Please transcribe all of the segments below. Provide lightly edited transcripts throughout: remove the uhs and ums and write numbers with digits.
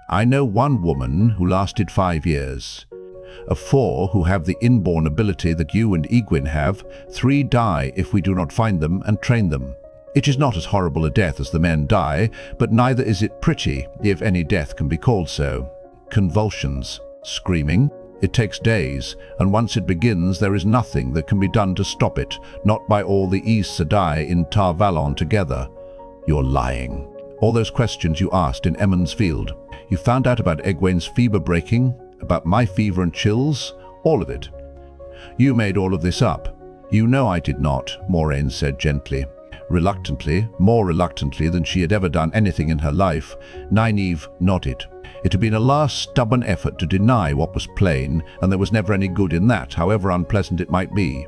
I know one woman who lasted 5 years. Of 4 who have the inborn ability that you and Egwene have, 3 die if we do not find them and train them. It is not as horrible a death as the men die, but neither is it pretty, if any death can be called so. Convulsions, screaming. It takes days, and once it begins there is nothing that can be done to stop it, not by all the Aes Sedai in Tar Valon together. You're lying. All those questions you asked in Emond's Field. You found out about Egwene's fever breaking, about my fever and chills, all of it. You made all of this up. You know I did not, Moiraine said gently. Reluctantly, more reluctantly than she had ever done anything in her life, Nynaeve nodded. It had been a last stubborn effort to deny what was plain, and there was never any good in that, however unpleasant it might be.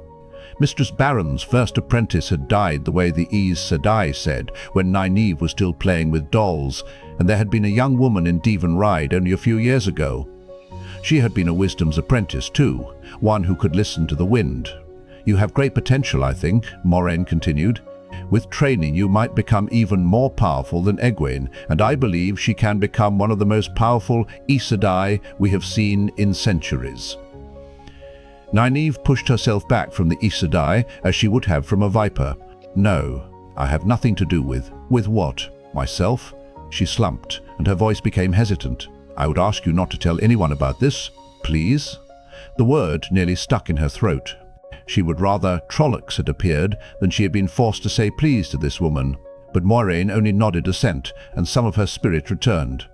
Mistress Barron's first apprentice had died the way the Aes Sedai said, when Nynaeve was still playing with dolls, and there had been a young woman in Devon Ride only a few years ago. She had been a wisdom's apprentice too, one who could listen to the wind. You have great potential, I think, Moiraine continued. With training you might become even more powerful than Egwene, and I believe she can become one of the most powerful Aes Sedai we have seen in centuries. Nynaeve pushed herself back from the Aes Sedai as she would have from a viper. No, I have nothing to do with. With what? Myself? She slumped, and her voice became hesitant. I would ask you not to tell anyone about this, please. The word nearly stuck in her throat. She would rather Trollocs had appeared than she had been forced to say please to this woman. But Moiraine only nodded assent, and some of her spirit returned.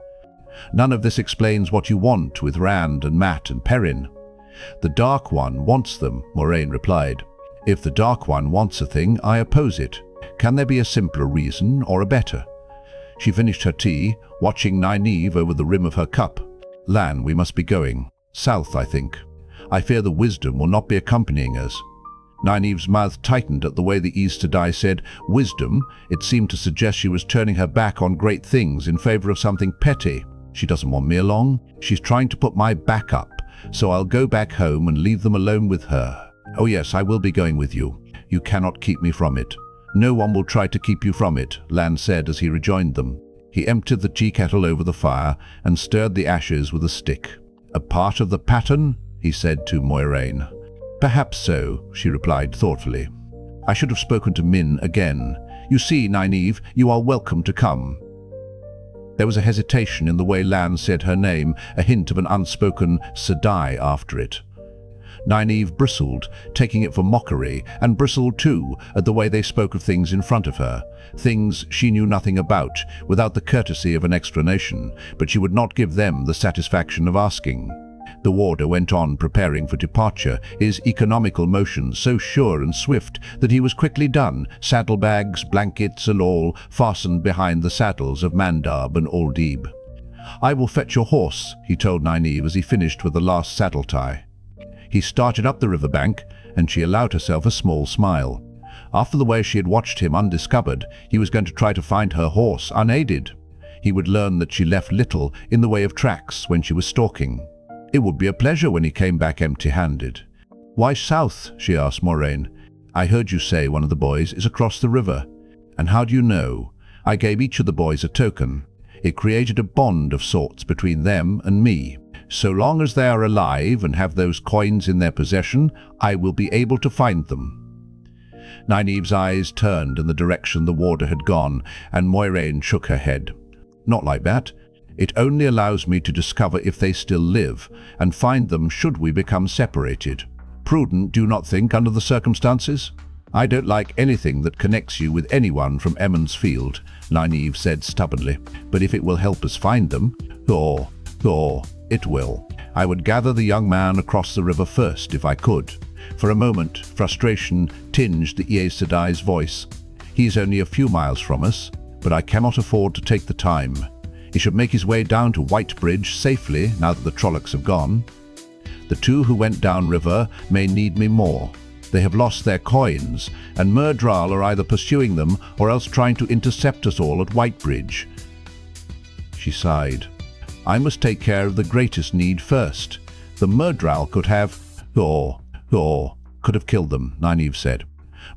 None of this explains what you want with Rand and Mat and Perrin. The Dark One wants them, Moiraine replied. If the Dark One wants a thing, I oppose it. Can there be a simpler reason, or a better? She finished her tea, watching Nynaeve over the rim of her cup. Lan, we must be going. South, I think. I fear the wisdom will not be accompanying us. Nynaeve's mouth tightened at the way the Aes Sedai said wisdom. It seemed to suggest she was turning her back on great things in favor of something petty. She doesn't want me along. She's trying to put my back up, so I'll go back home and leave them alone with her. Oh yes, I will be going with you. You cannot keep me from it. No one will try to keep you from it, Lan said as he rejoined them. He emptied the tea kettle over the fire and stirred the ashes with a stick. A part of the pattern? He said to Moiraine. Perhaps so, she replied thoughtfully. I should have spoken to Min again. You see, Nynaeve, you are welcome to come. There was a hesitation in the way Lan said her name, a hint of an unspoken Sedai after it. Nynaeve bristled, taking it for mockery, and bristled too at the way they spoke of things in front of her, things she knew nothing about, without the courtesy of an explanation, but she would not give them the satisfaction of asking. The warder went on preparing for departure, his economical motions so sure and swift that he was quickly done, saddlebags, blankets and all fastened behind the saddles of Mandab and Aldib. I will fetch your horse, he told Nynaeve as he finished with the last saddle tie. He started up the riverbank, and she allowed herself a small smile. After the way she had watched him undiscovered, he was going to try to find her horse unaided. He would learn that she left little in the way of tracks when she was stalking. It would be a pleasure when he came back empty-handed. Why south? She asked Moiraine. I heard you say one of the boys is across the river. And how do you know? I gave each of the boys a token. It created a bond of sorts between them and me. So long as they are alive and have those coins in their possession, I will be able to find them. Nynaeve's eyes turned in the direction the warder had gone, and Moiraine shook her head. Not like that. It only allows me to discover if they still live, and find them should we become separated. Prudent, do you not think, under the circumstances? I don't like anything that connects you with anyone from Emond's Field, Nynaeve said stubbornly, but if it will help us find them, it will. I would gather the young man across the river first, if I could. For a moment, frustration tinged the Aes Sedai's voice. He is only a few miles from us, but I cannot afford to take the time. He should make his way down to Whitebridge safely now that the Trollocs have gone. The 2 who went downriver may need me more. They have lost their coins, and Myrddraal are either pursuing them or else trying to intercept us all at Whitebridge. She sighed. I must take care of the greatest need first. The Myrddraal could have killed them, Nynaeve said.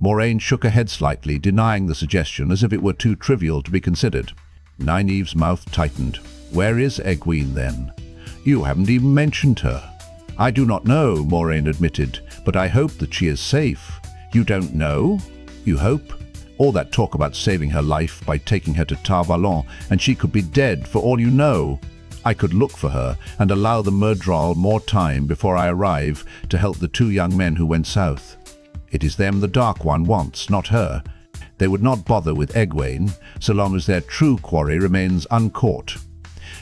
Moiraine shook her head slightly, denying the suggestion as if it were too trivial to be considered. Nynaeve's mouth tightened. Where is Egwene then? You haven't even mentioned her. I do not know, Moiraine admitted, but I hope that she is safe. You don't know? You hope? All that talk about saving her life by taking her to Tar Valon, and she could be dead for all you know. I could look for her and allow the Myrddraal more time before I arrive to help the 2 young men who went south. It is them the Dark One wants, not her. They would not bother with Egwene, so long as their true quarry remains uncaught.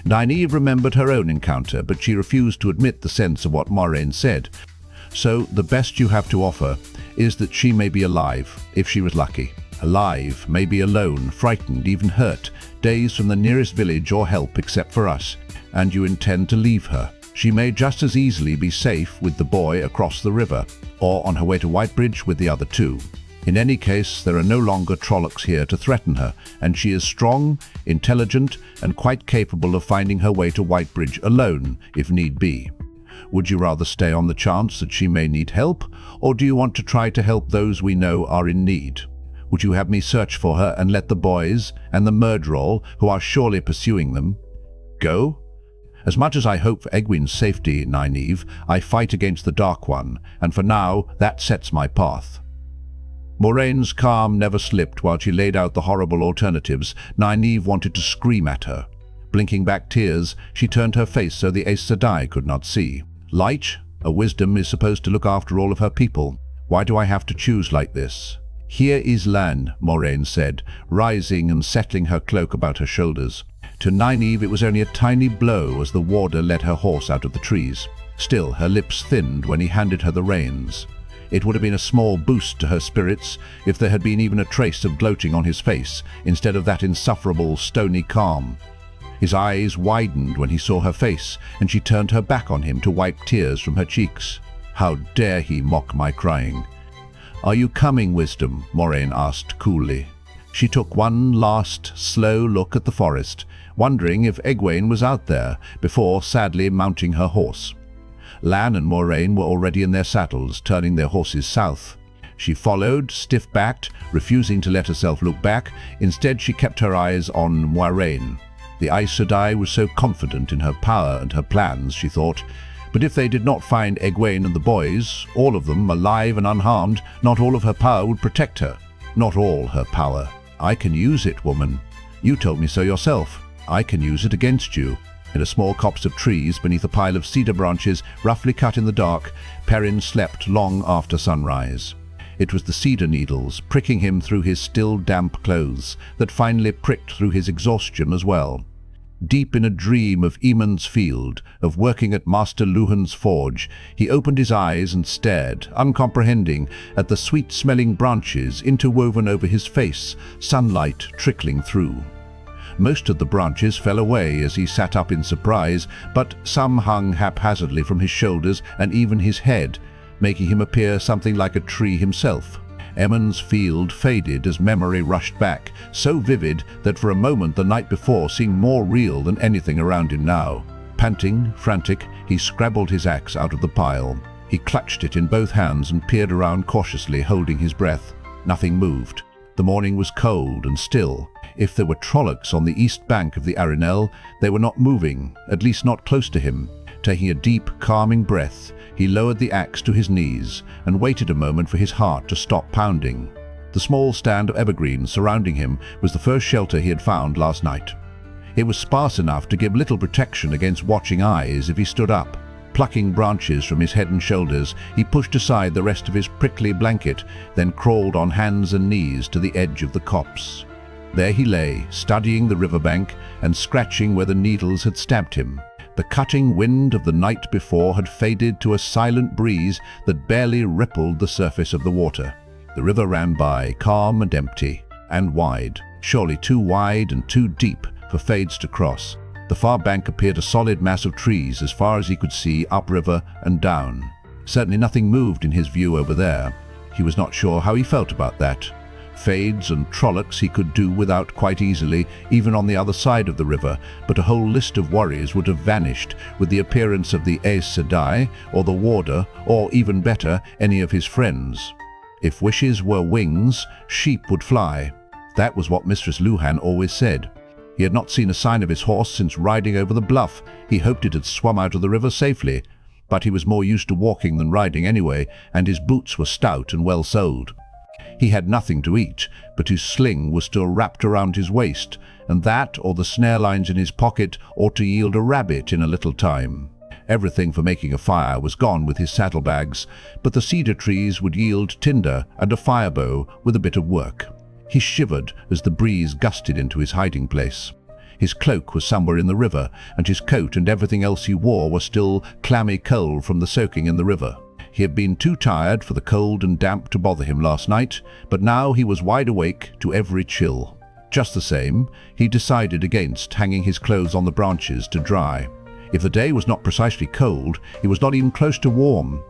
Nynaeve remembered her own encounter, but she refused to admit the sense of what Moiraine said. So the best you have to offer is that she may be alive, if she was lucky. Alive, maybe alone, frightened, even hurt, days from the nearest village or help except for us, and you intend to leave her. She may just as easily be safe with the boy across the river, or on her way to Whitebridge with the other 2. In any case, there are no longer Trollocs here to threaten her, and she is strong, intelligent, and quite capable of finding her way to Whitebridge alone, if need be. Would you rather stay on the chance that she may need help, or do you want to try to help those we know are in need? Would you have me search for her and let the boys and the Myrddraal, who are surely pursuing them, go? As much as I hope for Egwene's safety, Nynaeve, I fight against the Dark One, and for now that sets my path. Moraine's calm never slipped while she laid out the horrible alternatives. Nynaeve wanted to scream at her. Blinking back tears, she turned her face so the Aes Sedai could not see. Light, a wisdom, is supposed to look after all of her people. Why do I have to choose like this? Here is Lan, Moiraine said, rising and settling her cloak about her shoulders. To Nynaeve it was only a tiny blow as the warder led her horse out of the trees. Still, her lips thinned when he handed her the reins. It would have been a small boost to her spirits if there had been even a trace of gloating on his face, instead of that insufferable, stony calm. His eyes widened when he saw her face, and she turned her back on him to wipe tears from her cheeks. How dare he mock my crying? "Are you coming, Wisdom?" Moiraine asked coolly. She took one last, slow look at the forest, wondering if Egwene was out there, before sadly mounting her horse. Lan and Moiraine were already in their saddles, turning their horses south. She followed, stiff-backed, refusing to let herself look back. Instead, she kept her eyes on Moiraine. The Aes Sedai was so confident in her power and her plans, she thought. But if they did not find Egwene and the boys, all of them alive and unharmed, not all of her power would protect her. Not all her power. I can use it, woman. You told me so yourself. I can use it against you. In a small copse of trees, beneath a pile of cedar branches roughly cut in the dark, Perrin slept long after sunrise. It was the cedar needles, pricking him through his still damp clothes, that finally pricked through his exhaustion as well. Deep in a dream of Eamon's field, of working at Master Luhan's forge, he opened his eyes and stared, uncomprehending, at the sweet-smelling branches interwoven over his face, sunlight trickling through. Most of the branches fell away as he sat up in surprise, but some hung haphazardly from his shoulders and even his head, making him appear something like a tree himself. Eamon's field faded as memory rushed back, so vivid that for a moment the night before seemed more real than anything around him now. Panting, frantic, he scrabbled his axe out of the pile. He clutched it in both hands and peered around cautiously, holding his breath. Nothing moved. The morning was cold and still. If there were Trollocs on the east bank of the Arenelle, they were not moving, at least not close to him. Taking a deep, calming breath, he lowered the axe to his knees and waited a moment for his heart to stop pounding. The small stand of evergreens surrounding him was the first shelter he had found last night. It was sparse enough to give little protection against watching eyes if he stood up. Plucking branches from his head and shoulders, he pushed aside the rest of his prickly blanket, then crawled on hands and knees to the edge of the copse. There he lay, studying the riverbank and scratching where the needles had stabbed him. The cutting wind of the night before had faded to a silent breeze that barely rippled the surface of the water. The river ran by, calm and empty, and wide, surely too wide and too deep for Fades to cross. The far bank appeared a solid mass of trees as far as he could see upriver and down. Certainly nothing moved in his view over there. He was not sure how he felt about that. Fades and Trollocs he could do without quite easily, even on the other side of the river, but a whole list of worries would have vanished with the appearance of the Aes Sedai, or the warder, or even better, any of his friends. If wishes were wings, sheep would fly. That was what Mistress Luhan always said. He had not seen a sign of his horse since riding over the bluff. He hoped it had swum out of the river safely, but he was more used to walking than riding anyway, and his boots were stout and well soled. He had nothing to eat, but his sling was still wrapped around his waist, and that, or the snare lines in his pocket, ought to yield a rabbit in a little time. Everything for making a fire was gone with his saddlebags, but the cedar trees would yield tinder and a firebow with a bit of work. He shivered as the breeze gusted into his hiding place. His cloak was somewhere in the river, and his coat and everything else he wore was still clammy cold from the soaking in the river. He had been too tired for the cold and damp to bother him last night, but now he was wide awake to every chill. Just the same, he decided against hanging his clothes on the branches to dry. If the day was not precisely cold, it was not even close to warm.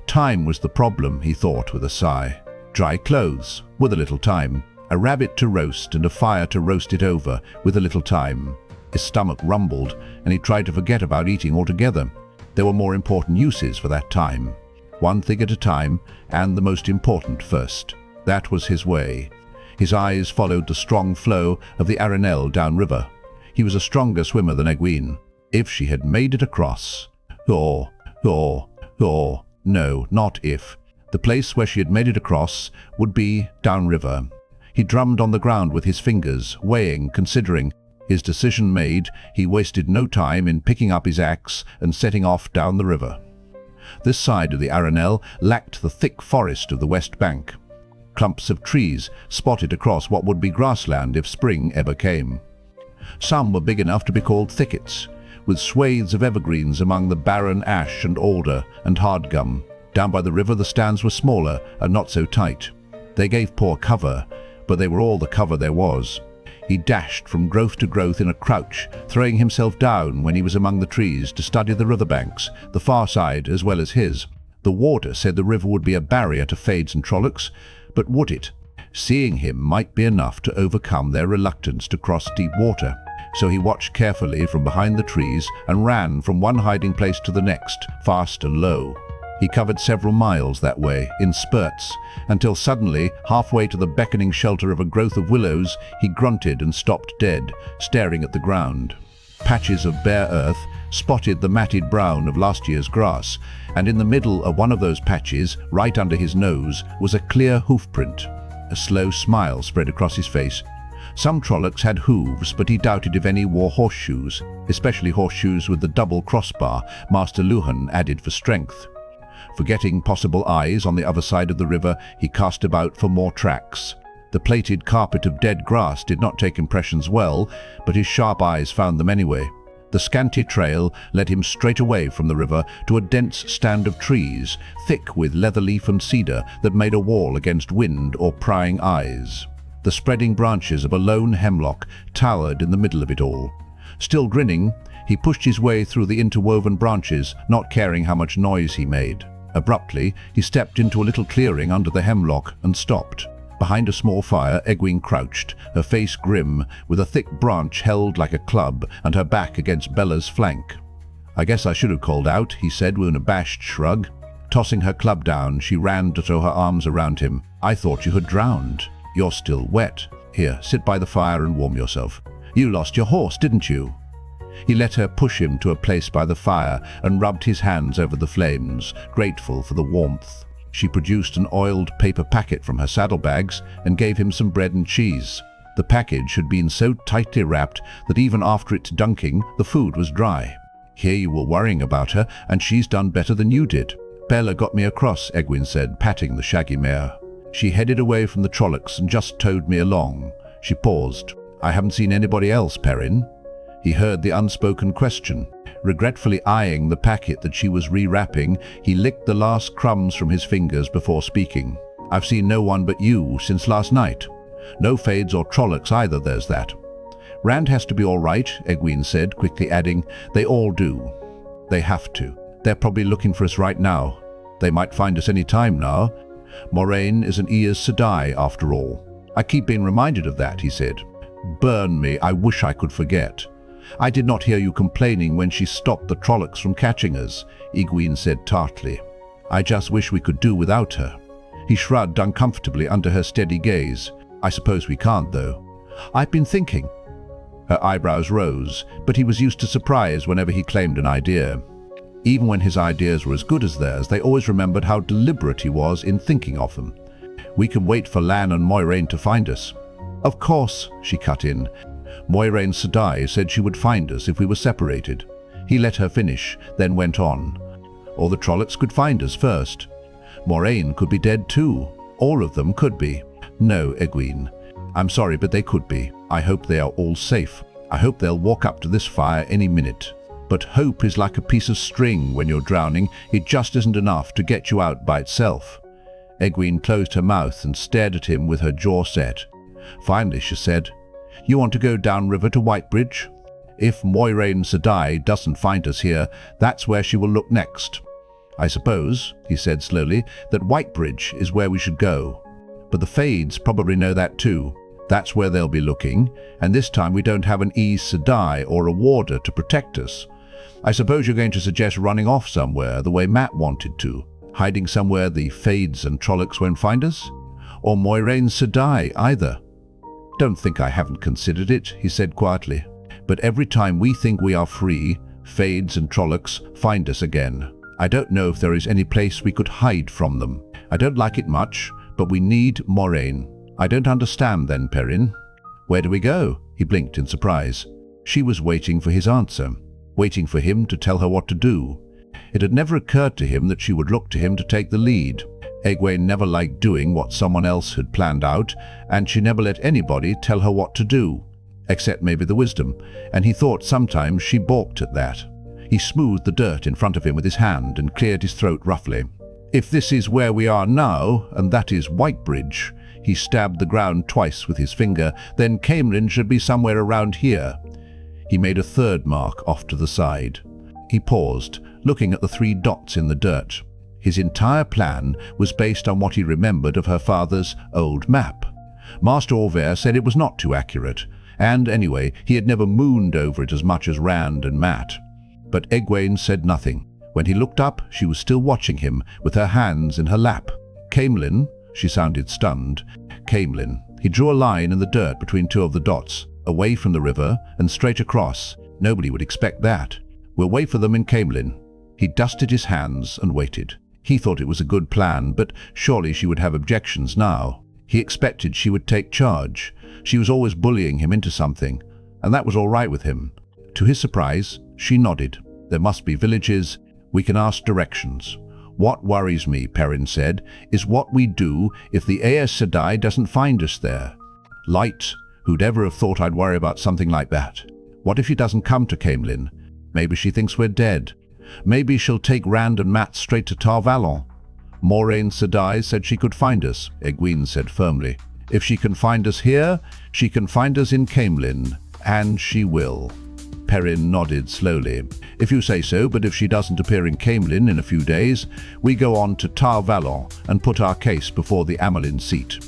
Time was the problem, he thought with a sigh. Dry clothes, with a little time. A rabbit to roast and a fire to roast it over, with a little time. His stomach rumbled, and he tried to forget about eating altogether. There were more important uses for that time. One thing at a time, and the most important first. That was his way. His eyes followed the strong flow of the Arenelle downriver. He was a stronger swimmer than Egwene. If she had made it across. No, not if. The place where she had made it across would be downriver. He drummed on the ground with his fingers, weighing, considering. His decision made, he wasted no time in picking up his axe and setting off down the river. This side of the Arenelle lacked the thick forest of the west bank. Clumps of trees spotted across what would be grassland if spring ever came. Some were big enough to be called thickets, with swathes of evergreens among the barren ash and alder and hardgum. Down by the river the stands were smaller and not so tight. They gave poor cover, but they were all the cover there was. He dashed from growth to growth in a crouch, throwing himself down when he was among the trees to study the riverbanks, the far side as well as his. The warder said the river would be a barrier to fades and trollocs, but would it? Seeing him might be enough to overcome their reluctance to cross deep water. So he watched carefully from behind the trees and ran from one hiding place to the next, fast and low. He covered several miles that way, in spurts, until suddenly, halfway to the beckoning shelter of a growth of willows, he grunted and stopped dead, staring at the ground. Patches of bare earth spotted the matted brown of last year's grass, and in the middle of one of those patches, right under his nose, was a clear hoofprint. A slow smile spread across his face. Some trollocs had hooves, but he doubted if any wore horseshoes, especially horseshoes with the double crossbar Master Luhan added for strength. Forgetting possible eyes on the other side of the river, he cast about for more tracks. The plaited carpet of dead grass did not take impressions well, but his sharp eyes found them anyway. The scanty trail led him straight away from the river to a dense stand of trees, thick with leatherleaf and cedar that made a wall against wind or prying eyes. The spreading branches of a lone hemlock towered in the middle of it all. Still grinning, he pushed his way through the interwoven branches, not caring how much noise he made. Abruptly, he stepped into a little clearing under the hemlock and stopped. Behind a small fire, Egwene crouched, her face grim, with a thick branch held like a club and her back against Bella's flank. "I guess I should have called out," he said with an abashed shrug. Tossing her club down, she ran to throw her arms around him. "I thought you had drowned. You're still wet. Here, sit by the fire and warm yourself. You lost your horse, didn't you?" He let her push him to a place by the fire and rubbed his hands over the flames, grateful for the warmth. She produced an oiled paper packet from her saddlebags and gave him some bread and cheese. The package had been so tightly wrapped that even after its dunking, the food was dry. "Here you were worrying about her, and she's done better than you did." "Bella got me across," Egwene said, patting the shaggy mare. "She headed away from the trollocs and just towed me along." She paused. "I haven't seen anybody else, Perrin." He heard the unspoken question. Regretfully eyeing the packet that she was rewrapping, he licked the last crumbs from his fingers before speaking. "I've seen no one but you since last night. No fades or trollocs either, there's that." "Rand has to be all right," Egwene said, quickly adding, "They all do. They have to. They're probably looking for us right now. They might find us any time now. Moiraine is an Ear's Sedai, after all. I keep being reminded of that," he said. "Burn me, I wish I could forget." "I did not hear you complaining when she stopped the trollocs from catching us," Egwene said tartly. "I just wish we could do without her." He shrugged uncomfortably under her steady gaze. "I suppose we can't, though." "I've been thinking." Her eyebrows rose, but he was used to surprise whenever he claimed an idea. Even when his ideas were as good as theirs, they always remembered how deliberate he was in thinking of them. We can wait for Lan and Moiraine to find us. Of course, she cut in. Moiraine Sedai said she would find us if we were separated. He let her finish, then went on. Or the Trollocs could find us first. Moiraine could be dead too. All of them could be. No, Egwene. I'm sorry, but they could be. I hope they are all safe. I hope they'll walk up to this fire any minute. But hope is like a piece of string when you're drowning. It just isn't enough to get you out by itself. Egwene closed her mouth and stared at him with her jaw set. Finally she said, "You want to go downriver to Whitebridge? If Moiraine Sedai doesn't find us here, that's where she will look next. I suppose," he said slowly, "that Whitebridge is where we should go. But the Fades probably know that too. That's where they'll be looking, and this time we don't have an Aes Sedai or a warder to protect us. I suppose you're going to suggest running off somewhere the way Matt wanted to, hiding somewhere the Fades and Trollocs won't find us? Or Moiraine Sedai either." "Don't think I haven't considered it," he said quietly. "But every time we think we are free, Fades and Trollocs find us again. I don't know if there is any place we could hide from them. I don't like it much, but we need Moiraine." "I don't understand then, Perrin. Where do we go?" He blinked in surprise. She was waiting for his answer, waiting for him to tell her what to do. It had never occurred to him that she would look to him to take the lead. Egwene never liked doing what someone else had planned out, and she never let anybody tell her what to do, except maybe the wisdom, and he thought sometimes she balked at that. He smoothed the dirt in front of him with his hand and cleared his throat roughly. "If this is where we are now, and that is Whitebridge," he stabbed the ground twice with his finger, "then Caemlyn should be somewhere around here." He made a third mark off to the side. He paused, looking at the 3 dots in the dirt. His entire plan was based on what he remembered of her father's old map. Master Orvere said it was not too accurate, and anyway, he had never mooned over it as much as Rand and Matt. But Egwene said nothing. When he looked up, she was still watching him, with her hands in her lap. "Caemlyn?" She sounded stunned. "Caemlyn." He drew a line in the dirt between 2 of the dots, away from the river and straight across. Nobody would expect that. "We'll wait for them in Caemlyn." He dusted his hands and waited. He thought it was a good plan, but surely she would have objections now. He expected she would take charge. She was always bullying him into something, and that was all right with him. To his surprise, she nodded. "There must be villages. We can ask directions." "What worries me," Perrin said, "is what we do if the Aes Sedai doesn't find us there. Light, who'd ever have thought I'd worry about something like that? What if she doesn't come to Caemlyn? Maybe she thinks we're dead. Maybe she'll take Rand and Matt straight to Tar Valon." "Moiraine Sedai said she could find us," Egwene said firmly. "If she can find us here, she can find us in Caemlyn, and she will." Perrin nodded slowly. "If you say so, but if she doesn't appear in Caemlyn in a few days, we go on to Tar Valon and put our case before the Amelin seat."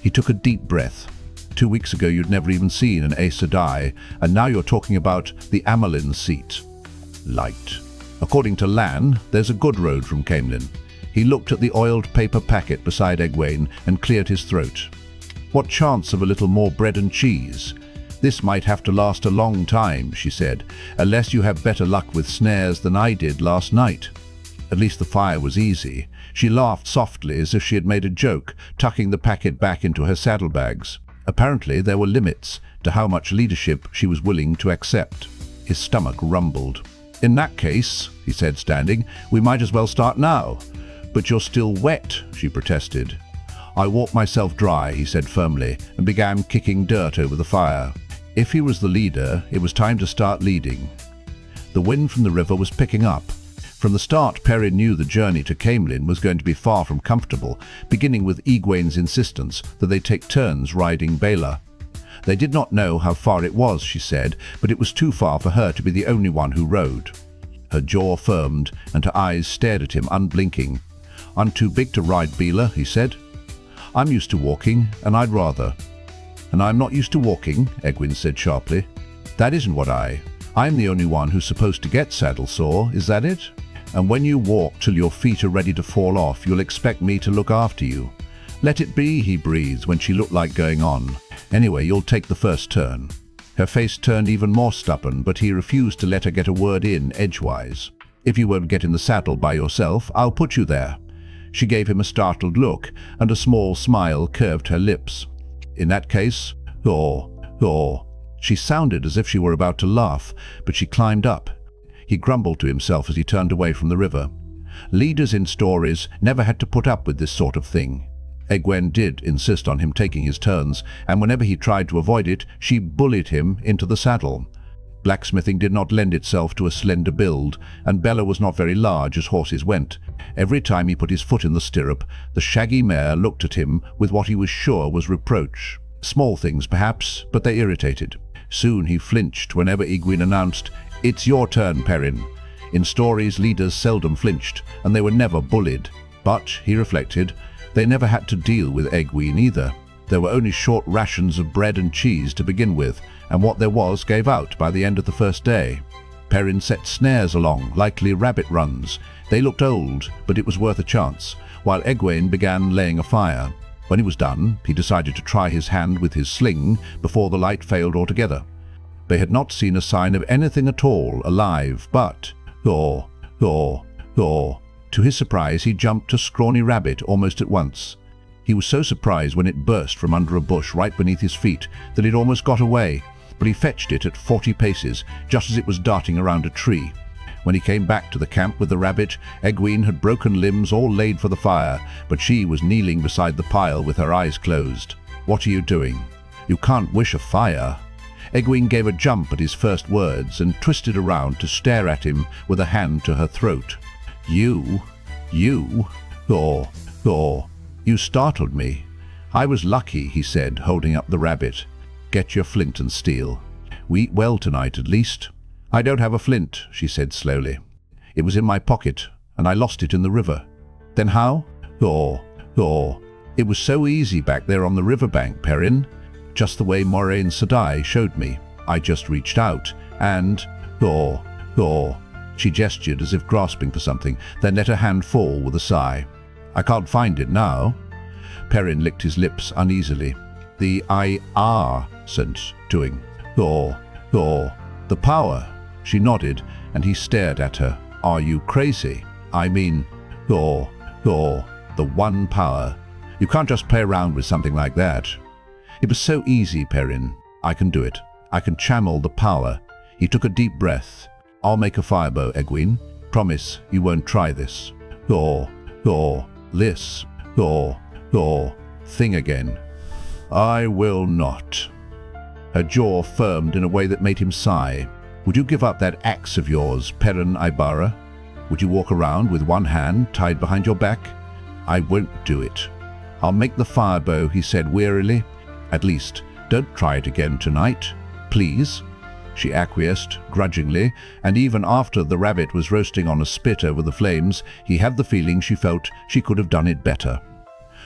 He took a deep breath. 2 weeks ago you'd never even seen an Aes Sedai, and now you're talking about the Amelin seat. Light. "According to Lan, there's a good road from Caemlyn." He looked at the oiled paper packet beside Egwene and cleared his throat. "What chance of a little more bread and cheese? This might have to last a long time," she said, "unless you have better luck with snares than I did last night." At least the fire was easy. She laughed softly as if she had made a joke, tucking the packet back into her saddlebags. Apparently there were limits to how much leadership she was willing to accept. His stomach rumbled. "In that case," he said, standing, "we might as well start now." "But you're still wet," she protested. "I walked myself dry," he said firmly, and began kicking dirt over the fire. If he was the leader, it was time to start leading. The wind from the river was picking up. From the start, Perrin knew the journey to Caemlyn was going to be far from comfortable, beginning with Egwene's insistence that they take turns riding Baela. They did not know how far it was, she said, but it was too far for her to be the only one who rode. Her jaw firmed, and her eyes stared at him unblinking. "I'm too big to ride Baela," he said. "I'm used to walking, and I'd rather." "And I'm not used to walking," Egwene said sharply. "That isn't what I'm the only one who's supposed to get saddle sore, is that it? And when you walk till your feet are ready to fall off, you'll expect me to look after you." "Let it be," he breathed when she looked like going on. "Anyway, you'll take the first turn." Her face turned even more stubborn, but he refused to let her get a word in edgewise. "If you won't get in the saddle by yourself, I'll put you there." She gave him a startled look, and a small smile curved her lips. "In that case, She sounded as if she were about to laugh, but she climbed up. He grumbled to himself as he turned away from the river. Leaders in stories never had to put up with this sort of thing. Egwene did insist on him taking his turns, and whenever he tried to avoid it, she bullied him into the saddle. Blacksmithing did not lend itself to a slender build, and Bella was not very large as horses went. Every time he put his foot in the stirrup, the shaggy mare looked at him with what he was sure was reproach. Small things, perhaps, but they irritated. Soon he flinched whenever Egwene announced, "It's your turn, Perrin." In stories, leaders seldom flinched, and they were never bullied. But, he reflected, they never had to deal with Egwene either. There were only short rations of bread and cheese to begin with, and what there was gave out by the end of the first day. Perrin set snares along, likely rabbit runs. They looked old, but it was worth a chance, while Egwene began laying a fire. When he was done, he decided to try his hand with his sling before the light failed altogether. They had not seen a sign of anything at all alive, but to his surprise, he jumped a scrawny rabbit almost at once. He was so surprised when it burst from under a bush right beneath his feet that it almost got away, but he fetched it at 40 paces, just as it was darting around a tree. When he came back to the camp with the rabbit, Egwene had broken limbs all laid for the fire, but she was kneeling beside the pile with her eyes closed. "What are you doing? You can't wish a fire." Egwene gave a jump at his first words and twisted around to stare at him with a hand to her throat. You startled me." "I was lucky," he said, holding up the rabbit. "Get your flint and steel. We eat well tonight, at least." "I don't have a flint," she said slowly. "It was in my pocket, and I lost it in the river." "Then how?" "It was so easy back there on the riverbank, Perrin. Just the way Moiraine Sedai showed me. I just reached out, and She gestured as if grasping for something, then let her hand fall with a sigh. "I can't find it now." Perrin licked his lips uneasily. "The sense doing. The power." She nodded, and he stared at her. "Are you crazy? I mean, the one power. You can't just play around with something like that." "It was so easy, Perrin. I can do it. I can channel the power." He took a deep breath. "I'll make a firebow, Egwene. Promise you won't try this." This thing again. "I will not." Her jaw firmed in a way that made him sigh. "Would you give up that axe of yours, Perrin Ibara? Would you walk around with one hand tied behind your back?" "I won't do it." "I'll make the firebow," he said wearily. "At least, don't try it again tonight, please." She acquiesced, grudgingly, and even after the rabbit was roasting on a spit over the flames, he had the feeling she felt she could have done it better.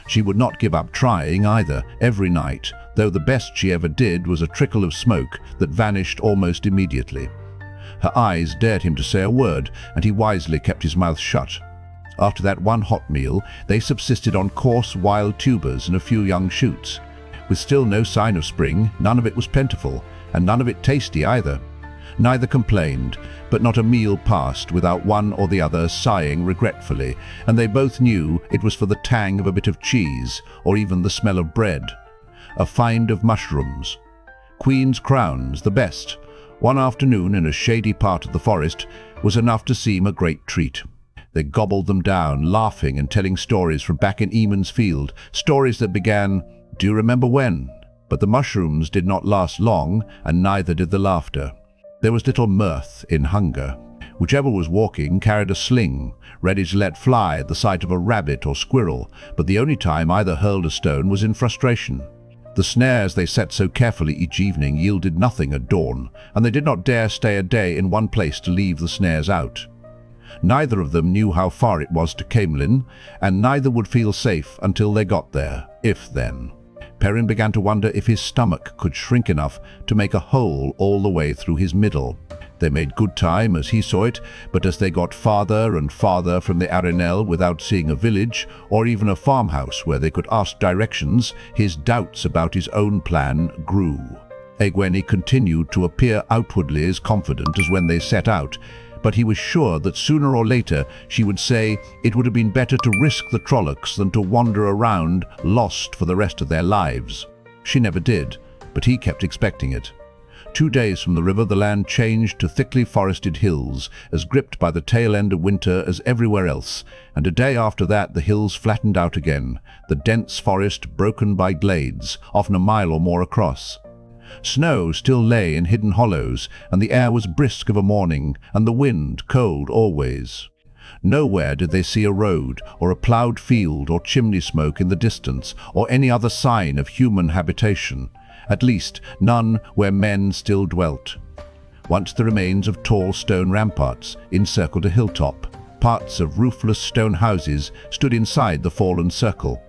She would not give up trying either, every night, though the best she ever did was a trickle of smoke that vanished almost immediately. Her eyes dared him to say a word, and he wisely kept his mouth shut. After that one hot meal, they subsisted on coarse wild tubers and a few young shoots. With still no sign of spring, none of it was plentiful, and none of it tasty either. Neither complained, but not a meal passed without one or the other sighing regretfully, and they both knew it was for the tang of a bit of cheese, or even the smell of bread. A find of mushrooms. Queen's crowns, the best. One afternoon in a shady part of the forest was enough to seem a great treat. They gobbled them down, laughing and telling stories from back in Eamon's field, stories that began, "Do you remember when?" But the mushrooms did not last long, and neither did the laughter. There was little mirth in hunger. Whichever was walking carried a sling, ready to let fly at the sight of a rabbit or squirrel, but the only time either hurled a stone was in frustration. The snares they set so carefully each evening yielded nothing at dawn, and they did not dare stay a day in one place to leave the snares out. Neither of them knew how far it was to Caemlyn, and neither would feel safe until they got there, if then. Perrin began to wonder if his stomach could shrink enough to make a hole all the way through his middle. They made good time as he saw it, but as they got farther and farther from the Arenelle without seeing a village, or even a farmhouse where they could ask directions, his doubts about his own plan grew. Egwene continued to appear outwardly as confident as when they set out, but he was sure that sooner or later she would say it would have been better to risk the Trollocs than to wander around lost for the rest of their lives. She never did, but he kept expecting it. 2 days from the river, the land changed to thickly forested hills, as gripped by the tail end of winter as everywhere else, and a day after that the hills flattened out again, the dense forest broken by glades, often a mile or more across. Snow still lay in hidden hollows, and the air was brisk of a morning, and the wind cold always. Nowhere did they see a road, or a ploughed field, or chimney smoke in the distance, or any other sign of human habitation. At least none where men still dwelt. Once the remains of tall stone ramparts encircled a hilltop. Parts of roofless stone houses stood inside the fallen circle.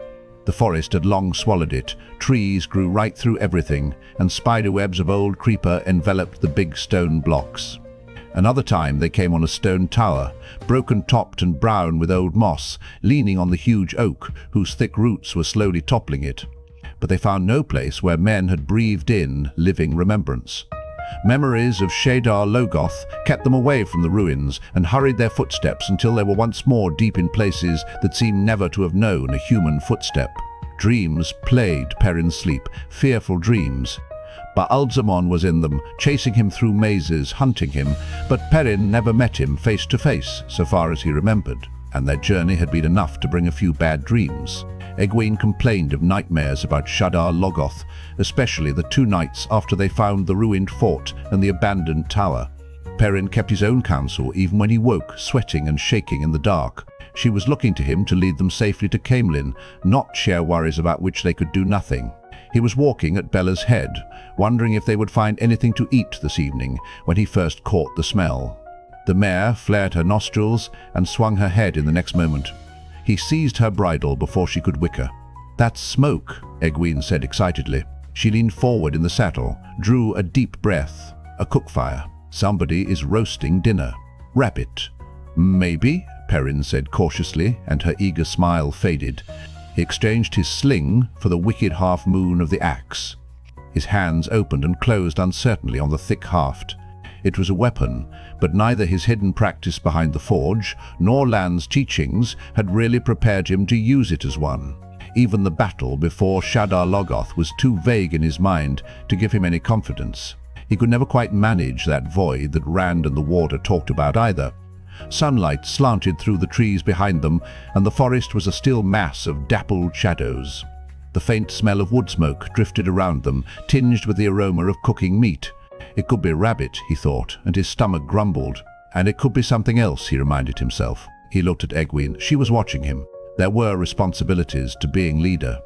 The forest had long swallowed it. Trees grew right through everything, and spiderwebs of old creeper enveloped the big stone blocks. Another time they came on a stone tower, broken-topped and brown with old moss, leaning on the huge oak whose thick roots were slowly toppling it. But they found no place where men had breathed in living remembrance. Memories of Shadar Logoth kept them away from the ruins and hurried their footsteps until they were once more deep in places that seemed never to have known a human footstep. Dreams plagued Perrin's sleep, fearful dreams. Baalzamon was in them, chasing him through mazes, hunting him, but Perrin never met him face to face, so far as he remembered, and their journey had been enough to bring a few bad dreams. Egwene complained of nightmares about Shadar Logoth, especially the 2 nights after they found the ruined fort and the abandoned tower. Perrin kept his own counsel even when he woke, sweating and shaking in the dark. She was looking to him to lead them safely to Caemlyn, not share worries about which they could do nothing. He was walking at Bella's head, wondering if they would find anything to eat this evening, when he first caught the smell. The mare flared her nostrils and swung her head in the next moment. He seized her bridle before she could wicker. "That's smoke," Egwene said excitedly. She leaned forward in the saddle, drew a deep breath. A cookfire. Somebody is roasting dinner. Rabbit. "Maybe," Perrin said cautiously, and her eager smile faded. He exchanged his sling for the wicked half-moon of the axe. His hands opened and closed uncertainly on the thick haft. It was a weapon, but neither his hidden practice behind the forge nor Lan's teachings had really prepared him to use it as one. Even the battle before Shadar Logoth was too vague in his mind to give him any confidence. He could never quite manage that void that Rand and the warder talked about either. Sunlight slanted through the trees behind them, and the forest was a still mass of dappled shadows. The faint smell of wood smoke drifted around them, tinged with the aroma of cooking meat. It could be a rabbit, he thought, and his stomach grumbled. And it could be something else, he reminded himself. He looked at Egwene. She was watching him. There were responsibilities to being leader.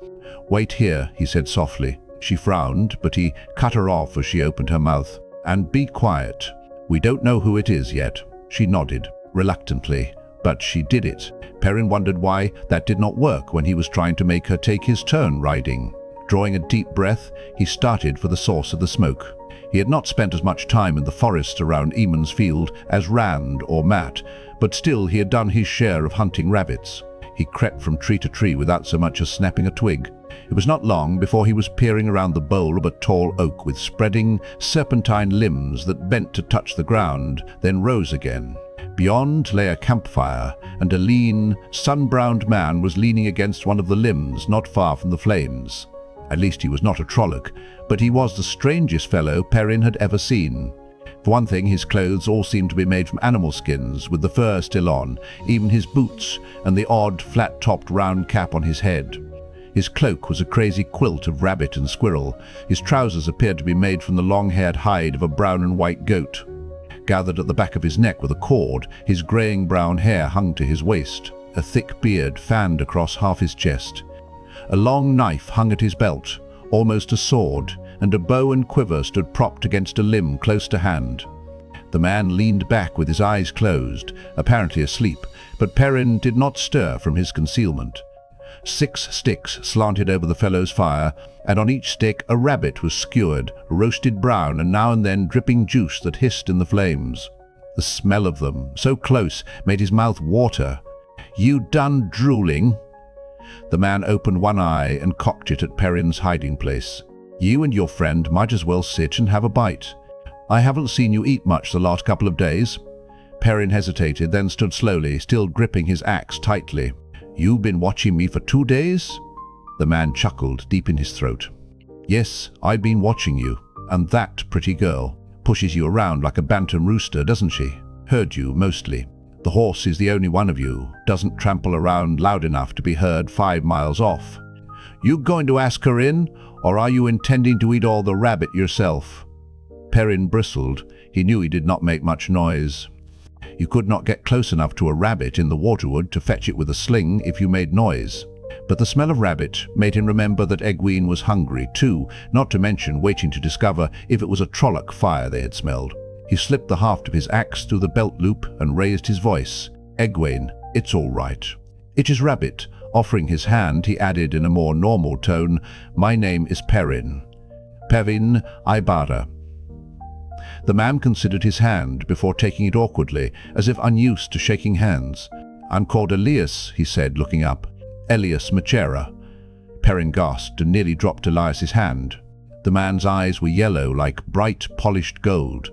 "Wait here," he said softly. She frowned, but he cut her off as she opened her mouth. "And be quiet. We don't know who it is yet." She nodded, reluctantly, but she did it. Perrin wondered why that did not work when he was trying to make her take his turn riding. Drawing a deep breath, he started for the source of the smoke. He had not spent as much time in the forests around Eamon's Field as Rand or Matt, but still he had done his share of hunting rabbits. He crept from tree to tree without so much as snapping a twig. It was not long before he was peering around the bole of a tall oak with spreading, serpentine limbs that bent to touch the ground, then rose again. Beyond lay a campfire, and a lean, sun-browned man was leaning against one of the limbs not far from the flames. At least he was not a Trolloc, but he was the strangest fellow Perrin had ever seen. For one thing, his clothes all seemed to be made from animal skins, with the fur still on, even his boots, and the odd, flat-topped round cap on his head. His cloak was a crazy quilt of rabbit and squirrel. His trousers appeared to be made from the long-haired hide of a brown and white goat. Gathered at the back of his neck with a cord, his greying brown hair hung to his waist. A thick beard fanned across half his chest. A long knife hung at his belt, almost a sword, and a bow and quiver stood propped against a limb close to hand. The man leaned back with his eyes closed, apparently asleep, but Perrin did not stir from his concealment. 6 sticks slanted over the fellow's fire, and on each stick a rabbit was skewered, roasted brown and now and then dripping juice that hissed in the flames. The smell of them, so close, made his mouth water. "You done drooling?" The man opened one eye and cocked it at Perrin's hiding place. You and your friend might as well sit and have a bite. I haven't seen you eat much the last couple of days." Perrin hesitated, then stood slowly, still gripping his axe tightly. "You've been watching me for 2 days?" The man chuckled deep in his throat. "Yes, I've been watching you. And that pretty girl pushes you around like a bantam rooster, doesn't she? Heard you, mostly. The horse is the only one of you, doesn't trample around loud enough to be heard 5 miles off. You going to ask her in, or are you intending to eat all the rabbit yourself?" Perrin bristled. He knew he did not make much noise. You could not get close enough to a rabbit in the waterwood to fetch it with a sling if you made noise. But the smell of rabbit made him remember that Egwene was hungry too, not to mention waiting to discover if it was a Trolloc fire they had smelled. He slipped the haft of his axe through the belt loop and raised his voice. "Egwene, it's all right." "It is rabbit." Offering his hand, he added in a more normal tone, "My name is Perrin. Perrin Ibara." The man considered his hand before taking it awkwardly, as if unused to shaking hands. "I'm called Elias," he said, looking up. "Elias Machera." Perrin gasped and nearly dropped Elias's hand. The man's eyes were yellow like bright, polished gold.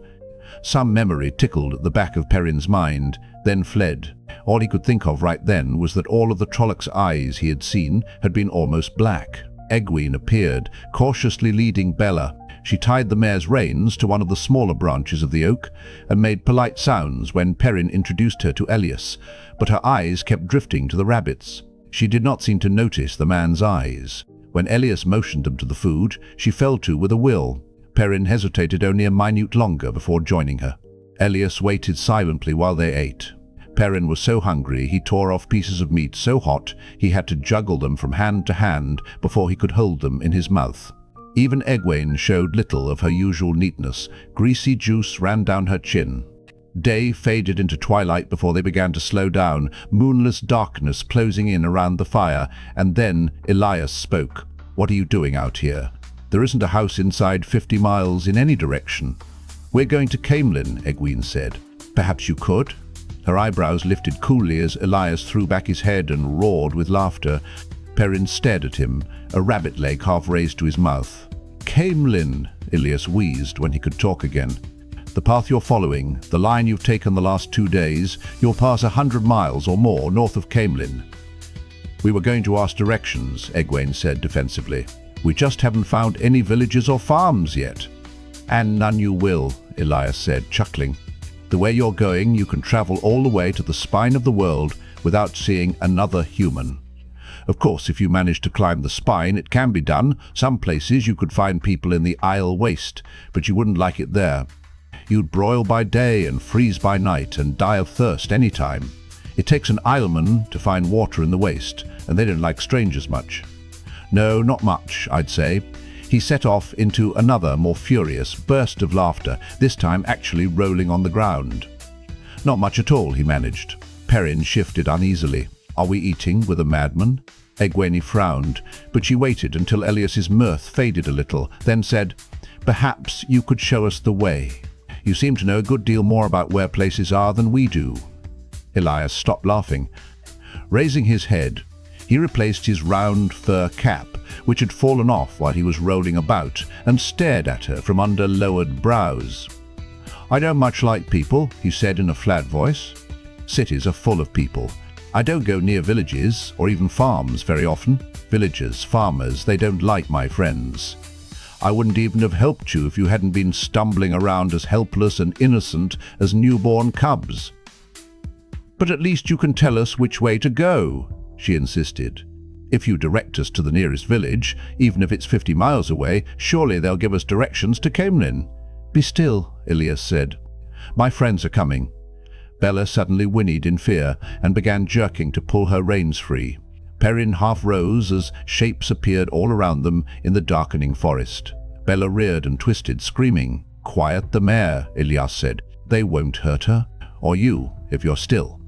Some memory tickled at the back of Perrin's mind, then fled. All he could think of right then was that all of the Trolloc's eyes he had seen had been almost black. Egwene appeared, cautiously leading Bella. She tied the mare's reins to one of the smaller branches of the oak and made polite sounds when Perrin introduced her to Elias, but her eyes kept drifting to the rabbits. She did not seem to notice the man's eyes. When Elias motioned them to the food, she fell to with a will. Perrin hesitated only a minute longer before joining her. Elias waited silently while they ate. Perrin was so hungry he tore off pieces of meat so hot he had to juggle them from hand to hand before he could hold them in his mouth. Even Egwene showed little of her usual neatness. Greasy juice ran down her chin. Day faded into twilight before they began to slow down, moonless darkness closing in around the fire, and then Elias spoke. "What are you doing out here? There isn't a house inside 50 miles in any direction." "We're going to Caemlyn," Egwene said. "Perhaps you could?" Her eyebrows lifted coolly as Elias threw back his head and roared with laughter. Perrin stared at him, a rabbit leg half raised to his mouth. "Caemlyn," Elias wheezed when he could talk again. "The path you're following, the line you've taken the last 2 days, you'll pass 100 miles or more north of Caemlyn." "We were going to ask directions," Egwene said defensively. "We just haven't found any villages or farms yet." "And none you will," Elias said, chuckling. "The way you're going, you can travel all the way to the spine of the world without seeing another human. Of course, if you manage to climb the spine, it can be done. Some places you could find people in the Isle Waste, but you wouldn't like it there. You'd broil by day and freeze by night and die of thirst any time. It takes an Isleman to find water in the waste, and they don't like strangers much." "No, not much, I'd say." He set off into another, more furious burst of laughter, this time actually rolling on the ground. "Not much at all," he managed. Perrin shifted uneasily. "Are we eating with a madman?" Egwene frowned, but she waited until Elias's mirth faded a little, then said, "Perhaps you could show us the way. You seem to know a good deal more about where places are than we do." Elias stopped laughing. Raising his head, he replaced his round fur cap, which had fallen off while he was rolling about, and stared at her from under lowered brows. "I don't much like people," he said in a flat voice. "Cities are full of people. I don't go near villages or even farms very often. Villagers, farmers, they don't like my friends. I wouldn't even have helped you if you hadn't been stumbling around as helpless and innocent as newborn cubs." "But at least you can tell us which way to go," she insisted. "If you direct us to the nearest village, even if it's 50 miles away, surely they'll give us directions to Caemlyn." "Be still," Elias said. "My friends are coming." Bella suddenly whinnied in fear and began jerking to pull her reins free. Perrin half rose as shapes appeared all around them in the darkening forest. Bella reared and twisted, screaming. "Quiet the mare," Elias said. "They won't hurt her. Or you, if you're still."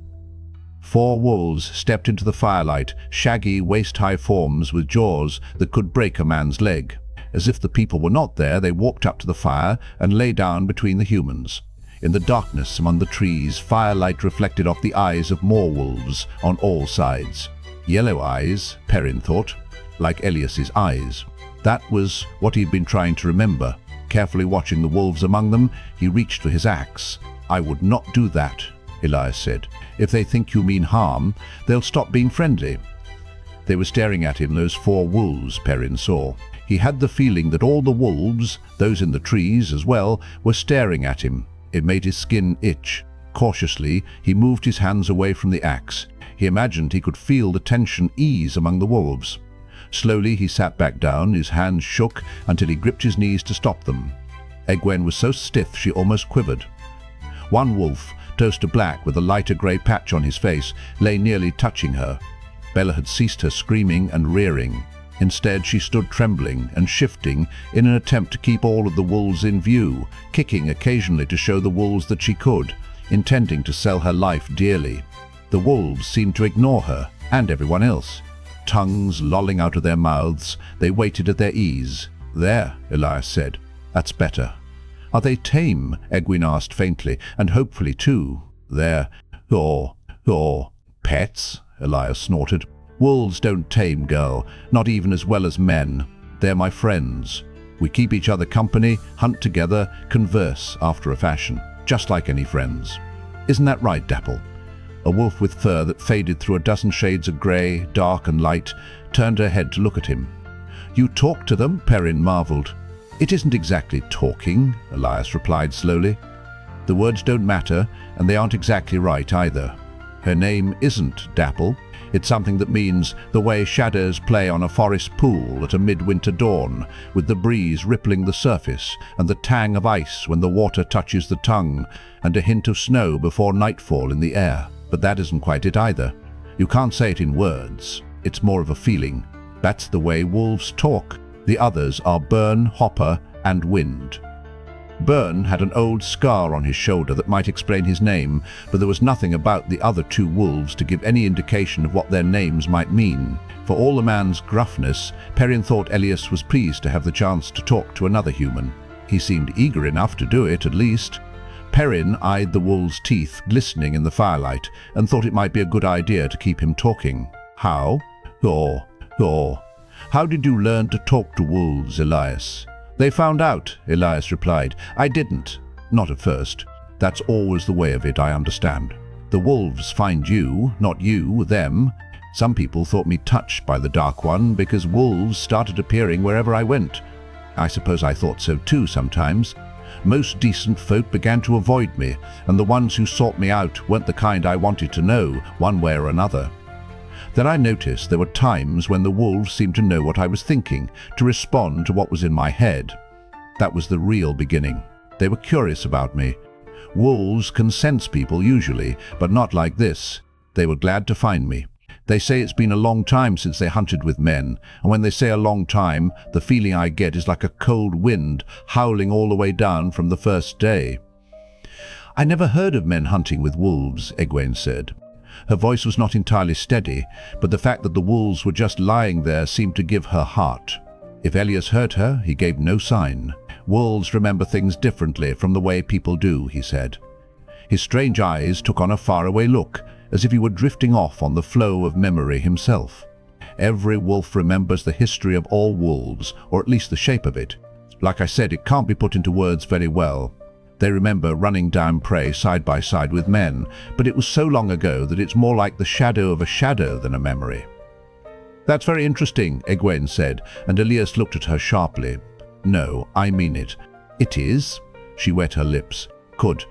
4 wolves stepped into the firelight, shaggy, waist-high forms with jaws that could break a man's leg. As if the people were not there, they walked up to the fire and lay down between the humans. In the darkness among the trees, firelight reflected off the eyes of more wolves on all sides. Yellow eyes, Perrin thought, like Elias's eyes. That was what he'd been trying to remember. Carefully watching the wolves among them, he reached for his axe. "I would not do that," Elias said. "If they think you mean harm, they'll stop being friendly." They were staring at him, those 4 wolves Perrin saw. He had the feeling that all the wolves, those in the trees as well, were staring at him. It made his skin itch. Cautiously, he moved his hands away from the axe. He imagined he could feel the tension ease among the wolves. Slowly he sat back down, his hands shook until he gripped his knees to stop them. Egwene was so stiff she almost quivered. One wolf, toaster black with a lighter grey patch on his face, lay nearly touching her. Bella had ceased her screaming and rearing. Instead, she stood trembling and shifting in an attempt to keep all of the wolves in view, kicking occasionally to show the wolves that she could, intending to sell her life dearly. The wolves seemed to ignore her and everyone else. Tongues lolling out of their mouths, they waited at their ease. "There," Elias said. "That's better." "Are they tame?" Egwene asked faintly, and hopefully too. "They're... pets?" Elias snorted. "Wolves don't tame, girl, not even as well as men. They're my friends. We keep each other company, hunt together, converse after a fashion, just like any friends. Isn't that right, Dapple?" A wolf with fur that faded through a dozen shades of grey, dark and light, turned her head to look at him. "You talk to them?" Perrin marvelled. "It isn't exactly talking," Elias replied slowly. "The words don't matter, and they aren't exactly right either. Her name isn't Dapple. It's something that means the way shadows play on a forest pool at a midwinter dawn, with the breeze rippling the surface and the tang of ice when the water touches the tongue, and a hint of snow before nightfall in the air. But that isn't quite it either. You can't say it in words. It's more of a feeling. That's the way wolves talk. The others are Burn, Hopper, and Wind." Burn had an old scar on his shoulder that might explain his name, but there was nothing about the other 2 wolves to give any indication of what their names might mean. For all the man's gruffness, Perrin thought Elias was pleased to have the chance to talk to another human. He seemed eager enough to do it, at least. Perrin eyed the wolf's teeth glistening in the firelight and thought it might be a good idea to keep him talking. "How? How did you learn to talk to wolves, Elias?" "They found out," Elias replied. "I didn't. Not at first. That's always the way of it, I understand. The wolves find you, not you, them. Some people thought me touched by the Dark One because wolves started appearing wherever I went. I suppose I thought so too sometimes. Most decent folk began to avoid me, and the ones who sought me out weren't the kind I wanted to know, one way or another. Then I noticed there were times when the wolves seemed to know what I was thinking, to respond to what was in my head. That was the real beginning. They were curious about me. Wolves can sense people usually, but not like this. They were glad to find me. They say it's been a long time since they hunted with men, and when they say a long time, the feeling I get is like a cold wind howling all the way down from the first day." "I never heard of men hunting with wolves," Egwene said. Her voice was not entirely steady, but the fact that the wolves were just lying there seemed to give her heart. If Elias heard her, he gave no sign. "Wolves remember things differently from the way people do," he said. His strange eyes took on a faraway look, as if he were drifting off on the flow of memory himself. Every wolf remembers the history of all wolves, or at least the shape of it. Like I said, it can't be put into words very well. They remember running down prey side by side with men, but it was so long ago that it's more like the shadow of a shadow than a memory. "That's very interesting," Egwene said, and Elias looked at her sharply. "No, I mean it." "It is?" She wet her lips. "Could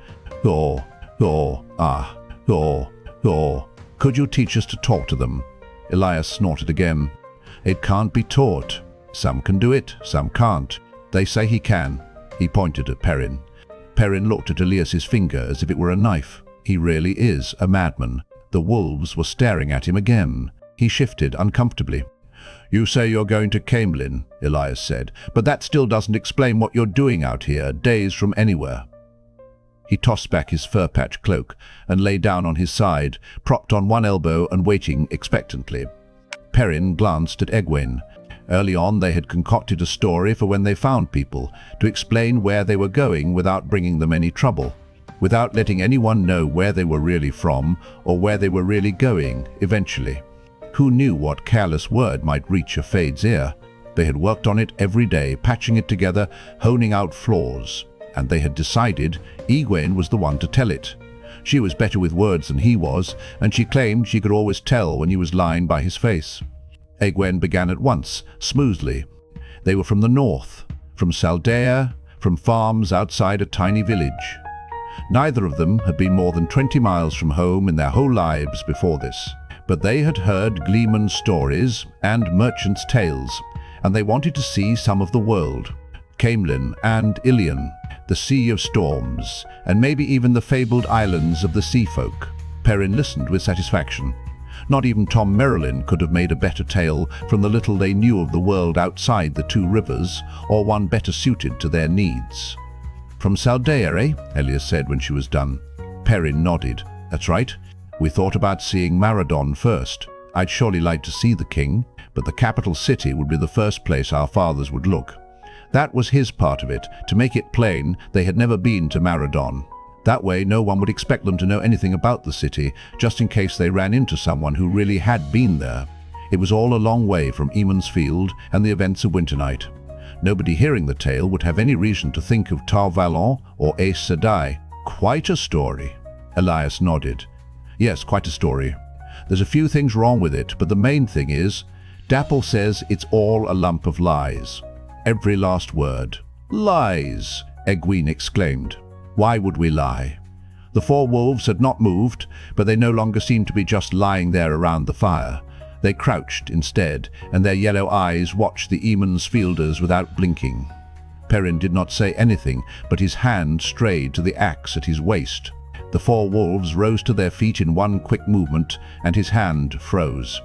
you teach us to talk to them?" Elias snorted again. "It can't be taught. Some can do it, some can't. They say he can." He pointed at Perrin. Perrin looked at Elias's finger as if it were a knife. He really is a madman. The wolves were staring at him again. He shifted uncomfortably. "You say you're going to Caemlyn," Elias said, "but that still doesn't explain what you're doing out here, days from anywhere." He tossed back his fur-patch cloak and lay down on his side, propped on one elbow and waiting expectantly. Perrin glanced at Egwene. Early on they had concocted a story for when they found people, to explain where they were going without bringing them any trouble, without letting anyone know where they were really from or where they were really going eventually. Who knew what careless word might reach a Fade's ear? They had worked on it every day, patching it together, honing out flaws. And they had decided Egwene was the one to tell it. She was better with words than he was, and she claimed she could always tell when he was lying by his face. Egwene began at once, smoothly. They were from the north, from Sedai, from farms outside a tiny village. Neither of them had been more than 20 miles from home in their whole lives before this. But they had heard gleemen's stories and merchants' tales, and they wanted to see some of the world. Caemlyn and Ilion, the Sea of Storms, and maybe even the fabled islands of the sea folk. Perrin listened with satisfaction. Not even Tom Merrilin could have made a better tale from the little they knew of the world outside the two rivers, or one better suited to their needs. "From Sedai, eh?" Elias said when she was done. Perrin nodded. "That's right. We thought about seeing Maradon first. I'd surely like to see the king, but the capital city would be the first place our fathers would look." That was his part of it, to make it plain they had never been to Maradon. That way no one would expect them to know anything about the city, just in case they ran into someone who really had been there. It was all a long way from Emond's Field and the events of Winternight. Nobody hearing the tale would have any reason to think of Tar Valon or Aes Sedai. Quite a story. Elias nodded. Yes, quite a story. There's a few things wrong with it, but the main thing is, Dapple says it's all a lump of lies. Every last word. "Lies!" Egwene exclaimed. "Why would we lie?" The four wolves had not moved, but they no longer seemed to be just lying there around the fire. They crouched instead, and their yellow eyes watched the Emond's Fielders without blinking. Perrin did not say anything, but his hand strayed to the axe at his waist. The four wolves rose to their feet in one quick movement, and his hand froze.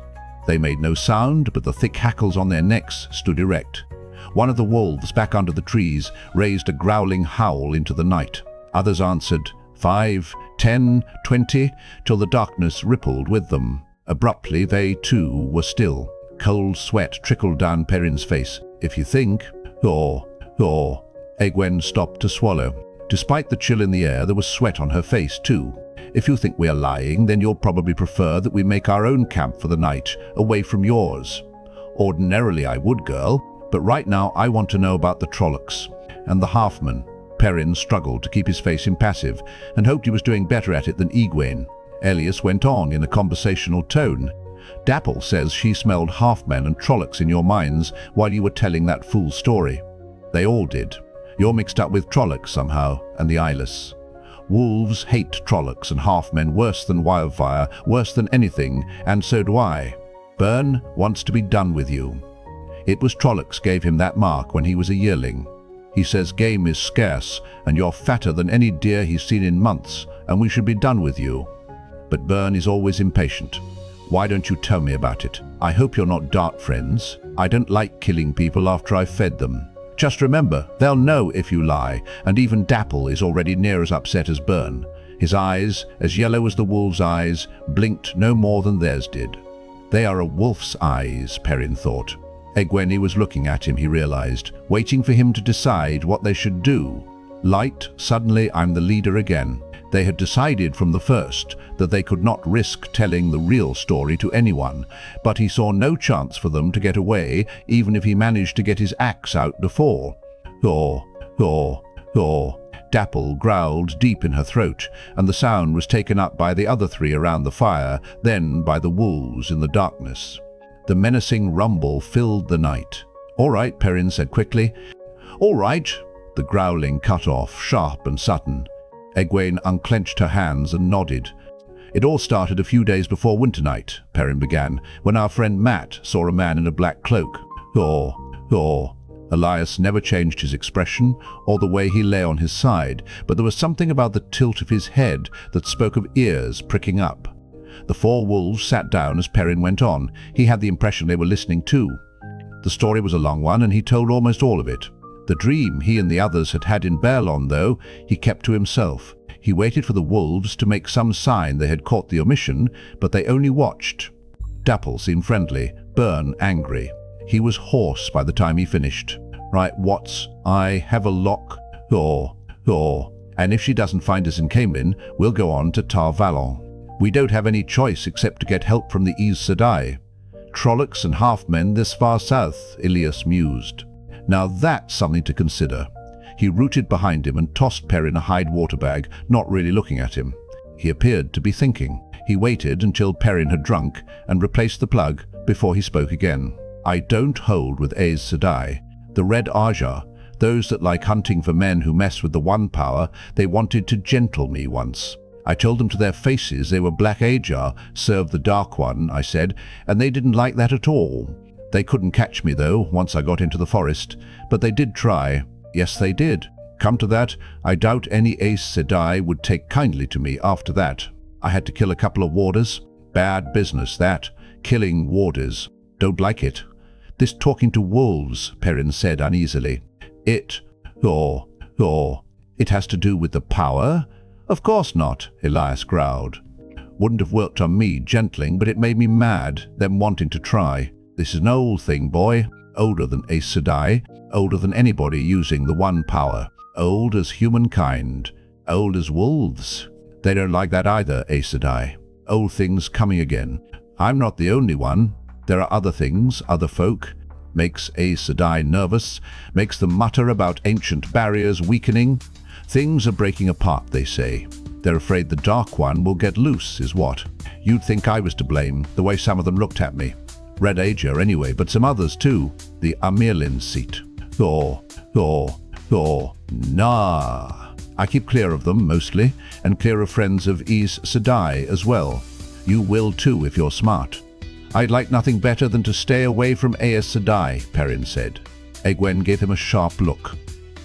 They made no sound, but the thick hackles on their necks stood erect. One of the wolves back under the trees raised a growling howl into the night. Others answered, 5, 10, 20, till the darkness rippled with them. Abruptly, they too were still. Cold sweat trickled down Perrin's face. "If you think..." Egwene stopped to swallow. Despite the chill in the air, there was sweat on her face too. "If you think we are lying, then you'll probably prefer that we make our own camp for the night, away from yours." "Ordinarily I would, girl. But right now I want to know about the Trollocs and the Halfmen." Perrin struggled to keep his face impassive and hoped he was doing better at it than Egwene. Elias went on in a conversational tone. "Dapple says she smelled Halfmen and Trollocs in your mines while you were telling that fool story." "They all did. You're mixed up with Trollocs somehow, and the Eyeless. Wolves hate Trollocs and Halfmen worse than wildfire, worse than anything, and so do I. Bern wants to be done with you. It was Trollocs gave him that mark when he was a yearling. He says game is scarce, and you're fatter than any deer he's seen in months, and we should be done with you. But Bern is always impatient. Why don't you tell me about it? I hope you're not Darkfriends. I don't like killing people after I've fed them. Just remember, they'll know if you lie, and even Dapple is already near as upset as Bern. His eyes, as yellow as the wolves' eyes, blinked no more than theirs did. They are a wolf's eyes, Perrin thought. Egwene was looking at him, he realized, waiting for him to decide what they should do. Light, suddenly I'm the leader again. They had decided from the first that they could not risk telling the real story to anyone, but he saw no chance for them to get away, even if he managed to get his axe out before. Dapple growled deep in her throat, and the sound was taken up by the other three around the fire, then by the wolves in the darkness. The menacing rumble filled the night. "All right," Perrin said quickly. "All right." The growling cut off, sharp and sudden. Egwene unclenched her hands and nodded. "It all started a few days before Winternight," Perrin began, "when our friend Matt saw a man in a black cloak." Elias never changed his expression or the way he lay on his side, but there was something about the tilt of his head that spoke of ears pricking up. The four wolves sat down as Perrin went on. He had the impression they were listening too. The story was a long one, and he told almost all of it. The dream he and the others had had in Baerlon, though, he kept to himself. He waited for the wolves to make some sign they had caught the omission, but they only watched. Dapple seemed friendly, Bern angry. He was hoarse by the time he finished. "Right, Watts, I have a lock. And if she doesn't find us in Caemlyn, we'll go on to Tar Valon. We don't have any choice except to get help from the Aes Sedai." Trollocs and half-men this far south, Elias mused. Now that's something to consider. He rooted behind him and tossed Perrin a hide water bag, not really looking at him. He appeared to be thinking. He waited until Perrin had drunk and replaced the plug before he spoke again. I don't hold with Aes Sedai. The Red Aja, those that like hunting for men who mess with the One Power, they wanted to gentle me once. I told them to their faces they were Black Ajar, served the Dark One, I said, and they didn't like that at all. They couldn't catch me though, once I got into the forest, but they did try. Yes, they did. Come to that, I doubt any Aes Sedai would take kindly to me after that. I had to kill a couple of warders. Bad business, that. Killing warders. Don't like it. This talking to wolves, Perrin said uneasily. It has to do with the power? Of course not, Elias growled. Wouldn't have worked on me, gentling, but it made me mad, them wanting to try. This is an old thing, boy. Older than Aes Sedai. Older than anybody using the One Power. Old as humankind. Old as wolves. They don't like that either, Aes Sedai. Old things coming again. I'm not the only one. There are other things, other folk. Makes Aes Sedai nervous. Makes them mutter about ancient barriers weakening. Things are breaking apart, they say. They're afraid the Dark One will get loose, is what. You'd think I was to blame, the way some of them looked at me. Red Ajar anyway, but some others too. The Amelin seat. Nah. I keep clear of them, mostly, and clear of friends of Aes Sedai as well. You will too, if you're smart. I'd like nothing better than to stay away from Aes Sedai, Perrin said. Egwene gave him a sharp look.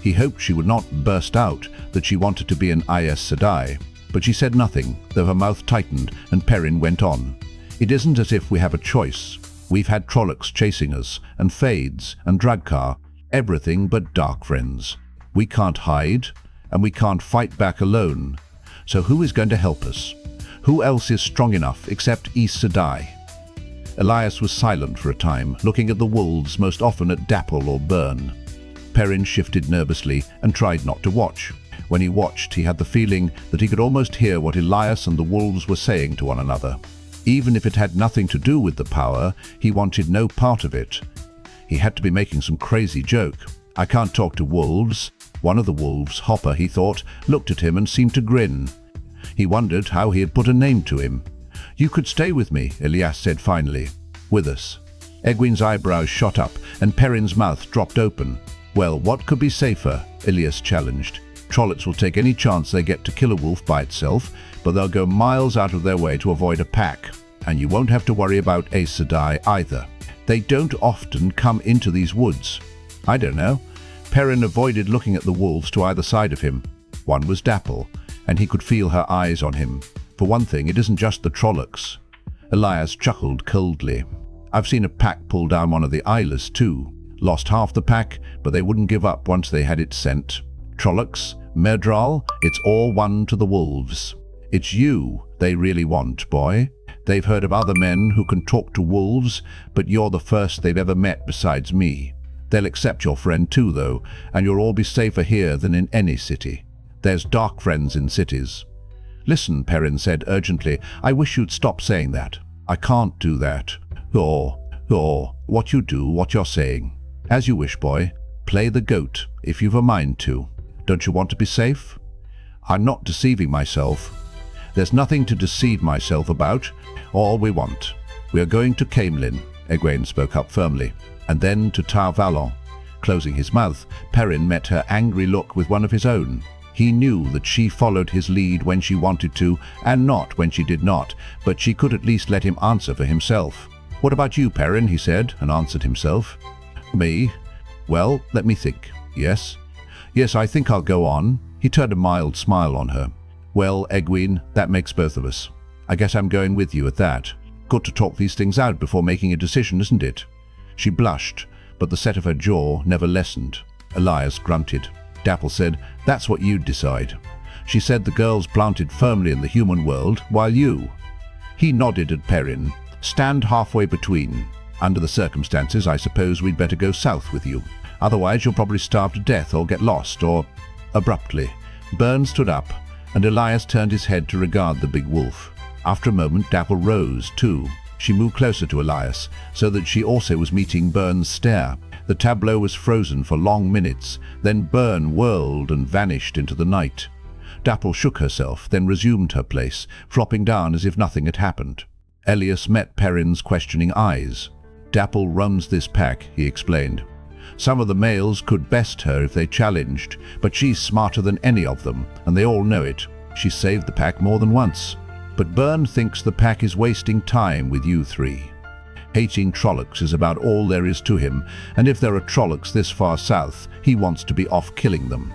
He hoped she would not burst out that she wanted to be an Aes Sedai, but she said nothing, though her mouth tightened, and Perrin went on. It isn't as if we have a choice. We've had Trollocs chasing us, and Fades, and Dragkar, everything but Darkfriends. We can't hide, and we can't fight back alone. So who is going to help us? Who else is strong enough except Aes Sedai? Elias was silent for a time, looking at the wolves, most often at Dapple or Burn. Perrin shifted nervously and tried not to watch. When he watched, he had the feeling that he could almost hear what Elias and the wolves were saying to one another. Even if it had nothing to do with the power, he wanted no part of it. He had to be making some crazy joke. I can't talk to wolves. One of the wolves, Hopper, he thought, looked at him and seemed to grin. He wondered how he had put a name to him. You could stay with me, Elias said finally. With us. Egwene's eyebrows shot up and Perrin's mouth dropped open. Well, what could be safer? Elias challenged. Trollocs will take any chance they get to kill a wolf by itself, but they'll go miles out of their way to avoid a pack. And you won't have to worry about Aes Sedai either. They don't often come into these woods. I don't know. Perrin avoided looking at the wolves to either side of him. One was Dapple, and he could feel her eyes on him. For one thing, it isn't just the Trollocs. Elias chuckled coldly. I've seen a pack pull down one of the Islas too. Lost half the pack, but they wouldn't give up once they had it sent. Trollocs, Merdral, it's all one to the wolves. It's you they really want, boy. They've heard of other men who can talk to wolves, but you're the first they've ever met besides me. They'll accept your friend too, though, and you'll all be safer here than in any city. There's Darkfriends in cities. Listen, Perrin said urgently, I wish you'd stop saying that. I can't do that. What you do, what you're saying. As you wish, boy. Play the goat, if you've a mind to. Don't you want to be safe? I'm not deceiving myself. There's nothing to deceive myself about. All we want. We are going to Caemlyn, Egwene spoke up firmly, and then to Tar Valon. Closing his mouth, Perrin met her angry look with one of his own. He knew that she followed his lead when she wanted to, and not when she did not, but she could at least let him answer for himself. What about you, Perrin? He said, and answered himself. Me? Well, let me think. Yes, I think I'll go on. He turned a mild smile on her. Well, Egwene, that makes both of us. I guess I'm going with you at that. Good to talk these things out before making a decision, isn't it? She blushed, but the set of her jaw never lessened. Elias grunted. Dapple said, that's what you'd decide. She said the girls planted firmly in the human world, while you. He nodded at Perrin. Stand halfway between. Under the circumstances, I suppose we'd better go south with you. Otherwise, you'll probably starve to death or get lost, or... Abruptly, Burn stood up, and Elias turned his head to regard the big wolf. After a moment, Dapple rose, too. She moved closer to Elias, so that she also was meeting Bern's stare. The tableau was frozen for long minutes, then Bern whirled and vanished into the night. Dapple shook herself, then resumed her place, flopping down as if nothing had happened. Elias met Perrin's questioning eyes. "Dapple runs this pack," he explained. "Some of the males could best her if they challenged, but she's smarter than any of them, and they all know it. She saved the pack more than once. But Bern thinks the pack is wasting time with you three. Hating Trollocs is about all there is to him, and if there are Trollocs this far south, he wants to be off killing them."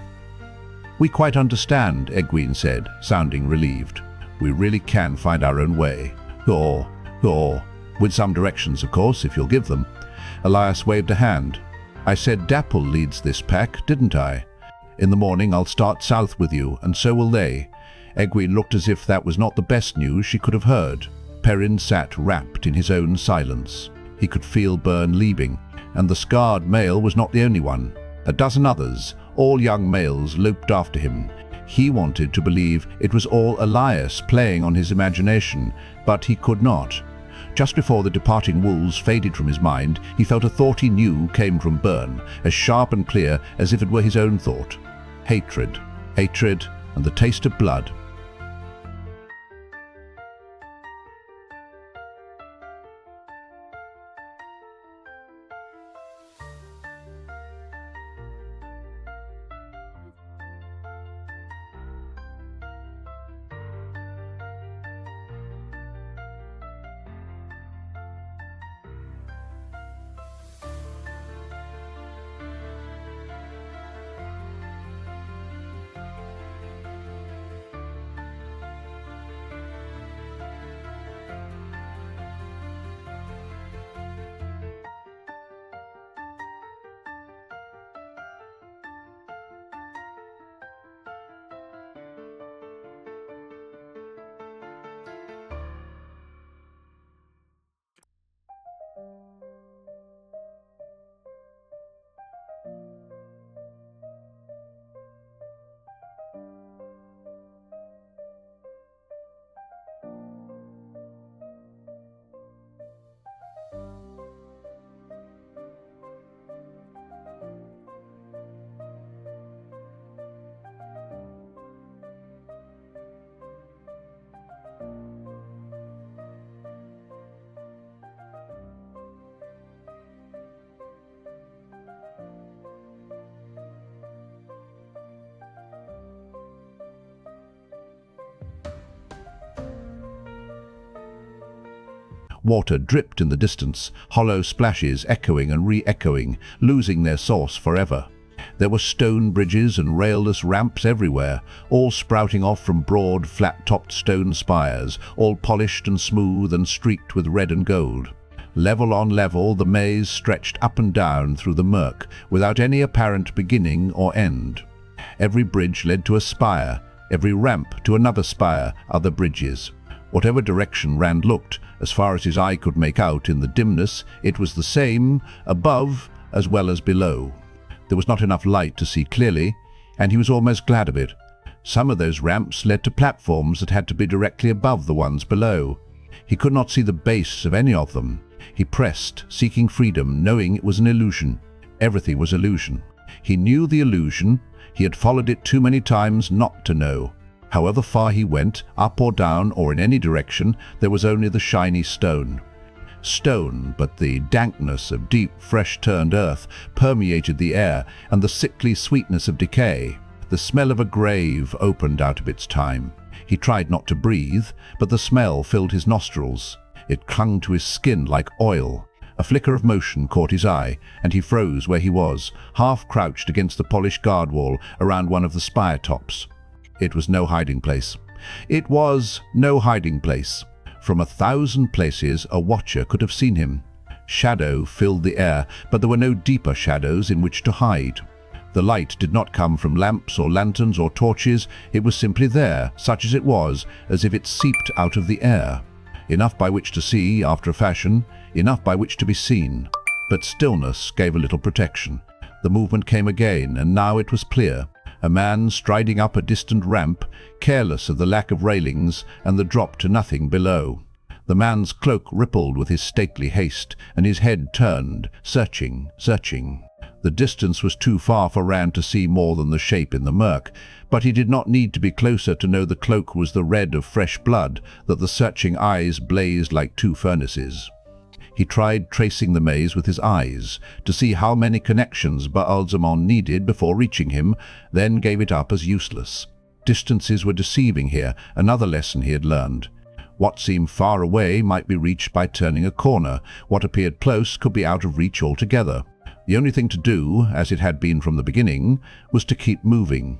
"We quite understand," Egwene said, sounding relieved. "We really can find our own way. Or, with some directions, of course, if you'll give them." Elias waved a hand. "I said Dapple leads this pack, didn't I? In the morning I'll start south with you, and so will they." Egwene looked as if that was not the best news she could have heard. Perrin sat wrapped in his own silence. He could feel Bern leaving, and the scarred male was not the only one. A dozen others, all young males, loped after him. He wanted to believe it was all Elias playing on his imagination, but he could not. Just before the departing wolves faded from his mind, he felt a thought he knew came from Bern, as sharp and clear as if it were his own thought. Hatred. Hatred and the taste of blood. Water dripped in the distance, hollow splashes echoing and re-echoing, losing their source forever. There were stone bridges and railless ramps everywhere, all sprouting off from broad, flat-topped stone spires, all polished and smooth and streaked with red and gold. Level on level, the maze stretched up and down through the murk, without any apparent beginning or end. Every bridge led to a spire, every ramp to another spire, other bridges. Whatever direction Rand looked, as far as his eye could make out in the dimness, it was the same, above as well as below. There was not enough light to see clearly, and he was almost glad of it. Some of those ramps led to platforms that had to be directly above the ones below. He could not see the base of any of them. He pressed, seeking freedom, knowing it was an illusion. Everything was illusion. He knew the illusion. He had followed it too many times not to know. However far he went, up or down or in any direction, there was only the shiny stone. Stone, but the dankness of deep, fresh-turned earth permeated the air, and the sickly sweetness of decay. The smell of a grave opened out of its time. He tried not to breathe, but the smell filled his nostrils. It clung to his skin like oil. A flicker of motion caught his eye, and he froze where he was, half crouched against the polished guard wall around one of the spire tops. It was no hiding place. It was no hiding place. From 1,000 places a watcher could have seen him. Shadow filled the air, but there were no deeper shadows in which to hide. The light did not come from lamps or lanterns or torches. It was simply there, such as it was, as if it seeped out of the air. Enough by which to see, after a fashion, enough by which to be seen. But stillness gave a little protection. The movement came again, and now it was clear. A man striding up a distant ramp, careless of the lack of railings and the drop to nothing below. The man's cloak rippled with his stately haste, and his head turned, searching. The distance was too far for Rand to see more than the shape in the murk, but he did not need to be closer to know the cloak was the red of fresh blood, that the searching eyes blazed like two furnaces. He tried tracing the maze with his eyes, to see how many connections Ba'alzamon needed before reaching him, then gave it up as useless. Distances were deceiving here, another lesson he had learned. What seemed far away might be reached by turning a corner. What appeared close could be out of reach altogether. The only thing to do, as it had been from the beginning, was to keep moving.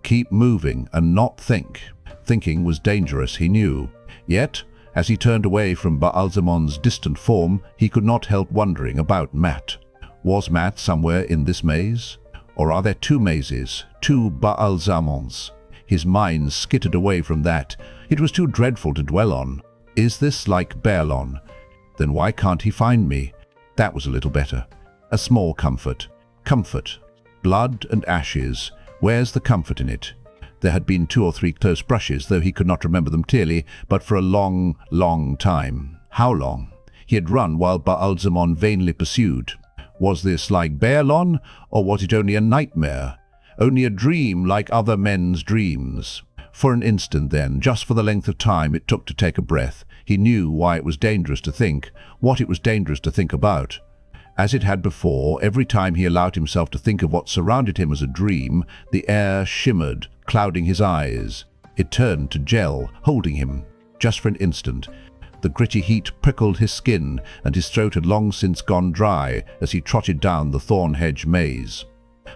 Keep moving and not think. Thinking was dangerous, he knew. Yet, as he turned away from Ba'alzamon's distant form, he could not help wondering about Mat. Was Mat somewhere in this maze? Or are there two mazes, two Ba'alzamons? His mind skittered away from that. It was too dreadful to dwell on. Is this like Baerlon? Then why can't he find me? That was a little better. A small comfort. Comfort. Blood and ashes. Where's the comfort in it? There had been 2 or 3 close brushes, though he could not remember them clearly, but for a long, long time. How long? He had run while Ba'alzamon vainly pursued. Was this like Baerlon, or was it only a nightmare? Only a dream like other men's dreams? For an instant then, just for the length of time it took to take a breath, he knew why it was dangerous to think, what it was dangerous to think about. As it had before, every time he allowed himself to think of what surrounded him as a dream, the air shimmered, clouding his eyes. It turned to gel, holding him. Just for an instant. The gritty heat prickled his skin, and his throat had long since gone dry as he trotted down the thorn hedge maze.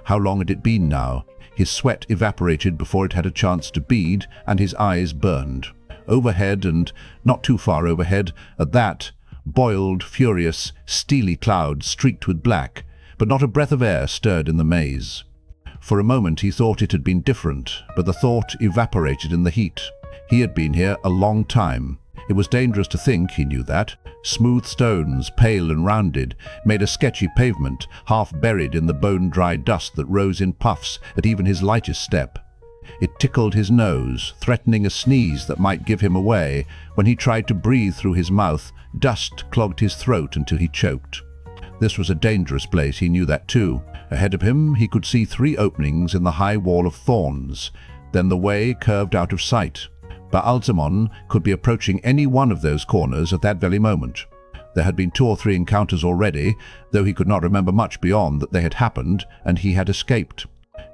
How long had it been now? His sweat evaporated before it had a chance to bead, and his eyes burned. Overhead, and not too far overhead, at that, boiled, furious, steely clouds streaked with black, but not a breath of air stirred in the maze. For a moment he thought it had been different, but the thought evaporated in the heat. He had been here a long time. It was dangerous to think, he knew that. Smooth stones, pale and rounded, made a sketchy pavement, half buried in the bone-dry dust that rose in puffs at even his lightest step. It tickled his nose, threatening a sneeze that might give him away. When he tried to breathe through his mouth, dust clogged his throat until he choked. This was a dangerous place, he knew that too. Ahead of him he could see 3 openings in the high wall of thorns. Then the way curved out of sight. Ba'alzamon could be approaching any one of those corners at that very moment. There had been 2 or 3 encounters already, though he could not remember much beyond that they had happened, and he had escaped.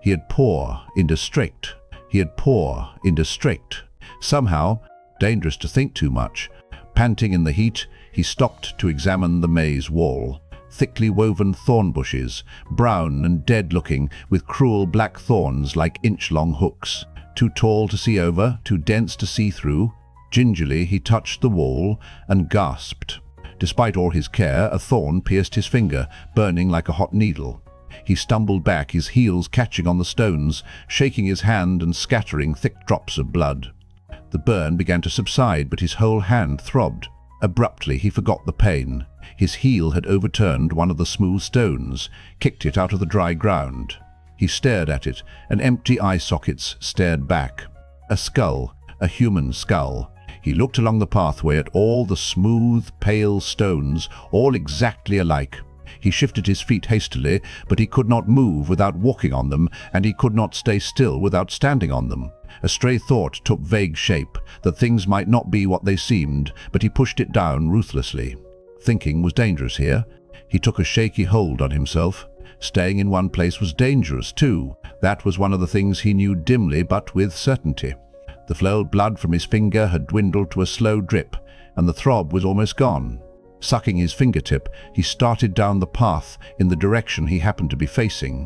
He had poor into strict. He had poor into strict. Somehow, dangerous to think too much. Panting in the heat, he stopped to examine the maze wall. Thickly woven thorn bushes, brown and dead-looking, with cruel black thorns like inch-long hooks. Too tall to see over, too dense to see through. Gingerly he touched the wall and gasped. Despite all his care, a thorn pierced his finger, burning like a hot needle. He stumbled back, his heels catching on the stones, shaking his hand and scattering thick drops of blood. The burn began to subside, but his whole hand throbbed. Abruptly he forgot the pain. His heel had overturned one of the smooth stones, kicked it out of the dry ground. He stared at it, and empty eye sockets stared back. A skull, a human skull. He looked along the pathway at all the smooth, pale stones, all exactly alike. He shifted his feet hastily, but he could not move without walking on them, and he could not stay still without standing on them. A stray thought took vague shape, that things might not be what they seemed, but he pushed it down ruthlessly. Thinking was dangerous here. He took a shaky hold on himself. Staying in one place was dangerous too. That was one of the things he knew dimly but with certainty. The flow of blood from his finger had dwindled to a slow drip, and the throb was almost gone. Sucking his fingertip, he started down the path in the direction he happened to be facing.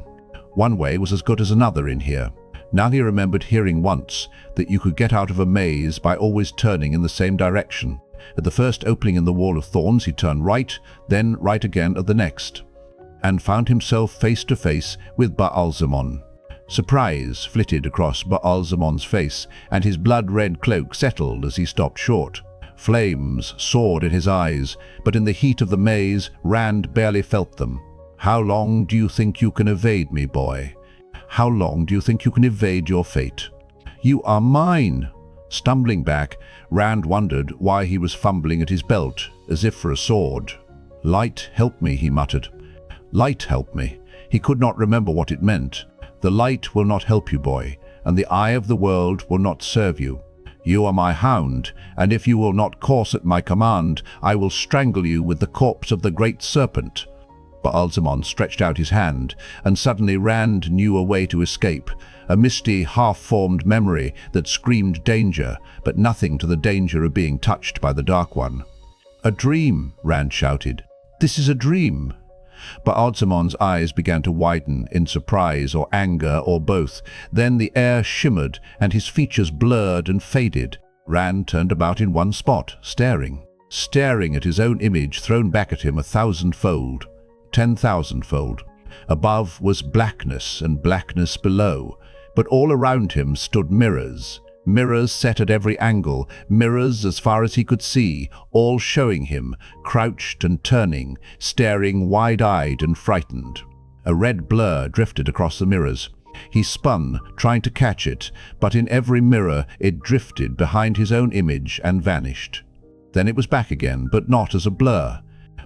One way was as good as another in here. Now he remembered hearing once that you could get out of a maze by always turning in the same direction. At the first opening in the wall of thorns he turned right, then right again at the next, and found himself face to face with Ba'alzamon. Surprise flitted across Ba'alzamon's face, and his blood-red cloak settled as he stopped short. Flames soared in his eyes, but in the heat of the maze, Rand barely felt them. "How long do you think you can evade me, boy? How long do you think you can evade your fate?" "You are mine!" Stumbling back, Rand wondered why he was fumbling at his belt, as if for a sword. "Light, help me," he muttered. "Light, help me." He could not remember what it meant. "The light will not help you, boy, and the eye of the world will not serve you. You are my hound, and if you will not course at my command, I will strangle you with the corpse of the great serpent." Ba'alzamon stretched out his hand, and suddenly Rand knew a way to escape, a misty, half-formed memory that screamed danger, but nothing to the danger of being touched by the Dark One. "A dream," Rand shouted. "This is a dream." Ba'alzamon's eyes began to widen in surprise or anger or both. Then the air shimmered and his features blurred and faded. Rand turned about in one spot, staring at his own image thrown back at him 1,000-fold, 10,000-fold. Above was blackness and blackness below, but all around him stood mirrors. Mirrors set at every angle, mirrors as far as he could see, all showing him, crouched and turning, staring wide-eyed and frightened. A red blur drifted across the mirrors. He spun, trying to catch it, but in every mirror it drifted behind his own image and vanished. Then it was back again, but not as a blur.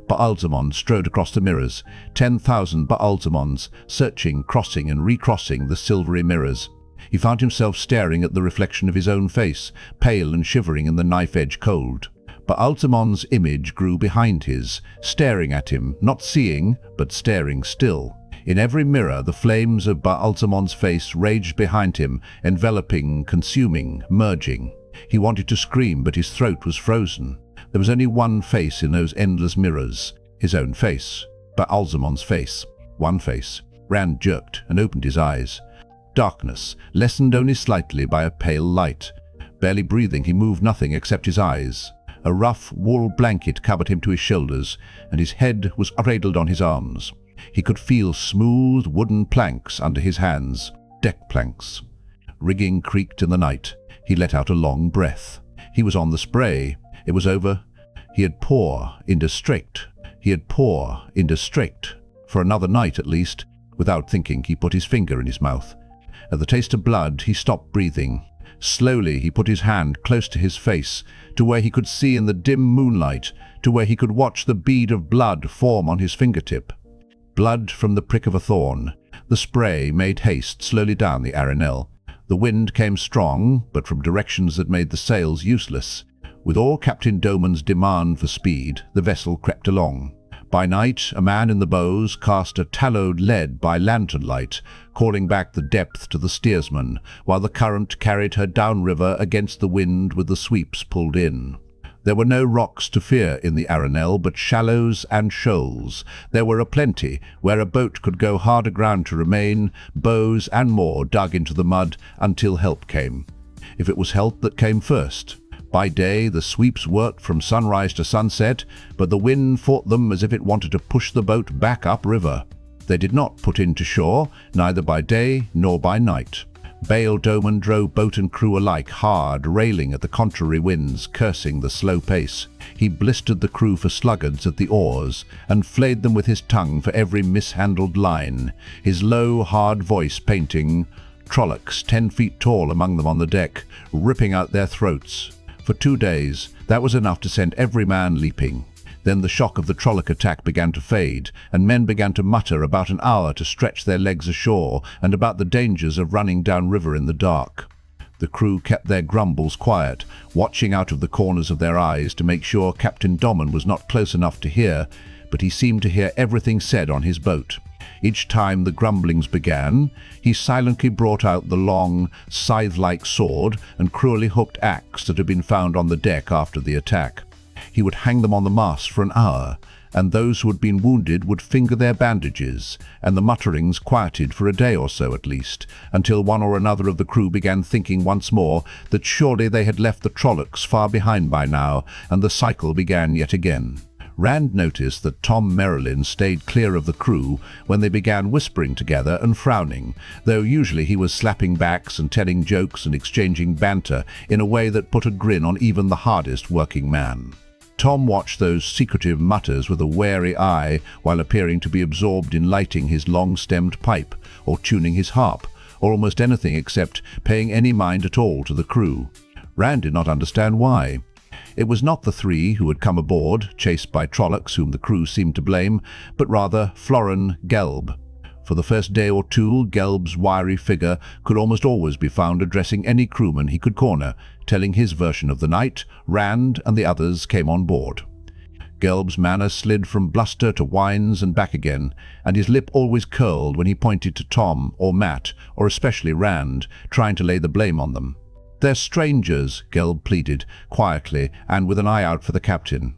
Ba'alzamon strode across the mirrors, 10,000 Ba'alzamons, searching, crossing and recrossing the silvery mirrors. He found himself staring at the reflection of his own face, pale and shivering in the knife-edge cold. Ba'alzamon's image grew behind his, staring at him, not seeing, but staring still. In every mirror the flames of Ba'alzamon's face raged behind him, enveloping, consuming, merging. He wanted to scream, but his throat was frozen. There was only one face in those endless mirrors, his own face, Ba'alzamon's face. One face. Rand jerked and opened his eyes. Darkness, lessened only slightly by a pale light. Barely breathing, he moved nothing except his eyes. A rough wool blanket covered him to his shoulders, and his head was cradled on his arms. He could feel smooth wooden planks under his hands, deck planks. Rigging creaked in the night. He let out a long breath. He was on the spray. It was over. He had poor into strict. For another night at least. Without thinking, he put his finger in his mouth. At the taste of blood, he stopped breathing. Slowly, he put his hand close to his face, to where he could see in the dim moonlight, to where he could watch the bead of blood form on his fingertip. Blood from the prick of a thorn. The spray made haste slowly down the Arenelle. The wind came strong, but from directions that made the sails useless. With all Captain Doman's demand for speed, the vessel crept along. By night, a man in the bows cast a tallowed lead by lantern light, calling back the depth to the steersman, while the current carried her downriver against the wind with the sweeps pulled in. There were no rocks to fear in the Arenelle, but shallows and shoals. There were aplenty, where a boat could go hard aground to remain, bows and more dug into the mud until help came. If it was help that came first. By day, the sweeps worked from sunrise to sunset, but the wind fought them as if it wanted to push the boat back upriver. They did not put in to shore, neither by day nor by night. Bail Doman drove boat and crew alike hard, railing at the contrary winds, cursing the slow pace. He blistered the crew for sluggards at the oars, and flayed them with his tongue for every mishandled line, his low, hard voice painting Trollocs 10 feet tall among them on the deck, ripping out their throats. For 2 days, that was enough to send every man leaping. Then the shock of the Trolloc attack began to fade, and men began to mutter about an hour to stretch their legs ashore, and about the dangers of running downriver in the dark. The crew kept their grumbles quiet, watching out of the corners of their eyes to make sure Captain Doman was not close enough to hear, but he seemed to hear everything said on his boat. Each time the grumblings began, he silently brought out the long, scythe-like sword and cruelly hooked axe that had been found on the deck after the attack. He would hang them on the mast for an hour, and those who had been wounded would finger their bandages, and the mutterings quieted for a day or so at least, until one or another of the crew began thinking once more that surely they had left the Trollocs far behind by now, and the cycle began yet again. Rand noticed that Tom Merrilin stayed clear of the crew when they began whispering together and frowning, though usually he was slapping backs and telling jokes and exchanging banter in a way that put a grin on even the hardest working man. Tom watched those secretive mutters with a wary eye while appearing to be absorbed in lighting his long-stemmed pipe or tuning his harp, or almost anything except paying any mind at all to the crew. Rand did not understand why. It was not the three who had come aboard, chased by Trollocs whom the crew seemed to blame, but rather Florin Gelb. For the first day or two, Gelb's wiry figure could almost always be found addressing any crewman he could corner, telling his version of the night. Rand and the others came on board. Gelb's manner slid from bluster to whines and back again, and his lip always curled when he pointed to Tom or Matt, or especially Rand, trying to lay the blame on them. "They're strangers," Gelb pleaded, quietly and with an eye out for the captain.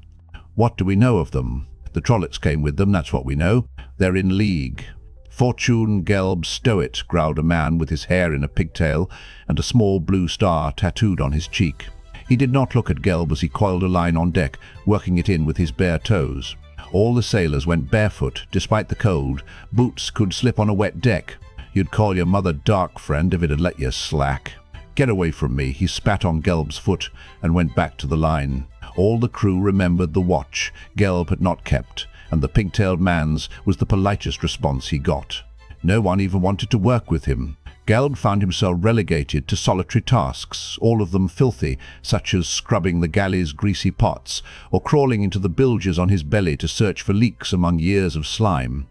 "What do we know of them? The Trollocs came with them, that's what we know. They're in league." "Fortune Gelb stow it," growled a man with his hair in a pigtail and a small blue star tattooed on his cheek. He did not look at Gelb as he coiled a line on deck, working it in with his bare toes. All the sailors went barefoot, despite the cold. Boots could slip on a wet deck. You'd call your mother Darkfriend if it had let you slack. "Get away from me," he spat on Gelb's foot and went back to the line. All the crew remembered the watch Gelb had not kept, and the pigtailed man's was the politest response he got. No one even wanted to work with him. Gelb found himself relegated to solitary tasks, all of them filthy, such as scrubbing the galley's greasy pots, or crawling into the bilges on his belly to search for leaks among years of slime.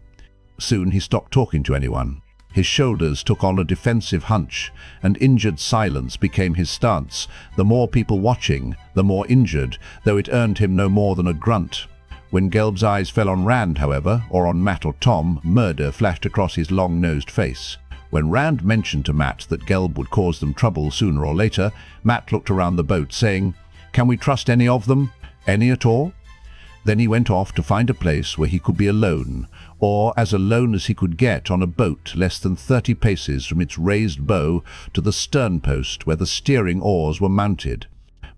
Soon he stopped talking to anyone. His shoulders took on a defensive hunch, and injured silence became his stance. The more people watching, the more injured, though it earned him no more than a grunt. When Gelb's eyes fell on Rand, however, or on Matt or Tom, murder flashed across his long-nosed face. When Rand mentioned to Matt that Gelb would cause them trouble sooner or later, Matt looked around the boat, saying, "Can we trust any of them? Any at all?" Then he went off to find a place where he could be alone, or as alone as he could get on a boat less than 30 paces from its raised bow to the stern post where the steering oars were mounted.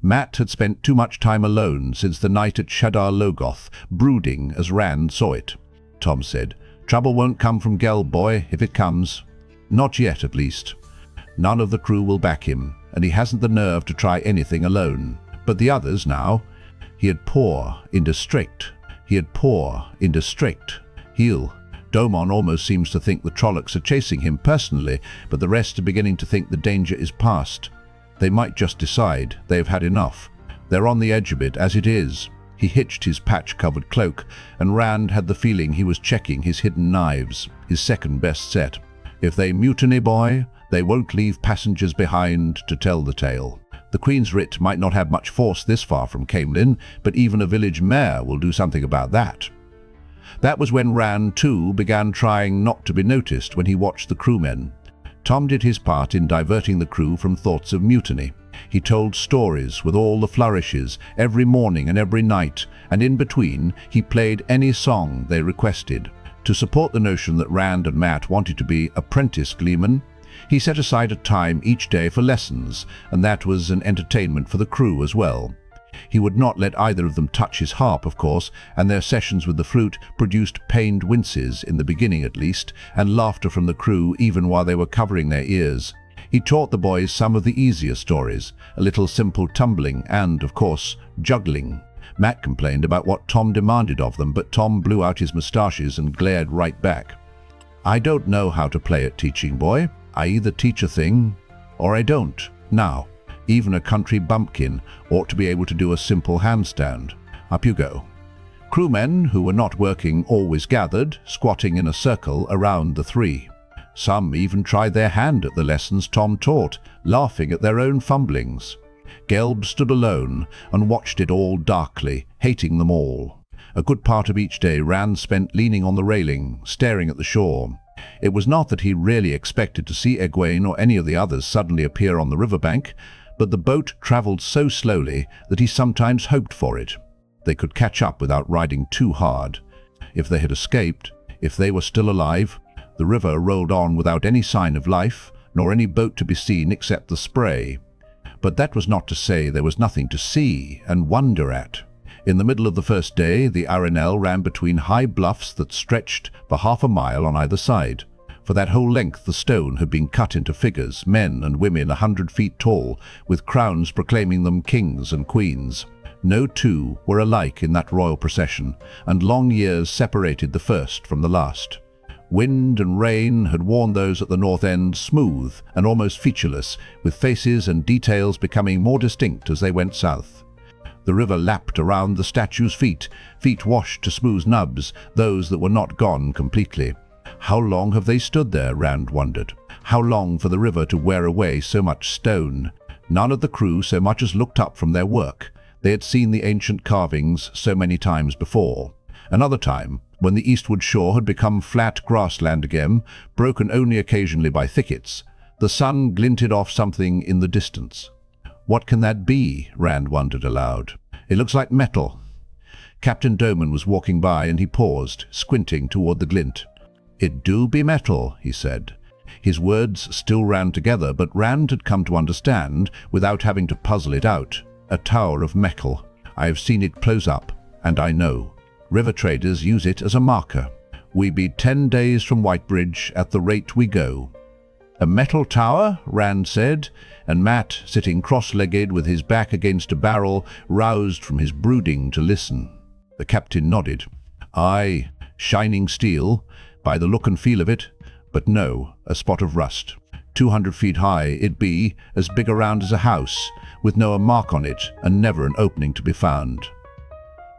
Matt had spent too much time alone since the night at Shadar Logoth, brooding as Rand saw it. Tom said, "Trouble won't come from Gelb, boy, if it comes. Not yet, at least. None of the crew will back him, and he hasn't the nerve to try anything alone. But the others now. He'd poor, into strict. He'll. Domon almost seems to think the Trollocs are chasing him personally, but the rest are beginning to think the danger is past. They might just decide they've had enough. They're on the edge of it as it is." He hitched his patch-covered cloak, and Rand had the feeling he was checking his hidden knives, his second-best set. "If they mutiny, boy, they won't leave passengers behind to tell the tale. The Queen's writ might not have much force this far from Caemlyn, but even a village mayor will do something about that." That was when Rand, too, began trying not to be noticed when he watched the crewmen. Tom did his part in diverting the crew from thoughts of mutiny. He told stories with all the flourishes, every morning and every night, and in between he played any song they requested. To support the notion that Rand and Matt wanted to be apprentice gleemen, he set aside a time each day for lessons, and that was an entertainment for the crew as well. He would not let either of them touch his harp, of course, and their sessions with the flute produced pained winces, in the beginning at least, and laughter from the crew even while they were covering their ears. He taught the boys some of the easier stories, a little simple tumbling and, of course, juggling. Matt complained about what Tom demanded of them, but Tom blew out his moustaches and glared right back. "I don't know how to play at teaching, boy. I either teach a thing, or I don't. Now, even a country bumpkin ought to be able to do a simple handstand. Up you go." Crewmen who were not working always gathered, squatting in a circle around the three. Some even tried their hand at the lessons Tom taught, laughing at their own fumblings. Gelb stood alone and watched it all darkly, hating them all. A good part of each day Rand spent leaning on the railing, staring at the shore. It was not that he really expected to see Egwene or any of the others suddenly appear on the riverbank, but the boat travelled so slowly that he sometimes hoped for it. They could catch up without riding too hard. If they had escaped, if they were still alive, the river rolled on without any sign of life, nor any boat to be seen except the spray. But that was not to say there was nothing to see and wonder at. In the middle of the first day, the Arenelle ran between high bluffs that stretched for half a mile on either side. For that whole length the stone had been cut into figures, men and women 100 feet tall, with crowns proclaiming them kings and queens. No two were alike in that royal procession, and long years separated the first from the last. Wind and rain had worn those at the north end smooth and almost featureless, with faces and details becoming more distinct as they went south. The river lapped around the statue's feet washed to smooth nubs, those that were not gone completely. How long have they stood there, Rand wondered. How long for the river to wear away so much stone? None of the crew so much as looked up from their work. They had seen the ancient carvings so many times before. Another time, when the eastward shore had become flat grassland again, broken only occasionally by thickets, the sun glinted off something in the distance. What can that be? Rand wondered aloud. It looks like metal. Captain Doman was walking by and he paused, squinting toward the glint. It do be metal, he said. His words still ran together, but Rand had come to understand, without having to puzzle it out. A tower of metal. I have seen it close up, and I know. River traders use it as a marker. We be 10 days from Whitebridge at the rate we go. A metal tower, Rand said, and Matt, sitting cross-legged with his back against a barrel, roused from his brooding to listen. The captain nodded. Aye, shining steel, by the look and feel of it, but no, a spot of rust. 200 feet high it be, as big around as a house, with no mark on it and never an opening to be found.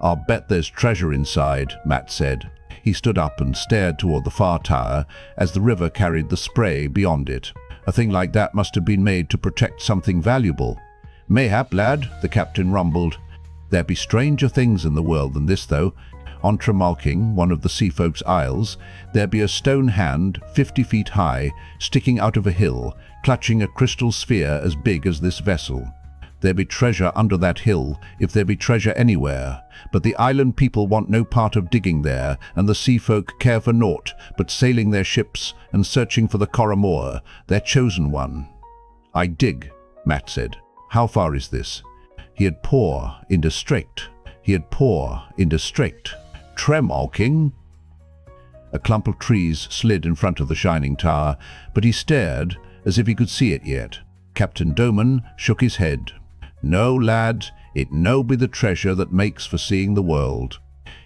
I'll bet there's treasure inside, Matt said. He stood up and stared toward the far tower as the river carried the spray beyond it. A thing like that must have been made to protect something valuable. Mayhap, lad, the captain rumbled. There be stranger things in the world than this, though. On Tremalking, one of the sea folk's isles, there be a stone hand 50 feet high, sticking out of a hill, clutching a crystal sphere as big as this vessel. There be treasure under that hill, if there be treasure anywhere, but the island people want no part of digging there, and the sea folk care for naught but sailing their ships and searching for the Coromor, their chosen one. I dig, Matt said. How far is this? He had poor in district. Tremalking. A clump of trees slid in front of the shining tower, but he stared as if he could see it yet. Captain Doman shook his head. No, lad, it no be the treasure that makes for seeing the world.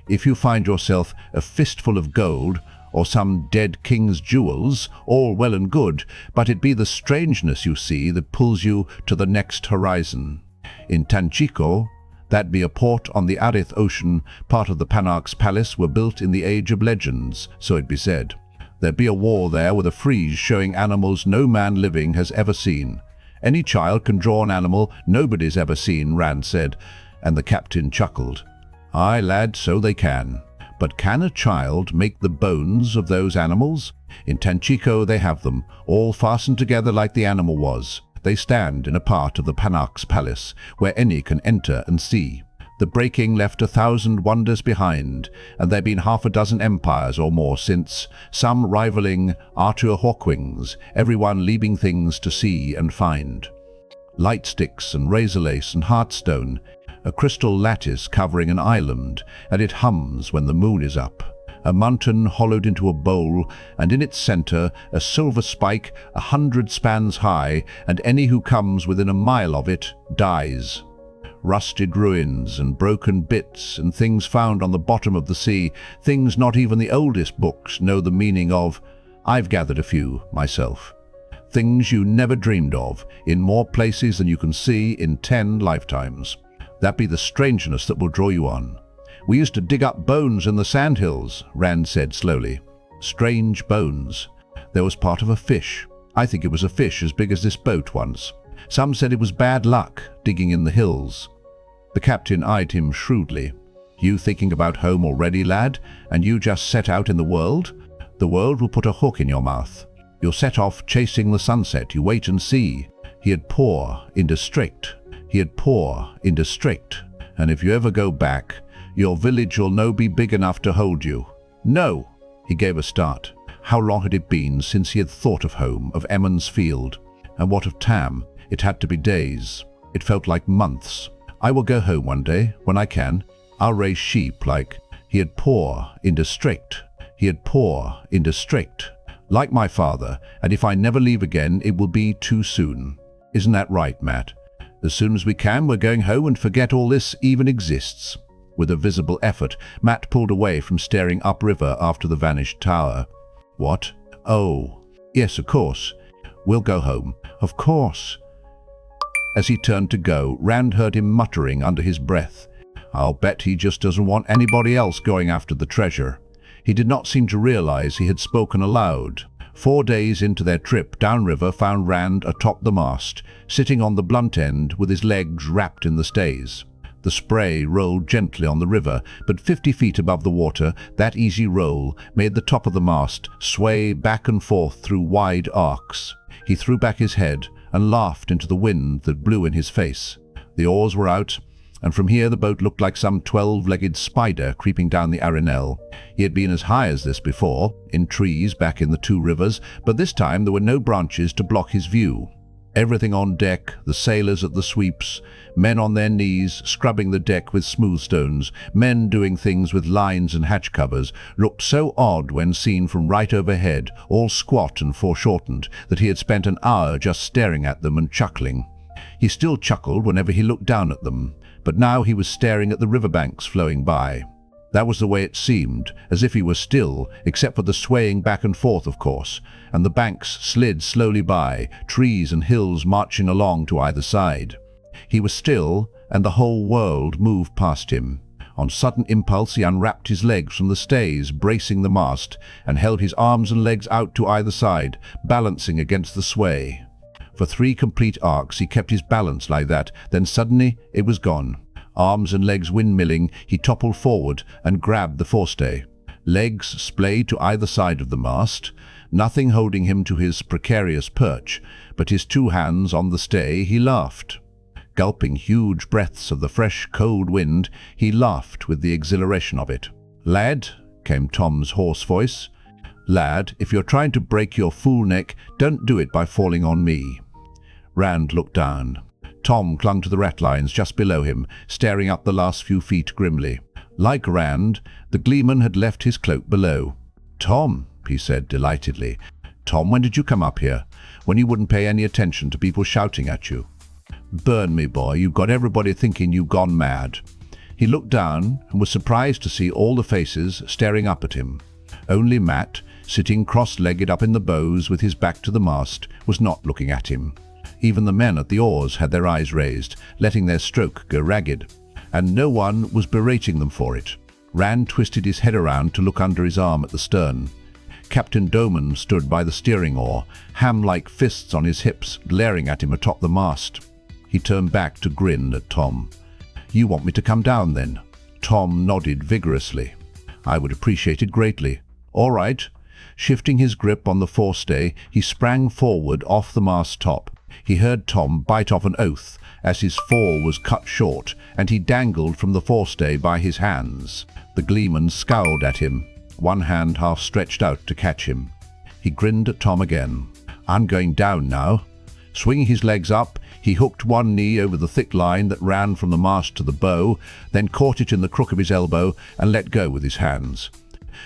If you find yourself a fistful of gold, or some dead king's jewels, all well and good, but it be the strangeness you see that pulls you to the next horizon. In Tanchico, that be a port on the Arith Ocean, part of the Panarch's palace were built in the Age of Legends, so it be said. There be a wall there with a frieze showing animals no man living has ever seen. Any child can draw an animal nobody's ever seen, Rand said, and the captain chuckled. Aye, lad, so they can. But can a child make the bones of those animals? In Tanchico they have them, all fastened together like the animal was. They stand in a part of the Panarch's palace, where any can enter and see. The breaking left 1,000 wonders behind, and there been 6 empires or more since, some rivaling Arthur Hawkwing's, everyone leaving things to see and find. Light sticks and razor lace and heartstone, a crystal lattice covering an island, and it hums when the moon is up. A mountain hollowed into a bowl, and in its center a silver spike 100 spans high, and any who comes within a mile of it dies. Rusted ruins and broken bits and things found on the bottom of the sea, things not even the oldest books know the meaning of. I've gathered a few myself. Things you never dreamed of, in more places than you can see in 10 lifetimes. That be the strangeness that will draw you on. We used to dig up bones in the sandhills, Rand said slowly. Strange bones. There was part of a fish. I think it was a fish as big as this boat once. Some said it was bad luck, digging in the hills. The captain eyed him shrewdly. You thinking about home already, lad, and you just set out in the world? The world will put a hook in your mouth. You'll set off chasing the sunset, you wait and see. He had poor in district. And if you ever go back, your village'll no be big enough to hold you. No, he gave a start. How long had it been since he had thought of home, of Emmons Field? And what of Tam? It had to be days. It felt like months. I will go home one day, when I can. I'll raise sheep like... He had poor in district. Like my father, and if I never leave again, it will be too soon. Isn't that right, Matt? As soon as we can, we're going home and forget all this even exists. With a visible effort, Matt pulled away from staring upriver after the vanished tower. What? Oh, yes, of course. We'll go home. Of course. As he turned to go, Rand heard him muttering under his breath. I'll bet he just doesn't want anybody else going after the treasure. He did not seem to realize he had spoken aloud. 4 days into their trip downriver found Rand atop the mast, sitting on the blunt end with his legs wrapped in the stays. The spray rolled gently on the river, but 50 feet above the water, that easy roll made the top of the mast sway back and forth through wide arcs. He threw back his head and laughed into the wind that blew in his face. The oars were out, and from here the boat looked like some 12-legged spider creeping down the Arenelle. He had been as high as this before, in trees back in the Two Rivers, but this time there were no branches to block his view. Everything on deck, the sailors at the sweeps, men on their knees scrubbing the deck with smooth stones, men doing things with lines and hatch covers, looked so odd when seen from right overhead, all squat and foreshortened, that he had spent an hour just staring at them and chuckling. He still chuckled whenever he looked down at them, but now he was staring at the riverbanks flowing by. That was the way it seemed, as if he were still, except for the swaying back and forth, of course, and the banks slid slowly by, trees and hills marching along to either side. He was still, and the whole world moved past him. On sudden impulse he unwrapped his legs from the stays, bracing the mast, and held his arms and legs out to either side, balancing against the sway. For 3 complete arcs he kept his balance like that, then suddenly it was gone. Arms and legs windmilling, he toppled forward and grabbed the forestay. Legs splayed to either side of the mast, nothing holding him to his precarious perch, but his 2 hands on the stay. He laughed. Gulping huge breaths of the fresh, cold wind, he laughed with the exhilaration of it. "Lad," came Tom's hoarse voice. "Lad, if you're trying to break your fool neck, don't do it by falling on me." Rand looked down. Tom clung to the ratlines just below him, staring up the last few feet grimly. Like Rand, the gleeman had left his cloak below. "Tom," he said delightedly. "Tom, when did you come up here? When you wouldn't pay any attention to people shouting at you?" "Burn me, boy, you've got everybody thinking you've gone mad." He looked down and was surprised to see all the faces staring up at him. Only Matt, sitting cross-legged up in the bows with his back to the mast, was not looking at him. Even the men at the oars had their eyes raised, letting their stroke go ragged. And no one was berating them for it. Rand twisted his head around to look under his arm at the stern. Captain Doman stood by the steering oar, ham-like fists on his hips, glaring at him atop the mast. He turned back to grin at Tom. "You want me to come down, then?" Tom nodded vigorously. "I would appreciate it greatly." "All right." Shifting his grip on the forestay, he sprang forward off the mast top. He heard Tom bite off an oath as his fall was cut short, and he dangled from the forestay by his hands. The gleeman scowled at him, one hand half stretched out to catch him. He grinned at Tom again. "I'm going down now." Swinging his legs up, he hooked one knee over the thick line that ran from the mast to the bow, then caught it in the crook of his elbow and let go with his hands.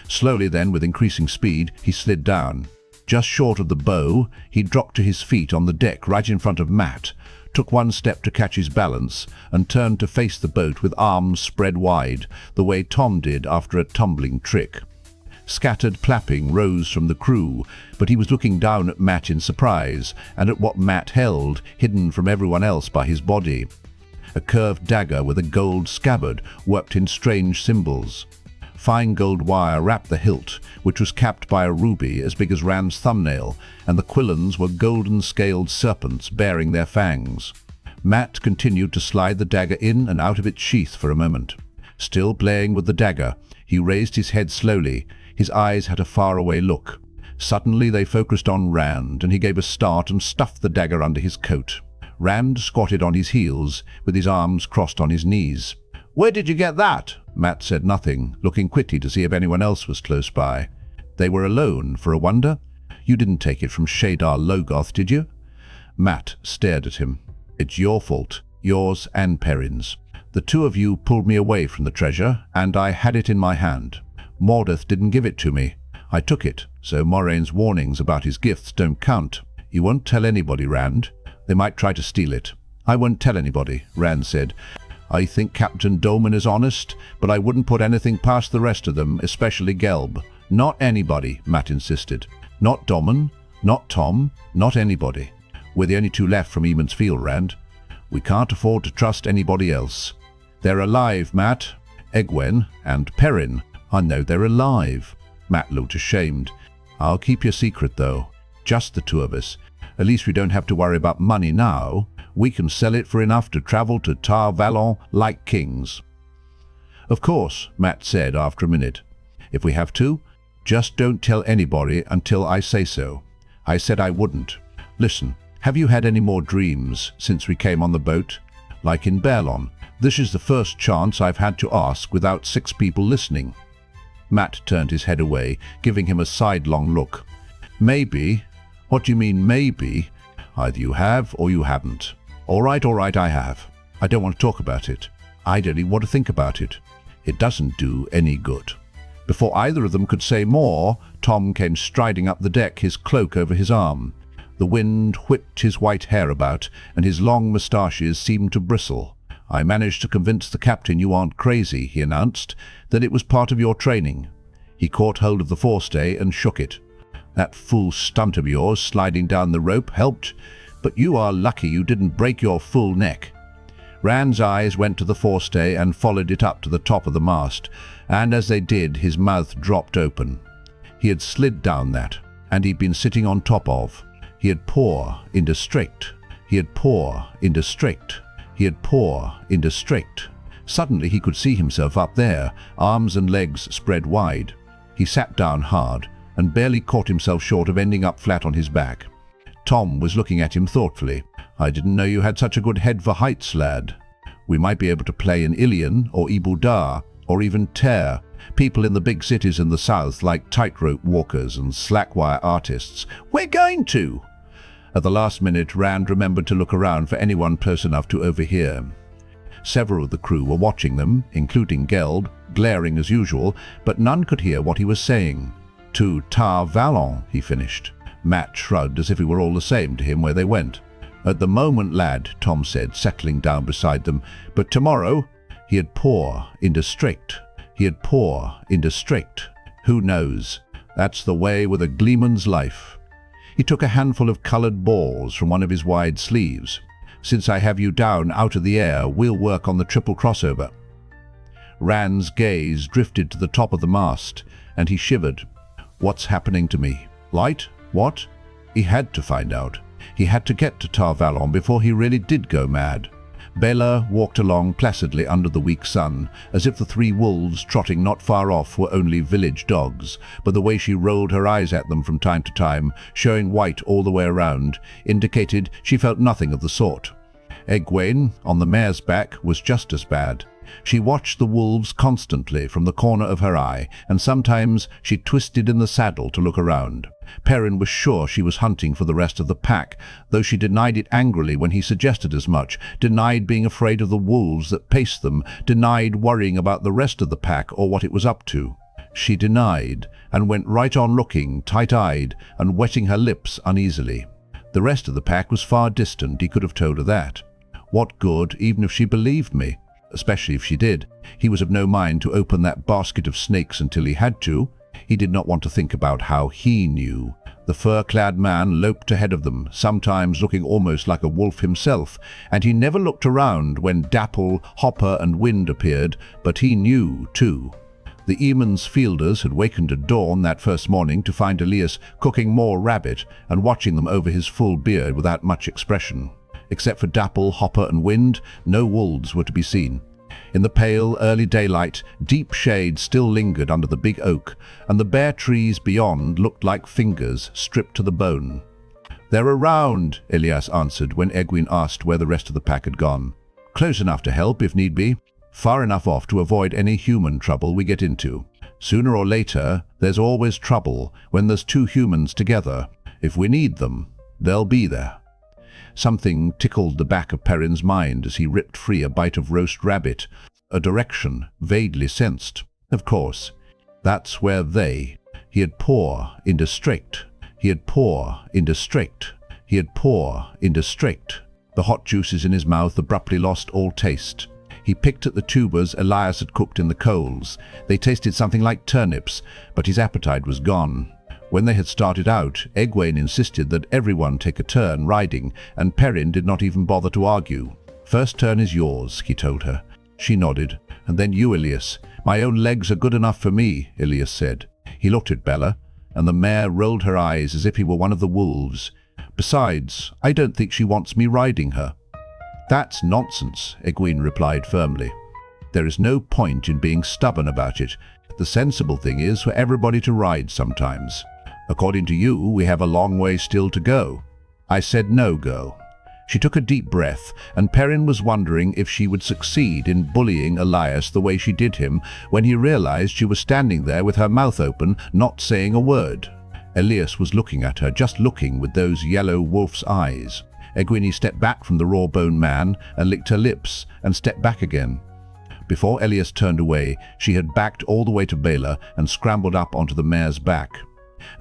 Slowly then, with increasing speed, he slid down. Just short of the bow, he dropped to his feet on the deck right in front of Matt, took one step to catch his balance, and turned to face the boat with arms spread wide, the way Tom did after a tumbling trick. Scattered clapping rose from the crew, but he was looking down at Matt in surprise, and at what Matt held, hidden from everyone else by his body. A curved dagger with a gold scabbard worked in strange symbols. Fine gold wire wrapped the hilt, which was capped by a ruby as big as Rand's thumbnail, and the quillons were golden-scaled serpents bearing their fangs. Matt continued to slide the dagger in and out of its sheath for a moment. Still playing with the dagger, he raised his head slowly. His eyes had a faraway look. Suddenly they focused on Rand, and he gave a start and stuffed the dagger under his coat. Rand squatted on his heels, with his arms crossed on his knees. "Where did you get that?" Matt said nothing, looking quickly to see if anyone else was close by. They were alone, for a wonder. "You didn't take it from Shadar Logoth, did you?" Matt stared at him. "It's your fault, yours and Perrin's. The 2 of you pulled me away from the treasure, and I had it in my hand. Mordeth didn't give it to me. I took it, so Moiraine's warnings about his gifts don't count. You won't tell anybody, Rand. They might try to steal it." "I won't tell anybody," Rand said. "I think Captain Doman is honest, but I wouldn't put anything past the rest of them, especially Gelb. Not anybody, Matt insisted. Not Domon, not Tom, not anybody. We're the only two left from Eamon's Field, Rand. We can't afford to trust anybody else. They're alive, Matt. Egwene and Perrin. I know they're alive. Matt looked ashamed. I'll keep your secret, though. Just the two of us. At least we don't have to worry about money now. We can sell it for enough to travel to Tar Valon like kings. Of course, Matt said after a minute. If we have to, just don't tell anybody until I say so. I said I wouldn't. Listen, have you had any more dreams since we came on the boat? Like in Berlon. This is the first chance I've had to ask without 6 people listening. Matt turned his head away, giving him a sidelong look. Maybe. What do you mean, maybe? Either you have or you haven't. All right, I have. I don't want to talk about it. I don't even want to think about it. It doesn't do any good. Before either of them could say more, Tom came striding up the deck, his cloak over his arm. The wind whipped his white hair about, and his long moustaches seemed to bristle. I managed to convince the captain you aren't crazy, he announced, that it was part of your training. He caught hold of the forestay and shook it. That fool stunt of yours sliding down the rope helped, but you are lucky you didn't break your full neck. Rand's eyes went to the forestay and followed it up to the top of the mast, and as they did, his mouth dropped open. He had slid down that, and he'd been sitting on top of. He had pour into straight. He had pour into straight. He had pour into straight. Suddenly he could see himself up there, arms and legs spread wide. He sat down hard and barely caught himself short of ending up flat on his back. Tom was looking at him thoughtfully. I didn't know you had such a good head for heights, lad. We might be able to play in Ilion or Ibudar or even Ter. People in the big cities in the south like tightrope walkers and slackwire artists. We're going to! At the last minute, Rand remembered to look around for anyone close enough to overhear. Several of the crew were watching them, including Geld, glaring as usual, but none could hear what he was saying. To Tar Valon, he finished. Matt shrugged as if it were all the same to him where they went. At the moment, lad, Tom said, settling down beside them, but tomorrow he had pour into straight. He had pour into straight. Who knows? That's the way with a gleeman's life. He took a handful of coloured balls from one of his wide sleeves. Since I have you down out of the air, we'll work on the triple crossover. Rand's gaze drifted to the top of the mast, and he shivered. What's happening to me? Light? What? He had to find out. He had to get to Tar Valon before he really did go mad. Bela walked along placidly under the weak sun, as if the 3 wolves trotting not far off were only village dogs, but the way she rolled her eyes at them from time to time, showing white all the way around, indicated she felt nothing of the sort. Egwene, on the mare's back, was just as bad. She watched the wolves constantly from the corner of her eye, and sometimes she twisted in the saddle to look around. Perrin was sure she was hunting for the rest of the pack, though she denied it angrily when he suggested as much, denied being afraid of the wolves that paced them, denied worrying about the rest of the pack or what it was up to. She denied, and went right on looking, tight-eyed, and wetting her lips uneasily. The rest of the pack was far distant, he could have told her that. What good, even if she believed me? Especially if she did. He was of no mind to open that basket of snakes until he had to. He did not want to think about how he knew. The fur-clad man loped ahead of them, sometimes looking almost like a wolf himself, and he never looked around when Dapple, Hopper and Wind appeared, but he knew, too. The Eamon's fielders had wakened at dawn that first morning to find Elias cooking more rabbit and watching them over his full beard without much expression. Except for Dapple, Hopper and Wind, no wolves were to be seen. In the pale, early daylight, deep shade still lingered under the big oak, and the bare trees beyond looked like fingers stripped to the bone. "They're around," Elias answered when Egwene asked where the rest of the pack had gone. "Close enough to help if need be, far enough off to avoid any human trouble we get into. Sooner or later, there's always trouble when there's 2 humans together. If we need them, they'll be there." Something tickled the back of Perrin's mind as he ripped free a bite of roast rabbit, a direction vaguely sensed. Of course, that's where he had pour into straight. He had pour into straight. He had pour into straight. The hot juices in his mouth abruptly lost all taste. He picked at the tubers Elias had cooked in the coals. They tasted something like turnips, but his appetite was gone. When they had started out, Egwene insisted that everyone take a turn riding, and Perrin did not even bother to argue. "First turn is yours," he told her. She nodded. "And then you, Elias." "My own legs are good enough for me," Elias said. He looked at Bella, and the mare rolled her eyes as if he were one of the wolves. "Besides, I don't think she wants me riding her." "That's nonsense," Egwene replied firmly. "There is no point in being stubborn about it. The sensible thing is for everybody to ride sometimes. According to you, we have a long way still to go." "I said no, girl." She took a deep breath, and Perrin was wondering if she would succeed in bullying Elias the way she did him when he realized she was standing there with her mouth open, not saying a word. Elias was looking at her, just looking with those yellow wolf's eyes. Egwene stepped back from the raw-boned man and licked her lips and stepped back again. Before Elias turned away, she had backed all the way to Bela and scrambled up onto the mare's back.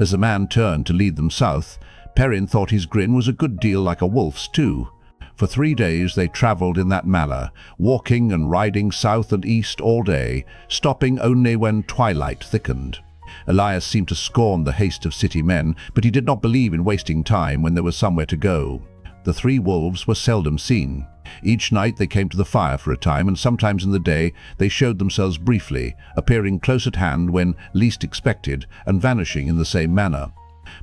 As the man turned to lead them south, Perrin thought his grin was a good deal like a wolf's too. For 3 days they travelled in that manner, walking and riding south and east all day, stopping only when twilight thickened. Elias seemed to scorn the haste of city men, but he did not believe in wasting time when there was somewhere to go. The 3 wolves were seldom seen. Each night they came to the fire for a time, and sometimes in the day they showed themselves briefly, appearing close at hand when least expected, and vanishing in the same manner.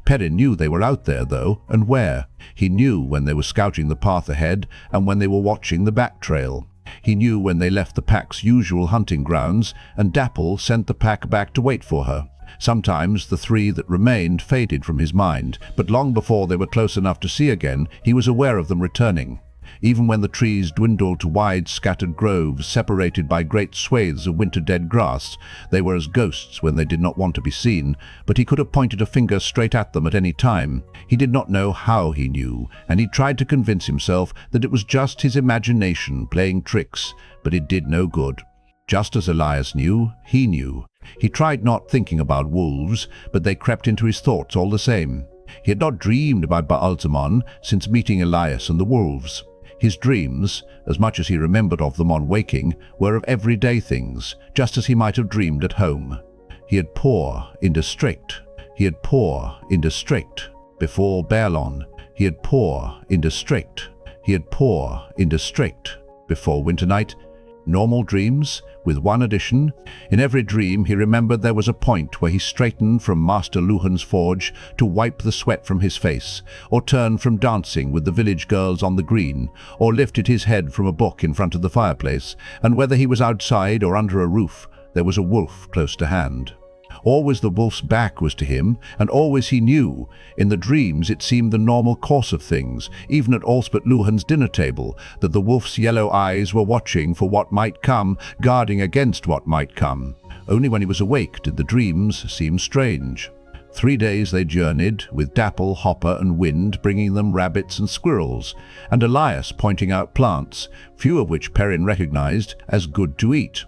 Perrin knew they were out there, though, and where. He knew when they were scouting the path ahead and when they were watching the back trail. He knew when they left the pack's usual hunting grounds, and Dapple sent the pack back to wait for her. Sometimes the 3 that remained faded from his mind, but long before they were close enough to see again, he was aware of them returning. Even when the trees dwindled to wide scattered groves separated by great swathes of winter-dead grass, they were as ghosts when they did not want to be seen, but he could have pointed a finger straight at them at any time. He did not know how he knew, and he tried to convince himself that it was just his imagination playing tricks, but it did no good. Just as Elias knew, he knew. He tried not thinking about wolves, but they crept into his thoughts all the same. He had not dreamed about Baalzamon since meeting Elias and the wolves. His dreams, as much as he remembered of them on waking, were of everyday things, just as he might have dreamed at home. He had poor in district. He had poor in district. Before Baerlon, he had poor in district. He had poor in district. Before Winternight, normal dreams, with one addition. In every dream he remembered there was a point where he straightened from Master Luhan's forge to wipe the sweat from his face, or turned from dancing with the village girls on the green, or lifted his head from a book in front of the fireplace, and whether he was outside or under a roof, there was a wolf close to hand. Always the wolf's back was to him, and always he knew. In the dreams it seemed the normal course of things, even at Alsbert Luhan's dinner table, that the wolf's yellow eyes were watching for what might come, guarding against what might come. Only when he was awake did the dreams seem strange. 3 days they journeyed, with Dapple, Hopper and Wind bringing them rabbits and squirrels, and Elias pointing out plants, few of which Perrin recognized as good to eat.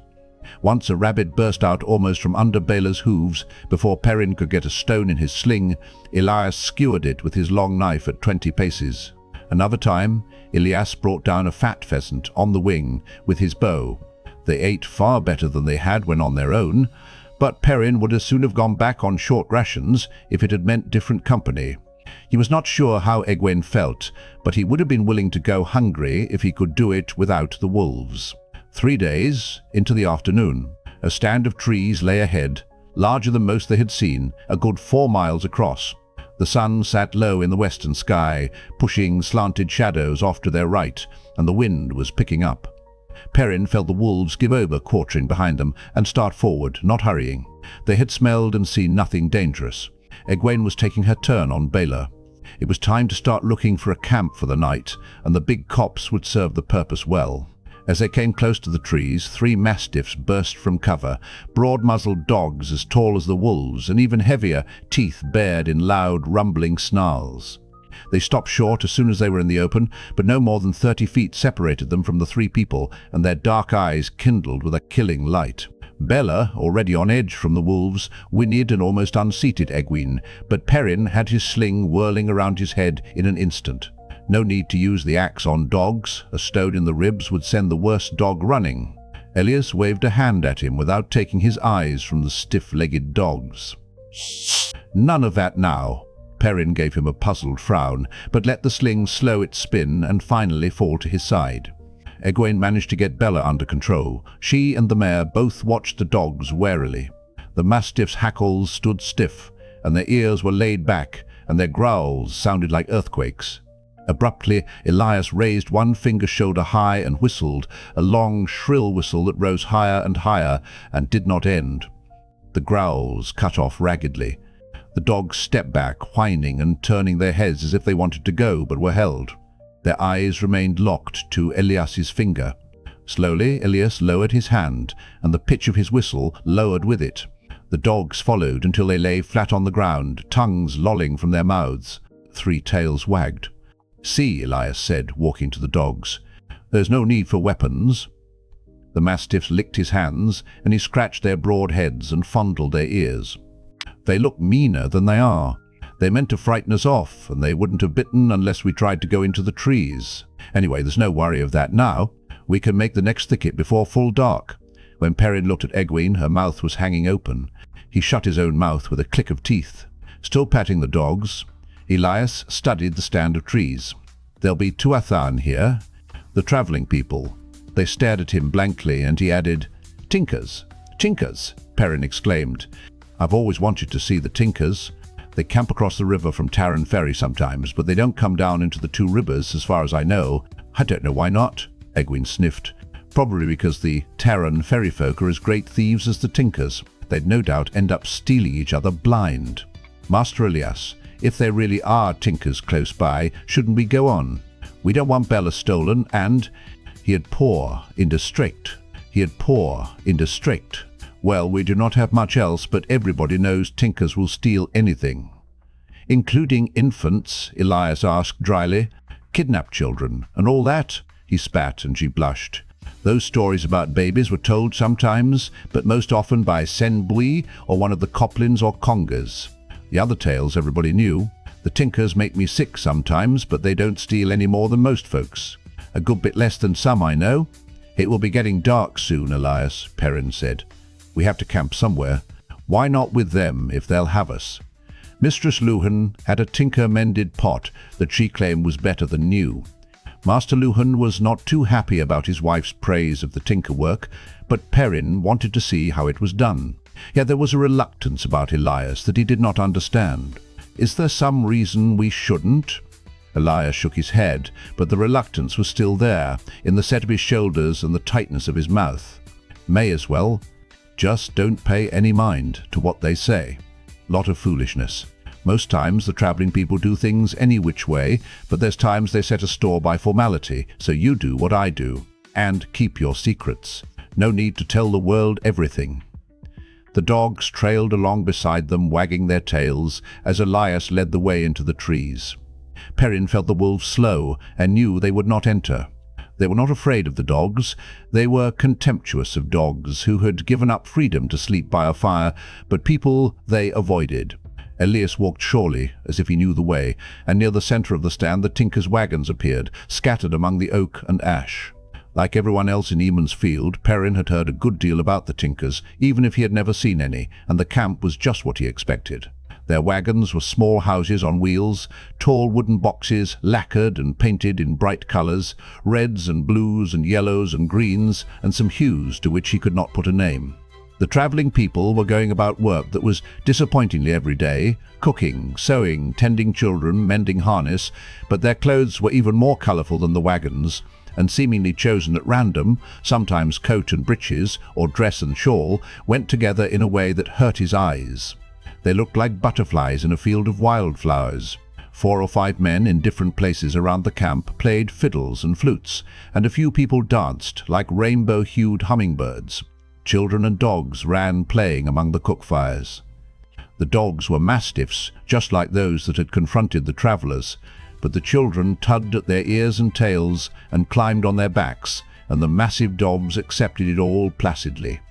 Once a rabbit burst out almost from under Bela's hooves. Before Perrin could get a stone in his sling, Elias skewered it with his long knife at 20 paces. Another time, Elias brought down a fat pheasant on the wing with his bow. They ate far better than they had when on their own, but Perrin would as soon have gone back on short rations if it had meant different company. He was not sure how Egwene felt, but he would have been willing to go hungry if he could do it without the wolves. 3 days into the afternoon, a stand of trees lay ahead, larger than most they had seen, a good 4 miles across. The sun sat low in the western sky, pushing slanted shadows off to their right, and the wind was picking up. Perrin felt the wolves give over quartering behind them and start forward, not hurrying. They had smelled and seen nothing dangerous. Egwene was taking her turn on Bela. It was time to start looking for a camp for the night, and the big copse would serve the purpose well. As they came close to the trees, 3 mastiffs burst from cover, broad-muzzled dogs as tall as the wolves, and even heavier, teeth bared in loud, rumbling snarls. They stopped short as soon as they were in the open, but no more than 30 feet separated them from the 3 people, and their dark eyes kindled with a killing light. Bela, already on edge from the wolves, whinnied and almost unseated Egwene, but Perrin had his sling whirling around his head in an instant. No need to use the axe on dogs. A stone in the ribs would send the worst dog running. Elias waved a hand at him without taking his eyes from the stiff-legged dogs. None of that now. Perrin gave him a puzzled frown, but let the sling slow its spin and finally fall to his side. Egwene managed to get Bella under control. She and the mare both watched the dogs warily. The mastiff's hackles stood stiff, and their ears were laid back, and their growls sounded like earthquakes. Abruptly, Elias raised one finger shoulder high and whistled, a long, shrill whistle that rose higher and did not end. The growls cut off raggedly. The dogs stepped back, whining and turning their heads as if they wanted to go, but were held. Their eyes remained locked to Elias's finger. Slowly, Elias lowered his hand, and the pitch of his whistle lowered with it. The dogs followed until they lay flat on the ground, tongues lolling from their mouths. 3 tails wagged. "See," Elias said, walking to the dogs. "There's no need for weapons." The mastiffs licked his hands, and he scratched their broad heads and fondled their ears. "They look meaner than they are. They meant to frighten us off, and they wouldn't have bitten unless we tried to go into the trees. Anyway, there's no worry of that now. We can make the next thicket before full dark." When Perrin looked at Egwene, her mouth was hanging open. He shut his own mouth with a click of teeth. Still patting the dogs, Elias studied the stand of trees. "There'll be Tuathan here, the travelling people." They stared at him blankly, and he added, "Tinkers." "Tinkers," Perrin exclaimed. "I've always wanted to see the Tinkers. They camp across the river from Tarren Ferry sometimes, but they don't come down into the 2 rivers as far as I know." "I don't know why not," Egwene sniffed. "Probably because the Tarren Ferry folk are as great thieves as the Tinkers. They'd no doubt end up stealing each other blind." "Master Elias, if there really are Tinkers close by, shouldn't we go on? We don't want Bella stolen, and—" He had poor, indistrict. "Well, we do not have much else, but everybody knows Tinkers will steal anything." "Including infants?" Elias asked dryly. "Kidnap children, and all that?" He spat, and she blushed. "Those stories about babies were told sometimes, but most often by Senbui or one of the Coplins or Congers. The other tales everybody knew. The Tinkers make me sick sometimes, but they don't steal any more than most folks. A good bit less than some, I know." "It will be getting dark soon, Elias," Perrin said. "We have to camp somewhere. Why not with them if they'll have us?" Mistress Luhan had a tinker-mended pot that she claimed was better than new. Master Luhan was not too happy about his wife's praise of the tinker work, but Perrin wanted to see how it was done. Yet there was a reluctance about Elias that he did not understand. "Is there some reason we shouldn't?" Elias shook his head, but the reluctance was still there, in the set of his shoulders and the tightness of his mouth. "May as well. Just don't pay any mind to what they say. Lot of foolishness. Most times the travelling people do things any which way, but there's times they set a store by formality, so you do what I do. And keep your secrets. No need to tell the world everything." The dogs trailed along beside them, wagging their tails, as Elias led the way into the trees. Perrin felt the wolves slow, and knew they would not enter. They were not afraid of the dogs. They were contemptuous of dogs who had given up freedom to sleep by a fire, but people they avoided. Elias walked surely, as if he knew the way, and near the centre of the stand the Tinkers' wagons appeared, scattered among the oak and ash. Like everyone else in Eamon's Field, Perrin had heard a good deal about the Tinkers, even if he had never seen any, and the camp was just what he expected. Their wagons were small houses on wheels, tall wooden boxes, lacquered and painted in bright colours, reds and blues and yellows and greens, and some hues to which he could not put a name. The travelling people were going about work that was disappointingly everyday, cooking, sewing, tending children, mending harness, but their clothes were even more colourful than the wagons, and seemingly chosen at random. Sometimes coat and breeches, or dress and shawl, went together in a way that hurt his eyes. They looked like butterflies in a field of wildflowers. 4 or 5 men in different places around the camp played fiddles and flutes, and a few people danced like rainbow-hued hummingbirds. Children and dogs ran playing among the cook fires. The dogs were mastiffs, just like those that had confronted the travellers, but the children tugged at their ears and tails and climbed on their backs, and the massive dogs accepted it all placidly.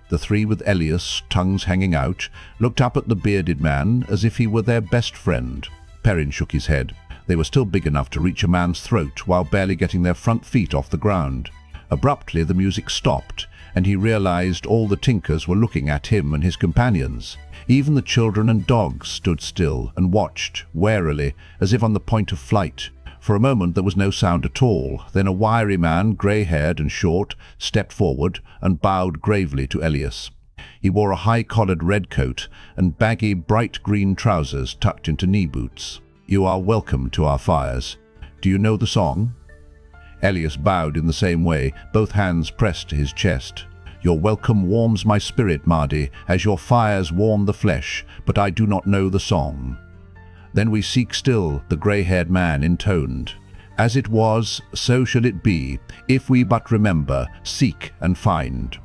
The 3 with Elias, tongues hanging out, looked up at the bearded man as if he were their best friend. Perrin shook his head. They were still big enough to reach a man's throat while barely getting their front feet off the ground. Abruptly, the music stopped, and he realized all the tinkers were looking at him and his companions. Even the children and dogs stood still and watched, warily, as if on the point of flight. For a moment there was no sound at all. Then a wiry man, grey-haired and short, stepped forward and bowed gravely to Elias. He wore a high-collared red coat and baggy, bright green trousers tucked into knee boots. "You are welcome to our fires. Do you know the song?" Elias bowed in the same way, both hands pressed to his chest. "Your welcome warms my spirit, Mardi, as your fires warm the flesh, but I do not know the song." "Then we seek still," the grey-haired man intoned. "As it was, so shall it be, if we but remember, seek and find."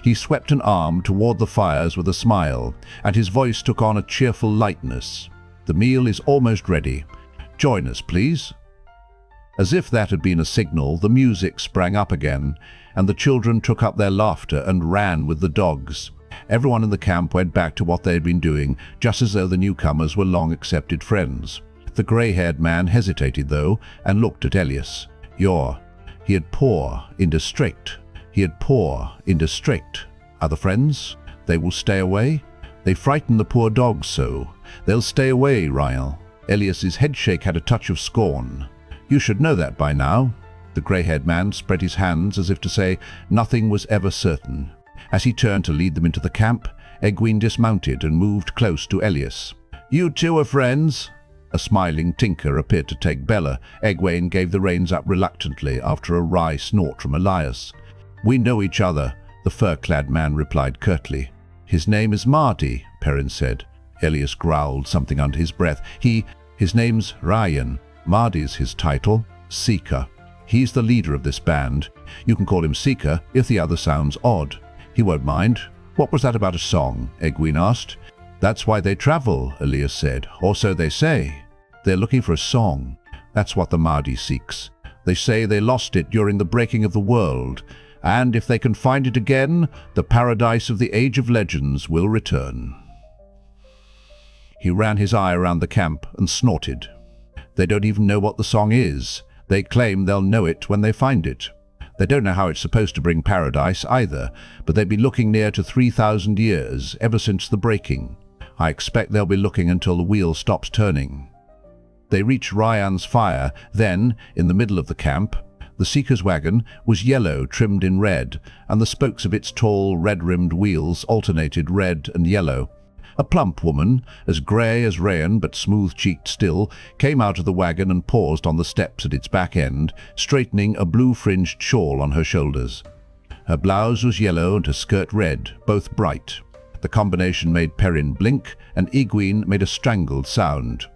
He swept an arm toward the fires with a smile, and his voice took on a cheerful lightness. "The meal is almost ready. Join us, please." As if that had been a signal, the music sprang up again, and the children took up their laughter and ran with the dogs. Everyone in the camp went back to what they had been doing, just as though the newcomers were long-accepted friends. The grey-haired man hesitated, though, and looked at Elias. He had poor, in district. He had poor, in district. Other friends? They will stay away? They frighten the poor dogs so. They'll stay away, Ryle. Elias's headshake had a touch of scorn. "You should know that by now." The grey-haired man spread his hands as if to say nothing was ever certain. As he turned to lead them into the camp, Egwene dismounted and moved close to Elias. "You two are friends?" A smiling tinker appeared to take Bella. Egwene gave the reins up reluctantly after a wry snort from Elias. "We know each other," the fur-clad man replied curtly. "His name is Mardi," Perrin said. Elias growled something under his breath. His name's Ryan. Mardi's his title, Seeker. He's the leader of this band. You can call him Seeker if the other sounds odd. He won't mind." "What was that about a song?" Egwene asked. "That's why they travel," Elias said. "Or so they say. They're looking for a song. That's what the Mardi seeks. They say they lost it during the breaking of the world, and if they can find it again, the paradise of the Age of Legends will return." He ran his eye around the camp and snorted. "They don't even know what the song is. They claim they'll know it when they find it. They don't know how it's supposed to bring paradise either, but they've been looking near to 3,000 years, ever since the breaking. I expect they'll be looking until the wheel stops turning." They reached Ryan's fire. Then, in the middle of the camp, the Seeker's wagon was yellow trimmed in red, and the spokes of its tall, red-rimmed wheels alternated red and yellow. A plump woman, as grey as Ryan but smooth-cheeked still, came out of the wagon and paused on the steps at its back end, straightening a blue-fringed shawl on her shoulders. Her blouse was yellow and her skirt red, both bright. The combination made Perrin blink, and Egwene made a strangled sound.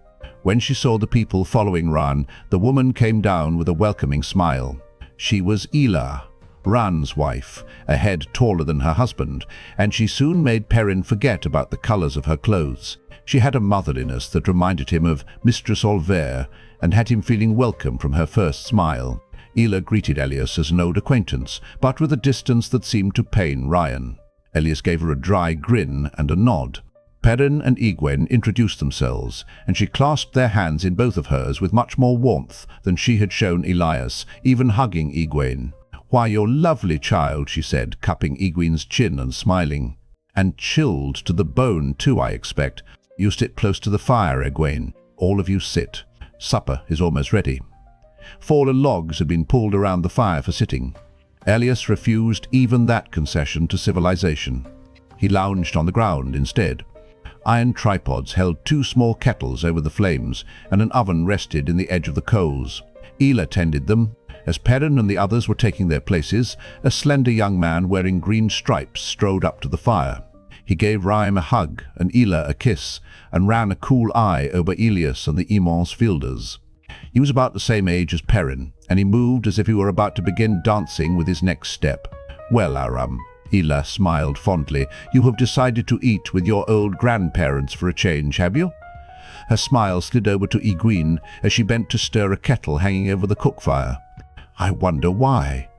When she saw the people following Ran, the woman came down with a welcoming smile. She was Ela, Ran's wife, a head taller than her husband, and she soon made Perrin forget about the colours of her clothes. She had a motherliness that reminded him of Mistress Olvert, and had him feeling welcome from her first smile. Ela greeted Elias as an old acquaintance, but with a distance that seemed to pain Ryan. Elias gave her a dry grin and a nod. Perrin and Egwene introduced themselves, and she clasped their hands in both of hers with much more warmth than she had shown Elias, even hugging Egwene. "Why, you're lovely, child," she said, cupping Egwene's chin and smiling. "And chilled to the bone, too, I expect. You sit close to the fire, Egwene. All of you sit. Supper is almost ready." Fallen logs had been pulled around the fire for sitting. Elias refused even that concession to civilization. He lounged on the ground instead. Iron tripods held 2 small kettles over the flames, and an oven rested in the edge of the coals. Ela tended them. As Perrin and the others were taking their places, a slender young man wearing green stripes strode up to the fire. He gave Ryan a hug and Ela a kiss, and ran a cool eye over Elias and the immense fielders. He was about the same age as Perrin, and he moved as if he were about to begin dancing with his next step. "Well, Aram," Ela smiled fondly, "you have decided to eat with your old grandparents for a change, have you?" Her smile slid over to Egwene as she bent to stir a kettle hanging over the cook fire. "I wonder why."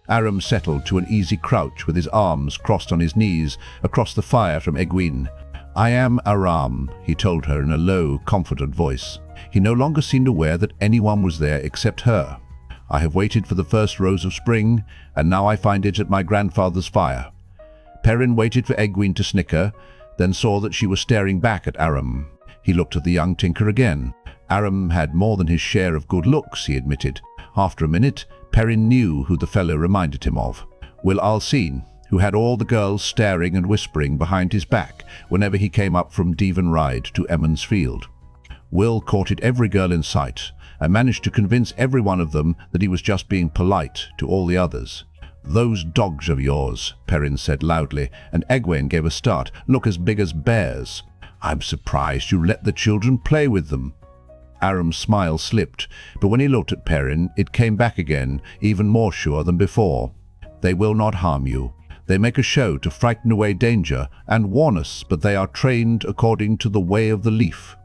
Aram settled to an easy crouch with his arms crossed on his knees across the fire from Egwene. "I am Aram," he told her in a low, confident voice. He no longer seemed aware that anyone was there except her. I have waited for the first rose of spring, and now I find it at my grandfather's fire. Perrin waited for Egwene to snicker, then saw that she was staring back at Aram. He looked at the young tinker again. Aram had more than his share of good looks, he admitted. After a minute, Perrin knew who the fellow reminded him of. Will Alcine, who had all the girls staring and whispering behind his back whenever he came up from Devon Ride to Emond's Field. Will courted every girl in sight and managed to convince every one of them that he was just being polite to all the others. "Those dogs of yours," Perrin said loudly, and Egwene gave a start, "look as big as bears. I'm surprised you let the children play with them." Aram's smile slipped, but when he looked at Perrin, it came back again, even more sure than before. "They will not harm you. They make a show to frighten away danger and warn us, but they are trained according to the way of the leaf."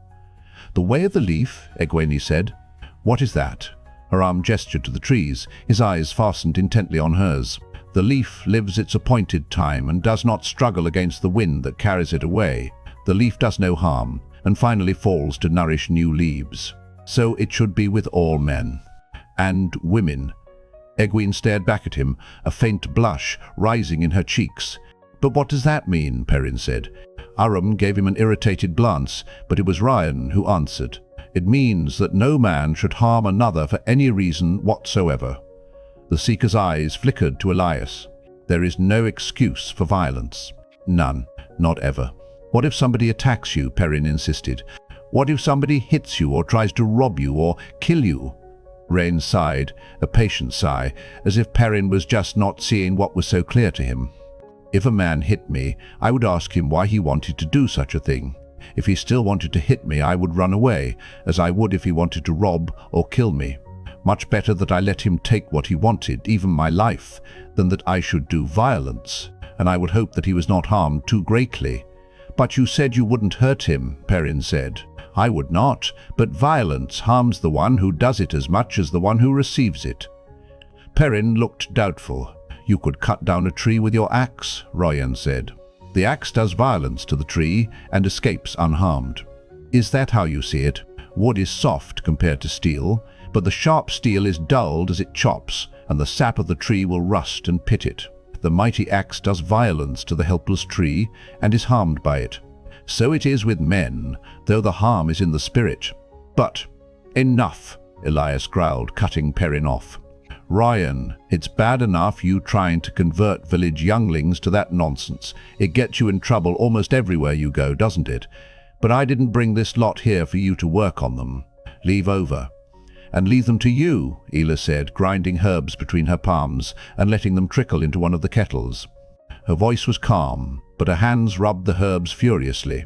"The way of the leaf?" Egwene said. "What is that?" Her arm gestured to the trees, his eyes fastened intently on hers. "The leaf lives its appointed time and does not struggle against the wind that carries it away. The leaf does no harm, and finally falls to nourish new leaves. So it should be with all men. And women." Egwene stared back at him, a faint blush rising in her cheeks. "But what does that mean?" Perrin said. Aram gave him an irritated glance, but it was Ryan who answered. "It means that no man should harm another for any reason whatsoever." The Seeker's eyes flickered to Elias. "There is no excuse for violence. None. Not ever." "What if somebody attacks you?" Perrin insisted. "What if somebody hits you or tries to rob you or kill you?" Rain sighed, a patient sigh, as if Perrin was just not seeing what was so clear to him. "If a man hit me, I would ask him why he wanted to do such a thing. If he still wanted to hit me, I would run away, as I would if he wanted to rob or kill me. Much better that I let him take what he wanted, even my life, than that I should do violence, and I would hope that he was not harmed too greatly." "But you said you wouldn't hurt him," Perrin said. "I would not, but violence harms the one who does it as much as the one who receives it." Perrin looked doubtful. "You could cut down a tree with your axe," Ryan said. "The axe does violence to the tree and escapes unharmed." "Is that how you see it? Wood is soft compared to steel, but the sharp steel is dulled as it chops, and the sap of the tree will rust and pit it. The mighty axe does violence to the helpless tree and is harmed by it. So it is with men, though the harm is in the spirit." "But enough," Elias growled, cutting Perrin off. "Ryan, it's bad enough you trying to convert village younglings to that nonsense. It gets you in trouble almost everywhere you go, doesn't it? But I didn't bring this lot here for you to work on them. Leave over." "And leave them to you," Ela said, grinding herbs between her palms and letting them trickle into one of the kettles. Her voice was calm, but her hands rubbed the herbs furiously.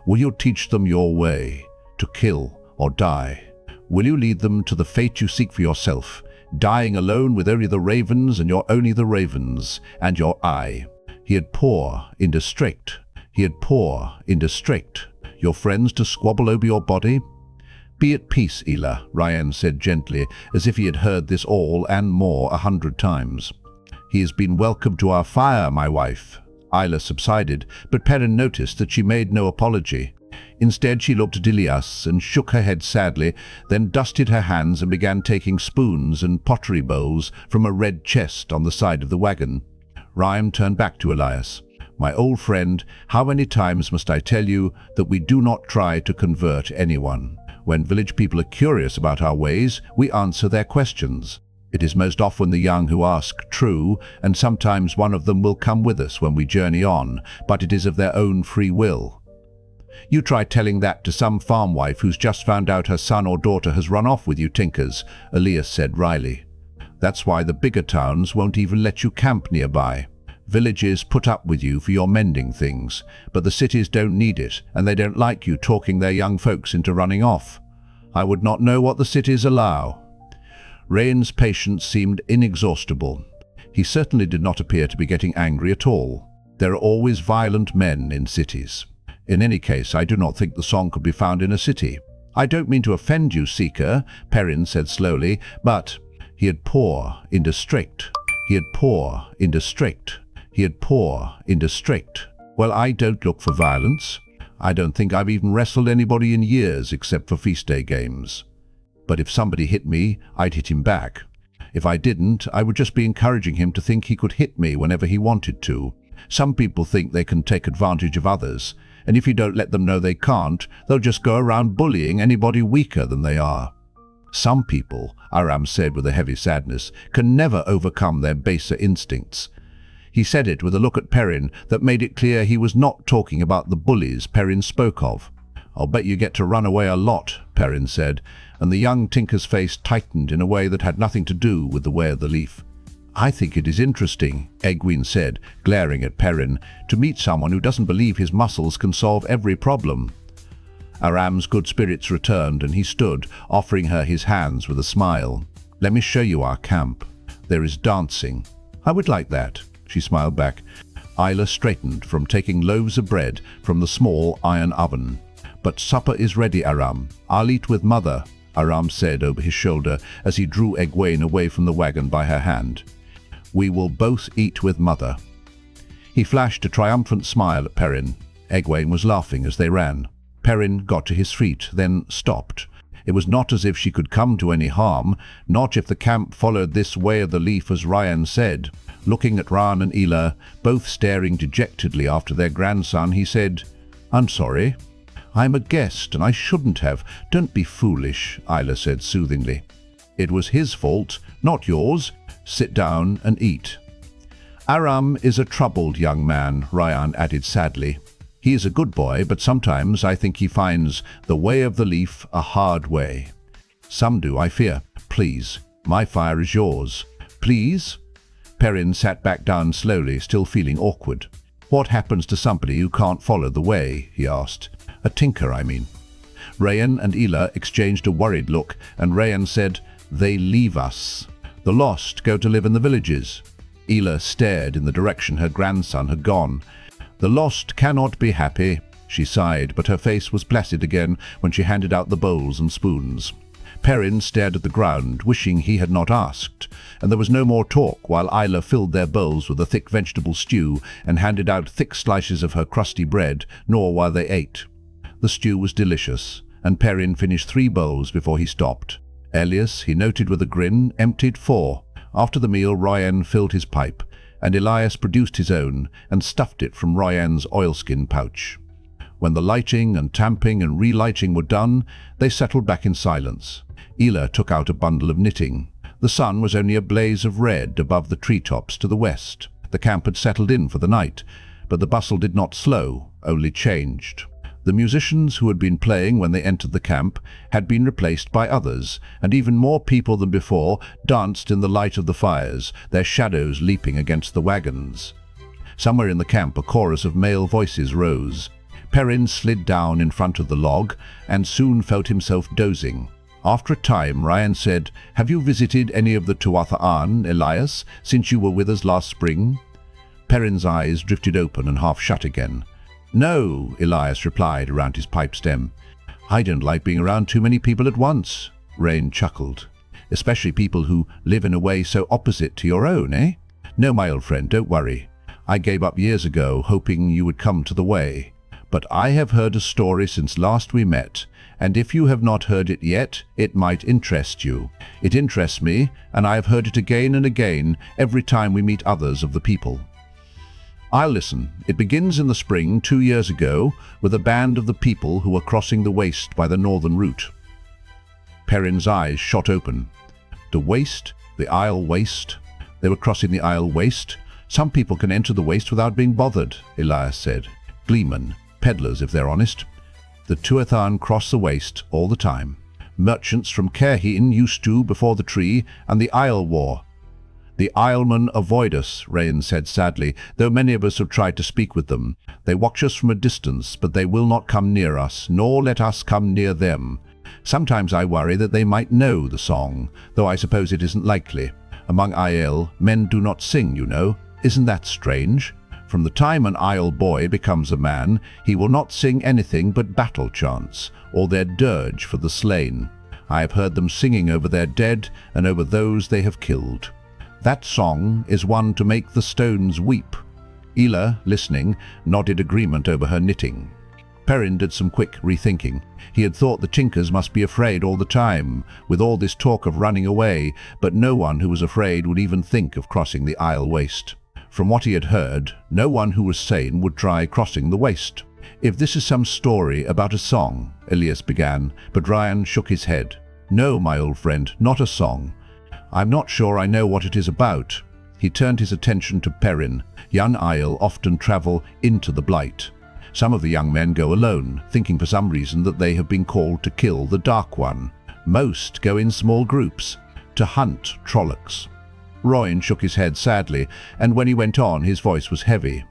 "Will you teach them your way, to kill or die? Will you lead them to the fate you seek for yourself, dying alone with only the ravens and you're only the ravens, and your eye?" He had poor, in district. "Your friends to squabble over your body?" "Be at peace, Ela," Ryan said gently, as if he had heard this all and more 100 times. "He has been welcome to our fire, my wife." Isla subsided, but Perrin noticed that she made no apology. Instead, she looked at Elias and shook her head sadly, then dusted her hands and began taking spoons and pottery bowls from a red chest on the side of the wagon. Ryan turned back to Elias. "My old friend, how many times must I tell you that we do not try to convert anyone? When village people are curious about our ways, we answer their questions. It is most often the young who ask true, and sometimes one of them will come with us when we journey on, but it is of their own free will." "You try telling that to some farm wife who's just found out her son or daughter has run off with you tinkers," Elias said wryly. "That's why the bigger towns won't even let you camp nearby. Villages put up with you for your mending things, but the cities don't need it, and they don't like you talking their young folks into running off. I would not know what the cities allow." Rain's patience seemed inexhaustible. He certainly did not appear to be getting angry at all. There are always violent men in cities. In any case, I do not think the song could be found in a city. "I don't mean to offend you, Seeker," Perrin said slowly, "but he had poor in district. Well, I don't look for violence." I don't think I've even wrestled anybody in years except for feast day games. But if somebody hit me, I'd hit him back. If I didn't, I would just be encouraging him to think he could hit me whenever he wanted to. Some people think they can take advantage of others, and if you don't let them know they can't, they'll just go around bullying anybody weaker than they are. Some people, Aram said with a heavy sadness, can never overcome their baser instincts. He said it with a look at Perrin that made it clear he was not talking about the bullies Perrin spoke of. "I'll bet you get to run away a lot," Perrin said, and the young tinker's face tightened in a way that had nothing to do with the way of the leaf. "I think it is interesting," Egwene said, glaring at Perrin, "to meet someone who doesn't believe his muscles can solve every problem." Aram's good spirits returned, and he stood, offering her his hands with a smile. "Let me show you our camp. There is dancing." "I would like that," she smiled back. Isla straightened from taking loaves of bread from the small iron oven. "But supper is ready, Aram. I'll eat with Mother," Aram said over his shoulder as he drew Egwene away from the wagon by her hand. "We will both eat with Mother." He flashed a triumphant smile at Perrin. Egwene was laughing as they ran. Perrin got to his feet, then stopped. It was not as if she could come to any harm, not if the camp followed this way of the leaf as Ryan said. Looking at Ran and Ela, both staring dejectedly after their grandson, he said, "I'm sorry. I'm a guest and I shouldn't have. Don't be foolish," Isla said soothingly. "It was his fault, not yours. Sit down and eat." "Aram is a troubled young man," Ryan added sadly. "He is a good boy, but sometimes I think he finds the way of the leaf a hard way." "Some do, I fear. Please, my fire is yours." "Please?" Perrin sat back down slowly, still feeling awkward. "What happens to somebody who can't follow the way?" he asked. "A tinker, I mean." Rayan and Ela exchanged a worried look, and Rayan said, "They leave us. The lost go to live in the villages." Ela stared in the direction her grandson had gone. "The lost cannot be happy," she sighed, but her face was placid again when she handed out the bowls and spoons. Perrin stared at the ground, wishing he had not asked, and there was no more talk while Isla filled their bowls with a thick vegetable stew and handed out thick slices of her crusty bread, nor while they ate. The stew was delicious, and Perrin finished 3 bowls before he stopped. Elias, he noted with a grin, emptied 4. After the meal, Ryan filled his pipe, and Elias produced his own and stuffed it from Ryan's oilskin pouch. When the lighting and tamping and relighting were done, they settled back in silence. Ela took out a bundle of knitting. The sun was only a blaze of red above the treetops to the west. The camp had settled in for the night, but the bustle did not slow, only changed. The musicians who had been playing when they entered the camp had been replaced by others, and even more people than before danced in the light of the fires, their shadows leaping against the wagons. Somewhere in the camp a chorus of male voices rose. Perrin slid down in front of the log and soon felt himself dozing. After a time, Ryan said, "Have you visited any of the Tuatha'an, Elias, since you were with us last spring?" Perrin's eyes drifted open and half shut again. "No," Elias replied around his pipe stem. "I don't like being around too many people at once," Rain chuckled. "Especially people who live in a way so opposite to your own, eh? No, my old friend, don't worry. I gave up years ago, hoping you would come to the way. But I have heard a story since last we met, and if you have not heard it yet, it might interest you. It interests me, and I have heard it again and again every time we meet others of the people. I'll listen. It begins in the spring 2 years ago with a band of the people who were crossing the waste by the northern route." Perrin's eyes shot open. "The waste? The Isle Waste? They were crossing the Isle Waste? Some people can enter the waste without being bothered," Elias said. "Gleemen, peddlers if they're honest. The Tuathan cross the waste all the time. Merchants from Caerhien used to before the tree and the Isle War. The Islemen avoid us," Rain said sadly, "though many of us have tried to speak with them. They watch us from a distance, but they will not come near us, nor let us come near them. Sometimes I worry that they might know the song, though I suppose it isn't likely. Among Aiel, men do not sing, you know. Isn't that strange? From the time an Isle boy becomes a man, he will not sing anything but battle chants, or their dirge for the slain. I have heard them singing over their dead and over those they have killed. That song is one to make the stones weep." Ela, listening, nodded agreement over her knitting. Perrin did some quick rethinking. He had thought the Tinkers must be afraid all the time, with all this talk of running away, but no one who was afraid would even think of crossing the Isle Waste. From what he had heard, no one who was sane would try crossing the waste. "If this is some story about a song," Elias began, but Ryan shook his head. "No, my old friend, not a song. I'm not sure I know what it is about." He turned his attention to Perrin. Young Isle often travel into the Blight. Some of the young men go alone, thinking for some reason that they have been called to kill the Dark One. Most go in small groups, to hunt Trollocs. Royan shook his head sadly, and when he went on, his voice was heavy.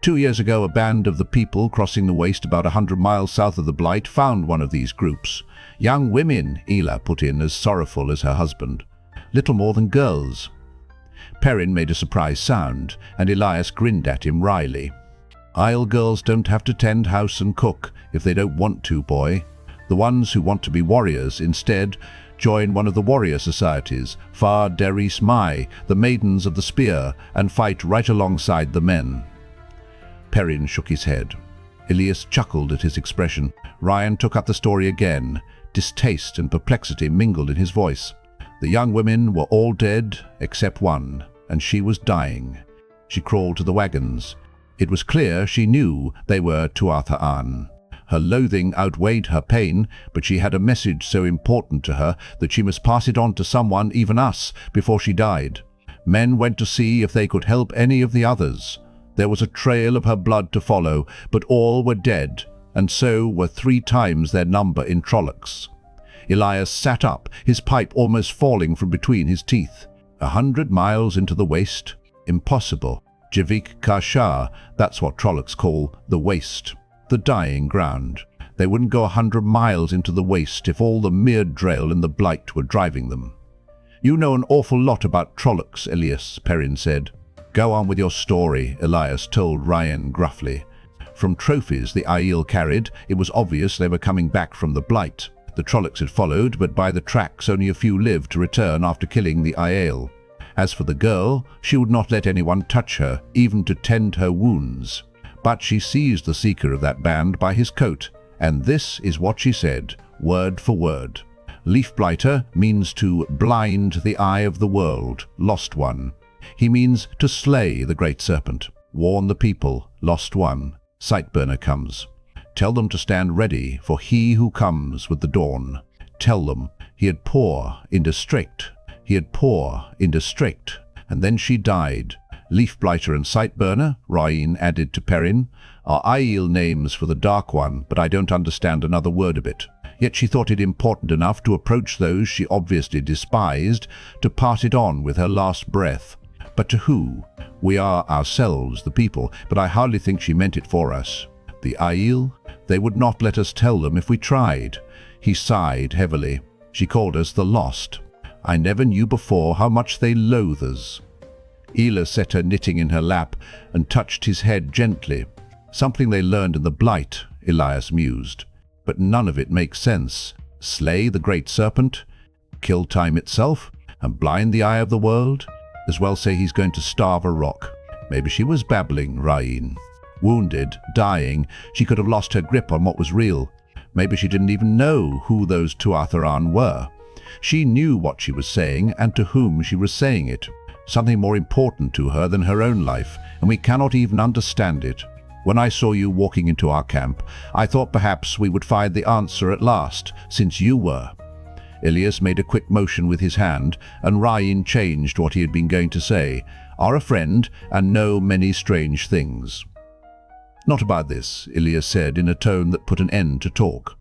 2 years ago, a band of the people crossing the waste about 100 miles south of the Blight found one of these groups. Young women, Ela put in, as sorrowful as her husband. Little more than girls. Perrin made a surprised sound, and Elias grinned at him wryly. "Isle girls don't have to tend house and cook if they don't want to, boy. The ones who want to be warriors instead join one of the warrior societies, Far Deris Mai, the Maidens of the Spear, and fight right alongside the men." Perrin shook his head. Elias chuckled at his expression. Ryan took up the story again. Distaste and perplexity mingled in his voice. "The young women were all dead except one, and she was dying. She crawled to the wagons. It was clear she knew they were Tuatha An. Her loathing outweighed her pain, but she had a message so important to her that she must pass it on to someone, even us, before she died. Men went to see if they could help any of the others. There was a trail of her blood to follow, but all were dead, and so were 3 times their number in Trollocs." Elias sat up, his pipe almost falling from between his teeth. 100 miles into the waste? Impossible. Javik Kashar, that's what Trollocs call the waste. The dying ground. They wouldn't go 100 miles into the waste if all the Myrddrail in the Blight were driving them. "You know an awful lot about Trollocs, Elias," Perrin said. "Go on with your story," Elias told Ryan gruffly. From trophies the Aiel carried, it was obvious they were coming back from the Blight. The Trollocs had followed, but by the tracks only a few lived to return after killing the Aiel. As for the girl, she would not let anyone touch her, even to tend her wounds. But she seized the seeker of that band by his coat, and this is what she said, word for word. "Leaf Blighter means to blind the eye of the world, Lost One. He means to slay the great serpent. Warn the people, Lost One. Sightburner comes. Tell them to stand ready for he who comes with the dawn. Tell them he had poor in district. He had poor in district, and then she died. Leaf Blighter and Sightburner," Ryan added to Perrin, "are Aiel names for the Dark One, but I don't understand another word of it." Yet she thought it important enough to approach those she obviously despised, to pass it on with her last breath. But to who? We are ourselves, the people, but I hardly think she meant it for us. The Aiel? They would not let us tell them if we tried. He sighed heavily. She called us the Lost. I never knew before how much they loathe us. Ela set her knitting in her lap and touched his head gently. "Something they learned in the Blight," Elias mused. "But none of it makes sense. Slay the great serpent? Kill time itself? And blind the eye of the world? As well say he's going to starve a rock." Maybe she was babbling, Ryan. Wounded, dying, she could have lost her grip on what was real. Maybe she didn't even know who those Tuatha An were. She knew what she was saying and to whom she was saying it. Something more important to her than her own life, and we cannot even understand it. When I saw you walking into our camp, I thought perhaps we would find the answer at last, since you were. Elias made a quick motion with his hand, and Ryan changed what he had been going to say. "Are a friend, and know many strange things." "Not about this," Elias said in a tone that put an end to talk.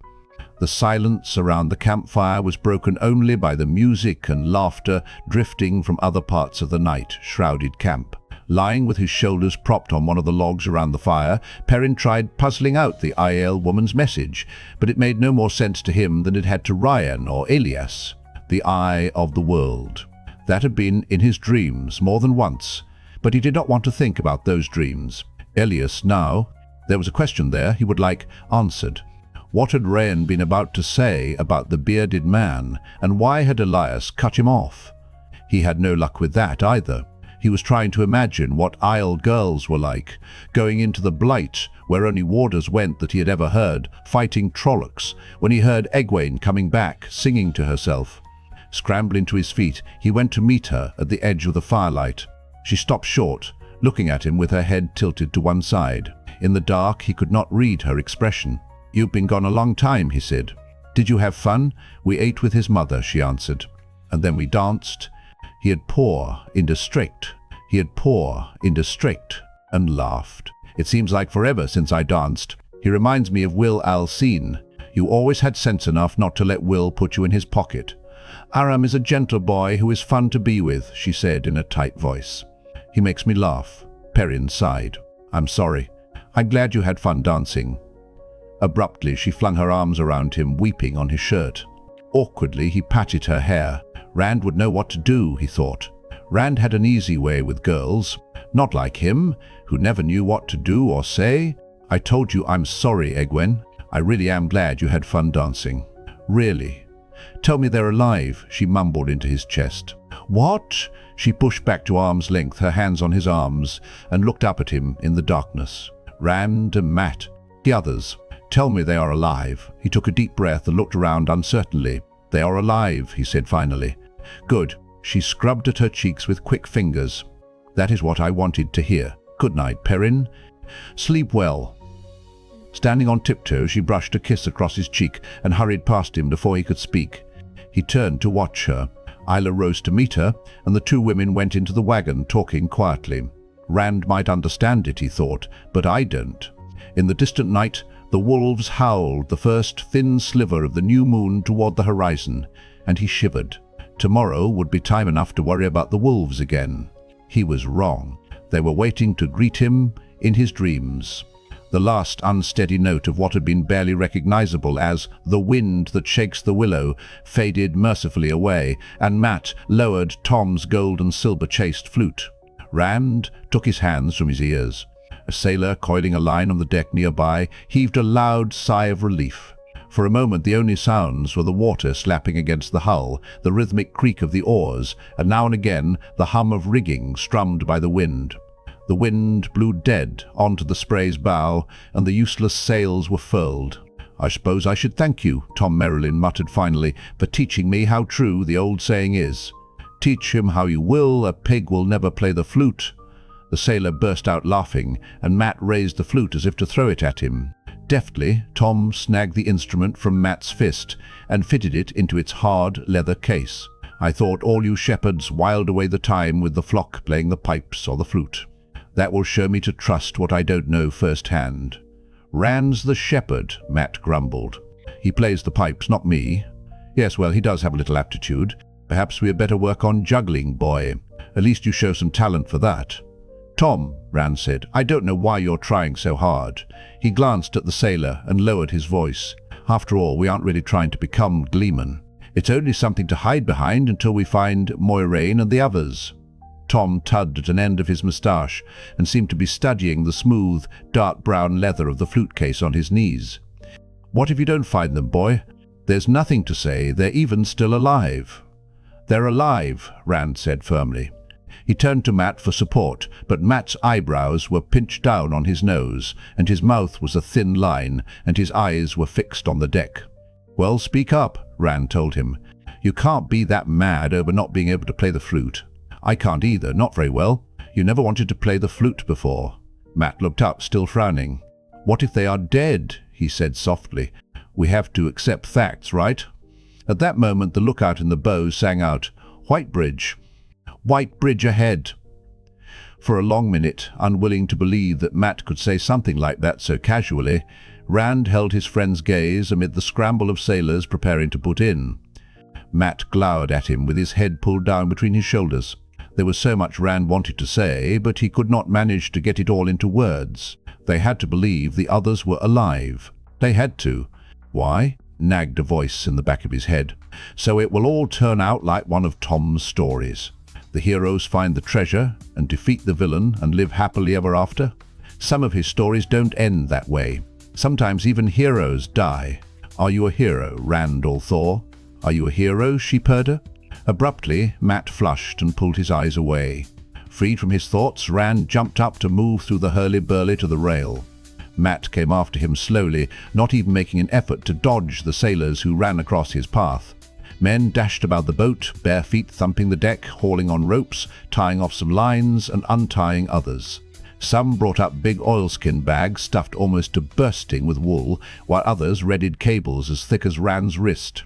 The silence around the campfire was broken only by the music and laughter drifting from other parts of the night-shrouded camp. Lying with his shoulders propped on one of the logs around the fire, Perrin tried puzzling out the Aiel woman's message, but it made no more sense to him than it had to Ryan or Elias. The eye of the world. That had been in his dreams more than once, but he did not want to think about those dreams. Elias now. There was a question there he would like answered. What had Ryan been about to say about the bearded man, and why had Elias cut him off? He had no luck with that either. He was trying to imagine what Isle girls were like, going into the blight where only warders went that he had ever heard, fighting Trollocs, when he heard Egwene coming back, singing to herself. Scrambling to his feet, he went to meet her at the edge of the firelight. She stopped short, looking at him with her head tilted to one side. In the dark, he could not read her expression. "You've been gone a long time," he said. "Did you have fun?" "We ate with his mother," she answered. "And then we danced." He had poor, indistinct. He had poor, indistinct, and laughed. "It seems like forever since I danced. He reminds me of Will Alcine. You always had sense enough not to let Will put you in his pocket." "Aram is a gentle boy who is fun to be with," she said in a tight voice. "He makes me laugh." Perrin sighed. "I'm sorry. I'm glad you had fun dancing." Abruptly, she flung her arms around him, weeping on his shirt. Awkwardly, he patted her hair. Rand would know what to do, he thought. Rand had an easy way with girls. Not like him, who never knew what to do or say. "I told you I'm sorry, Egwene. I really am glad you had fun dancing." "Really?" "Tell me they're alive," she mumbled into his chest. "What?" She pushed back to arm's length, her hands on his arms, and looked up at him in the darkness. "Rand and Mat, the others. Tell me they are alive." He took a deep breath and looked around uncertainly. "They are alive," he said finally. "Good." She scrubbed at her cheeks with quick fingers. "That is what I wanted to hear. Good night, Perrin. Sleep well." Standing on tiptoe, she brushed a kiss across his cheek and hurried past him before he could speak. He turned to watch her. Isla rose to meet her, and the two women went into the wagon, talking quietly. Rand might understand it, he thought, but I don't. In the distant night, the wolves howled, the first thin sliver of the new moon toward the horizon, and he shivered. Tomorrow would be time enough to worry about the wolves again. He was wrong. They were waiting to greet him in his dreams. The last unsteady note of what had been barely recognizable as "the wind that shakes the willow" faded mercifully away, and Mat lowered Tom's gold and silver chased flute. Rand took his hands from his ears. A sailor coiling a line on the deck nearby heaved a loud sigh of relief. For a moment the only sounds were the water slapping against the hull, the rhythmic creak of the oars, and now and again the hum of rigging strummed by the wind. The wind blew dead onto the Spray's bow, and the useless sails were furled. "I suppose I should thank you," Tom Merrilin muttered finally, "for teaching me how true the old saying is. Teach him how you will, a pig will never play the flute." The sailor burst out laughing, and Mat raised the flute as if to throw it at him. Deftly, Tom snagged the instrument from Mat's fist and fitted it into its hard leather case. "I thought all you shepherds whiled away the time with the flock playing the pipes or the flute. That will show me to trust what I don't know firsthand." "Rand's the shepherd," Mat grumbled. "He plays the pipes, not me." "Yes, well, he does have a little aptitude. Perhaps we had better work on juggling, boy. At least you show some talent for that." "Tom," Rand said, "I don't know why you're trying so hard." He glanced at the sailor and lowered his voice. "After all, we aren't really trying to become gleemen. It's only something to hide behind until we find Moiraine and the others." Tom tugged at an end of his moustache and seemed to be studying the smooth, dark brown leather of the flute case on his knees. "What if you don't find them, boy? There's nothing to say. They're even still alive." "They're alive," Rand said firmly. He turned to Mat for support, but Mat's eyebrows were pinched down on his nose, and his mouth was a thin line, and his eyes were fixed on the deck. "Well, speak up," Rand told him. "You can't be that mad over not being able to play the flute. I can't either, not very well. You never wanted to play the flute before." Mat looked up, still frowning. "What if they are dead?" he said softly. "We have to accept facts, right?" At that moment the lookout in the bow sang out, "White Bridge! White Bridge ahead!" For a long minute, unwilling to believe that Mat could say something like that so casually, Rand held his friend's gaze amid the scramble of sailors preparing to put in. Mat glowered at him with his head pulled down between his shoulders. There was so much Rand wanted to say, but he could not manage to get it all into words. They had to believe the others were alive. They had to. "Why?" nagged a voice in the back of his head. "So it will all turn out like one of Tom's stories. The heroes find the treasure and defeat the villain and live happily ever after. Some of his stories don't end that way. Sometimes even heroes die. Are you a hero, Randall Thor? Are you a hero?" she purred her. Abruptly, Mat flushed and pulled his eyes away. Freed from his thoughts, Rand jumped up to move through the hurly-burly to the rail. Mat came after him slowly, not even making an effort to dodge the sailors who ran across his path. Men dashed about the boat, bare feet thumping the deck, hauling on ropes, tying off some lines and untying others. Some brought up big oilskin bags stuffed almost to bursting with wool, while others readied cables as thick as Rand's wrist.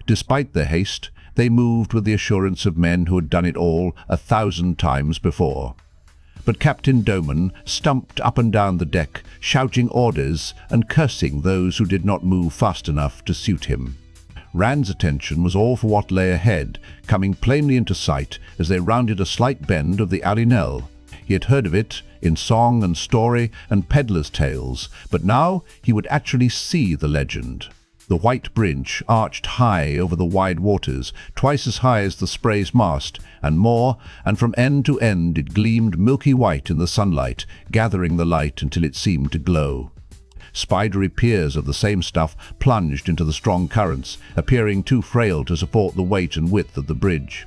Despite their haste, they moved with the assurance of men who had done it all 1,000 times before. But Captain Doman stumped up and down the deck, shouting orders and cursing those who did not move fast enough to suit him. Rand's attention was all for what lay ahead, coming plainly into sight as they rounded a slight bend of the Alinell. He had heard of it in song and story and peddlers' tales, but now he would actually see the legend. The white bridge arched high over the wide waters, twice as high as the Spray's mast, and more, and from end to end it gleamed milky white in the sunlight, gathering the light until it seemed to glow. Spidery piers of the same stuff plunged into the strong currents, appearing too frail to support the weight and width of the bridge.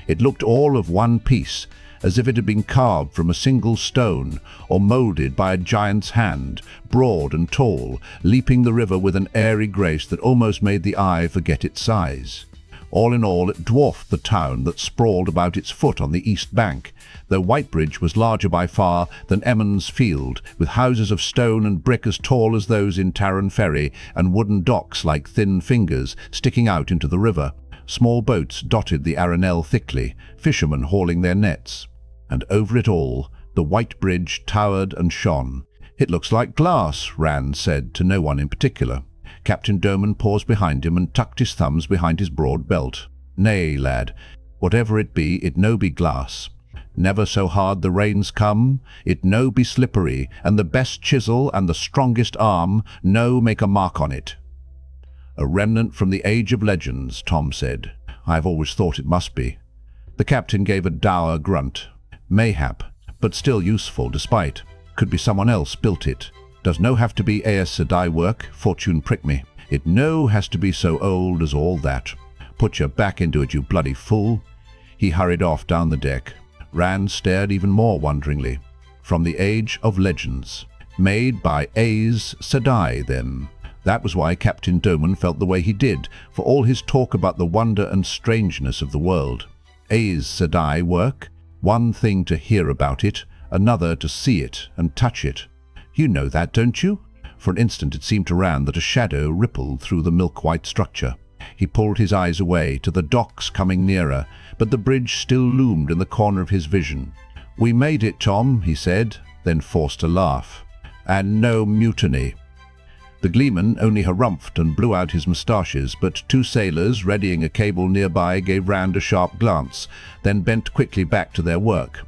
It looked all of one piece, as if it had been carved from a single stone, or moulded by a giant's hand, broad and tall, leaping the river with an airy grace that almost made the eye forget its size. All in all, it dwarfed the town that sprawled about its foot on the east bank, though Whitebridge was larger by far than Emmons Field, with houses of stone and brick as tall as those in Taran Ferry, and wooden docks like thin fingers sticking out into the river. Small boats dotted the Arinell thickly, fishermen hauling their nets. And over it all, the white bridge towered and shone. "It looks like glass," Rand said to no one in particular. Captain Doman paused behind him and tucked his thumbs behind his broad belt. "Nay, lad, whatever it be, it no be glass. Never so hard the rains come, it no be slippery, and the best chisel and the strongest arm no make a mark on it." "A remnant from the age of legends," Tom said. "I've always thought it must be." The captain gave a dour grunt. "Mayhap, but still useful despite. Could be someone else built it. Does no have to be Aes Sedai work, fortune prick me. It no has to be so old as all that. Put your back into it, you bloody fool." He hurried off down the deck. Rand stared even more wonderingly. From the age of legends. Made by Aes Sedai, then. That was why Captain Doman felt the way he did, for all his talk about the wonder and strangeness of the world. Aes Sedai work? One thing to hear about it, another to see it and touch it. You know that, don't you? For an instant it seemed to Rand that a shadow rippled through the milk-white structure. He pulled his eyes away to the docks coming nearer, but the bridge still loomed in the corner of his vision. "We made it, Tom," he said, then forced a laugh. "And no mutiny." The gleeman only harumphed and blew out his moustaches, but two sailors readying a cable nearby gave Rand a sharp glance, then bent quickly back to their work.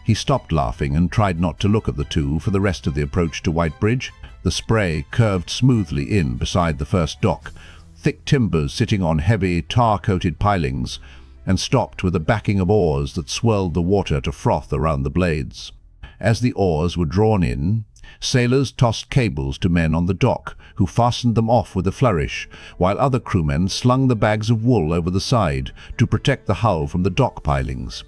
He stopped laughing and tried not to look at the two for the rest of the approach to Whitebridge. The Spray curved smoothly in beside the first dock, thick timbers sitting on heavy, tar-coated pilings, and stopped with a backing of oars that swirled the water to froth around the blades. As the oars were drawn in, sailors tossed cables to men on the dock, who fastened them off with a flourish, while other crewmen slung the bags of wool over the side to protect the hull from the dock pilings.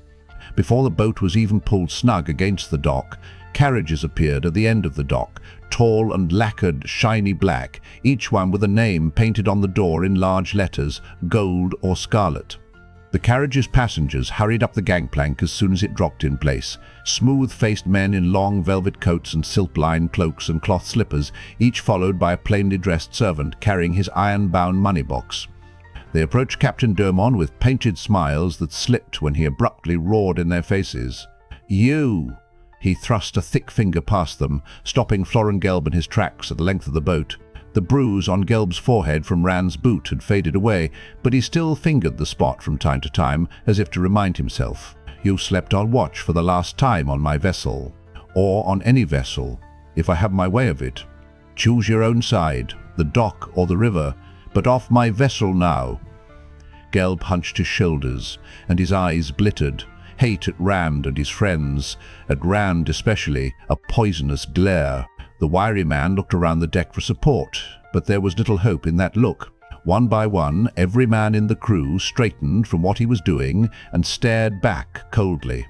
Before the boat was even pulled snug against the dock, carriages appeared at the end of the dock, tall and lacquered shiny black, each one with a name painted on the door in large letters, gold or scarlet. The carriage's passengers hurried up the gangplank as soon as it dropped in place, smooth-faced men in long velvet coats and silk-lined cloaks and cloth slippers, each followed by a plainly dressed servant carrying his iron-bound money-box. They approached Captain Doman with painted smiles that slipped when he abruptly roared in their faces. "You!" He thrust a thick finger past them, stopping Florin Gelb in his tracks at the length of the boat. The bruise on Gelb's forehead from Rand's boot had faded away, but he still fingered the spot from time to time, as if to remind himself. "You slept on watch for the last time on my vessel. Or on any vessel, if I have my way of it. Choose your own side, the dock or the river, but off my vessel now." Gelb hunched his shoulders, and his eyes glittered. Hate at Rand and his friends, at Rand especially, a poisonous glare. The wiry man looked around the deck for support, but there was little hope in that look. One by one, every man in the crew straightened from what he was doing and stared back coldly.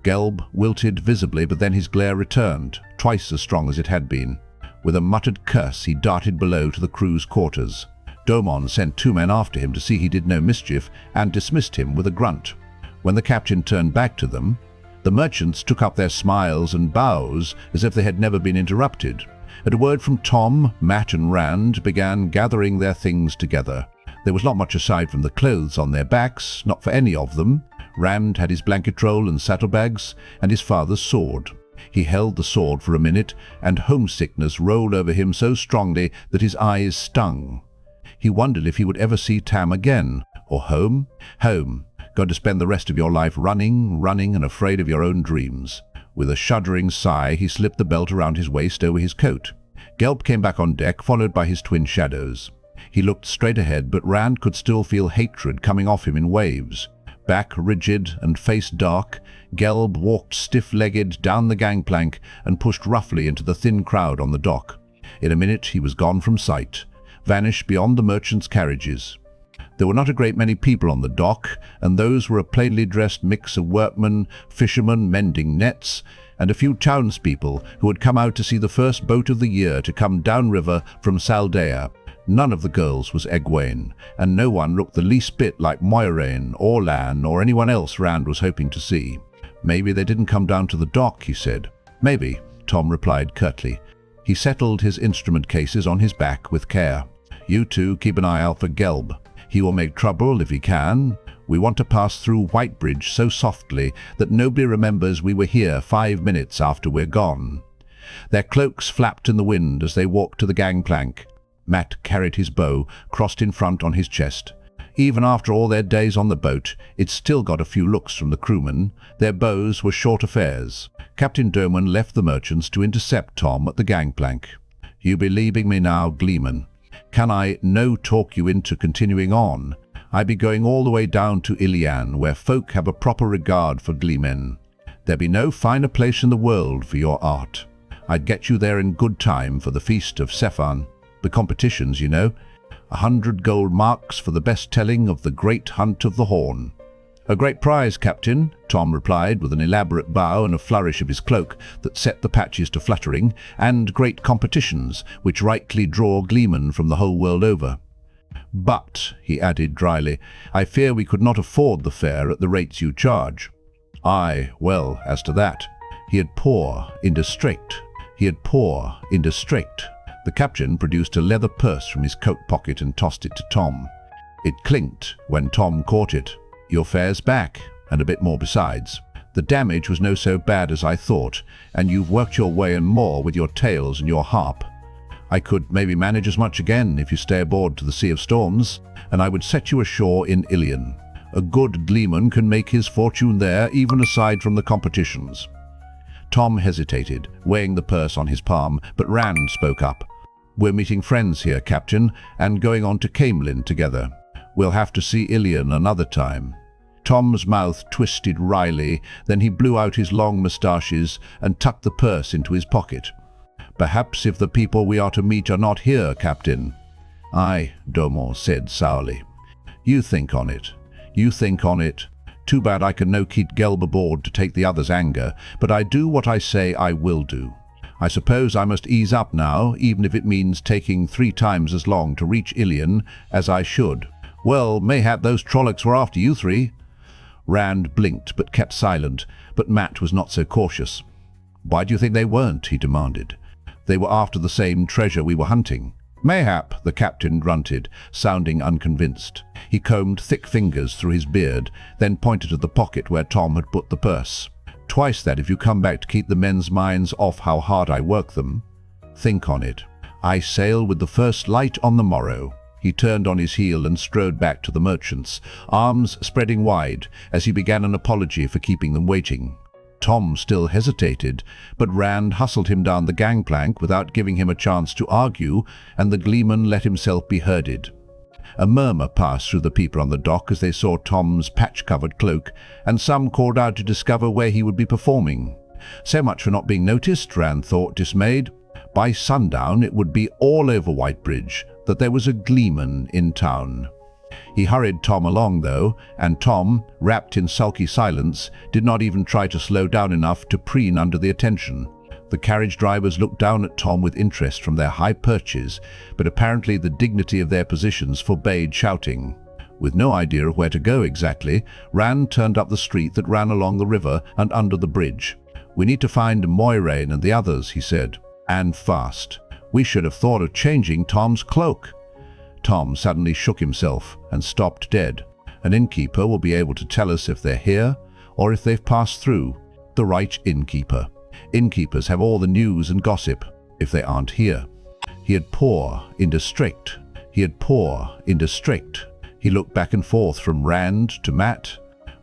Gelb wilted visibly, but then his glare returned, twice as strong as it had been. With a muttered curse, he darted below to the crew's quarters. Domon sent 2 men after him to see he did no mischief, and dismissed him with a grunt. When the captain turned back to them, the merchants took up their smiles and bows as if they had never been interrupted. At a word from Tom, Matt and Rand began gathering their things together. There was not much aside from the clothes on their backs, not for any of them. Rand had his blanket roll and saddlebags, and his father's sword. He held the sword for a minute, and homesickness rolled over him so strongly that his eyes stung. He wondered if he would ever see Tam again, or home. Home. Going to spend the rest of your life running, and afraid of your own dreams. With a shuddering sigh, he slipped the belt around his waist over his coat. Gelb came back on deck, followed by his twin shadows. He looked straight ahead, but Rand could still feel hatred coming off him in waves. Back rigid and face dark, Gelb walked stiff-legged down the gangplank and pushed roughly into the thin crowd on the dock. In a minute he was gone from sight, vanished beyond the merchants' carriages. There were not a great many people on the dock, and those were a plainly dressed mix of workmen, fishermen mending nets, and a few townspeople who had come out to see the first boat of the year to come downriver from Sedai. None of the girls was Egwene, and no one looked the least bit like Moiraine or Lan or anyone else Rand was hoping to see. Maybe they didn't come down to the dock, he said. Maybe, Tom replied curtly. He settled his instrument cases on his back with care. You two keep an eye out for Gelb. He will make trouble if he can. We want to pass through Whitebridge so softly that nobody remembers we were here 5 minutes after we're gone. Their cloaks flapped in the wind as they walked to the gangplank. Matt carried his bow, crossed in front on his chest. Even after all their days on the boat, it still got a few looks from the crewmen. Their bows were short affairs. Captain Derwin left the merchants to intercept Tom at the gangplank. You be leaving me now, Gleeman. Can I no talk you into continuing on? I be going all the way down to Ilian, where folk have a proper regard for gleemen. There be no finer place in the world for your art. I'd get you there in good time for the feast of Sephan. The competitions, you know. 100 gold marks for the best telling of the great hunt of the Horn. A great prize, Captain, Tom replied with an elaborate bow and a flourish of his cloak that set the patches to fluttering, and great competitions, which rightly draw gleemen from the whole world over. But, he added dryly, I fear we could not afford the fare at the rates you charge. Aye, well, as to that. He had poor, indistrict. The captain produced a leather purse from his coat pocket and tossed it to Tom. It clinked when Tom caught it. Your fare's back, and a bit more besides. The damage was no so bad as I thought, and you've worked your way and more with your tails and your harp. I could maybe manage as much again if you stay aboard to the Sea of Storms, and I would set you ashore in Ilion. A good gleeman can make his fortune there, even aside from the competitions. Tom hesitated, weighing the purse on his palm, but Rand spoke up. We're meeting friends here, Captain, and going on to Caemlyn together. We'll have to see Ilion another time. Tom's mouth twisted wryly, then he blew out his long moustaches and tucked the purse into his pocket. Perhaps if the people we are to meet are not here, Captain. Aye, Domon said sourly. You think on it. Too bad I can no keep Gelb aboard to take the others' anger, but I do what I say I will do. I suppose I must ease up now, even if it means taking 3 times as long to reach Ilion as I should. Well, mayhap those Trollocs were after you 3. Rand blinked but kept silent, but Matt was not so cautious. Why do you think they weren't? He demanded. They were after the same treasure we were hunting. Mayhap, the captain grunted, sounding unconvinced. He combed thick fingers through his beard, then pointed at the pocket where Tom had put the purse. Twice that if you come back to keep the men's minds off how hard I work them. Think on it. I sail with the first light on the morrow. He turned on his heel and strode back to the merchants, arms spreading wide, as he began an apology for keeping them waiting. Tom still hesitated, but Rand hustled him down the gangplank without giving him a chance to argue, and the gleeman let himself be herded. A murmur passed through the people on the dock as they saw Tom's patch-covered cloak, and some called out to discover where he would be performing. So much for not being noticed, Rand thought, dismayed. By sundown it would be all over Whitebridge that there was a gleeman in town. He hurried Tom along, though, and Tom, wrapped in sulky silence, did not even try to slow down enough to preen under the attention. The carriage drivers looked down at Tom with interest from their high perches, but apparently the dignity of their positions forbade shouting. With no idea of where to go exactly, Rand turned up the street that ran along the river and under the bridge. "We need to find Moiraine and the others," he said. "And fast. We should have thought of changing Tom's cloak." Tom suddenly shook himself and stopped dead. "An innkeeper will be able to tell us if they're here or if they've passed through. The right innkeeper. Innkeepers have all the news and gossip if they aren't here." He had poor, in district. He looked back and forth from Rand to Matt.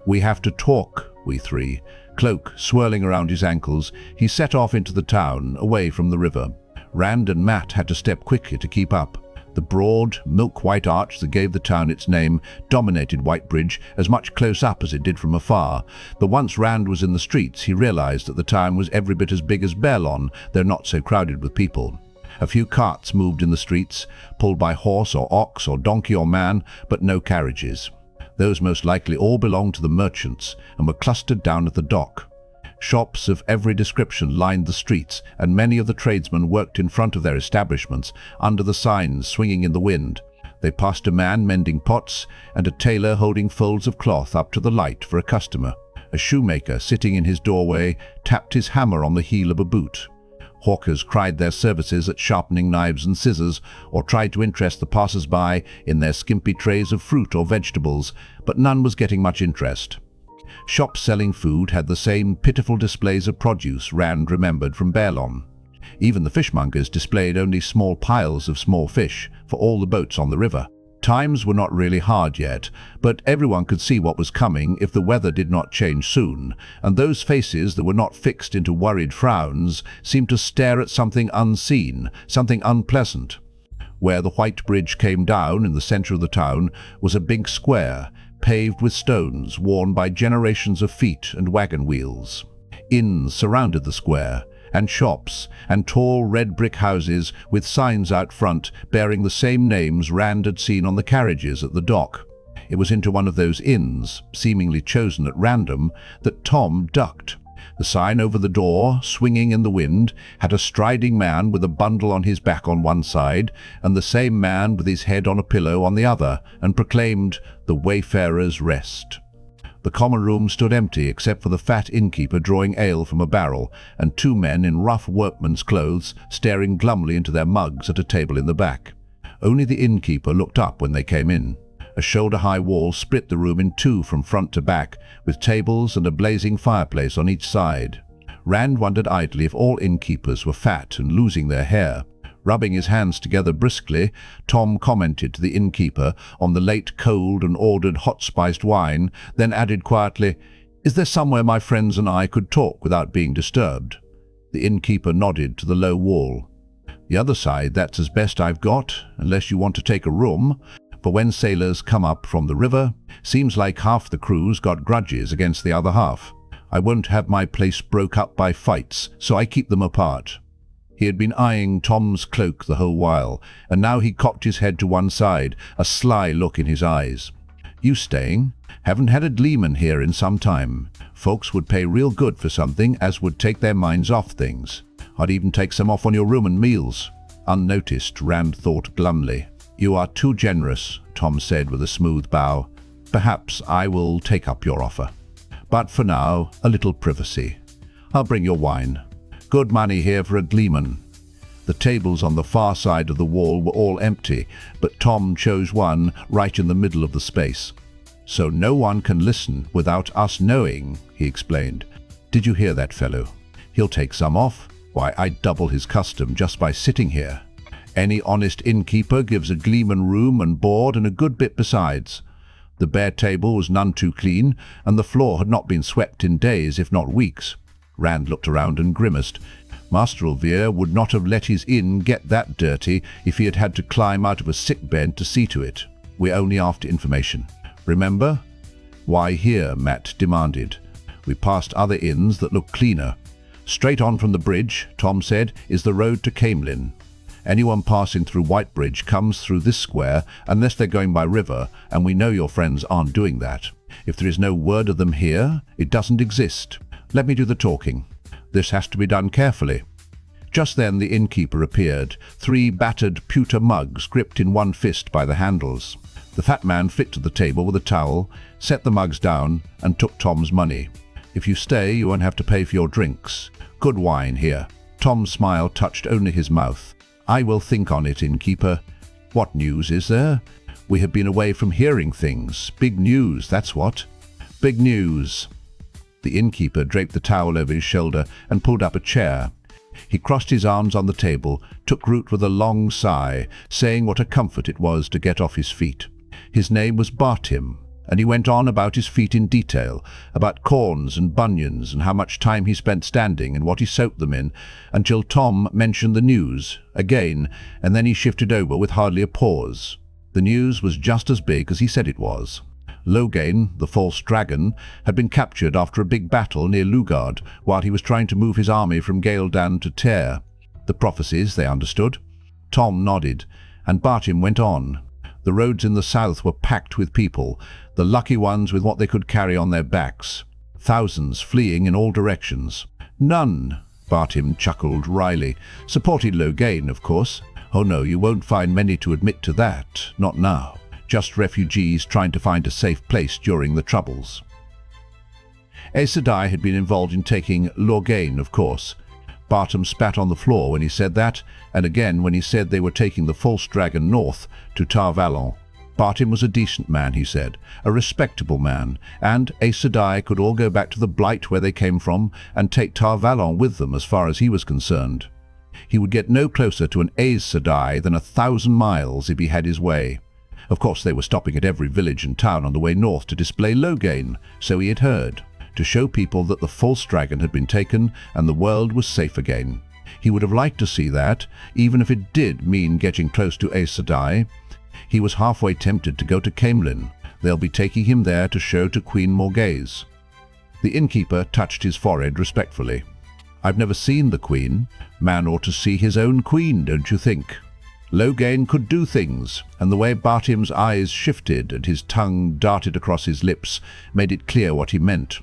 "We have to talk, we three." Cloak swirling around his ankles, he set off into the town, away from the river. Rand and Matt had to step quickly to keep up. The broad, milk-white arch that gave the town its name dominated Whitebridge as much close up as it did from afar, but once Rand was in the streets, he realized that the town was every bit as big as Baerlon, though not so crowded with people. A few carts moved in the streets, pulled by horse or ox or donkey or man, but no carriages. Those most likely all belonged to the merchants and were clustered down at the dock. Shops of every description lined the streets, and many of the tradesmen worked in front of their establishments, under the signs swinging in the wind. They passed a man mending pots and a tailor holding folds of cloth up to the light for a customer. A shoemaker sitting in his doorway tapped his hammer on the heel of a boot. Hawkers cried their services at sharpening knives and scissors, or tried to interest the passers-by in their skimpy trays of fruit or vegetables, but none was getting much interest. Shops selling food had the same pitiful displays of produce Rand remembered from Baerlon. Even the fishmongers displayed only small piles of small fish for all the boats on the river. Times were not really hard yet, but everyone could see what was coming if the weather did not change soon, and those faces that were not fixed into worried frowns seemed to stare at something unseen, something unpleasant. Where the white bridge came down in the center of the town was a big square, paved with stones worn by generations of feet and wagon wheels. Inns surrounded the square, and shops, and tall red brick houses with signs out front bearing the same names Rand had seen on the carriages at the dock. It was into one of those inns, seemingly chosen at random, that Tom ducked. The sign over the door, swinging in the wind, had a striding man with a bundle on his back on one side, and the same man with his head on a pillow on the other, and proclaimed, "The Wayfarer's Rest." The common room stood empty except for the fat innkeeper drawing ale from a barrel, and two men in rough workman's clothes staring glumly into their mugs at a table in the back. Only the innkeeper looked up when they came in. A shoulder-high wall split the room in two from front to back, with tables and a blazing fireplace on each side. Rand wondered idly if all innkeepers were fat and losing their hair. Rubbing his hands together briskly, Tom commented to the innkeeper on the late cold and ordered hot-spiced wine, then added quietly, "Is there somewhere my friends and I could talk without being disturbed?" The innkeeper nodded to the low wall. "The other side, that's as best I've got, unless you want to take a room. For when sailors come up from the river, seems like half the crew's got grudges against the other half. I won't have my place broke up by fights, so I keep them apart." He had been eyeing Tom's cloak the whole while, and now he cocked his head to one side, a sly look in his eyes. "You staying? Haven't had a gleeman here in some time. Folks would pay real good for something as would take their minds off things. I'd even take some off on your room and meals." Unnoticed, Rand thought glumly. "You are too generous," Tom said with a smooth bow. "Perhaps I will take up your offer. But for now, a little privacy. I'll bring your wine. Good money here for a gleeman." The tables on the far side of the wall were all empty, but Tom chose one right in the middle of the space. "So no one can listen without us knowing," he explained. "Did you hear that fellow? He'll take some off. Why, I'd double his custom just by sitting here. Any honest innkeeper gives a gleeman room and board and a good bit besides." The bare table was none too clean, and the floor had not been swept in days, if not weeks. Rand looked around and grimaced. Master Elvire would not have let his inn get that dirty if he had had to climb out of a sickbed to see to it. "We're only after information. Remember?" "Why here?" Matt demanded. "We passed other inns that look cleaner. Straight on from the bridge," Tom said, "is the road to Caemlyn. Anyone passing through Whitebridge comes through this square unless they're going by river, and we know your friends aren't doing that. If there is no word of them here, it doesn't exist. Let me do the talking. This has to be done carefully." Just then the innkeeper appeared, 3 battered pewter mugs gripped in one fist by the handles. The fat man flicked to the table with a towel, set the mugs down, and took Tom's money. "If you stay, you won't have to pay for your drinks. Good wine here." Tom's smile touched only his mouth. "I will think on it, innkeeper. What news is there? We have been away from hearing things. Big news, that's what. Big news." The innkeeper draped the towel over his shoulder and pulled up a chair. He crossed his arms on the table, took root with a long sigh, saying what a comfort it was to get off his feet. His name was Bartim, and he went on about his feet in detail, about corns and bunions and how much time he spent standing and what he soaked them in, until Tom mentioned the news again, and then he shifted over with hardly a pause. The news was just as big as he said it was. Logain, the false dragon, had been captured after a big battle near Lugard while he was trying to move his army from Galedan to Tear. The prophecies, they understood. Tom nodded, and Bartim went on. The roads in the south were packed with people, the lucky ones with what they could carry on their backs. Thousands fleeing in all directions. None, Bartim chuckled wryly, supported Logain, of course. Oh no, you won't find many to admit to that, not now. Just refugees trying to find a safe place during the Troubles. Sedai had been involved in taking Logain, of course. Bartim spat on the floor when he said that, and again when he said they were taking the false dragon north to Tar Valon. Bartim was a decent man, he said, a respectable man, and Sedai could all go back to the Blight where they came from and take Tar Valon with them as far as he was concerned. He would get no closer to an Sedai than 1,000 miles if he had his way. Of course, they were stopping at every village and town on the way north to display Logain, so he had heard, to show people that the false dragon had been taken and the world was safe again. He would have liked to see that, even if it did mean getting close to Sedai. He was halfway tempted to go to Caemlyn. They'll be taking him there to show to Queen Morgase. The innkeeper touched his forehead respectfully. "I've never seen the Queen. Man ought to see his own queen, don't you think?" Logain could do things, and the way Bartim's eyes shifted and his tongue darted across his lips made it clear what he meant.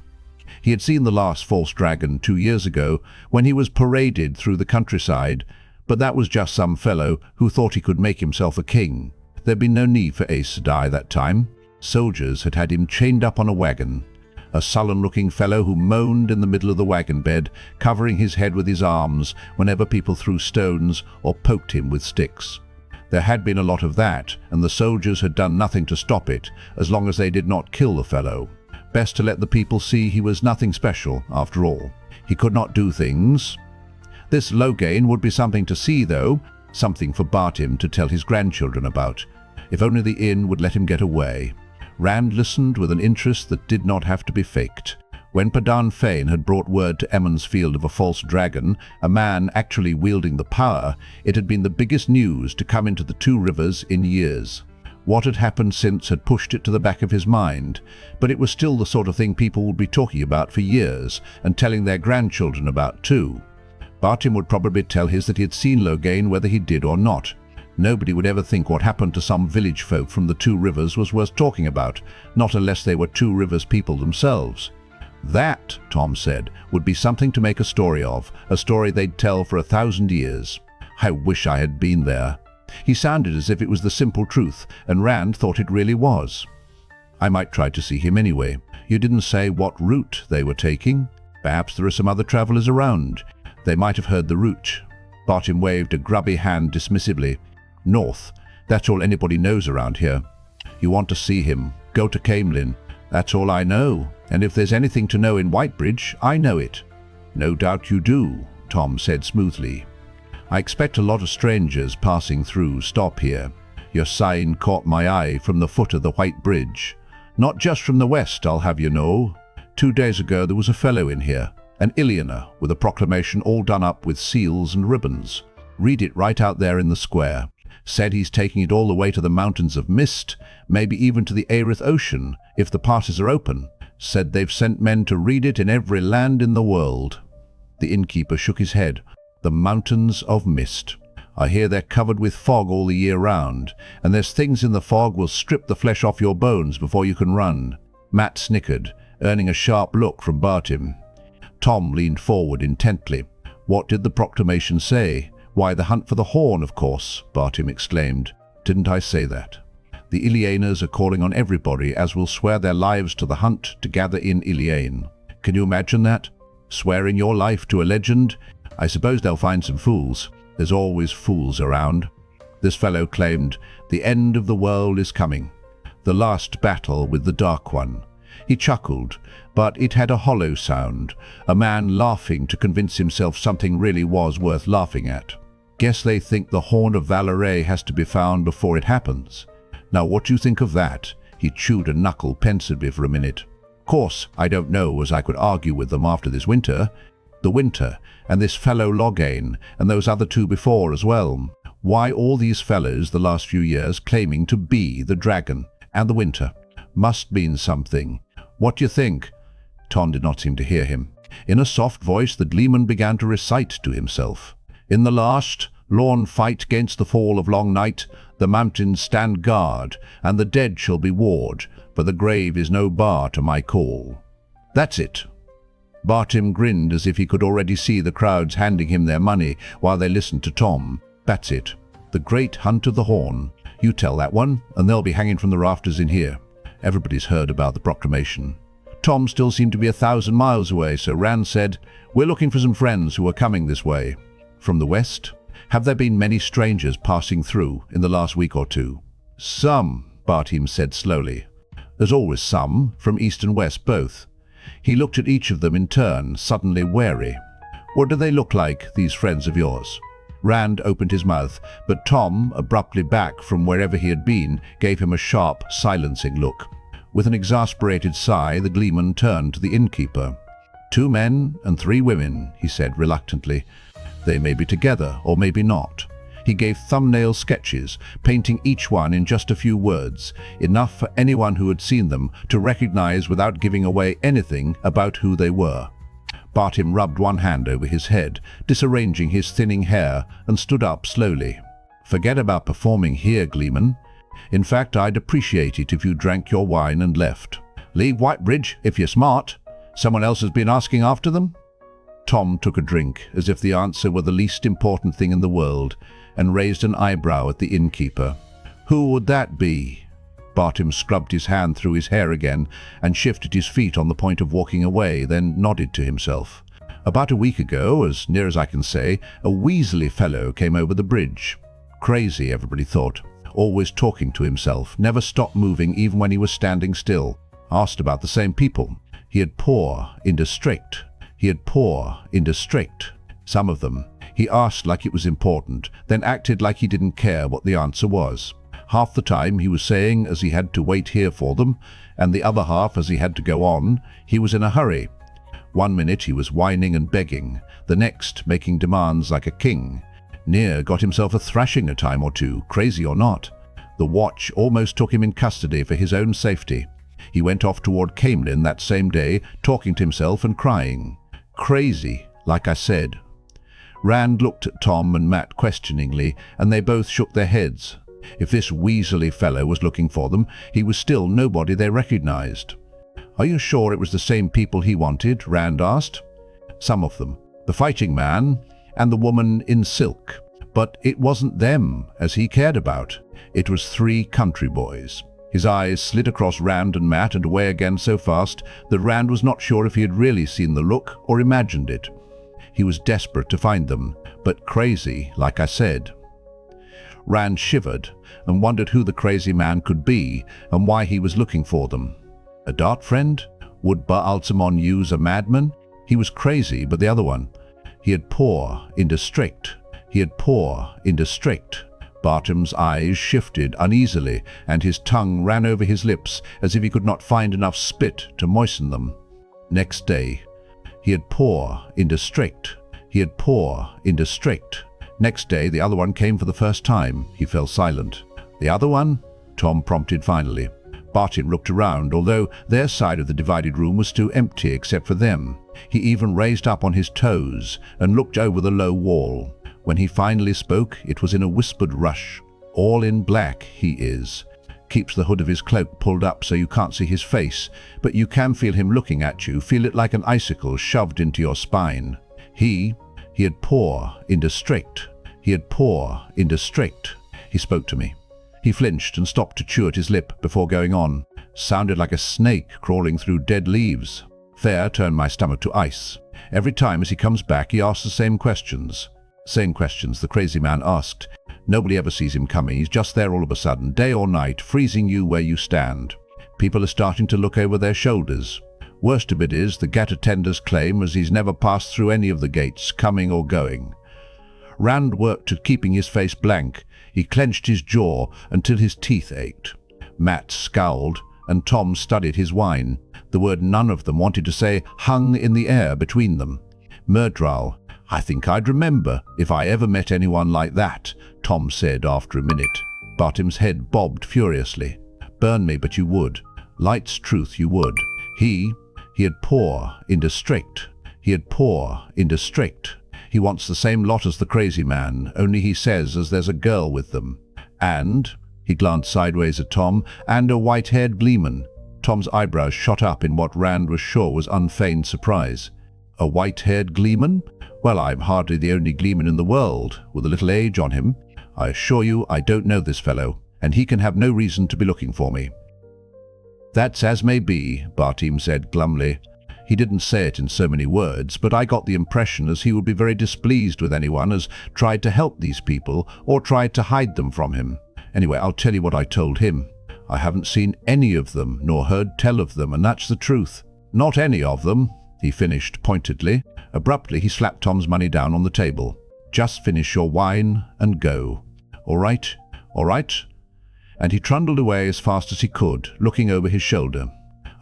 He had seen the last false dragon 2 years ago when he was paraded through the countryside, but that was just some fellow who thought he could make himself a king. There'd been no need for Sedai that time. Soldiers had had him chained up on a wagon. A sullen-looking fellow who moaned in the middle of the wagon bed, covering his head with his arms whenever people threw stones or poked him with sticks. There had been a lot of that, and the soldiers had done nothing to stop it, as long as they did not kill the fellow. Best to let the people see he was nothing special, after all. He could not do things. This Logain would be something to see, though, something for Bartim to tell his grandchildren about. If only the inn would let him get away. Rand listened with an interest that did not have to be faked. When Padan Fain had brought word to Emond's Field of a false dragon, a man actually wielding the power, it had been the biggest news to come into the Two Rivers in years. What had happened since had pushed it to the back of his mind, but it was still the sort of thing people would be talking about for years, and telling their grandchildren about too. Bartim would probably tell his that he had seen Logain whether he did or not. Nobody would ever think what happened to some village folk from the Two Rivers was worth talking about, not unless they were Two Rivers people themselves. That, Tom said, would be something to make a story of, a story they'd tell for 1,000 years. I wish I had been there. He sounded as if it was the simple truth, and Rand thought it really was. I might try to see him anyway. You didn't say what route they were taking. Perhaps there are some other travelers around. They might have heard the route. Bartim waved a grubby hand dismissively. North. That's all anybody knows around here. You want to see him. Go to Caemlyn. That's all I know. And if there's anything to know in Whitebridge, I know it. No doubt you do, Tom said smoothly. I expect a lot of strangers passing through stop here. Your sign caught my eye from the foot of the White Bridge. Not just from the west, I'll have you know. 2 days ago there was a fellow in here, an Illianer, with a proclamation all done up with seals and ribbons. Read it right out there in the square. Said he's taking it all the way to the Mountains of Mist, maybe even to the Aerith Ocean, if the passes are open. Said they've sent men to read it in every land in the world. The innkeeper shook his head. The Mountains of Mist. I hear they're covered with fog all the year round, and there's things in the fog will strip the flesh off your bones before you can run." Mat snickered, earning a sharp look from Bartim. Tom leaned forward intently. "What did the proclamation say?" "Why, the hunt for the horn, of course," Bartim exclaimed. "Didn't I say that? The Illianers are calling on everybody, as will swear their lives to the hunt, to gather in Illiane. Can you imagine that? Swearing your life to a legend? I suppose they'll find some fools. There's always fools around." This fellow claimed, "The end of the world is coming. The last battle with the Dark One." He chuckled, but it had a hollow sound, a man laughing to convince himself something really was worth laughing at. "Guess they think the Horn of Valoray has to be found before it happens. Now what do you think of that?" He chewed a knuckle pensively for a minute. "Course, I don't know as I could argue with them after this winter. The winter, and this fellow Logain, and those other two before as well. Why all these fellows the last few years claiming to be the dragon and the winter? Must mean something. What do you think?" Tom did not seem to hear him. In a soft voice the gleeman began to recite to himself. "In the last lorn fight against the fall of long night, the mountains stand guard, and the dead shall be ward, for the grave is no bar to my call." "That's it." Bartim grinned as if he could already see the crowds handing him their money while they listened to Tom. "That's it. The great hunt of the horn. You tell that one, and they'll be hanging from the rafters in here." Everybody's heard about the proclamation. Tom still seemed to be 1,000 miles away, so Rand said, "We're looking for some friends who are coming this way." "From the west? Have there been many strangers passing through in the last week or two?" "Some," Bartim said slowly. "There's always some, from east and west both." He looked at each of them in turn, suddenly wary. "What do they look like, these friends of yours?" Rand opened his mouth, but Tom, abruptly back from wherever he had been, gave him a sharp, silencing look. With an exasperated sigh, the gleeman turned to the innkeeper. "2 men and 3 women," he said reluctantly. "They may be together, or maybe not." He gave thumbnail sketches, painting each one in just a few words, enough for anyone who had seen them to recognize without giving away anything about who they were. Bartim rubbed one hand over his head, disarranging his thinning hair, and stood up slowly. "Forget about performing here, Gleeman. In fact, I'd appreciate it if you drank your wine and left. Leave Whitebridge, if you're smart. Someone else has been asking after them?" Tom took a drink, as if the answer were the least important thing in the world, and raised an eyebrow at the innkeeper. "Who would that be?" Bartim scrubbed his hand through his hair again and shifted his feet on the point of walking away, then nodded to himself. "About a week ago, as near as I can say, a weaselly fellow came over the bridge. Crazy, everybody thought. Always talking to himself, never stopped moving even when he was standing still. Asked about the same people. He had poor, into strict. He had poor, into strict. Some of them. He asked like it was important, then acted like he didn't care what the answer was. Half the time he was saying as he had to wait here for them, and the other half as he had to go on, he was in a hurry. One minute he was whining and begging, the next making demands like a king. Near got himself a thrashing a time or two, crazy or not. The watch almost took him in custody for his own safety. He went off toward Caemlyn that same day, talking to himself and crying. Crazy, like I said. Rand looked at Tom and Mat questioningly, and they both shook their heads. If this weaselly fellow was looking for them, he was still nobody they recognized. "Are you sure it was the same people he wanted?" Rand asked. "Some of them. The fighting man and the woman in silk. But it wasn't them as he cared about. It was 3 country boys." His eyes slid across Rand and Mat and away again so fast that Rand was not sure if he had really seen the look or imagined it. He was desperate to find them, but crazy, like I said. Rand shivered and wondered who the crazy man could be and why he was looking for them. A Darkfriend? Would Ba'alzamon use a madman? He was crazy, but the other one. He had poor, into strict. He had poor, into strict. Bartim's eyes shifted uneasily, and his tongue ran over his lips as if he could not find enough spit to moisten them. Next day, he had poor, into strict. He had poor, into strict. Next day, the other one came for the first time. He fell silent. "The other one?" Tom prompted finally. Bartim looked around, although their side of the divided room was still empty except for them. He even raised up on his toes and looked over the low wall. When he finally spoke, it was in a whispered rush. All in black, he is. Keeps the hood of his cloak pulled up so you can't see his face, but you can feel him looking at you, feel it like an icicle shoved into your spine. He had poor, indistinct. He had poor, indistinct. He spoke to me. He flinched and stopped to chew at his lip before going on. Sounded like a snake crawling through dead leaves. Fair turned my stomach to ice. Every time as he comes back, he asks the same questions. Same questions the crazy man asked. Nobody ever sees him coming. He's just there all of a sudden, day or night, freezing you where you stand. People are starting to look over their shoulders. Worst of it is, the gate attenders claim as he's never passed through any of the gates, coming or going. Rand worked at keeping his face blank. He clenched his jaw until his teeth ached. Matt scowled, and Tom studied his wine. The word none of them wanted to say hung in the air between them. Myrddraal. I think I'd remember if I ever met anyone like that, Tom said after a minute. Bartim's head bobbed furiously. Burn me, but you would. Light's truth, you would. He had poor, indistinct. He had poor, indistinct. He wants the same lot as the crazy man, only he says as there's a girl with them. And, he glanced sideways at Tom, and a white-haired gleeman. Tom's eyebrows shot up in what Rand was sure was unfeigned surprise. A white-haired gleeman? Well, I'm hardly the only gleeman in the world, with a little age on him. I assure you I don't know this fellow, and he can have no reason to be looking for me. That's as may be, Bartim said glumly. He didn't say it in so many words, but I got the impression as he would be very displeased with anyone as tried to help these people or tried to hide them from him. Anyway, I'll tell you what I told him. I haven't seen any of them, nor heard tell of them, and that's the truth. Not any of them, he finished pointedly. Abruptly, he slapped Tom's money down on the table. Just finish your wine and go. All right, all right. And he trundled away as fast as he could, looking over his shoulder.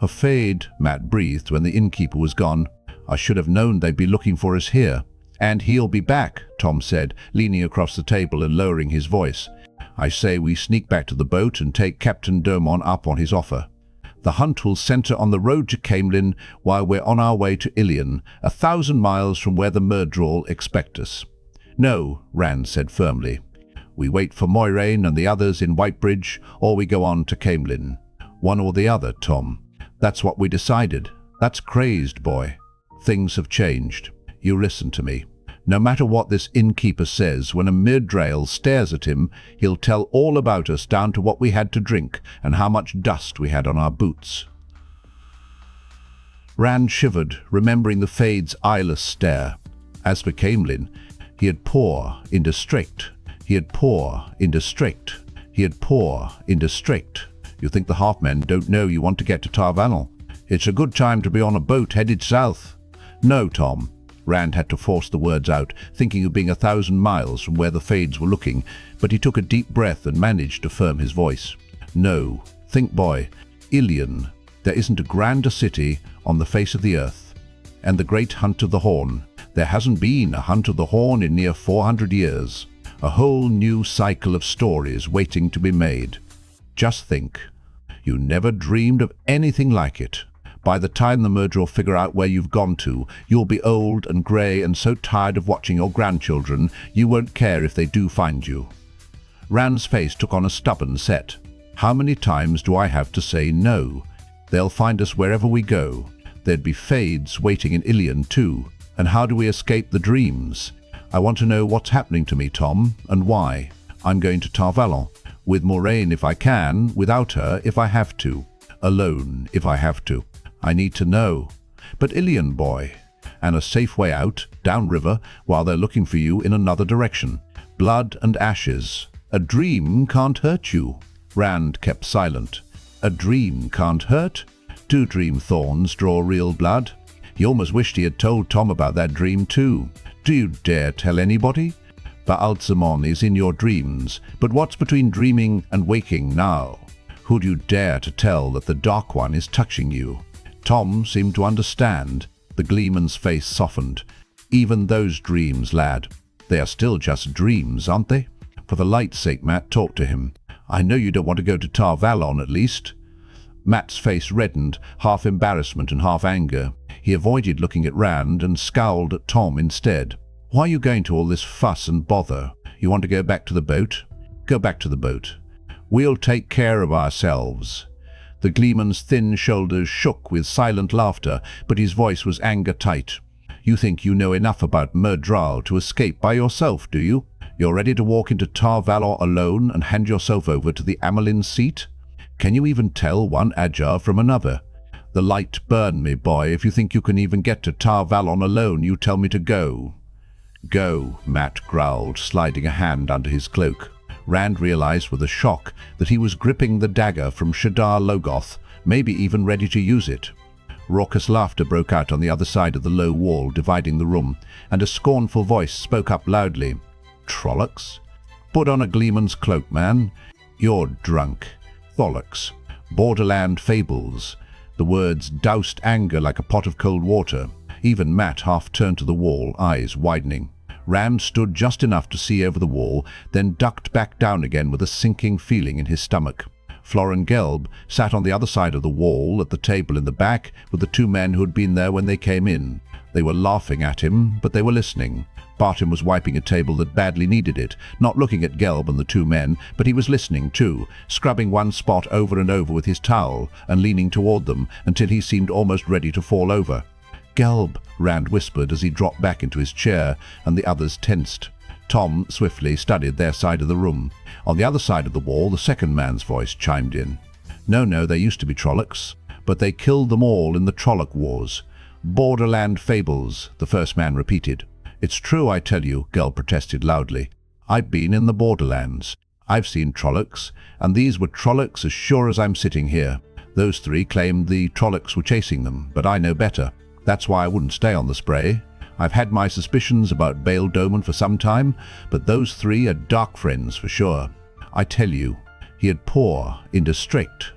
A fade, Matt breathed when the innkeeper was gone. I should have known they'd be looking for us here. And he'll be back, Tom said, leaning across the table and lowering his voice. I say we sneak back to the boat and take Captain Dermon up on his offer. The hunt will centre on the road to Caemlyn while we're on our way to Ilion, 1,000 miles from where the Myrddraal expect us. No, Rand said firmly. We wait for Moiraine and the others in Whitebridge, or we go on to Caemlyn. One or the other, Tom. That's what we decided. That's crazed, boy. Things have changed. You listen to me. No matter what this innkeeper says, when a Myrddraal stares at him, he'll tell all about us down to what we had to drink and how much dust we had on our boots. Rand shivered, remembering the Fade's eyeless stare. As for Caemlyn, he had poor, indistinct. He had poor, indistinct. He had poor, indistinct. You think the half-men don't know you want to get to Tar Valon? It's a good time to be on a boat headed south. No, Tom. Rand had to force the words out, thinking of being 1,000 miles from where the Fades were looking, but he took a deep breath and managed to firm his voice. No. Think, boy. Ilion. There isn't a grander city on the face of the earth. And the great Hunt of the Horn. There hasn't been a Hunt of the Horn in near 400 years. A whole new cycle of stories waiting to be made. Just think. You never dreamed of anything like it. By the time the Myrddraal figure out where you've gone to, you'll be old and grey and so tired of watching your grandchildren, you won't care if they do find you. Rand's face took on a stubborn set. How many times do I have to say no? They'll find us wherever we go. There'd be Fades waiting in Ilion too. And how do we escape the dreams? I want to know what's happening to me, Tom, and why. I'm going to Tar Valon. With Moiraine if I can, without her if I have to. Alone if I have to. I need to know. But Ilion, boy. And a safe way out, downriver, while they're looking for you in another direction. Blood and ashes. A dream can't hurt you. Rand kept silent. A dream can't hurt? Do dream thorns draw real blood? He almost wished he had told Tom about that dream too. Do you dare tell anybody? Ba'alzamon is in your dreams, but what's between dreaming and waking now? Who do you dare to tell that the Dark One is touching you? Tom seemed to understand. The Gleeman's face softened. Even those dreams, lad. They are still just dreams, aren't they? For the light's sake, Matt, talk to him. I know you don't want to go to Tar Valon, at least. Matt's face reddened, half embarrassment and half anger. He avoided looking at Rand and scowled at Tom instead. Why are you going to all this fuss and bother? You want to go back to the boat? Go back to the boat. We'll take care of ourselves." The gleeman's thin shoulders shook with silent laughter, but his voice was anger-tight. "You think you know enough about Myrddraal to escape by yourself, do you? You're ready to walk into Tar Valor alone and hand yourself over to the Amelin seat? Can you even tell one Ajar from another? The light burn me, boy. If you think you can even get to Tar Valon alone, you tell me to go." "Go," Mat growled, sliding a hand under his cloak. Rand realized with a shock that he was gripping the dagger from Shadar Logoth, maybe even ready to use it. Raucous laughter broke out on the other side of the low wall dividing the room, and a scornful voice spoke up loudly. "Trollocs? Put on a gleeman's cloak, man. You're drunk. Tholox. Borderland fables." The words doused anger like a pot of cold water. Even Mat half turned to the wall, eyes widening. Rand stood just enough to see over the wall, then ducked back down again with a sinking feeling in his stomach. Florin Gelb sat on the other side of the wall at the table in the back with the two men who had been there when they came in. They were laughing at him, but they were listening. Bartim was wiping a table that badly needed it, not looking at Gelb and the two men, but he was listening too, scrubbing one spot over and over with his towel and leaning toward them until he seemed almost ready to fall over. "Gelb," Rand whispered as he dropped back into his chair, and the others tensed. Tom swiftly studied their side of the room. On the other side of the wall, the second man's voice chimed in. No, they used to be Trollocs, but they killed them all in the Trolloc Wars. Borderland fables," the first man repeated. "It's true, I tell you," Gelb protested loudly. "I've been in the Borderlands. I've seen Trollocs, and these were Trollocs as sure as I'm sitting here. Those three claimed the Trollocs were chasing them, but I know better. That's why I wouldn't stay on the spray. I've had my suspicions about Bail Doman for some time, but those three are Darkfriends for sure. I tell you, he had poor into strict.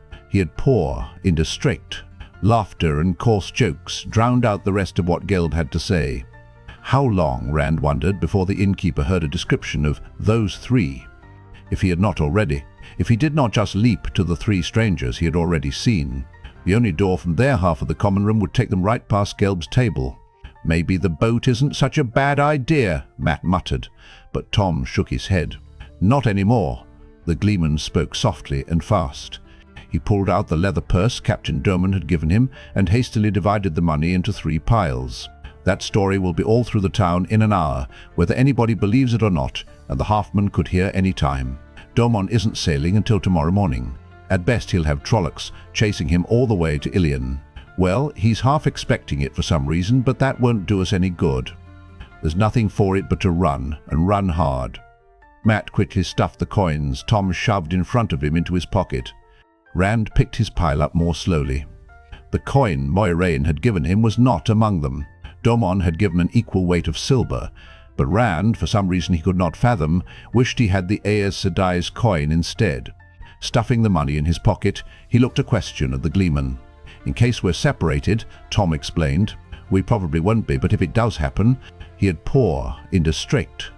Laughter and coarse jokes drowned out the rest of what Gelb had to say. How long, Rand wondered, before the innkeeper heard a description of those three? If he had not already, if he did not just leap to the three strangers he had already seen. The only door from their half of the common room would take them right past Gelb's table. "Maybe the boat isn't such a bad idea," Mat muttered, but Tom shook his head. "Not anymore." The gleeman spoke softly and fast. He pulled out the leather purse Captain Doman had given him and hastily divided the money into 3 piles. "That story will be all through the town in an hour, whether anybody believes it or not, and the halfman could hear any time. Domon isn't sailing until tomorrow morning. At best he'll have Trollocs chasing him all the way to Ilion. Well, he's half expecting it for some reason, but that won't do us any good. There's nothing for it but to run, and run hard." Mat quickly stuffed the coins Tom shoved in front of him into his pocket. Rand picked his pile up more slowly. The coin Moiraine had given him was not among them. Domon had given an equal weight of silver, but Rand, for some reason he could not fathom, wished he had the Aes Sedai's coin instead. Stuffing the money in his pocket, he looked a question at the gleeman. "In case we're separated," Tom explained. "We probably won't be, but if it does happen, he had poor into strict.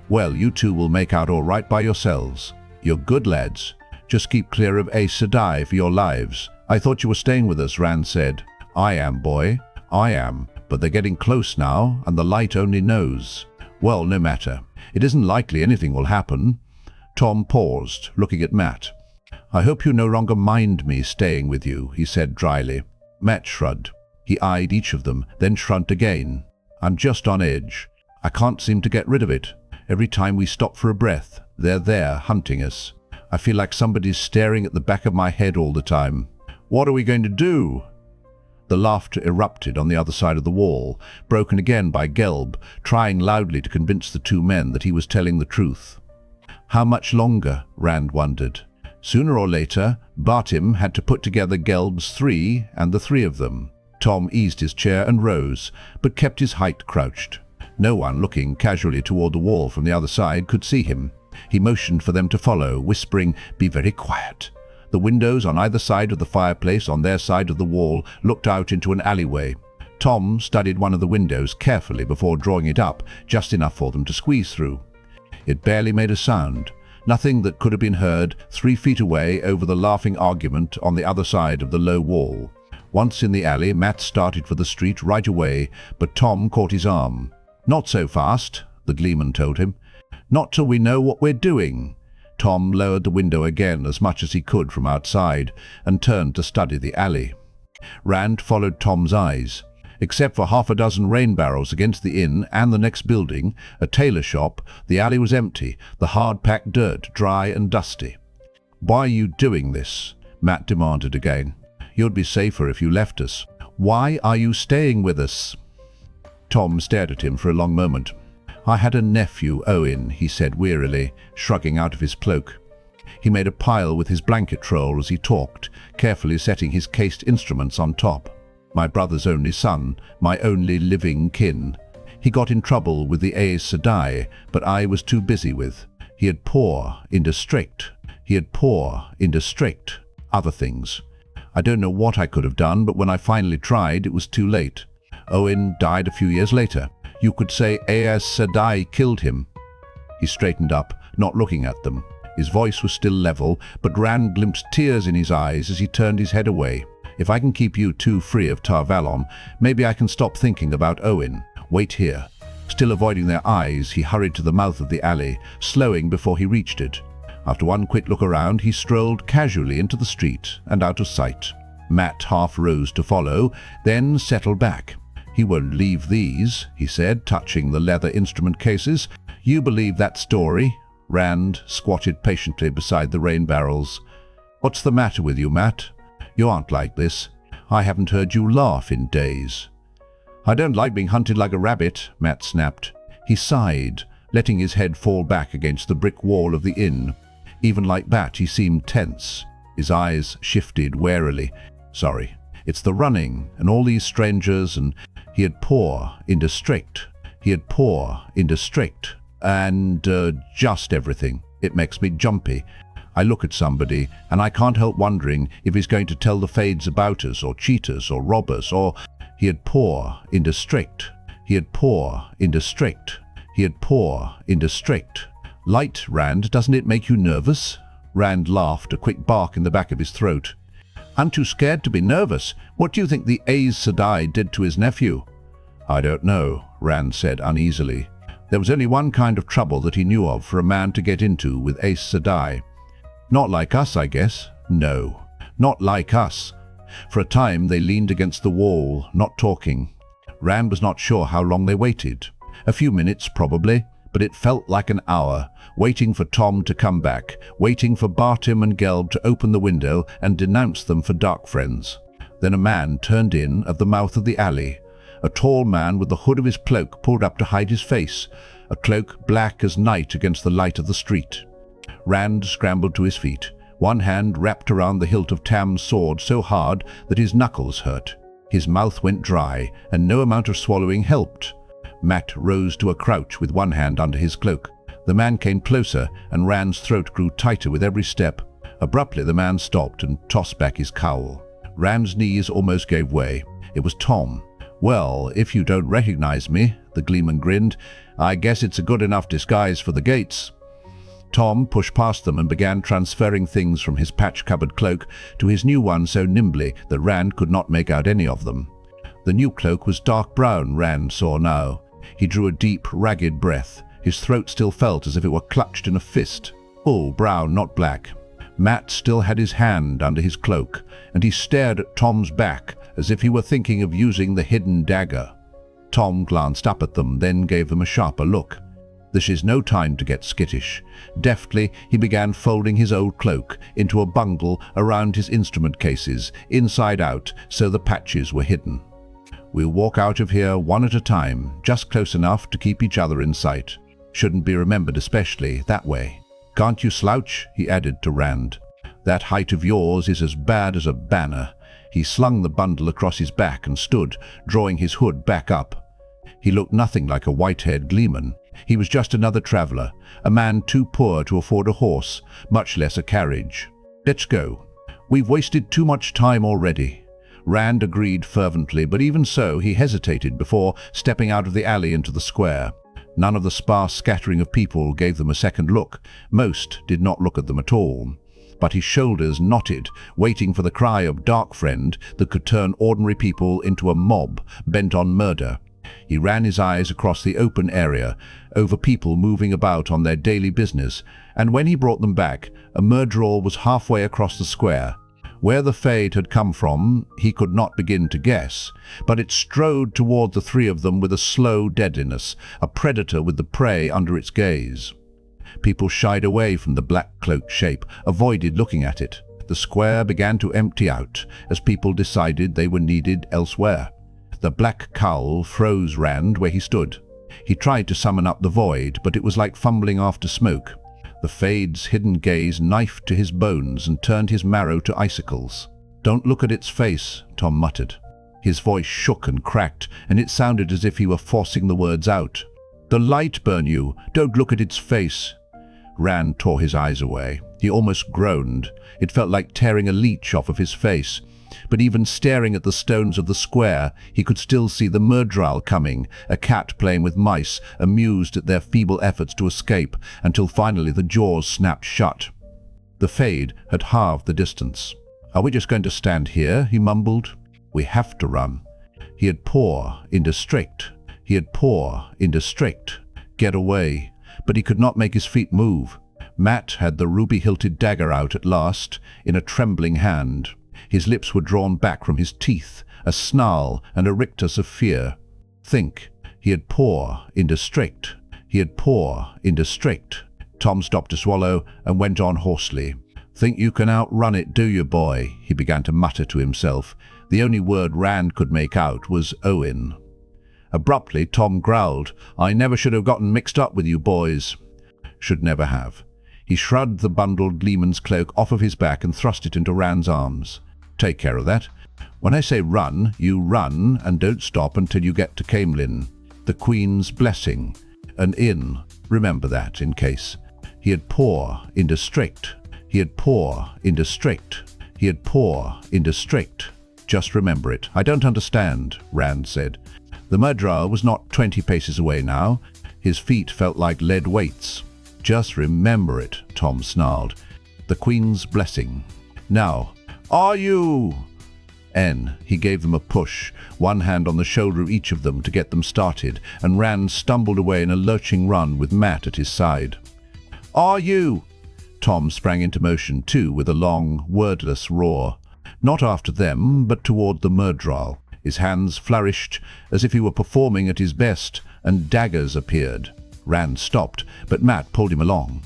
Well, you two will make out all right by yourselves. You're good lads. Just keep clear of Aes Sedai for your lives." "I thought you were staying with us," Rand said. "I am, boy. I am. But they're getting close now, and the light only knows." "Well, no matter. It isn't likely anything will happen." Tom paused, looking at Mat. "I hope you no longer mind me staying with you," he said dryly. Mat shrugged. He eyed each of them, then shrugged again. "I'm just on edge. I can't seem to get rid of it. Every time we stop for a breath, they're there hunting us. I feel like somebody's staring at the back of my head all the time." "What are we going to do?" The laughter erupted on the other side of the wall, broken again by Gelb, trying loudly to convince the two men that he was telling the truth. How much longer, Rand wondered. Sooner or later, Bartim had to put together Gelb's 3 and the 3 of them. Tom eased his chair and rose, but kept his height crouched. No one looking casually toward the wall from the other side could see him. He motioned for them to follow, whispering, "Be very quiet." The windows on either side of the fireplace on their side of the wall looked out into an alleyway. Tom studied one of the windows carefully before drawing it up, just enough for them to squeeze through. It barely made a sound, nothing that could have been heard 3 feet away over the laughing argument on the other side of the low wall. Once in the alley, Matt started for the street right away, but Tom caught his arm. "Not so fast," the gleeman told him. "Not till we know what we're doing." Tom lowered the window again as much as he could from outside and turned to study the alley. Rand followed Tom's eyes. Except for half a dozen rain barrels against the inn and the next building, a tailor shop, the alley was empty, the hard-packed dirt dry and dusty. "Why are you doing this?" Matt demanded again. "You'd be safer if you left us. Why are you staying with us?" Tom stared at him for a long moment. "I had a nephew, Owen," he said wearily, shrugging out of his cloak. He made a pile with his blanket roll as he talked, carefully setting his cased instruments on top. "My brother's only son, my only living kin. He got in trouble with the Aes Sedai, but I was too busy with. He had poor, indistinct. He had poor, indistinct. Other things. I don't know what I could have done, but when I finally tried, it was too late. Owen died a few years later. You could say Aes Sedai killed him." He straightened up, not looking at them. His voice was still level, but Rand glimpsed tears in his eyes as he turned his head away. "If I can keep you two free of Tar Valon, maybe I can stop thinking about Owen. Wait here." Still avoiding their eyes, he hurried to the mouth of the alley, slowing before he reached it. After one quick look around, he strolled casually into the street and out of sight. Matt half rose to follow, then settled back. "He won't leave these," he said, touching the leather instrument cases. "You believe that story?" Rand squatted patiently beside the rain barrels. "What's the matter with you, Matt? You aren't like this. I haven't heard you laugh in days." "I don't like being hunted like a rabbit," Matt snapped. He sighed, letting his head fall back against the brick wall of the inn. Even like that, he seemed tense. His eyes shifted warily. "Sorry, it's the running, and all these strangers, and he had poor, indistinct. He had poor, indistinct, and just everything. It makes me jumpy. I look at somebody, and I can't help wondering if he's going to tell the Fades about us, or cheat us, or rob us, or..." He had poor, indistinct. He had poor, indistinct. He had poor, indistinct. "Light, Rand, doesn't it make you nervous?" Rand laughed, a quick bark in the back of his throat. "I'm too scared to be nervous. What do you think the Aes Sedai did to his nephew?" "I don't know," Rand said uneasily. There was only one kind of trouble that he knew of for a man to get into with Aes Sedai. "Not like us, I guess." "No, not like us." For a time they leaned against the wall, not talking. Rand was not sure how long they waited. A few minutes, probably, but it felt like an hour, waiting for Tom to come back, waiting for Bartim and Gelb to open the window and denounce them for Darkfriends. Then a man turned in at the mouth of the alley, a tall man with the hood of his cloak pulled up to hide his face, a cloak black as night against the light of the street. Rand scrambled to his feet, one hand wrapped around the hilt of Tam's sword so hard that his knuckles hurt. His mouth went dry, and no amount of swallowing helped. Matt rose to a crouch with one hand under his cloak. The man came closer, and Rand's throat grew tighter with every step. Abruptly the man stopped and tossed back his cowl. Rand's knees almost gave way. It was Tom. "Well, if you don't recognize me," the gleeman grinned, "I guess it's a good enough disguise for the gates." Tom pushed past them and began transferring things from his patch-covered cloak to his new one so nimbly that Rand could not make out any of them. The new cloak was dark brown, Rand saw now. He drew a deep, ragged breath. His throat still felt as if it were clutched in a fist. Full brown, not black. Matt still had his hand under his cloak, and he stared at Tom's back as if he were thinking of using the hidden dagger. Tom glanced up at them, then gave them a sharper look. This is no time to get skittish. Deftly, he began folding his old cloak into a bundle around his instrument cases, inside out, so the patches were hidden. "We'll walk out of here one at a time, just close enough to keep each other in sight. Shouldn't be remembered especially that way. Can't you slouch?" he added to Rand. "That height of yours is as bad as a banner." He slung the bundle across his back and stood, drawing his hood back up. He looked nothing like a white-haired gleeman. He was just another traveller, a man too poor to afford a horse, much less a carriage. "Let's go. We've wasted too much time already." Rand agreed fervently, but even so he hesitated before stepping out of the alley into the square. None of the sparse scattering of people gave them a second look. Most did not look at them at all. but his shoulders knotted, waiting for the cry of Darkfriend that could turn ordinary people into a mob bent on murder. He ran his eyes across the open area, over people moving about on their daily business, and when he brought them back, a murderer was halfway across the square. Where the fade had come from, he could not begin to guess, but it strode toward the three of them with a slow deadliness, a predator with the prey under its gaze. People shied away from the black-cloaked shape, avoided looking at it. The square began to empty out, as people decided they were needed elsewhere. The black cowl froze Rand where he stood. He tried to summon up the void, but it was like fumbling after smoke. The fade's hidden gaze knifed to his bones and turned his marrow to icicles. "Don't look at its face," Tom muttered. His voice shook and cracked, and it sounded as if he were forcing the words out. "The light burn you. Don't look at its face." Rand tore his eyes away. He almost groaned. It felt like tearing a leech off of his face. But even staring at the stones of the square, he could still see the murderer coming, a cat playing with mice, amused at their feeble efforts to escape, until finally the jaws snapped shut. The fade had halved the distance. "Are we just going to stand here?" he mumbled. "We have to run." He had pour into strict. He had pour into strict. Get away. But he could not make his feet move. Matt had the ruby-hilted dagger out at last, in a trembling hand. His lips were drawn back from his teeth, a snarl and a rictus of fear. Think. He had pour into strict. He had pour into strict. Tom stopped to swallow and went on hoarsely. "Think you can outrun it, do you, boy?" he began to mutter to himself. The only word Rand could make out was Owen. Abruptly, Tom growled, "I never should have gotten mixed up with you boys." Should never have. He shrugged the bundled Gleeman's cloak off of his back and thrust it into Rand's arms. "Take care of that. When I say run, you run and don't stop until you get to Caemlyn. The Queen's blessing. An inn. Remember that, in case." He had pour into strict. He had pour into strict. He had pour into strict. "Just remember it." "I don't understand," Rand said. The murderer was not 20 paces away now. His feet felt like lead weights. "Just remember it," Tom snarled. "The Queen's blessing. Now, are you?" He gave them a push, one hand on the shoulder of each of them to get them started, and Rand stumbled away in a lurching run with Matt at his side. "Are you?" Tom sprang into motion too with a long, wordless roar. Not after them, but toward the murderer. His hands flourished as if he were performing at his best, and daggers appeared. Rand stopped, but Matt pulled him along.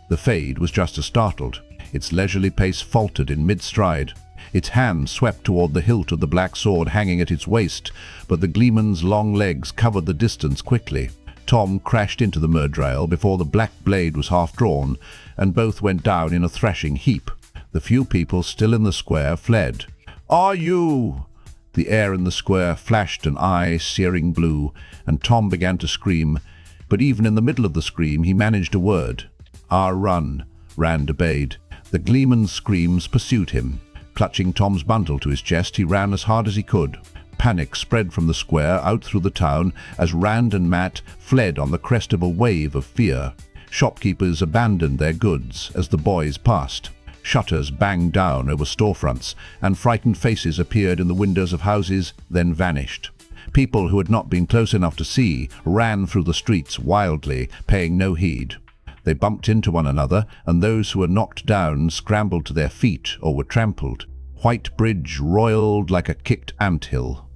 The fade was just as startled. Its leisurely pace faltered in mid-stride. Its hand swept toward the hilt of the black sword hanging at its waist, but the Gleeman's long legs covered the distance quickly. Tom crashed into the murdrail before the black blade was half drawn, and both went down in a thrashing heap. The few people still in the square fled. "Are you?" The air in the square flashed an eye-searing blue, and Tom began to scream. But even in the middle of the scream, he managed a word. "Our run," Rand obeyed. The Gleeman's screams pursued him. Clutching Tom's bundle to his chest, he ran as hard as he could. Panic spread from the square out through the town as Rand and Matt fled on the crest of a wave of fear. Shopkeepers abandoned their goods as the boys passed. Shutters banged down over storefronts, and frightened faces appeared in the windows of houses, then vanished. People who had not been close enough to see ran through the streets wildly, paying no heed. They bumped into one another, and those who were knocked down scrambled to their feet or were trampled. White Bridge roiled like a kicked anthill.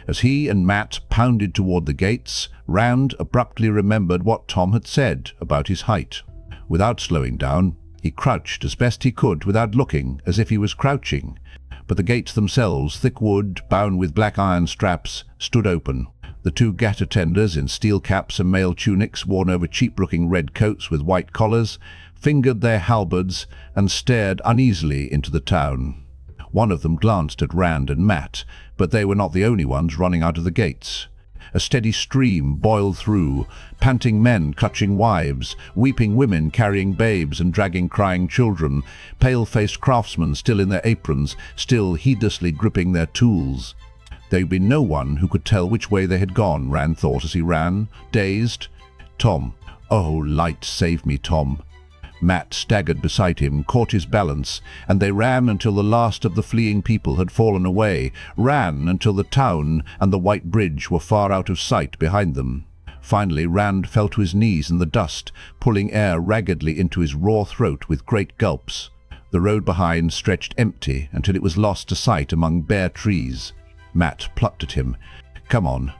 As he and Matt pounded toward the gates, Rand abruptly remembered what Tom had said about his height. Without slowing down, he crouched as best he could without looking, as if he was crouching. But the gates themselves, thick wood, bound with black iron straps, stood open. The two ghat attenders in steel caps and mail tunics worn over cheap-looking red coats with white collars fingered their halberds and stared uneasily into the town. One of them glanced at Rand and Matt, but they were not the only ones running out of the gates. A steady stream boiled through, panting men clutching wives, weeping women carrying babes and dragging crying children, pale-faced craftsmen still in their aprons, still heedlessly gripping their tools. There would be no one who could tell which way they had gone, Rand thought as he ran, dazed. Tom. Oh, light, save me, Tom. Mat staggered beside him, caught his balance, and they ran until the last of the fleeing people had fallen away, ran until the town and the white bridge were far out of sight behind them. Finally, Rand fell to his knees in the dust, pulling air raggedly into his raw throat with great gulps. The road behind stretched empty until it was lost to sight among bare trees. Mat plucked at him. Come on,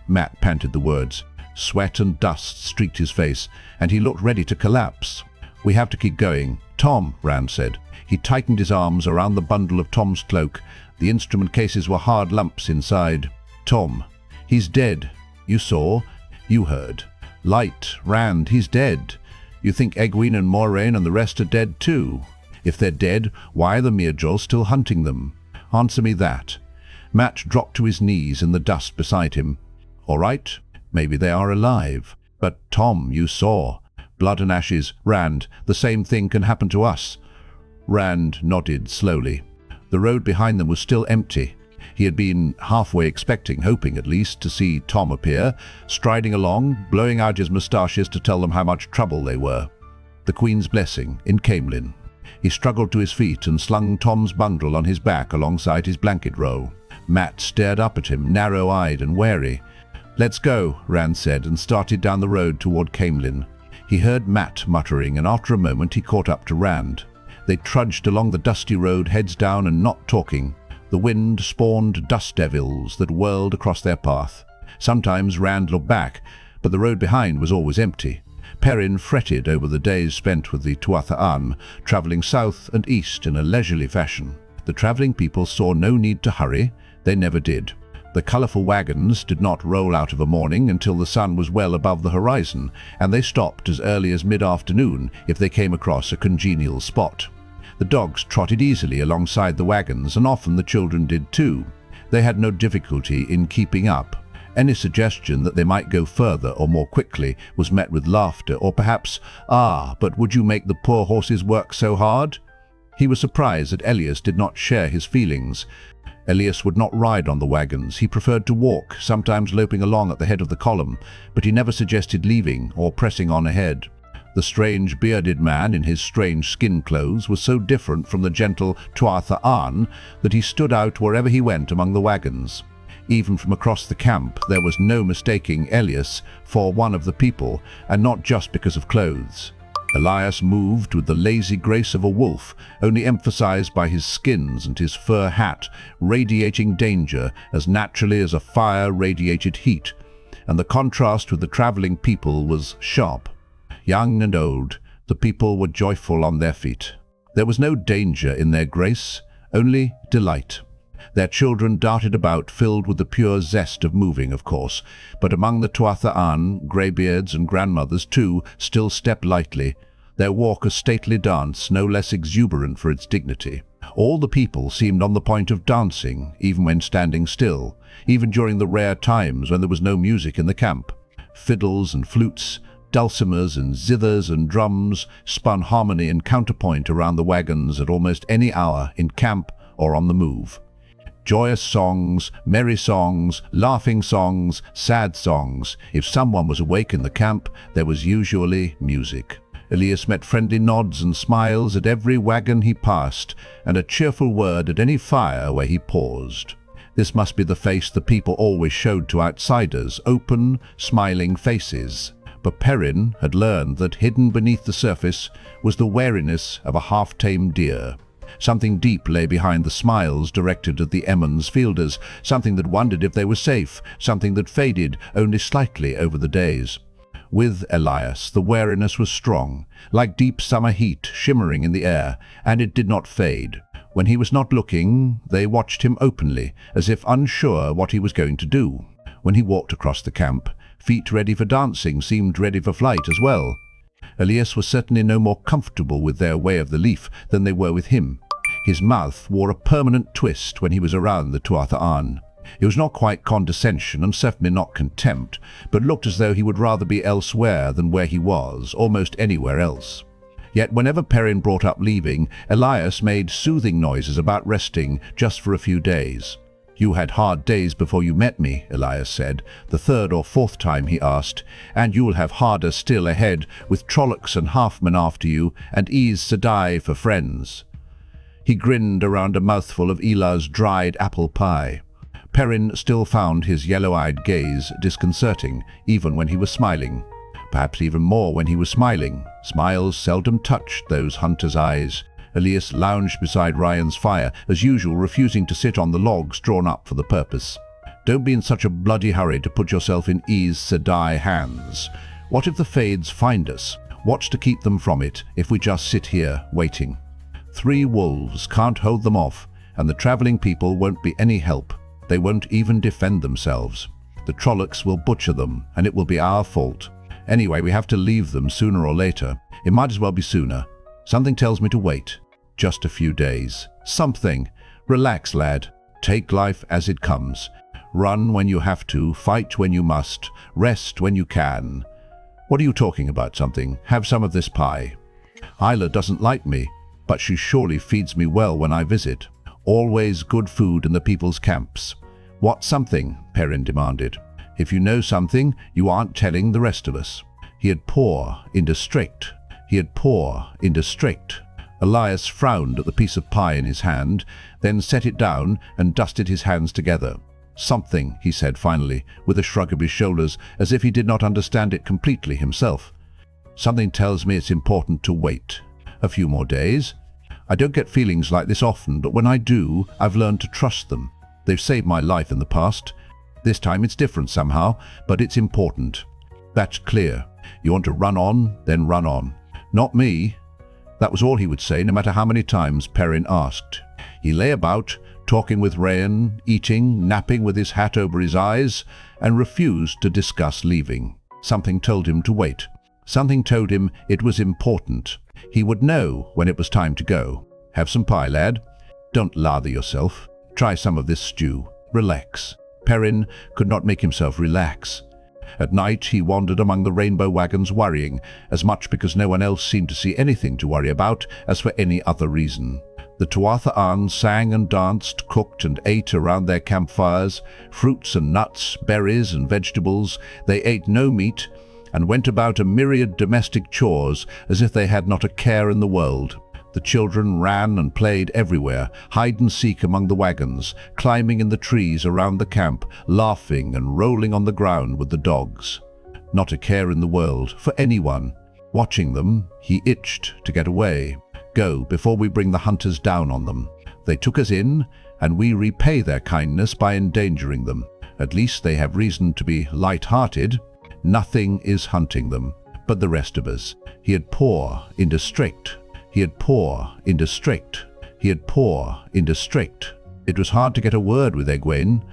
Mat panted the words. Sweat and dust streaked his face, and he looked ready to collapse. We have to keep going. Tom, Rand said. He tightened his arms around the bundle of Tom's cloak. The instrument cases were hard lumps inside. Tom, he's dead. You saw. You heard. Light, Rand, he's dead. You think Egwene and Moiraine and the rest are dead too? If they're dead, why are the Mirjol still hunting them? Answer me that. Mat dropped to his knees in the dust beside him. All right. Maybe they are alive. But Tom, you saw. Blood and ashes. Rand, the same thing can happen to us. Rand nodded slowly. The road behind them was still empty. He had been halfway expecting, hoping at least, to see Tom appear, striding along, blowing out his moustaches to tell them how much trouble they were. The Queen's blessing in Caemlyn. He struggled to his feet and slung Tom's bundle on his back alongside his blanket roll. Mat stared up at him, narrow-eyed and wary. Let's go, Rand said, and started down the road toward Caemlyn. He heard Mat muttering, and after a moment he caught up to Rand. They trudged along the dusty road, heads down and not talking. The wind spawned dust devils that whirled across their path. Sometimes Rand looked back, but the road behind was always empty. Perrin fretted over the days spent with the Tuatha An, travelling south and east in a leisurely fashion. The travelling people saw no need to hurry. They never did. The colourful wagons did not roll out of a morning until the sun was well above the horizon, and they stopped as early as mid-afternoon if they came across a congenial spot. The dogs trotted easily alongside the wagons, and often the children did too. They had no difficulty in keeping up. Any suggestion that they might go further or more quickly was met with laughter, or perhaps, but would you make the poor horses work so hard? He was surprised that Elias did not share his feelings. Elias would not ride on the wagons. He preferred to walk, sometimes loping along at the head of the column, but he never suggested leaving or pressing on ahead. The strange bearded man in his strange skin clothes was so different from the gentle Tuatha An that he stood out wherever he went among the wagons. Even from across the camp there was no mistaking Elias for one of the people, and not just because of clothes. Elias moved with the lazy grace of a wolf, only emphasized by his skins and his fur hat, radiating danger as naturally as a fire radiated heat, and the contrast with the traveling people was sharp. Young and old, the people were joyful on their feet. There was no danger in their grace, only delight. Their children darted about, filled with the pure zest of moving, of course, but among the Tuatha An, greybeards and grandmothers too still stepped lightly, their walk a stately dance, no less exuberant for its dignity. All the people seemed on the point of dancing, even when standing still, even during the rare times when there was no music in the camp. Fiddles and flutes, dulcimers and zithers and drums spun harmony and counterpoint around the wagons at almost any hour, in camp or on the move. Joyous songs, merry songs, laughing songs, sad songs. If someone was awake in the camp, there was usually music. Elias met friendly nods and smiles at every wagon he passed, and a cheerful word at any fire where he paused. This must be the face the people always showed to outsiders, open, smiling faces. But Perrin had learned that hidden beneath the surface was the wariness of a half-tamed deer. Something deep lay behind the smiles directed at the Emmons fielders, something that wondered if they were safe, something that faded only slightly over the days. With Elias, the wariness was strong, like deep summer heat shimmering in the air, and it did not fade. When he was not looking, they watched him openly, as if unsure what he was going to do. When he walked across the camp, feet ready for dancing seemed ready for flight as well. Elias was certainly no more comfortable with their way of the leaf than they were with him. His mouth wore a permanent twist when he was around the Tuatha An. It was not quite condescension and certainly not contempt, but looked as though he would rather be elsewhere than where he was, almost anywhere else. Yet whenever Perrin brought up leaving, Elias made soothing noises about resting just for a few days. "You had hard days before you met me," Elias said, the third or fourth time he asked, "and you'll have harder still ahead, with Trollocs and Halfmen after you, and Sedai for friends." He grinned around a mouthful of Ela's dried apple pie. Perrin still found his yellow-eyed gaze disconcerting, even when he was smiling. Perhaps even more when he was smiling. Smiles seldom touched those hunters' eyes. Elias lounged beside Ryan's fire, as usual refusing to sit on the logs drawn up for the purpose. "Don't be in such a bloody hurry to put yourself in Sedai hands. What if the Fades find us? What's to keep them from it if we just sit here, waiting? 3 wolves can't hold them off, and the travelling people won't be any help. They won't even defend themselves. The Trollocs will butcher them, and it will be our fault. Anyway, we have to leave them sooner or later. It might as well be sooner. Something tells me to wait. Just a few days. Something. Relax, lad. Take life as it comes. Run when you have to, fight when you must, rest when you can." "What are you talking about, something? Have some of this pie." "Isla doesn't like me, but she surely feeds me well when I visit. Always good food in the people's camps." "What something?" Perrin demanded. "If you know something, you aren't telling the rest of us." He had poor, indistinct. Elias frowned at the piece of pie in his hand, then set it down and dusted his hands together. "Something," he said finally, with a shrug of his shoulders, as if he did not understand it completely himself. "Something tells me it's important to wait. A few more days. I don't get feelings like this often, but when I do, I've learned to trust them. They've saved my life in the past. This time it's different somehow, but it's important. That's clear. You want to run on, then run on. Not me." That was all he would say, no matter how many times Perrin asked. He lay about, talking with Ryan, eating, napping with his hat over his eyes, and refused to discuss leaving. Something told him to wait. Something told him it was important. He would know when it was time to go. "Have some pie, lad. Don't lather yourself. Try some of this stew. Relax." Perrin could not make himself relax. At night he wandered among the rainbow wagons worrying, as much because no one else seemed to see anything to worry about as for any other reason. The Tuatha sang and danced, cooked and ate around their campfires, fruits and nuts, berries and vegetables. They ate no meat, and went about a myriad domestic chores as if they had not a care in the world. The children ran and played everywhere, hide and seek among the wagons, climbing in the trees around the camp, laughing and rolling on the ground with the dogs. Not a care in the world, for anyone. Watching them, he itched to get away. Go, before we bring the hunters down on them. They took us in, and we repay their kindness by endangering them. At least they have reason to be light-hearted. Nothing is hunting them, but the rest of us. He had poor, indistinct. It was hard to get a word with Egwene.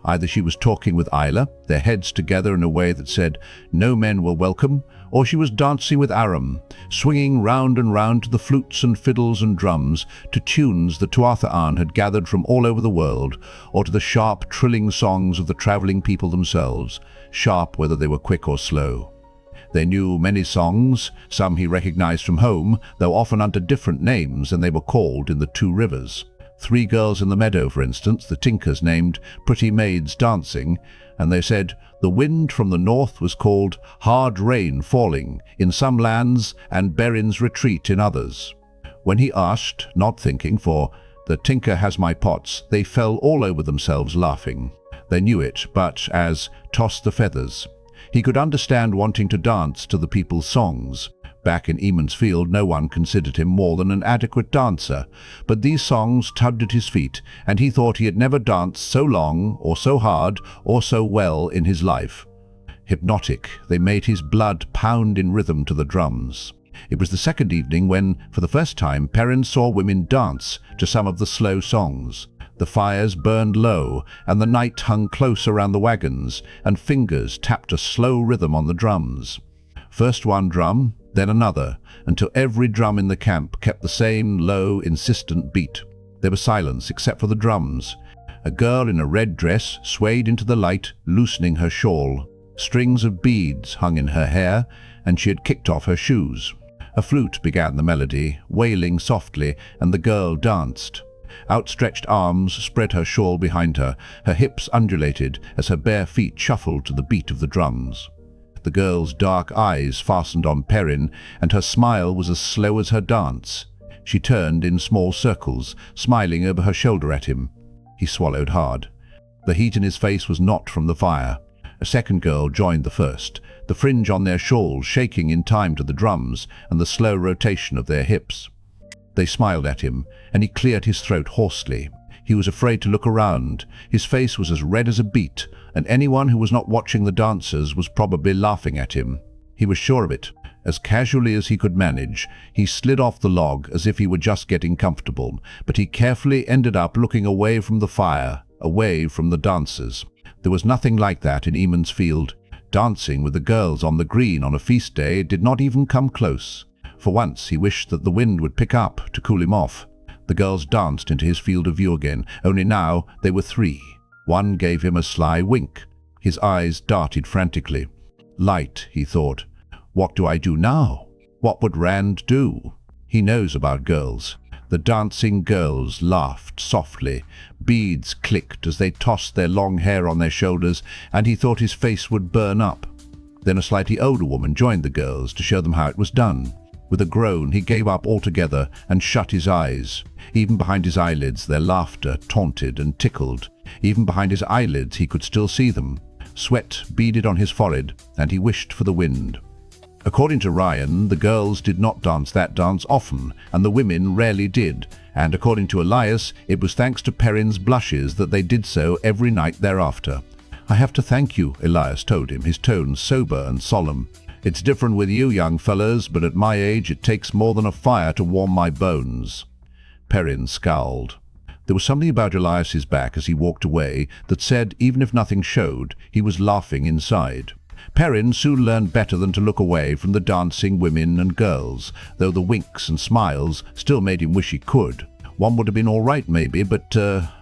Either she was talking with Isla, their heads together in a way that said, "No men were welcome," or she was dancing with Aram, swinging round and round to the flutes and fiddles and drums, to tunes the Tuatha had gathered from all over the world, or to the sharp, trilling songs of the travelling people themselves, sharp whether they were quick or slow. They knew many songs, some he recognized from home, though often under different names than they were called in the 2 rivers. 3 girls in the meadow, for instance, the Tinkers named Pretty Maids Dancing, and they said the wind from the north was called Hard Rain Falling in some lands and Berin's Retreat in others. When he asked, not thinking, for "The Tinker has my pots," they fell all over themselves laughing. They knew it, but as "Toss the feathers." He could understand wanting to dance to the people's songs. Back in Eamon's Field, no one considered him more than an adequate dancer, but these songs tugged at his feet, and he thought he had never danced so long, or so hard, or so well in his life. Hypnotic, they made his blood pound in rhythm to the drums. It was the second evening when, for the first time, Perrin saw women dance to some of the slow songs. The fires burned low, and the night hung close around the wagons, and fingers tapped a slow rhythm on the drums. First one drum, then another, until every drum in the camp kept the same low, insistent beat. There was silence except for the drums. A girl in a red dress swayed into the light, loosening her shawl. Strings of beads hung in her hair, and she had kicked off her shoes. A flute began the melody, wailing softly, and the girl danced. Outstretched arms spread her shawl behind her. Her hips undulated as her bare feet shuffled to the beat of the drums. The girl's dark eyes fastened on Perrin, and her smile was as slow as her dance. She turned in small circles, smiling over her shoulder at him. He swallowed hard. The heat in his face was not from the fire. A second girl joined the first, the fringe on their shawls shaking in time to the drums and the slow rotation of their hips. They smiled at him, and he cleared his throat hoarsely. He was afraid to look around. His face was as red as a beet, and anyone who was not watching the dancers was probably laughing at him. He was sure of it. As casually as he could manage, he slid off the log as if he were just getting comfortable, but he carefully ended up looking away from the fire, away from the dancers. There was nothing like that in Eamon's Field. Dancing with the girls on the green on a feast day did not even come close. For once he wished that the wind would pick up to cool him off. The girls danced into his field of view again, only now they were three. One gave him a sly wink. His eyes darted frantically. Light, he thought. What do I do now? What would Rand do? He knows about girls. The dancing girls laughed softly. Beads clicked as they tossed their long hair on their shoulders, and he thought his face would burn up. Then a slightly older woman joined the girls to show them how it was done. With a groan, he gave up altogether and shut his eyes. Even behind his eyelids, their laughter taunted and tickled. Even behind his eyelids, he could still see them. Sweat beaded on his forehead, and he wished for the wind. According to Ryan, the girls did not dance that dance often, and the women rarely did, and according to Elias, it was thanks to Perrin's blushes that they did so every night thereafter. "I have to thank you," Elias told him, his tone sober and solemn. "It's different with you young fellas, but at my age it takes more than a fire to warm my bones." Perrin scowled. There was something about Elias's back as he walked away that said, even if nothing showed, he was laughing inside. Perrin soon learned better than to look away from the dancing women and girls, though the winks and smiles still made him wish he could. One would have been all right maybe, but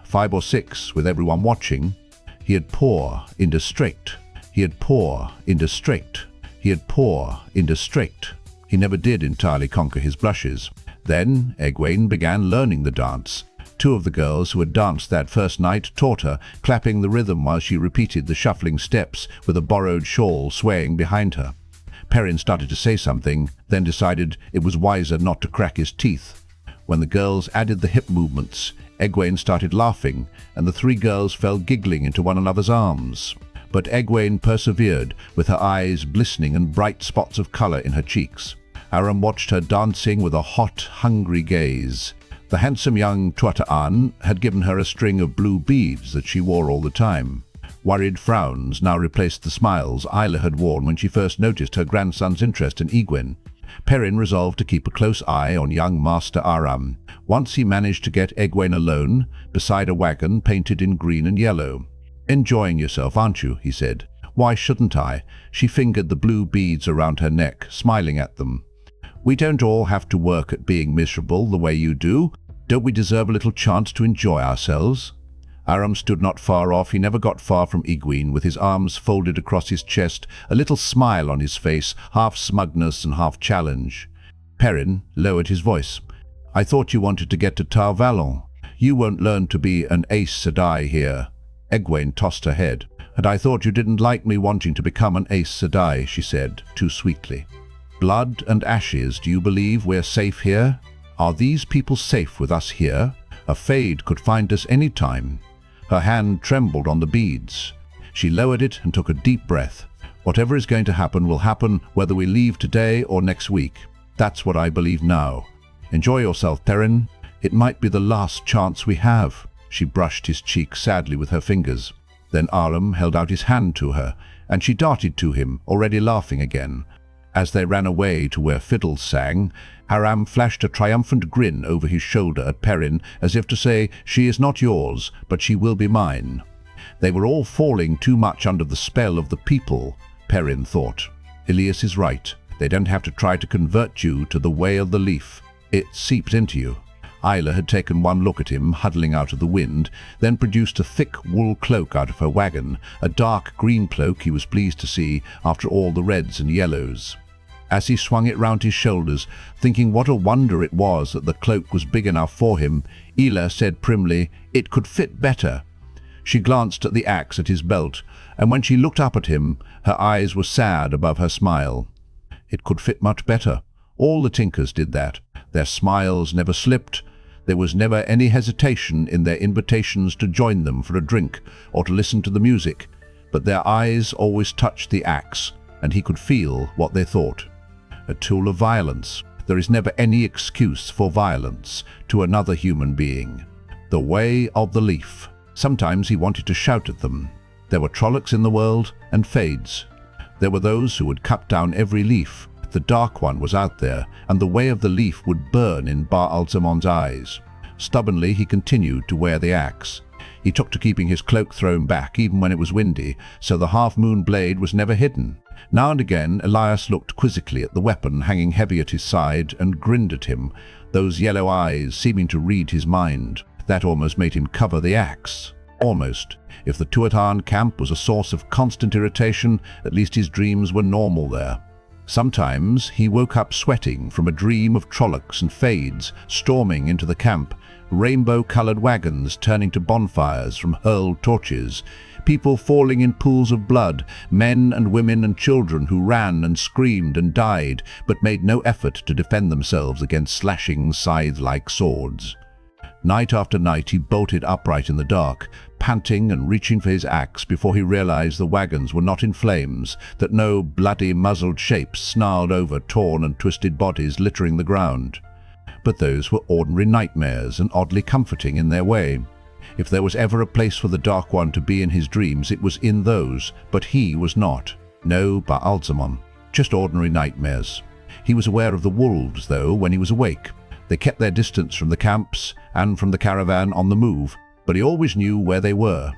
5 or 6 with everyone watching. He had pour into straight. He had pour into straight. He had pour into straight. He never did entirely conquer his blushes. Then Egwene began learning the dance. 2 of the girls who had danced that first night taught her, clapping the rhythm while she repeated the shuffling steps with a borrowed shawl swaying behind her. Perrin started to say something, then decided it was wiser not to crack his teeth. When the girls added the hip movements, Egwene started laughing, and the 3 girls fell giggling into one another's arms. But Egwene persevered, with her eyes glistening and bright spots of color in her cheeks. Aram watched her dancing with a hot, hungry gaze. The handsome young Tuata'an had given her a string of blue beads that she wore all the time. Worried frowns now replaced the smiles Isla had worn when she first noticed her grandson's interest in Egwene. Perrin resolved to keep a close eye on young Master Aram. Once he managed to get Egwene alone, beside a wagon painted in green and yellow. "Enjoying yourself, aren't you?" he said. "Why shouldn't I?" She fingered the blue beads around her neck, smiling at them. "We don't all have to work at being miserable the way you do. Don't we deserve a little chance to enjoy ourselves?" Aram stood not far off. He never got far from Egwene, with his arms folded across his chest, a little smile on his face, half smugness and half challenge. Perrin lowered his voice. "I thought you wanted to get to Tar Valon. You won't learn to be an Aes Sedai here." Egwene tossed her head. "And I thought you didn't like me wanting to become an Aes Sedai," she said, too sweetly. "Blood and ashes, do you believe we're safe here? Are these people safe with us here? A Fade could find us any time." Her hand trembled on the beads. She lowered it and took a deep breath. "Whatever is going to happen will happen whether we leave today or next week. That's what I believe now. Enjoy yourself, Perrin. It might be the last chance we have." She brushed his cheek sadly with her fingers. Then Aram held out his hand to her, and she darted to him, already laughing again. As they ran away to where fiddles sang, Aram flashed a triumphant grin over his shoulder at Perrin, as if to say, "She is not yours, but she will be mine." They were all falling too much under the spell of the people, Perrin thought. Elias is right. They don't have to try to convert you to the way of the leaf. It seeps into you. Isla had taken one look at him, huddling out of the wind, then produced a thick wool cloak out of her wagon, a dark green cloak he was pleased to see after all the reds and yellows. As he swung it round his shoulders, thinking what a wonder it was that the cloak was big enough for him, Ela said primly, "It could fit better." She glanced at the axe at his belt, and when she looked up at him, her eyes were sad above her smile. It could fit much better. All the tinkers did that. Their smiles never slipped. There was never any hesitation in their invitations to join them for a drink or to listen to the music, but their eyes always touched the axe, and he could feel what they thought. A tool of violence. There is never any excuse for violence to another human being. The way of the leaf. Sometimes he wanted to shout at them. There were Trollocs in the world, and Fades. There were those who would cut down every leaf. The Dark One was out there, and the way of the leaf would burn in Bar-Alzamon's eyes. Stubbornly he continued to wear the axe. He took to keeping his cloak thrown back even when it was windy, so the half-moon blade was never hidden. Now and again Elias looked quizzically at the weapon hanging heavy at his side and grinned at him, those yellow eyes seeming to read his mind. That almost made him cover the axe. Almost. If the Tuathan camp was a source of constant irritation, at least his dreams were normal there. Sometimes he woke up sweating from a dream of Trollocs and Fades storming into the camp, rainbow-colored wagons turning to bonfires from hurled torches, people falling in pools of blood, men and women and children who ran and screamed and died but made no effort to defend themselves against slashing scythe-like swords. Night after night he bolted upright in the dark, panting and reaching for his axe before he realized the wagons were not in flames, that no bloody muzzled shapes snarled over torn and twisted bodies littering the ground. But those were ordinary nightmares and oddly comforting in their way. If there was ever a place for the Dark One to be in his dreams, it was in those, but he was not. No Bar-Alzamon. Just ordinary nightmares. He was aware of the wolves, though, when he was awake. They kept their distance from the camps and from the caravan on the move, but he always knew where they were.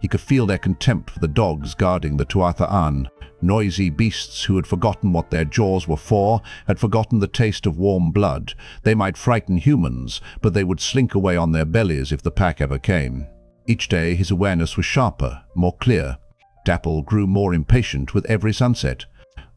He could feel their contempt for the dogs guarding the Tuatha, noisy beasts who had forgotten what their jaws were for, had forgotten the taste of warm blood. They might frighten humans, but they would slink away on their bellies if the pack ever came. Each day his awareness was sharper, more clear. Dapple grew more impatient with every sunset.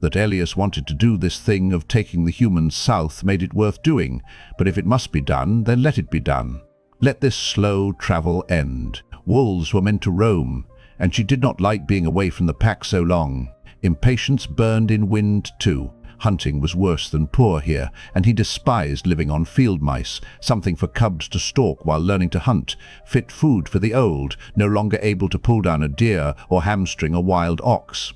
That Elias wanted to do this thing of taking the humans south made it worth doing, but if it must be done, then let it be done. Let this slow travel end. Wolves were meant to roam, and she did not like being away from the pack so long. Impatience burned in wind too. Hunting was worse than poor here, and he despised living on field mice, something for cubs to stalk while learning to hunt, fit food for the old, no longer able to pull down a deer or hamstring a wild ox.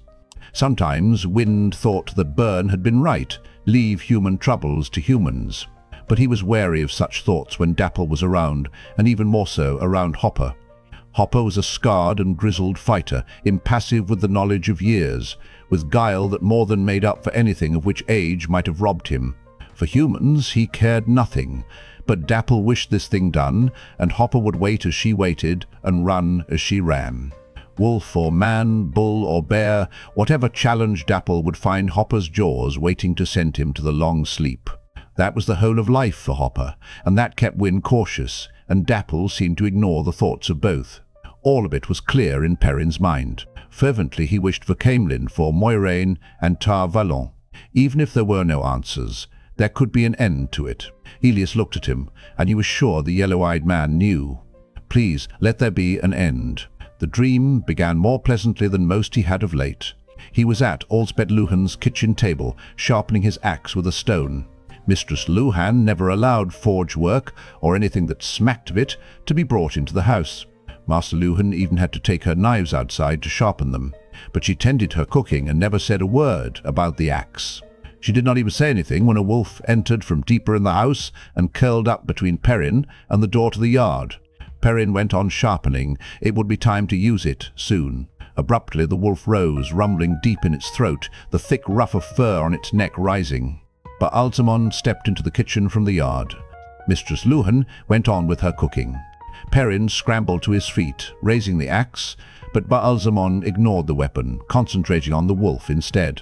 Sometimes Wind thought that Burn had been right, leave human troubles to humans. But he was wary of such thoughts when Dapple was around, and even more so around Hopper. Hopper was a scarred and grizzled fighter, impassive with the knowledge of years, with guile that more than made up for anything of which age might have robbed him. For humans he cared nothing, but Dapple wished this thing done, and Hopper would wait as she waited and run as she ran. Wolf or man, bull or bear, whatever challenge Dapple would find Hopper's jaws waiting to send him to the long sleep. That was the whole of life for Hopper, and that kept Wynne cautious, and Dapple seemed to ignore the thoughts of both. All of it was clear in Perrin's mind. Fervently he wished for Caemlyn, for Moiraine and Tar Valon. Even if there were no answers, there could be an end to it. Elias looked at him, and he was sure the yellow-eyed man knew. Please, let there be an end. The dream began more pleasantly than most he had of late. He was at Alsbeth Luhan's kitchen table, sharpening his axe with a stone. Mistress Luhan never allowed forge work, or anything that smacked of it, to be brought into the house. Master Luhan even had to take her knives outside to sharpen them, but she tended her cooking and never said a word about the axe. She did not even say anything when a wolf entered from deeper in the house and curled up between Perrin and the door to the yard. Perrin went on sharpening. It would be time to use it soon. Abruptly the wolf rose, rumbling deep in its throat, the thick ruff of fur on its neck rising. Bar-Alzamon stepped into the kitchen from the yard. Mistress Luhan went on with her cooking. Perrin scrambled to his feet, raising the axe, but Bar-Alzamon ignored the weapon, concentrating on the wolf instead.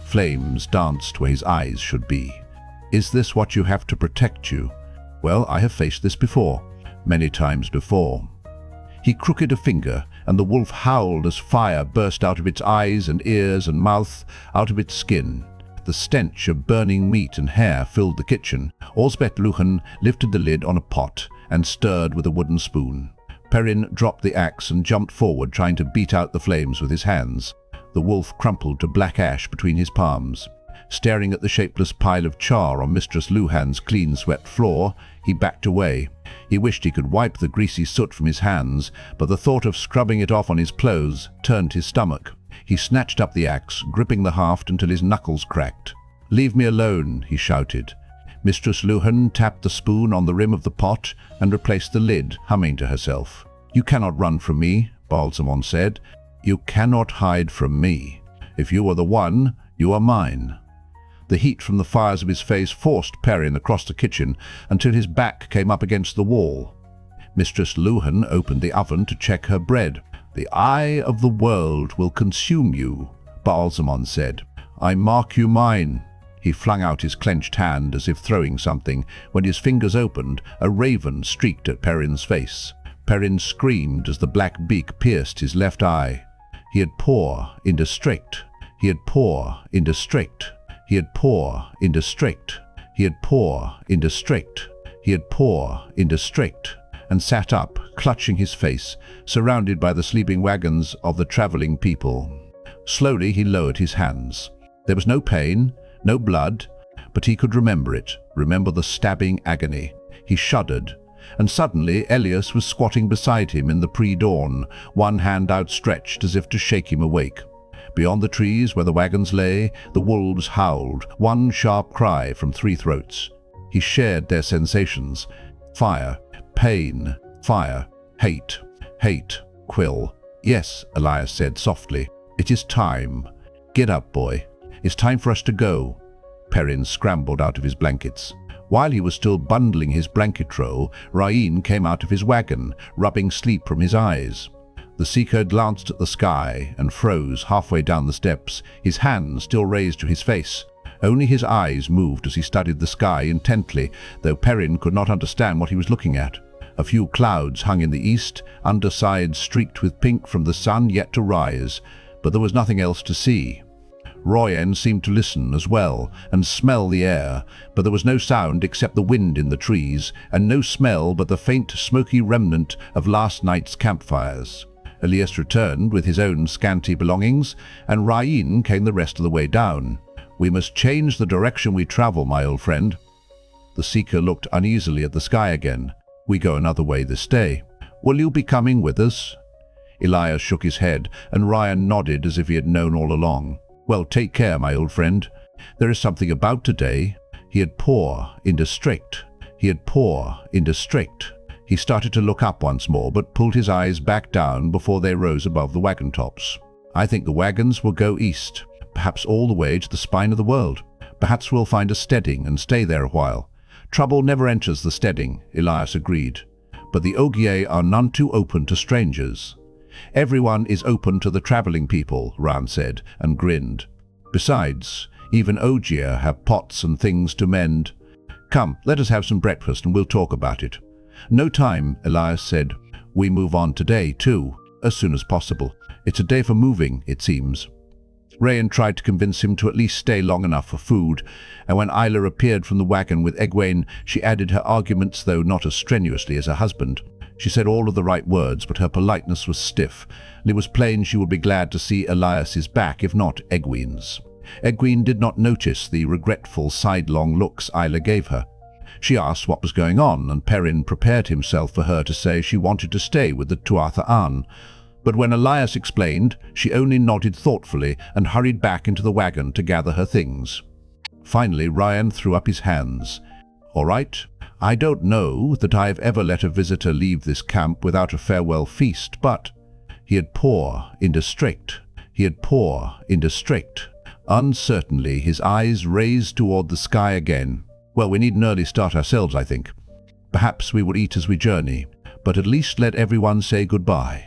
Flames danced where his eyes should be. Is this what you have to protect you? Well, I have faced this before. Many times before. He crooked a finger, and the wolf howled as fire burst out of its eyes and ears and mouth, out of its skin. The The stench of burning meat and hair filled the kitchen. Osbeth Luhan lifted the lid on a pot and stirred with a wooden spoon. Perrin dropped the axe and jumped forward, trying to beat out the flames with his hands. The wolf crumpled to black ash between his palms. Staring at the shapeless pile of char on Mistress Luhan's clean-swept floor, he backed away. He wished he could wipe the greasy soot from his hands, but the thought of scrubbing it off on his clothes turned his stomach. He snatched up the axe, gripping the haft until his knuckles cracked. "Leave me alone," he shouted. Mistress Luhan tapped the spoon on the rim of the pot and replaced the lid, humming to herself. "You cannot run from me," Balsamon said. "You cannot hide from me. If you are the one, you are mine." The heat from the fires of his face forced Perrin across the kitchen until his back came up against the wall. Mistress Luhan opened the oven to check her bread. "The eye of the world will consume you," Balsamon said. "I mark you mine." He flung out his clenched hand as if throwing something. When his fingers opened, a raven streaked at Perrin's face. Perrin screamed as the black beak pierced his left eye. He had poor into strict. He had poor into strict. He had poor into strict. He had poor into strict. He had poor into strict, and sat up, clutching his face, surrounded by the sleeping wagons of the travelling people. Slowly he lowered his hands. There was no pain, no blood, but he could remember it, remember the stabbing agony. He shuddered, and suddenly Elias was squatting beside him in the pre-dawn, one hand outstretched as if to shake him awake. Beyond the trees where the wagons lay, the wolves howled, one sharp cry from three throats. He shared their sensations: fire, pain, fire, hate, hate, Quill. "Yes," Elias said softly. "It is time. Get up, boy. It's time for us to go." Perrin scrambled out of his blankets. While he was still bundling his blanket roll, Moiraine came out of his wagon, rubbing sleep from his eyes. The Seeker glanced at the sky and froze halfway down the steps, his hand still raised to his face. Only his eyes moved as he studied the sky intently, though Perrin could not understand what he was looking at. A few clouds hung in the east, undersides streaked with pink from the sun yet to rise, but there was nothing else to see. Moiraine seemed to listen as well, and smell the air, but there was no sound except the wind in the trees, and no smell but the faint smoky remnant of last night's campfires. Elias returned with his own scanty belongings, and Moiraine came the rest of the way down. "We must change the direction we travel, my old friend." The Seeker looked uneasily at the sky again. "We go another way this day. Will you be coming with us?" Elias shook his head, and Ryan nodded as if he had known all along. "Well, take care, my old friend. There is something about today." He had poor into strict. He had poor into strict. He started to look up once more, but pulled his eyes back down before they rose above the wagon tops. "I think the wagons will go east, perhaps all the way to the spine of the world. Perhaps we'll find a steading and stay there a while." "Trouble never enters the steading," Elias agreed. "But the Ogier are none too open to strangers." "Everyone is open to the travelling people," Ran said, and grinned. "Besides, even Ogier have pots and things to mend. Come, let us have some breakfast and we'll talk about it." "No time," Elias said. "We move on today, too, as soon as possible. It's a day for moving, it seems." Rayan tried to convince him to at least stay long enough for food, and when Isla appeared from the wagon with Egwene, she added her arguments, though not as strenuously as her husband. She said all of the right words, but her politeness was stiff, and it was plain she would be glad to see Elias's back, if not Egwene's. Egwene did not notice the regretful sidelong looks Isla gave her. She asked what was going on, and Perrin prepared himself for her to say she wanted to stay with the Tuatha An. But when Elias explained, she only nodded thoughtfully and hurried back into the wagon to gather her things. Finally, Ryan threw up his hands. "All right, I don't know that I have ever let a visitor leave this camp without a farewell feast, but—" He had poor into strict. He had poor into strict. Uncertainly, his eyes raised toward the sky again. "Well, we need an early start ourselves, I think. Perhaps we will eat as we journey, but at least let everyone say goodbye."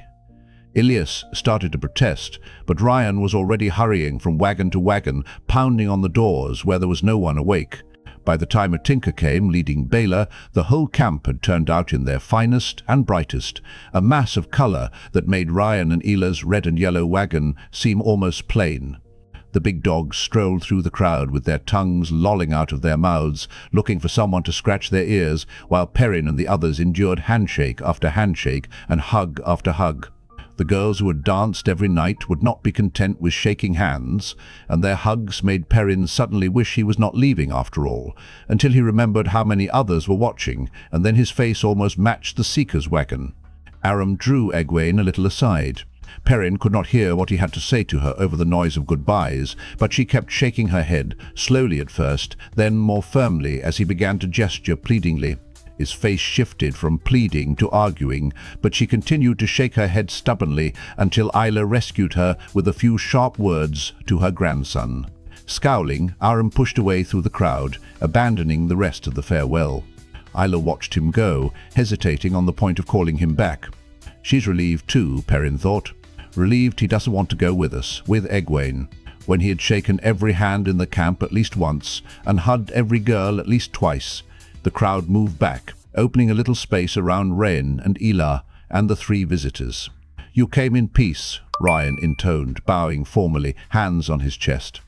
Elias started to protest, but Ryan was already hurrying from wagon to wagon, pounding on the doors where there was no one awake. By the time a tinker came, leading Bela, the whole camp had turned out in their finest and brightest, a mass of color that made Ryan and Ila's red and yellow wagon seem almost plain. The big dogs strolled through the crowd with their tongues lolling out of their mouths, looking for someone to scratch their ears, while Perrin and the others endured handshake after handshake and hug after hug. The girls who had danced every night would not be content with shaking hands, and their hugs made Perrin suddenly wish he was not leaving after all, until he remembered how many others were watching, and then his face almost matched the Seeker's wagon. Aram drew Egwene a little aside. Perrin could not hear what he had to say to her over the noise of goodbyes, but she kept shaking her head, slowly at first, then more firmly as he began to gesture pleadingly. His face shifted from pleading to arguing, but she continued to shake her head stubbornly until Isla rescued her with a few sharp words to her grandson. Scowling, Aram pushed away through the crowd, abandoning the rest of the farewell. Isla watched him go, hesitating on the point of calling him back. She's relieved too, Perrin thought. Relieved he doesn't want to go with us, with Egwene. When he had shaken every hand in the camp at least once, and hugged every girl at least twice, the crowd moved back, opening a little space around Rain and Ela and the three visitors. "You came in peace," Ryan intoned, bowing formally, hands on his chest.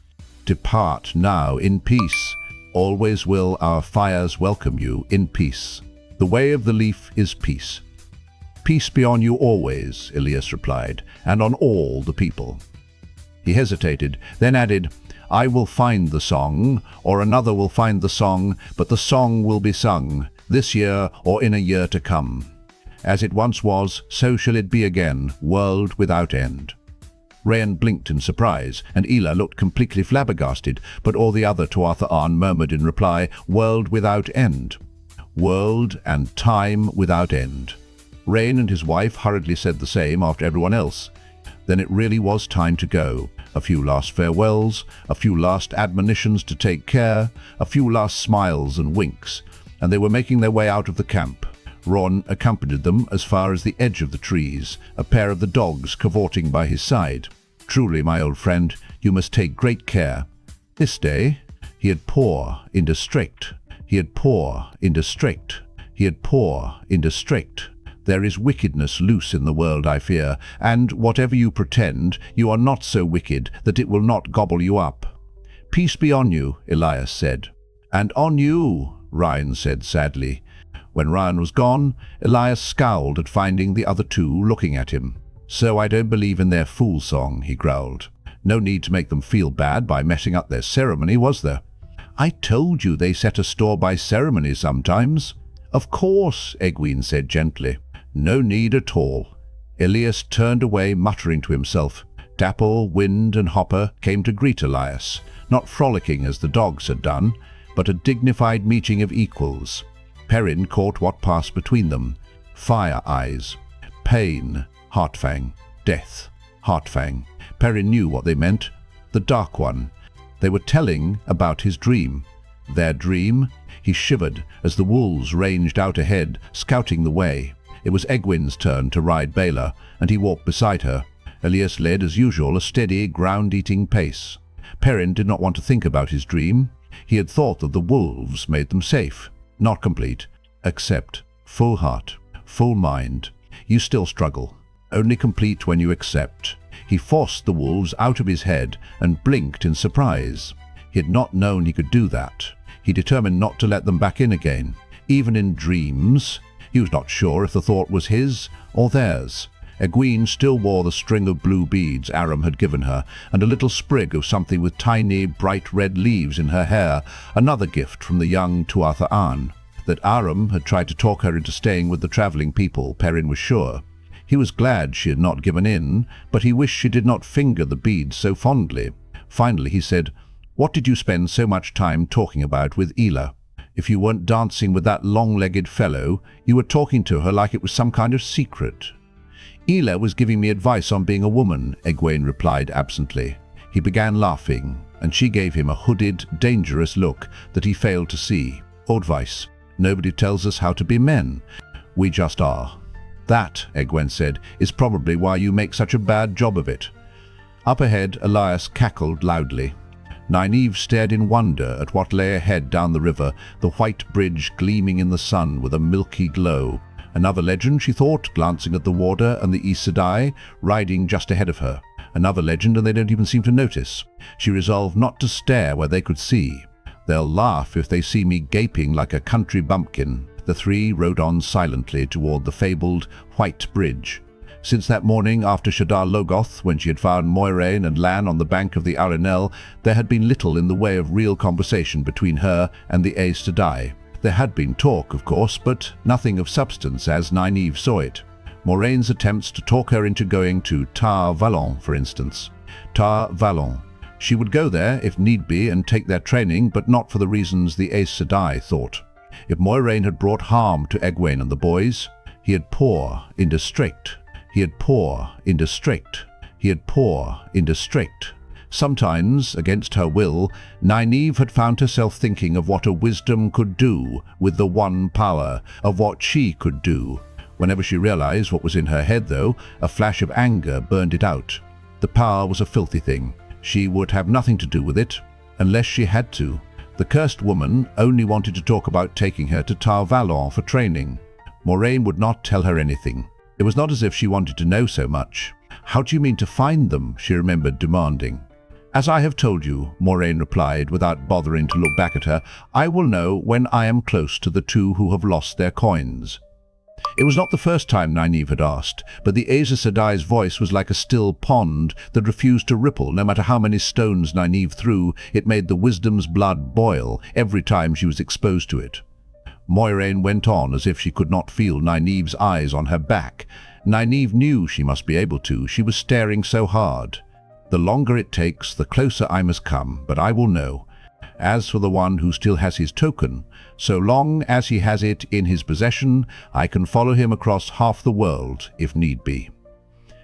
"Depart now in peace. Always will our fires welcome you in peace. The way of the leaf is peace." "Peace be on you always," Elias replied, "and on all the people." He hesitated, then added, "I will find the song, or another will find the song, but the song will be sung, this year or in a year to come. As it once was, so shall it be again, world without end." Rayan blinked in surprise, and Ela looked completely flabbergasted, but all the other Tuatha Arn murmured in reply, "World without end. World and time without end." Rain and his wife hurriedly said the same after everyone else. Then it really was time to go. A few last farewells, a few last admonitions to take care, a few last smiles and winks, and they were making their way out of the camp. Ron accompanied them as far as the edge of the trees, a pair of the dogs cavorting by his side. "Truly, my old friend, you must take great care. This day, he had poor in district. He had poor in district. He had poor in district. There is wickedness loose in the world, I fear, and whatever you pretend, you are not so wicked that it will not gobble you up." "Peace be on you," Elias said. "And on you," Ryan said sadly. When Ryan was gone, Elias scowled at finding the other two looking at him. "So I don't believe in their fool song," he growled. "No need to make them feel bad by messing up their ceremony, was there?" "I told you they set a store by ceremony sometimes." "Of course," Egwene said gently. "No need at all." Elias turned away, muttering to himself. Dapple, Wind, and Hopper came to greet Elias, not frolicking as the dogs had done, but a dignified meeting of equals. Perrin caught what passed between them. Fire eyes. Pain. Heartfang. Death. Heartfang. Perrin knew what they meant. The Dark One. They were telling about his dream. Their dream? He shivered as the wolves ranged out ahead, scouting the way. It was Egwene's turn to ride Baela, and he walked beside her. Elias led, as usual, a steady, ground-eating pace. Perrin did not want to think about his dream. He had thought that the wolves made them safe. Not complete. Accept. Full heart. Full mind. You still struggle. Only complete when you accept. He forced the wolves out of his head and blinked in surprise. He had not known he could do that. He determined not to let them back in again. Even in dreams, he was not sure if the thought was his or theirs. Egwene still wore the string of blue beads Aram had given her, and a little sprig of something with tiny, bright red leaves in her hair, another gift from the young Tuatha Arn. That Aram had tried to talk her into staying with the travelling people, Perrin was sure. He was glad she had not given in, but he wished she did not finger the beads so fondly. Finally he said, "What did you spend so much time talking about with Ela? If you weren't dancing with that long-legged fellow, you were talking to her like it was some kind of secret." "Ela was giving me advice on being a woman," Egwene replied absently. He began laughing, and she gave him a hooded, dangerous look that he failed to see. "Advice. Nobody tells us how to be men. We just are." "That," Egwene said, "is probably why you make such a bad job of it." Up ahead, Elias cackled loudly. Nynaeve stared in wonder at what lay ahead down the river, the white bridge gleaming in the sun with a milky glow. Another legend, she thought, glancing at the warder and the Aes Sedai riding just ahead of her. Another legend, and they don't even seem to notice. She resolved not to stare where they could see. They'll laugh if they see me gaping like a country bumpkin. The three rode on silently toward the fabled White Bridge. Since that morning after Shadar Logoth, when she had found Moiraine and Lan on the bank of the Arenelle, there had been little in the way of real conversation between her and the Sedai. There had been talk, of course, but nothing of substance as Nynaeve saw it. Moraine's attempts to talk her into going to Tar Valon, for instance. Tar Valon. She would go there, if need be, and take their training, but not for the reasons the Aes Sedai thought. If Moiraine had brought harm to Egwene and the boys, he had poor, into strict. He had poor, into strict. He had poor, into strict. Sometimes, against her will, Nynaeve had found herself thinking of what a wisdom could do with the one power, of what she could do. Whenever she realized what was in her head, though, a flash of anger burned it out. The power was a filthy thing. She would have nothing to do with it, unless she had to. The cursed woman only wanted to talk about taking her to Tar Valon for training. Moiraine would not tell her anything. It was not as if she wanted to know so much. "How do you mean to find them?" she remembered demanding. "As I have told you," Moiraine replied, without bothering to look back at her, "I will know when I am close to the two who have lost their coins." It was not the first time Nynaeve had asked, but the Aes Sedai's voice was like a still pond that refused to ripple. No matter how many stones Nynaeve threw, it made the wisdom's blood boil every time she was exposed to it. Moiraine went on as if she could not feel Nynaeve's eyes on her back. Nynaeve knew she must be able to. She was staring so hard. "The longer it takes, the closer I must come, but I will know. As for the one who still has his token, so long as he has it in his possession, I can follow him across half the world, if need be."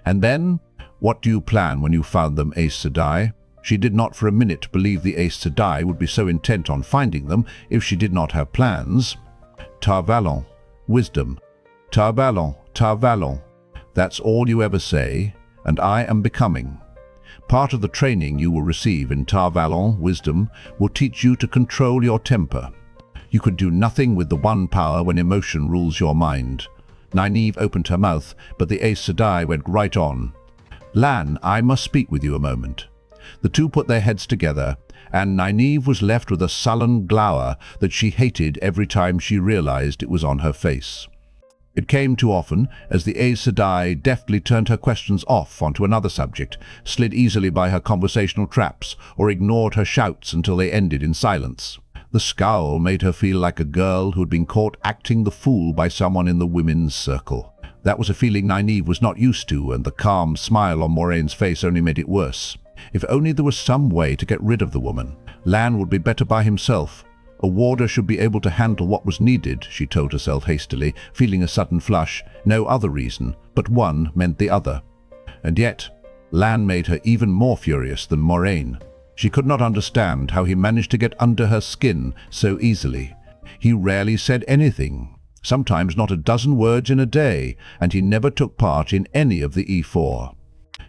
"And then, what do you plan when you found them, Aes Sedai?" She did not for a minute believe the Aes Sedai would be so intent on finding them if she did not have plans. "Tar Valon, wisdom. Tar Valon, Tar Valon. That's all you ever say, and I am becoming. Part of the training you will receive in Tar Valon, wisdom, will teach you to control your temper. You could do nothing with the one power when emotion rules your mind." Nynaeve opened her mouth, but the Aes Sedai went right on. "Lan, I must speak with you a moment." The two put their heads together, and Nynaeve was left with a sullen glower that she hated every time she realized it was on her face. It came too often, as the Aes Sedai deftly turned her questions off onto another subject, slid easily by her conversational traps, or ignored her shouts until they ended in silence. The scowl made her feel like a girl who had been caught acting the fool by someone in the women's circle. That was a feeling Nynaeve was not used to, and the calm smile on Moraine's face only made it worse. If only there was some way to get rid of the woman. Lan would be better by himself. A warder should be able to handle what was needed, she told herself hastily, feeling a sudden flush. No other reason, but one meant the other. And yet, Lan made her even more furious than Moiraine. She could not understand how he managed to get under her skin so easily. He rarely said anything, sometimes not a dozen words in a day, and he never took part in any of the E4.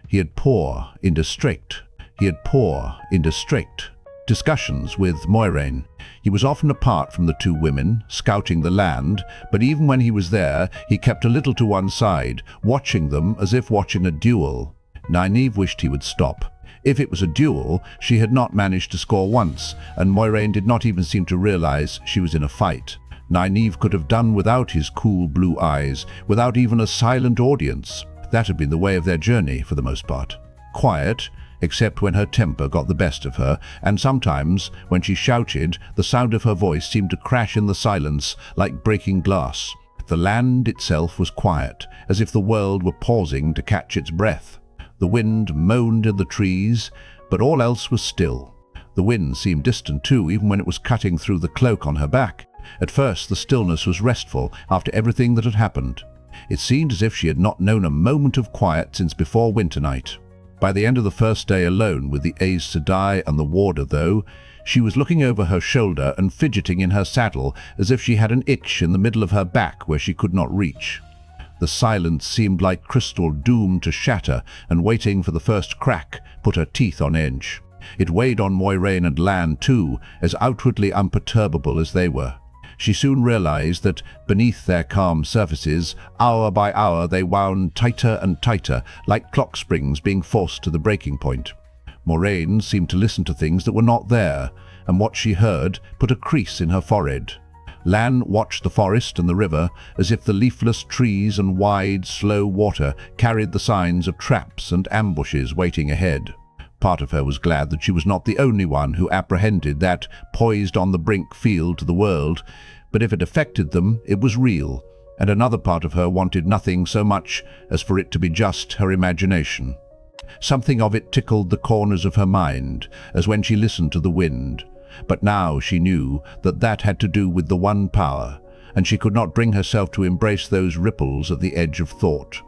He had poor into strict. He had poor into strict discussions with Moiraine. He was often apart from the two women, scouting the land, but even when he was there, he kept a little to one side, watching them as if watching a duel. Nynaeve wished he would stop. If it was a duel, she had not managed to score once, and Moiraine did not even seem to realize she was in a fight. Nynaeve could have done without his cool blue eyes, without even a silent audience. That had been the way of their journey, for the most part. Quiet, except when her temper got the best of her, and sometimes, when she shouted, the sound of her voice seemed to crash in the silence like breaking glass. The land itself was quiet, as if the world were pausing to catch its breath. The wind moaned in the trees, but all else was still. The wind seemed distant too, even when it was cutting through the cloak on her back. At first the stillness was restful after everything that had happened. It seemed as if she had not known a moment of quiet since before winter night. By the end of the first day alone with the Aes Sedai and the warder, though, she was looking over her shoulder and fidgeting in her saddle as if she had an itch in the middle of her back where she could not reach. The silence seemed like crystal doomed to shatter, and waiting for the first crack put her teeth on edge. It weighed on Moiraine and Lan too, as outwardly unperturbable as they were. She soon realized that beneath their calm surfaces, hour by hour they wound tighter and tighter, like clock springs being forced to the breaking point. Moiraine seemed to listen to things that were not there, and what she heard put a crease in her forehead. Lan watched the forest and the river as if the leafless trees and wide, slow water carried the signs of traps and ambushes waiting ahead. Part of her was glad that she was not the only one who apprehended that poised on the brink feel to the world, but if it affected them, it was real, and another part of her wanted nothing so much as for it to be just her imagination. Something of it tickled the corners of her mind, as when she listened to the wind, but now she knew that that had to do with the one power, and she could not bring herself to embrace those ripples at the edge of thought.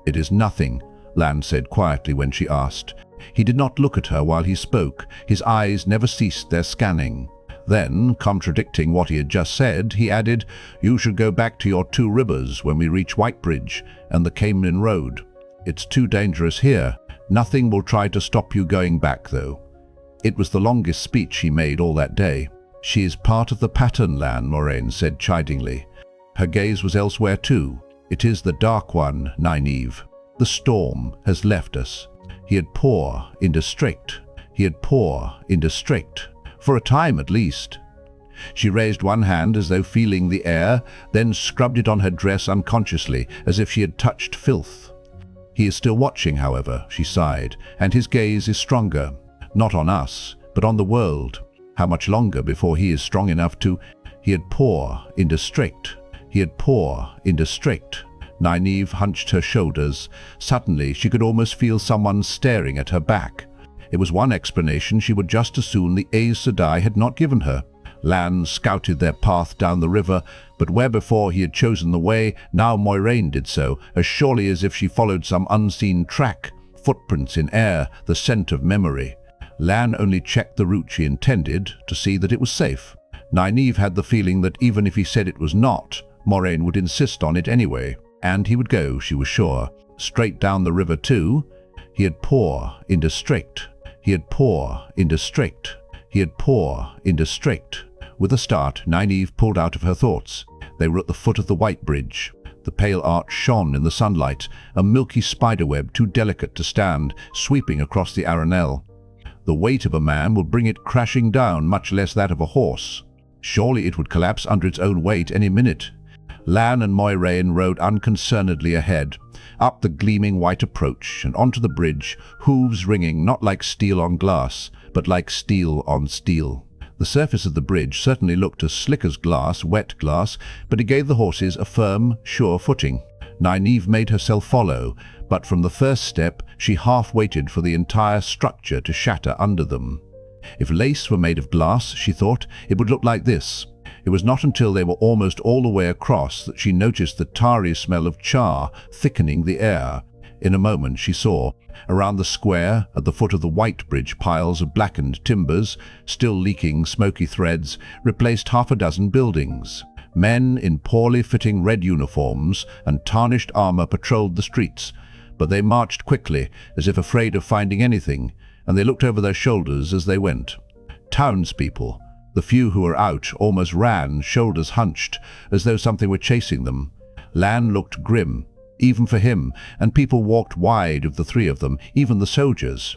"It is nothing," Lan said quietly when she asked. He did not look at her while he spoke. His eyes never ceased their scanning. Then, contradicting what he had just said, he added, "You should go back to your 2 rivers when we reach Whitebridge and the Caemlyn Road. It's too dangerous here. Nothing will try to stop you going back, though." It was the longest speech he made all that day. "She is part of the pattern, Lan," Moiraine said chidingly. Her gaze was elsewhere too. "It is the Dark One, Nynaeve. The storm has left us. He had poor into strict. He had poor into strict. For a time at least." She raised one hand as though feeling the air, then scrubbed it on her dress unconsciously, as if she had touched filth. "He is still watching, however," she sighed, "and his gaze is stronger. Not on us, but on the world. How much longer before he is strong enough to—" He had poor into strict. He had poor into strict. Nynaeve hunched her shoulders. Suddenly, she could almost feel someone staring at her back. It was one explanation she would just as soon the Aes Sedai had not given her. Lan scouted their path down the river, but where before he had chosen the way, now Moiraine did so, as surely as if she followed some unseen track, footprints in air, the scent of memory. Lan only checked the route she intended to see that it was safe. Nynaeve had the feeling that even if he said it was not, Moiraine would insist on it anyway. And he would go, she was sure, straight down the river too. He had poor into strict. He had poor into strict. He had poor into strict. With a start, Nynaeve pulled out of her thoughts. They were at the foot of the White Bridge. The pale arch shone in the sunlight, a milky spiderweb too delicate to stand, sweeping across the Arenelle. The weight of a man would bring it crashing down, much less that of a horse. Surely it would collapse under its own weight any minute. Lan and Moiraine rode unconcernedly ahead, up the gleaming white approach and onto the bridge, hooves ringing not like steel on glass, but like steel on steel. The surface of the bridge certainly looked as slick as glass, wet glass, but it gave the horses a firm, sure footing. Nynaeve made herself follow, but from the first step she half waited for the entire structure to shatter under them. If lace were made of glass, she thought, it would look like this. It was not until they were almost all the way across that she noticed the tarry smell of char thickening the air. In a moment she saw, around the square, at the foot of the White Bridge, piles of blackened timbers, still leaking smoky threads, replaced half a dozen buildings. Men in poorly fitting red uniforms and tarnished armor patrolled the streets, but they marched quickly, as if afraid of finding anything, and they looked over their shoulders as they went. Townspeople, the few who were out, almost ran, shoulders hunched, as though something were chasing them. Lan looked grim, even for him, and people walked wide of the 3 of them, even the soldiers.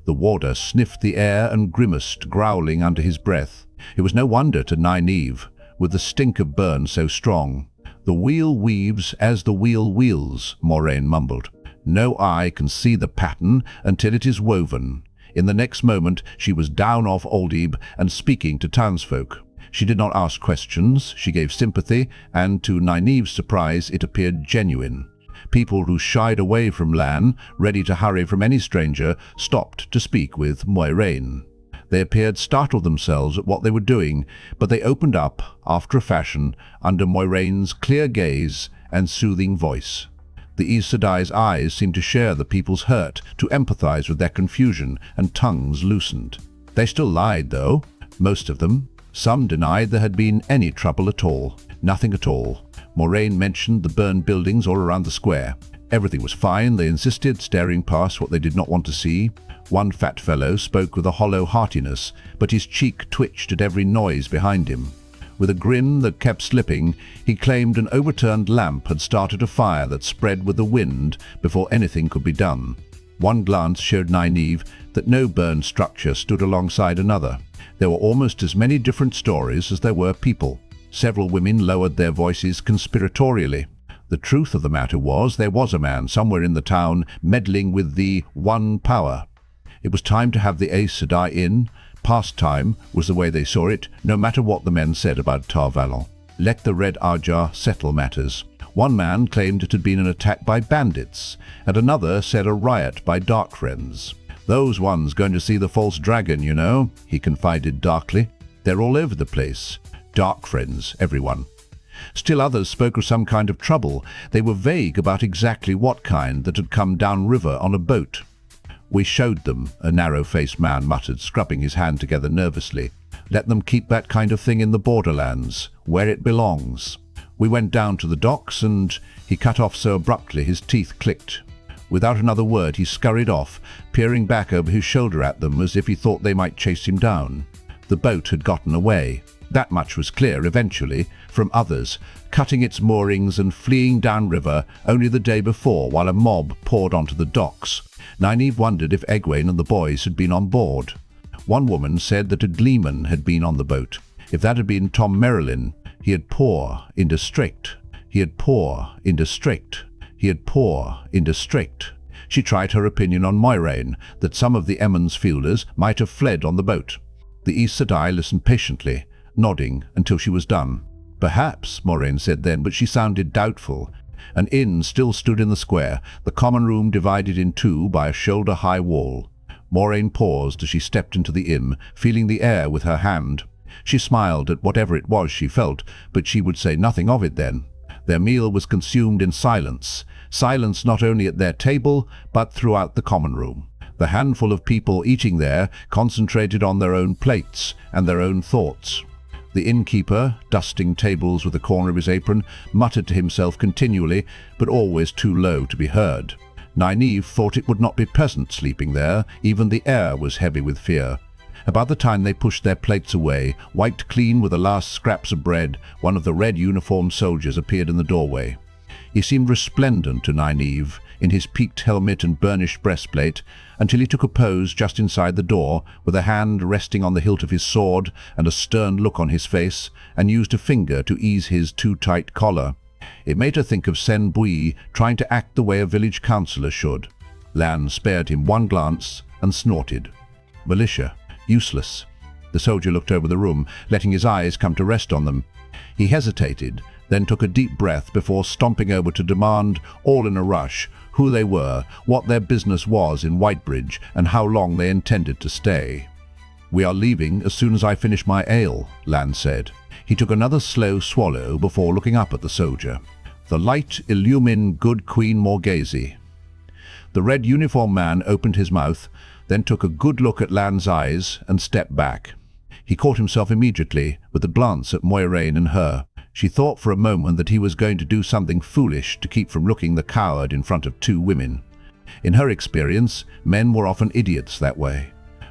The warder sniffed the air and grimaced, growling under his breath. It was no wonder to Nynaeve, with the stink of burn so strong. "The wheel weaves as the wheel wheels," Moiraine mumbled. "No eye can see the pattern until it is woven." In the next moment she was down off Aldib and speaking to townsfolk. She did not ask questions, she gave sympathy, and to Nynaeve's surprise it appeared genuine. People who shied away from Lan, ready to hurry from any stranger, stopped to speak with Moiraine. They appeared startled themselves at what they were doing, but they opened up, after a fashion, under Moiraine's clear gaze and soothing voice. The Aes Sedai's eyes seemed to share the people's hurt, to empathize with their confusion, and tongues loosened. They still lied, though, most of them. Some denied there had been any trouble at all. Nothing at all. Moiraine mentioned the burned buildings all around the square. Everything was fine, they insisted, staring past what they did not want to see. One fat fellow spoke with a hollow heartiness, but his cheek twitched at every noise behind him. With a grin that kept slipping, he claimed an overturned lamp had started a fire that spread with the wind before anything could be done. One glance showed Nynaeve that no burned structure stood alongside another. There were almost as many different stories as there were people. Several women lowered their voices conspiratorially. The truth of the matter was there was a man somewhere in the town meddling with the One Power. It was time to have the Aes Sedai in. Past time was the way they saw it, no matter what the men said about Tar Valon. Let the Red Arjar settle matters. One man claimed it had been an attack by bandits, and another said a riot by Darkfriends. "Those ones going to see the false dragon, you know," he confided darkly. "They're all over the place. Darkfriends, everyone." Still others spoke of some kind of trouble. They were vague about exactly what kind that had come downriver on a boat. "We showed them," a narrow-faced man muttered, scrubbing his hand together nervously. "Let them keep that kind of thing in the Borderlands, where it belongs. We went down to the docks and—" He cut off so abruptly his teeth clicked. Without another word he scurried off, peering back over his shoulder at them as if he thought they might chase him down. The boat had gotten away. That much was clear eventually, from others, cutting its moorings and fleeing downriver only the day before while a mob poured onto the docks. Nynaeve wondered if Egwene and the boys had been on board. One woman said that a gleeman had been on the boat. If that had been Tom Merrilin, he had poor in district. He had poor in district. He had poor in district. She tried her opinion on Moiraine, that some of the Emmons fielders might have fled on the boat. The Aes Sedai listened patiently, nodding until she was done. "Perhaps," Moiraine said then, but she sounded doubtful. An inn still stood in the square, the common room divided in two by a shoulder-high wall. Moiraine paused as she stepped into the inn, feeling the air with her hand. She smiled at whatever it was she felt, but she would say nothing of it then. Their meal was consumed in silence. Silence not only at their table, but throughout the common room. The handful of people eating there concentrated on their own plates and their own thoughts. The innkeeper, dusting tables with a corner of his apron, muttered to himself continually, but always too low to be heard. Nynaeve thought it would not be pleasant sleeping there. Even the air was heavy with fear. About the time they pushed their plates away, wiped clean with the last scraps of bread, one of the red-uniformed soldiers appeared in the doorway. He seemed resplendent to Nynaeve, in his peaked helmet and burnished breastplate, until he took a pose just inside the door, with a hand resting on the hilt of his sword and a stern look on his face, and used a finger to ease his too-tight collar. It made her think of Sen Bui trying to act the way a village councillor should. Lan spared him one glance and snorted. Militia. Useless. The soldier looked over the room, letting his eyes come to rest on them. He hesitated, then took a deep breath before stomping over to demand, all in a rush, who they were, what their business was in Whitebridge, and how long they intended to stay. "We are leaving as soon as I finish my ale," Lan said. He took another slow swallow before looking up at the soldier. "The light illumine good Queen Morghese." The red uniformed man opened his mouth, then took a good look at Lan's eyes and stepped back. He caught himself immediately with a glance at Moiraine and her. She thought for a moment that he was going to do something foolish to keep from looking the coward in front of two women. In her experience, men were often idiots that way.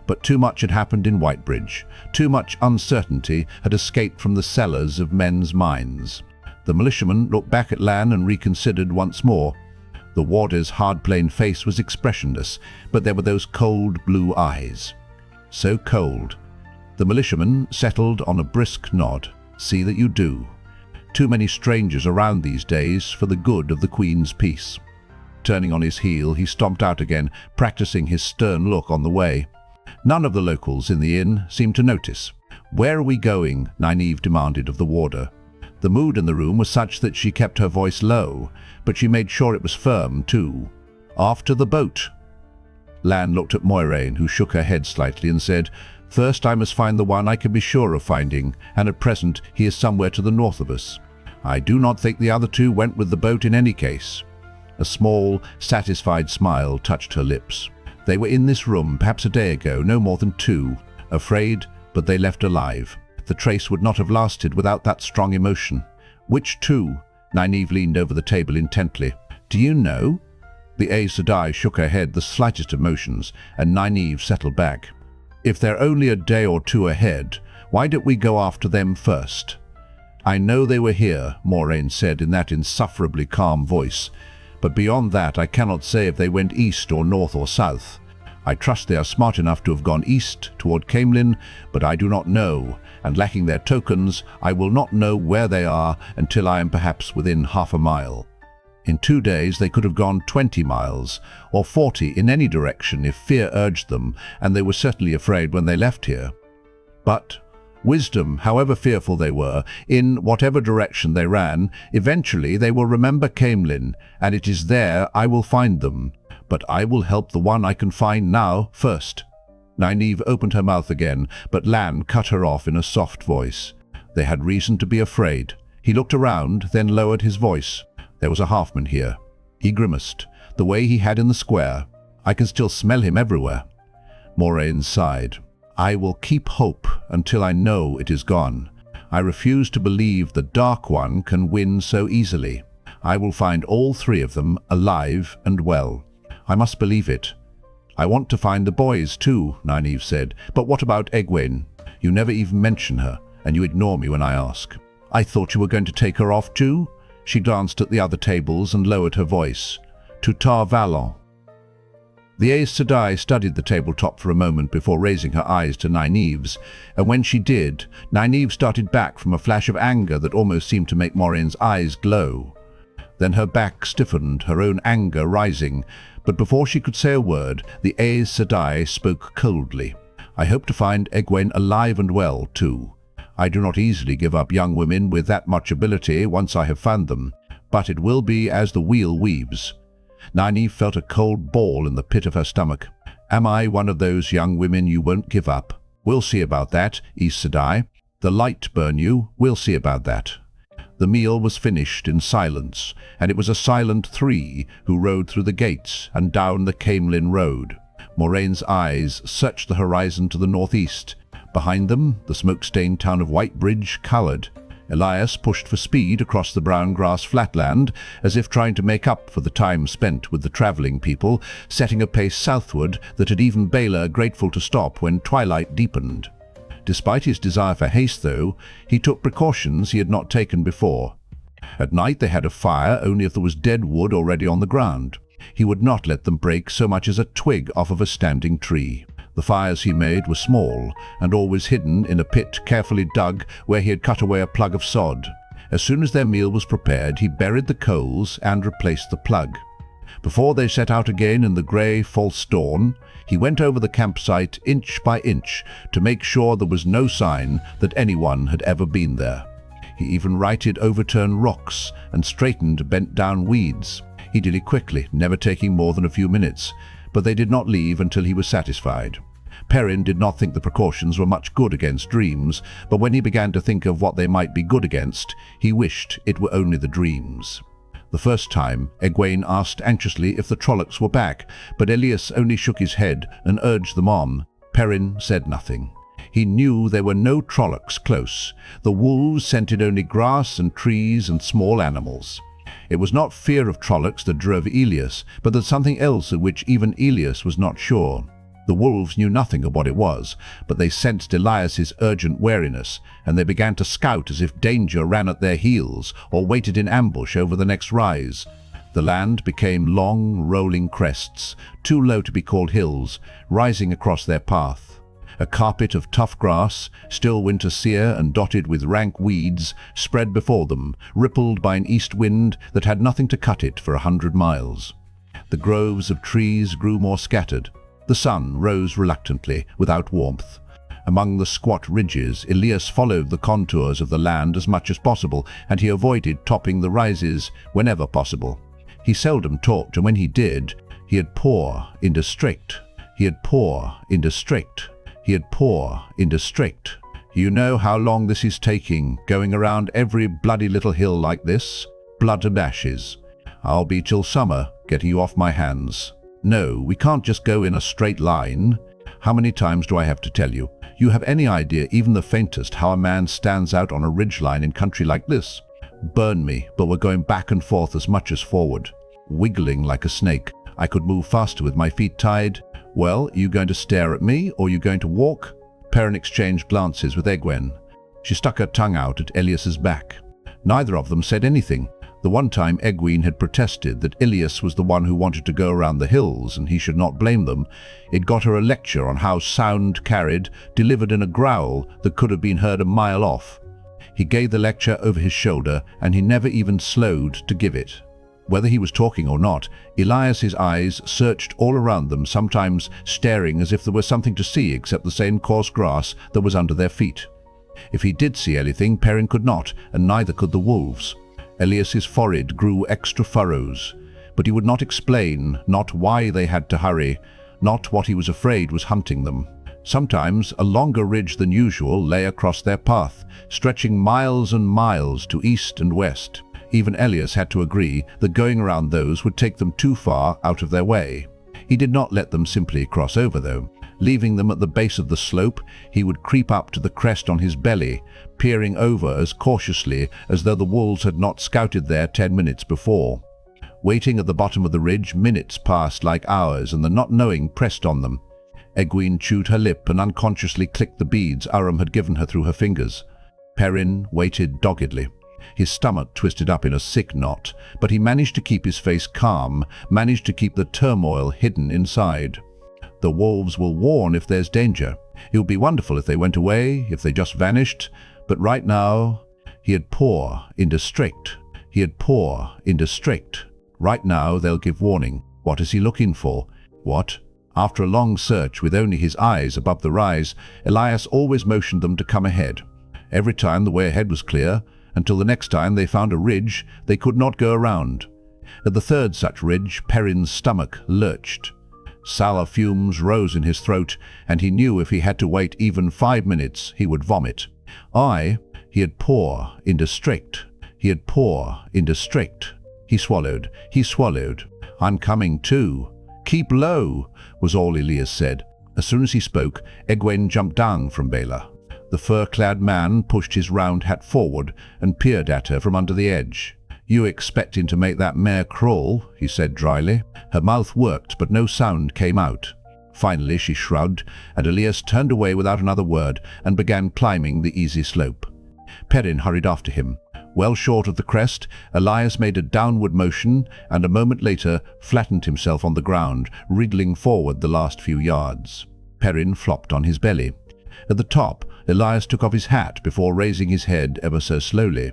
But too much had happened in Whitebridge. Too much uncertainty had escaped from the cellars of men's minds. The militiaman looked back at Lan and reconsidered once more. The warder's hard plain face was expressionless, but there were those cold blue eyes. So cold. The militiaman settled on a brisk nod. "See that you do. Too many strangers around these days for the good of the Queen's peace." Turning on his heel, he stomped out again, practicing his stern look on the way. None of the locals in the inn seemed to notice. "Where are we going?" Nynaeve demanded of the warder. The mood in the room was such that she kept her voice low, but she made sure it was firm, too. "After the boat." Lan looked at Moiraine, who shook her head slightly and said, "First I must find the one I can be sure of finding, and at present he is somewhere to the north of us. I do not think the other two went with the boat in any case." A small, satisfied smile touched her lips. They were in this room perhaps a day ago, no more than 2. Afraid, but they left alive. The trace would not have lasted without that strong emotion. "Which two?" Nynaeve leaned over the table intently. "Do you know?" The Aes Sedai shook her head, the slightest of motions, and Nynaeve settled back. "If they're only a day or 2 ahead, why don't we go after them first? "I know they were here," Moiraine said in that insufferably calm voice. "But beyond that, I cannot say if they went east or north or south. I trust they are smart enough to have gone east toward Caemlyn, but I do not know, and lacking their tokens, I will not know where they are until I am perhaps within half a mile. In 2 days they could have gone 20 miles, or 40 in any direction if fear urged them, and they were certainly afraid when they left here. But wisdom, however fearful they were, in whatever direction they ran, eventually they will remember Caemlyn, and it is there I will find them. But I will help the one I can find now first." Nynaeve opened her mouth again, but Lan cut her off in a soft voice. They had reason to be afraid. He looked around, then lowered his voice. There was a halfman here. He grimaced, the way he had in the square. I can still smell him everywhere. Moiraine sighed. "I will keep hope until I know it is gone. I refuse to believe the Dark One can win so easily. I will find all 3 of them alive and well. I must believe it." "I want to find the boys too," Nynaeve said. "But what about Egwene? You never even mention her, and you ignore me when I ask." "I thought you were going to take her off too?" She glanced at the other tables and lowered her voice. "To Tar Valon." The Aes Sedai studied the tabletop for a moment before raising her eyes to Nynaeve's, and when she did, Nynaeve started back from a flash of anger that almost seemed to make Moiraine's eyes glow. Then her back stiffened, her own anger rising, but before she could say a word, the Aes Sedai spoke coldly. "I hope to find Egwene alive and well, too. I do not easily give up young women with that much ability once I have found them, but it will be as the wheel weaves." Nynaeve felt a cold ball in the pit of her stomach. "Am I one of those young women you won't give up? We'll see about that, Aes Sedai. The light burn you, we'll see about that." The meal was finished in silence, and it was a silent 3 who rode through the gates and down the Caemlyn Road. Moraine's eyes searched the horizon to the northeast. Behind them, the smoke-stained town of Whitebridge cowered. Elias pushed for speed across the brown grass flatland, as if trying to make up for the time spent with the travelling people, setting a pace southward that had even Baelor grateful to stop when twilight deepened. Despite his desire for haste, though, he took precautions he had not taken before. At night they had a fire only if there was dead wood already on the ground. He would not let them break so much as a twig off of a standing tree. The fires he made were small, and always hidden in a pit carefully dug where he had cut away a plug of sod. As soon as their meal was prepared, he buried the coals and replaced the plug. Before they set out again in the grey, false dawn, he went over the campsite inch by inch to make sure there was no sign that anyone had ever been there. He even righted overturned rocks and straightened bent-down weeds. He did it quickly, never taking more than a few minutes, but they did not leave until he was satisfied. Perrin did not think the precautions were much good against dreams, but when he began to think of what they might be good against, he wished it were only the dreams. The first time, Egwene asked anxiously if the Trollocs were back, but Elias only shook his head and urged them on. Perrin said nothing. He knew there were no Trollocs close. The wolves scented only grass and trees and small animals. It was not fear of Trollocs that drove Elias, but that something else of which even Elias was not sure. The wolves knew nothing of what it was, but they sensed Elias's urgent wariness, and they began to scout as if danger ran at their heels or waited in ambush over the next rise. The land became long, rolling crests, too low to be called hills, rising across their path. A carpet of tough grass, still winter sere and dotted with rank weeds, spread before them, rippled by an east wind that had nothing to cut it for 100 miles. The groves of trees grew more scattered. The sun rose reluctantly, without warmth. Among the squat ridges, Elias followed the contours of the land as much as possible, and he avoided topping the rises whenever possible. He seldom talked, and when he did, he'd pour into strict. He'd pour into strict. He'd pour into strict. "You know how long this is taking, going around every bloody little hill like this? Blood and ashes. I'll be till summer, getting you off my hands. No, we can't just go in a straight line. How many times do I have to tell you? You have any idea, even the faintest, how a man stands out on a ridgeline in country like this? Burn me, but we're going back and forth as much as forward. Wiggling like a snake. I could move faster with my feet tied. Well, you going to stare at me, or you going to walk?" Perrin exchanged glances with Egwene. She stuck her tongue out at Elias's back. Neither of them said anything. The one time Egwene had protested that Elias was the one who wanted to go around the hills and he should not blame them, it got her a lecture on how sound carried, delivered in a growl that could have been heard a mile off. He gave the lecture over his shoulder, and he never even slowed to give it. Whether he was talking or not, Elias's eyes searched all around them, sometimes staring as if there was something to see except the same coarse grass that was under their feet. If he did see anything, Perrin could not, and neither could the wolves. Elias's forehead grew extra furrows, but he would not explain, not why they had to hurry, not what he was afraid was hunting them. Sometimes a longer ridge than usual lay across their path, stretching miles and miles to east and west. Even Elias had to agree that going around those would take them too far out of their way. He did not let them simply cross over, though. Leaving them at the base of the slope, he would creep up to the crest on his belly, peering over as cautiously as though the wolves had not scouted there 10 minutes before. Waiting at the bottom of the ridge, minutes passed like hours, and the not knowing pressed on them. Egwene chewed her lip and unconsciously clicked the beads Aram had given her through her fingers. Perrin waited doggedly. His stomach twisted up in a sick knot, but he managed to keep his face calm, managed to keep the turmoil hidden inside. The wolves will warn if there's danger. It would be wonderful if they went away, if they just vanished, but right now, he had poor, indistinct. He had poor, indistinct. Right now, they'll give warning. What is he looking for? What? After a long search with only his eyes above the rise, Elias always motioned them to come ahead. Every time the way ahead was clear, until the next time they found a ridge they could not go around. At the third such ridge, Perrin's stomach lurched. Sour fumes rose in his throat, and he knew if he had to wait even 5 minutes, he would vomit. He had poor, indistinct. He had poor, indistinct. He swallowed. I'm coming too. Keep low, was all Elias said. As soon as he spoke, Egwene jumped down from Bela. The fur-clad man pushed his round hat forward and peered at her from under the edge. You expecting to make that mare crawl? He said dryly. Her mouth worked, but no sound came out. Finally she shrugged, and Elias turned away without another word and began climbing the easy slope. Perrin hurried after him. Well short of the crest, Elias made a downward motion and a moment later flattened himself on the ground, wriggling forward the last few yards. Perrin flopped on his belly. At the top, Elias took off his hat before raising his head ever so slowly.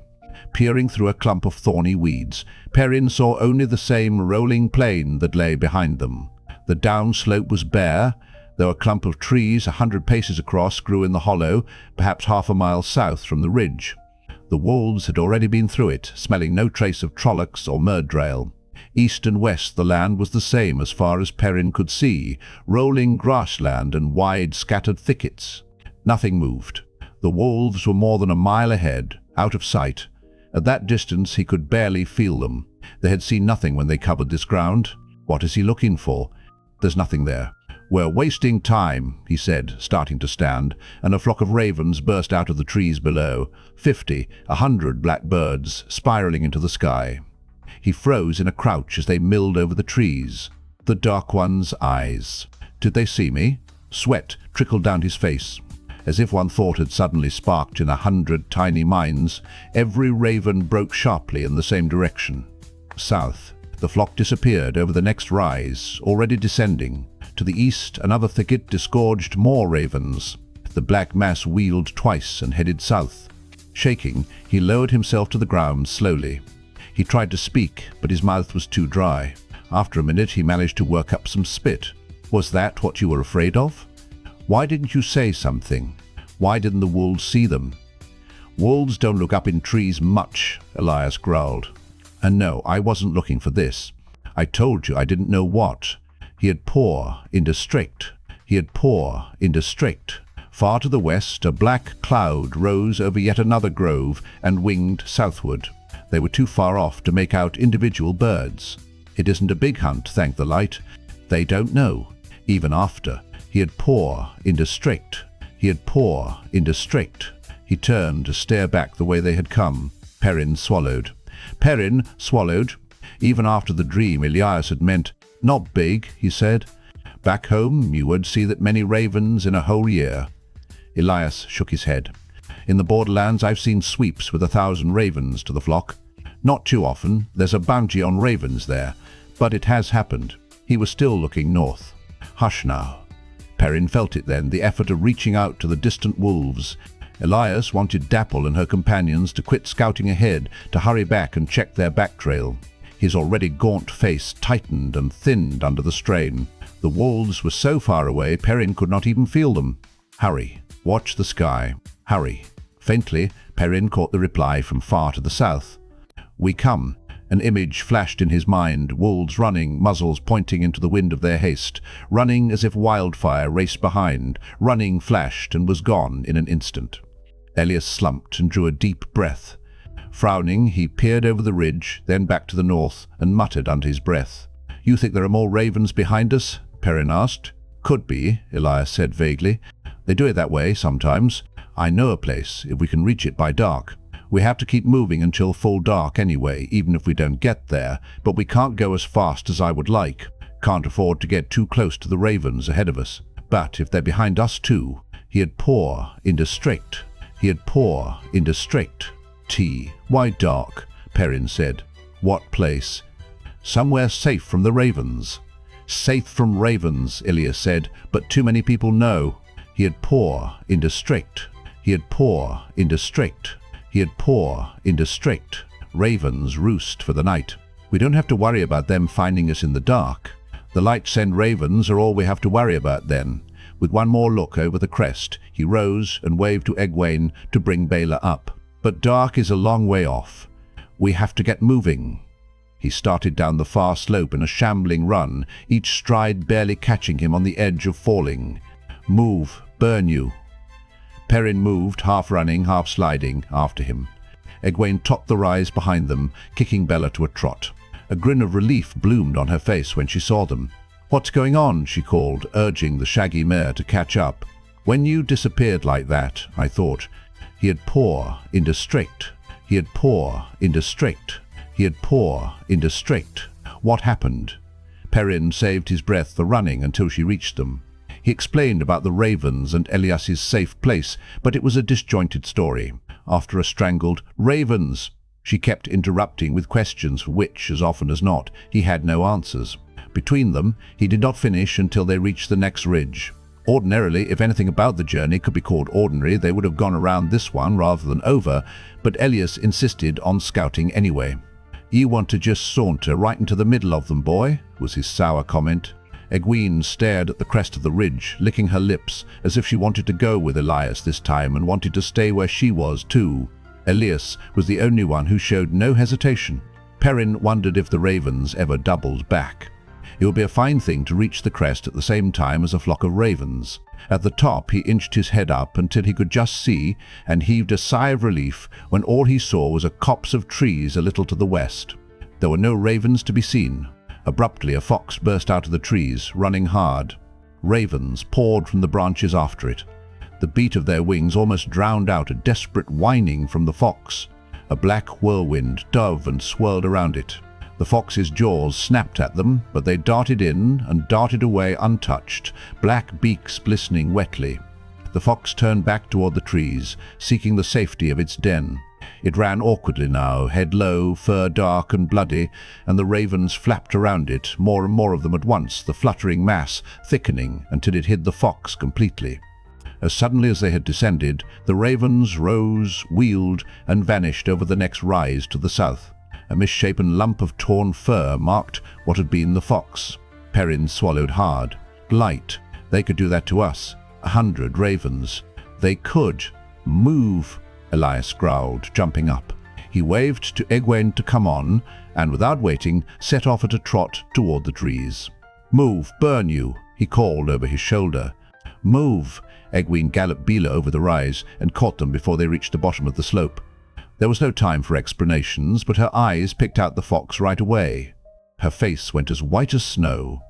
Peering through a clump of thorny weeds, Perrin saw only the same rolling plain that lay behind them. The down slope was bare, though a clump of trees 100 paces across grew in the hollow, perhaps half a mile south from the ridge. The wolves had already been through it, smelling no trace of trollocs or murdrail. East and west the land was the same as far as Perrin could see, rolling grassland and wide scattered thickets. Nothing moved. The wolves were more than a mile ahead, out of sight. At that distance he could barely feel them. They had seen nothing when they covered this ground. What is he looking for? There's nothing there. We're wasting time, he said, starting to stand, and a flock of ravens burst out of the trees below, 50, 100 black birds, spiraling into the sky. He froze in a crouch as they milled over the trees. The Dark One's eyes. Did they see me? Sweat trickled down his face. As if one thought had suddenly sparked in 100 tiny minds, every raven broke sharply in the same direction. South. The flock disappeared over the next rise, already descending. To the east, another thicket disgorged more ravens. The black mass wheeled twice and headed south. Shaking, he lowered himself to the ground slowly. He tried to speak, but his mouth was too dry. After a minute, he managed to work up some spit. Was that what you were afraid of? Why didn't you say something? Why didn't the wolves see them? Wolves don't look up in trees much, Elias growled. And no, I wasn't looking for this. I told you I didn't know what. He had poor, indistinct. He had poor, indistinct. Far to the west, a black cloud rose over yet another grove and winged southward. They were too far off to make out individual birds. It isn't a big hunt, thank the light. They don't know, even after. He had poor, indistinct. He had poor, indistinct. He turned to stare back the way they had come. Perrin swallowed. Perrin swallowed. Even after the dream, Elias had meant, not big, he said. Back home, you would see that many ravens in a whole year. Elias shook his head. In the Borderlands, I've seen sweeps with 1,000 ravens to the flock. Not too often, there's a bounty on ravens there, but it has happened. He was still looking north. Hush now. Perrin felt it then, the effort of reaching out to the distant wolves. Elias wanted Dapple and her companions to quit scouting ahead, to hurry back and check their back trail. His already gaunt face tightened and thinned under the strain. The wolves were so far away, Perrin could not even feel them. Hurry. Watch the sky. Hurry. Faintly, Perrin caught the reply from far to the south. We come. An image flashed in his mind, wolves running, muzzles pointing into the wind of their haste, running as if wildfire raced behind, running flashed and was gone in an instant. Elias slumped and drew a deep breath. Frowning, he peered over the ridge, then back to the north, and muttered under his breath. You think there are more ravens behind us? Perrin asked. Could be, Elias said vaguely. They do it that way sometimes. I know a place, if we can reach it by dark. We have to keep moving until full dark anyway, even if we don't get there, but we can't go as fast as I would like. Can't afford to get too close to the ravens ahead of us. But if they're behind us too, he'd pour into strict. He'd pour into strict. Why dark? Perrin said. What place? Somewhere safe from the ravens. Safe from ravens, Elias said, but too many people know. He'd pour into strict. He'd pour into strict. He'd pour into strict. Ravens roost for the night. We don't have to worry about them finding us in the dark. The light-send ravens are all we have to worry about then. With one more look over the crest, he rose and waved to Egwene to bring Baela up. But dark is a long way off. We have to get moving. He started down the far slope in a shambling run, each stride barely catching him on the edge of falling. Move, burn you. Perrin moved, half running, half sliding, after him. Egwene topped the rise behind them, kicking Baela to a trot. A grin of relief bloomed on her face when she saw them. What's going on? She called, urging the shaggy mare to catch up. When you disappeared like that, I thought. He'd pour into strict. He'd pour into strict. He'd pour into strict. What happened? Perrin saved his breath for running until she reached them. He explained about the ravens and Elias's safe place, but it was a disjointed story. After a strangled "Ravens!" she kept interrupting with questions for which, as often as not, he had no answers. Between them, he did not finish until they reached the next ridge. Ordinarily, if anything about the journey could be called ordinary, they would have gone around this one rather than over, but Elias insisted on scouting anyway. You want to just saunter right into the middle of them, boy, was his sour comment. Egwene stared at the crest of the ridge, licking her lips, as if she wanted to go with Elias this time and wanted to stay where she was too. Elias was the only one who showed no hesitation. Perrin wondered if the ravens ever doubled back. It would be a fine thing to reach the crest at the same time as a flock of ravens. At the top he inched his head up until he could just see, and heaved a sigh of relief when all he saw was a copse of trees a little to the west. There were no ravens to be seen. Abruptly a fox burst out of the trees, running hard. Ravens poured from the branches after it. The beat of their wings almost drowned out a desperate whining from the fox. A black whirlwind dove and swirled around it. The fox's jaws snapped at them, but they darted in and darted away untouched, black beaks glistening wetly. The fox turned back toward the trees, seeking the safety of its den. It ran awkwardly now, head low, fur dark and bloody, and the ravens flapped around it, more and more of them at once, the fluttering mass thickening until it hid the fox completely. As suddenly as they had descended, the ravens rose, wheeled, and vanished over the next rise to the south. A misshapen lump of torn fur marked what had been the fox. Perrin swallowed hard. Light. They could do that to us. 100 ravens. They could. Move, Elias growled, jumping up. He waved to Egwene to come on, and without waiting, set off at a trot toward the trees. Move, burn you, he called over his shoulder. Move. Egwene galloped Baela over the rise and caught them before they reached the bottom of the slope. There was no time for explanations, but her eyes picked out the fox right away. Her face went as white as snow.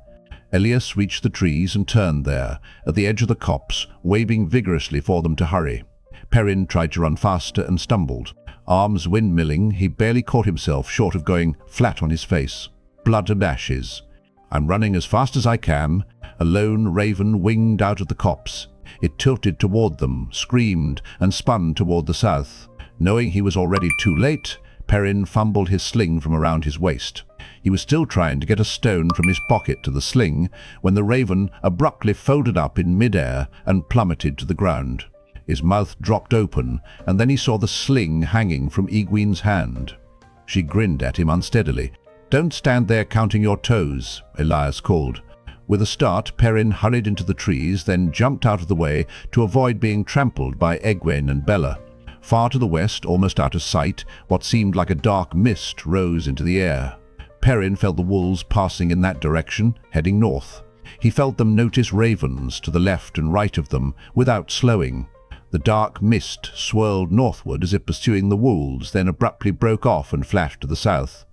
Elias reached the trees and turned there, at the edge of the copse, waving vigorously for them to hurry. Perrin tried to run faster and stumbled. Arms windmilling, he barely caught himself short of going flat on his face. Blood and ashes. I'm running as fast as I can. A lone raven winged out of the copse. It tilted toward them, screamed, and spun toward the south. Knowing he was already too late, Perrin fumbled his sling from around his waist. He was still trying to get a stone from his pocket to the sling when the raven abruptly folded up in midair and plummeted to the ground. His mouth dropped open, and then he saw the sling hanging from Egwene's hand. She grinned at him unsteadily. "Don't stand there counting your toes," Elias called. With a start, Perrin hurried into the trees, then jumped out of the way to avoid being trampled by Egwene and Bella. Far to the west, almost out of sight, what seemed like a dark mist rose into the air. Perrin felt the wolves passing in that direction, heading north. He felt them notice ravens to the left and right of them, without slowing. The dark mist swirled northward as if pursuing the wolves, then abruptly broke off and flashed to the south.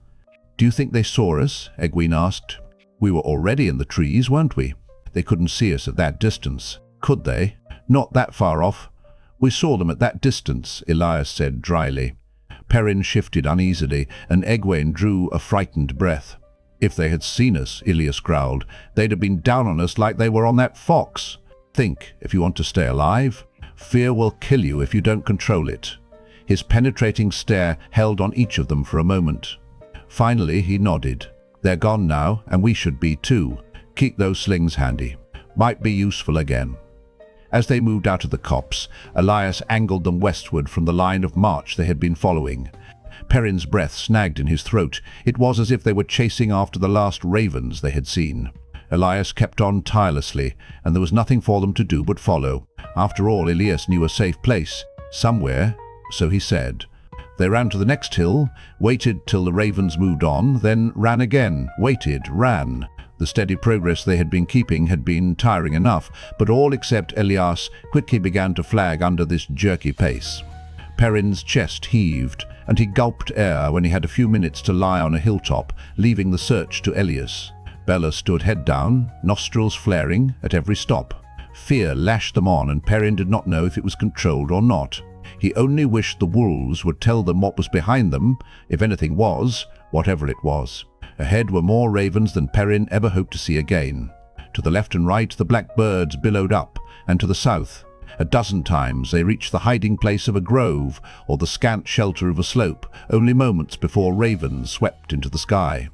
"Do you think they saw us?" Egwene asked. "We were already in the trees, weren't we? They couldn't see us at that distance. Could they? Not that far off. We saw them at that distance," Elias said dryly. Perrin shifted uneasily, and Egwene drew a frightened breath. "If they had seen us," Elias growled, "they'd have been down on us like they were on that fox. Think, if you want to stay alive. Fear will kill you if you don't control it." His penetrating stare held on each of them for a moment. Finally, he nodded. "They're gone now, and we should be too. Keep those slings handy. Might be useful again." As they moved out of the copse, Elias angled them westward from the line of march they had been following. Perrin's breath snagged in his throat. It was as if they were chasing after the last ravens they had seen. Elias kept on tirelessly, and there was nothing for them to do but follow. After all, Elias knew a safe place, somewhere, so he said. They ran to the next hill, waited till the ravens moved on, then ran again, waited, ran. The steady progress they had been keeping had been tiring enough, but all except Elias quickly began to flag under this jerky pace. Perrin's chest heaved, and he gulped air when he had a few minutes to lie on a hilltop, leaving the search to Elias. Bella stood head down, nostrils flaring at every stop. Fear lashed them on, and Perrin did not know if it was controlled or not. He only wished the wolves would tell them what was behind them, if anything was, whatever it was. Ahead were more ravens than Perrin ever hoped to see again. To the left and right the black birds billowed up, and to the south. A dozen times they reached the hiding place of a grove or the scant shelter of a slope, only moments before ravens swept into the sky.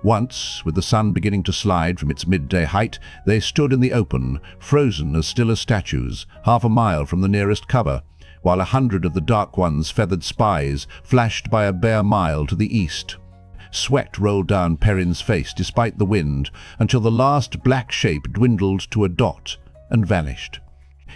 Once, with the sun beginning to slide from its midday height, they stood in the open, frozen as still as statues, half a mile from the nearest cover, while 100 of the Dark One's feathered spies flashed by a bare mile to the east. Sweat rolled down Perrin's face despite the wind, until the last black shape dwindled to a dot and vanished.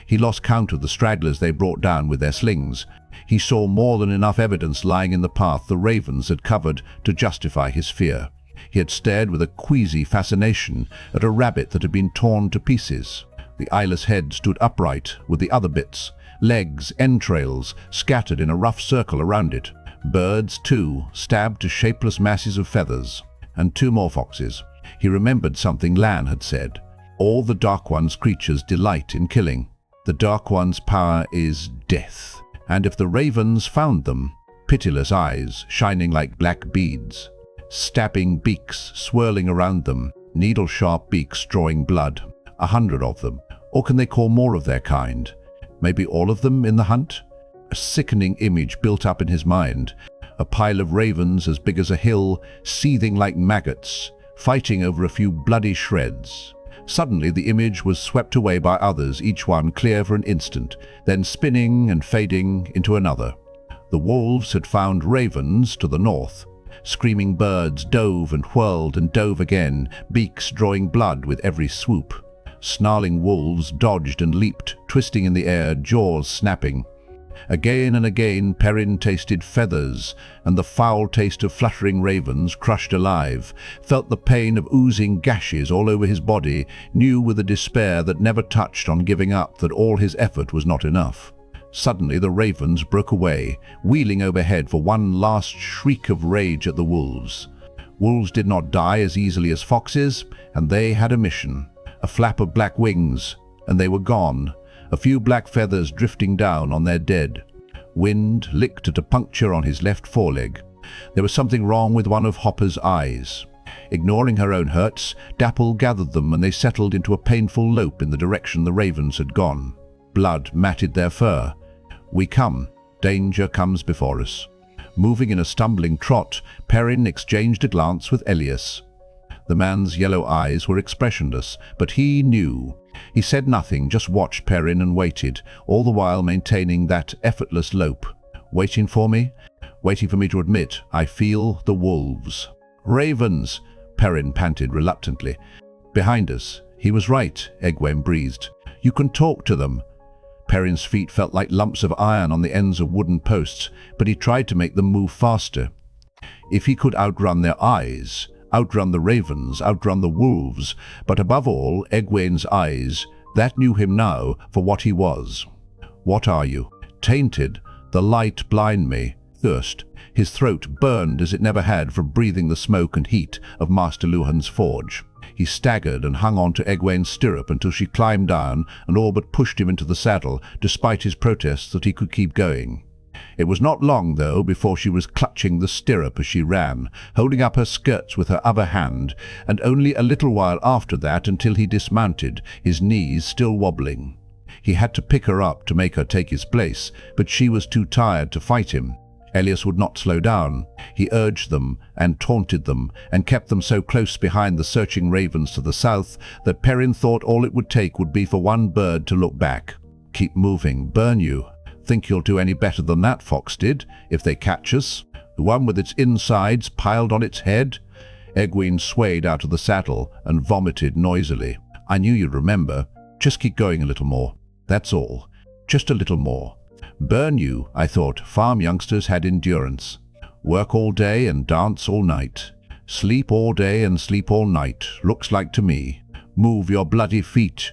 He lost count of the stragglers they brought down with their slings. He saw more than enough evidence lying in the path the ravens had covered to justify his fear. He had stared with a queasy fascination at a rabbit that had been torn to pieces. The eyeless head stood upright with the other bits, legs, entrails, scattered in a rough circle around it. Birds, too, stabbed to shapeless masses of feathers. And 2 more foxes. He remembered something Lan had said. All the Dark One's creatures delight in killing. The Dark One's power is death. And if the ravens found them, pitiless eyes shining like black beads, stabbing beaks swirling around them, needle-sharp beaks drawing blood, 100 of them. Or can they call more of their kind? Maybe all of them in the hunt? A sickening image built up in his mind. A pile of ravens as big as a hill, seething like maggots, fighting over a few bloody shreds. Suddenly the image was swept away by others, each one clear for an instant, then spinning and fading into another. The wolves had found ravens to the north. Screaming birds dove and whirled and dove again, beaks drawing blood with every swoop. Snarling wolves dodged and leaped, twisting in the air, jaws snapping. Again and again Perrin tasted feathers and the foul taste of fluttering ravens crushed alive, felt the pain of oozing gashes all over his body, knew with a despair that never touched on giving up that all his effort was not enough. Suddenly the ravens broke away, wheeling overhead for one last shriek of rage at the wolves. Wolves did not die as easily as foxes, and they had a mission. A flap of black wings, and they were gone. A few black feathers drifting down on their dead. Wind licked at a puncture on his left foreleg. There was something wrong with one of Hopper's eyes. Ignoring her own hurts, Dapple gathered them and they settled into a painful lope in the direction the ravens had gone. Blood matted their fur. We come. Danger comes before us. Moving in a stumbling trot, Perrin exchanged a glance with Elias. The man's yellow eyes were expressionless, but he knew. He said nothing, just watched Perrin and waited, all the while maintaining that effortless lope. Waiting for me? Waiting for me to admit, I feel the wolves. Ravens, Perrin panted reluctantly. Behind us. He was right, Egwene breathed. You can talk to them. Perrin's feet felt like lumps of iron on the ends of wooden posts, but he tried to make them move faster. If he could outrun their eyes, outrun the ravens, outrun the wolves, but above all, Egwene's eyes, that knew him now for what he was. What are you? Tainted. The light blind me. Thirst. His throat burned as it never had from breathing the smoke and heat of Master Luhan's forge. He staggered and hung on to Egwene's stirrup until she climbed down and all but pushed him into the saddle, despite his protests that he could keep going. It was not long, though, before she was clutching the stirrup as she ran, holding up her skirts with her other hand, and only a little while after that until he dismounted, his knees still wobbling. He had to pick her up to make her take his place, but she was too tired to fight him. Elias would not slow down. He urged them and taunted them and kept them so close behind the searching ravens to the south that Perrin thought all it would take would be for one bird to look back. Keep moving, burn you. Think you'll do any better than that fox did, if they catch us? The one with its insides piled on its head? Egwene swayed out of the saddle and vomited noisily. I knew you'd remember. Just keep going a little more. That's all. Just a little more. Burn you, I thought. Farm youngsters had endurance. Work all day and dance all night. Sleep all day and sleep all night, looks like to me. Move your bloody feet.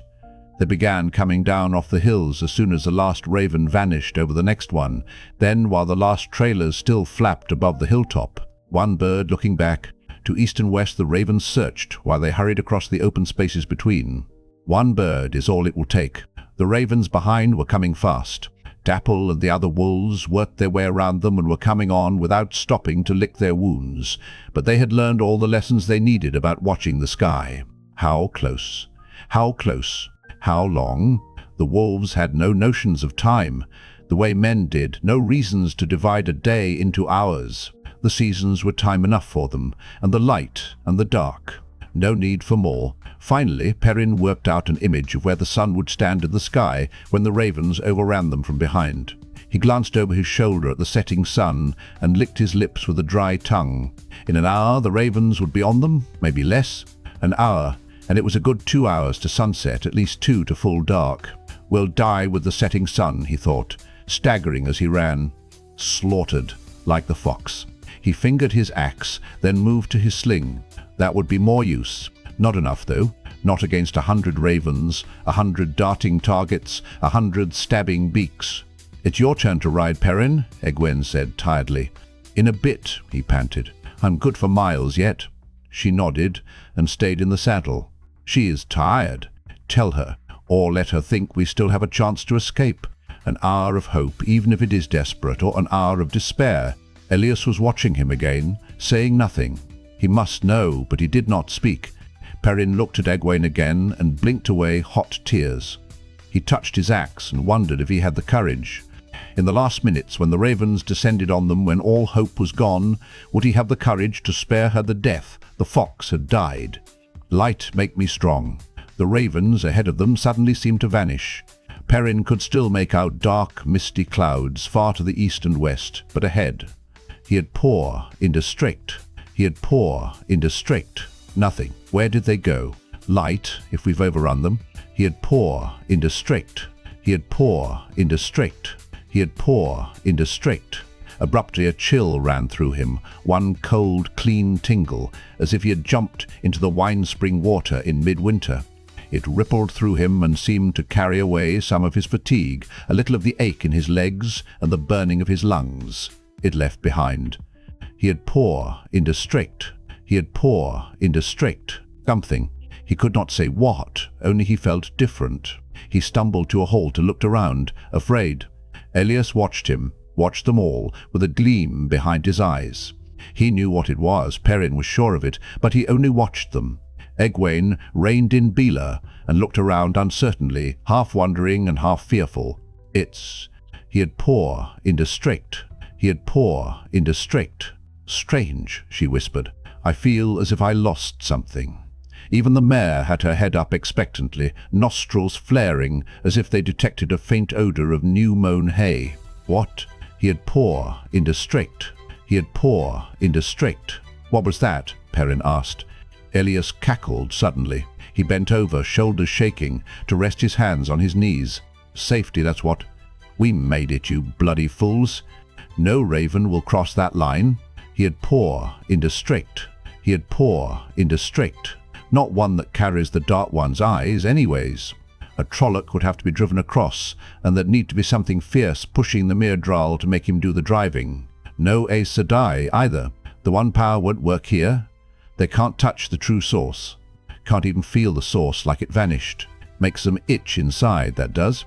They began coming down off the hills as soon as the last raven vanished over the next one. Then, while the last trailers still flapped above the hilltop, one bird looking back, to east and west the ravens searched while they hurried across the open spaces between. One bird is all it will take. The ravens behind were coming fast. Dapple and the other wolves worked their way around them and were coming on without stopping to lick their wounds, but they had learned all the lessons they needed about watching the sky. How close? How close? How long? The wolves had no notions of time, the way men did, no reasons to divide a day into hours. The seasons were time enough for them, and the light and the dark. No need for more. Finally, Perrin worked out an image of where the sun would stand in the sky when the ravens overran them from behind. He glanced over his shoulder at the setting sun and licked his lips with a dry tongue. In an hour, the ravens would be on them, maybe less. An hour, and it was a good 2 hours to sunset, at least 2 to full dark. We'll die with the setting sun, he thought, staggering as he ran. Slaughtered, like the fox. He fingered his axe, then moved to his sling. That would be more use. Not enough, though. Not against 100 ravens, 100 darting targets, 100 stabbing beaks. It's your turn to ride, Perrin, Egwene said tiredly. In a bit, he panted. I'm good for miles yet. She nodded and stayed in the saddle. She is tired. Tell her, or let her think we still have a chance to escape. An hour of hope, even if it is desperate, or an hour of despair. Elias was watching him again, saying nothing. He must know, but he did not speak. Perrin looked at Egwene again and blinked away hot tears. He touched his axe and wondered if he had the courage. In the last minutes, when the ravens descended on them, when all hope was gone, would he have the courage to spare her the death the fox had died? Light make me strong. The ravens ahead of them suddenly seemed to vanish. Perrin could still make out dark, misty clouds far to the east and west, but ahead. He had pour into straight. He had pour into straight. Nothing. Where did they go? Light, if we've overrun them. He had pour into straight. He had pour into straight. He had pour into straight. Abruptly a chill ran through him, one cold, clean tingle, as if he had jumped into the wine-spring water in midwinter. It rippled through him and seemed to carry away some of his fatigue, a little of the ache in his legs and the burning of his lungs. It left behind. He had pour into straight. He had pour into straight. Something. He could not say what, only he felt different. He stumbled to a halt and looked around, afraid. Elias watched him, watched them all, with a gleam behind his eyes. He knew what it was, Perrin was sure of it, but he only watched them. Egwene reined in Bela and looked around uncertainly, half wondering and half fearful. He had poor, indistrict. He had poor, indistrict. Strange, she whispered. I feel as if I lost something. Even the mare had her head up expectantly, nostrils flaring as if they detected a faint odor of new-mown hay. What? He had poor, indistrict. He had poor, indistrict. What was that? Perrin asked. Elias cackled suddenly. He bent over, shoulders shaking, to rest his hands on his knees. Safety, that's what. We made it, you bloody fools. No raven will cross that line. He had poor, indistrict. He had poor, indistrict. Not one that carries the Dark One's eyes, anyways. A Trolloc would have to be driven across, and there'd need to be something fierce pushing the Myrddraal to make him do the driving. No Aes Sedai either. The one power won't work here. They can't touch the true source. Can't even feel the source like it vanished. Makes them itch inside, that does.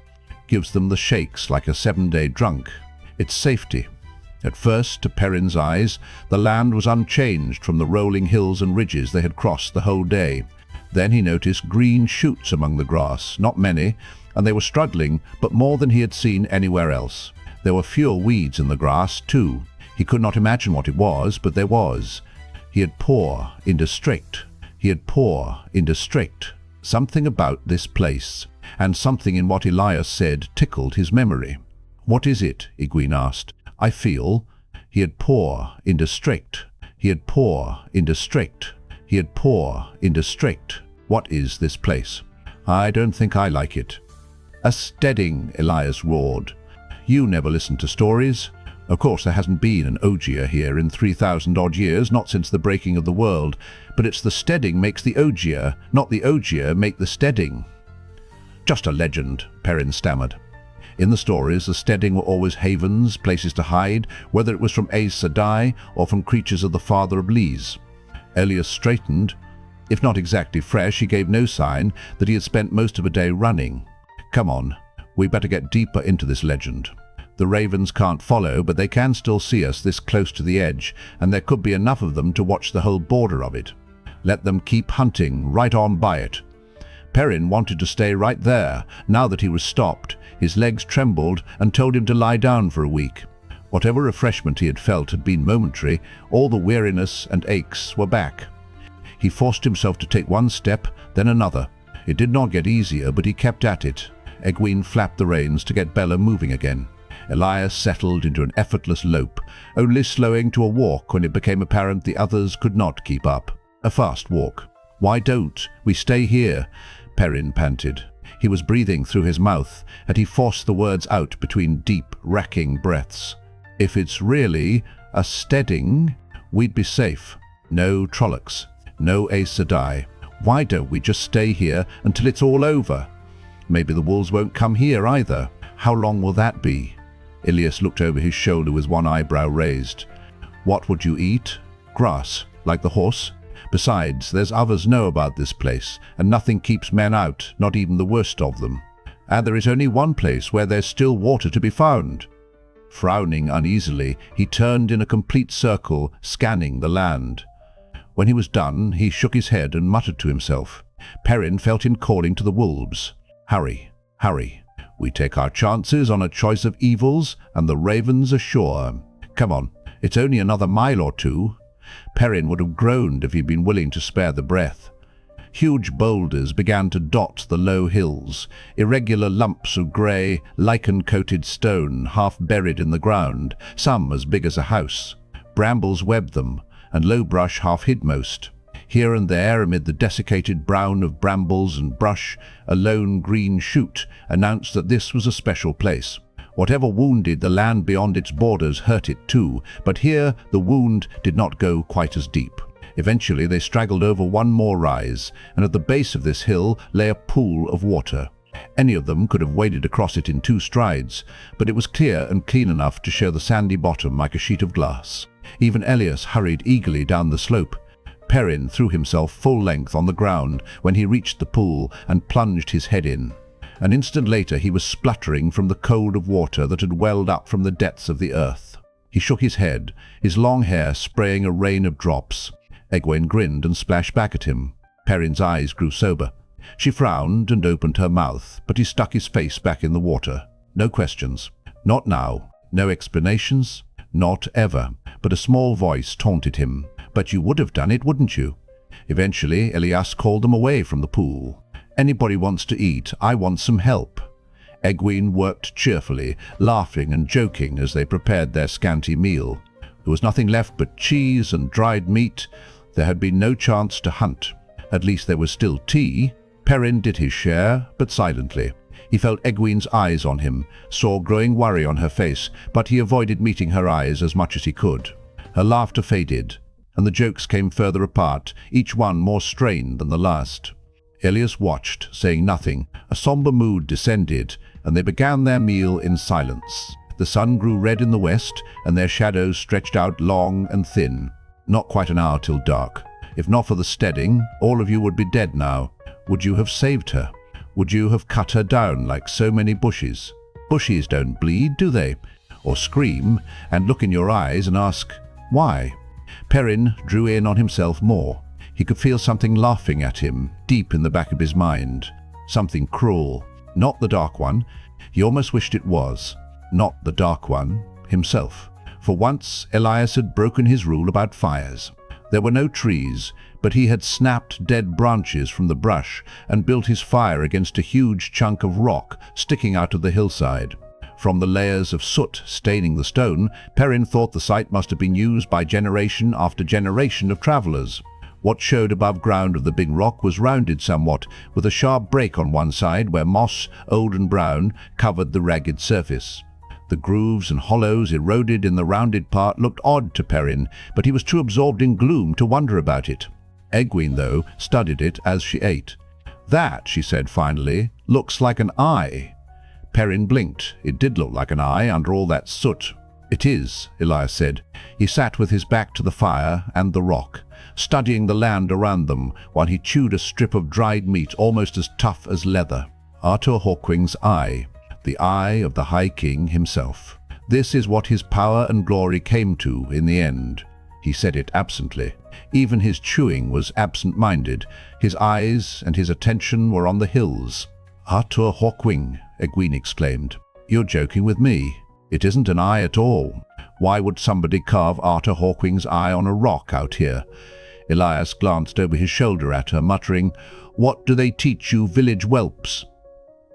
Gives them the shakes like a 7-day drunk. It's safety. At first, to Perrin's eyes, the land was unchanged from the rolling hills and ridges they had crossed the whole day. Then he noticed green shoots among the grass, not many, and they were struggling, but more than he had seen anywhere else. There were fewer weeds in the grass, too. He could not imagine what it was, but there was. He had poor, indistrict. He had poor, indistrict. Something about this place, and something in what Elias said tickled his memory. What is it? Egwene asked. I feel. He had poor, indistrict. He had poor, indistrict. He had poor, indistrict. What is this place? I don't think I like it. A steading, Elias roared. You never listen to stories. Of course, there hasn't been an Ogier here in 3,000-odd years, not since the breaking of the world. But it's the steading makes the Ogier, not the Ogier make the steading. Just a legend, Perrin stammered. In the stories, the steading were always havens, places to hide, whether it was from Aes Sedai or from creatures of the Father of Lees. Elias straightened. If not exactly fresh, he gave no sign that he had spent most of a day running. Come on, we better get deeper into this legend. The ravens can't follow, but they can still see us this close to the edge, and there could be enough of them to watch the whole border of it. Let them keep hunting right on by it. Perrin wanted to stay right there. Now that he was stopped, his legs trembled and told him to lie down for a week. Whatever refreshment he had felt had been momentary. All the weariness and aches were back. He forced himself to take one step, then another. It did not get easier, but he kept at it. Egwene flapped the reins to get Bella moving again. Elias settled into an effortless lope, only slowing to a walk when it became apparent the others could not keep up. A fast walk. Why don't we stay here? Perrin panted. He was breathing through his mouth, and he forced the words out between deep, racking breaths. If it's really a steading, we'd be safe. No Trollocs, no Aes Sedai. Why don't we just stay here until it's all over? Maybe the wolves won't come here either. How long will that be? Elias looked over his shoulder with one eyebrow raised. What would you eat? Grass, like the horse? Besides, there's others know about this place, and nothing keeps men out, not even the worst of them. And there is only one place where there's still water to be found. Frowning uneasily, he turned in a complete circle, scanning the land. When he was done, he shook his head and muttered to himself. Perrin felt him calling to the wolves. Hurry, hurry. We take our chances on a choice of evils, and the ravens are sure. Come on, it's only another mile or two. Perrin would have groaned if he'd been willing to spare the breath. Huge boulders began to dot the low hills, irregular lumps of grey, lichen-coated stone half buried in the ground, some as big as a house. Brambles webbed them, and low brush half hid most. Here and there, amid the desiccated brown of brambles and brush, a lone green shoot announced that this was a special place. Whatever wounded the land beyond its borders hurt it too, but here the wound did not go quite as deep. Eventually they straggled over one more rise, and at the base of this hill lay a pool of water. Any of them could have waded across it in 2 strides, but it was clear and clean enough to show the sandy bottom like a sheet of glass. Even Elias hurried eagerly down the slope. Perrin threw himself full length on the ground when he reached the pool and plunged his head in. An instant later he was spluttering from the cold of water that had welled up from the depths of the earth. He shook his head, his long hair spraying a rain of drops. Egwene grinned and splashed back at him. Perrin's eyes grew sober. She frowned and opened her mouth, but he stuck his face back in the water. No questions. Not now. No explanations. Not ever. But a small voice taunted him. "But you would have done it, wouldn't you?" Eventually, Elias called them away from the pool. "Anybody wants to eat, I want some help." Egwene worked cheerfully, laughing and joking as they prepared their scanty meal. There was nothing left but cheese and dried meat. There had been no chance to hunt. At least there was still tea. Perrin did his share, but silently. He felt Egwene's eyes on him, saw growing worry on her face, but he avoided meeting her eyes as much as he could. Her laughter faded, and the jokes came further apart, each one more strained than the last. Elias watched, saying nothing. A somber mood descended, and they began their meal in silence. The sun grew red in the west, and their shadows stretched out long and thin. Not quite an hour till dark. If not for the steading, all of you would be dead now. Would you have saved her? Would you have cut her down like so many bushes? Bushes don't bleed, do they? Or scream, and look in your eyes and ask, why? Perrin drew in on himself more. He could feel something laughing at him, deep in the back of his mind. Something cruel. Not the Dark One. He almost wished it was. Not the Dark One himself. For once, Elias had broken his rule about fires. There were no trees, but he had snapped dead branches from the brush and built his fire against a huge chunk of rock sticking out of the hillside. From the layers of soot staining the stone, Perrin thought the site must have been used by generation after generation of travelers. What showed above ground of the big rock was rounded somewhat, with a sharp break on one side where moss, old and brown, covered the ragged surface. The grooves and hollows eroded in the rounded part looked odd to Perrin, but he was too absorbed in gloom to wonder about it. Egwene, though, studied it as she ate. "That," she said finally, "looks like an eye." Perrin blinked. It did look like an eye under all that soot. "It is," Elias said. He sat with his back to the fire and the rock, studying the land around them while he chewed a strip of dried meat almost as tough as leather. Arthur Hawkwing's eye. The eye of the High King himself. This is what his power and glory came to in the end. He said it absently. Even his chewing was absent-minded. His eyes and his attention were on the hills. "Arthur Hawkwing," Egwene exclaimed. "You're joking with me. It isn't an eye at all. Why would somebody carve Arthur Hawkwing's eye on a rock out here?" Elias glanced over his shoulder at her, muttering, "What do they teach you village whelps?"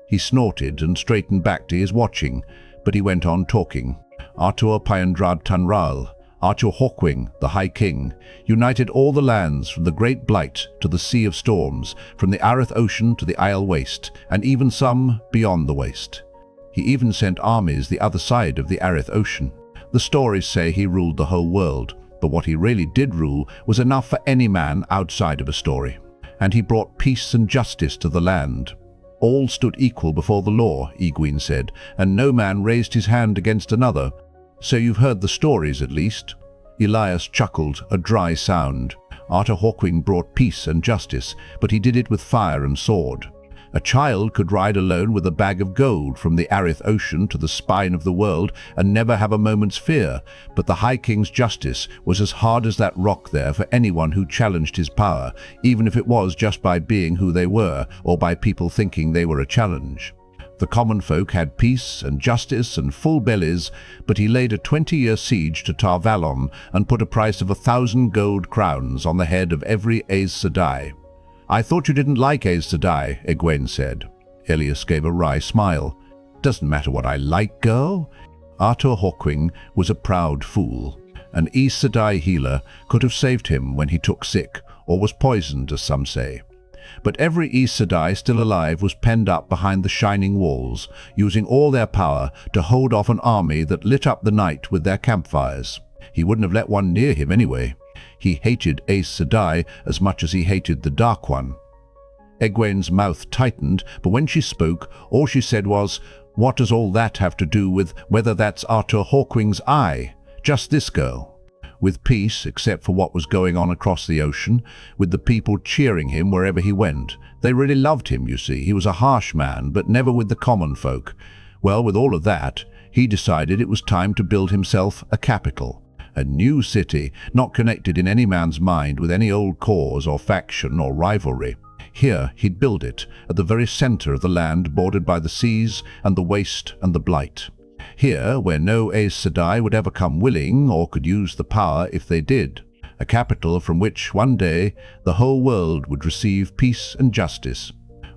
He snorted and straightened back to his watching, but he went on talking. "Arthur Payandrad Tanral, Arthur Hawkwing, the High King, united all the lands from the Great Blight to the Sea of Storms, from the Arith Ocean to the Isle Waste, and even some beyond the Waste. He even sent armies the other side of the Arith Ocean. The stories say he ruled the whole world, but what he really did rule was enough for any man outside of a story. And he brought peace and justice to the land. All stood equal before the law," Egwene said, "and no man raised his hand against another. So you've heard the stories, at least." Elias chuckled, a dry sound. Arthur Hawkwing brought peace and justice, but he did it with fire and sword. A child could ride alone with a bag of gold from the Arith Ocean to the spine of the world and never have a moment's fear, but the High King's justice was as hard as that rock there for anyone who challenged his power, even if it was just by being who they were, or by people thinking they were a challenge. The common folk had peace and justice and full bellies, but he laid a 20-year siege to Tar Valon and put a price of 1,000 gold crowns on the head of every Aes Sedai. "I thought you didn't like Aes Sedai," Egwene said. Elias gave a wry smile. "Doesn't matter what I like, girl." Arthur Hawkwing was a proud fool. An Aes Sedai healer could have saved him when he took sick, or was poisoned, as some say. But every Aes Sedai still alive was penned up behind the shining walls, using all their power to hold off an army that lit up the night with their campfires. He wouldn't have let one near him anyway. He hated Aes Sedai as much as he hated the Dark One. Egwene's mouth tightened, but when she spoke, all she said was, "What does all that have to do with whether that's Arthur Hawkwing's eye? Just this, girl." With peace, except for what was going on across the ocean, with the people cheering him wherever he went. They really loved him, you see. He was a harsh man, but never with the common folk. Well, with all of that, He decided it was time to build himself a capital, a new city, not connected in any man's mind with any old cause or faction or rivalry. Here he'd build it, at the very center of the land bordered by the seas and the waste and the blight. Here, where no Aes Sedai would ever come willing or could use the power if they did. A capital from which, one day, the whole world would receive peace and justice.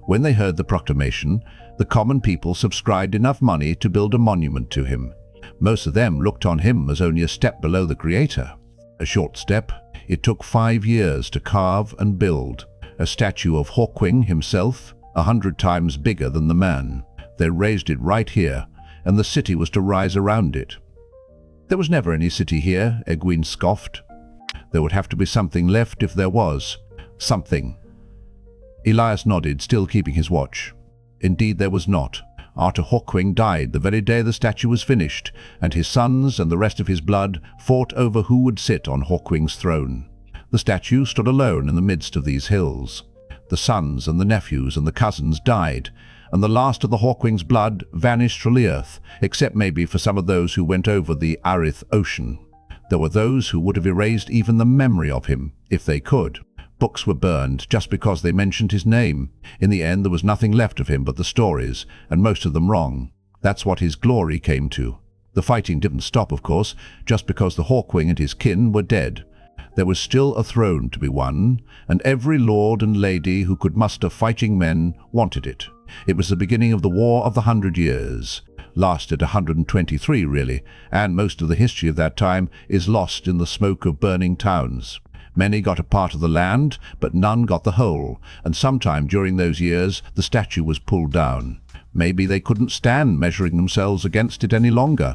When they heard the proclamation, the common people subscribed enough money to build a monument to him. Most of them looked on him as only a step below the Creator. A short step. It took 5 years to carve and build. A statue of Hawkwing himself, 100 times bigger than the man. They raised it right here, and the city was to rise around it. There was never any city here, Egwene scoffed. There would have to be something left if there was. Something. Elias nodded, still keeping his watch. Indeed there was not. Arthur Hawkwing died the very day the statue was finished, and his sons and the rest of his blood fought over who would sit on Hawkwing's throne. The statue stood alone in the midst of these hills. The sons and the nephews and the cousins died, and the last of the Hawkwing's blood vanished from the earth, except maybe for some of those who went over the Arith Ocean. There were those who would have erased even the memory of him, if they could. Books were burned just because they mentioned his name. In the end there was nothing left of him but the stories, and most of them wrong. That's what his glory came to. The fighting didn't stop, of course, just because the Hawkwing and his kin were dead. There was still a throne to be won, and every lord and lady who could muster fighting men wanted it. It was the beginning of the War of the 100 Years. Lasted 123 really, and most of the history of that time is lost in the smoke of burning towns. Many got a part of the land, but none got the whole, and sometime during those years the statue was pulled down. Maybe they couldn't stand measuring themselves against it any longer.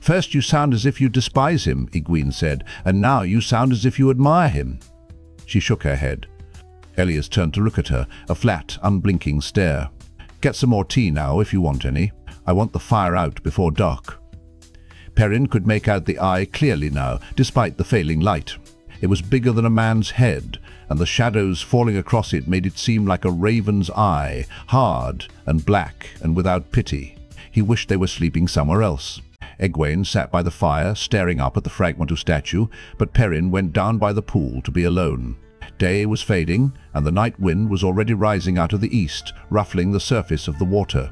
"First you sound as if you despise him," Egwene said, "and now you sound as if you admire him." She shook her head. Elias turned to look at her, a flat, unblinking stare. "Get some more tea now, if you want any. I want the fire out before dark." Perrin could make out the eye clearly now, despite the failing light. It was bigger than a man's head, and the shadows falling across it made it seem like a raven's eye, hard and black and without pity. He wished they were sleeping somewhere else. Egwene sat by the fire, staring up at the fragment of statue, but Perrin went down by the pool to be alone. Day was fading, and the night wind was already rising out of the east, ruffling the surface of the water.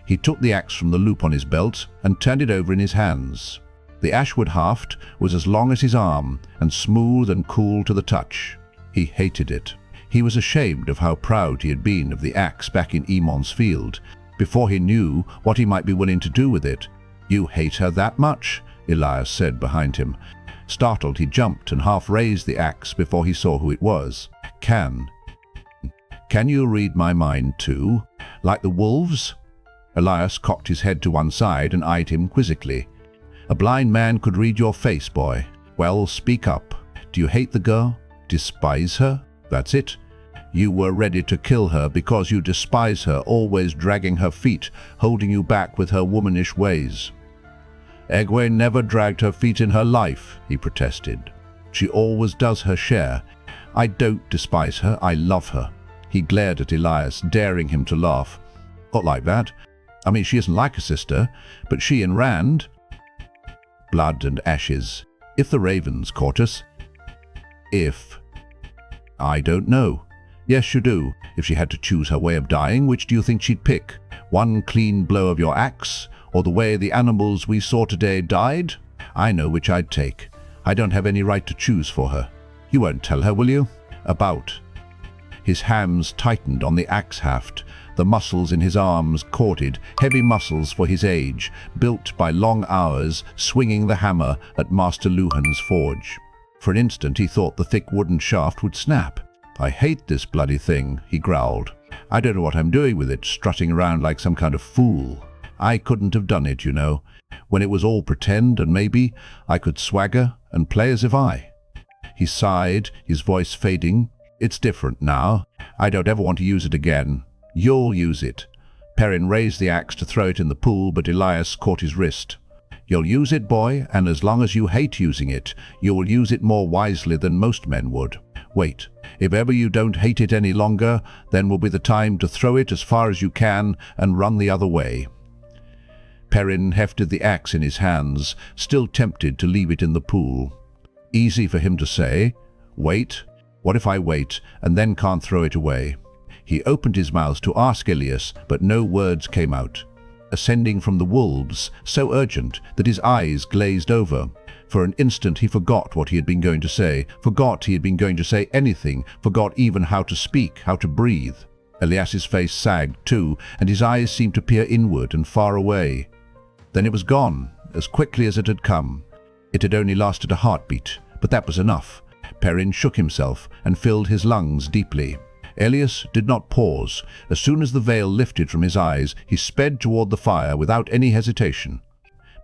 He took the axe from the loop on his belt and turned it over in his hands. The ashwood haft was as long as his arm, and smooth and cool to the touch. He hated it. He was ashamed of how proud he had been of the axe back in Emon's field, before he knew what he might be willing to do with it. "You hate her that much?" Elias said behind him. Startled, he jumped and half raised the axe before he saw who it was. Can you read my mind too? Like the wolves?" Elias cocked his head to one side and eyed him quizzically. "A blind man could read your face, boy. Well, speak up. Do you hate the girl? Despise her? That's it. You were ready to kill her because you despise her, always dragging her feet, holding you back with her womanish ways." "Egwene never dragged her feet in her life," he protested. "She always does her share. I don't despise her, I love her." He glared at Elias, daring him to laugh. "Not like that. I mean, she isn't like a sister, but she and Rand..." Blood and ashes. If the ravens caught us. If. I don't know. Yes, you do. If she had to choose her way of dying, which do you think she'd pick? One clean blow of your axe, or the way the animals we saw today died? I know which I'd take. I don't have any right to choose for her. You won't tell her, will you? About. His hands tightened on the axe haft. The muscles in his arms corded, heavy muscles for his age, built by long hours, swinging the hammer at Master Luhan's forge. For an instant he thought the thick wooden shaft would snap. "I hate this bloody thing," he growled. "I don't know what I'm doing with it, strutting around like some kind of fool. I couldn't have done it, you know. When it was all pretend and maybe, I could swagger and play as if I..." He sighed, his voice fading. "It's different now. I don't ever want to use it again. You'll use it." Perrin raised the axe to throw it in the pool, but Elias caught his wrist. "You'll use it, boy, and as long as you hate using it, you will use it more wisely than most men would. Wait. If ever you don't hate it any longer, then will be the time to throw it as far as you can and run the other way." Perrin hefted the axe in his hands, still tempted to leave it in the pool. Easy for him to say. Wait? What if I wait, and then can't throw it away? He opened his mouth to ask Elias, but no words came out. Ascending from the wolves, so urgent that his eyes glazed over. For an instant he forgot what he had been going to say, forgot he had been going to say anything, forgot even how to speak, how to breathe. Elias's face sagged too, and his eyes seemed to peer inward and far away. Then it was gone, as quickly as it had come. It had only lasted a heartbeat, but that was enough. Perrin shook himself and filled his lungs deeply. Elias did not pause. As soon as the veil lifted from his eyes, he sped toward the fire without any hesitation.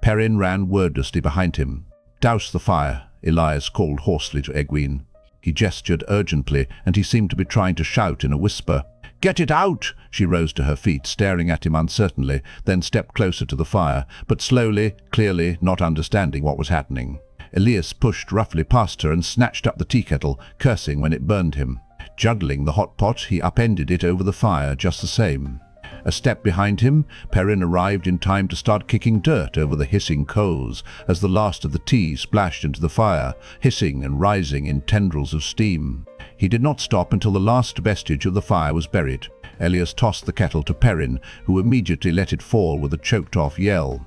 Perrin ran wordlessly behind him. "Douse the fire," Elias called hoarsely to Egwene. He gestured urgently, and he seemed to be trying to shout in a whisper. "Get it out!" She rose to her feet, staring at him uncertainly, then stepped closer to the fire, but slowly, clearly, not understanding what was happening. Elias pushed roughly past her and snatched up the tea kettle, cursing when it burned him. Juggling the hot pot, he upended it over the fire just the same. A step behind him, Perrin arrived in time to start kicking dirt over the hissing coals as the last of the tea splashed into the fire, hissing and rising in tendrils of steam. He did not stop until the last vestige of the fire was buried. Elias tossed the kettle to Perrin, who immediately let it fall with a choked-off yell.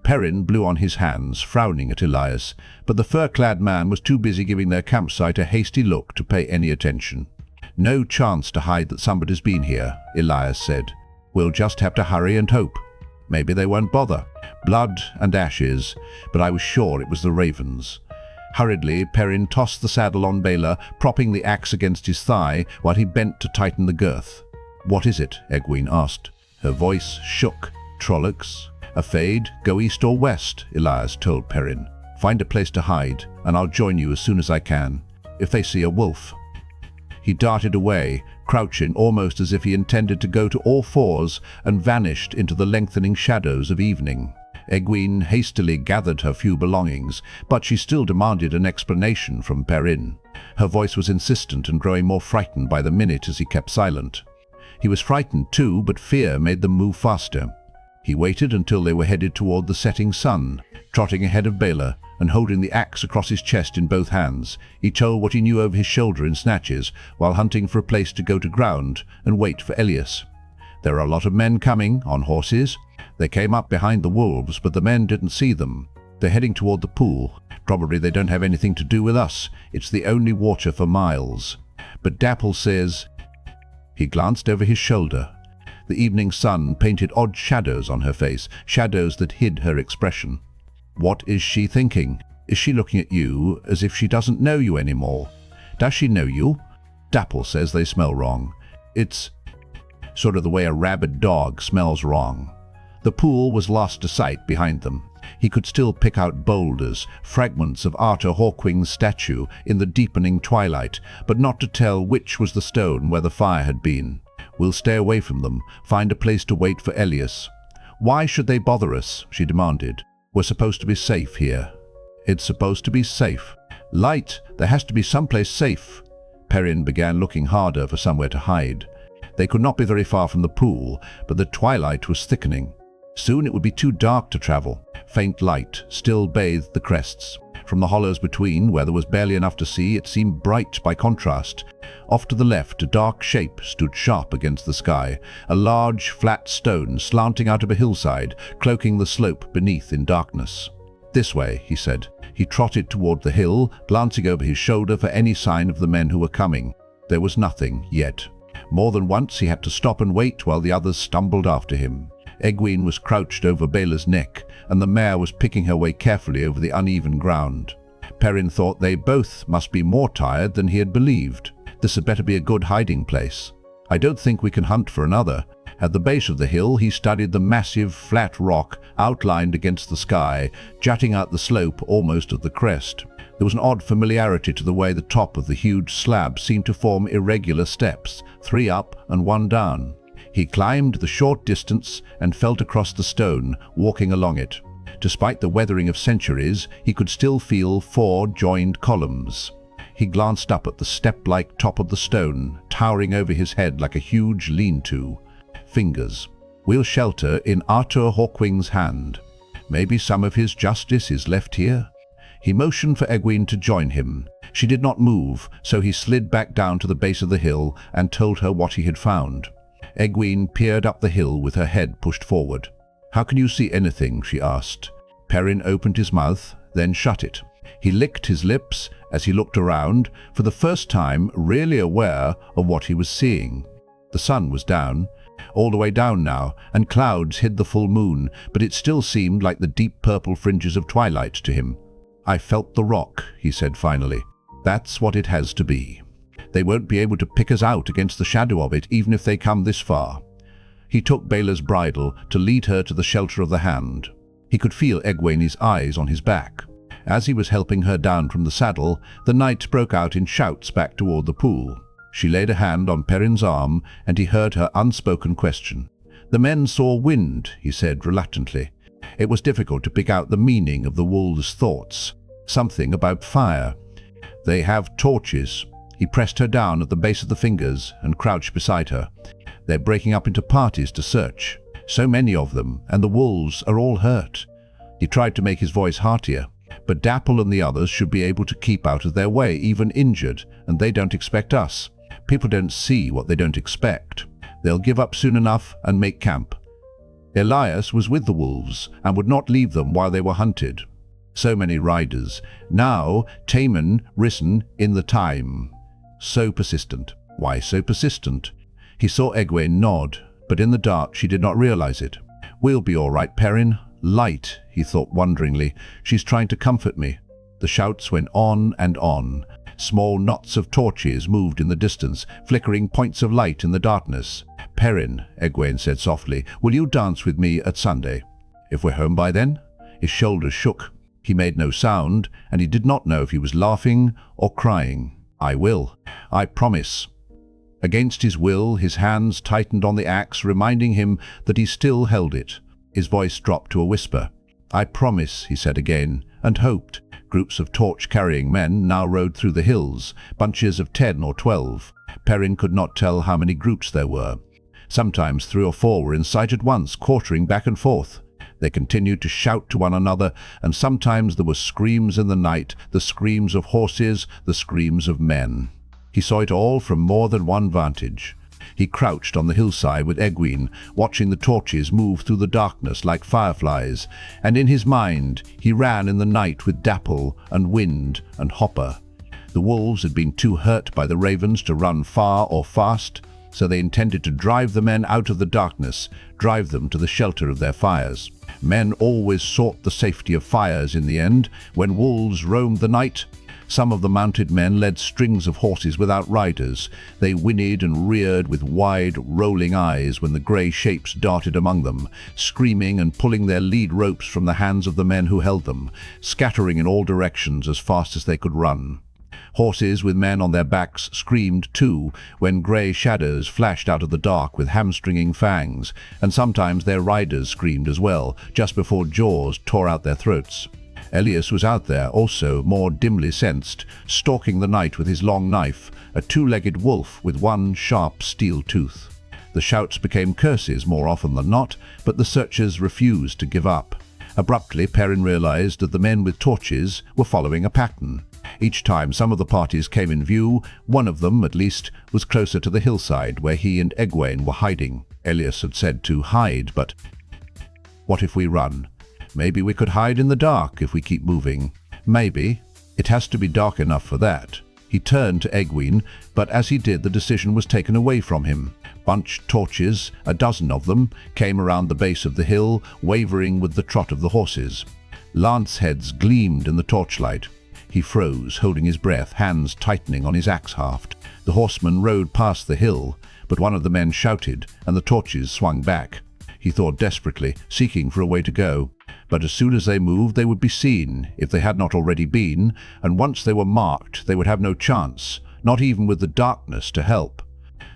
Perrin blew on his hands, frowning at Elias, but the fur-clad man was too busy giving their campsite a hasty look to pay any attention. "No chance to hide that somebody's been here," Elias said. "We'll just have to hurry and hope. Maybe they won't bother." Blood and ashes, but I was sure it was the ravens. Hurriedly, Perrin tossed the saddle on Baela, propping the axe against his thigh while he bent to tighten the girth. "What is it?" Egwene asked. Her voice shook. "Trollocs? A fade? Go east or west?" Elias told Perrin. "Find a place to hide, and I'll join you as soon as I can. If they see a wolf." He darted away, crouching almost as if he intended to go to all fours, and vanished into the lengthening shadows of evening. Egwene hastily gathered her few belongings, but she still demanded an explanation from Perrin. Her voice was insistent and growing more frightened by the minute as he kept silent. He was frightened too, but fear made them move faster. He waited until they were headed toward the setting sun, trotting ahead of Baela and holding the axe across his chest in both hands. He told what he knew over his shoulder in snatches, while hunting for a place to go to ground and wait for Elias. "There are a lot of men coming, on horses. They came up behind the wolves, but the men didn't see them. They're heading toward the pool. Probably they don't have anything to do with us. It's the only water for miles. But Dapple says—" He glanced over his shoulder. The evening sun painted odd shadows on her face, shadows that hid her expression. "What is she thinking? Is she looking at you as if she doesn't know you anymore? Does she know you? Dapple says they smell wrong. It's sort of the way a rabid dog smells wrong." The pool was lost to sight behind them. He could still pick out boulders, fragments of Arthur Hawkwing's statue in the deepening twilight, but not to tell which was the stone where the fire had been. "We'll stay away from them, find a place to wait for Elias." "Why should they bother us?" she demanded. "We're supposed to be safe here." "It's supposed to be safe." "Light! There has to be someplace safe." Perrin began looking harder for somewhere to hide. They could not be very far from the pool, but the twilight was thickening. Soon it would be too dark to travel. Faint light still bathed the crests. From the hollows between, where there was barely enough to see, it seemed bright by contrast. Off to the left, a dark shape stood sharp against the sky, a large, flat stone slanting out of a hillside, cloaking the slope beneath in darkness. "This way," he said. He trotted toward the hill, glancing over his shoulder for any sign of the men who were coming. There was nothing yet. More than once he had to stop and wait while the others stumbled after him. Egwene was crouched over Baela's neck, and the mare was picking her way carefully over the uneven ground. Perrin thought they both must be more tired than he had believed. This had better be a good hiding place. "I don't think we can hunt for another." At the base of the hill he studied the massive, flat rock outlined against the sky, jutting out the slope almost at the crest. There was an odd familiarity to the way the top of the huge slab seemed to form irregular steps, 3 up and 1 down. He climbed the short distance and felt across the stone, walking along it. Despite the weathering of centuries, he could still feel 4 joined columns. He glanced up at the step-like top of the stone, towering over his head like a huge lean-to. Fingers. "We'll shelter in Arthur Hawkwing's hand." Maybe some of his justice is left here. He motioned for Egwene to join him. She did not move, so he slid back down to the base of the hill and told her what he had found. Egwene peered up the hill with her head pushed forward. "How can you see anything?" she asked. Perrin opened his mouth, then shut it. He licked his lips as he looked around, for the first time really aware of what he was seeing. The sun was down, all the way down now, and clouds hid the full moon, but it still seemed like the deep purple fringes of twilight to him. "I felt the rock," he said finally. "That's what it has to be. They won't be able to pick us out against the shadow of it, even if they come this far." He took Baela's bridle to lead her to the shelter of the hand. He could feel Egwene's eyes on his back. As he was helping her down from the saddle, the knight broke out in shouts back toward the pool. She laid a hand on Perrin's arm, and he heard her unspoken question. "The men saw wind," he said reluctantly. It was difficult to pick out the meaning of the wolves' thoughts. Something about fire. "They have torches." He pressed her down at the base of the fingers and crouched beside her. "They're breaking up into parties to search. So many of them, and the wolves are all hurt." He tried to make his voice heartier. "But Dapple and the others should be able to keep out of their way, even injured, and they don't expect us. People don't see what they don't expect. They'll give up soon enough and make camp." Elias was with the wolves and would not leave them while they were hunted. So many riders. Now, Taemen risen in the time. So persistent. Why so persistent? He saw Egwene nod, but in the dark she did not realize it. "We'll be all right, Perrin. Light," he thought wonderingly. "She's trying to comfort me." The shouts went on and on. Small knots of torches moved in the distance, flickering points of light in the darkness. "Perrin," Egwene said softly, "will you dance with me at Sunday?" "If we're home by then?" His shoulders shook. He made no sound, and he did not know if he was laughing or crying. "I will. I promise." Against his will, his hands tightened on the axe, reminding him that he still held it. His voice dropped to a whisper. "I promise," he said again, and hoped. Groups of torch-carrying men now rode through the hills, bunches of 10 or 12. Perrin could not tell how many groups there were. Sometimes 3 or 4 were in sight at once, quartering back and forth. They continued to shout to one another, and sometimes there were screams in the night, the screams of horses, the screams of men. He saw it all from more than one vantage. He crouched on the hillside with Egwene, watching the torches move through the darkness like fireflies, and in his mind he ran in the night with Dapple and Wind and Hopper. The wolves had been too hurt by the ravens to run far or fast, so they intended to drive the men out of the darkness, drive them to the shelter of their fires. Men always sought the safety of fires in the end. When wolves roamed the night, some of the mounted men led strings of horses without riders. They whinnied and reared with wide, rolling eyes when the grey shapes darted among them, screaming and pulling their lead ropes from the hands of the men who held them, scattering in all directions as fast as they could run. Horses with men on their backs screamed too when grey shadows flashed out of the dark with hamstringing fangs, and sometimes their riders screamed as well, just before jaws tore out their throats. Elias was out there also, more dimly sensed, stalking the night with his long knife, a 2-legged wolf with one sharp steel tooth. The shouts became curses more often than not, but the searchers refused to give up. Abruptly, Perrin realized that the men with torches were following a pattern. Each time some of the parties came in view, one of them, at least, was closer to the hillside where he and Egwene were hiding. Elias had said to hide, but what if we run? Maybe we could hide in the dark if we keep moving. Maybe. It has to be dark enough for that. He turned to Egwene, but as he did, the decision was taken away from him. Bunched torches, a dozen of them, came around the base of the hill, wavering with the trot of the horses. Lance heads gleamed in the torchlight. He froze, holding his breath, hands tightening on his axe haft. The horsemen rode past the hill, but one of the men shouted, and the torches swung back. He thought desperately, seeking for a way to go. But as soon as they moved, they would be seen, if they had not already been, and once they were marked, they would have no chance, not even with the darkness to help.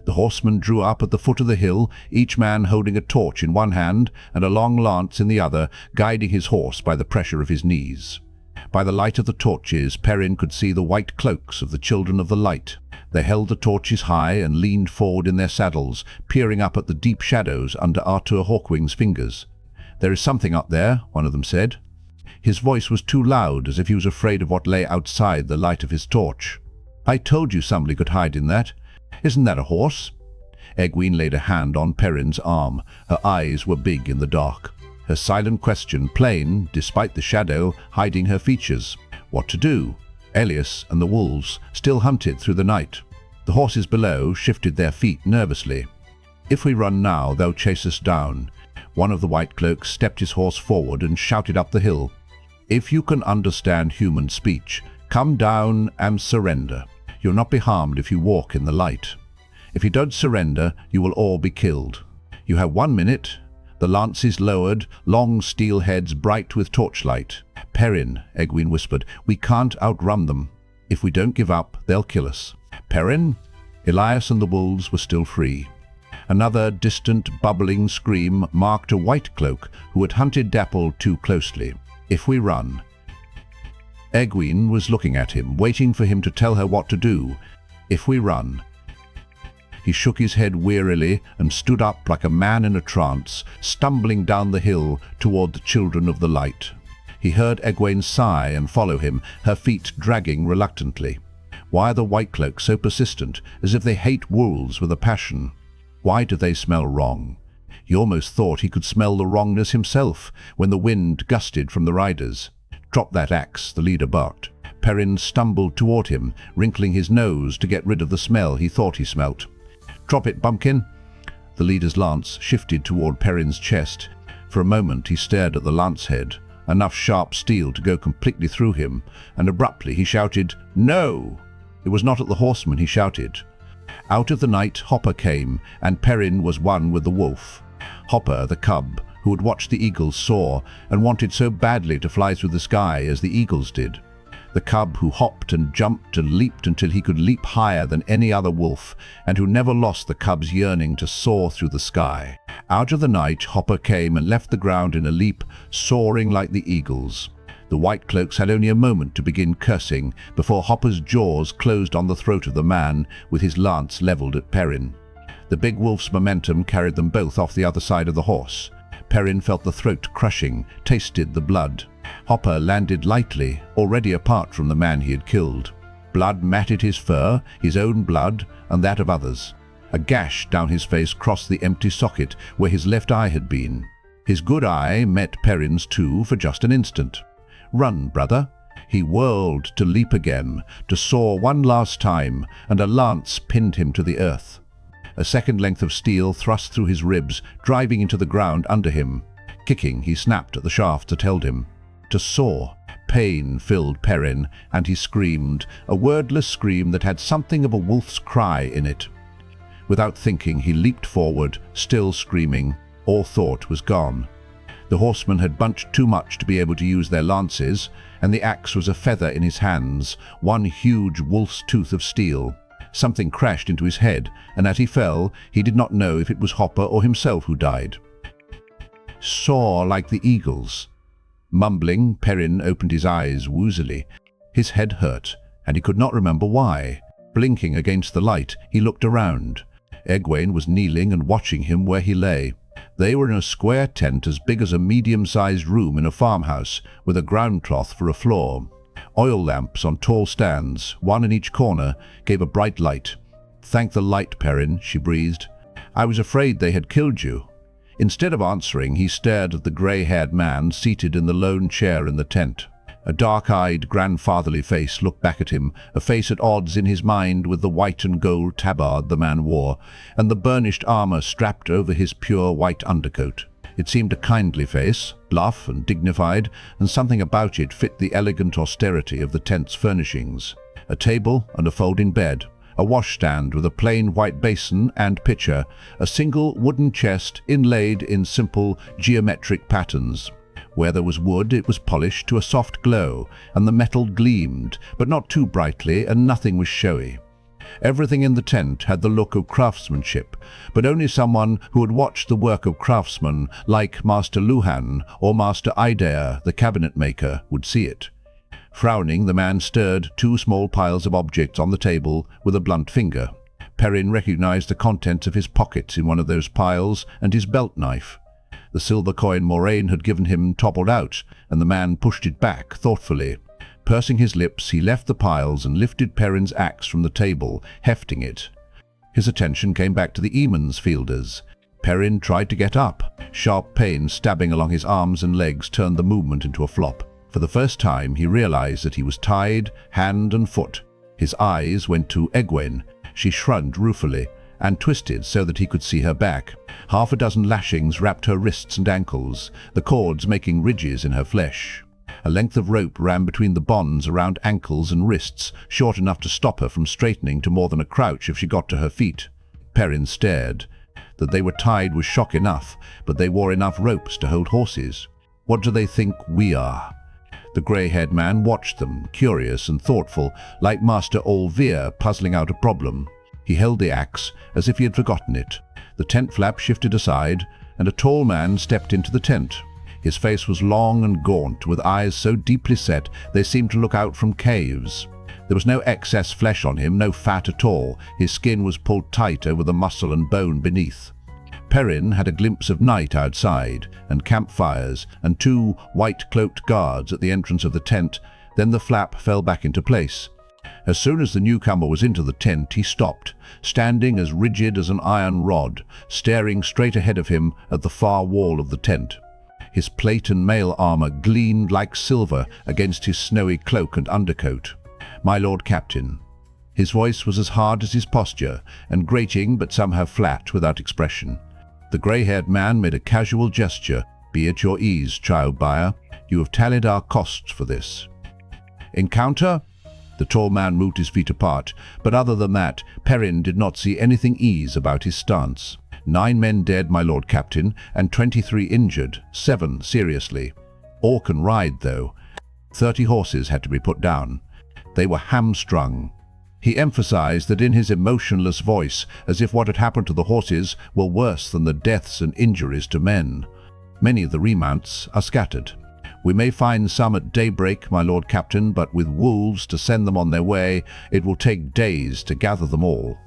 The horsemen drew up at the foot of the hill, each man holding a torch in one hand and a long lance in the other, guiding his horse by the pressure of his knees. By the light of the torches, Perrin could see the white cloaks of the Children of the Light. They held the torches high and leaned forward in their saddles, peering up at the deep shadows under Artur Hawkwing's fingers. "There is something up there," one of them said. His voice was too loud, as if he was afraid of what lay outside the light of his torch. "I told you somebody could hide in that. Isn't that a horse?" Egwene laid a hand on Perrin's arm. Her eyes were big in the dark. Her silent question plain, despite the shadow hiding her features. What to do? Elias and the wolves still hunted through the night. The horses below shifted their feet nervously. "If we run now, they'll chase us down." One of the white cloaks stepped his horse forward and shouted up the hill. "If you can understand human speech, come down and surrender. You'll not be harmed if you walk in the light. If you don't surrender, you will all be killed. You have 1 minute." The lances lowered, long steel heads bright with torchlight. "Perrin," Egwene whispered, "we can't outrun them. If we don't give up, they'll kill us." "Perrin?" Elias and the wolves were still free. Another distant, bubbling scream marked a white cloak who had hunted Dapple too closely. "If we run." Egwene was looking at him, waiting for him to tell her what to do. "If we run." He shook his head wearily and stood up like a man in a trance, stumbling down the hill toward the Children of the Light. He heard Egwene sigh and follow him, her feet dragging reluctantly. Why are the white cloaks so persistent, as if they hate wolves with a passion? Why do they smell wrong? He almost thought he could smell the wrongness himself when the wind gusted from the riders. "Drop that axe," the leader barked. Perrin stumbled toward him, wrinkling his nose to get rid of the smell he thought he smelt. "Drop it, bumpkin." The leader's lance shifted toward Perrin's chest. For a moment he stared at the lance head, enough sharp steel to go completely through him, and abruptly he shouted, "No!" It was not at the horseman he shouted. Out of the night Hopper came, and Perrin was one with the wolf. Hopper, the cub, who had watched the eagles soar, and wanted so badly to fly through the sky as the eagles did. The cub who hopped and jumped and leaped until he could leap higher than any other wolf, and who never lost the cub's yearning to soar through the sky. Out of the night Hopper came and left the ground in a leap, soaring like the eagles. The white cloaks had only a moment to begin cursing before Hopper's jaws closed on the throat of the man with his lance leveled at Perrin. The big wolf's momentum carried them both off the other side of the horse. Perrin felt the throat crushing, tasted the blood. Hopper landed lightly, already apart from the man he had killed. Blood matted his fur, his own blood, and that of others. A gash down his face crossed the empty socket where his left eye had been. His good eye met Perrin's too for just an instant. "Run, brother." He whirled to leap again, to soar one last time, and a lance pinned him to the earth. A second length of steel thrust through his ribs, driving into the ground under him. Kicking, he snapped at the shaft that held him. To soar. Pain filled Perrin, and he screamed, a wordless scream that had something of a wolf's cry in it. Without thinking, he leaped forward, still screaming. All thought was gone. The horsemen had bunched too much to be able to use their lances, and the axe was a feather in his hands, one huge wolf's tooth of steel. Something crashed into his head, and as he fell, he did not know if it was Hopper or himself who died. "Soar like the eagles." Mumbling, Perrin opened his eyes woozily. His head hurt, and he could not remember why. Blinking against the light, he looked around. Egwene was kneeling and watching him where he lay. They were in a square tent as big as a medium-sized room in a farmhouse, with a ground cloth for a floor. Oil lamps on tall stands, one in each corner, gave a bright light. "Thank the light, Perrin," she breathed. "I was afraid they had killed you." Instead of answering, he stared at the grey-haired man seated in the lone chair in the tent. A dark-eyed, grandfatherly face looked back at him, a face at odds in his mind with the white and gold tabard the man wore, and the burnished armor strapped over his pure white undercoat. It seemed a kindly face, bluff and dignified, and something about it fit the elegant austerity of the tent's furnishings. A table and a folding bed, a washstand with a plain white basin and pitcher, a single wooden chest inlaid in simple geometric patterns. Where there was wood, it was polished to a soft glow, and the metal gleamed, but not too brightly, and nothing was showy. Everything in the tent had the look of craftsmanship, but only someone who had watched the work of craftsmen like Master Logain or Master Adair, the cabinet maker, would see it. Frowning, the man stirred two small piles of objects on the table with a blunt finger. Perrin recognized the contents of his pockets in one of those piles and his belt knife. The silver coin Moiraine had given him toppled out, and the man pushed it back thoughtfully. Pursing his lips, he left the piles and lifted Perrin's axe from the table, hefting it. His attention came back to the Eamon's fielders. Perrin tried to get up. Sharp pain stabbing along his arms and legs turned the movement into a flop. For the first time, he realized that he was tied, hand and foot. His eyes went to Egwene. She shrugged ruefully and twisted so that he could see her back. Half a dozen lashings wrapped her wrists and ankles, the cords making ridges in her flesh. A length of rope ran between the bonds around ankles and wrists, short enough to stop her from straightening to more than a crouch if she got to her feet. Perrin stared. That they were tied was shock enough, but they wore enough ropes to hold horses. What do they think we are? The grey-haired man watched them, curious and thoughtful, like Master Olvir puzzling out a problem. He held the axe as if he had forgotten it. The tent flap shifted aside, and a tall man stepped into the tent. His face was long and gaunt, with eyes so deeply set they seemed to look out from caves. There was no excess flesh on him, no fat at all. His skin was pulled tight over the muscle and bone beneath. Perrin had a glimpse of night outside, and campfires, and 2 white-cloaked guards at the entrance of the tent. Then the flap fell back into place. As soon as the newcomer was into the tent, he stopped, standing as rigid as an iron rod, staring straight ahead of him at the far wall of the tent. His plate and mail armor gleamed like silver against his snowy cloak and undercoat. "My Lord Captain." His voice was as hard as his posture, and grating but somehow flat, without expression. The grey-haired man made a casual gesture. "Be at your ease, child buyer. You have tallied our costs for this." "Encounter?" The tall man moved his feet apart, but other than that, Perrin did not see anything ease about his stance. 9 men dead, my Lord Captain, and 23 injured, 7 seriously. All can ride, though. 30 horses had to be put down. They were hamstrung. He emphasized that in his emotionless voice, as if what had happened to the horses were worse than the deaths and injuries to men. Many of the remounts are scattered. We may find some at daybreak, my Lord Captain, but with wolves to send them on their way, it will take days to gather them all.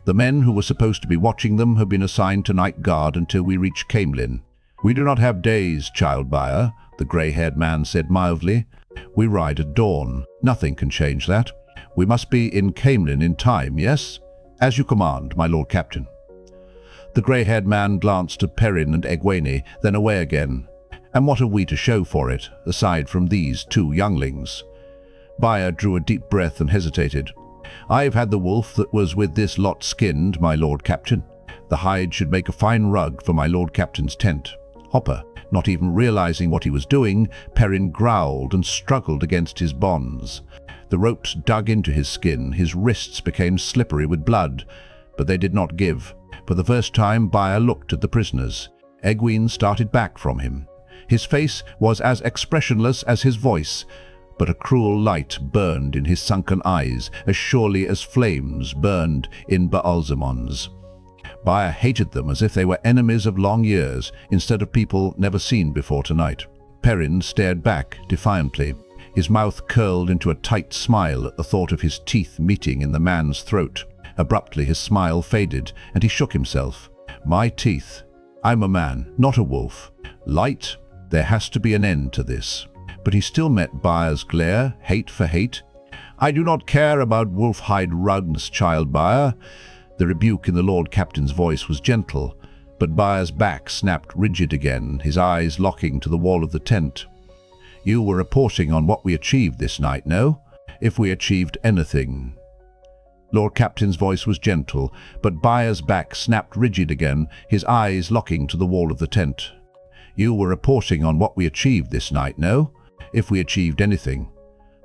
The men who were supposed to be watching them have been assigned to night guard until we reach Caemlyn. We do not have days, child buyer, the grey-haired man said mildly. We ride at dawn. Nothing can change that. We must be in Caemlyn in time, yes? As you command, my Lord Captain. The grey-haired man glanced at Perrin and Egwene, then away again. And what have we to show for it, aside from these 2 younglings? Buyer drew a deep breath and hesitated. I have had the wolf that was with this lot skinned, my Lord Captain. The hide should make a fine rug for my Lord Captain's tent. Hopper, not even realizing what he was doing, Perrin growled and struggled against his bonds. The ropes dug into his skin, his wrists became slippery with blood, but they did not give. For the first time, Buyer looked at the prisoners. Egwene started back from him. His face was as expressionless as his voice, but a cruel light burned in his sunken eyes, as surely as flames burned in Baalzamon's. Buyer hated them as if they were enemies of long years, instead of people never seen before tonight. Perrin stared back defiantly. His mouth curled into a tight smile at the thought of his teeth meeting in the man's throat. Abruptly his smile faded, and he shook himself. My teeth. I'm a man, not a wolf. Light, there has to be an end to this. But he still met Buyer's glare, hate for hate. I do not care about wolf-hide rugs, child Buyer. The rebuke in the Lord Captain's voice was gentle, but Buyer's back snapped rigid again, his eyes locking to the wall of the tent. You were reporting on what we achieved this night, no? If we achieved anything. Lord Captain's voice was gentle, but Buyer's back snapped rigid again, his eyes locking to the wall of the tent. You were reporting on what we achieved this night, no? If we achieved anything.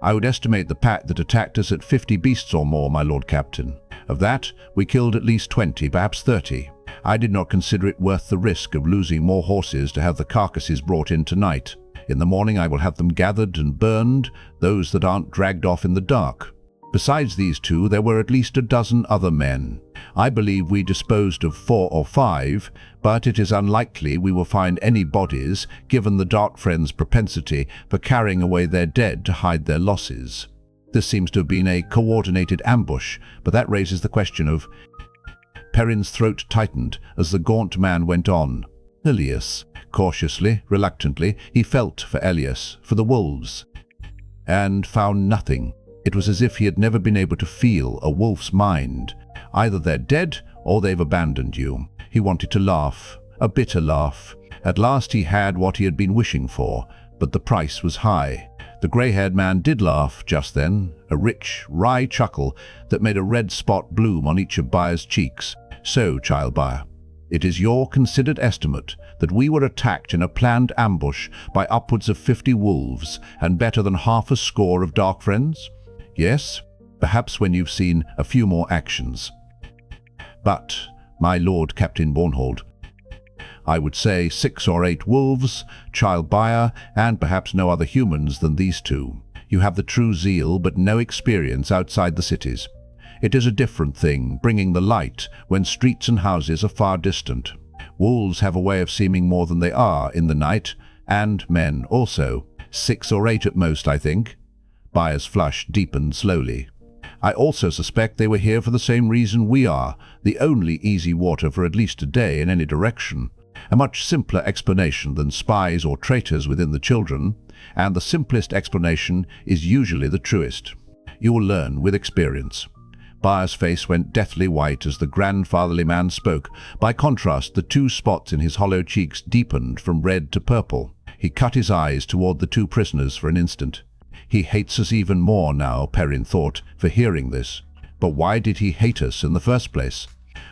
I would estimate the pack that attacked us at 50 beasts or more, my Lord Captain. Of that, we killed at least 20, perhaps 30. I did not consider it worth the risk of losing more horses to have the carcasses brought in tonight. In the morning I will have them gathered and burned, those that aren't dragged off in the dark. Besides these 2, there were at least a dozen other men. I believe we disposed of 4 or 5, but it is unlikely we will find any bodies, given the Darkfriends' propensity for carrying away their dead to hide their losses. This seems to have been a coordinated ambush, but that raises the question of... Perrin's throat tightened as the gaunt man went on. Elias, Cautiously, reluctantly, he felt for Elias, for the wolves, and found nothing. It was as if he had never been able to feel a wolf's mind. Either they're dead or they've abandoned you. He wanted to laugh, a bitter laugh. At last he had what he had been wishing for, but the price was high. The grey-haired man did laugh just then, a rich, wry chuckle that made a red spot bloom on each of Baya's cheeks. So, child Baya, it is your considered estimate that we were attacked in a planned ambush by upwards of 50 wolves and better than half a score of Darkfriends? Yes, perhaps when you've seen a few more actions. But, my Lord Captain Bornhold, I would say 6 or 8 wolves, child Baya, and perhaps no other humans than these two. You have the true zeal but no experience outside the cities. It is a different thing, bringing the light when streets and houses are far distant. Wolves have a way of seeming more than they are in the night, and men also. 6 or 8 at most, I think. Baya's flush deepened slowly. I also suspect they were here for the same reason we are, the only easy water for at least a day in any direction. A much simpler explanation than spies or traitors within the children, and the simplest explanation is usually the truest. You will learn with experience. Baya's face went deathly white as the grandfatherly man spoke. By contrast, the 2 spots in his hollow cheeks deepened from red to purple. He cut his eyes toward the 2 prisoners for an instant. He hates us even more now, Perrin thought, for hearing this. But why did he hate us in the first place?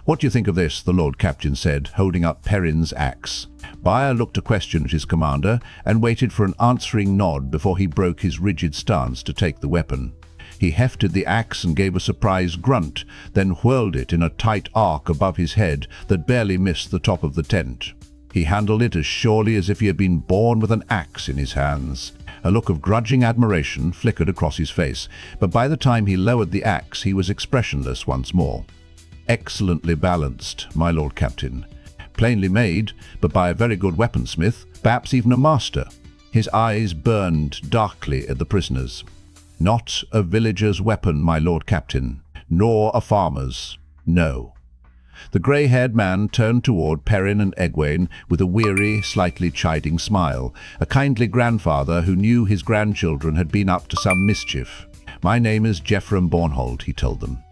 What do you think of this? The Lord Captain said, holding up Perrin's axe. Baya looked a question at his commander and waited for an answering nod before he broke his rigid stance to take the weapon. He hefted the axe and gave a surprised grunt, then whirled it in a tight arc above his head that barely missed the top of the tent. He handled it as surely as if he had been born with an axe in his hands. A look of grudging admiration flickered across his face, but by the time he lowered the axe, he was expressionless once more. Excellently balanced, my Lord Captain. Plainly made, but by a very good weaponsmith, perhaps even a master. His eyes burned darkly at the prisoners. Not a villager's weapon, my Lord Captain, nor a farmer's. No. The grey-haired man turned toward Perrin and Egwene with a weary, slightly chiding smile, a kindly grandfather who knew his grandchildren had been up to some mischief. My name is Geoffrey Bornhold, he told them.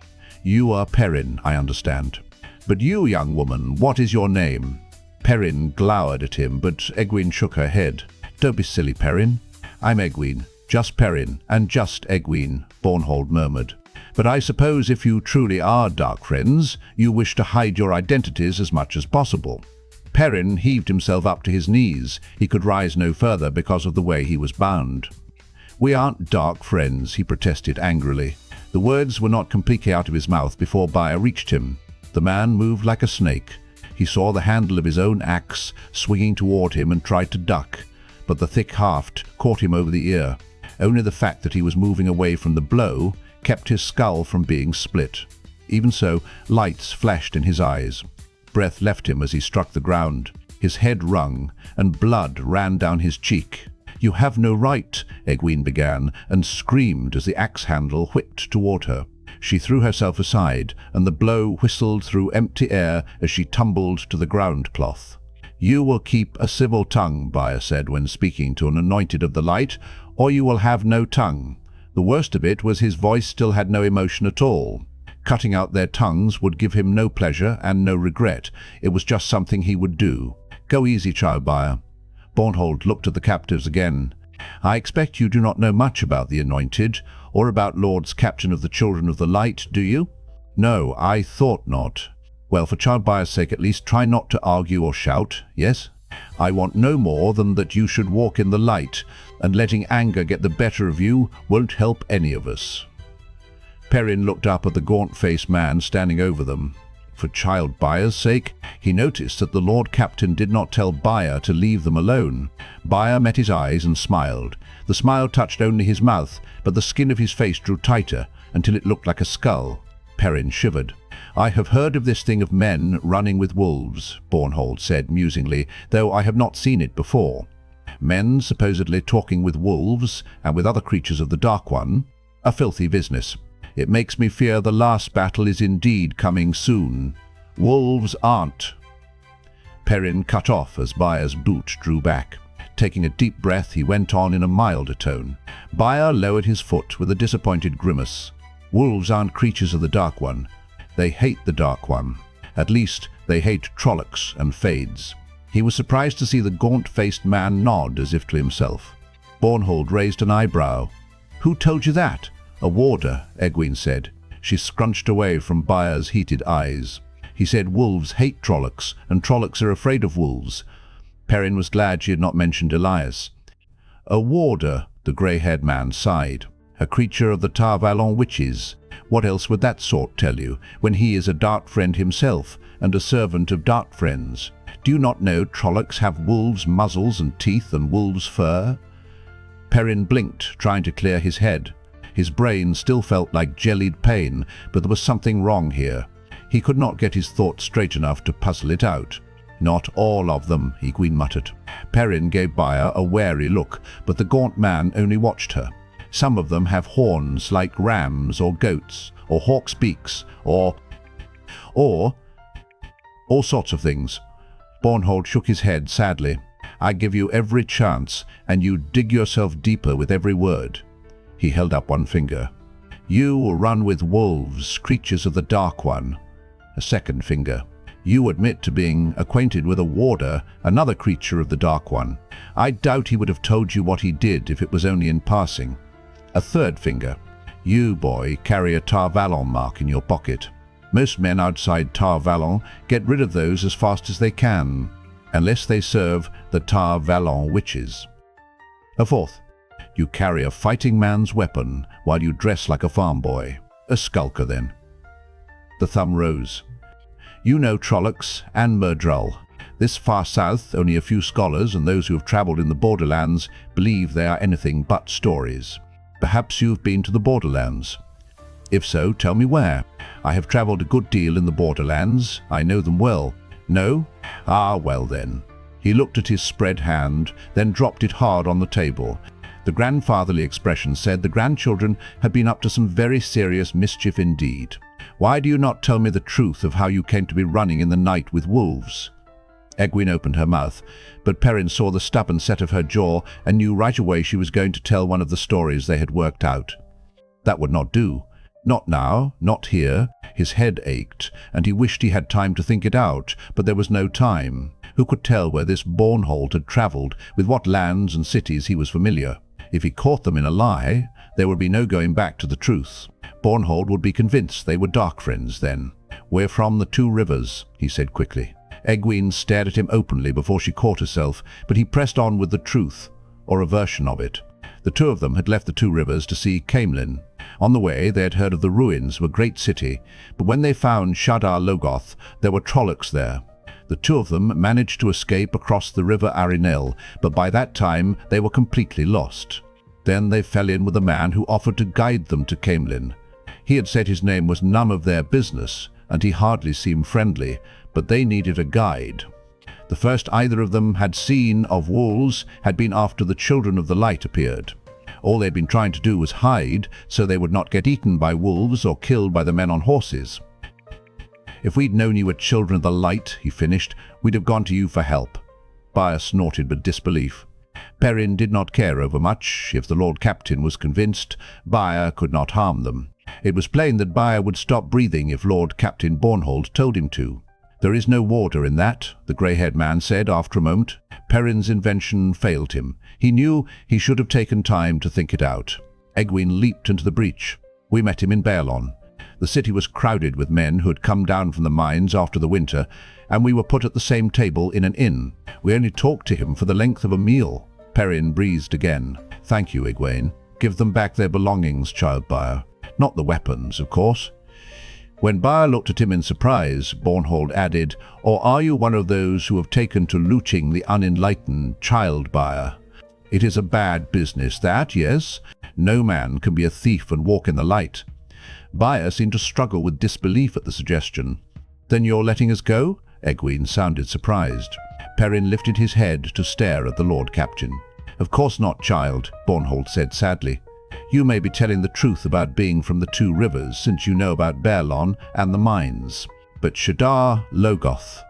You are Perrin, I understand. But you, young woman, what is your name? Perrin glowered at him, but Egwene shook her head. Don't be silly, Perrin. I'm Egwene. Just Perrin, and just Egwene, Bornhold murmured. But I suppose if you truly are Darkfriends, you wish to hide your identities as much as possible. Perrin heaved himself up to his knees. He could rise no further because of the way he was bound. We aren't Darkfriends, he protested angrily. The words were not completely out of his mouth before Baya reached him. The man moved like a snake. He saw the handle of his own axe swinging toward him and tried to duck, but the thick haft caught him over the ear. Only the fact that he was moving away from the blow kept his skull from being split. Even so, lights flashed in his eyes. Breath left him as he struck the ground. His head rung, and blood ran down his cheek. You have no right, Egwene began, and screamed as the axe handle whipped toward her. She threw herself aside, and the blow whistled through empty air as she tumbled to the ground cloth. You will keep a civil tongue, Baya said when speaking to an anointed of the light, or you will have no tongue. The worst of it was his voice still had no emotion at all. Cutting out their tongues would give him no pleasure and no regret. It was just something he would do. Go easy, child Baya. Bornhold looked at the captives again. I expect you do not know much about the anointed, or about Lords Captain of the Children of the Light, do you? No, I thought not. Well, for child Baya's sake at least, try not to argue or shout, yes? I want no more than that you should walk in the light, and letting anger get the better of you won't help any of us. Perrin looked up at the gaunt-faced man standing over them. For child Baya's sake, he noticed that the Lord Captain did not tell Baya to leave them alone. Baya met his eyes and smiled. The smile touched only his mouth, but the skin of his face drew tighter until it looked like a skull. Perrin shivered. I have heard of this thing of men running with wolves, Bornhold said musingly, though I have not seen it before. Men supposedly talking with wolves and with other creatures of the Dark One. A filthy business. It makes me fear the last battle is indeed coming soon. Wolves aren't. Perrin cut off as Baia's boot drew back. Taking a deep breath, he went on in a milder tone. Baia lowered his foot with a disappointed grimace. Wolves aren't creatures of the Dark One. They hate the Dark One. At least, they hate Trollocs and Fades. He was surprised to see the gaunt-faced man nod as if to himself. Bornhold raised an eyebrow. "Who told you that?" "A warder," Egwene said. She scrunched away from Baia's heated eyes. "He said wolves hate Trollocs, and Trollocs are afraid of wolves." Perrin was glad she had not mentioned Elias. "A warder," the grey-haired man sighed. "A creature of the Tar Valon witches. What else would that sort tell you, when he is a Darkfriend himself, and a servant of Darkfriends? Do you not know Trollocs have wolves' muzzles and teeth and wolves' fur?" Perrin blinked, trying to clear his head. His brain still felt like jellied pain, but there was something wrong here. He could not get his thoughts straight enough to puzzle it out. "Not all of them," Egwene muttered. Perrin gave Baia a wary look, but the gaunt man only watched her. "Some of them have horns like rams or goats, or hawk's beaks, or all sorts of things." Bornhold shook his head sadly. "I give you every chance, and you dig yourself deeper with every word." He held up one finger. "You will run with wolves, creatures of the Dark One." A second finger. "You admit to being acquainted with a warder, another creature of the Dark One. I doubt he would have told you what he did if it was only in passing." A third finger. "You, boy, carry a Tar Valon mark in your pocket. Most men outside Tar Valon get rid of those as fast as they can, unless they serve the Tar Valon witches." A fourth. "You carry a fighting man's weapon while you dress like a farm boy. A skulker, then." The thumb rose. "You know Trollocs and Myrddraal. This far south, only a few scholars and those who have travelled in the Borderlands believe they are anything but stories. Perhaps you've been to the Borderlands. If so, tell me where. I have travelled a good deal in the Borderlands. I know them well. No? Ah, well then." He looked at his spread hand, then dropped it hard on the table. The grandfatherly expression said the grandchildren had been up to some very serious mischief indeed. "Why do you not tell me the truth of how you came to be running in the night with wolves?" Egwene opened her mouth, but Perrin saw the stubborn set of her jaw and knew right away she was going to tell one of the stories they had worked out. That would not do. Not now, not here. His head ached, and he wished he had time to think it out, but there was no time. Who could tell where this Bornhold had travelled, with what lands and cities he was familiar? If he caught them in a lie, there would be no going back to the truth. Bornhold would be convinced they were Darkfriends then. "We're from the Two Rivers," he said quickly. Egwene stared at him openly before she caught herself, but he pressed on with the truth, or a version of it. The two of them had left the Two Rivers to see Caemlyn. On the way, they had heard of the ruins of a great city, but when they found Shadar Logoth, there were Trollocs there. The two of them managed to escape across the river Arinel, but by that time they were completely lost. Then they fell in with a man who offered to guide them to Caemlyn. He had said his name was none of their business, and he hardly seemed friendly, but they needed a guide. The first either of them had seen of wolves had been after the Children of the Light appeared. All they'd been trying to do was hide, so they would not get eaten by wolves or killed by the men on horses. "If we'd known you were Children of the Light," he finished, "we'd have gone to you for help." Baia snorted with disbelief. Perrin did not care overmuch. If the Lord Captain was convinced, Baia could not harm them. It was plain that Baia would stop breathing if Lord Captain Bornhold told him to. "There is no warder in that," the grey-haired man said after a moment. Perrin's invention failed him. He knew he should have taken time to think it out. Egwene leaped into the breach. "We met him in Baerlon. The city was crowded with men who had come down from the mines after the winter, and we were put at the same table in an inn. We only talked to him for the length of a meal." Perrin breathed again. "Thank you, Egwene. Give them back their belongings, child Baia. Not the weapons, of course." When Baia looked at him in surprise, Bornhold added, "Or are you one of those who have taken to looting the unenlightened, child Baia? It is a bad business, that, yes? No man can be a thief and walk in the light." Baia seemed to struggle with disbelief at the suggestion. "Then you're letting us go?" Egwene sounded surprised. Perrin lifted his head to stare at the Lord Captain. "Of course not, child," Bornhold said sadly. "You may be telling the truth about being from the Two Rivers, since you know about Baerlon and the mines. But Shadar Logoth,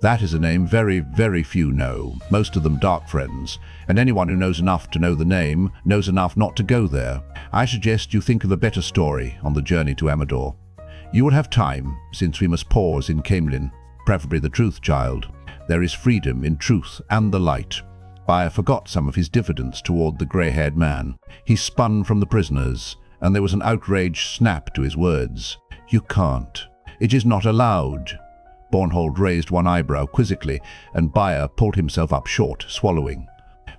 That is a name very, very few know, most of them Darkfriends, and anyone who knows enough to know the name knows enough not to go there. I suggest you think of a better story on the journey to Amador. You will have time, since we must pause in Caemlyn, preferably the truth, child. There is freedom in truth and the light. Baer forgot some of his diffidence toward the grey-haired man. He spun from the prisoners, and there was an outraged snap to his words. You can't. It is not allowed. Bornhold raised one eyebrow quizzically, and Baer pulled himself up short, swallowing.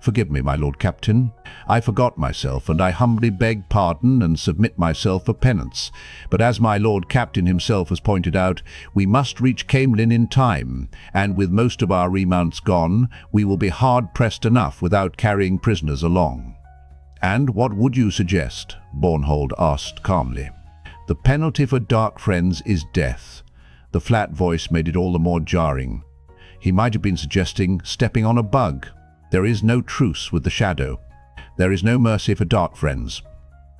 Forgive me, my lord captain. I forgot myself, and I humbly beg pardon and submit myself for penance. But as my lord captain himself has pointed out, we must reach Caemlyn in time, and with most of our remounts gone, we will be hard-pressed enough without carrying prisoners along. And what would you suggest? Bornhold asked calmly. The penalty for Darkfriends is death. The flat voice made it all the more jarring. He might have been suggesting stepping on a bug. There is no truce with the shadow. There is no mercy for Darkfriends.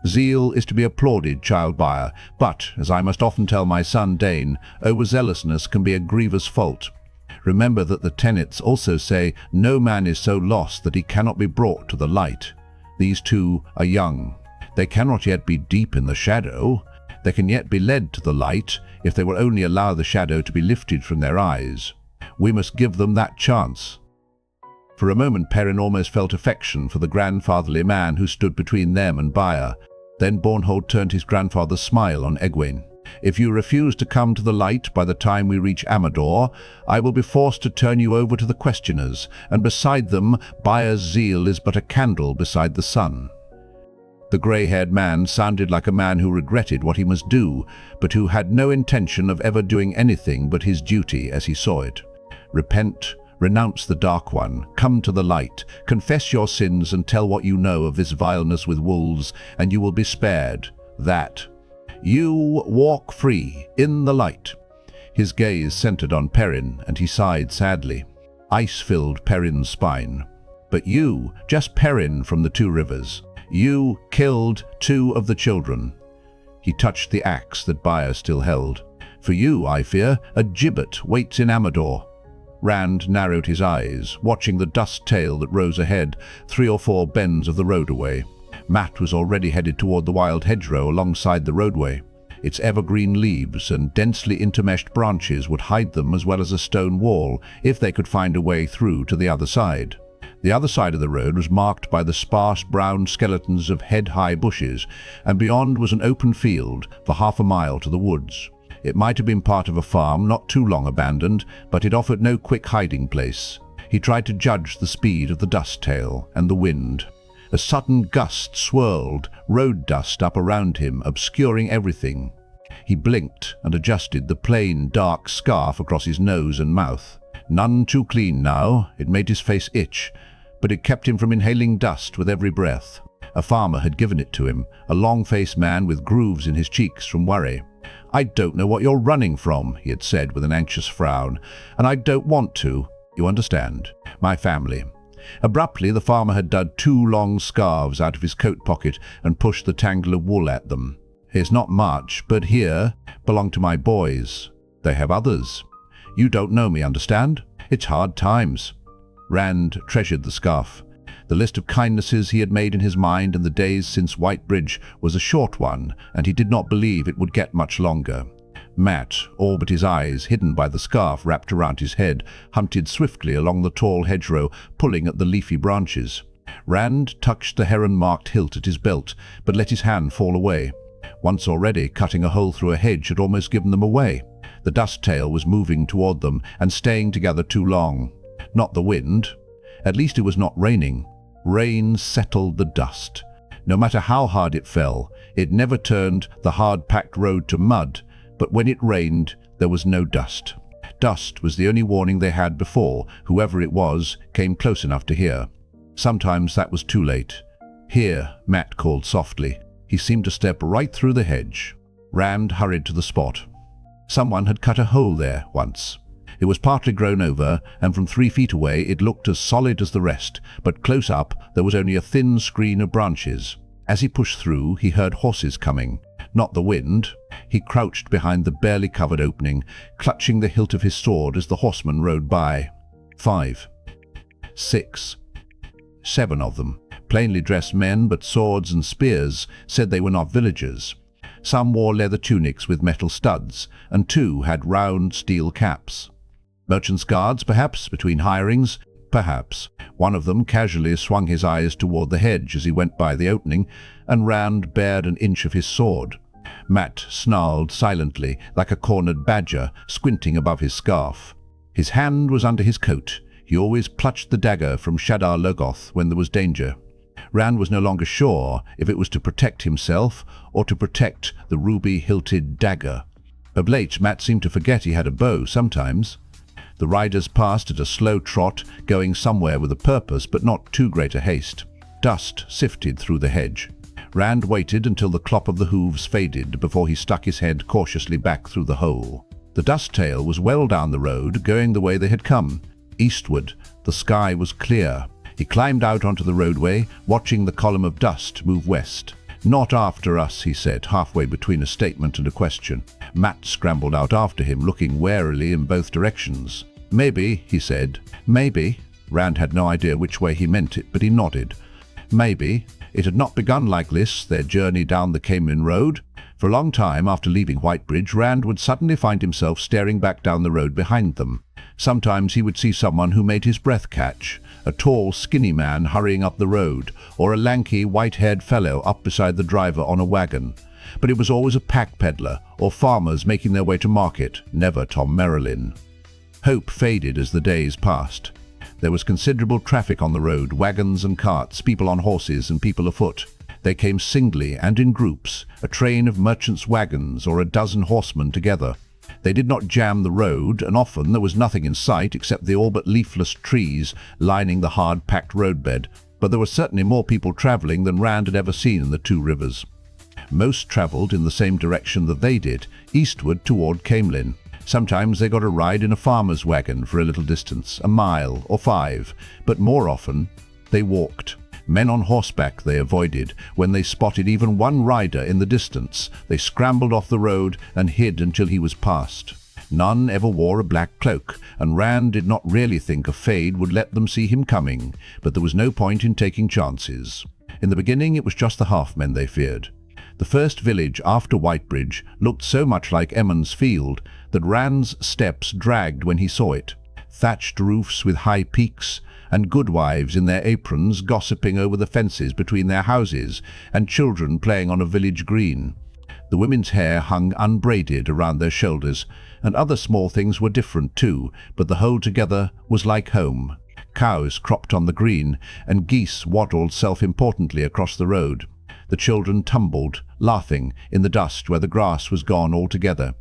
Zeal is to be applauded, child Baer, but, as I must often tell my son Dane, overzealousness can be a grievous fault. Remember that the tenets also say no man is so lost that he cannot be brought to the light. These two are young. They cannot yet be deep in the shadow. They can yet be led to the light if they will only allow the shadow to be lifted from their eyes. We must give them that chance. For a moment Perrin almost felt affection for the grandfatherly man who stood between them and Baer. Then Bornhold turned his grandfather's smile on Egwene. If you refuse to come to the light by the time we reach Amador, I will be forced to turn you over to the questioners, and beside them Baer's zeal is but a candle beside the sun. The grey-haired man sounded like a man who regretted what he must do, but who had no intention of ever doing anything but his duty as he saw it. Repent, renounce the Dark One, come to the light, confess your sins and tell what you know of this vileness with wolves, and you will be spared. That. You walk free, in the light. His gaze centered on Perrin, and he sighed sadly. Ice filled Perrin's spine. But you, just Perrin from the Two Rivers. You killed 2 of the children. He touched the axe that Baer still held. For you, I fear, a gibbet waits in Amador. Rand narrowed his eyes, watching the dust tail that rose ahead, 3 or 4 bends of the road away. Mat was already headed toward the wild hedgerow alongside the roadway. Its evergreen leaves and densely intermeshed branches would hide them as well as a stone wall if they could find a way through to the other side. The other side of the road was marked by the sparse brown skeletons of head-high bushes, and beyond was an open field for half a mile to the woods. It might have been part of a farm not too long abandoned, but it offered no quick hiding place. He tried to judge the speed of the dust tail and the wind. A sudden gust swirled road dust up around him, obscuring everything. He blinked and adjusted the plain, dark scarf across his nose and mouth. None too clean now, it made his face itch, but it kept him from inhaling dust with every breath. A farmer had given it to him, a long-faced man with grooves in his cheeks from worry. I don't know what you're running from, he had said with an anxious frown, and I don't want to. You understand? My family. Abruptly, the farmer had dug 2 long scarves out of his coat pocket and pushed the tangle of wool at them. Here's not much, but here belong to my boys. They have others. You don't know me, understand? It's hard times. Rand treasured the scarf. The list of kindnesses he had made in his mind in the days since White Bridge was a short one, and he did not believe it would get much longer. Mat, all but his eyes hidden by the scarf wrapped around his head, hunted swiftly along the tall hedgerow, pulling at the leafy branches. Rand touched the heron-marked hilt at his belt, but let his hand fall away. Once already, cutting a hole through a hedge had almost given them away. The dust tail was moving toward them and staying together too long. Not the wind. At least it was not raining. Rain settled the dust. No matter how hard it fell, it never turned the hard-packed road to mud, but when it rained, there was no dust. Dust was the only warning they had before whoever it was came close enough to hear. Sometimes that was too late. Here, Mat called softly. He seemed to step right through the hedge. Rand hurried to the spot. Someone had cut a hole there once. It was partly grown over, and from 3 feet away it looked as solid as the rest, but close up there was only a thin screen of branches. As he pushed through, he heard horses coming. not the wind. He crouched behind the barely covered opening, clutching the hilt of his sword as the horsemen rode by. 5, 6, 7 of them, plainly dressed men but swords and spears, said they were not villagers. Some wore leather tunics with metal studs, and 2 had round steel caps. Merchants' guards, perhaps, between hirings, perhaps. One of them casually swung his eyes toward the hedge as he went by the opening, and Rand bared an inch of his sword. Mat snarled silently, like a cornered badger, squinting above his scarf. His hand was under his coat. He always clutched the dagger from Shadar Logoth when there was danger. Rand was no longer sure if it was to protect himself or to protect the ruby-hilted dagger. Of late, Mat seemed to forget he had a bow sometimes. The riders passed at a slow trot, going somewhere with a purpose but not too great a haste. Dust sifted through the hedge. Rand waited until the clop of the hooves faded before he stuck his head cautiously back through the hole. The dust tail was well down the road, going the way they had come. Eastward, the sky was clear. He climbed out onto the roadway, watching the column of dust move west. "Not after us," he said, halfway between a statement and a question. Mat scrambled out after him, looking warily in both directions. "Maybe," he said. "Maybe." Rand had no idea which way he meant it, but he nodded. Maybe. It had not begun like this, their journey down the Caemlyn Road. For a long time after leaving Whitebridge, Rand would suddenly find himself staring back down the road behind them. Sometimes he would see someone who made his breath catch, a tall, skinny man hurrying up the road, or a lanky, white-haired fellow up beside the driver on a wagon. But it was always a pack peddler, or farmers making their way to market, never Tom Merrilin. Hope faded as the days passed. There was considerable traffic on the road, wagons and carts, people on horses and people afoot. They came singly and in groups, a train of merchants' wagons or a dozen horsemen together. They did not jam the road, and often there was nothing in sight except the all but leafless trees lining the hard-packed roadbed, but there were certainly more people travelling than Rand had ever seen in the 2 rivers. Most travelled in the same direction that they did, eastward toward Caemlyn. Sometimes they got a ride in a farmer's wagon for a little distance, a mile or 5, but more often they walked. Men on horseback they avoided. When they spotted even one rider in the distance, they scrambled off the road and hid until he was past. None ever wore a black cloak, and Rand did not really think a fade would let them see him coming, but there was no point in taking chances. In the beginning it was just the half-men they feared. The first village after Whitebridge looked so much like Emond's Field that Rand's steps dragged when he saw it. Thatched roofs with high peaks, and goodwives in their aprons gossiping over the fences between their houses, and children playing on a village green. The women's hair hung unbraided around their shoulders, and other small things were different too, but the whole together was like home. Cows cropped on the green, and geese waddled self-importantly across the road. The children tumbled, laughing, in the dust where the grass was gone altogether.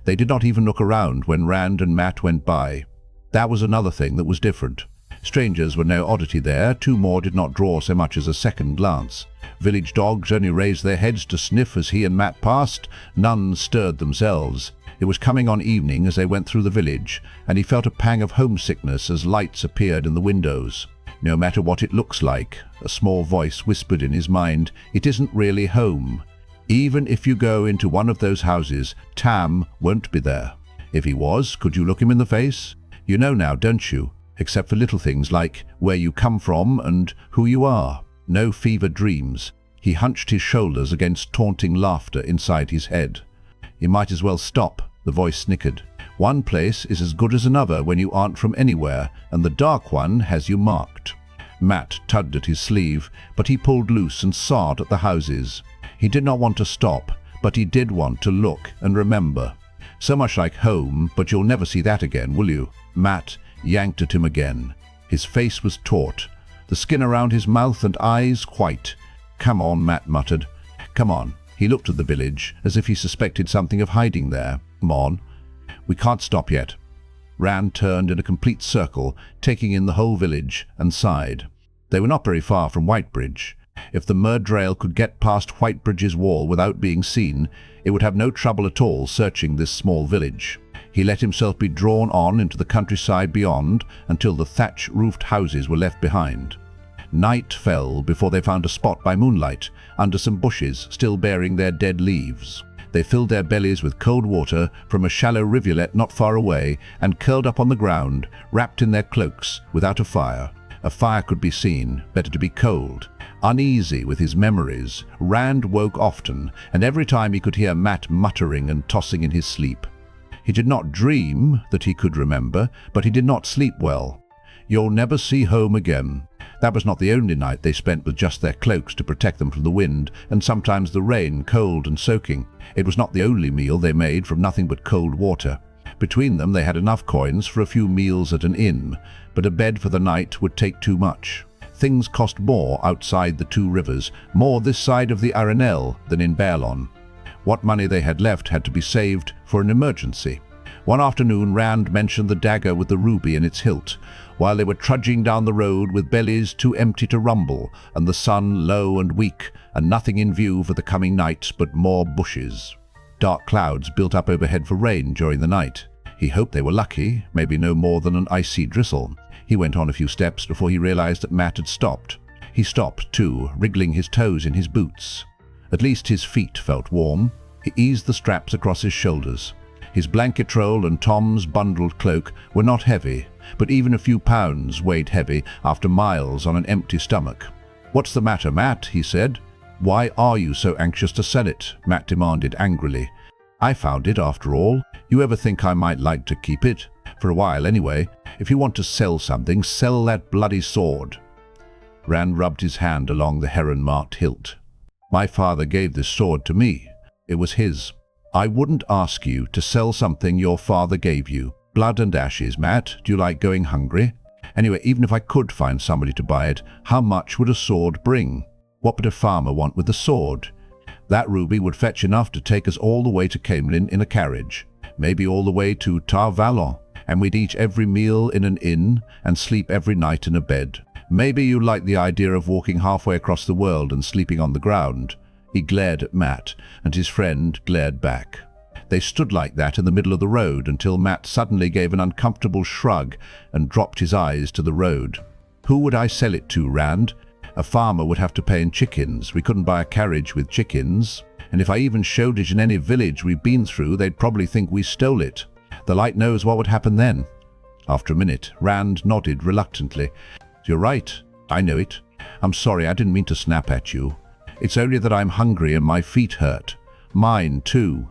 They did not even look around when Rand and Mat went by. That was another thing that was different. Strangers were no oddity there. 2 more did not draw so much as a second glance. Village dogs only raised their heads to sniff as he and Mat passed. None stirred themselves. It was coming on evening as they went through the village, and he felt a pang of homesickness as lights appeared in the windows. No matter what it looks like, a small voice whispered in his mind, it isn't really home. Even if you go into one of those houses, Tam won't be there. If he was, could you look him in the face? You know now, don't you? Except for little things like where you come from and who you are. No fevered dreams. He hunched his shoulders against taunting laughter inside his head. You might as well stop, the voice snickered. One place is as good as another when you aren't from anywhere, and the Dark One has you marked. Mat tugged at his sleeve, but he pulled loose and sawed at the houses. He did not want to stop, but he did want to look and remember. So much like home, but you'll never see that again, will you? Mat yanked at him again. His face was taut, the skin around his mouth and eyes white. "Come on," Mat muttered. "Come on." He looked at the village, as if he suspected something of hiding there. "Come on. We can't stop yet." Rand turned in a complete circle, taking in the whole village, and sighed. They were not very far from Whitebridge. If the Murdrail could get past Whitebridge's wall without being seen, it would have no trouble at all searching this small village. He let himself be drawn on into the countryside beyond until the thatch-roofed houses were left behind. Night fell before they found a spot by moonlight, under some bushes still bearing their dead leaves. They filled their bellies with cold water from a shallow rivulet not far away and curled up on the ground, wrapped in their cloaks, without a fire. A fire could be seen, better to be cold. Uneasy with his memories, Rand woke often, and every time he could hear Mat muttering and tossing in his sleep. He did not dream that he could remember, but he did not sleep well. "You'll never see home again." That was not the only night they spent with just their cloaks to protect them from the wind, and sometimes the rain, cold and soaking. It was not the only meal they made from nothing but cold water. Between them they had enough coins for a few meals at an inn, but a bed for the night would take too much. Things cost more outside the two rivers, more this side of the Arenelle than in Baerlon. What money they had left had to be saved for an emergency. One afternoon Rand mentioned the dagger with the ruby in its hilt, while they were trudging down the road with bellies too empty to rumble, and the sun low and weak, and nothing in view for the coming night but more bushes. Dark clouds built up overhead for rain during the night. He hoped they were lucky, maybe no more than an icy drizzle. He went on a few steps before he realized that Mat had stopped. He stopped, too, wriggling his toes in his boots. At least his feet felt warm. He eased the straps across his shoulders. His blanket roll and Tom's bundled cloak were not heavy, but even a few pounds weighed heavy after miles on an empty stomach. "What's the matter, Mat?" he said. "Why are you so anxious to sell it?" Mat demanded angrily. "I found it, after all. You ever think I might like to keep it? For a while, anyway. If you want to sell something, sell that bloody sword." Rand rubbed his hand along the heron-marked hilt. "My father gave this sword to me. It was his. I wouldn't ask you to sell something your father gave you. Blood and ashes, Mat. Do you like going hungry? Anyway, even if I could find somebody to buy it, how much would a sword bring? What would a farmer want with a sword? That ruby would fetch enough to take us all the way to Caemlyn in a carriage, maybe all the way to Tar Valon, and we'd eat every meal in an inn and sleep every night in a bed. Maybe you like the idea of walking halfway across the world and sleeping on the ground." He glared at Mat, and his friend glared back. They stood like that in the middle of the road until Mat suddenly gave an uncomfortable shrug and dropped his eyes to the road. "Who would I sell it to, Rand? A farmer would have to pay in chickens. We couldn't buy a carriage with chickens. And if I even showed it in any village we've been through, they'd probably think we stole it. The light knows what would happen then." After a minute, Rand nodded reluctantly. "You're right. I know it. I'm sorry, I didn't mean to snap at you. It's only that I'm hungry and my feet hurt. Mine, too."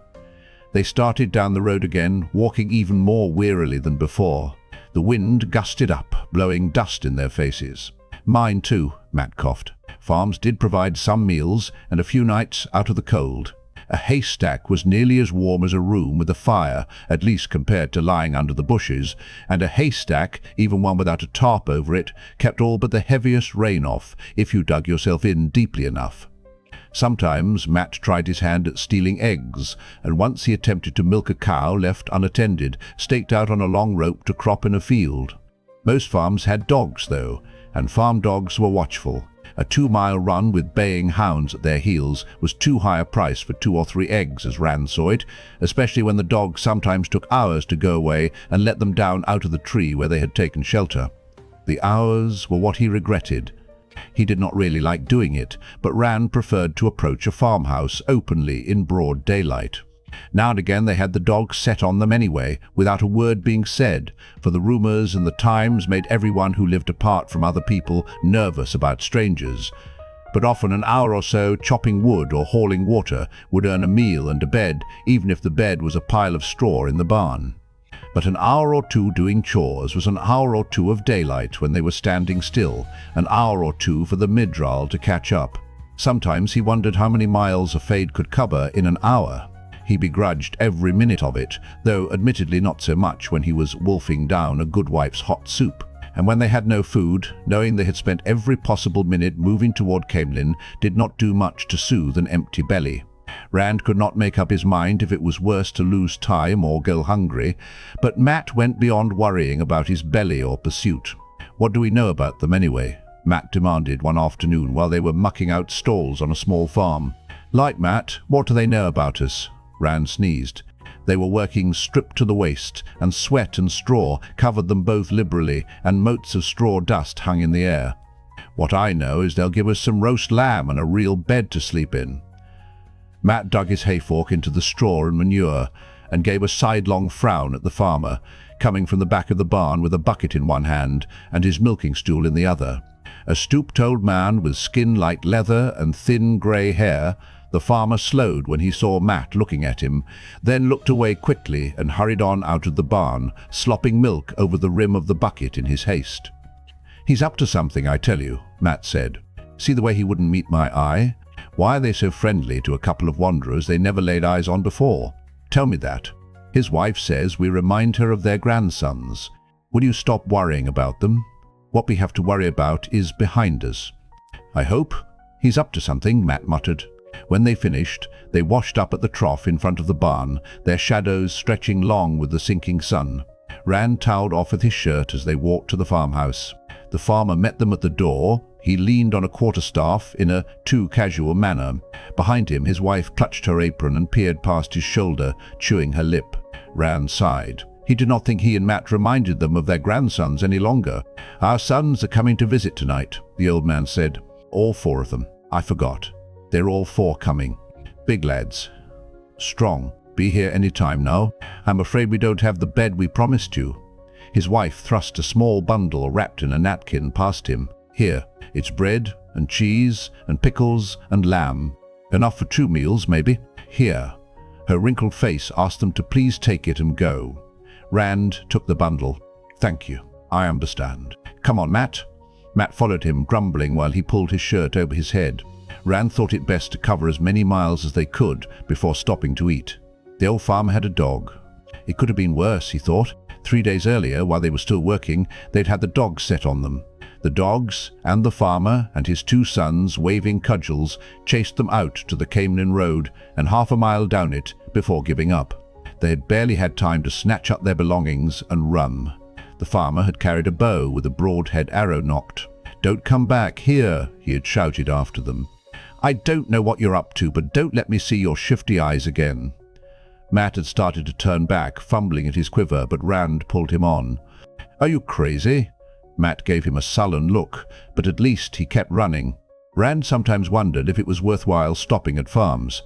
They started down the road again, walking even more wearily than before. The wind gusted up, blowing dust in their faces. "Mine, too," Mat coughed. Farms did provide some meals and a few nights out of the cold. A haystack was nearly as warm as a room with a fire, at least compared to lying under the bushes, and a haystack, even one without a tarp over it, kept all but the heaviest rain off if you dug yourself in deeply enough. Sometimes Mat tried his hand at stealing eggs, and once he attempted to milk a cow left unattended, staked out on a long rope to crop in a field. Most farms had dogs, though, and farm dogs were watchful. A 2-mile run with baying hounds at their heels was too high a price for 2 or 3 eggs, as Rand saw it, especially when the dogs sometimes took hours to go away and let them down out of the tree where they had taken shelter. The hours were what he regretted. He did not really like doing it, but Rand preferred to approach a farmhouse openly in broad daylight. Now and again they had the dogs set on them anyway, without a word being said, for the rumors and the times made everyone who lived apart from other people nervous about strangers. But often an hour or so chopping wood or hauling water would earn a meal and a bed, even if the bed was a pile of straw in the barn. But an hour or two doing chores was an hour or two of daylight when they were standing still, an hour or two for the midral to catch up. Sometimes he wondered how many miles a fade could cover in an hour. He begrudged every minute of it, though admittedly not so much when he was wolfing down a good wife's hot soup. And when they had no food, knowing they had spent every possible minute moving toward Caemlyn did not do much to soothe an empty belly. Rand could not make up his mind if it was worse to lose time or go hungry, but Mat went beyond worrying about his belly or pursuit. "What do we know about them anyway?" Mat demanded one afternoon while they were mucking out stalls on a small farm. "Like Mat, what do they know about us?" Rand sneezed. They were working stripped to the waist, and sweat and straw covered them both liberally, and motes of straw dust hung in the air. What I know is they'll give us some roast lamb and a real bed to sleep in." Matt dug his hayfork into the straw and manure and gave a sidelong frown at the farmer, coming from the back of the barn with a bucket in one hand and his milking stool in the other. A stooped old man with skin like leather and thin grey hair, the farmer slowed when he saw Matt looking at him, then looked away quickly and hurried on out of the barn, slopping milk over the rim of the bucket in his haste. "He's up to something, I tell you," Matt said. "See the way he wouldn't meet my eye? Why are they so friendly to a couple of wanderers they never laid eyes on before? Tell me that. His wife says we remind her of their grandsons. Will you stop worrying about them? What we have to worry about is behind us." "I hope. He's up to something," Matt muttered. When they finished, they washed up at the trough in front of the barn, their shadows stretching long with the sinking sun. Rand toweled off with his shirt as they walked to the farmhouse. The farmer met them at the door. He leaned on a quarterstaff in a too casual manner. Behind him, his wife clutched her apron and peered past his shoulder, chewing her lip. Rand sighed. He did not think he and Matt reminded them of their grandsons any longer. "Our sons are coming to visit tonight," the old man said. "All 4 of them. I forgot. They're all 4 coming. Big lads. Strong. Be here any time now. I'm afraid we don't have the bed we promised you." His wife thrust a small bundle wrapped in a napkin past him. "Here, it's bread and cheese and pickles and lamb. Enough for 2 meals, maybe. Here." Her wrinkled face asked them to please take it and go. Rand took the bundle. "Thank you. I understand. Come on, Matt." Matt followed him, grumbling while he pulled his shirt over his head. Rand thought it best to cover as many miles as they could before stopping to eat. The old farmer had a dog. It could have been worse, he thought. 3 days earlier, while they were still working, they'd had the dogs set on them. The dogs and the farmer and his 2 sons, waving cudgels, chased them out to the Caemlyn Road and half a mile down it before giving up. They had barely had time to snatch up their belongings and run. The farmer had carried a bow with a broad-head arrow nocked. "Don't come back here," he had shouted after them. "I don't know what you're up to, but don't let me see your shifty eyes again." Matt had started to turn back, fumbling at his quiver, but Rand pulled him on. "Are you crazy?" Matt gave him a sullen look, but at least he kept running. Rand sometimes wondered if it was worthwhile stopping at farms.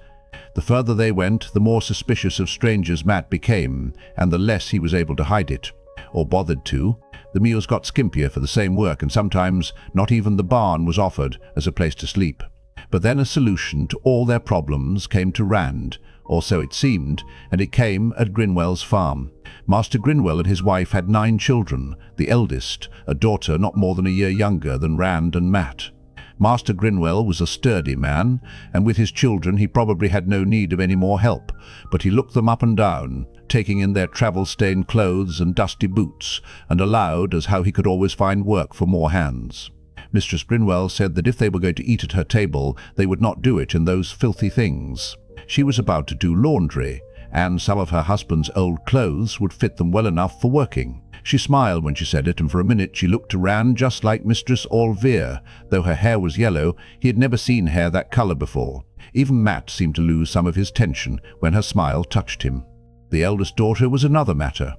The further they went, the more suspicious of strangers Matt became, and the less he was able to hide it, or bothered to. The meals got skimpier for the same work, and sometimes not even the barn was offered as a place to sleep. But then a solution to all their problems came to Rand, or so it seemed, and it came at Grinwell's farm. Master Grinwell and his wife had 9 children, the eldest, a daughter not more than a year younger than Rand and Matt. Master Grinwell was a sturdy man, and with his children he probably had no need of any more help, but he looked them up and down, taking in their travel-stained clothes and dusty boots, and allowed as how he could always find work for more hands. Mistress Grinwell said that if they were going to eat at her table, they would not do it in those filthy things. She was about to do laundry, and some of her husband's old clothes would fit them well enough for working. She smiled when she said it, and for a minute she looked to Rand just like Mistress Olvere. Though her hair was yellow, he had never seen hair that colour before. Even Matt seemed to lose some of his tension when her smile touched him. The eldest daughter was another matter.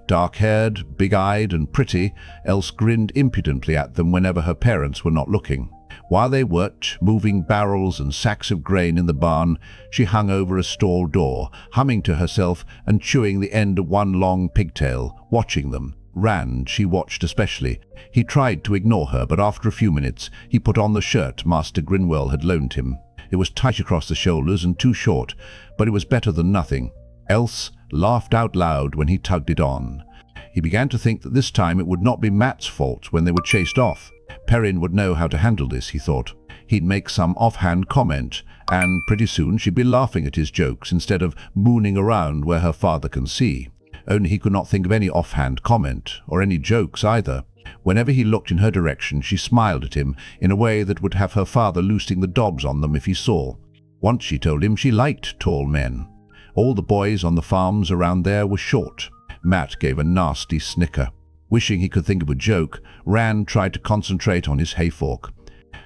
Dark-haired, big-eyed and pretty, else grinned impudently at them whenever her parents were not looking. While they worked, moving barrels and sacks of grain in the barn, she hung over a stall door, humming to herself and chewing the end of one long pigtail, watching them. Rand she watched especially. He tried to ignore her, but after a few minutes he put on the shirt Master Grinwell had loaned him. It was tight across the shoulders and too short, but it was better than nothing. Else laughed out loud when he tugged it on. He began to think that this time it would not be Matt's fault when they were chased off. Perrin would know how to handle this, he thought. He'd make some offhand comment, and pretty soon she'd be laughing at his jokes instead of mooning around where her father can see. Only he could not think of any offhand comment, or any jokes either. Whenever he looked in her direction, she smiled at him in a way that would have her father loosing the dobs on them if he saw. Once she told him she liked tall men. All the boys on the farms around there were short. Matt gave a nasty snicker. Wishing he could think of a joke, Rand tried to concentrate on his hayfork.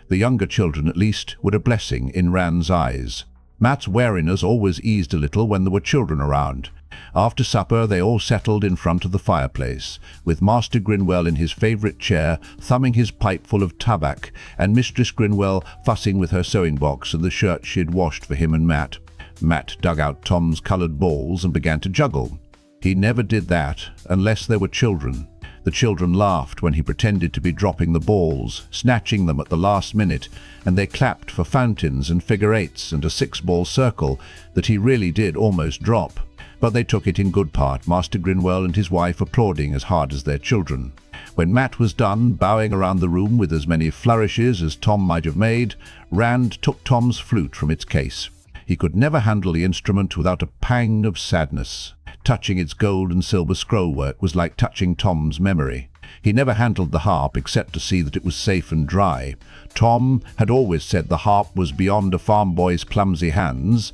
The younger children, at least, were a blessing in Rand's eyes. Matt's wariness always eased a little when there were children around. After supper, they all settled in front of the fireplace, with Master Grinwell in his favourite chair, thumbing his pipe full of tabac, and Mistress Grinwell fussing with her sewing box and the shirt she had washed for him and Matt. Matt dug out Tom's coloured balls and began to juggle. He never did that unless there were children. The children laughed when he pretended to be dropping the balls, snatching them at the last minute, and they clapped for fountains and figure-eights and a six-ball circle that he really did almost drop. But they took it in good part, Master Grinwell and his wife applauding as hard as their children. When Matt was done, bowing around the room with as many flourishes as Tom might have made, Rand took Tom's flute from its case. He could never handle the instrument without a pang of sadness. Touching its gold and silver scrollwork was like touching Tom's memory. He never handled the harp except to see that it was safe and dry. Tom had always said the harp was beyond a farm boy's clumsy hands,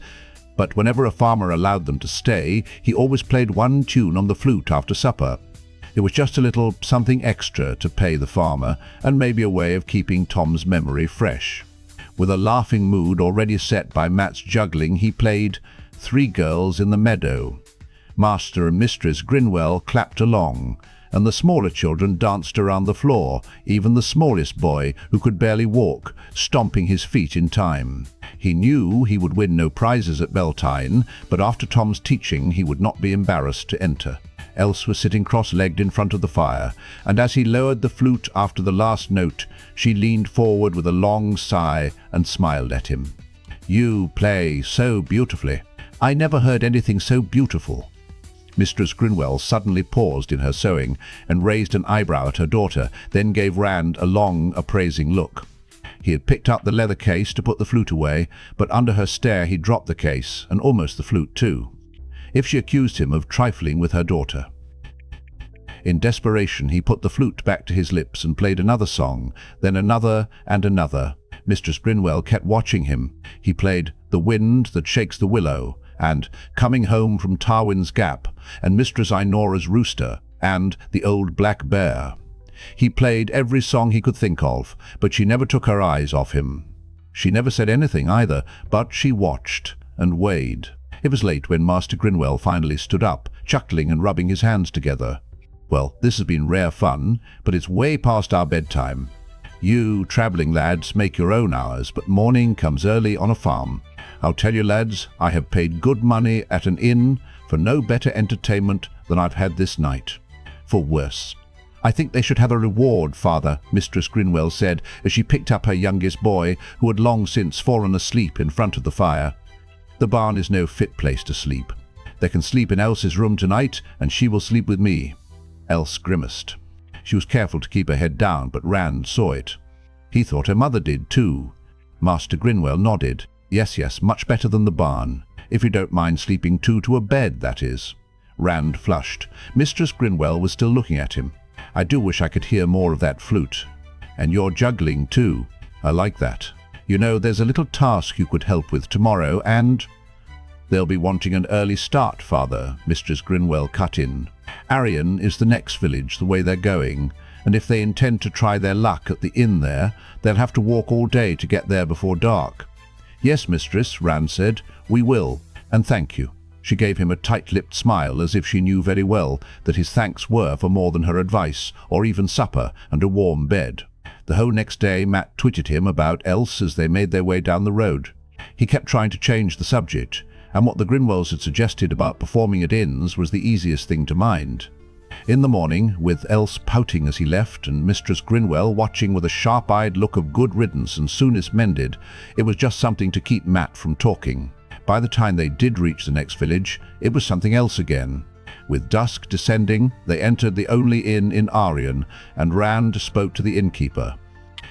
but whenever a farmer allowed them to stay, he always played one tune on the flute after supper. It was just a little something extra to pay the farmer, and maybe a way of keeping Tom's memory fresh. With a laughing mood already set by Matt's juggling, he played Three Girls in the Meadow. Master and Mistress Grinwell clapped along, and the smaller children danced around the floor, even the smallest boy, who could barely walk, stomping his feet in time. He knew he would win no prizes at Beltane, but after Tom's teaching he would not be embarrassed to enter. Else was sitting cross-legged in front of the fire, and as he lowered the flute after the last note, she leaned forward with a long sigh and smiled at him. "You play so beautifully. I never heard anything so beautiful." Mistress Grinwell suddenly paused in her sewing and raised an eyebrow at her daughter, then gave Rand a long, appraising look. He had picked up the leather case to put the flute away, but under her stare he dropped the case, and almost the flute too. If she accused him of trifling with her daughter. In desperation he put the flute back to his lips and played another song, then another and another. Mistress Grinwell kept watching him. He played The Wind That Shakes the Willow, and Coming Home from Tarwin's Gap, and Mistress Inora's Rooster, and The Old Black Bear. He played every song he could think of, but she never took her eyes off him. She never said anything either, but she watched and weighed. It was late when Master Grinwell finally stood up, chuckling and rubbing his hands together. "Well, this has been rare fun, but it's way past our bedtime. You travelling lads make your own hours, but morning comes early on a farm. I'll tell you lads, I have paid good money at an inn for no better entertainment than I've had this night. For worse. I think they should have a reward, father," Mistress Grinwell said as she picked up her youngest boy, who had long since fallen asleep in front of the fire. "The barn is no fit place to sleep. They can sleep in Else's room tonight, and she will sleep with me." Else grimaced. She was careful to keep her head down, but Rand saw it. He thought her mother did too. Master Grinwell nodded. Yes, much better than the barn. If you don't mind sleeping two to a bed, that is." Rand flushed. Mistress Grinwell was still looking at him. "I do wish I could hear more of that flute. And you're juggling too. I like that. You know, there's a little task you could help with tomorrow, and—" "They'll be wanting an early start, father," Mistress Grinwell cut in. "Arion is the next village the way they're going, and if they intend to try their luck at the inn there, they'll have to walk all day to get there before dark." "Yes, mistress," Rand said, "we will, and thank you." She gave him a tight-lipped smile as if she knew very well that his thanks were for more than her advice, or even supper and a warm bed. The whole next day Matt twitted him about Else as they made their way down the road. He kept trying to change the subject, and what the Grinwells had suggested about performing at inns was the easiest thing to mind. In the morning, with Else pouting as he left and Mistress Grinwell watching with a sharp-eyed look of good riddance and soonest mended, it was just something to keep Matt from talking. By the time they did reach the next village, it was something else again. With dusk descending, they entered the only inn in Arion, and Rand spoke to the innkeeper.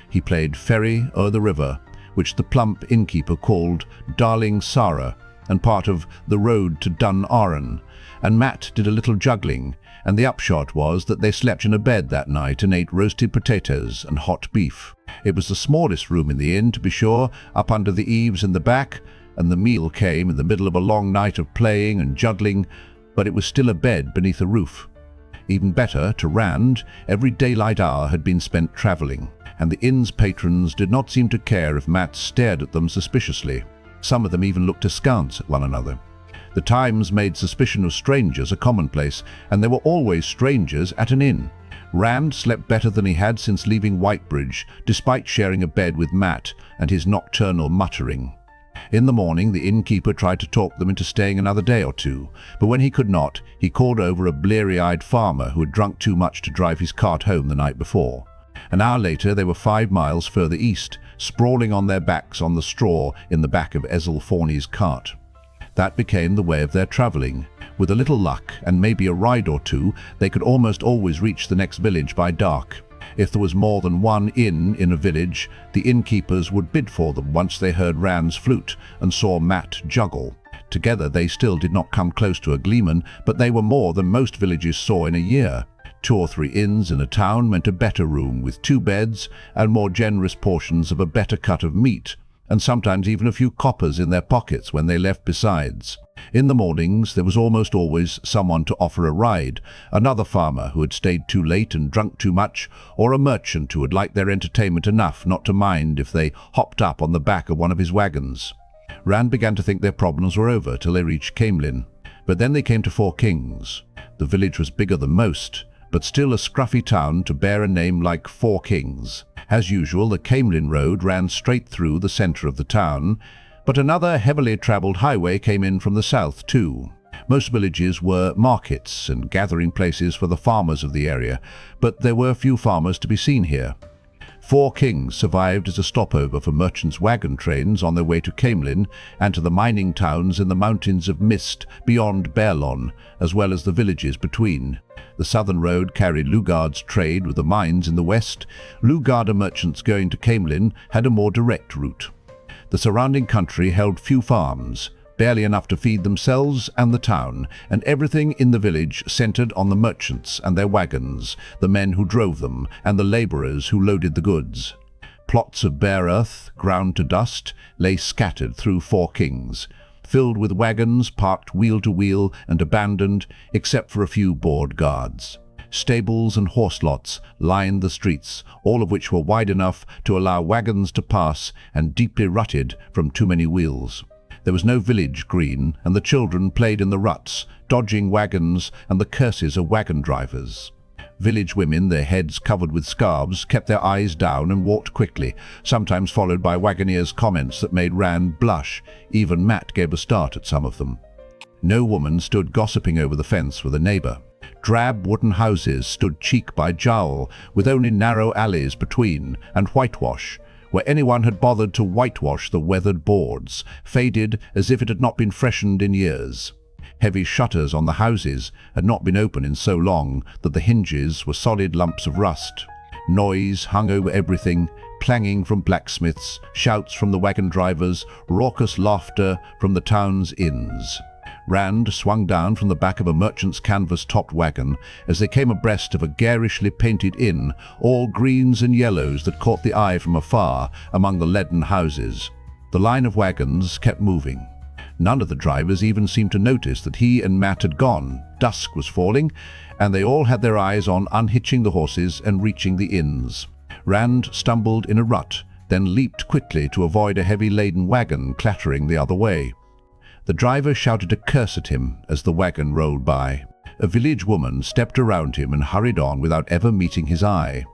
He played Ferry O'er the River, which the plump innkeeper called Darling Sarah, and part of The Road to Dun Aran, and Matt did a little juggling, and the upshot was that they slept in a bed that night and ate roasted potatoes and hot beef. It was the smallest room in the inn, to be sure, up under the eaves in the back, and the meal came in the middle of a long night of playing and juggling, but it was still a bed beneath a roof. Even better, to Rand, every daylight hour had been spent travelling, and the inn's patrons did not seem to care if Matt stared at them suspiciously. Some of them even looked askance at one another. The times made suspicion of strangers a commonplace, and there were always strangers at an inn. Rand slept better than he had since leaving Whitebridge, despite sharing a bed with Mat and his nocturnal muttering. In the morning, the innkeeper tried to talk them into staying another day or two, but when he could not, he called over a bleary-eyed farmer who had drunk too much to drive his cart home the night before. An hour later, they were 5 miles further east, sprawling on their backs on the straw in the back of Ezzel Forney's cart. That became the way of their travelling. With a little luck and maybe a ride or two, they could almost always reach the next village by dark. If there was more than one inn in a village, the innkeepers would bid for them once they heard Rand's flute and saw Mat juggle. Together they still did not come close to a gleeman, but they were more than most villages saw in a year. 2 or 3 inns in a town meant a better room with 2 beds and more generous portions of a better cut of meat, and sometimes even a few coppers in their pockets when they left besides. In the mornings there was almost always someone to offer a ride, another farmer who had stayed too late and drunk too much, or a merchant who had liked their entertainment enough not to mind if they hopped up on the back of one of his wagons. Rand began to think their problems were over till they reached Caemlyn. But then they came to 4 Kings. The village was bigger than most, but still a scruffy town to bear a name like 4 Kings. As usual, the Caemlyn Road ran straight through the centre of the town, but another heavily travelled highway came in from the south too. Most villages were markets and gathering places for the farmers of the area, but there were few farmers to be seen here. 4 Kings survived as a stopover for merchants' wagon trains on their way to Caemlyn and to the mining towns in the mountains of mist beyond Baerlon, as well as the villages between. The southern road carried Lugard's trade with the mines in the west. Lugarder merchants going to Caemlyn had a more direct route. The surrounding country held few farms, barely enough to feed themselves and the town, and everything in the village centered on the merchants and their wagons, the men who drove them, and the laborers who loaded the goods. Plots of bare earth, ground to dust, lay scattered through 4 Kings, filled with wagons parked wheel to wheel and abandoned, except for a few bored guards. Stables and horse lots lined the streets, all of which were wide enough to allow wagons to pass and deeply rutted from too many wheels. There was no village green, and the children played in the ruts, dodging wagons and the curses of wagon drivers. Village women, their heads covered with scarves, kept their eyes down and walked quickly, sometimes followed by wagoners' comments that made Rand blush. Even Mat gave a start at some of them. No woman stood gossiping over the fence with a neighbour. Drab wooden houses stood cheek by jowl, with only narrow alleys between, and whitewash, where anyone had bothered to whitewash the weathered boards, faded as if it had not been freshened in years. Heavy shutters on the houses had not been open in so long that the hinges were solid lumps of rust. Noise hung over everything, clanging from blacksmiths, shouts from the wagon drivers, raucous laughter from the town's inns. Rand swung down from the back of a merchant's canvas-topped wagon as they came abreast of a garishly painted inn, all greens and yellows that caught the eye from afar among the leaden houses. The line of wagons kept moving. None of the drivers even seemed to notice that he and Mat had gone. Dusk was falling, and they all had their eyes on unhitching the horses and reaching the inns. Rand stumbled in a rut, then leaped quickly to avoid a heavy-laden wagon clattering the other way. The driver shouted a curse at him as the wagon rolled by. A village woman stepped around him and hurried on without ever meeting his eye.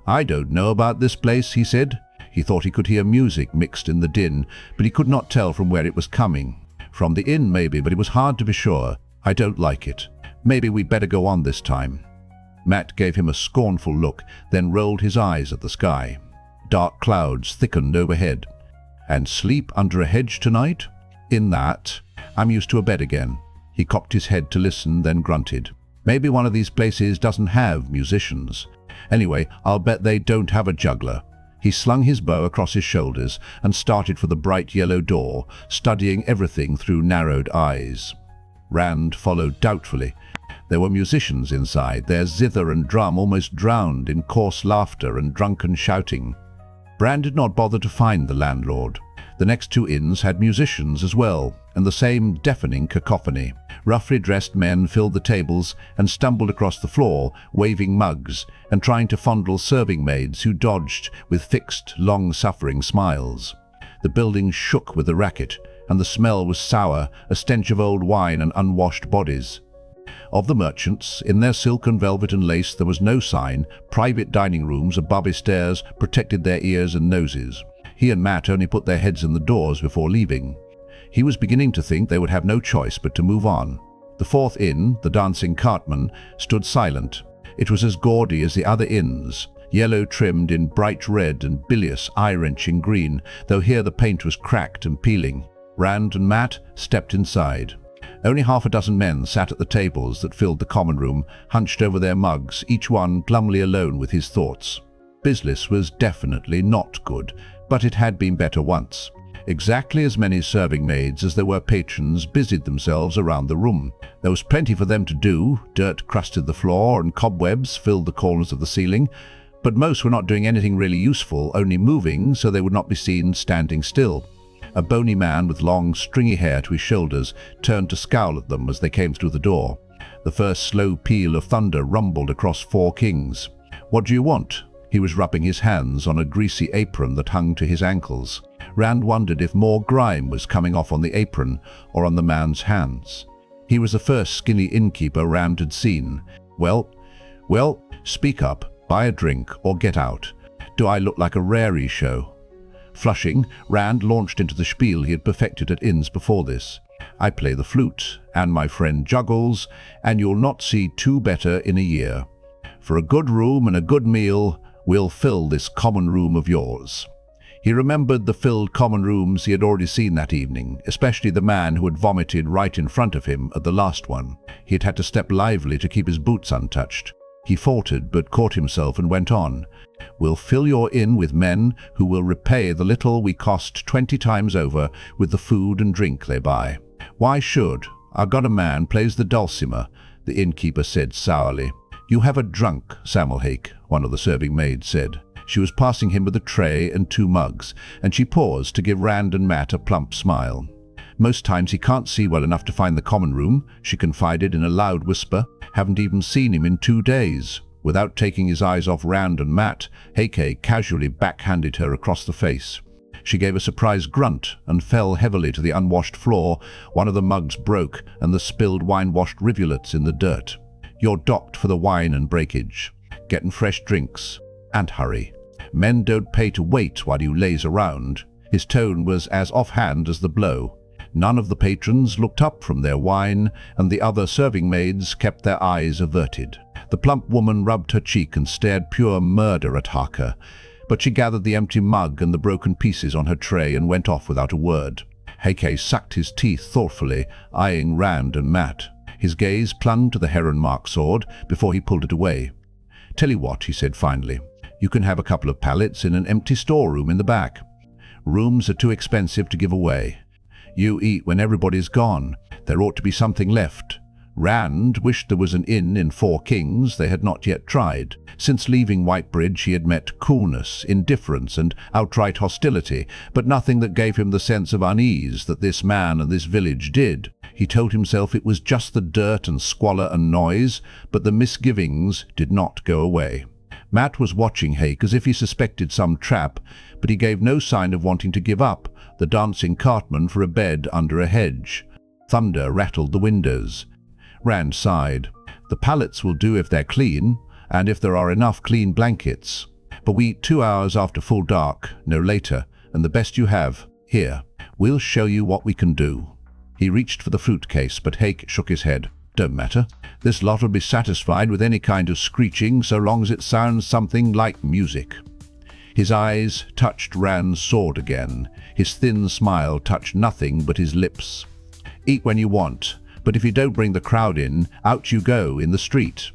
"I don't know about this place," he said. He thought he could hear music mixed in the din, but he could not tell from where it was coming. From the inn maybe, but it was hard to be sure. "I don't like it. Maybe we'd better go on this time." Mat gave him a scornful look, then rolled his eyes at the sky. Dark clouds thickened overhead. "And sleep under a hedge tonight? In that, I'm used to a bed again." He cocked his head to listen, then grunted. "Maybe one of these places doesn't have musicians. Anyway, I'll bet they don't have a juggler." He slung his bow across his shoulders and started for the bright yellow door, studying everything through narrowed eyes. Rand followed doubtfully. There were musicians inside, their zither and drum almost drowned in coarse laughter and drunken shouting. Rand did not bother to find the landlord. The next 2 inns had musicians as well, and the same deafening cacophony. Roughly dressed men filled the tables and stumbled across the floor, waving mugs and trying to fondle serving maids who dodged with fixed, long-suffering smiles. The building shook with the racket. and the smell was sour, a stench of old wine and unwashed bodies. Of the merchants, in their silk and velvet and lace there was no sign. Private dining rooms above his stairs protected their ears and noses. He and Mat only put their heads in the doors before leaving. He was beginning to think they would have no choice but to move on. The fourth inn, the Dancing Cartman, stood silent. It was as gaudy as the other inns, yellow trimmed in bright red and bilious, eye-wrenching green, though here the paint was cracked and peeling. Rand and Mat stepped inside. Only half a dozen men sat at the tables that filled the common room, hunched over their mugs, each one glumly alone with his thoughts. Business was definitely not good, but it had been better once. Exactly as many serving maids as there were patrons busied themselves around the room. There was plenty for them to do. Dirt crusted the floor and cobwebs filled the corners of the ceiling, but most were not doing anything really useful, only moving so they would not be seen standing still. A bony man with long, stringy hair to his shoulders turned to scowl at them as they came through the door. The first slow peal of thunder rumbled across Four Kings. "What do you want?" He was rubbing his hands on a greasy apron that hung to his ankles. Rand wondered if more grime was coming off on the apron or on the man's hands. He was the first skinny innkeeper Rand had seen. Well, speak up, buy a drink, or get out. Do I look like a rarey show?" Flushing, Rand launched into the spiel he had perfected at inns before this. "I play the flute, and my friend juggles, and you'll not see two better in a year. For a good room and a good meal, we'll fill this common room of yours." He remembered the filled common rooms he had already seen that evening, especially the man who had vomited right in front of him at the last one. He had had to step lively to keep his boots untouched. He faltered but caught himself and went on. "We'll fill your inn with men who will repay the little we cost 20 times over with the food and drink they buy." "Why should? Our god a man plays the dulcimer," the innkeeper said sourly. "You have a drunk, Samuelhake," one of the serving maids said. She was passing him with a tray and 2 mugs, and she paused to give Rand and Mat a plump smile. "Most times he can't see well enough to find the common room," she confided in a loud whisper. "Haven't even seen him in 2 days." Without taking his eyes off Rand and Mat, Heike casually backhanded her across the face. She gave a surprised grunt and fell heavily to the unwashed floor. One of the mugs broke and the spilled wine washed rivulets in the dirt. "You're docked for the wine and breakage. Getting fresh drinks. And hurry. Men don't pay to wait while you laze around." His tone was as offhand as the blow. None of the patrons looked up from their wine, and the other serving maids kept their eyes averted. The plump woman rubbed her cheek and stared pure murder at Harker, but she gathered the empty mug and the broken pieces on her tray and went off without a word. Heike sucked his teeth thoughtfully, eyeing Rand and Mat. His gaze clung to the heron-marked sword before he pulled it away. "Tell you what," he said finally, "you can have a couple of pallets in an empty storeroom in the back. Rooms are too expensive to give away. You eat when everybody's gone. There ought to be something left." Rand wished there was an inn in Four Kings they had not yet tried. Since leaving Whitebridge he had met coolness, indifference and outright hostility, but nothing that gave him the sense of unease that this man and this village did. He told himself it was just the dirt and squalor and noise, but the misgivings did not go away. Mat was watching Hake as if he suspected some trap, but he gave no sign of wanting to give up the dancing cartman for a bed under a hedge. Thunder rattled the windows. Rand sighed. "The pallets will do if they're clean, and if there are enough clean blankets. But we eat 2 hours after full dark, no later, and the best you have, here. We'll show you what we can do." He reached for the fruit case, but Hake shook his head. "Don't matter. This lot will be satisfied with any kind of screeching so long as it sounds something like music." His eyes touched Rand's sword again. His thin smile touched nothing but his lips. "Eat when you want, but if you don't bring the crowd in, out you go in the street."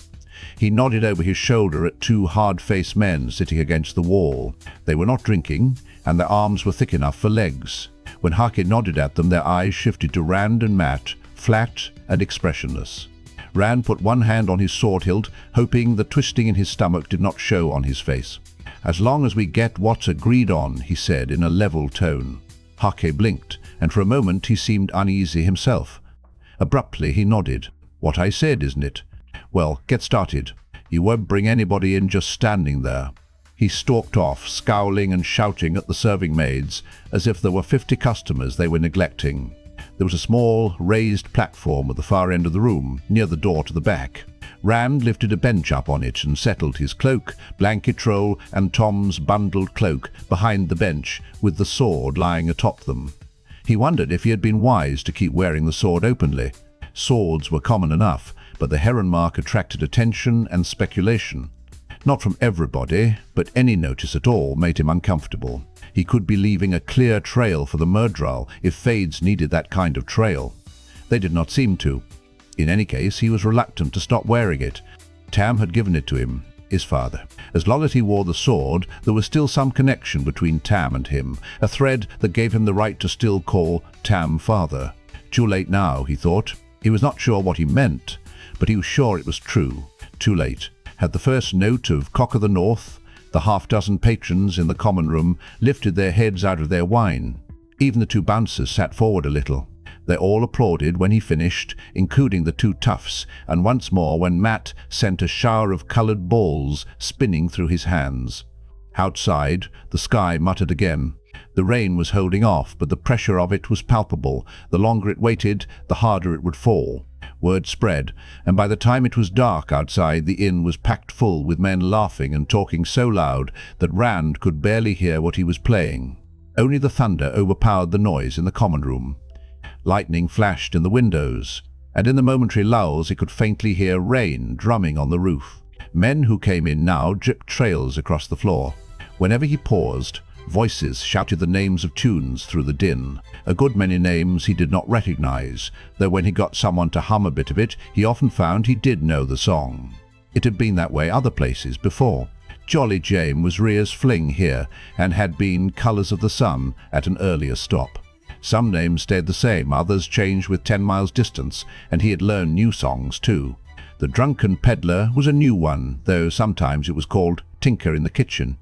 He nodded over his shoulder at 2 hard-faced men sitting against the wall. They were not drinking, and their arms were thick enough for legs. When Hake nodded at them, their eyes shifted to Rand and Mat, flat and expressionless. Rand put one hand on his sword hilt, hoping the twisting in his stomach did not show on his face. "As long as we get what's agreed on," he said in a level tone. Hake blinked, and for a moment he seemed uneasy himself. Abruptly he nodded. "What I said, isn't it? Well, get started. You won't bring anybody in just standing there." He stalked off, scowling and shouting at the serving maids, as if there were 50 customers they were neglecting. There was a small, raised platform at the far end of the room, near the door to the back. Rand lifted a bench up on it and settled his cloak, blanket roll and Tom's bundled cloak behind the bench, with the sword lying atop them. He wondered if he had been wise to keep wearing the sword openly. Swords were common enough, but the heron mark attracted attention and speculation. Not from everybody, but any notice at all made him uncomfortable. He could be leaving a clear trail for the Myrddraal if Fades needed that kind of trail. They did not seem to. In any case, he was reluctant to stop wearing it. Tam had given it to him, his father. As long as he wore the sword, there was still some connection between Tam and him, a thread that gave him the right to still call Tam father. Too late now, he thought. He was not sure what he meant, but he was sure it was true. Too late. Had the first note of Cock of the North, the half-dozen patrons in the common room lifted their heads out of their wine. Even the two bouncers sat forward a little. They all applauded when he finished, including the two toughs, and once more when Matt sent a shower of coloured balls spinning through his hands. Outside, the sky muttered again. The rain was holding off, but the pressure of it was palpable. The longer it waited, the harder it would fall. Word spread, and by the time it was dark outside, the inn was packed full with men laughing and talking so loud that Rand could barely hear what he was playing. Only the thunder overpowered the noise in the common room. Lightning flashed in the windows, and in the momentary lulls he could faintly hear rain drumming on the roof. Men who came in now dripped trails across the floor. Whenever he paused, voices shouted the names of tunes through the din. A good many names he did not recognize, though when he got someone to hum a bit of it, he often found he did know the song. It had been that way other places before. Jolly Jame was Rhea's fling here, and had been Colours of the Sun at an earlier stop. Some names stayed the same, others changed with 10 miles distance, and he had learned new songs too. The Drunken Peddler was a new one, though sometimes it was called Tinker in the Kitchen.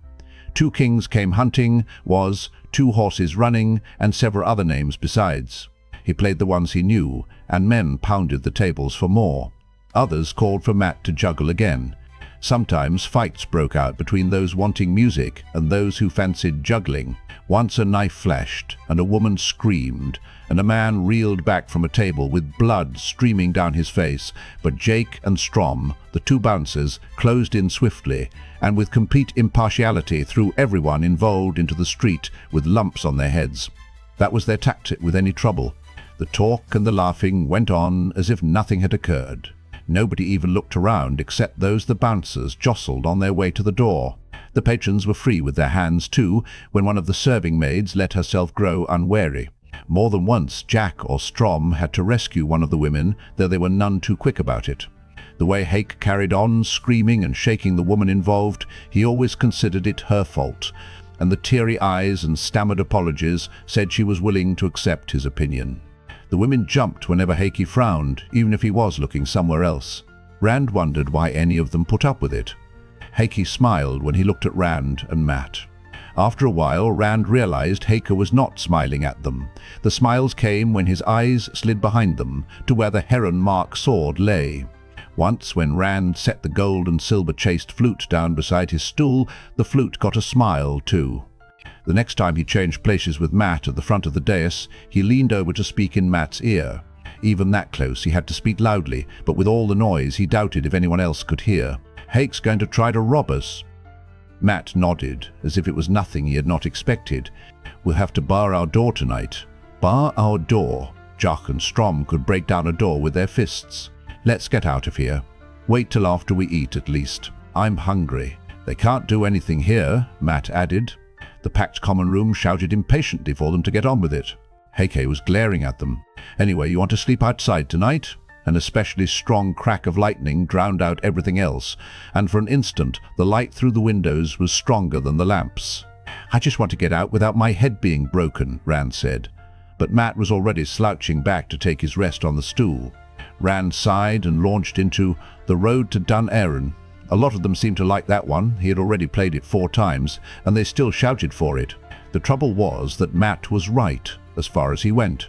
Two Kings Came Hunting was Two Horses Running, and several other names besides. He played the ones he knew, and men pounded the tables for more. Others called for Matt to juggle again. Sometimes fights broke out between those wanting music and those who fancied juggling. Once a knife flashed, and a woman screamed, and a man reeled back from a table with blood streaming down his face, but Jake and Strom, the two bouncers, closed in swiftly, and with complete impartiality threw everyone involved into the street with lumps on their heads. That was their tactic with any trouble. The talk and the laughing went on as if nothing had occurred. Nobody even looked around except those the bouncers jostled on their way to the door. The patrons were free with their hands too, when one of the serving maids let herself grow unwary. More than once Jack or Strom had to rescue one of the women, though they were none too quick about it. The way Hake carried on, screaming and shaking the woman involved, he always considered it her fault, and the teary eyes and stammered apologies said she was willing to accept his opinion. The women jumped whenever Hake frowned, even if he was looking somewhere else. Rand wondered why any of them put up with it. Hake smiled when he looked at Rand and Matt. After a while, Rand realized Hake was not smiling at them. The smiles came when his eyes slid behind them to where the heron mark sword lay. Once, when Rand set the gold and silver chased flute down beside his stool, the flute got a smile too. The next time he changed places with Matt at the front of the dais, he leaned over to speak in Matt's ear. Even that close, he had to speak loudly, but with all the noise, he doubted if anyone else could hear. "Hake's going to try to rob us." Matt nodded, as if it was nothing he had not expected. "We'll have to bar our door tonight." Bar our door? Jock and Strom could break down a door with their fists. "Let's get out of here. Wait till after we eat, at least. I'm hungry." "They can't do anything here," Matt added. The packed common room shouted impatiently for them to get on with it. Heike was glaring at them. "Anyway, you want to sleep outside tonight?" An especially strong crack of lightning drowned out everything else, and for an instant the light through the windows was stronger than the lamps. "I just want to get out without my head being broken," Rand said. But Matt was already slouching back to take his rest on the stool. Rand sighed and launched into The Road to Dun Éireann. A lot of them seemed to like that one. He had already played it 4 times, and they still shouted for it. The trouble was that Matt was right, as far as he went.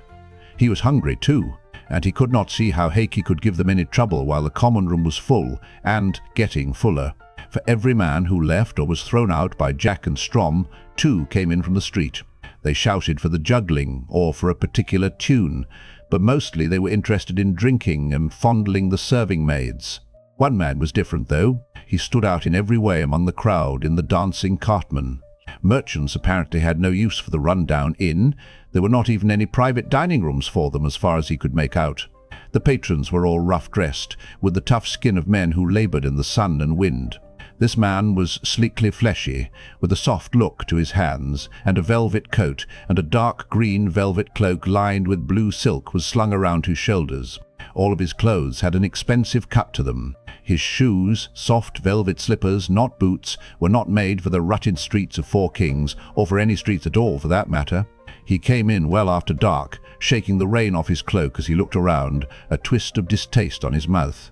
He was hungry too, and he could not see how Heike could give them any trouble while the common room was full, and getting fuller. For every man who left or was thrown out by Jack and Strom, 2 came in from the street. They shouted for the juggling or for a particular tune, but mostly they were interested in drinking and fondling the serving maids. One man was different, though. He stood out in every way among the crowd in the dancing cartman. Merchants apparently had no use for the run-down inn. There were not even any private dining rooms for them as far as he could make out. The patrons were all rough-dressed, with the tough skin of men who laboured in the sun and wind. This man was sleekly fleshy, with a soft look to his hands, and a velvet coat, and a dark green velvet cloak lined with blue silk was slung around his shoulders. All of his clothes had an expensive cut to them. His shoes, soft velvet slippers, not boots, were not made for the rutted streets of Four Kings, or for any streets at all for that matter. He came in well after dark, shaking the rain off his cloak as he looked around, a twist of distaste on his mouth.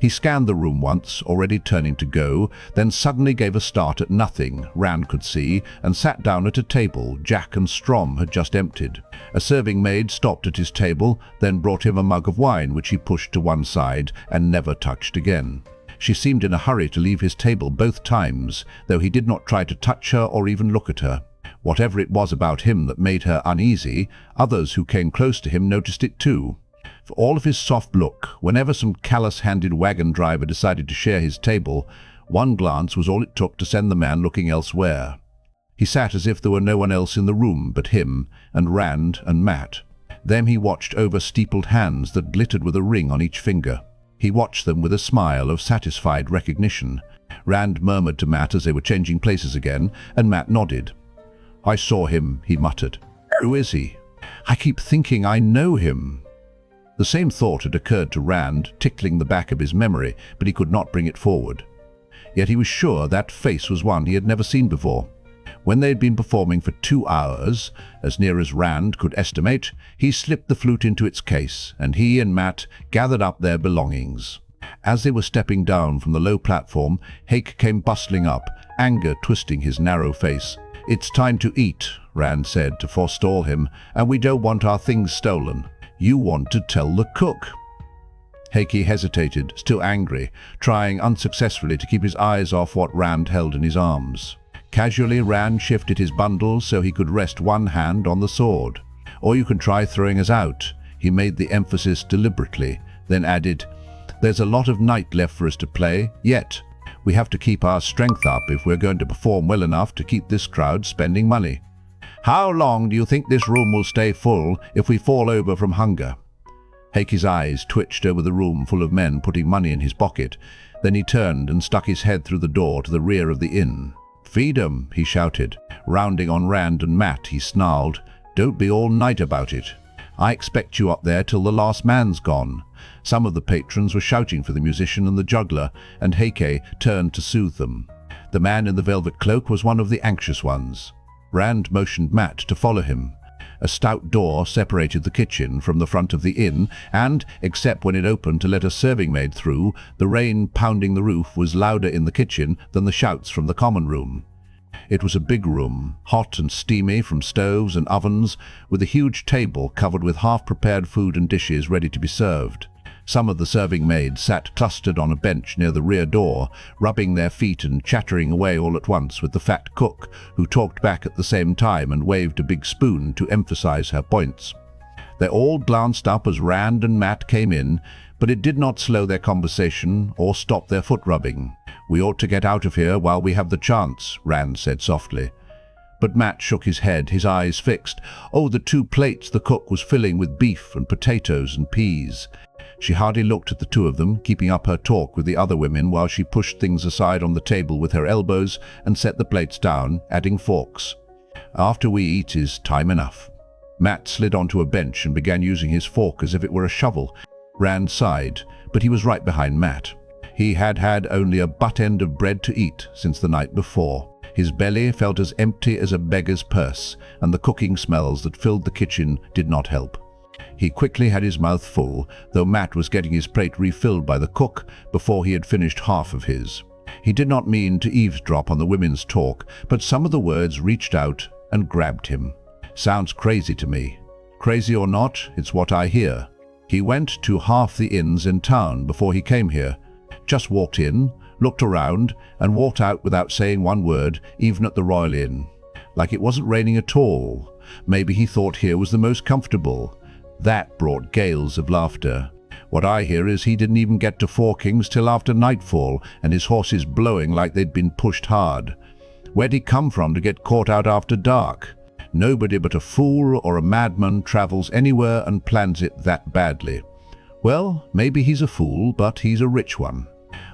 He scanned the room once, already turning to go, then suddenly gave a start at nothing, Rand could see, and sat down at a table Jack and Strom had just emptied. A serving maid stopped at his table, then brought him a mug of wine, which he pushed to one side and never touched again. She seemed in a hurry to leave his table both times, though he did not try to touch her or even look at her. Whatever it was about him that made her uneasy, others who came close to him noticed it too. For all of his soft look, whenever some callous-handed wagon driver decided to share his table, one glance was all it took to send the man looking elsewhere. He sat as if there were no one else in the room but him, and Rand and Mat. Them he watched over steepled hands that glittered with a ring on each finger. He watched them with a smile of satisfied recognition. Rand murmured to Mat as they were changing places again, and Mat nodded. "I saw him," he muttered. "Who is he? I keep thinking I know him." The same thought had occurred to Rand, tickling the back of his memory, but he could not bring it forward. Yet he was sure that face was one he had never seen before. When they had been performing for 2 hours, as near as Rand could estimate, he slipped the flute into its case, and he and Mat gathered up their belongings. As they were stepping down from the low platform, Hake came bustling up, anger twisting his narrow face. "It's time to eat," Rand said to forestall him, "and we don't want our things stolen. You want to tell the cook." Hake hesitated, still angry, trying unsuccessfully to keep his eyes off what Rand held in his arms. Casually, Rand shifted his bundles so he could rest one hand on the sword. "Or you can try throwing us out," he made the emphasis deliberately, then added, "There's a lot of night left for us to play, yet. We have to keep our strength up if we're going to perform well enough to keep this crowd spending money. How long do you think this room will stay full if we fall over from hunger?" Hake's eyes twitched over the room full of men putting money in his pocket. Then he turned and stuck his head through the door to the rear of the inn. "Feed 'em," he shouted. Rounding on Rand and Mat, he snarled, "Don't be all night about it. I expect you up there till the last man's gone." Some of the patrons were shouting for the musician and the juggler, and Hake turned to soothe them. The man in the velvet cloak was one of the anxious ones. Rand motioned Mat to follow him. A stout door separated the kitchen from the front of the inn, and, except when it opened to let a serving maid through, the rain pounding the roof was louder in the kitchen than the shouts from the common room. It was a big room, hot and steamy from stoves and ovens, with a huge table covered with half-prepared food and dishes ready to be served. Some of the serving maids sat clustered on a bench near the rear door, rubbing their feet and chattering away all at once with the fat cook, who talked back at the same time and waved a big spoon to emphasize her points. They all glanced up as Rand and Mat came in, but it did not slow their conversation or stop their foot-rubbing. "We ought to get out of here while we have the chance," Rand said softly. But Mat shook his head, his eyes fixed. Oh, the 2 plates the cook was filling with beef and potatoes and peas. She hardly looked at the 2 of them, keeping up her talk with the other women while she pushed things aside on the table with her elbows and set the plates down, adding forks. "After we eat is time enough." Mat slid onto a bench and began using his fork as if it were a shovel. Rand sighed, but he was right behind Mat. He had had only a butt end of bread to eat since the night before. His belly felt as empty as a beggar's purse, and the cooking smells that filled the kitchen did not help. He quickly had his mouth full, though Mat was getting his plate refilled by the cook before he had finished half of his. He did not mean to eavesdrop on the women's talk, but some of the words reached out and grabbed him. "Sounds crazy to me. Crazy or not, it's what I hear." He went to half the inns in town before he came here. Just walked in, looked around, and walked out without saying one word, even at the Royal Inn. Like it wasn't raining at all. Maybe he thought here was the most comfortable. That brought gales of laughter. What I hear is he didn't even get to Four Kings till after nightfall, and his horses blowing like they'd been pushed hard. Where'd he come from to get caught out after dark? Nobody but a fool or a madman travels anywhere and plans it that badly. Well, maybe he's a fool, but he's a rich one.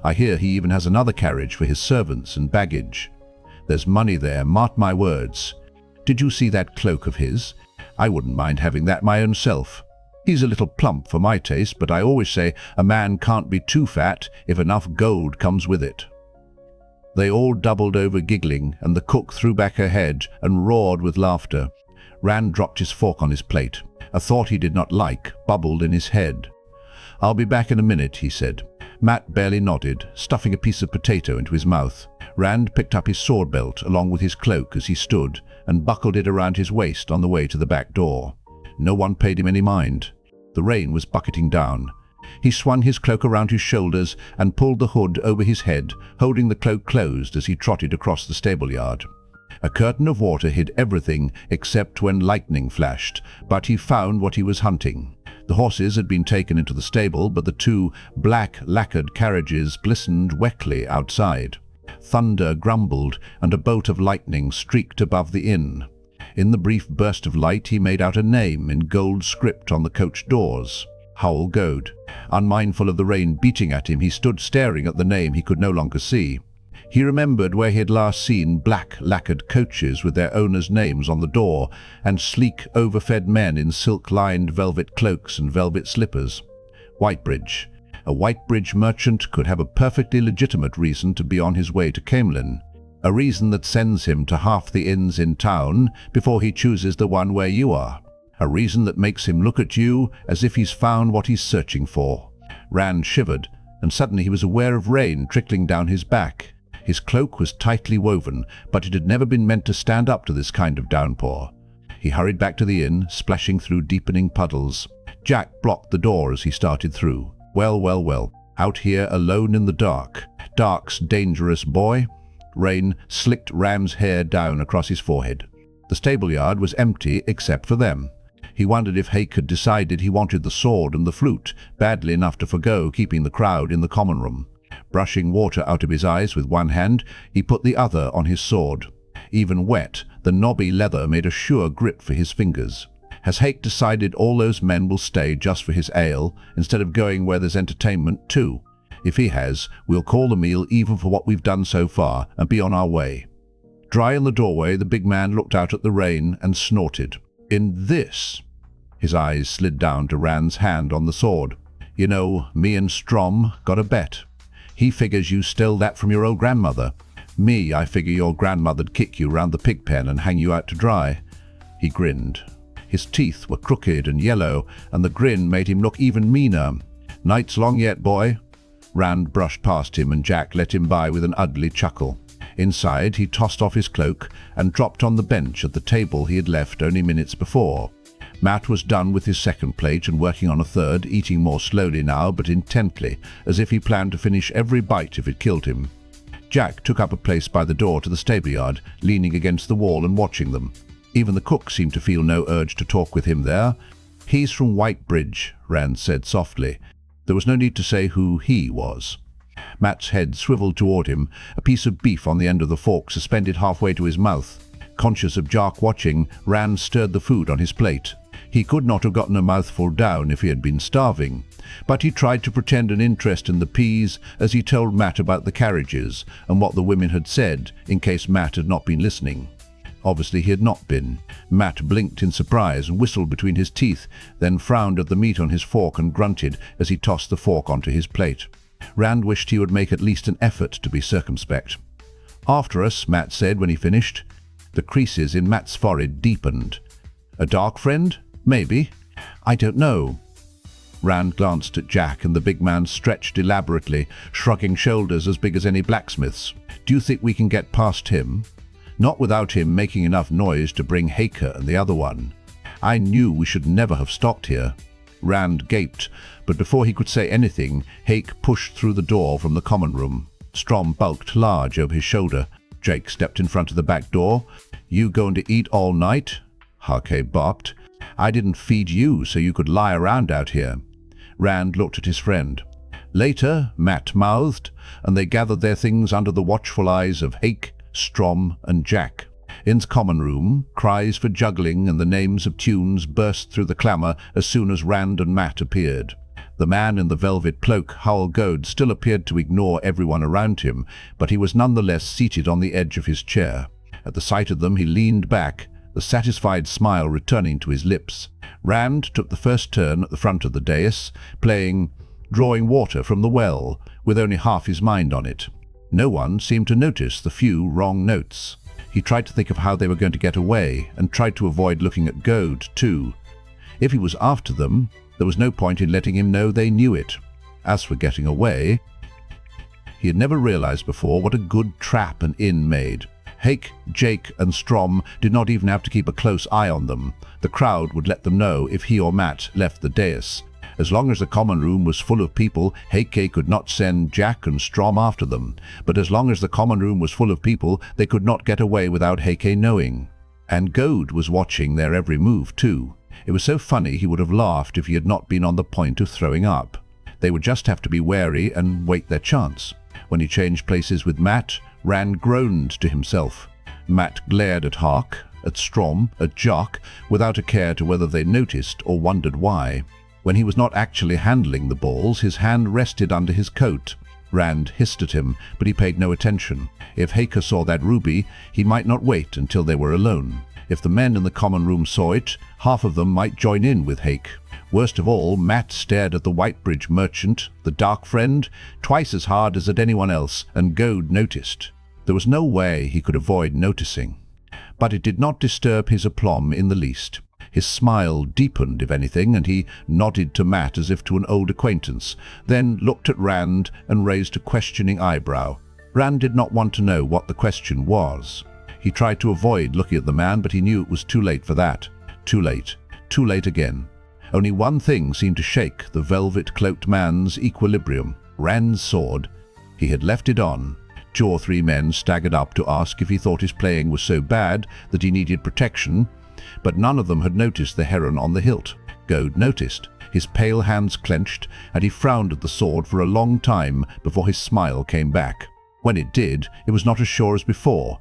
I hear he even has another carriage for his servants and baggage. There's money there, mark my words. Did you see that cloak of his? I wouldn't mind having that my own self. He's a little plump for my taste, but I always say a man can't be too fat if enough gold comes with it. They all doubled over giggling, and the cook threw back her head and roared with laughter. Rand dropped his fork on his plate. A thought he did not like bubbled in his head. "I'll be back in a minute," he said. Matt barely nodded, stuffing a piece of potato into his mouth. Rand picked up his sword belt along with his cloak as he stood and buckled it around his waist on the way to the back door. No one paid him any mind. The rain was bucketing down. He swung his cloak around his shoulders and pulled the hood over his head, holding the cloak closed as he trotted across the stable yard. A curtain of water hid everything except when lightning flashed, but he found what he was hunting. The horses had been taken into the stable, but the two black lacquered carriages glistened wetly outside. Thunder grumbled, and a bolt of lightning streaked above the inn. In the brief burst of light he made out a name in gold script on the coach doors. Howell Goad. Unmindful of the rain beating at him, he stood staring at the name he could no longer see. He remembered where he had last seen black lacquered coaches with their owners' names on the door, and sleek, overfed men in silk-lined velvet cloaks and velvet slippers. Whitebridge. A Whitebridge merchant could have a perfectly legitimate reason to be on his way to Caemlyn. A reason that sends him to half the inns in town before he chooses the one where you are. A reason that makes him look at you as if he's found what he's searching for. Rand shivered, and suddenly he was aware of rain trickling down his back. His cloak was tightly woven, but it had never been meant to stand up to this kind of downpour. He hurried back to the inn, splashing through deepening puddles. Jack blocked the door as he started through. Well, out here alone in the dark. Dark's dangerous boy. Rain slicked Ram's hair down across his forehead. The stable yard was empty except for them. He wondered if Hake had decided he wanted the sword and the flute badly enough to forgo keeping the crowd in the common room. Brushing water out of his eyes with one hand, he put the other on his sword. Even wet, the knobby leather made a sure grip for his fingers. Has Hake decided all those men will stay just for his ale, instead of going where there's entertainment too? If he has, we'll call the meal even for what we've done so far and be on our way. Dry in the doorway, the big man looked out at the rain and snorted. In this? His eyes slid down to Rand's hand on the sword. You know, me and Strom got a bet. He figures you stole that from your old grandmother. Me, I figure your grandmother'd kick you round the pig pen and hang you out to dry. He grinned. His teeth were crooked and yellow, and the grin made him look even meaner. Night's long yet, boy. Rand brushed past him, and Jack let him by with an ugly chuckle. Inside, he tossed off his cloak and dropped on the bench at the table he had left only minutes before. Matt was done with his second plate and working on a third, eating more slowly now but intently, as if he planned to finish every bite if it killed him. Jack took up a place by the door to the stable yard, leaning against the wall and watching them. Even the cook seemed to feel no urge to talk with him there. He's from Whitebridge, Rand said softly. There was no need to say who he was. Matt's head swiveled toward him, a piece of beef on the end of the fork suspended halfway to his mouth. Conscious of Jark watching, Rand stirred the food on his plate. He could not have gotten a mouthful down if he had been starving, but he tried to pretend an interest in the peas as he told Matt about the carriages and what the women had said, in case Matt had not been listening. Obviously he had not been. Matt blinked in surprise and whistled between his teeth, then frowned at the meat on his fork and grunted as he tossed the fork onto his plate. Rand wished he would make at least an effort to be circumspect. "After us," Matt said when he finished. The creases in Matt's forehead deepened. "A dark friend? Maybe. I don't know." Rand glanced at Jack, and the big man stretched elaborately, shrugging shoulders as big as any blacksmith's. "Do you think we can get past him?" "Not without him making enough noise to bring Haker and the other one. I knew we should never have stopped here." Rand gaped, but before he could say anything, Hake pushed through the door from the common room. Strom bulked large over his shoulder. Jake stepped in front of the back door. "You going to eat all night?" Hake barked. "I didn't feed you so you could lie around out here." Rand looked at his friend. Later, Mat mouthed, and they gathered their things under the watchful eyes of Hake, Strom, and Jack. In the common room, cries for juggling and the names of tunes burst through the clamour as soon as Rand and Mat appeared. The man in the velvet cloak, Howell Goad, still appeared to ignore everyone around him, but he was nonetheless seated on the edge of his chair. At the sight of them, he leaned back, the satisfied smile returning to his lips. Rand took the first turn at the front of the dais, playing Drawing Water from the Well, with only half his mind on it. No one seemed to notice the few wrong notes. He tried to think of how they were going to get away, and tried to avoid looking at Goad, too. If he was after them, there was no point in letting him know they knew it. As for getting away, he had never realized before what a good trap an inn made. Hake, Jake, and Strom did not even have to keep a close eye on them. The crowd would let them know if he or Mat left the dais. As long as the common room was full of people, Hake could not send Jack and Strom after them. But as long as the common room was full of people, they could not get away without Hake knowing. And Goad was watching their every move, too. It was so funny he would have laughed if he had not been on the point of throwing up. They would just have to be wary and wait their chance. When he changed places with Mat, Rand groaned to himself. Mat glared at Hake, at Strom, at Jock, without a care to whether they noticed or wondered why. When he was not actually handling the balls, his hand rested under his coat. Rand hissed at him, but he paid no attention. If Hake saw that ruby, he might not wait until they were alone. If the men in the common room saw it, half of them might join in with Hake. Worst of all, Mat stared at the Whitebridge merchant, the Darkfriend, twice as hard as at anyone else, and Goad noticed. There was no way he could avoid noticing. But it did not disturb his aplomb in the least. His smile deepened, if anything, and he nodded to Mat as if to an old acquaintance, then looked at Rand and raised a questioning eyebrow. Rand did not want to know what the question was. He tried to avoid looking at the man, but he knew it was too late for that. Too late. Too late again. Only one thing seemed to shake the velvet-cloaked man's equilibrium. Rand's sword. He had left it on. 2 or 3 men staggered up to ask if he thought his playing was so bad that he needed protection, but none of them had noticed the heron on the hilt. Goad noticed. His pale hands clenched, and he frowned at the sword for a long time before his smile came back. When it did, it was not as sure as before.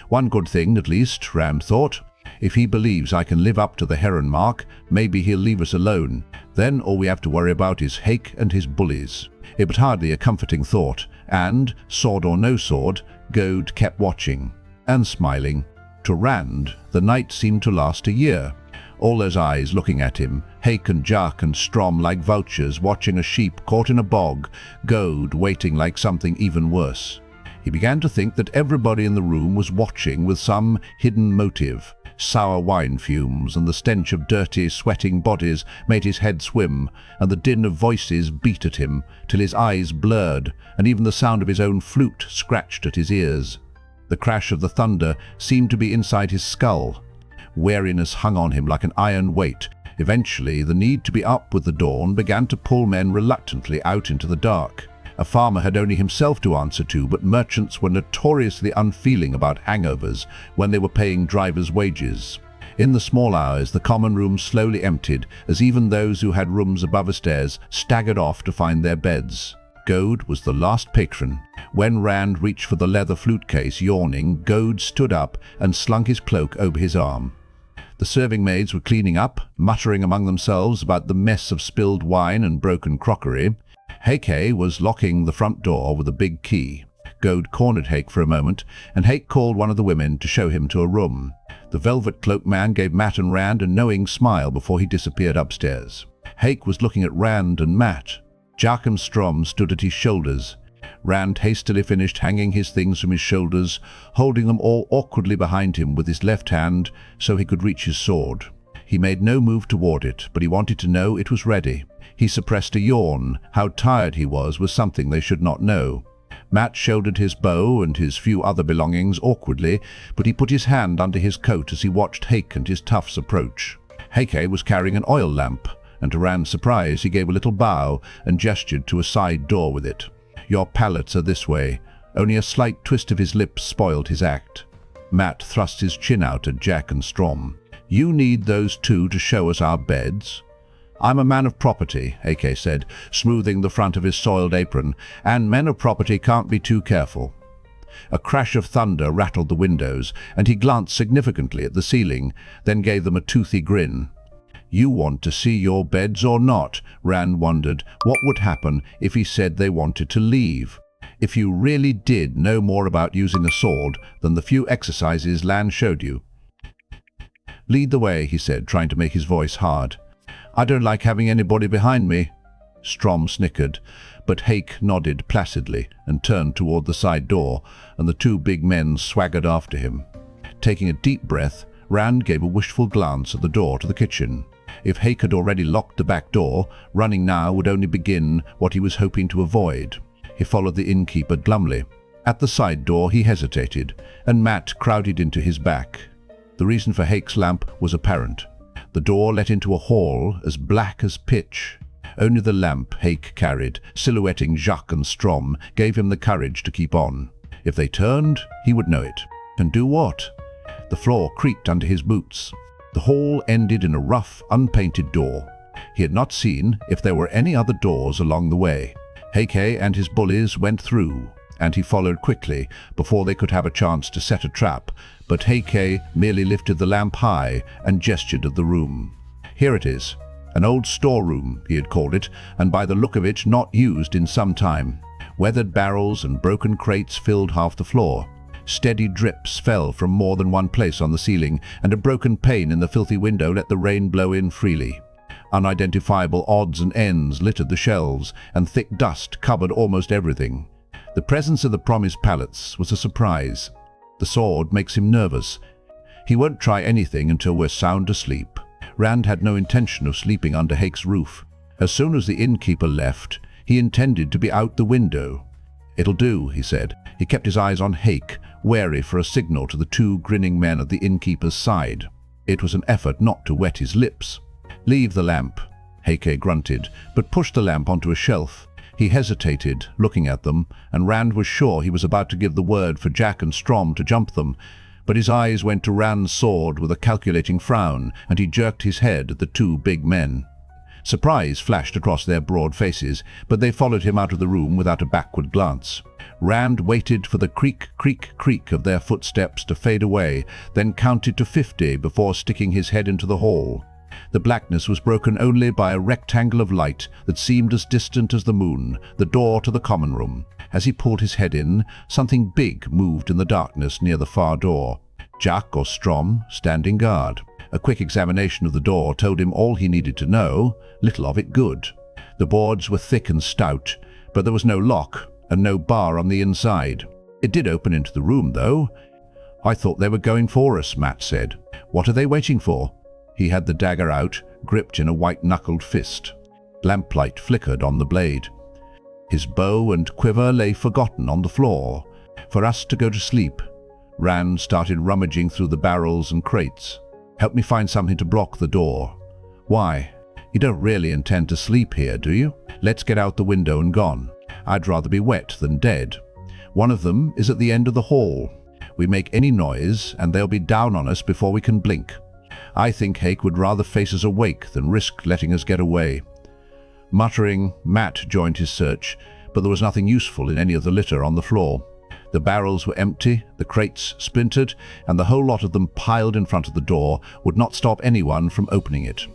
One good thing, at least, Rand thought. If he believes I can live up to the heron mark, maybe he'll leave us alone. Then all we have to worry about is Hake and his bullies. It was hardly a comforting thought, and, sword or no sword, Goad kept watching and smiling. To Rand, the night seemed to last a year. All those eyes looking at him, Hake and Jack and Strom like vultures watching a sheep caught in a bog, Goad waiting like something even worse. He began to think that everybody in the room was watching with some hidden motive. Sour wine fumes and the stench of dirty, sweating bodies made his head swim, and the din of voices beat at him, till his eyes blurred, and even the sound of his own flute scratched at his ears. The crash of the thunder seemed to be inside his skull. Weariness hung on him like an iron weight. Eventually, the need to be up with the dawn began to pull men reluctantly out into the dark. A farmer had only himself to answer to, but merchants were notoriously unfeeling about hangovers when they were paying drivers' wages. In the small hours, the common room slowly emptied, as even those who had rooms above stairs staggered off to find their beds. Goad was the last patron. When Rand reached for the leather flute case, yawning, Goad stood up and slung his cloak over his arm. The serving maids were cleaning up, muttering among themselves about the mess of spilled wine and broken crockery. Hake was locking the front door with a big key. Goad cornered Hake for a moment, and Hake called one of the women to show him to a room. The velvet-cloaked man gave Mat and Rand a knowing smile before he disappeared upstairs. Hake was looking at Rand and Mat. Jack and Strom stood at his shoulders. Rand hastily finished hanging his things from his shoulders, holding them all awkwardly behind him with his left hand so he could reach his sword. He made no move toward it, but he wanted to know it was ready. He suppressed a yawn. How tired he was something they should not know. Mat shouldered his bow and his few other belongings awkwardly, but he put his hand under his coat as he watched Hake and his toughs approach. Hake was carrying an oil lamp, and to Rand's surprise he gave a little bow and gestured to a side door with it. "Your pallets are this way. Only a slight twist of his lips spoiled his act. Matt thrust his chin out at Jack and Strom. "You need those two to show us our beds?" "I'm a man of property," AK said, smoothing the front of his soiled apron, "and men of property can't be too careful." A crash of thunder rattled the windows, and he glanced significantly at the ceiling, then gave them a toothy grin. "You want to see your beds or not?" Rand wondered what would happen if he said they wanted to leave. If you really did know more about using a sword than the few exercises Lan showed you. "Lead the way," he said, trying to make his voice hard. "I don't like having anybody behind me." Strom snickered, but Hake nodded placidly and turned toward the side door, and the two big men swaggered after him. Taking a deep breath, Rand gave a wishful glance at the door to the kitchen. If Hake had already locked the back door, running now would only begin what he was hoping to avoid. He followed the innkeeper glumly. At the side door he hesitated, and Matt crowded into his back. The reason for Hake's lamp was apparent. The door led into a hall as black as pitch. Only the lamp Hake carried, silhouetting Jacques and Strom, gave him the courage to keep on. If they turned, he would know it. And do what? The floor creaked under his boots. The hall ended in a rough, unpainted door. He had not seen if there were any other doors along the way. Hake and his bullies went through, and he followed quickly before they could have a chance to set a trap, but Hake merely lifted the lamp high and gestured at the room. "Here it is. An old storeroom," he had called it, and by the look of it not used in some time. Weathered barrels and broken crates filled half the floor. Steady drips fell from more than one place on the ceiling, and a broken pane in the filthy window let the rain blow in freely. Unidentifiable odds and ends littered the shelves, and thick dust covered almost everything. The presence of the promised pallets was a surprise. The sword makes him nervous. He won't try anything until we're sound asleep. Rand had no intention of sleeping under Hake's roof. As soon as the innkeeper left, he intended to be out the window. "It'll do," he said. He kept his eyes on Hake, wary for a signal to the two grinning men at the innkeeper's side. It was an effort not to wet his lips. "Leave the lamp," Hake grunted, but pushed the lamp onto a shelf. He hesitated, looking at them, and Rand was sure he was about to give the word for Jack and Strom to jump them, but his eyes went to Rand's sword with a calculating frown, and he jerked his head at the two big men. Surprise flashed across their broad faces, but they followed him out of the room without a backward glance. Rand waited for the creak, creak, creak of their footsteps to fade away, then counted to 50 before sticking his head into the hall. The blackness was broken only by a rectangle of light that seemed as distant as the moon, the door to the common room. As he pulled his head in, something big moved in the darkness near the far door. Jack or Strom, standing guard. A quick examination of the door told him all he needed to know, little of it good. The boards were thick and stout, but there was no lock and no bar on the inside. It did open into the room, though. "I thought they were going for us," Matt said. "What are they waiting for?" He had the dagger out, gripped in a white-knuckled fist. Lamplight flickered on the blade. His bow and quiver lay forgotten on the floor. "For us to go to sleep." Rand started rummaging through the barrels and crates. "Help me find something to block the door." "Why? You don't really intend to sleep here, do you? Let's get out the window and gone. I'd rather be wet than dead. One of them is at the end of the hall. We make any noise and they'll be down on us before we can blink. I think Hake would rather face us awake than risk letting us get away." Muttering, Matt joined his search, but there was nothing useful in any of the litter on the floor. The barrels were empty, the crates splintered, and the whole lot of them piled in front of the door would not stop anyone from opening it.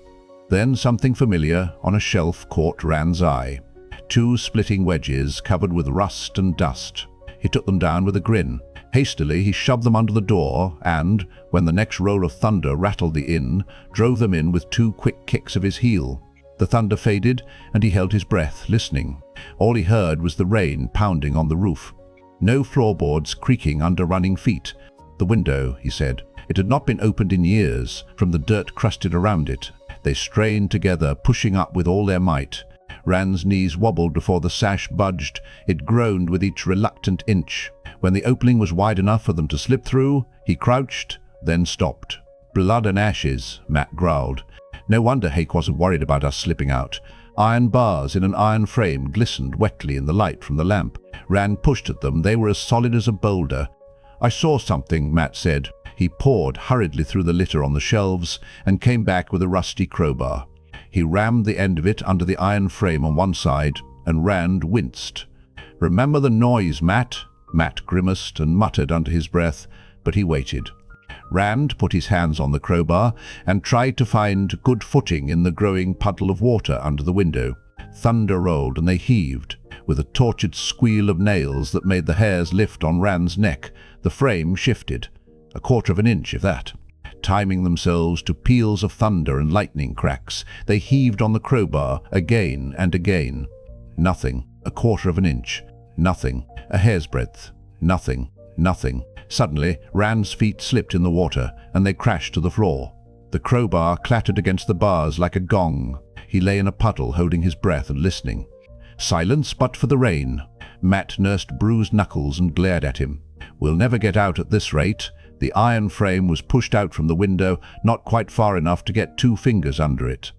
Then something familiar on a shelf caught Rand's eye. Two splitting wedges covered with rust and dust. He took them down with a grin. Hastily, he shoved them under the door and, when the next roll of thunder rattled the inn, drove them in with two quick kicks of his heel. The thunder faded, and he held his breath, listening. All he heard was the rain pounding on the roof. No floorboards creaking under running feet. "The window," he said. It had not been opened in years, from the dirt crusted around it. They strained together, pushing up with all their might. Rand's knees wobbled before the sash budged. It groaned with each reluctant inch. When the opening was wide enough for them to slip through, he crouched, then stopped. "Blood and ashes," Matt growled. "No wonder Hake wasn't worried about us slipping out. Iron bars in an iron frame glistened wetly in the light from the lamp. Rand pushed at them. They were as solid as a boulder. "I saw something," Matt said. He pawed hurriedly through the litter on the shelves and came back with a rusty crowbar. He rammed the end of it under the iron frame on one side, and Rand winced. "Remember the noise, Matt?" Matt grimaced and muttered under his breath, but he waited. Rand put his hands on the crowbar and tried to find good footing in the growing puddle of water under the window. Thunder rolled and they heaved, with a tortured squeal of nails that made the hairs lift on Rand's neck. The frame shifted, a quarter of an inch, if that. Timing themselves to peals of thunder and lightning cracks, they heaved on the crowbar again and again. Nothing. A quarter of an inch. Nothing. A hair's breadth. Nothing. Nothing. Suddenly, Rand's feet slipped in the water, and they crashed to the floor. The crowbar clattered against the bars like a gong. He lay in a puddle, holding his breath and listening. Silence but for the rain. Matt nursed bruised knuckles and glared at him. "We'll never get out at this rate." The iron frame was pushed out from the window, not quite far enough to get 2 fingers under it.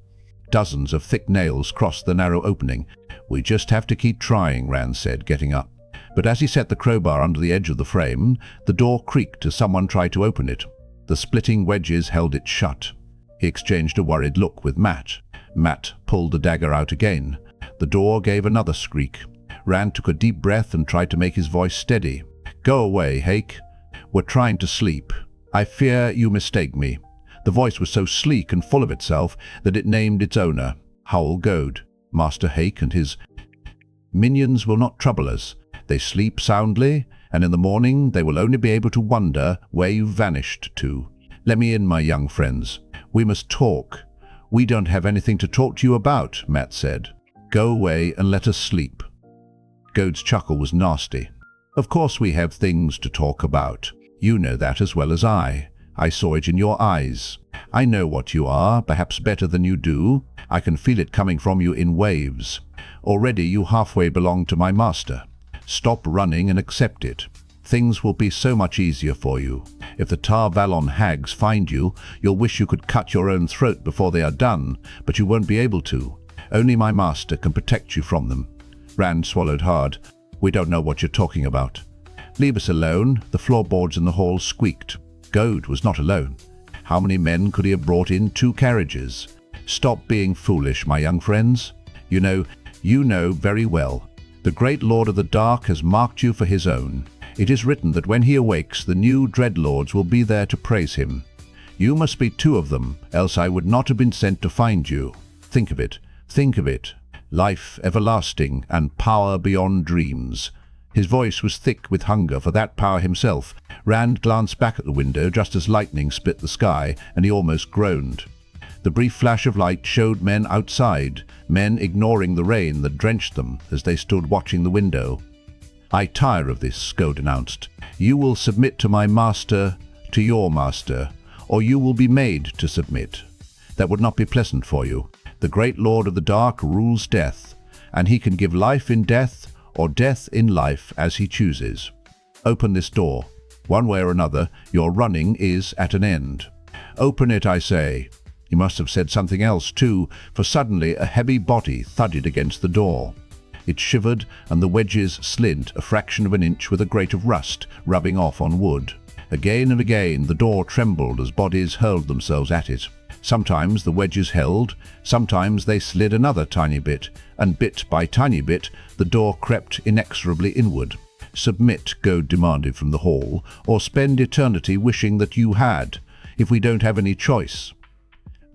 Dozens of thick nails crossed the narrow opening. "We just have to keep trying," Rand said, getting up. But as he set the crowbar under the edge of the frame, the door creaked as someone tried to open it. The splitting wedges held it shut. He exchanged a worried look with Matt. Matt pulled the dagger out again. The door gave another squeak. Rand took a deep breath and tried to make his voice steady. "Go away, Hake. We're trying to sleep. I fear you mistake me." The voice was so sleek and full of itself that it named its owner, Howl Goad. "Master Hake and his minions will not trouble us. They sleep soundly, and in the morning they will only be able to wonder where you've vanished to. Let me in, my young friends. We must talk." "We don't have anything to talk to you about," Matt said. "Go away and let us sleep." Goad's chuckle was nasty. "Of course we have things to talk about. You know that as well as I. I saw it in your eyes. I know what you are, perhaps better than you do. I can feel it coming from you in waves. Already you halfway belong to my master. Stop running and accept it. Things will be so much easier for you. If the Tar Valon hags find you, you'll wish you could cut your own throat before they are done, but you won't be able to. Only my master can protect you from them." Rand swallowed hard. "We don't know what you're talking about." "Leave us alone." The floorboards in the hall squeaked. Goad was not alone. How many men could he have brought in 2 carriages? "Stop being foolish, my young friends. You know very well. The great Lord of the Dark has marked you for his own. It is written that when he awakes, the new Dreadlords will be there to praise him. You must be 2 of them, else I would not have been sent to find you. Think of it. Think of it. Life everlasting and power beyond dreams." His voice was thick with hunger for that power himself. Rand glanced back at the window just as lightning split the sky, and he almost groaned. The brief flash of light showed men outside, men ignoring the rain that drenched them as they stood watching the window. "I tire of this," Goad announced. "You will submit to my master, to your master, or you will be made to submit. That would not be pleasant for you. The great Lord of the Dark rules death, and he can give life in death or death in life as he chooses. Open this door. One way or another, your running is at an end. Open it, I say." He must have said something else too, for suddenly a heavy body thudded against the door. It shivered, and the wedges slid a fraction of an inch with a grate of rust rubbing off on wood. Again and again the door trembled as bodies hurled themselves at it. Sometimes the wedges held, sometimes they slid another tiny bit, and bit by tiny bit the door crept inexorably inward. "Submit," Goad demanded from the hall, "or spend eternity wishing that you had, if we don't have any choice."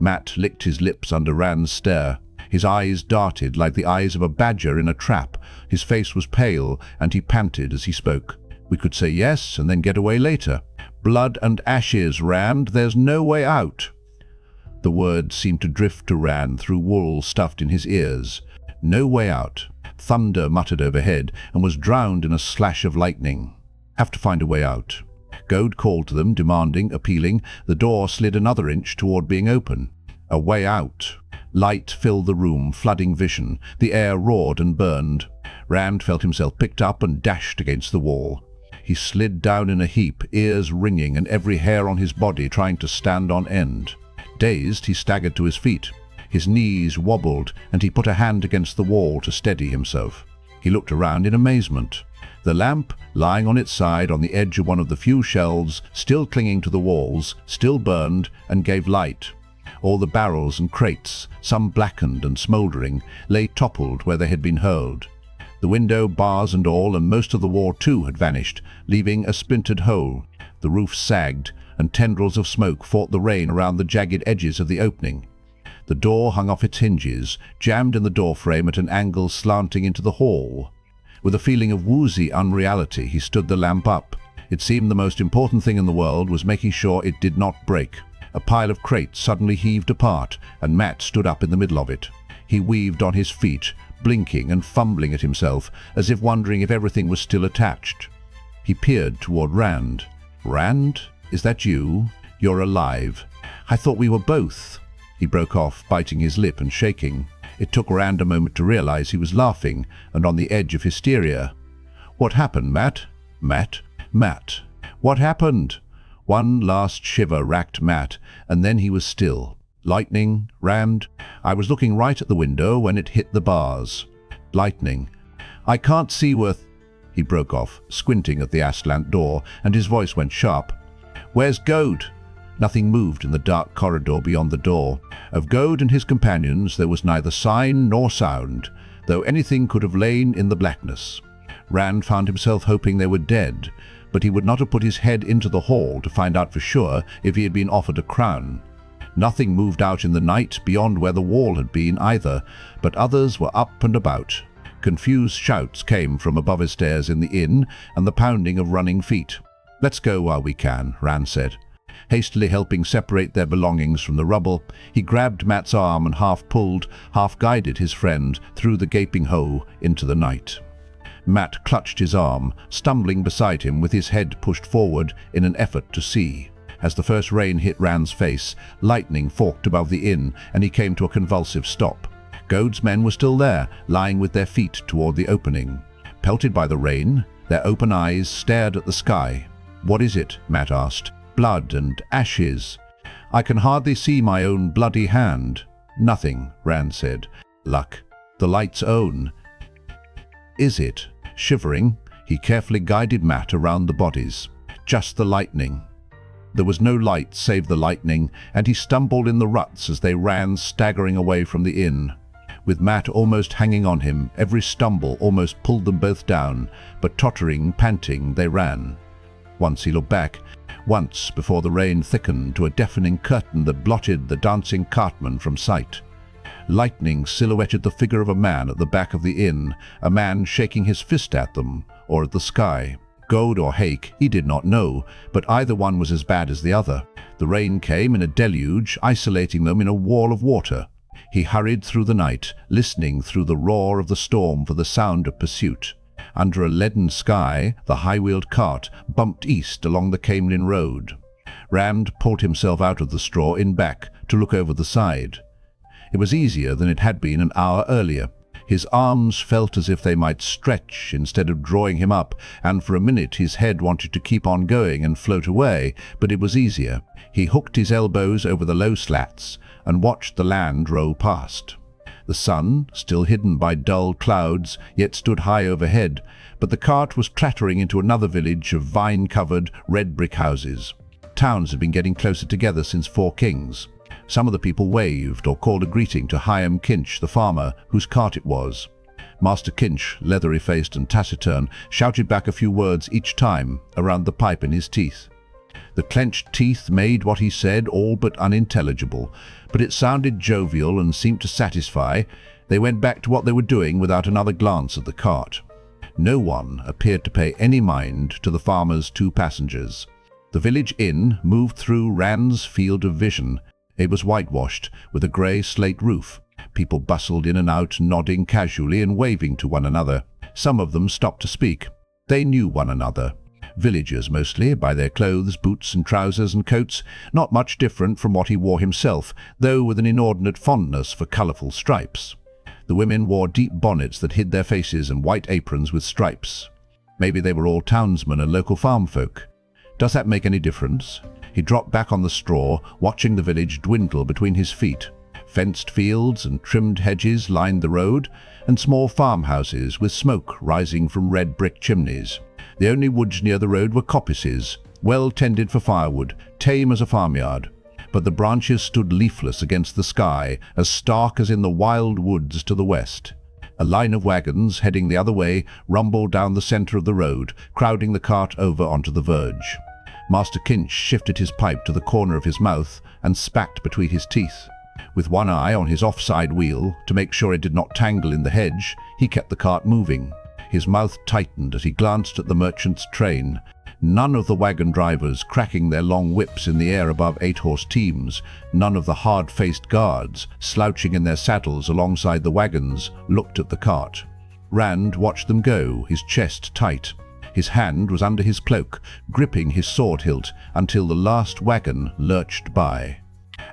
Matt licked his lips under Rand's stare. His eyes darted like the eyes of a badger in a trap. His face was pale, and he panted as he spoke. "We could say yes and then get away later. Blood and ashes, Rand, there's no way out." The words seemed to drift to Rand through wool stuffed in his ears. No way out. Thunder muttered overhead and was drowned in a slash of lightning. "Have to find a way out." Goad called to them, demanding, appealing. The door slid another inch toward being open. A way out. Light filled the room, flooding vision. The air roared and burned. Rand felt himself picked up and dashed against the wall. He slid down in a heap, ears ringing and every hair on his body trying to stand on end. Dazed, he staggered to his feet. His knees wobbled, and he put a hand against the wall to steady himself. He looked around in amazement. The lamp, lying on its side on the edge of one of the few shelves, still clinging to the walls, still burned and gave light. All the barrels and crates, some blackened and smouldering, lay toppled where they had been hurled. The window, bars and all, and most of the wall too, had vanished, leaving a splintered hole. The roof sagged, and tendrils of smoke fought the rain around the jagged edges of the opening. The door hung off its hinges, jammed in the doorframe at an angle slanting into the hall. With a feeling of woozy unreality, he stood the lamp up. It seemed the most important thing in the world was making sure it did not break. A pile of crates suddenly heaved apart, and Matt stood up in the middle of it. He weaved on his feet, blinking and fumbling at himself, as if wondering if everything was still attached. He peered toward Rand. "Rand, is that you? You're alive. I thought we were both." He broke off, biting his lip and shaking. It took Rand a moment to realize he was laughing and on the edge of hysteria. "What happened, Matt? Matt? Matt? What happened?" One last shiver racked Matt, and then he was still. "Lightning, Rand? I was looking right at the window when it hit the bars." "Lightning. I can't see worth—" He broke off, squinting at the aslant door, and his voice went sharp. "Where's Goad?" Nothing moved in the dark corridor beyond the door. Of Goad and his companions there was neither sign nor sound, though anything could have lain in the blackness. Rand found himself hoping they were dead, but he would not have put his head into the hall to find out for sure if he had been offered a crown. Nothing moved out in the night beyond where the wall had been either, but others were up and about. Confused shouts came from above his stairs in the inn, and the pounding of running feet. "Let's go while we can," Rand said. Hastily helping separate their belongings from the rubble, he grabbed Matt's arm and half-pulled, half-guided his friend through the gaping hole into the night. Matt clutched his arm, stumbling beside him with his head pushed forward in an effort to see. As the first rain hit Rand's face, lightning forked above the inn, and he came to a convulsive stop. Goad's men were still there, lying with their feet toward the opening. Pelted by the rain, their open eyes stared at the sky. "What is it?" Matt asked. "Blood and ashes. I can hardly see my own bloody hand." "Nothing," Rand said. "Luck. The light's own." "Is it?" Shivering, he carefully guided Matt around the bodies. "Just the lightning." There was no light save the lightning, and he stumbled in the ruts as they ran staggering away from the inn. With Matt almost hanging on him, every stumble almost pulled them both down, but tottering, panting, they ran. Once he looked back, once before the rain thickened to a deafening curtain that blotted the dancing cartman from sight. Lightning silhouetted the figure of a man at the back of the inn, a man shaking his fist at them, or at the sky. Goad or Hake, he did not know, but either one was as bad as the other. The rain came in a deluge, isolating them in a wall of water. He hurried through the night, listening through the roar of the storm for the sound of pursuit. Under a leaden sky, the high-wheeled cart bumped east along the Caemlyn Road. Rand pulled himself out of the straw in back to look over the side. It was easier than it had been an hour earlier. His arms felt as if they might stretch instead of drawing him up, and for a minute his head wanted to keep on going and float away, but it was easier. He hooked his elbows over the low slats and watched the land roll past. The sun, still hidden by dull clouds, yet stood high overhead, but the cart was clattering into another village of vine-covered, red brick houses. Towns had been getting closer together since Four Kings. Some of the people waved or called a greeting to Higham Kinch, the farmer, whose cart it was. Master Kinch, leathery-faced and taciturn, shouted back a few words each time, around the pipe in his teeth. The clenched teeth made what he said all but unintelligible, but it sounded jovial and seemed to satisfy. They went back to what they were doing without another glance at the cart. No one appeared to pay any mind to the farmer's two passengers. The village inn moved through Rand's field of vision. It was whitewashed, with a grey slate roof. People bustled in and out, nodding casually and waving to one another. Some of them stopped to speak. They knew one another. Villagers mostly, by their clothes, boots and trousers and coats, not much different from what he wore himself, though with an inordinate fondness for colourful stripes. The women wore deep bonnets that hid their faces and white aprons with stripes. Maybe they were all townsmen and local farm folk. Does that make any difference? He dropped back on the straw, watching the village dwindle between his feet. Fenced fields and trimmed hedges lined the road, and small farmhouses with smoke rising from red brick chimneys. The only woods near the road were coppices, well tended for firewood, tame as a farmyard. But the branches stood leafless against the sky, as stark as in the wild woods to the west. A line of wagons, heading the other way, rumbled down the centre of the road, crowding the cart over onto the verge. Master Kinch shifted his pipe to the corner of his mouth and spat between his teeth. With one eye on his offside wheel, to make sure it did not tangle in the hedge, he kept the cart moving. His mouth tightened as he glanced at the merchant's train. None of the wagon drivers cracking their long whips in the air above 8-horse teams, none of the hard-faced guards slouching in their saddles alongside the wagons, looked at the cart. Rand watched them go, his chest tight. His hand was under his cloak, gripping his sword hilt, until the last wagon lurched by.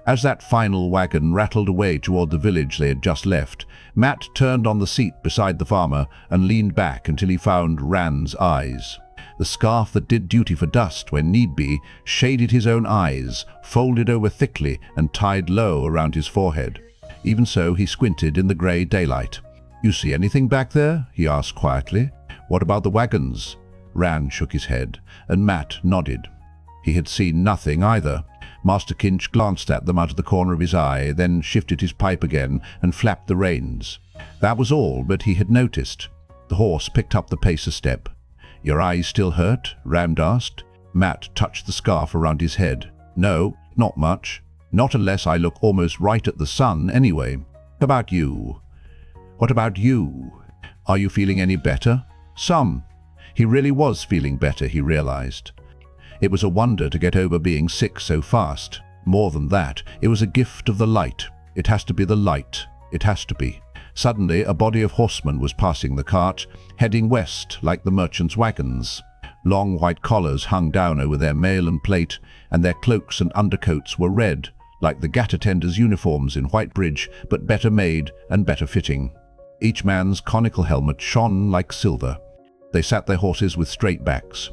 As that final wagon rattled away toward the village they had just left, Matt turned on the seat beside the farmer and leaned back until he found Rand's eyes. The scarf that did duty for dust when need be shaded his own eyes, folded over thickly and tied low around his forehead. Even so, he squinted in the grey daylight. "You see anything back there?" he asked quietly. "What about the wagons?" Rand shook his head, and Matt nodded. He had seen nothing either. Master Kinch glanced at them out of the corner of his eye, then shifted his pipe again and flapped the reins. That was all, but he had noticed. The horse picked up the pace a step. "Your eyes still hurt?" Rand asked. Matt touched the scarf around his head. "No, not much. Not unless I look almost right at the sun, anyway. What about you? What about you? Are you feeling any better?" "Some." He really was feeling better, he realized. It was a wonder to get over being sick so fast. More than that, it was a gift of the light. It has to be the light. It has to be. Suddenly, a body of horsemen was passing the cart, heading west like the merchants' wagons. Long white collars hung down over their mail and plate, and their cloaks and undercoats were red, like the gat attenders' uniforms in Whitebridge, but better made and better fitting. Each man's conical helmet shone like silver. They sat their horses with straight backs.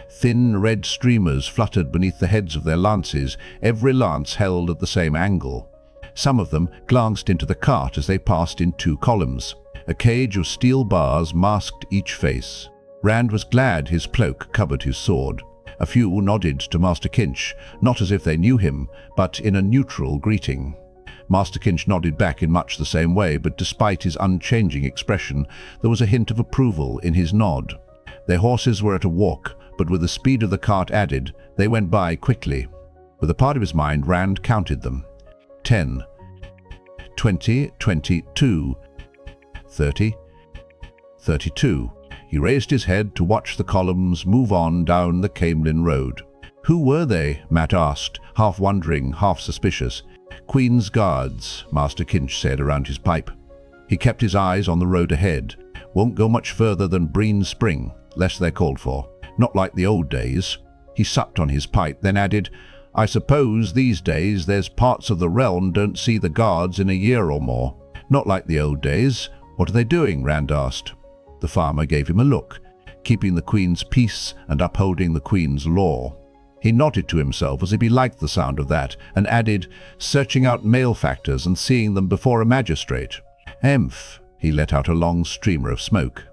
Thin red streamers fluttered beneath the heads of their lances, every lance held at the same angle. Some of them glanced into the cart as they passed in 2 columns. A cage of steel bars masked each face. Rand was glad his cloak covered his sword. A few nodded to Master Kinch, not as if they knew him, but in a neutral greeting. Master Kinch nodded back in much the same way, but despite his unchanging expression, there was a hint of approval in his nod. Their horses were at a walk, but with the speed of the cart added, they went by quickly. With a part of his mind, Rand counted them. 10, 20, 22, 30, 32. He raised his head to watch the columns move on down the Caemlyn Road. "Who were they?" Matt asked, half wondering, half suspicious. "Queen's Guards," Master Kinch said around his pipe. He kept his eyes on the road ahead. "Won't go much further than Breen Spring, less they're called for. Not like the old days." He sucked on his pipe, then added, "I suppose these days there's parts of the realm don't see the guards in a year or more." "Not like the old days. What are they doing?" Rand asked. The farmer gave him a look, keeping the Queen's peace and upholding the Queen's law. He nodded to himself as if he liked the sound of that, and added, "Searching out malefactors and seeing them before a magistrate." "Emph." He let out a long streamer of smoke.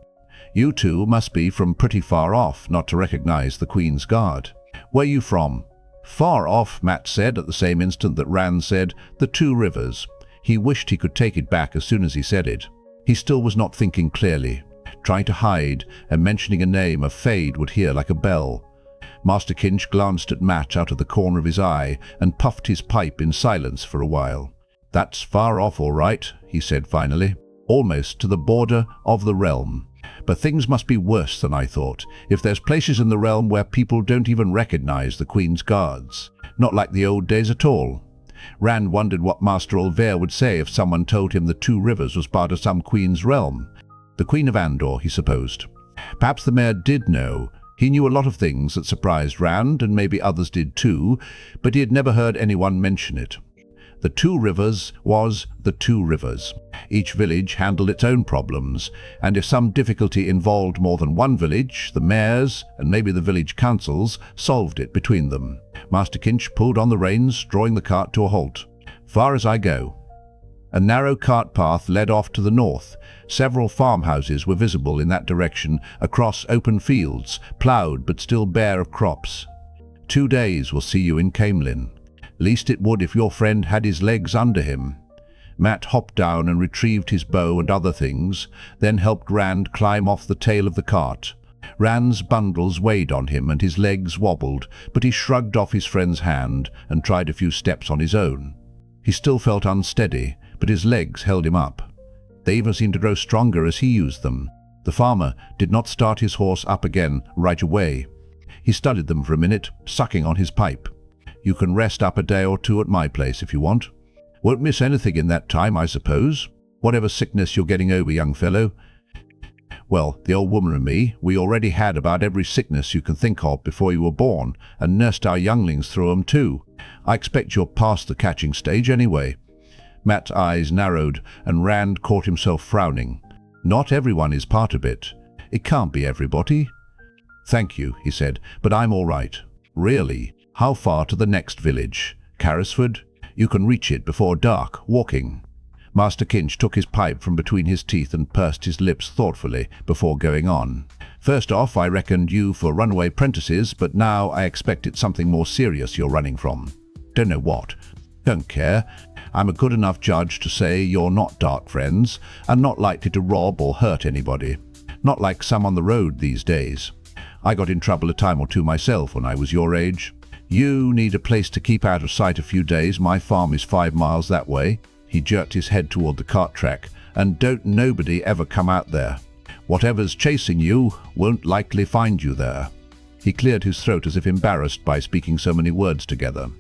"You two must be from pretty far off not to recognize the Queen's Guard. Where you from?" "Far off," Matt said at the same instant that Rand said, "the 2 rivers." He wished he could take it back as soon as he said it. He still was not thinking clearly, trying to hide, and mentioning a name a Fade would hear like a bell. Master Kinch glanced at Matt out of the corner of his eye and puffed his pipe in silence for a while. "That's far off all right," he said finally. "Almost to the border of the realm. But things must be worse than I thought, if there's places in the realm where people don't even recognize the Queen's Guards. Not like the old days at all." Rand wondered what Master Olvere would say if someone told him the 2 rivers was part of some Queen's realm. The Queen of Andor, he supposed. Perhaps the mayor did know. He knew a lot of things that surprised Rand, and maybe others did too, but he had never heard anyone mention it. The 2 rivers was the 2 rivers. Each village handled its own problems, and if some difficulty involved more than one village, the mayors, and maybe the village councils, solved it between them. Master Kinch pulled on the reins, drawing the cart to a halt. "Far as I go." A narrow cart path led off to the north. Several farmhouses were visible in that direction, across open fields, ploughed but still bare of crops. 2 days will see you in Caemlyn. Least it would if your friend had his legs under him. Mat hopped down and retrieved his bow and other things, then helped Rand climb off the tail of the cart. Rand's bundles weighed on him and his legs wobbled, but he shrugged off his friend's hand and tried a few steps on his own. He still felt unsteady, but his legs held him up. They even seemed to grow stronger as he used them. The farmer did not start his horse up again right away. He studied them for a minute, sucking on his pipe. "You can rest up a day or 2 at my place if you want. Won't miss anything in that time, I suppose. Whatever sickness you're getting over, young fellow." "Well, the old woman and me, we already had about every sickness you can think of before you were born, and nursed our younglings through 'em too. I expect you're past the catching stage anyway." Mat's eyes narrowed, and Rand caught himself frowning. "Not everyone is part of it. It can't be everybody." "Thank you," he said, "but I'm all right." "Really? How far to the next village?" "Carrisford? You can reach it before dark, walking." Master Kinch took his pipe from between his teeth and pursed his lips thoughtfully before going on. "First off, I reckoned you for runaway prentices, but now I expect it's something more serious you're running from." "Don't know what." "Don't care. I'm a good enough judge to say you're not Darkfriends, and not likely to rob or hurt anybody. Not like some on the road these days. I got in trouble a time or 2 myself when I was your age. You need a place to keep out of sight a few days. My farm is 5 miles that way." He jerked his head toward the cart track. "And don't nobody ever come out there. Whatever's chasing you won't likely find you there." He cleared his throat as if embarrassed by speaking so many words together.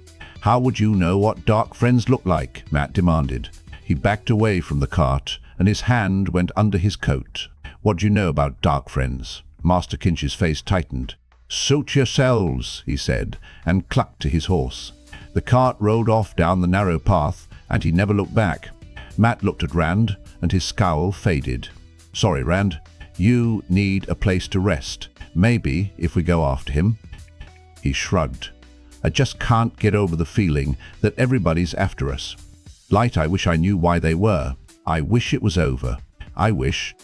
"How would you know what Darkfriends look like?" Mat demanded. He backed away from the cart, and his hand went under his coat. "What do you know about Darkfriends?" Master Kinch's face tightened. "Suit yourselves," he said, and clucked to his horse. The cart rolled off down the narrow path, and he never looked back. Mat looked at Rand, and his scowl faded. "Sorry, Rand. You need a place to rest. Maybe if we go after him." He shrugged. "I just can't get over the feeling that everybody's after us. Light, I wish I knew why they were. I wish it was over. I wish—"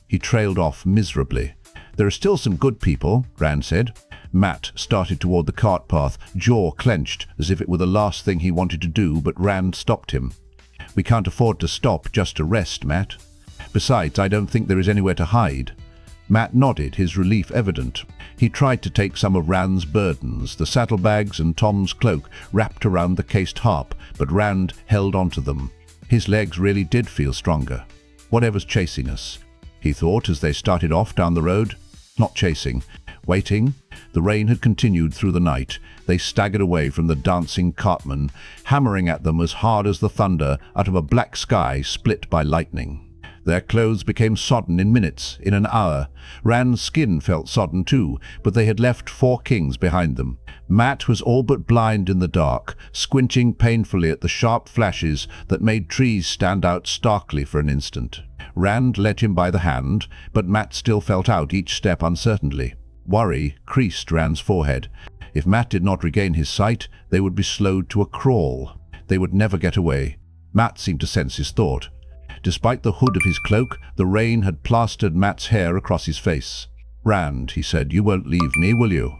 He trailed off miserably. "There are still some good people," Rand said. Mat started toward the cart path, jaw clenched as if it were the last thing he wanted to do, but Rand stopped him. "We can't afford to stop just to rest, Mat. Besides, I don't think there is anywhere to hide." Mat nodded, his relief evident. He tried to take some of Rand's burdens, the saddlebags and Tom's cloak wrapped around the cased harp, but Rand held onto them. His legs really did feel stronger. "Whatever's chasing us," he thought as they started off down the road. Not chasing. Waiting. The rain had continued through the night. They staggered away from the dancing cartmen, hammering at them as hard as the thunder out of a black sky split by lightning. Their clothes became sodden in minutes, in an hour. Rand's skin felt sodden too, but they had left 4 kings behind them. Mat was all but blind in the dark, squinting painfully at the sharp flashes that made trees stand out starkly for an instant. Rand led him by the hand, but Mat still felt out each step uncertainly. Worry creased Rand's forehead. If Mat did not regain his sight, they would be slowed to a crawl. They would never get away. Mat seemed to sense his thought. Despite the hood of his cloak, the rain had plastered Mat's hair across his face. "Rand," he said, "you won't leave me, will you?"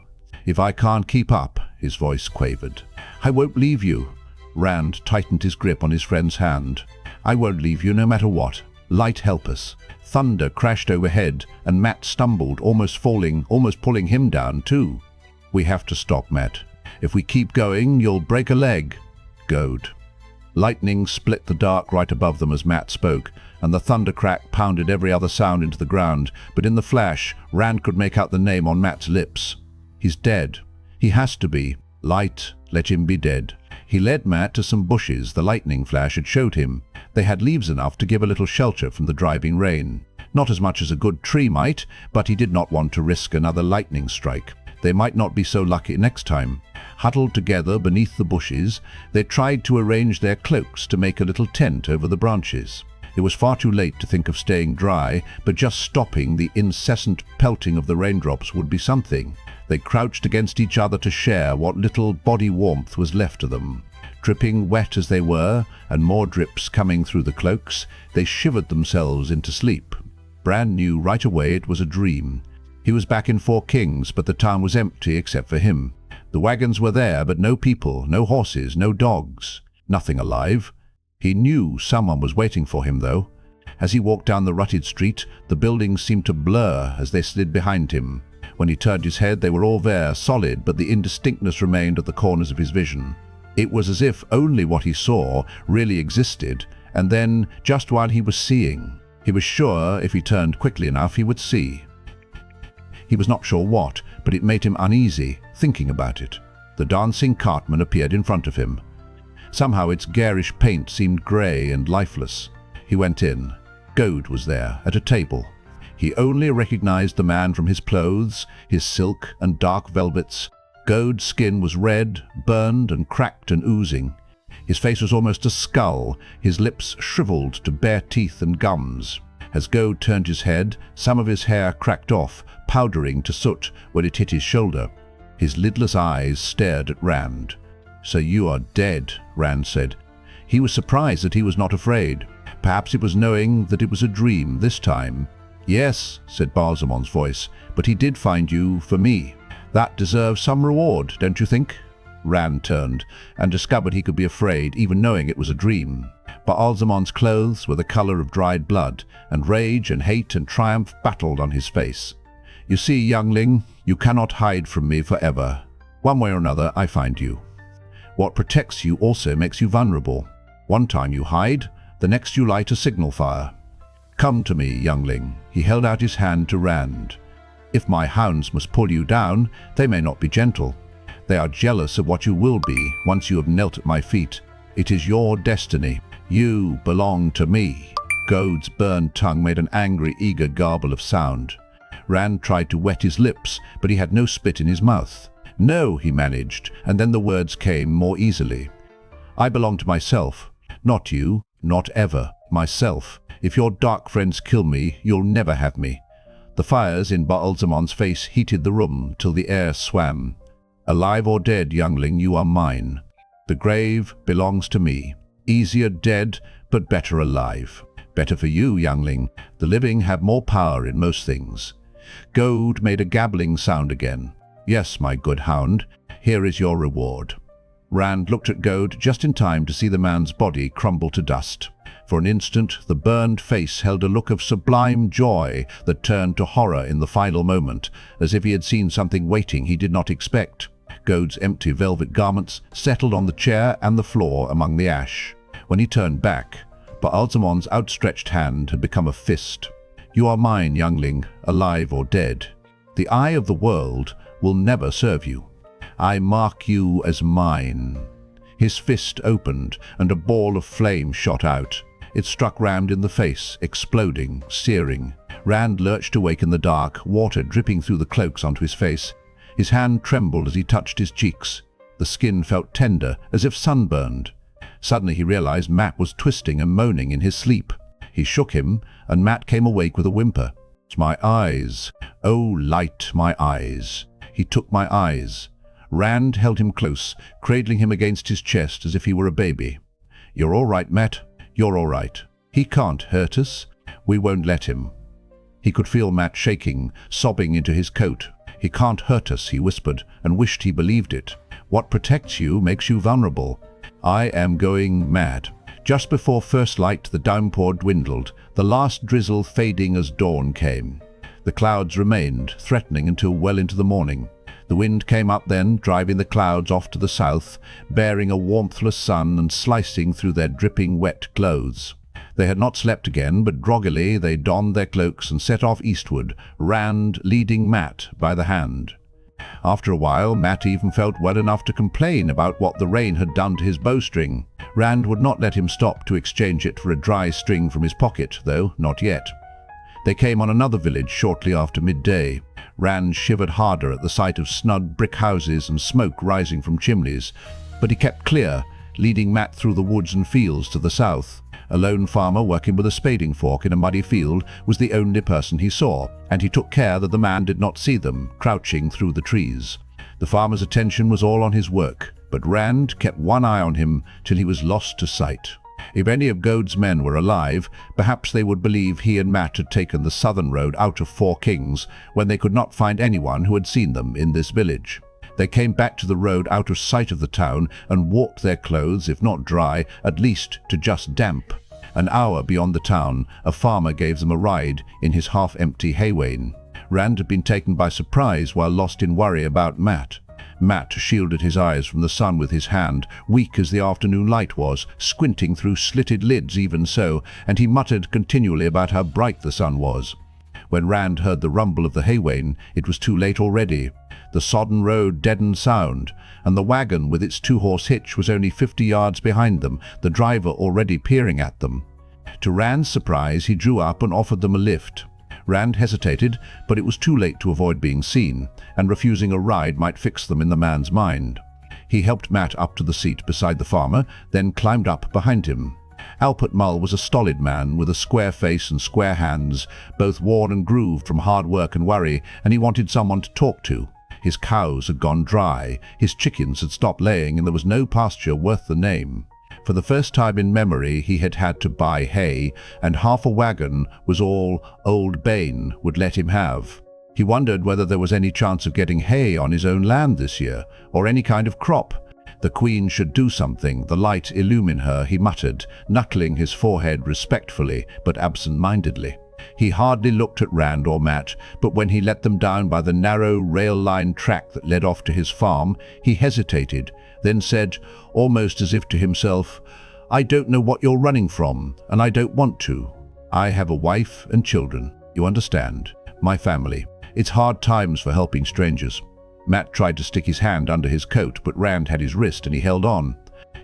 "If I can't keep up," his voice quavered. "I won't leave you." Rand tightened his grip on his friend's hand. "I won't leave you no matter what. Light, help us." Thunder crashed overhead, and Mat stumbled, almost falling, almost pulling him down too. "We have to stop, Mat. If we keep going, you'll break a leg." Goad. Lightning split the dark right above them as Mat spoke, and the thunder crack pounded every other sound into the ground, but in the flash, Rand could make out the name on Mat's lips. "He's dead. He has to be. Light, let him be dead." He led Mat to some bushes the lightning flash had showed him. They had leaves enough to give a little shelter from the driving rain. Not as much as a good tree might, but he did not want to risk another lightning strike. They might not be so lucky next time. Huddled together beneath the bushes, they tried to arrange their cloaks to make a little tent over the branches. It was far too late to think of staying dry, but just stopping the incessant pelting of the raindrops would be something. They crouched against each other to share what little body warmth was left to them. Dripping wet as they were, and more drips coming through the cloaks, they shivered themselves into sleep. Bran knew right away it was a dream. He was back in Four Kings, but the town was empty except for him. The wagons were there, but no people, no horses, no dogs, nothing alive. He knew someone was waiting for him, though. As he walked down the rutted street, the buildings seemed to blur as they slid behind him. When he turned his head, they were all there, solid, but the indistinctness remained at the corners of his vision. It was as if only what he saw really existed, and then, just while he was seeing, he was sure if he turned quickly enough he would see. He was not sure what, but it made him uneasy, thinking about it. The dancing cartman appeared in front of him. Somehow its garish paint seemed grey and lifeless. He went in. Goad was there, at a table. He only recognized the man from his clothes, his silk and dark velvets. Goad's skin was red, burned and cracked and oozing. His face was almost a skull, his lips shriveled to bare teeth and gums. As Goad turned his head, some of his hair cracked off, powdering to soot when it hit his shoulder. His lidless eyes stared at Rand. "So you are dead," Rand said. He was surprised that he was not afraid. Perhaps it was knowing that it was a dream this time. "Yes," said Balzamon's voice, "but he did find you for me. That deserves some reward, don't you think?" Rand turned and discovered he could be afraid even knowing it was a dream. Balzamon's clothes were the color of dried blood, and rage and hate and triumph battled on his face. "You see, youngling, you cannot hide from me forever. One way or another, I find you. What protects you also makes you vulnerable. One time you hide, the next you light a signal fire. Come to me, youngling." He held out his hand to Rand. "If my hounds must pull you down, they may not be gentle. They are jealous of what you will be once you have knelt at my feet. It is your destiny. You belong to me." Goad's burned tongue made an angry, eager garble of sound. Rand tried to wet his lips, but he had no spit in his mouth. "No," he managed, and then the words came more easily. "I belong to myself. Not you, not ever. Myself. If your dark friends kill me, you'll never have me." The fires in Balzamon's face heated the room till the air swam. "Alive or dead, youngling, you are mine. The grave belongs to me. Easier dead, but better alive. Better for you, youngling. The living have more power in most things." Goad made a gabbling sound again. "Yes, my good hound, here is your reward." Rand looked at Goad just in time to see the man's body crumble to dust. For an instant, the burned face held a look of sublime joy that turned to horror in the final moment, as if he had seen something waiting he did not expect. Goad's empty velvet garments settled on the chair and the floor among the ash. When he turned back, Balzamon's outstretched hand had become a fist. "You are mine, youngling, alive or dead. The eye of the world will never serve you. I mark you as mine." His fist opened, and a ball of flame shot out. It struck Rand in the face, exploding, searing. Rand lurched awake in the dark, water dripping through the cloaks onto his face. His hand trembled as he touched his cheeks. The skin felt tender, as if sunburned. Suddenly he realized Matt was twisting and moaning in his sleep. He shook him, and Matt came awake with a whimper. "It's my eyes. Oh, light, my eyes." He took my eyes. Rand held him close, cradling him against his chest as if he were a baby. "You're all right, Matt. You're all right. He can't hurt us. We won't let him." He could feel Matt shaking, sobbing into his coat. "He can't hurt us," he whispered, and wished he believed it. "What protects you makes you vulnerable." I am going mad. Just before first light, the downpour dwindled, the last drizzle fading as dawn came. The clouds remained, threatening until well into the morning. The wind came up then, driving the clouds off to the south, bearing a warmthless sun and slicing through their dripping wet clothes. They had not slept again, but groggily they donned their cloaks and set off eastward, Rand leading Matt by the hand. After a while, Matt even felt well enough to complain about what the rain had done to his bowstring. Rand would not let him stop to exchange it for a dry string from his pocket, though not yet. They came on another village shortly after midday. Rand shivered harder at the sight of snug brick houses and smoke rising from chimneys, but he kept clear, leading Matt through the woods and fields to the south. A lone farmer working with a spading fork in a muddy field was the only person he saw, and he took care that the man did not see them, crouching through the trees. The farmer's attention was all on his work, but Rand kept one eye on him till he was lost to sight. If any of Goad's men were alive, perhaps they would believe he and Mat had taken the southern road out of Four Kings when they could not find anyone who had seen them in this village. They came back to the road out of sight of the town and walked their clothes, if not dry, at least to just damp. An hour beyond the town, a farmer gave them a ride in his half-empty hay wain. Rand had been taken by surprise while lost in worry about Mat. Mat shielded his eyes from the sun with his hand, weak as the afternoon light was, squinting through slitted lids even so, and he muttered continually about how bright the sun was. When Rand heard the rumble of the hay wain, it was too late already. The sodden road deadened sound, and the wagon with its two-horse hitch was only 50 yards behind them, the driver already peering at them. To Rand's surprise, he drew up and offered them a lift. Rand hesitated, but it was too late to avoid being seen, and refusing a ride might fix them in the man's mind. He helped Mat up to the seat beside the farmer, then climbed up behind him. Alpert Mull was a stolid man with a square face and square hands, both worn and grooved from hard work and worry, and he wanted someone to talk to. His cows had gone dry, his chickens had stopped laying, and there was no pasture worth the name. For the first time in memory he had had to buy hay, and half a wagon was all Old Bane would let him have. He wondered whether there was any chance of getting hay on his own land this year, or any kind of crop. The Queen should do something, the light illumine her, he muttered, knuckling his forehead respectfully but absent-mindedly. He hardly looked at Rand or Mat, but when he let them down by the narrow rail-lined track that led off to his farm, he hesitated, then said, almost as if to himself, "I don't know what you're running from, and I don't want to. I have a wife and children, you understand, my family. It's hard times for helping strangers." Mat tried to stick his hand under his coat, but Rand had his wrist and he held on.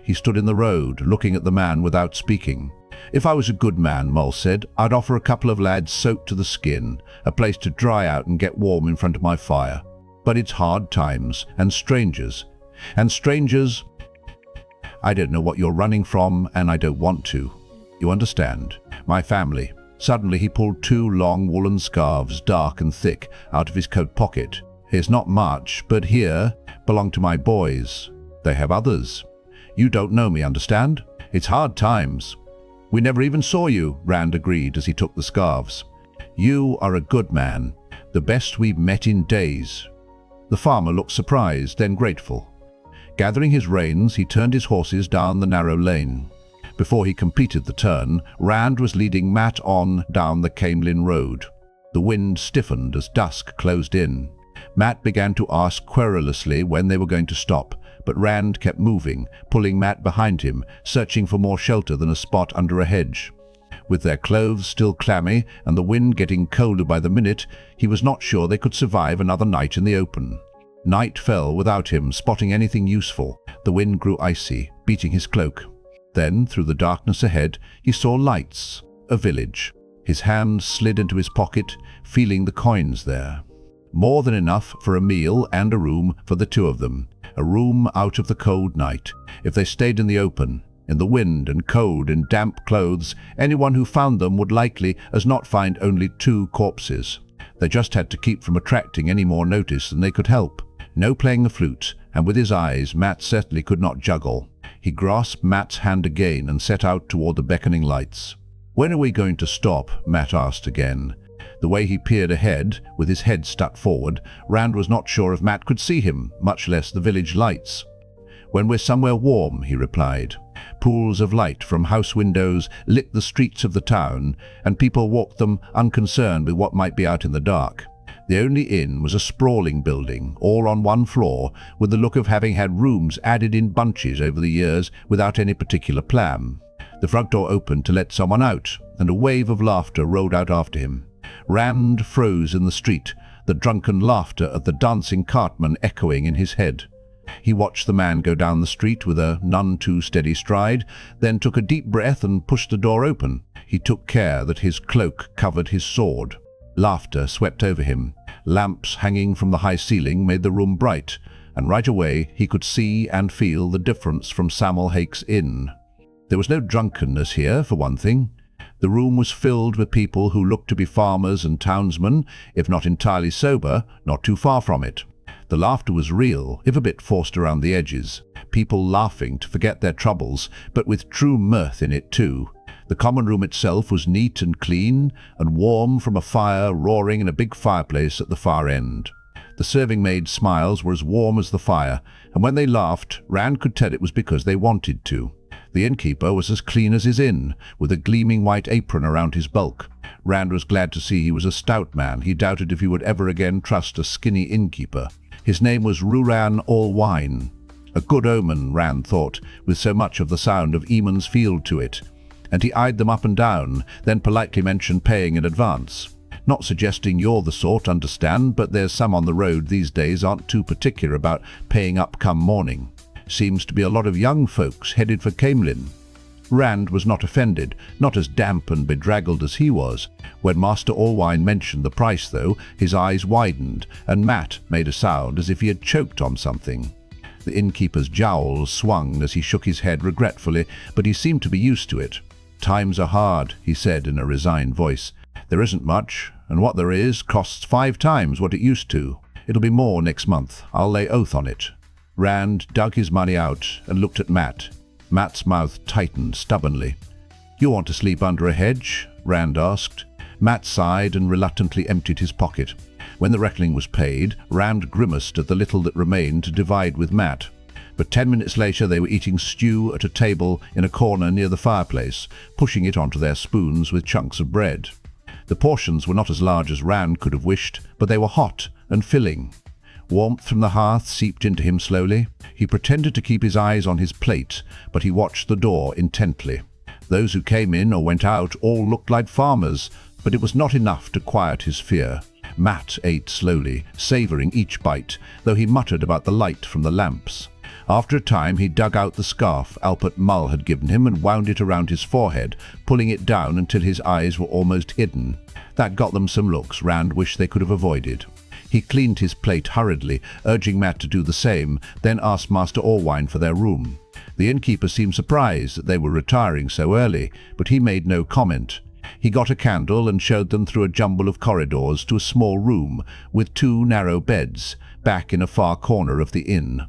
He stood in the road, looking at the man without speaking. "If I was a good man," Mull said, "I'd offer a couple of lads soaked to the skin, a place to dry out and get warm in front of my fire. But it's hard times, and strangers, I don't know what you're running from, and I don't want to. You understand, my family." Suddenly he pulled two long woolen scarves, dark and thick, out of his coat pocket. "Here's not much, but here belong to my boys. They have others. You don't know me, understand? It's hard times." "We never even saw you," Rand agreed as he took the scarves. "You are a good man, the best we've met in days." The farmer looked surprised, then grateful. Gathering his reins, he turned his horses down the narrow lane. Before he completed the turn, Rand was leading Mat on down the Caemlyn Road. The wind stiffened as dusk closed in. Mat began to ask querulously when they were going to stop, but Rand kept moving, pulling Mat behind him, searching for more shelter than a spot under a hedge. With their clothes still clammy and the wind getting colder by the minute, he was not sure they could survive another night in the open. Night fell without him spotting anything useful. The wind grew icy, beating his cloak. Then, through the darkness ahead, he saw lights, a village. His hand slid into his pocket, feeling the coins there. More than enough for a meal and a room for the two of them. A room out of the cold night. If they stayed in the open, in the wind and cold and damp clothes, anyone who found them would likely as not find only two corpses. They just had to keep from attracting any more notice than they could help. No playing the flute, and with his eyes Mat certainly could not juggle. He grasped Mat's hand again and set out toward the beckoning lights. "When are we going to stop?" Mat asked again. The way he peered ahead, with his head stuck forward, Rand was not sure if Mat could see him, much less the village lights. "When we're somewhere warm," he replied. Pools of light from house windows lit the streets of the town, and people walked them unconcerned with what might be out in the dark. The only inn was a sprawling building, all on one floor, with the look of having had rooms added in bunches over the years without any particular plan. The front door opened to let someone out, and a wave of laughter rolled out after him. Rand froze in the street, the drunken laughter of the dancing cartman echoing in his head. He watched the man go down the street with a none too steady stride, then took a deep breath and pushed the door open. He took care that his cloak covered his sword. Laughter swept over him. Lamps hanging from the high ceiling made the room bright, and right away he could see and feel the difference from Sam'l Hake's inn. There was no drunkenness here, for one thing. The room was filled with people who looked to be farmers and townsmen, if not entirely sober, not too far from it. The laughter was real, if a bit forced around the edges. People laughing to forget their troubles, but with true mirth in it too. The common room itself was neat and clean, and warm from a fire roaring in a big fireplace at the far end. The serving maid's smiles were as warm as the fire, and when they laughed, Rand could tell it was because they wanted to. The innkeeper was as clean as his inn, with a gleaming white apron around his bulk. Rand was glad to see he was a stout man. He doubted if he would ever again trust a skinny innkeeper. His name was Ruran Allwine. A good omen, Rand thought, with so much of the sound of Eamon's Field to it. And he eyed them up and down, then politely mentioned paying in advance. Not suggesting you're the sort, understand, but there's some on the road these days aren't too particular about paying up come morning. Seems to be a lot of young folks headed for Caemlyn. Rand was not offended, not as damp and bedraggled as he was. When Master Allwine mentioned the price, though, his eyes widened, and Matt made a sound as if he had choked on something. The innkeeper's jowls swung as he shook his head regretfully, but he seemed to be used to it. "Times are hard," he said in a resigned voice. "There isn't much, and what there is costs 5 times what it used to. It'll be more next month, I'll lay oath on it." Rand dug his money out and looked at Matt. Matt's mouth tightened stubbornly. "You want to sleep under a hedge?" Rand asked. Matt sighed and reluctantly emptied his pocket. When the reckoning was paid, Rand grimaced at the little that remained to divide with Matt. But 10 minutes later they were eating stew at a table in a corner near the fireplace, pushing it onto their spoons with chunks of bread. The portions were not as large as Rand could have wished, but they were hot and filling. Warmth from the hearth seeped into him slowly. He pretended to keep his eyes on his plate, but he watched the door intently. Those who came in or went out all looked like farmers, but it was not enough to quiet his fear. Matt ate slowly, savouring each bite, though he muttered about the light from the lamps. After a time he dug out the scarf Alpert Mull had given him and wound it around his forehead, pulling it down until his eyes were almost hidden. That got them some looks Rand wished they could have avoided. He cleaned his plate hurriedly, urging Matt to do the same, then asked Master Allwine for their room. The innkeeper seemed surprised that they were retiring so early, but he made no comment. He got a candle and showed them through a jumble of corridors to a small room with 2 narrow beds, back in a far corner of the inn.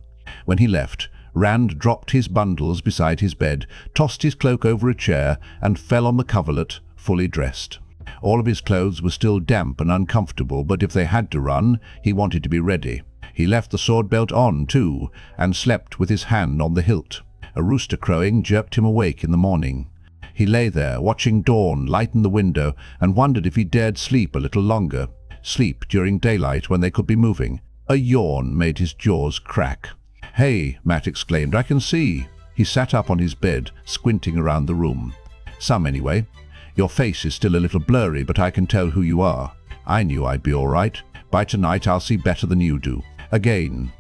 When he left, Rand dropped his bundles beside his bed, tossed his cloak over a chair, and fell on the coverlet, fully dressed. All of his clothes were still damp and uncomfortable, but if they had to run, he wanted to be ready. He left the sword belt on, too, and slept with his hand on the hilt. A rooster crowing jerked him awake in the morning. He lay there, watching dawn lighten the window, and wondered if he dared sleep a little longer. Sleep during daylight when they could be moving. A yawn made his jaws crack. "Hey," Matt exclaimed, "I can see." He sat up on his bed, squinting around the room. "Some, anyway. Your face is still a little blurry, but I can tell who you are. I knew I'd be all right. By tonight I'll see better than you do. Again."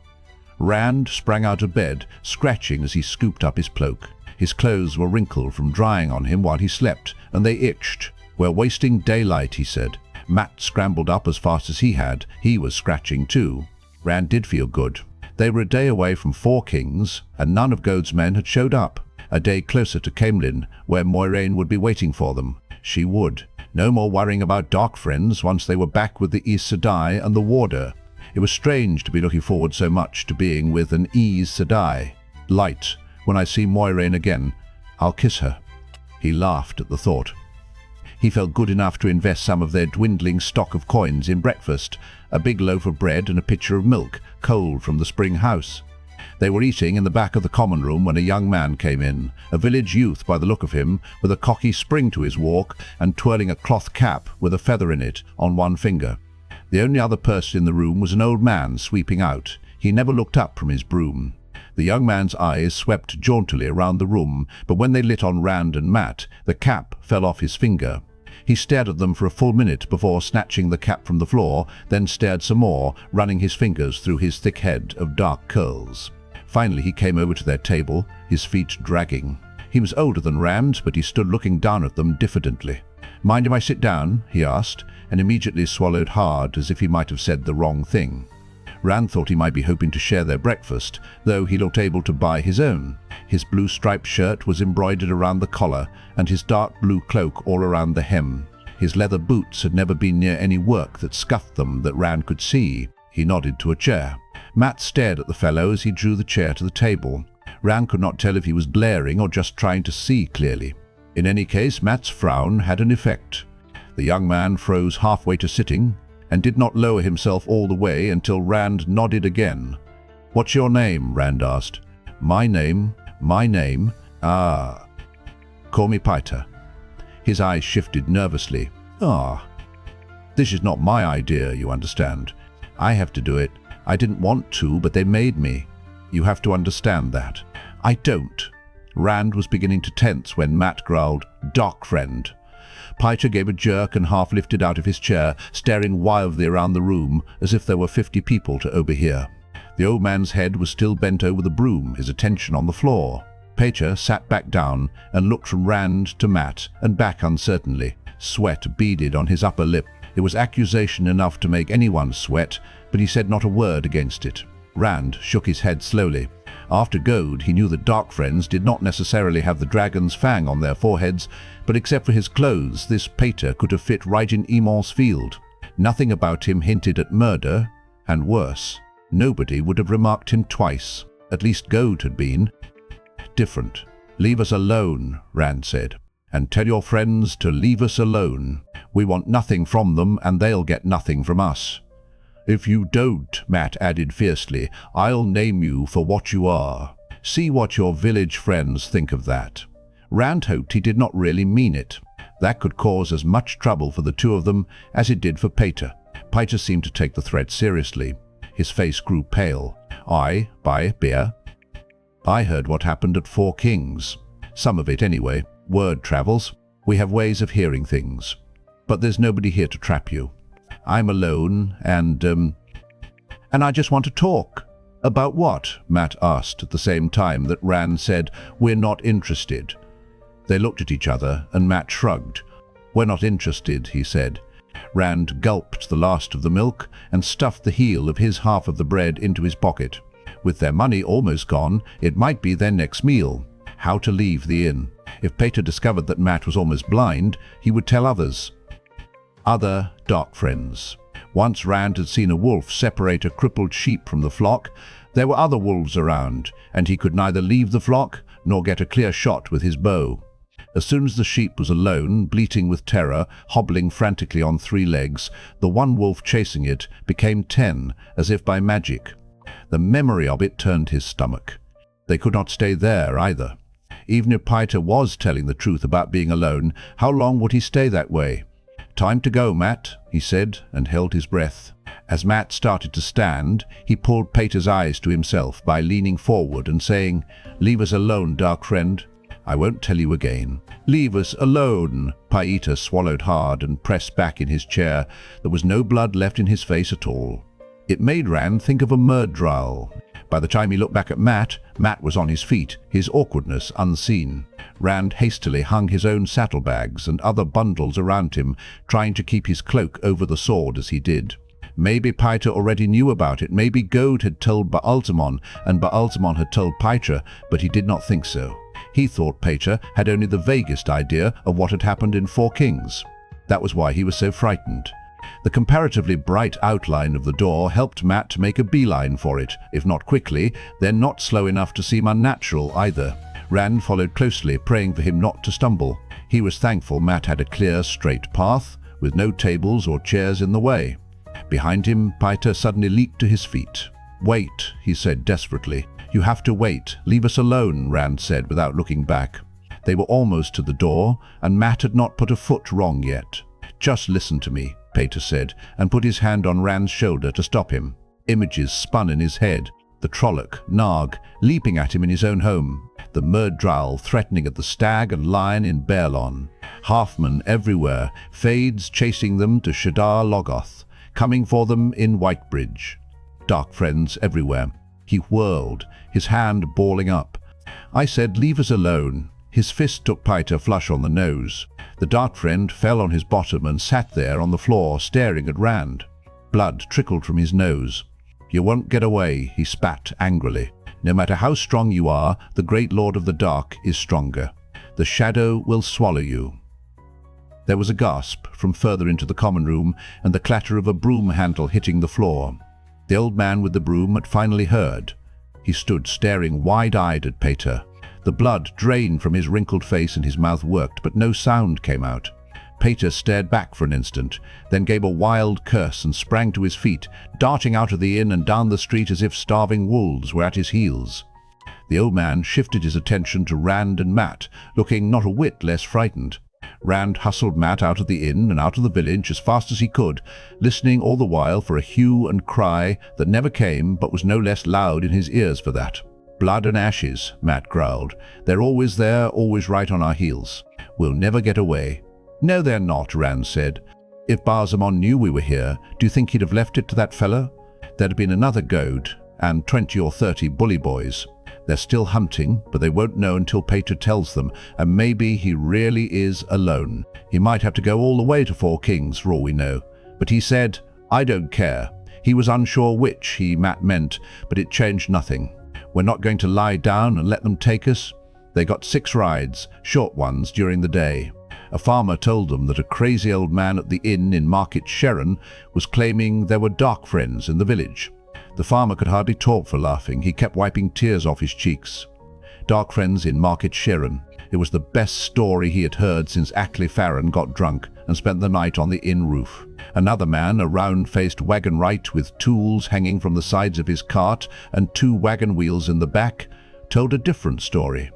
Rand sprang out of bed, scratching as he scooped up his cloak. His clothes were wrinkled from drying on him while he slept, and they itched. "We're wasting daylight," he said. Matt scrambled up as fast as he had. He was scratching too. Rand did feel good. They were a day away from 4 kings, and none of Gode's men had showed up. A day closer to Caemlyn, where Moiraine would be waiting for them. She would. No more worrying about Darkfriends once they were back with the Sedai and the Warder. It was strange to be looking forward so much to being with an Sedai. Light. When I see Moiraine again, I'll kiss her. He laughed at the thought. He felt good enough to invest some of their dwindling stock of coins in breakfast, a big loaf of bread and a pitcher of milk, cold from the spring house. They were eating in the back of the common room when a young man came in, a village youth by the look of him, with a cocky spring to his walk and twirling a cloth cap with a feather in it on one finger. The only other person in the room was an old man sweeping out. He never looked up from his broom. The young man's eyes swept jauntily around the room, but when they lit on Rand and Matt, the cap fell off his finger. He stared at them for a full minute before snatching the cap from the floor, then stared some more, running his fingers through his thick head of dark curls. Finally he came over to their table, his feet dragging. He was older than Rand, but he stood looking down at them diffidently. "Mind if I sit down?" he asked, and immediately swallowed hard as if he might have said the wrong thing. Rand thought he might be hoping to share their breakfast, though he looked able to buy his own. His blue striped shirt was embroidered around the collar and his dark blue cloak all around the hem. His leather boots had never been near any work that scuffed them that Rand could see. He nodded to a chair. Mat stared at the fellow as he drew the chair to the table. Rand could not tell if he was glaring or just trying to see clearly. In any case, Mat's frown had an effect. The young man froze halfway to sitting and did not lower himself all the way until Rand nodded again. "What's your name?" Rand asked. My name. Ah. Call me Paita." His eyes shifted nervously. "Ah. This is not my idea, you understand. I have to do it. I didn't want to, but they made me. You have to understand that." "I don't." Rand was beginning to tense when Mat growled, "Darkfriend." Paita gave a jerk and half lifted out of his chair, staring wildly around the room as if there were 50 people to overhear. The old man's head was still bent over the broom, his attention on the floor. Paita sat back down and looked from Rand to Mat and back uncertainly. Sweat beaded on his upper lip. It was accusation enough to make anyone sweat, but he said not a word against it. Rand shook his head slowly. After Goad, he knew that Darkfriends did not necessarily have the dragon's fang on their foreheads, but except for his clothes, this Paita could have fit right in Emon's field. Nothing about him hinted at murder, and worse, nobody would have remarked him twice. At least Goad had been different. "Leave us alone," Rand said, "and tell your friends to leave us alone. We want nothing from them, and they'll get nothing from us." "If you don't," Mat added fiercely, "I'll name you for what you are. See what your village friends think of that." Rand hoped he did not really mean it. That could cause as much trouble for the two of them as it did for Paita. Paita seemed to take the threat seriously. His face grew pale. "I buy beer. I heard what happened at Four Kings. Some of it anyway. Word travels. We have ways of hearing things. But there's nobody here to trap you. I'm alone and I just want to talk." "About what?" Mat asked at the same time that Rand said, "We're not interested." They looked at each other and Mat shrugged. "We're not interested," he said. Rand gulped the last of the milk and stuffed the heel of his half of the bread into his pocket. With their money almost gone, it might be their next meal. How to leave the inn? If Paita discovered that Mat was almost blind, he would tell others. Other Darkfriends. Once Rand had seen a wolf separate a crippled sheep from the flock. There were other wolves around, and he could neither leave the flock nor get a clear shot with his bow. As soon as the sheep was alone, bleating with terror, hobbling frantically on 3 legs, the one wolf chasing it became 10, as if by magic. The memory of it turned his stomach. They could not stay there either. Even if Paita was telling the truth about being alone, how long would he stay that way? "Time to go, Mat," he said, and held his breath. As Mat started to stand, he pulled Paita's eyes to himself by leaning forward and saying, "Leave us alone, dark friend. I won't tell you again." "Leave us alone." Paita swallowed hard and pressed back in his chair. There was no blood left in his face at all. It made Rand think of a murderil. By the time he looked back at Mat, Mat was on his feet, his awkwardness unseen. Rand hastily hung his own saddlebags and other bundles around him, trying to keep his cloak over the sword as he did. Maybe Paita already knew about it. Maybe Goad had told Baaltamon, and Baaltamon had told Paita, but he did not think so. He thought Paita had only the vaguest idea of what had happened in Four Kings. That was why he was so frightened. The comparatively bright outline of the door helped Mat to make a beeline for it, if not quickly, then not slow enough to seem unnatural either. Rand followed closely, praying for him not to stumble. He was thankful Mat had a clear, straight path, with no tables or chairs in the way. Behind him, Paita suddenly leaped to his feet. "Wait," he said desperately. "You have to wait. Leave us alone," Rand said without looking back. They were almost to the door, and Mat had not put a foot wrong yet. "Just listen to me," Paita said, and put his hand on Rand's shoulder to stop him. Images spun in his head. The Trolloc, Narg, leaping at him in his own home. The Murdral threatening at the stag and lion in Baerlon. Halfmen everywhere, Fades chasing them to Shadar Logoth, coming for them in Whitebridge. Darkfriends everywhere. He whirled, his hand balling up. I said, "Leave us alone." His fist took Paita flush on the nose. The Darkfriend fell on his bottom and sat there on the floor, staring at Rand. Blood trickled from his nose. "You won't get away," he spat angrily. No matter how strong you are, the great Lord of the Dark is stronger. The shadow will swallow you." There was a gasp from further into the common room and the clatter of a broom handle hitting the floor. The old man with the broom had finally heard. He stood staring wide-eyed at Peter. The blood drained from his wrinkled face and his mouth worked, but no sound came out. Peter stared back for an instant, then gave a wild curse and sprang to his feet, darting out of the inn and down the street as if starving wolves were at his heels. The old man shifted his attention to Rand and Matt, looking not a whit less frightened. Rand hustled Matt out of the inn and out of the village as fast as he could, listening all the while for a hue and cry that never came but was no less loud in his ears for that. "Blood and ashes," Matt growled. "They're always there, always right on our heels. We'll never get away." "No, they're not," Rand said. "If Barzamon knew we were here, do you think he'd have left it to that fella? There'd have been another goad, and 20 or 30 bully boys. They're still hunting, but they won't know until Peter tells them, and maybe he really is alone. He might have to go all the way to Four Kings, for all we know. But he said, 'I don't care.' He was unsure which Matt meant, but it changed nothing. We're not going to lie down and let them take us." They got 6 rides, short ones, during the day. A farmer told them that a crazy old man at the inn in Market Sharon was claiming there were Darkfriends in the village. The farmer could hardly talk for laughing. He kept wiping tears off his cheeks. Darkfriends in Market Sharon. It was the best story he had heard since Ackley Farron got drunk and spent the night on the inn roof. Another man, a round-faced wagon-wright with tools hanging from the sides of his cart and 2 wagon wheels in the back, told a different story.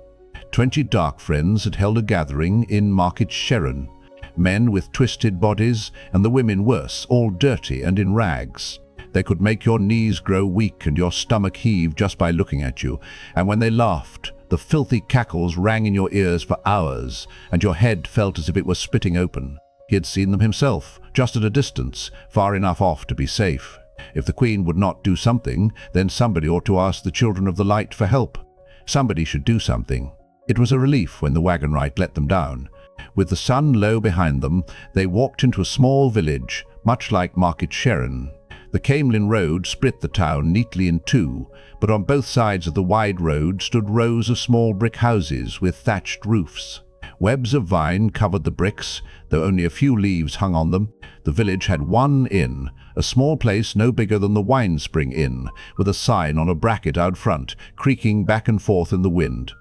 20 Darkfriends had held a gathering in Market Sharon. Men with twisted bodies and the women worse, all dirty and in rags. They could make your knees grow weak and your stomach heave just by looking at you, and when they laughed, the filthy cackles rang in your ears for hours, and your head felt as if it were splitting open. He had seen them himself, just at a distance, far enough off to be safe. If the Queen would not do something, then somebody ought to ask the Children of the Light for help. Somebody should do something. It was a relief when the wagon-wright let them down. With the sun low behind them, they walked into a small village, much like Market Sharon. The Caemlyn Road split the town neatly in 2, but on both sides of the wide road stood rows of small brick houses with thatched roofs. Webs of vine covered the bricks, though only a few leaves hung on them. The village had one inn, a small place no bigger than the Wine Spring Inn, with a sign on a bracket out front, creaking back and forth in the wind.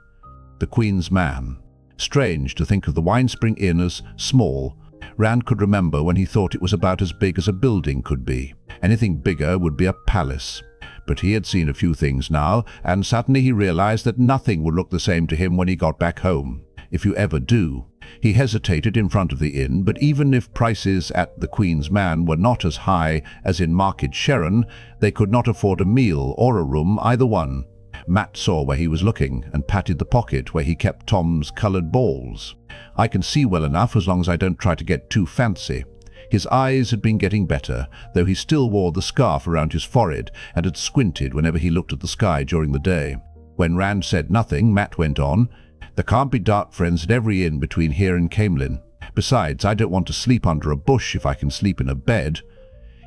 The Queen's Man. Strange to think of the Wine Spring Inn as small. Rand could remember when he thought it was about as big as a building could be. Anything bigger would be a palace. But he had seen a few things now, and suddenly he realized that nothing would look the same to him when he got back home. If you ever do. He hesitated in front of the inn, but even if prices at the Queen's Man were not as high as in Market Sharon, they could not afford a meal or a room, either one. Matt saw where he was looking and patted the pocket where he kept Tom's coloured balls. "I can see well enough as long as I don't try to get too fancy." His eyes had been getting better, though he still wore the scarf around his forehead and had squinted whenever he looked at the sky during the day. When Rand said nothing, Matt went on, "There can't be Darkfriends at every inn between here and Caemlyn. Besides, I don't want to sleep under a bush if I can sleep in a bed."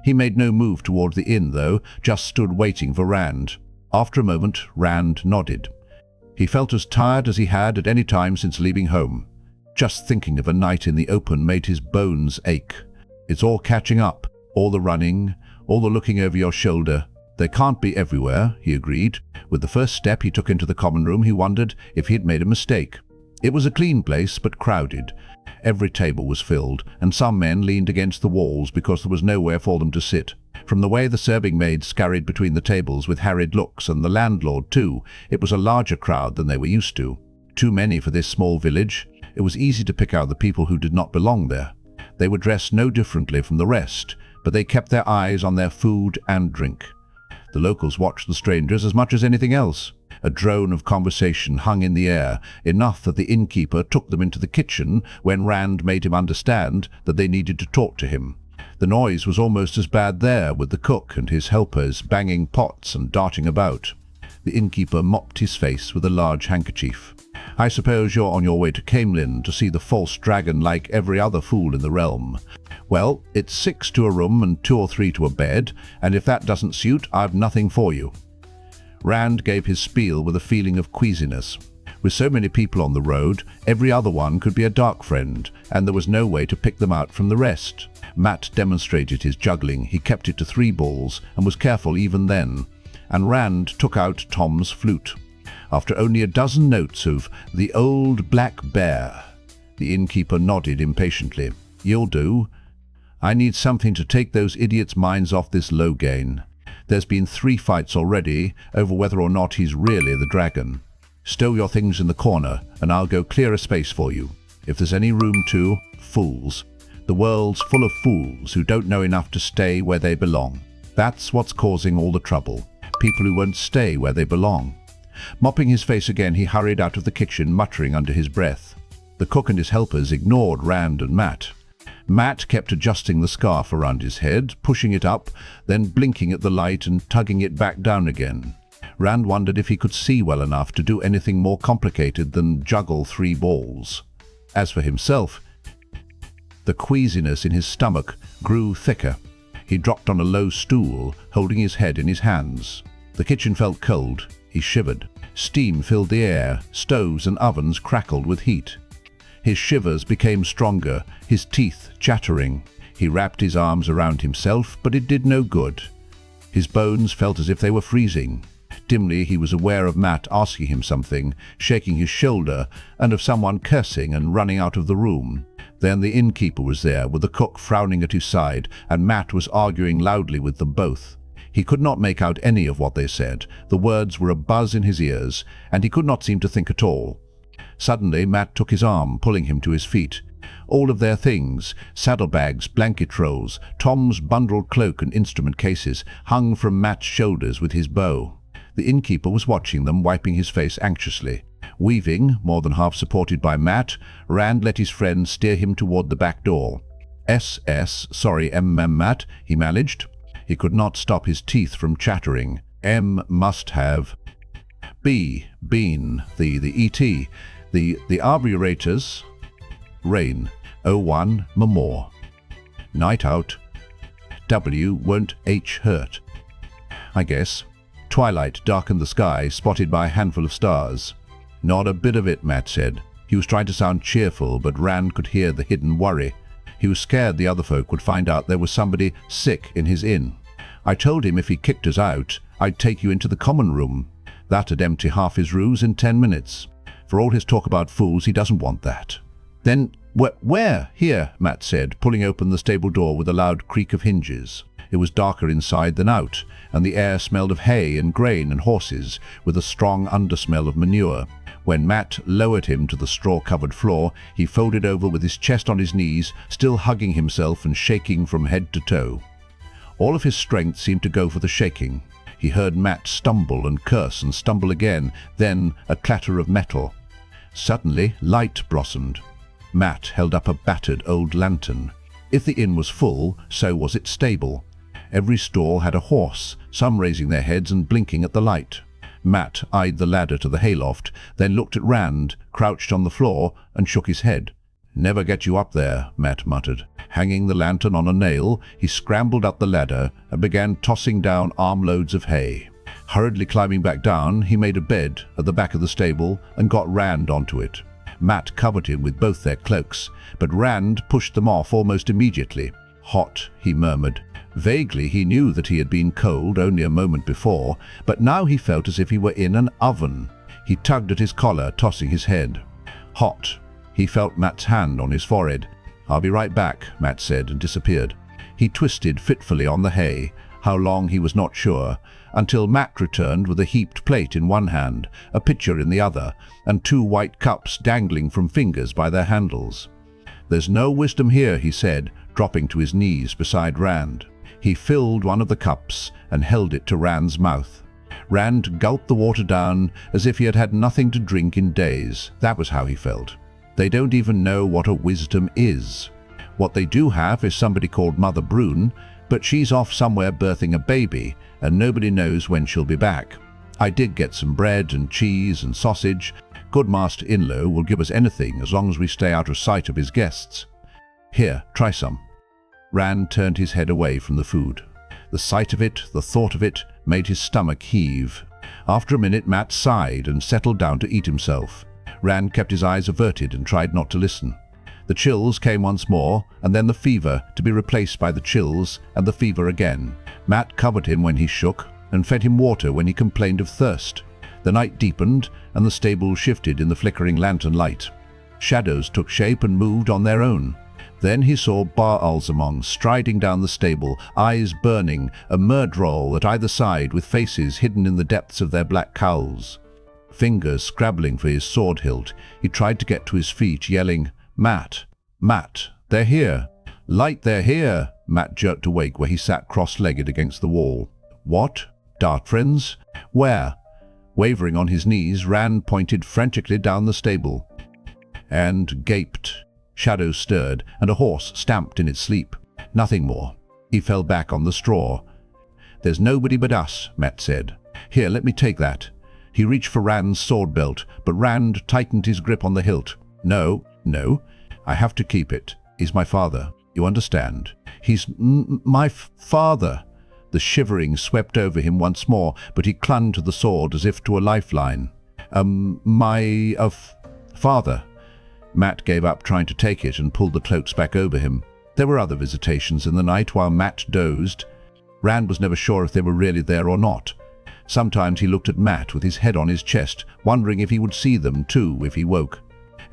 He made no move toward the inn, though, just stood waiting for Rand. After a moment, Rand nodded. He felt as tired as he had at any time since leaving home. Just thinking of a night in the open made his bones ache. It's all catching up, all the running, all the looking over your shoulder. They can't be everywhere, he agreed. With the first step he took into the common room, he wondered if he had made a mistake. It was a clean place, but crowded. Every table was filled, and some men leaned against the walls because there was nowhere for them to sit. From the way the serving maids scurried between the tables with harried looks, and the landlord too, it was a larger crowd than they were used to. Too many for this small village. It was easy to pick out the people who did not belong there. They were dressed no differently from the rest, but they kept their eyes on their food and drink. The locals watched the strangers as much as anything else. A drone of conversation hung in the air, enough that the innkeeper took them into the kitchen when Rand made him understand that they needed to talk to him. The noise was almost as bad there, with the cook and his helpers banging pots and darting about. The innkeeper mopped his face with a large handkerchief. "I suppose you're on your way to Caemlyn to see the false dragon like every other fool in the realm. Well, it's 6 to a room and 2 or 3 to a bed, and if that doesn't suit, I've nothing for you." Rand gave his spiel with a feeling of queasiness. With so many people on the road, every other one could be a Darkfriend, and there was no way to pick them out from the rest. Matt demonstrated his juggling. He kept it to 3 balls and was careful even then. And Rand took out Tom's flute. After only a dozen notes of "The Old Black Bear," the innkeeper nodded impatiently. "You'll do. I need something to take those idiots' minds off this Logain. There's been 3 fights already over whether or not he's really the dragon. Stow your things in the corner, and I'll go clear a space for you. If there's any room to, fools. The world's full of fools who don't know enough to stay where they belong. That's what's causing all the trouble. People who won't stay where they belong." Mopping his face again, he hurried out of the kitchen, muttering under his breath. The cook and his helpers ignored Rand and Matt. Matt kept adjusting the scarf around his head, pushing it up, then blinking at the light and tugging it back down again. Rand wondered if he could see well enough to do anything more complicated than juggle 3 balls. As for himself, the queasiness in his stomach grew thicker. He dropped on a low stool, holding his head in his hands. The kitchen felt cold. He shivered. Steam filled the air. Stoves and ovens crackled with heat. His shivers became stronger, his teeth chattering. He wrapped his arms around himself, but it did no good. His bones felt as if they were freezing. Dimly he was aware of Matt asking him something, shaking his shoulder, and of someone cursing and running out of the room. Then the innkeeper was there, with the cook frowning at his side, and Matt was arguing loudly with them both. He could not make out any of what they said. The words were a buzz in his ears, and he could not seem to think at all. Suddenly Matt took his arm, pulling him to his feet. All of their things, saddlebags, blanket rolls, Tom's bundled cloak and instrument cases, hung from Matt's shoulders with his bow. The innkeeper was watching them, wiping his face anxiously. Weaving, more than half supported by Matt, Rand let his friend steer him toward the back door. Sorry, Matt, he managed. He could not stop his teeth from chattering. M must have. Bean, the ET, the arborators. Rain, 01, Mamor. Night out. W won't H hurt. I guess. Twilight darkened the sky, spotted by a handful of stars. Not a bit of it, Matt said. He was trying to sound cheerful, but Rand could hear the hidden worry. He was scared the other folk would find out there was somebody sick in his inn. I told him if he kicked us out, I'd take you into the common room. That'd empty half his rooms in 10 minutes. For all his talk about fools, he doesn't want that. Then, where? Here, Matt said, pulling open the stable door with a loud creak of hinges. It was darker inside than out, and the air smelled of hay and grain and horses, with a strong undersmell of manure. When Matt lowered him to the straw-covered floor, he folded over with his chest on his knees, still hugging himself and shaking from head to toe. All of his strength seemed to go for the shaking. He heard Matt stumble and curse and stumble again, then a clatter of metal. Suddenly, light blossomed. Matt held up a battered old lantern. If the inn was full, so was its stable. Every stall had a horse, some raising their heads and blinking at the light. Matt eyed the ladder to the hayloft, then looked at Rand, crouched on the floor, and shook his head. "Never get you up there," Matt muttered. Hanging the lantern on a nail, he scrambled up the ladder and began tossing down armloads of hay. Hurriedly climbing back down, he made a bed at the back of the stable and got Rand onto it. Matt covered him with both their cloaks, but Rand pushed them off almost immediately. "Hot," he murmured. Vaguely he knew that he had been cold only a moment before, but now he felt as if he were in an oven. He tugged at his collar, tossing his head. Hot. He felt Matt's hand on his forehead. "I'll be right back," Matt said, and disappeared. He twisted fitfully on the hay, how long he was not sure, until Matt returned with a heaped plate in one hand, a pitcher in the other, and 2 white cups dangling from fingers by their handles. "There's no wisdom here," he said, dropping to his knees beside Rand. He filled one of the cups and held it to Rand's mouth. Rand gulped the water down as if he had had nothing to drink in days. That was how he felt. They don't even know what a wisdom is. What they do have is somebody called Mother Brune, but she's off somewhere birthing a baby, and nobody knows when she'll be back. I did get some bread and cheese and sausage. Good Master Inlo will give us anything as long as we stay out of sight of his guests. Here, try some." Rand turned his head away from the food. The sight of it, the thought of it, made his stomach heave. After a minute, Matt sighed and settled down to eat himself. Rand kept his eyes averted and tried not to listen. The chills came once more, and then the fever, to be replaced by the chills and the fever again. Matt covered him when he shook and fed him water when he complained of thirst. The night deepened, and the stable shifted in the flickering lantern light. Shadows took shape and moved on their own. Then he saw Bar Alzamon striding down the stable, eyes burning, a murdroll at either side with faces hidden in the depths of their black cowls. Fingers scrabbling for his sword hilt, he tried to get to his feet, yelling, "Matt! Matt! They're here! Light, they're here!" Matt jerked awake where he sat cross-legged against the wall. "What? Darkfriends? Where?" Wavering on his knees, Rand pointed frantically down the stable and gaped. Shadows stirred, and a horse stamped in its sleep. Nothing more. He fell back on the straw. "There's nobody but us," Matt said. "Here, let me take that." He reached for Rand's sword belt, but Rand tightened his grip on the hilt. "No, no, I have to keep it. He's my father. You understand? He's my father." The shivering swept over him once more, but he clung to the sword as if to a lifeline. Father." Matt gave up trying to take it and pulled the cloaks back over him. There were other visitations in the night while Matt dozed. Rand was never sure if they were really there or not. Sometimes he looked at Matt with his head on his chest, wondering if he would see them too if he woke.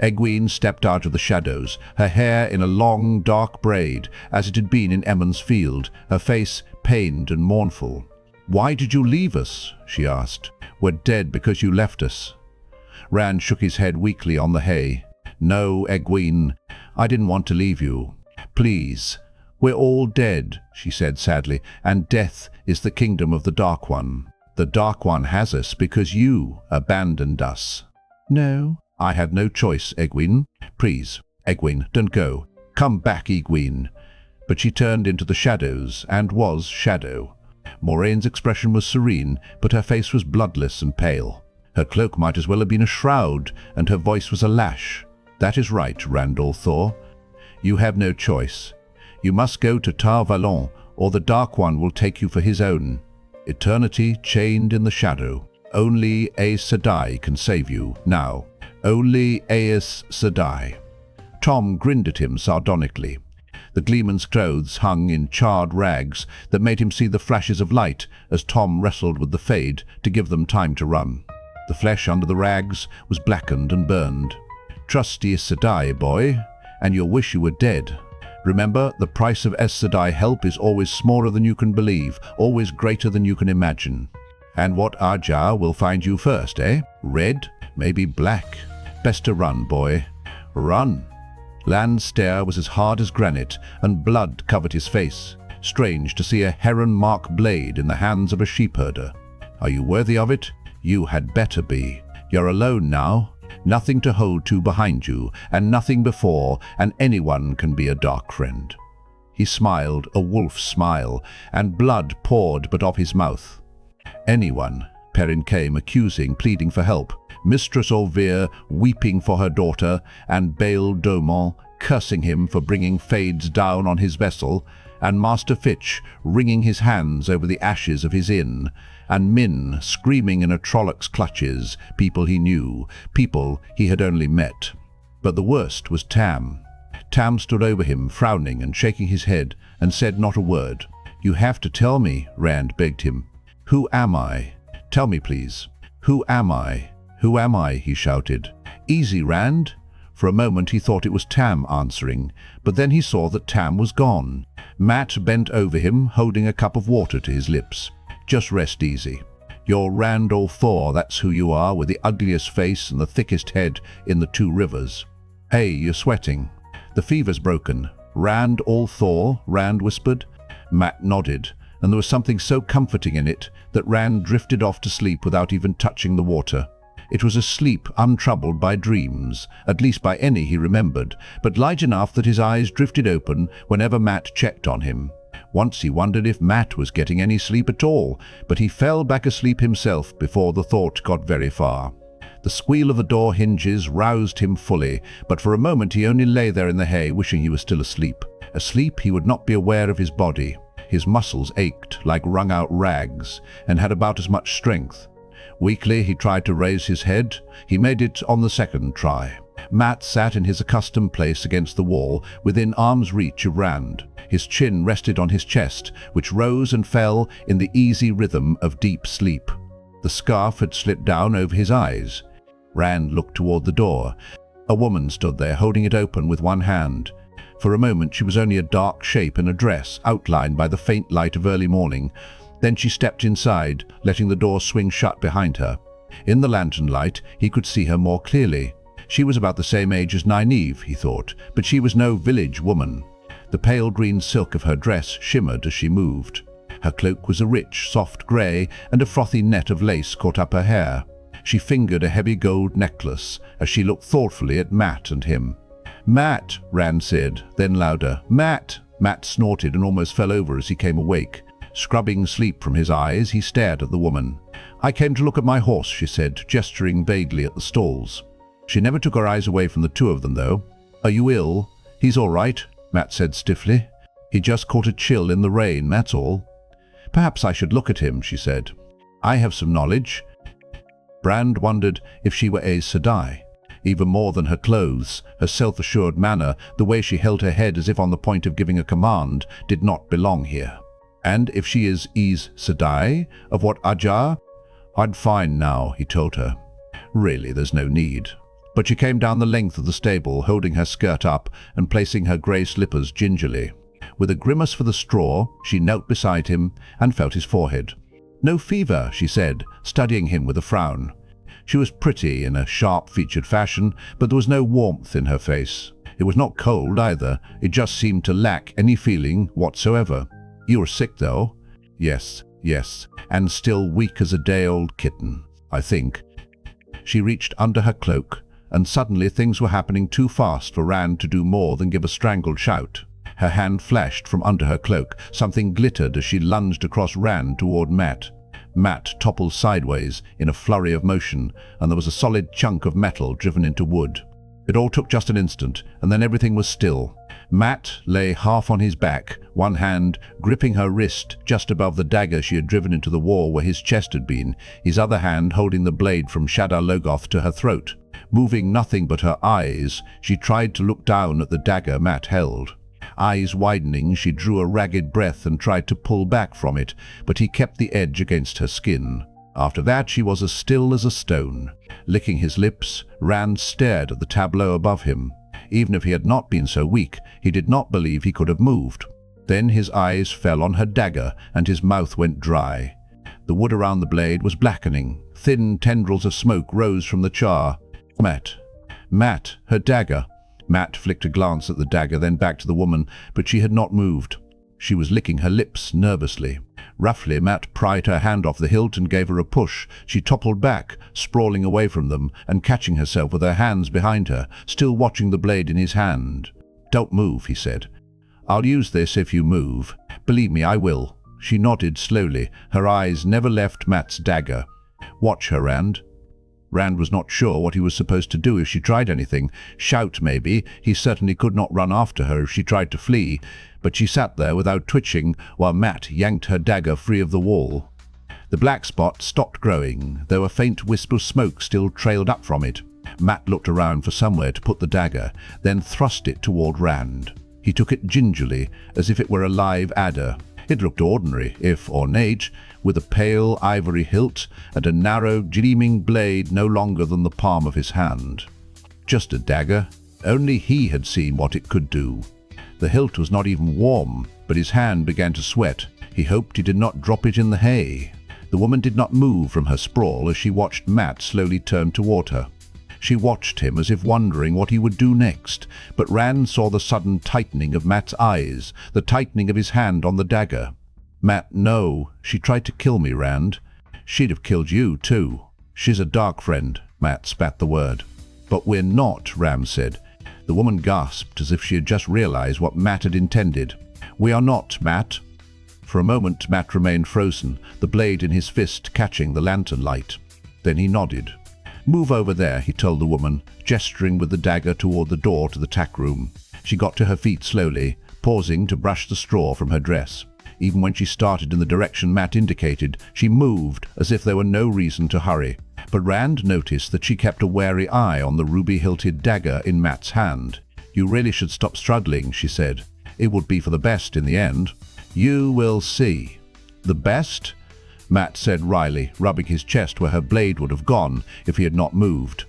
Egwene stepped out of the shadows, her hair in a long, dark braid, as it had been in Emond's field, her face pained and mournful. "Why did you leave us?" she asked. "We're dead because you left us." Rand shook his head weakly on the hay. "No, Egwene, I didn't want to leave you. Please. We're all dead," she said sadly, "and death is the kingdom of the Dark One. The Dark One has us because you abandoned us." "No, I had no choice, Egwene. Please, Egwene, don't go. Come back, Egwene." But she turned into the shadows and was shadow. Moiraine's expression was serene, but her face was bloodless and pale. Her cloak might as well have been a shroud, and her voice was a lash. "That is right, Randall Thor. You have no choice. You must go to Tar Valon, or the Dark One will take you for his own. Eternity chained in the shadow. Only Aes Sedai can save you, now. Only Aes Sedai." Tom grinned at him sardonically. The gleeman's clothes hung in charred rags that made him see the flashes of light as Tom wrestled with the Fade to give them time to run. The flesh under the rags was blackened and burned. "Trust Aes Sedai, boy, and you'll wish you were dead. Remember, the price of Aes Sedai help is always smaller than you can believe, always greater than you can imagine. And what Ajar will find you first, eh? Red? Maybe black. Best to run, boy. Run." Land's stare was as hard as granite, and blood covered his face. Strange to see a heron-mark blade in the hands of a sheepherder. "Are you worthy of it? You had better be. You're alone now. Nothing to hold to behind you, and nothing before, and anyone can be a Darkfriend." He smiled, a wolf's smile, and blood poured but off his mouth. "Anyone," Perrin came, accusing, pleading for help. Mistress Olvir weeping for her daughter, and Bael Domon cursing him for bringing Fades down on his vessel, and Master Fitch wringing his hands over the ashes of his inn, and Min screaming in a Trollocs' clutches, people he knew, people he had only met. But the worst was Tam. Tam stood over him, frowning and shaking his head, and said not a word. "You have to tell me," Rand begged him. "Who am I? Tell me, please. Who am I? Who am I?" he shouted. "Easy, Rand." For a moment he thought it was Tam answering, but then he saw that Tam was gone. Matt bent over him, holding a cup of water to his lips. "Just rest easy. You're Randall Thor, that's who you are, with the ugliest face and the thickest head in the Two Rivers. Hey, you're sweating. The fever's broken. Randall Thor," Rand whispered. Matt nodded, and there was something so comforting in it that Rand drifted off to sleep without even touching the water. It was a sleep untroubled by dreams, at least by any he remembered, but light enough that his eyes drifted open whenever Matt checked on him. Once he wondered if Matt was getting any sleep at all, but he fell back asleep himself before the thought got very far. The squeal of the door hinges roused him fully, but for a moment he only lay there in the hay, wishing he was still asleep. Asleep, he would not be aware of his body. His muscles ached like wrung-out rags, and had about as much strength. Weakly, he tried to raise his head. He made it on the second try. Mat sat in his accustomed place against the wall, within arm's reach of Rand. His chin rested on his chest, which rose and fell in the easy rhythm of deep sleep. The scarf had slipped down over his eyes. Rand looked toward the door. A woman stood there, holding it open with one hand. For a moment she was only a dark shape in a dress, outlined by the faint light of early morning. Then she stepped inside, letting the door swing shut behind her. In the lantern light, he could see her more clearly. She was about the same age as Nynaeve, he thought, but she was no village woman. The pale green silk of her dress shimmered as she moved. Her cloak was a rich, soft grey, and a frothy net of lace caught up her hair. She fingered a heavy gold necklace as she looked thoughtfully at Mat and him. "Mat," Rand said, then louder, "Mat!" Mat snorted and almost fell over as he came awake. Scrubbing sleep from his eyes, he stared at the woman. "I came to look at my horse," she said, gesturing vaguely at the stalls. She never took her eyes away from the two of them, though. "Are you ill?" "He's all right," Mat said stiffly. "He just caught a chill in the rain, that's all." "Perhaps I should look at him," she said. "I have some knowledge." Rand wondered if she were a Sedai. Even more than her clothes, her self-assured manner, the way she held her head as if on the point of giving a command, did not belong here. "And if she is Sedai, of what Ajar?" "I'd find now," he told her. "Really, there's no need." But she came down the length of the stable, holding her skirt up and placing her grey slippers gingerly. With a grimace for the straw, she knelt beside him and felt his forehead. "No fever," she said, studying him with a frown. She was pretty in a sharp-featured fashion, but there was no warmth in her face. It was not cold either, it just seemed to lack any feeling whatsoever. "You were sick, though?" Yes, and still weak as a day-old kitten, I think." She reached under her cloak, and suddenly things were happening too fast for Rand to do more than give a strangled shout. Her hand flashed from under her cloak. Something glittered as she lunged across Rand toward Mat. Mat toppled sideways in a flurry of motion, and there was a solid chunk of metal driven into wood. It all took just an instant, and then everything was still. Mat lay half on his back, one hand gripping her wrist just above the dagger she had driven into the wall where his chest had been, his other hand holding the blade from Shadar Logoth to her throat. Moving nothing but her eyes, she tried to look down at the dagger Mat held. Eyes widening, she drew a ragged breath and tried to pull back from it, but he kept the edge against her skin. After that, she was as still as a stone. Licking his lips, Rand stared at the tableau above him. Even if he had not been so weak, he did not believe he could have moved. Then his eyes fell on her dagger, and his mouth went dry. The wood around the blade was blackening. Thin tendrils of smoke rose from the char. Mat, her dagger. Mat flicked a glance at the dagger, then back to the woman, but she had not moved. She was licking her lips nervously. Roughly, Mat pried her hand off the hilt and gave her a push. She toppled back, sprawling away from them, and catching herself with her hands behind her, still watching the blade in his hand. "Don't move," he said. "I'll use this if you move. Believe me, I will." She nodded slowly. Her eyes never left Mat's dagger. "Watch her, Rand." Rand was not sure what he was supposed to do if she tried anything. Shout, maybe. He certainly could not run after her if she tried to flee. But she sat there without twitching while Mat yanked her dagger free of the wall. The black spot stopped growing, though a faint wisp of smoke still trailed up from it. Mat looked around for somewhere to put the dagger, then thrust it toward Rand. He took it gingerly, as if it were a live adder. It looked ordinary, if ornate, with a pale ivory hilt and a narrow, gleaming blade no longer than the palm of his hand. Just a dagger. Only he had seen what it could do. The hilt was not even warm, but his hand began to sweat. He hoped he did not drop it in the hay. The woman did not move from her sprawl as she watched Mat slowly turn toward her. She watched him as if wondering what he would do next, but Rand saw the sudden tightening of Mat's eyes, the tightening of his hand on the dagger. "Mat, no. She tried to kill me, Rand. She'd have killed you, too. She's a Darkfriend," Mat spat the word. "But we're not," Ram said. The woman gasped as if she had just realized what Mat had intended. "We are not, Mat." For a moment, Mat remained frozen, the blade in his fist catching the lantern light. Then he nodded. "Move over there," he told the woman, gesturing with the dagger toward the door to the tack room. She got to her feet slowly, pausing to brush the straw from her dress. Even when she started in the direction Matt indicated, she moved as if there were no reason to hurry. But Rand noticed that she kept a wary eye on the ruby-hilted dagger in Matt's hand. "You really should stop struggling," she said. "It would be for the best in the end." "You will see." "The best?" Matt said wryly, rubbing his chest where her blade would have gone if he had not moved.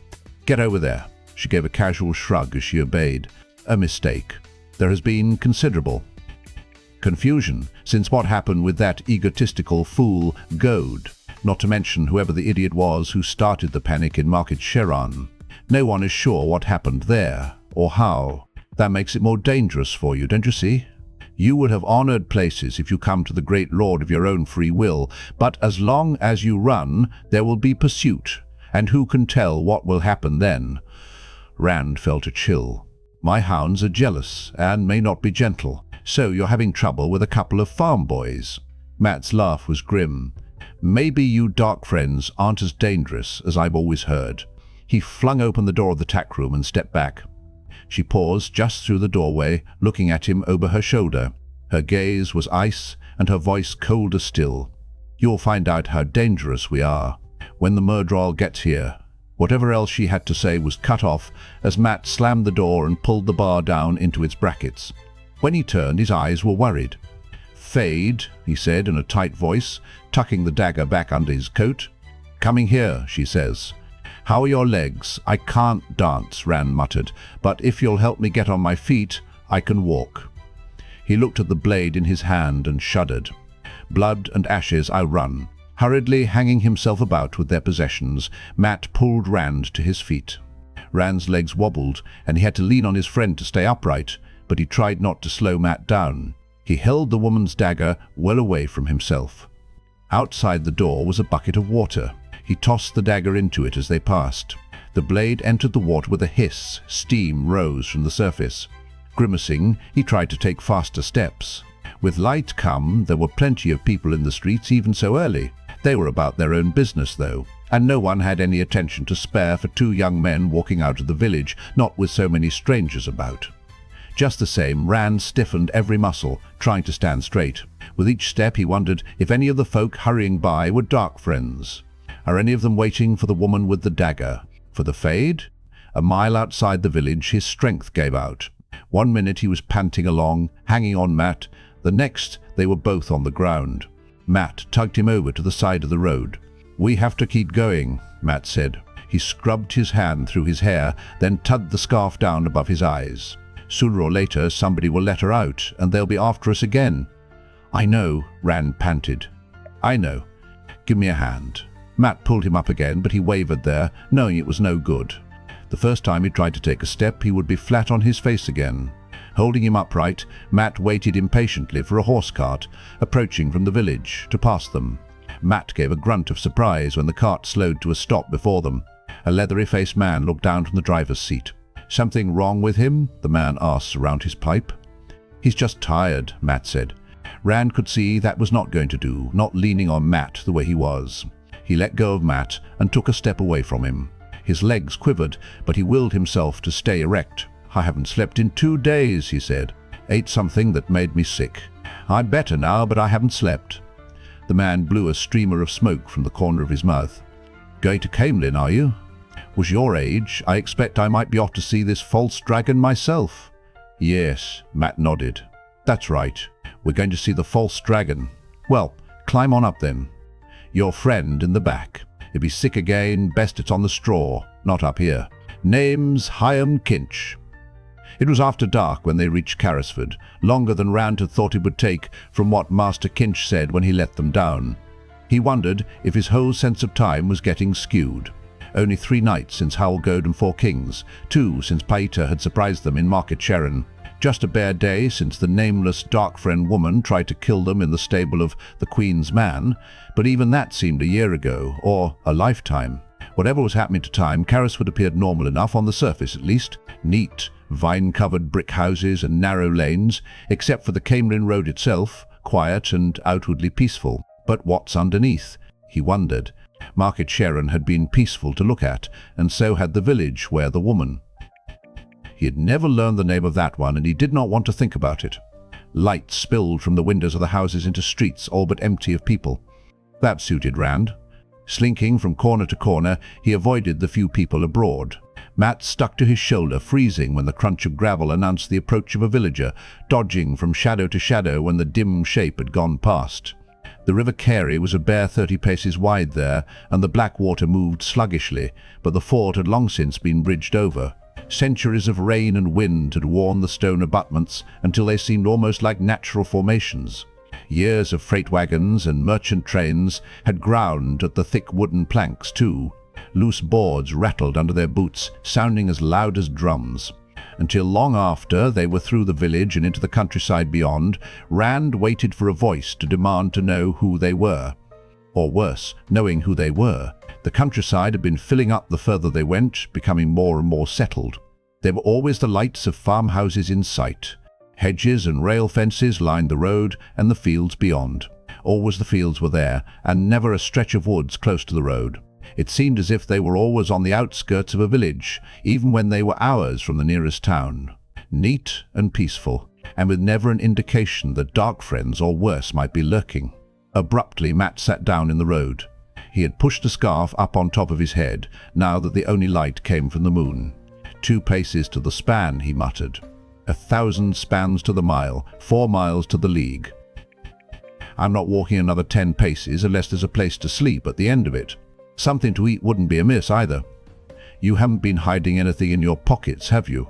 "Get over there." She gave a casual shrug as she obeyed. "A mistake. There has been considerable confusion since what happened with that egotistical fool, Goad, not to mention whoever the idiot was who started the panic in Market Sheran. No one is sure what happened there, or how. That makes it more dangerous for you, don't you see? You would have honored places if you come to the great lord of your own free will, but as long as you run, there will be pursuit, and who can tell what will happen then?" Rand felt a chill. "My hounds are jealous, and may not be gentle. So you're having trouble with a couple of farm boys?" Matt's laugh was grim. "Maybe you Darkfriends aren't as dangerous as I've always heard." He flung open the door of the tack room and stepped back. She paused just through the doorway, looking at him over her shoulder. Her gaze was ice, and her voice colder still. "You'll find out how dangerous we are when the Murdral gets here." Whatever else she had to say was cut off as Matt slammed the door and pulled the bar down into its brackets. When he turned, his eyes were worried. "Fade," he said in a tight voice, tucking the dagger back under his coat. "Coming here," she says. "How are your legs?" "I can't dance," Rand muttered, "but if you'll help me get on my feet, I can walk." He looked at the blade in his hand and shuddered. "Blood and ashes, I'll run." Hurriedly hanging himself about with their possessions, Matt pulled Rand to his feet. Rand's legs wobbled, and he had to lean on his friend to stay upright, but he tried not to slow Matt down. He held the woman's dagger well away from himself. Outside the door was a bucket of water. He tossed the dagger into it as they passed. The blade entered the water with a hiss. Steam rose from the surface. Grimacing, he tried to take faster steps. With light come, there were plenty of people in the streets even so early. They were about their own business, though, and no one had any attention to spare for two young men walking out of the village, not with so many strangers about. Just the same, Rand stiffened every muscle, trying to stand straight. With each step he wondered if any of the folk hurrying by were Darkfriends. Are any of them waiting for the woman with the dagger? For the Fade? A mile outside the village, his strength gave out. 1 minute he was panting along, hanging on Matt. The next, they were both on the ground. Matt tugged him over to the side of the road. "We have to keep going," Matt said. He scrubbed his hand through his hair, then tugged the scarf down above his eyes. "Sooner or later, somebody will let her out, and they'll be after us again." "I know," Rand panted. "I know. Give me a hand." Matt pulled him up again, but he wavered there, knowing it was no good. The first time he tried to take a step, he would be flat on his face again. Holding him upright, Matt waited impatiently for a horse cart, approaching from the village, to pass them. Matt gave a grunt of surprise when the cart slowed to a stop before them. A leathery-faced man looked down from the driver's seat. "Something wrong with him?" the man asked around his pipe. "He's just tired," Matt said. Rand could see that was not going to do, not leaning on Matt the way he was. He let go of Matt and took a step away from him. His legs quivered, but he willed himself to stay erect. "I haven't slept in 2 days," he said. "Ate something that made me sick. I'm better now, but I haven't slept." The man blew a streamer of smoke from the corner of his mouth. "Going to Caemlyn, are you?" "Was your age, I expect I might be off to see this false dragon myself." "Yes," Matt nodded. "That's right. We're going to see the false dragon." "Well, climb on up then. Your friend in the back. If he's sick again, best it's on the straw, not up here. Name's Hyam Kinch." It was after dark when they reached Carrisford, longer than Rand had thought it would take from what Master Kinch said when he let them down. He wondered if his whole sense of time was getting skewed. Only 3 nights since Howlgoad and 4 Kings, 2 since Paita had surprised them in Market Sheran. Just a bare day since the nameless Darkfriend woman tried to kill them in the stable of the Queen's man, but even that seemed a year ago, or a lifetime. Whatever was happening to time, Carrisford appeared normal enough on the surface at least. Neat, vine-covered brick houses and narrow lanes, except for the Caemlyn Road itself, quiet and outwardly peaceful. But what's underneath? He wondered. Market Sheran had been peaceful to look at, and so had the village where the woman. He had never learned the name of that one, and he did not want to think about it. Light spilled from the windows of the houses into streets all but empty of people. That suited Rand. Slinking from corner to corner, he avoided the few people abroad. Mat stuck to his shoulder, freezing when the crunch of gravel announced the approach of a villager, dodging from shadow to shadow when the dim shape had gone past. The River Carey was a bare 30 paces wide there, and the black water moved sluggishly, but the ford had long since been bridged over. Centuries of rain and wind had worn the stone abutments until they seemed almost like natural formations. Years of freight wagons and merchant trains had ground at the thick wooden planks too. Loose boards rattled under their boots, sounding as loud as drums. Until long after they were through the village and into the countryside beyond, Rand waited for a voice to demand to know who they were. Or worse, knowing who they were. The countryside had been filling up the further they went, becoming more and more settled. There were always the lights of farmhouses in sight. Hedges and rail fences lined the road and the fields beyond. Always the fields were there, and never a stretch of woods close to the road. It seemed as if they were always on the outskirts of a village, even when they were hours from the nearest town. Neat and peaceful, and with never an indication that Darkfriends or worse might be lurking. Abruptly, Mat sat down in the road. He had pushed the scarf up on top of his head, now that the only light came from the moon. 2 paces to the span, he muttered. 1,000 spans to the mile, 4 miles to the league. I'm not walking another 10 paces unless there's a place to sleep at the end of it. Something to eat wouldn't be amiss either. You haven't been hiding anything in your pockets, have you?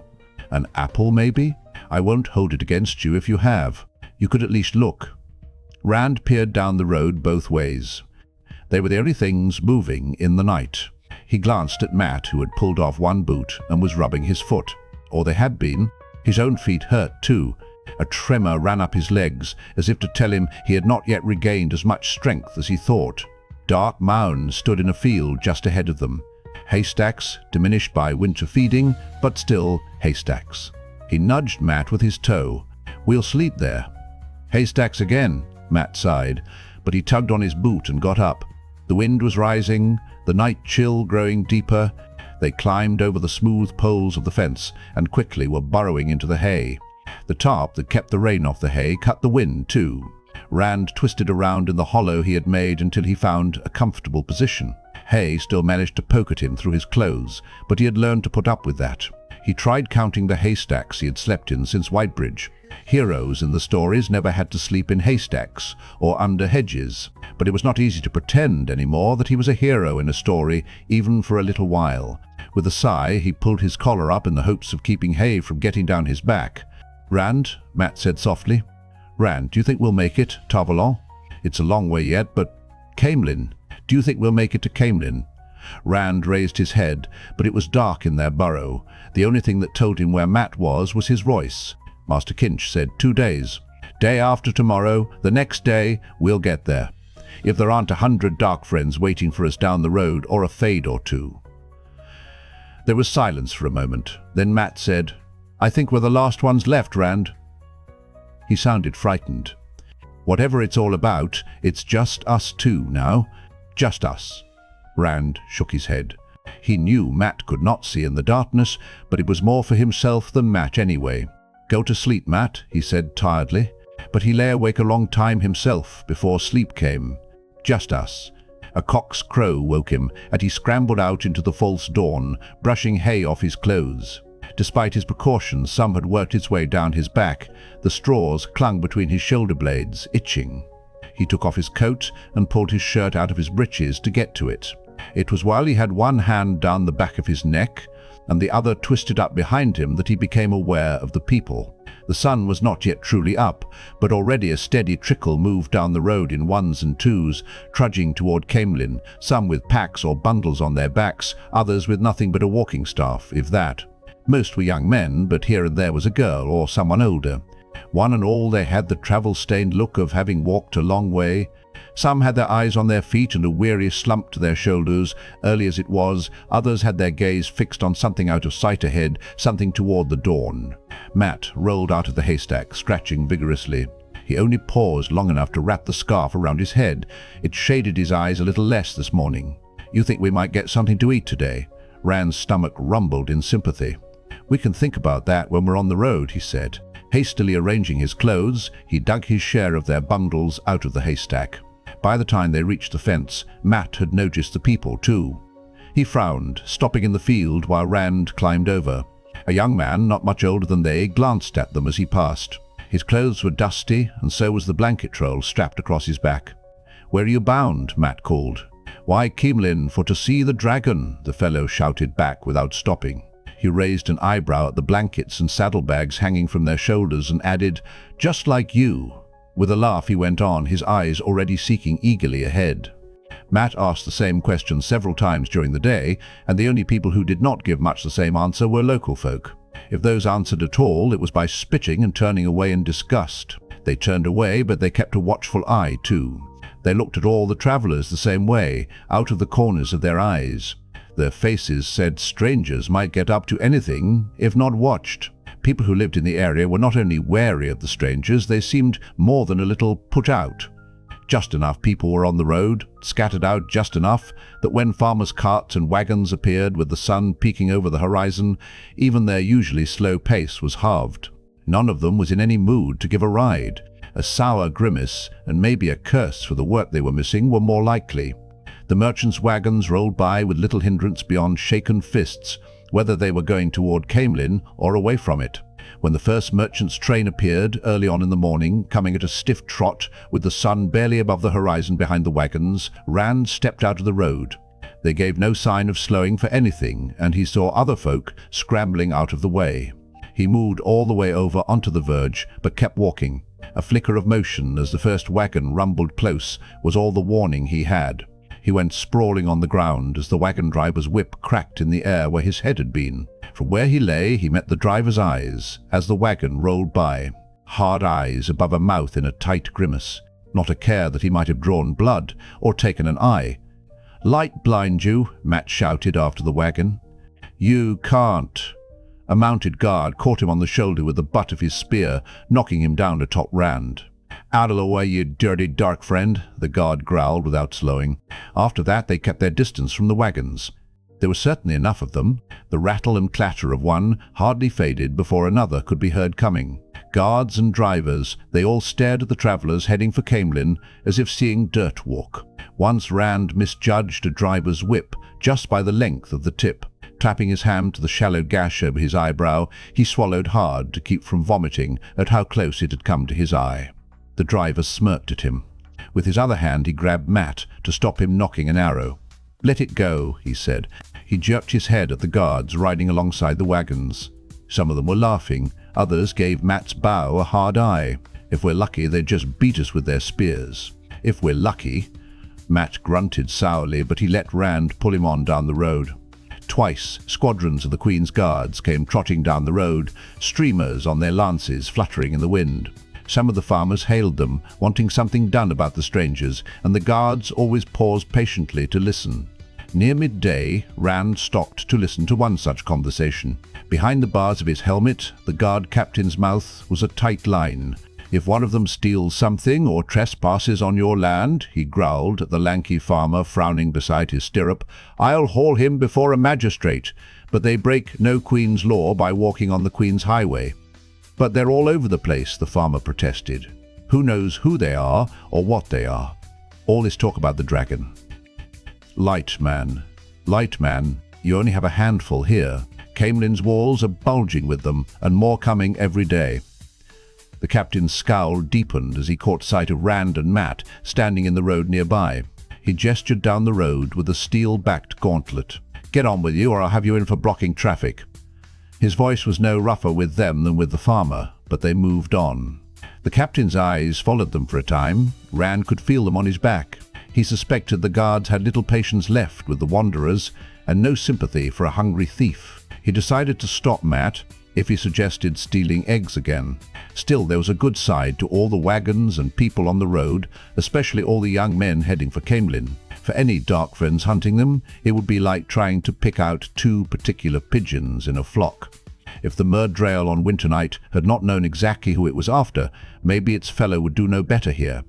An apple, maybe? I won't hold it against you if you have. You could at least look. Rand peered down the road both ways. They were the only things moving in the night. He glanced at Mat, who had pulled off one boot and was rubbing his foot. Or they had been. His own feet hurt too. A tremor ran up his legs, as if to tell him he had not yet regained as much strength as he thought. Dark mounds stood in a field just ahead of them. Haystacks, diminished by winter feeding, but still haystacks. He nudged Mat with his toe. We'll sleep there. Haystacks again, Mat sighed, but he tugged on his boot and got up. The wind was rising, the night chill growing deeper. They climbed over the smooth poles of the fence and quickly were burrowing into the hay. The tarp that kept the rain off the hay cut the wind too. Rand twisted around in the hollow he had made until he found a comfortable position. Hay still managed to poke at him through his clothes, but he had learned to put up with that. He tried counting the haystacks he had slept in since Whitebridge. Heroes in the stories never had to sleep in haystacks or under hedges, but it was not easy to pretend anymore that he was a hero in a story, even for a little while. With a sigh, he pulled his collar up in the hopes of keeping hay from getting down his back. Rand, Mat said softly. Rand, do you think we'll make it, Tarvalon? It's a long way yet, but Caemlyn. Do you think we'll make it to Caemlyn? Rand raised his head, but it was dark in their burrow. The only thing that told him where Mat was his voice. Master Kinch said 2 days. Day after tomorrow, the next day, we'll get there. If there aren't 100 Darkfriends waiting for us down the road, or a fade or two. There was silence for a moment. Then Mat said, I think we're the last ones left, Rand. He sounded frightened. Whatever it's all about, it's just us two now. Just us. Rand shook his head. He knew Mat could not see in the darkness, but it was more for himself than Mat anyway. Go to sleep, Mat, he said tiredly. But he lay awake a long time himself before sleep came. Just us. A cock's crow woke him, and he scrambled out into the false dawn, brushing hay off his clothes. Despite his precautions, some had worked its way down his back. The straws clung between his shoulder blades, itching. He took off his coat and pulled his shirt out of his breeches to get to it. It was while he had one hand down the back of his neck and the other twisted up behind him that he became aware of the people. The sun was not yet truly up, but already a steady trickle moved down the road in ones and twos, trudging toward Caemlyn, some with packs or bundles on their backs, others with nothing but a walking staff, if that. Most were young men, but here and there was a girl or someone older. One and all they had the travel-stained look of having walked a long way. Some had their eyes on their feet and a weary slump to their shoulders, early as it was. Others had their gaze fixed on something out of sight ahead, something toward the dawn. Mat rolled out of the haystack, scratching vigorously. He only paused long enough to wrap the scarf around his head. It shaded his eyes a little less this morning. You think we might get something to eat today? Rand's stomach rumbled in sympathy. We can think about that when we're on the road, he said. Hastily arranging his clothes, he dug his share of their bundles out of the haystack. By the time they reached the fence, Matt had noticed the people too. He frowned, stopping in the field while Rand climbed over. A young man, not much older than they, glanced at them as he passed. His clothes were dusty, and so was the blanket roll strapped across his back. "Where are you bound?" Matt called. "Why, Caemlyn, for to see the dragon," the fellow shouted back without stopping. He raised an eyebrow at the blankets and saddlebags hanging from their shoulders and added, "Just like you." With a laugh he went on, his eyes already seeking eagerly ahead. Matt asked the same question several times during the day, and the only people who did not give much the same answer were local folk. If those answered at all, it was by spitting and turning away in disgust. They turned away, but they kept a watchful eye too. They looked at all the travelers the same way, out of the corners of their eyes. Their faces said strangers might get up to anything if not watched. People who lived in the area were not only wary of the strangers, they seemed more than a little put out. Just enough people were on the road, scattered out just enough that when farmers' carts and wagons appeared with the sun peeking over the horizon, even their usually slow pace was halved. None of them was in any mood to give a ride. A sour grimace, and maybe a curse for the work they were missing, were more likely. The merchants' wagons rolled by with little hindrance beyond shaken fists, whether they were going toward Caemlyn or away from it. When the first merchant's train appeared early on in the morning, coming at a stiff trot with the sun barely above the horizon behind the wagons, Rand stepped out of the road. They gave no sign of slowing for anything, and he saw other folk scrambling out of the way. He moved all the way over onto the verge, but kept walking. A flicker of motion as the first wagon rumbled close was all the warning he had. He went sprawling on the ground as the wagon driver's whip cracked in the air where his head had been. From where he lay, he met the driver's eyes as the wagon rolled by. Hard eyes above a mouth in a tight grimace. Not a care that he might have drawn blood or taken an eye. "Light blind you," Matt shouted after the wagon. "You can't." A mounted guard caught him on the shoulder with the butt of his spear, knocking him down atop Rand. "Out of the way, you dirty Darkfriend," the guard growled without slowing. After that they kept their distance from the wagons. There were certainly enough of them. The rattle and clatter of one hardly faded before another could be heard coming. Guards and drivers, they all stared at the travelers heading for Caemlyn as if seeing dirt walk. Once Rand misjudged a driver's whip just by the length of the tip. Tapping his hand to the shallow gash over his eyebrow, he swallowed hard to keep from vomiting at how close it had come to his eye. The driver smirked at him. With his other hand he grabbed Matt to stop him knocking an arrow. "Let it go," he said. He jerked his head at the guards riding alongside the wagons. Some of them were laughing, others gave Matt's bow a hard eye. "If we're lucky, they'd just beat us with their spears." "If we're lucky." Matt grunted sourly, but he let Rand pull him on down the road. Twice, squadrons of the Queen's guards came trotting down the road, streamers on their lances fluttering in the wind. Some of the farmers hailed them, wanting something done about the strangers, and the guards always paused patiently to listen. Near midday, Rand stopped to listen to one such conversation. Behind the bars of his helmet, the guard captain's mouth was a tight line. "If one of them steals something or trespasses on your land," he growled at the lanky farmer frowning beside his stirrup, "I'll haul him before a magistrate. But they break no Queen's law by walking on the Queen's highway." "But they're all over the place," the farmer protested. "Who knows who they are or what they are? All this talk about the dragon." Light man, you only have a handful here. Caemlyn's walls are bulging with them, and more coming every day." The captain's scowl deepened as he caught sight of Rand and Matt standing in the road nearby. He gestured down the road with a steel-backed gauntlet. "Get on with you, or I'll have you in for blocking traffic." His voice was no rougher with them than with the farmer, but they moved on. The captain's eyes followed them for a time. Rand could feel them on his back. He suspected the guards had little patience left with the wanderers and no sympathy for a hungry thief. He decided to stop Matt if he suggested stealing eggs again. Still, there was a good side to all the wagons and people on the road, especially all the young men heading for Caemlyn. For any Darkfriends hunting them, it would be like trying to pick out two particular pigeons in a flock. If the Murdrail on winter night had not known exactly who it was after, maybe its fellow would do no better here.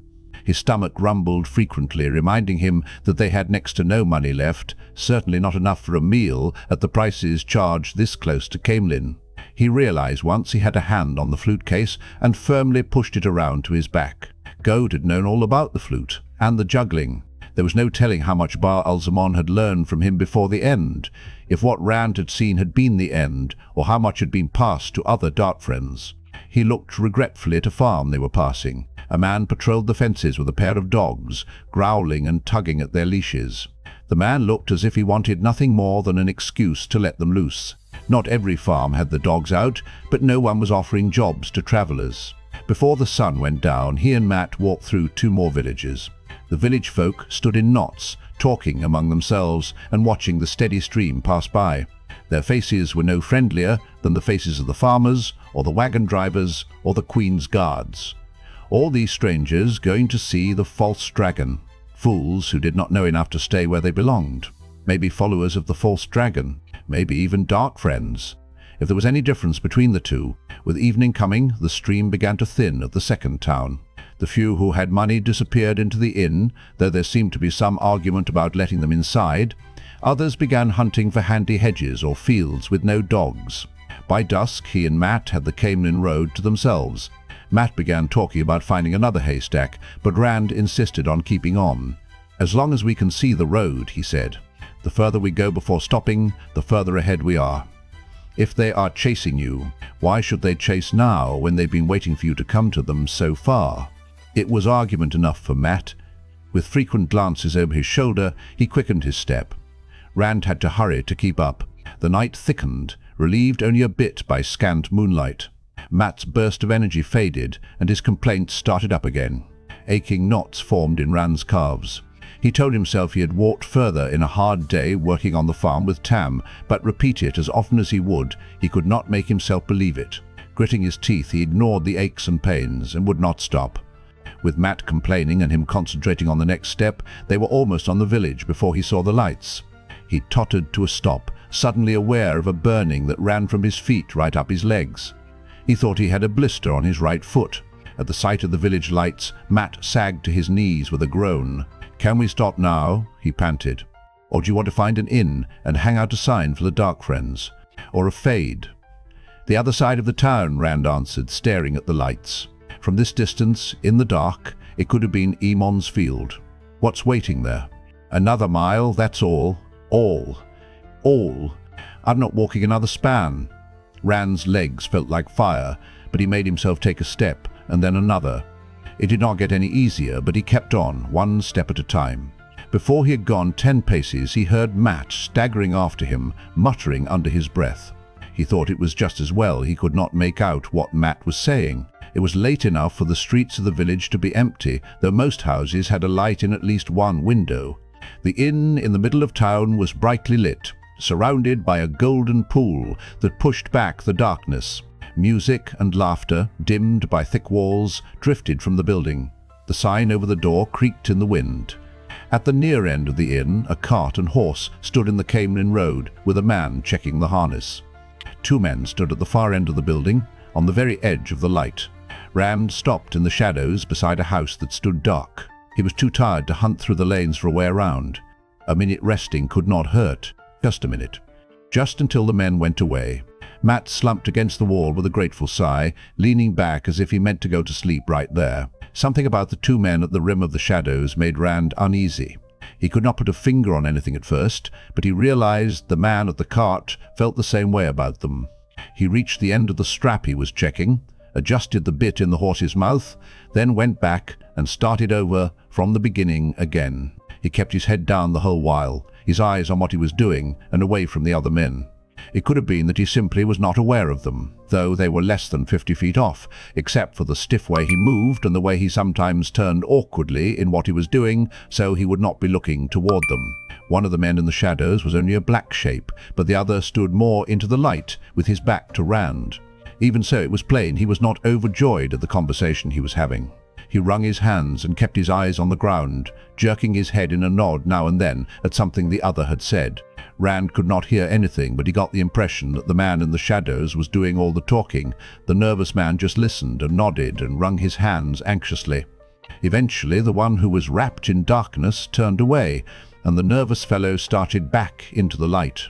His stomach rumbled frequently, reminding him that they had next to no money left, certainly not enough for a meal at the prices charged this close to Caemlyn. He realized once he had a hand on the flute case and firmly pushed it around to his back. Goad had known all about the flute and the juggling. There was no telling how much Bar Alzamon had learned from him before the end, if what Rand had seen had been the end, or how much had been passed to other Darkfriends. He looked regretfully at a farm they were passing. A man patrolled the fences with a pair of dogs, growling and tugging at their leashes. The man looked as if he wanted nothing more than an excuse to let them loose. Not every farm had the dogs out, but no one was offering jobs to travelers. Before the sun went down, he and Mat walked through 2 more villages. The village folk stood in knots, talking among themselves and watching the steady stream pass by. Their faces were no friendlier than the faces of the farmers, or the wagon drivers, or the Queen's guards. All these strangers going to see the false dragon. Fools who did not know enough to stay where they belonged. Maybe followers of the false dragon. Maybe even Darkfriends. If there was any difference between the two, with evening coming, the stream began to thin at the second town. The few who had money disappeared into the inn, though there seemed to be some argument about letting them inside. Others began hunting for handy hedges or fields with no dogs. By dusk, he and Mat had the Caemlyn Road to themselves. Mat began talking about finding another haystack, but Rand insisted on keeping on. "As long as we can see the road," he said. "The further we go before stopping, the further ahead we are. If they are chasing you, why should they chase now when they've been waiting for you to come to them so far?" It was argument enough for Mat. With frequent glances over his shoulder, he quickened his step. Rand had to hurry to keep up. The night thickened, relieved only a bit by scant moonlight. Mat's burst of energy faded, and his complaints started up again. Aching knots formed in Rand's calves. He told himself he had walked further in a hard day working on the farm with Tam, but repeat it as often as he would, he could not make himself believe it. Gritting his teeth, he ignored the aches and pains, and would not stop. With Mat complaining and him concentrating on the next step, they were almost on the village before he saw the lights. He tottered to a stop, suddenly aware of a burning that ran from his feet right up his legs. He thought he had a blister on his right foot. At the sight of the village lights, Mat sagged to his knees with a groan. "Can we stop now?" he panted. "Or do you want to find an inn and hang out a sign for the Darkfriends? Or a fade?" "The other side of the town," Rand answered, staring at the lights. From this distance, in the dark, it could have been Emon's field. "What's waiting there?" "Another mile, that's all." "All. I'm not walking another span." Rand's legs felt like fire, but he made himself take a step, and then another. It did not get any easier, but he kept on, 1 step at a time. Before he had gone 10 paces, he heard Mat staggering after him, muttering under his breath. He thought it was just as well he could not make out what Mat was saying. It was late enough for the streets of the village to be empty, though most houses had a light in at least one window. The inn in the middle of town was brightly lit, surrounded by a golden pool that pushed back the darkness. Music and laughter, dimmed by thick walls, drifted from the building. The sign over the door creaked in the wind. At the near end of the inn, a cart and horse stood in the Caemlyn Road, with a man checking the harness. 2 men stood at the far end of the building, on the very edge of the light. Rand stopped in the shadows beside a house that stood dark. He was too tired to hunt through the lanes for a way around. A minute resting could not hurt. Just a minute. Just until the men went away. Mat slumped against the wall with a grateful sigh, leaning back as if he meant to go to sleep right there. Something about the 2 men at the rim of the shadows made Rand uneasy. He could not put a finger on anything at first, but he realized the man at the cart felt the same way about them. He reached the end of the strap he was checking, adjusted the bit in the horse's mouth, then went back and started over from the beginning again. He kept his head down the whole while, his eyes on what he was doing and away from the other men. It could have been that he simply was not aware of them, though they were less than 50 feet off, except for the stiff way he moved and the way he sometimes turned awkwardly in what he was doing, so he would not be looking toward them. One of the men in the shadows was only a black shape, but the other stood more into the light, with his back to Rand. Even so, it was plain he was not overjoyed at the conversation he was having. He wrung his hands and kept his eyes on the ground, jerking his head in a nod now and then at something the other had said. Rand could not hear anything, but he got the impression that the man in the shadows was doing all the talking. The nervous man just listened and nodded and wrung his hands anxiously. Eventually, the one who was wrapped in darkness turned away, and the nervous fellow started back into the light.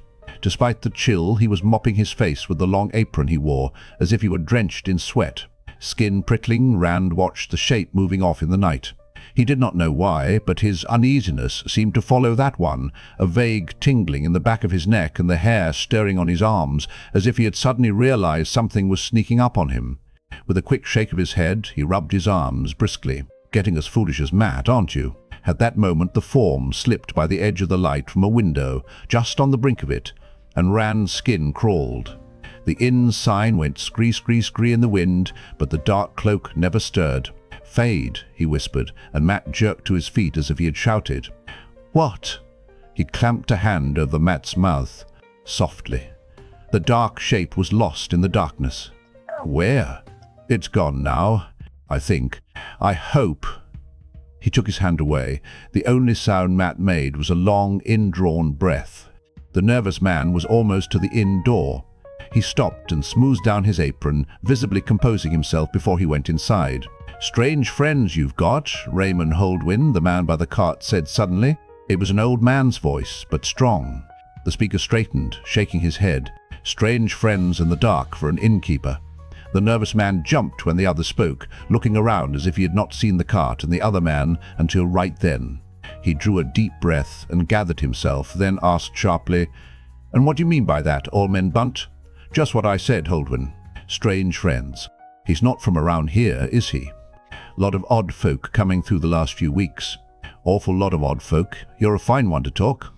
Despite the chill, he was mopping his face with the long apron he wore, as if he were drenched in sweat. Skin prickling, Rand watched the shape moving off in the night. He did not know why, but his uneasiness seemed to follow that one, a vague tingling in the back of his neck and the hair stirring on his arms, as if he had suddenly realized something was sneaking up on him. With a quick shake of his head, he rubbed his arms briskly. "Getting as foolish as Matt, aren't you?" At that moment, the form slipped by the edge of the light from a window, just on the brink of it, and Rand's skin crawled. The inn sign went scree, scree, scree in the wind, but the dark cloak never stirred. "Fade," he whispered, and Matt jerked to his feet as if he had shouted. "What?" He clamped a hand over Matt's mouth, softly. The dark shape was lost in the darkness. "Where?" "It's gone now, I think. I hope." He took his hand away. The only sound Matt made was a long, indrawn breath. The nervous man was almost to the inn door. He stopped and smoothed down his apron, visibly composing himself before he went inside. "Strange friends you've got, Raymond Holdwyn," the man by the cart said suddenly. It was an old man's voice, but strong. The speaker straightened, shaking his head. Strange friends in the dark for an innkeeper. The nervous man jumped when the other spoke, looking around as if he had not seen the cart and the other man until right then. He drew a deep breath and gathered himself, then asked sharply, "And what do you mean by that, all men bunt?" "Just what I said, Holdwyn. Strange friends. He's not from around here, is he? Lot of odd folk coming through the last few weeks." "Awful lot of odd folk. You're a fine one to talk."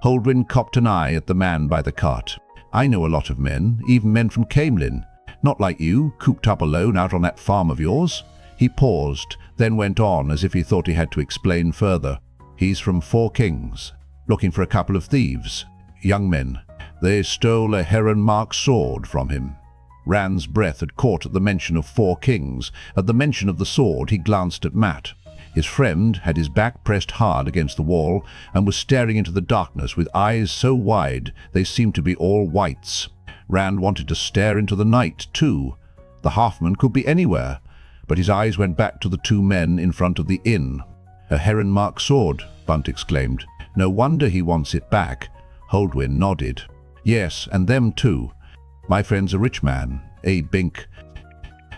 Holdwyn cocked an eye at the man by the cart. "I know a lot of men, even men from Caemlyn. Not like you, cooped up alone out on that farm of yours." He paused, then went on as if he thought he had to explain further. "He's from Four Kings, looking for a couple of thieves. Young men. They stole a heron-marked sword from him." Rand's breath had caught at the mention of Four Kings. At the mention of the sword, he glanced at Matt. His friend had his back pressed hard against the wall and was staring into the darkness with eyes so wide they seemed to be all whites. Rand wanted to stare into the night, too. The halfman could be anywhere, but his eyes went back to the two men in front of the inn. "A heron-marked sword," Bunt exclaimed. "No wonder he wants it back." Holdwyn nodded. "Yes, and them too. My friend's a rich man, Abe Bink,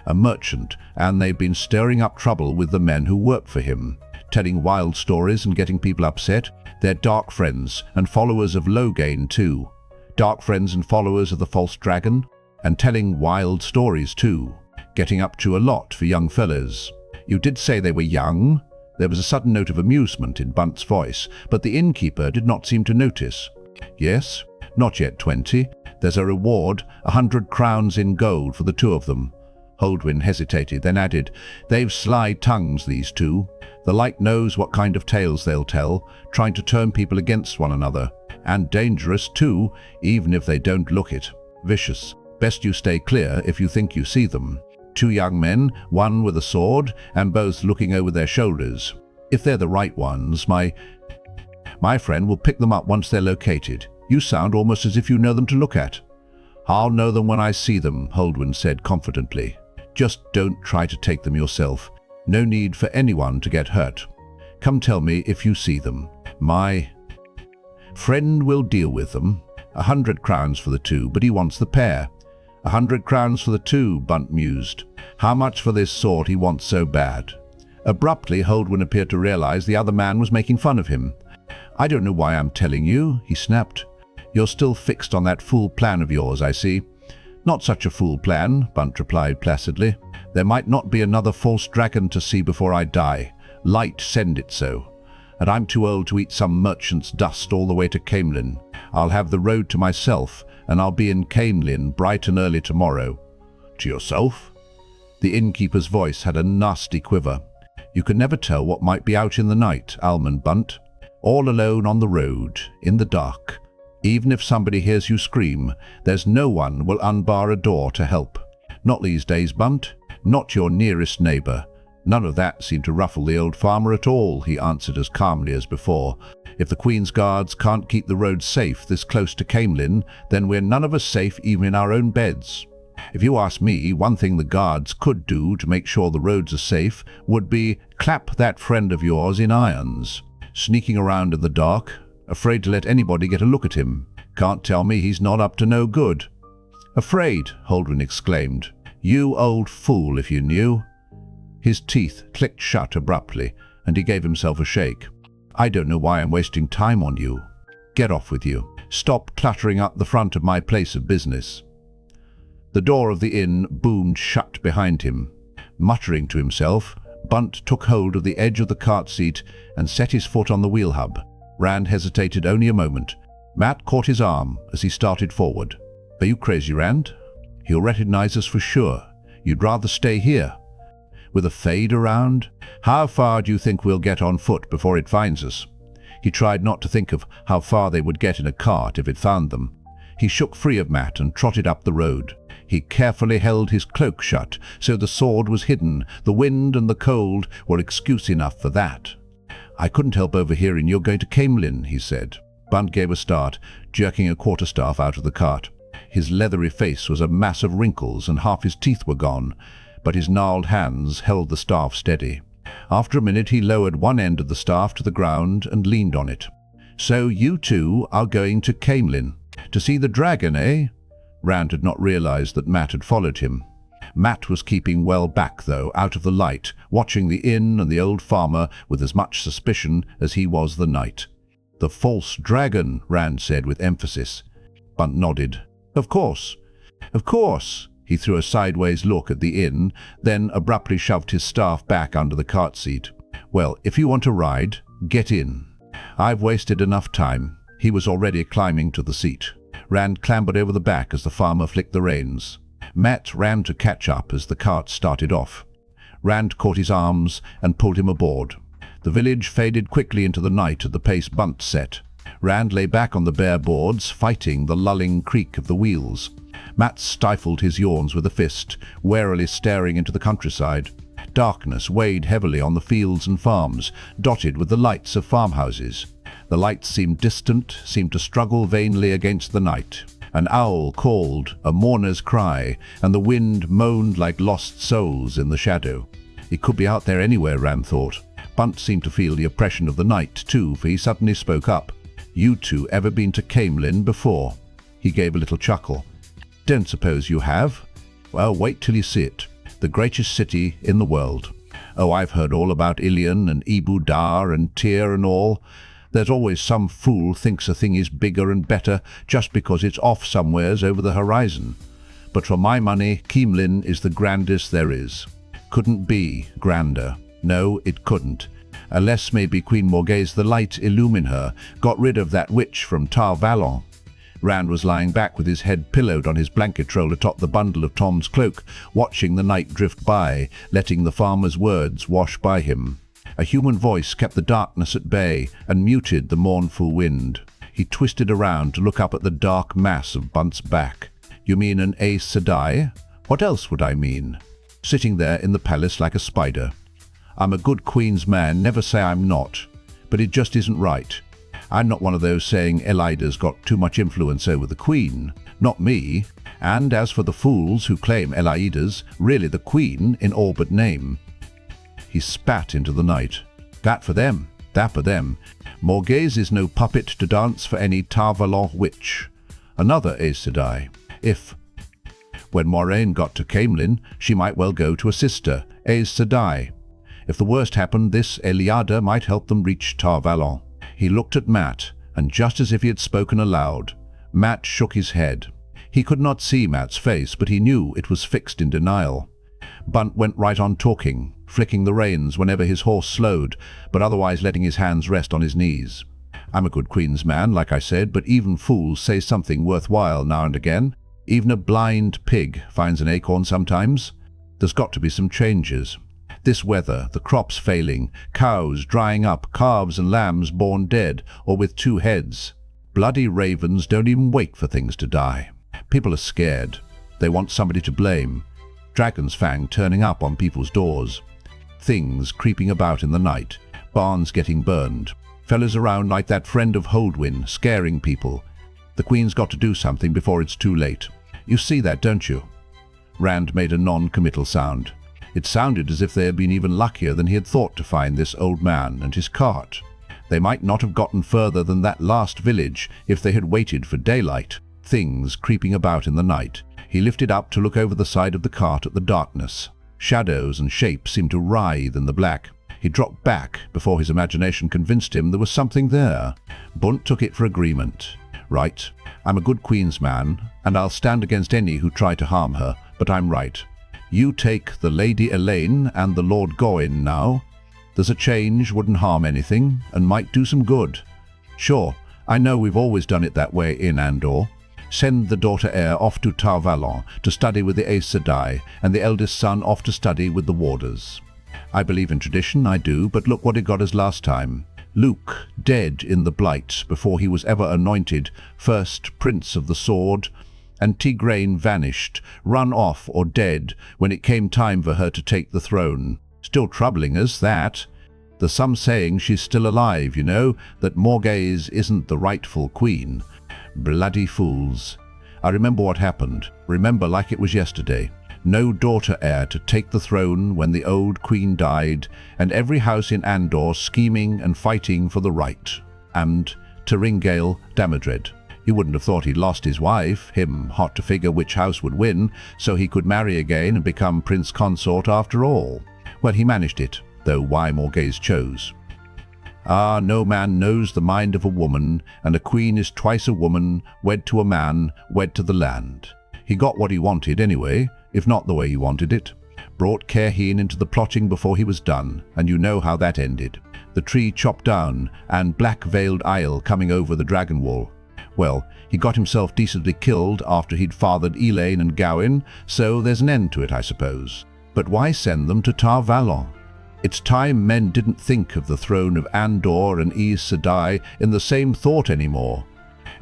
a merchant, and they've been stirring up trouble with the men who work for him, telling wild stories and getting people upset. They're Darkfriends and followers of Logain too. Darkfriends and followers of the false dragon, and telling wild stories too. Getting up to a lot for young fellas." "You did say they were young?" There was a sudden note of amusement in Bunt's voice, but the innkeeper did not seem to notice. "Yes, not yet 20. There's a reward, 100 crowns in gold for the two of them." Holdwyn hesitated, then added, "They've sly tongues, these two. The light knows what kind of tales they'll tell, trying to turn people against one another. And dangerous, too, even if they don't look it. Vicious. Best you stay clear if you think you see them. Two young men, one with a sword, and both looking over their shoulders. If they're the right ones, my friend will pick them up once they're located. You sound almost as if you know them to look at." "I'll know them when I see them," Holdwyn said confidently. "Just don't try to take them yourself. No need for anyone to get hurt. Come tell me if you see them. My friend will deal with them. 100 crowns for the two, but he wants the pair." 100 crowns for the two, Bunt mused. How much for this sword he wants so bad? Abruptly, Holdwyn appeared to realize the other man was making fun of him. "I don't know why I'm telling you," he snapped. "You're still fixed on that fool plan of yours, I see." "Not such a fool plan," Bunt replied placidly. "There might not be another false dragon to see before I die. Light send it so. And I'm too old to eat some merchant's dust all the way to Caemlyn. I'll have the road to myself, and I'll be in Caemlyn bright and early tomorrow." "To yourself?" The innkeeper's voice had a nasty quiver. "You can never tell what might be out in the night, Almond Bunt. All alone on the road, in the dark. Even if somebody hears you scream, there's no one will unbar a door to help. Not these days, Bunt. Not your nearest neighbour. None of that seemed to ruffle the old farmer at all," he answered as calmly as before. "If the Queen's guards can't keep the road safe this close to Caemlyn, then we're none of us safe even in our own beds. If you ask me, one thing the guards could do to make sure the roads are safe would be clap that friend of yours in irons. Sneaking around in the dark, afraid to let anybody get a look at him. Can't tell me he's not up to no good." "Afraid?" Holdwyn exclaimed. "You old fool, if you knew." His teeth clicked shut abruptly, and he gave himself a shake. "I don't know why I'm wasting time on you. Get off with you. Stop cluttering up the front of my place of business." The door of the inn boomed shut behind him. Muttering to himself, Bunt took hold of the edge of the cart seat and set his foot on the wheel hub. Rand hesitated only a moment. Matt caught his arm as he started forward. "Are you crazy, Rand? He'll recognize us for sure. You'd rather stay here? With a fade around? How far do you think we'll get on foot before it finds us?" He tried not to think of how far they would get in a cart if it found them. He shook free of Matt and trotted up the road. He carefully held his cloak shut, so the sword was hidden. The wind and the cold were excuse enough for that. "I couldn't help overhearing you're going to Caemlyn," he said. Bunt gave a start, jerking a quarterstaff out of the cart. His leathery face was a mass of wrinkles and half his teeth were gone, but his gnarled hands held the staff steady. After a minute he lowered one end of the staff to the ground and leaned on it. "So you two are going to Caemlyn? To see the dragon, eh?" Rand had not realized that Matt had followed him. Matt was keeping well back, though, out of the light, watching the inn and the old farmer with as much suspicion as he was the knight. "The false dragon," Rand said with emphasis. Bunt nodded. Of course." He threw a sideways look at the inn, then abruptly shoved his staff back under the cart seat. "Well, if you want to ride, get in. I've wasted enough time." He was already climbing to the seat. Rand clambered over the back as the farmer flicked the reins. Matt ran to catch up as the cart started off. Rand caught his arms and pulled him aboard. The village faded quickly into the night at the pace Bunt set. Rand lay back on the bare boards, fighting the lulling creak of the wheels. Matt stifled his yawns with a fist, warily staring into the countryside. Darkness weighed heavily on the fields and farms, dotted with the lights of farmhouses. The lights seemed distant, seemed to struggle vainly against the night. An owl called, a mourner's cry, and the wind moaned like lost souls in the shadow. It could be out there anywhere, Rand thought. Bunt seemed to feel the oppression of the night, too, for he suddenly spoke up. "You two ever been to Caemlyn before?" He gave a little chuckle. "Don't suppose you have? Well, wait till you see it. The greatest city in the world. Oh, I've heard all about Ilion and Ebu Dar and Tyr and all. There's always some fool thinks a thing is bigger and better just because it's off somewheres over the horizon. But for my money, Caemlyn is the grandest there is. Couldn't be grander. No, it couldn't. Unless maybe Queen Morgase the Light illumine her, got rid of that witch from Tar Valon." Rand was lying back with his head pillowed on his blanket roll atop the bundle of Tom's cloak, watching the night drift by, letting the farmer's words wash by him. A human voice kept the darkness at bay and muted the mournful wind. He twisted around to look up at the dark mass of Bunt's back. "You mean an Aes Sedai? What else would I mean? Sitting there in the palace like a spider. I'm a good queen's man, never say I'm not. But it just isn't right. I'm not one of those saying Elida's got too much influence over the queen. Not me. And as for the fools who claim Elida's really the queen in all but name." He spat into the night. "That for them. That for them. Morgase is no puppet to dance for any Tar Valon witch. Another Aes Sedai. When Moiraine got to Caemlyn, she might well go to a sister, Aes Sedai. If the worst happened, this Eliada might help them reach Tar Valon." He looked at Matt, and just as if he had spoken aloud, Matt shook his head. He could not see Matt's face, but he knew it was fixed in denial. Bunt went right on talking, flicking the reins whenever his horse slowed, but otherwise letting his hands rest on his knees. "I'm a good queen's man, like I said, but even fools say something worthwhile now and again. Even a blind pig finds an acorn sometimes. There's got to be some changes. This weather, the crops failing, cows drying up, calves and lambs born dead or with two heads. Bloody ravens don't even wait for things to die. People are scared. They want somebody to blame. Dragon's fang turning up on people's doors. Things creeping about in the night. Barns getting burned. Fellas around like that friend of Holdwyn, scaring people. The Queen's got to do something before it's too late. You see that, don't you?" Rand made a non-committal sound. It sounded as if they had been even luckier than he had thought to find this old man and his cart. They might not have gotten further than that last village if they had waited for daylight. Things creeping about in the night. He lifted up to look over the side of the cart at the darkness. Shadows and shapes seemed to writhe in the black. He dropped back before his imagination convinced him there was something there. Bunt took it for agreement. Right, I'm a good Queen's man, and I'll stand against any who try to harm her, but I'm right. You take the Lady Elaine and the Lord Gawain now. There's a change, wouldn't harm anything, and might do some good. Sure, I know we've always done it that way in Andor. Send the daughter heir off to Tar Valon to study with the Aes Sedai, and the eldest son off to study with the Warders. I believe in tradition, I do, but look what it got us last time. Luke, dead in the Blight before he was ever anointed first Prince of the Sword, and Tigraine vanished, run off or dead when it came time for her to take the throne. Still troubling us, that. There's some saying she's still alive, you know, that Morghese isn't the rightful queen. Bloody fools. I remember what happened, remember like it was yesterday. No daughter heir to take the throne when the old queen died, and every house in Andor scheming and fighting for the right. And Terringale Damodred. You wouldn't have thought he'd lost his wife, him hot to figure which house would win, so he could marry again and become prince consort after all. Well, he managed it, though why Morghese chose. Ah, no man knows the mind of a woman, and a queen is twice a woman, wed to a man, wed to the land. He got what he wanted anyway, if not the way he wanted it. Brought Caerhien into the plotting before he was done, and you know how that ended. The tree chopped down, and black-veiled Isle coming over the dragon wall. Well, he got himself decently killed after he'd fathered Elaine and Gawain, so there's an end to it, I suppose. But why send them to Tar Valon? It's time men didn't think of the throne of Andor and Aes Sedai in the same thought anymore.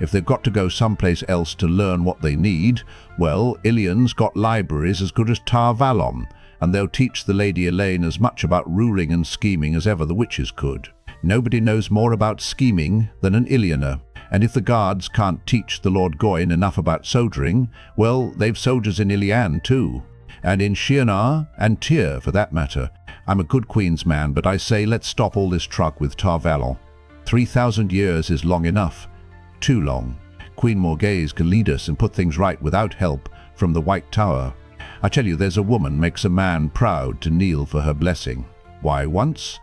If they've got to go someplace else to learn what they need, well, Illian's got libraries as good as Tar Valon, and they'll teach the Lady Elaine as much about ruling and scheming as ever the witches could. Nobody knows more about scheming than an Illianer, and if the guards can't teach the Lord Gawain enough about soldiering, well, they've soldiers in Illian too, and in Shienar and Tyr for that matter. I'm a good Queen's man, but I say let's stop all this truck with Tar Valon. 3,000 years is long enough. Too long. Queen Morghese can lead us and put things right without help from the White Tower. I tell you, there's a woman makes a man proud to kneel for her blessing. Why, once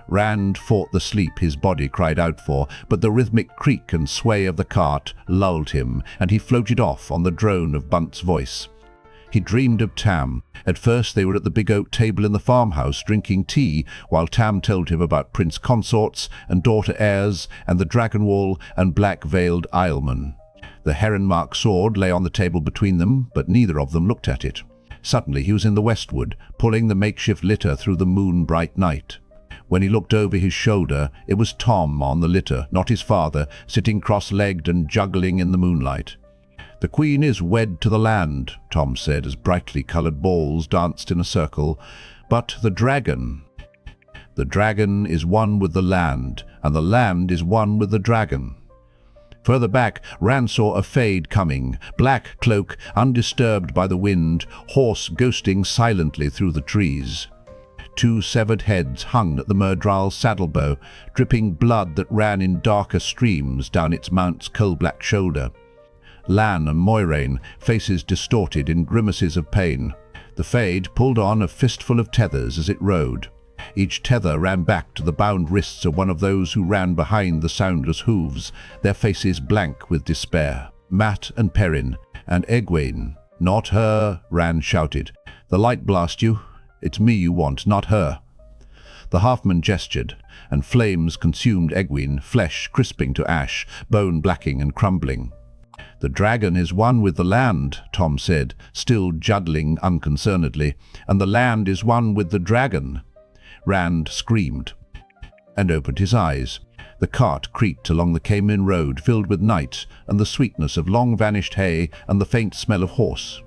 Rand fought the sleep his body cried out for, but the rhythmic creak and sway of the cart lulled him, and he floated off on the drone of Bunt's voice. He dreamed of Tam. At first they were at the big oak table in the farmhouse drinking tea, while Tam told him about prince consorts and daughter heirs and the dragon wall and black-veiled Islemen. The heron-marked sword lay on the table between them, but neither of them looked at it. Suddenly he was in the westward, pulling the makeshift litter through the moon-bright night. When he looked over his shoulder, it was Tom on the litter, not his father, sitting cross-legged and juggling in the moonlight. "The Queen is wed to the land," Tom said as brightly coloured balls danced in a circle. "But the dragon is one with the land, and the land is one with the dragon." Further back, Rand saw a fade coming, black cloak, undisturbed by the wind, horse ghosting silently through the trees. 2 severed heads hung at the Myrddraal's saddlebow, dripping blood that ran in darker streams down its mount's coal-black shoulder. Lan and Moiraine, faces distorted in grimaces of pain. The fade pulled on a fistful of tethers as it rode. Each tether ran back to the bound wrists of one of those who ran behind the soundless hooves, their faces blank with despair. Mat and Perrin and Egwene. "Not her," Rand shouted. "The light blast you. It's me you want, not her." The halfman gestured, and flames consumed Egwene, flesh crisping to ash, bone blacking and crumbling. "The dragon is one with the land," Tom said, still juddling unconcernedly, "and the land is one with the dragon." Rand screamed and opened his eyes. The cart creaked along the Caemlyn Road, filled with night and the sweetness of long-vanished hay and the faint smell of horse.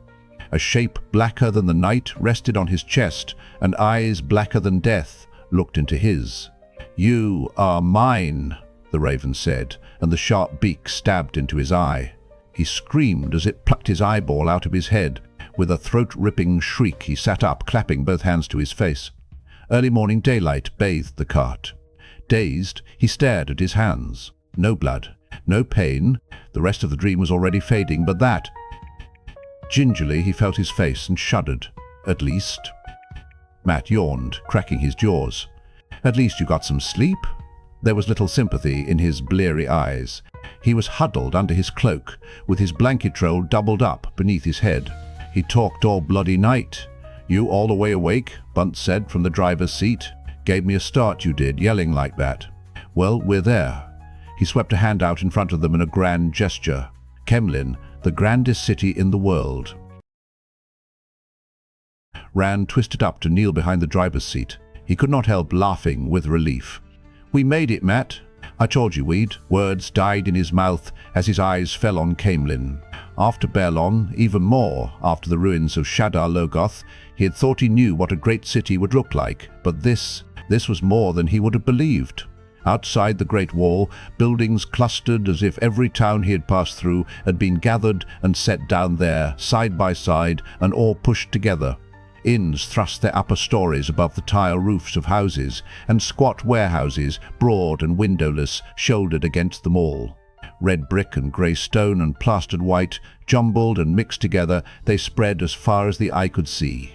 A shape blacker than the night rested on his chest, and eyes blacker than death looked into his. "You are mine," the raven said, and the sharp beak stabbed into his eye. He screamed as it plucked his eyeball out of his head. With a throat-ripping shriek he sat up, clapping both hands to his face. Early morning daylight bathed the cart. Dazed, he stared at his hands. No blood, no pain. The rest of the dream was already fading, but that... Gingerly, he felt his face and shuddered. At least... Mat yawned, cracking his jaws. At least you got some sleep? There was little sympathy in his bleary eyes. He was huddled under his cloak, with his blanket roll doubled up beneath his head. He talked all bloody night. You all the way awake, Bunt said from the driver's seat. Gave me a start, you did, yelling like that. Well, we're there. He swept a hand out in front of them in a grand gesture. Caemlyn, the grandest city in the world. Rand twisted up to kneel behind the driver's seat. He could not help laughing with relief. We made it, Mat. I told you we'd. Words died in his mouth as his eyes fell on Caemlyn. After Baerlon, even more, after the ruins of Shadar Logoth, he had thought he knew what a great city would look like, but this was more than he would have believed. Outside the Great Wall, buildings clustered as if every town he had passed through had been gathered and set down there, side by side, and all pushed together. Inns thrust their upper stories above the tile roofs of houses, and squat warehouses, broad and windowless, shouldered against them all. Red brick and grey stone and plastered white, jumbled and mixed together, they spread as far as the eye could see.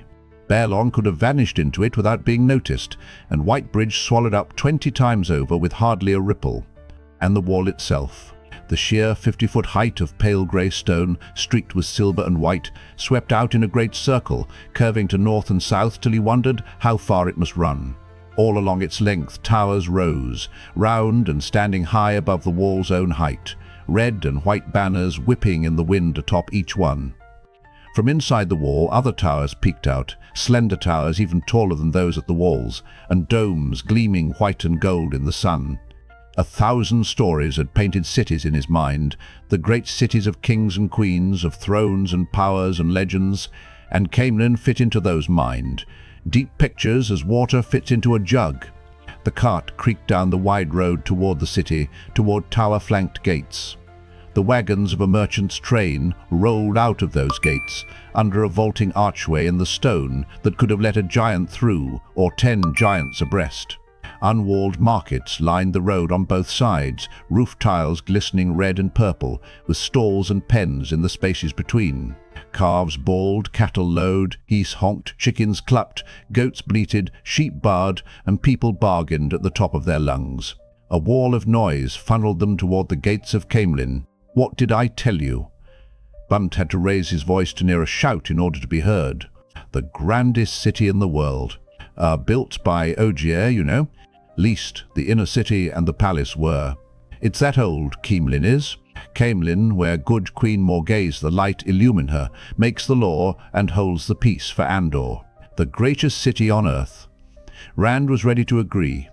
Baerlon could have vanished into it without being noticed, and Whitebridge swallowed up 20 times over with hardly a ripple. And the wall itself, the sheer 50-foot height of pale grey stone, streaked with silver and white, swept out in a great circle, curving to north and south till he wondered how far it must run. All along its length towers rose, round and standing high above the wall's own height, red and white banners whipping in the wind atop each one. From inside the wall, other towers peeked out, slender towers even taller than those at the walls, and domes gleaming white and gold in the sun. 1,000 stories had painted cities in his mind, the great cities of kings and queens, of thrones and powers and legends, and Caemlyn fit into those mind. Deep pictures as water fits into a jug. The cart creaked down the wide road toward the city, toward tower-flanked gates. The wagons of a merchant's train rolled out of those gates, under a vaulting archway in the stone that could have let a giant through, or 10 giants abreast. Unwalled markets lined the road on both sides, roof tiles glistening red and purple, with stalls and pens in the spaces between. Calves bawled, cattle lowed, geese honked, chickens clucked, goats bleated, sheep baaed, and people bargained at the top of their lungs. A wall of noise funneled them toward the gates of Caemlyn. What did I tell you? Bunt had to raise his voice to near a shout in order to be heard. The grandest city in the world. Built by Ogier, you know. Least the inner city and the palace were. It's that old, Caemlyn is. Caemlyn, where good Queen Morgase the Light illumine her, makes the law and holds the peace for Andor. The greatest city on earth. Rand was ready to agree.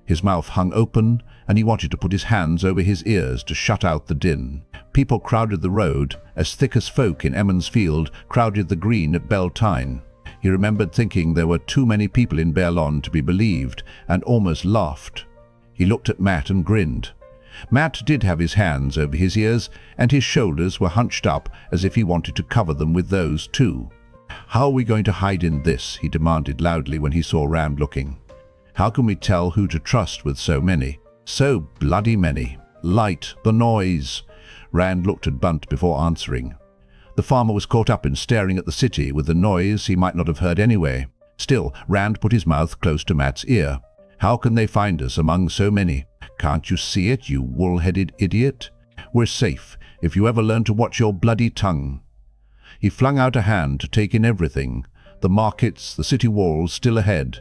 His mouth hung open, and he wanted to put his hands over his ears to shut out the din. People crowded the road, as thick as folk in Emond's Field crowded the green at Beltane. He remembered thinking there were too many people in Baerlon to be believed, and almost laughed. He looked at Mat and grinned. Mat did have his hands over his ears, and his shoulders were hunched up as if he wanted to cover them with those too. "How are we going to hide in this?" he demanded loudly when he saw Rand looking. "How can we tell who to trust with so many? So bloody many. Light, the noise." Rand looked at Bunt before answering. The farmer was caught up in staring at the city with the noise he might not have heard anyway. Still, Rand put his mouth close to Mat's ear. "How can they find us among so many? Can't you see it, you wool-headed idiot? We're safe, if you ever learn to watch your bloody tongue." He flung out a hand to take in everything. The markets, the city walls, still ahead.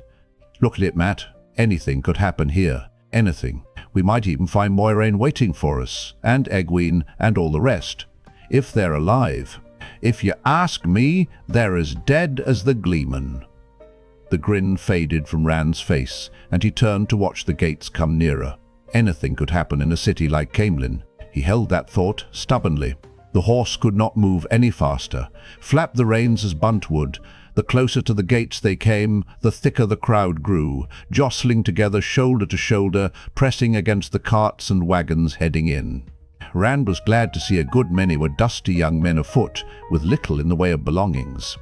"Look at it, Mat. Anything could happen here. Anything. We might even find Moiraine waiting for us, and Egwene, and all the rest. If they're alive. If you ask me, they're as dead as the Gleeman." The grin faded from Rand's face, and he turned to watch the gates come nearer. Anything could happen in a city like Caemlyn. He held that thought stubbornly. The horse could not move any faster. Flap the reins as Bunt would. The closer to the gates they came, the thicker the crowd grew, jostling together shoulder to shoulder, pressing against the carts and wagons heading in. Rand was glad to see a good many were dusty young men afoot, with little in the way of belongings.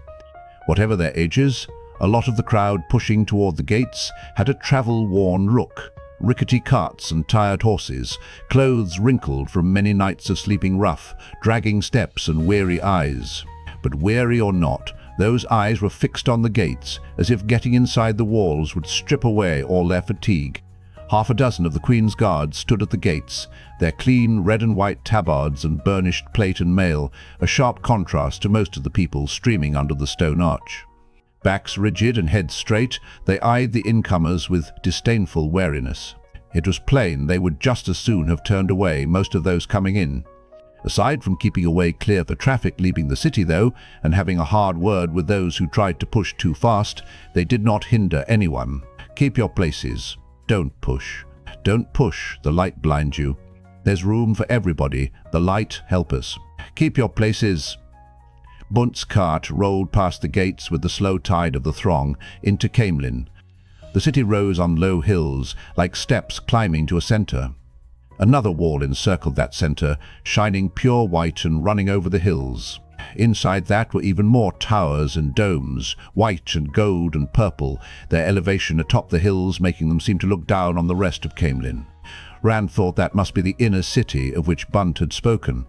Whatever their ages, a lot of the crowd pushing toward the gates had a travel-worn look. rickety carts and tired horses, clothes wrinkled from many nights of sleeping rough, dragging steps and weary eyes. But weary or not, those eyes were fixed on the gates, as if getting inside the walls would strip away all their fatigue. Half a dozen of the Queen's guards stood at the gates, their clean red and white tabards and burnished plate and mail, a sharp contrast to most of the people streaming under the stone arch. Backs rigid and heads straight, they eyed the incomers with disdainful wariness. It was plain they would just as soon have turned away most of those coming in. Aside from keeping a way clear for traffic leaving the city, though, and having a hard word with those who tried to push too fast, they did not hinder anyone. Keep your places. Don't push. Don't push, the light blinds you. There's room for everybody, the light help us. Keep your places. Bunt's cart rolled past the gates with the slow tide of the throng into Caemlyn. The city rose on low hills, like steps climbing to a centre. Another wall encircled that centre, shining pure white and running over the hills. Inside that were even more towers and domes, white and gold and purple, their elevation atop the hills making them seem to look down on the rest of Caemlyn. Rand thought that must be the inner city of which Bunt had spoken.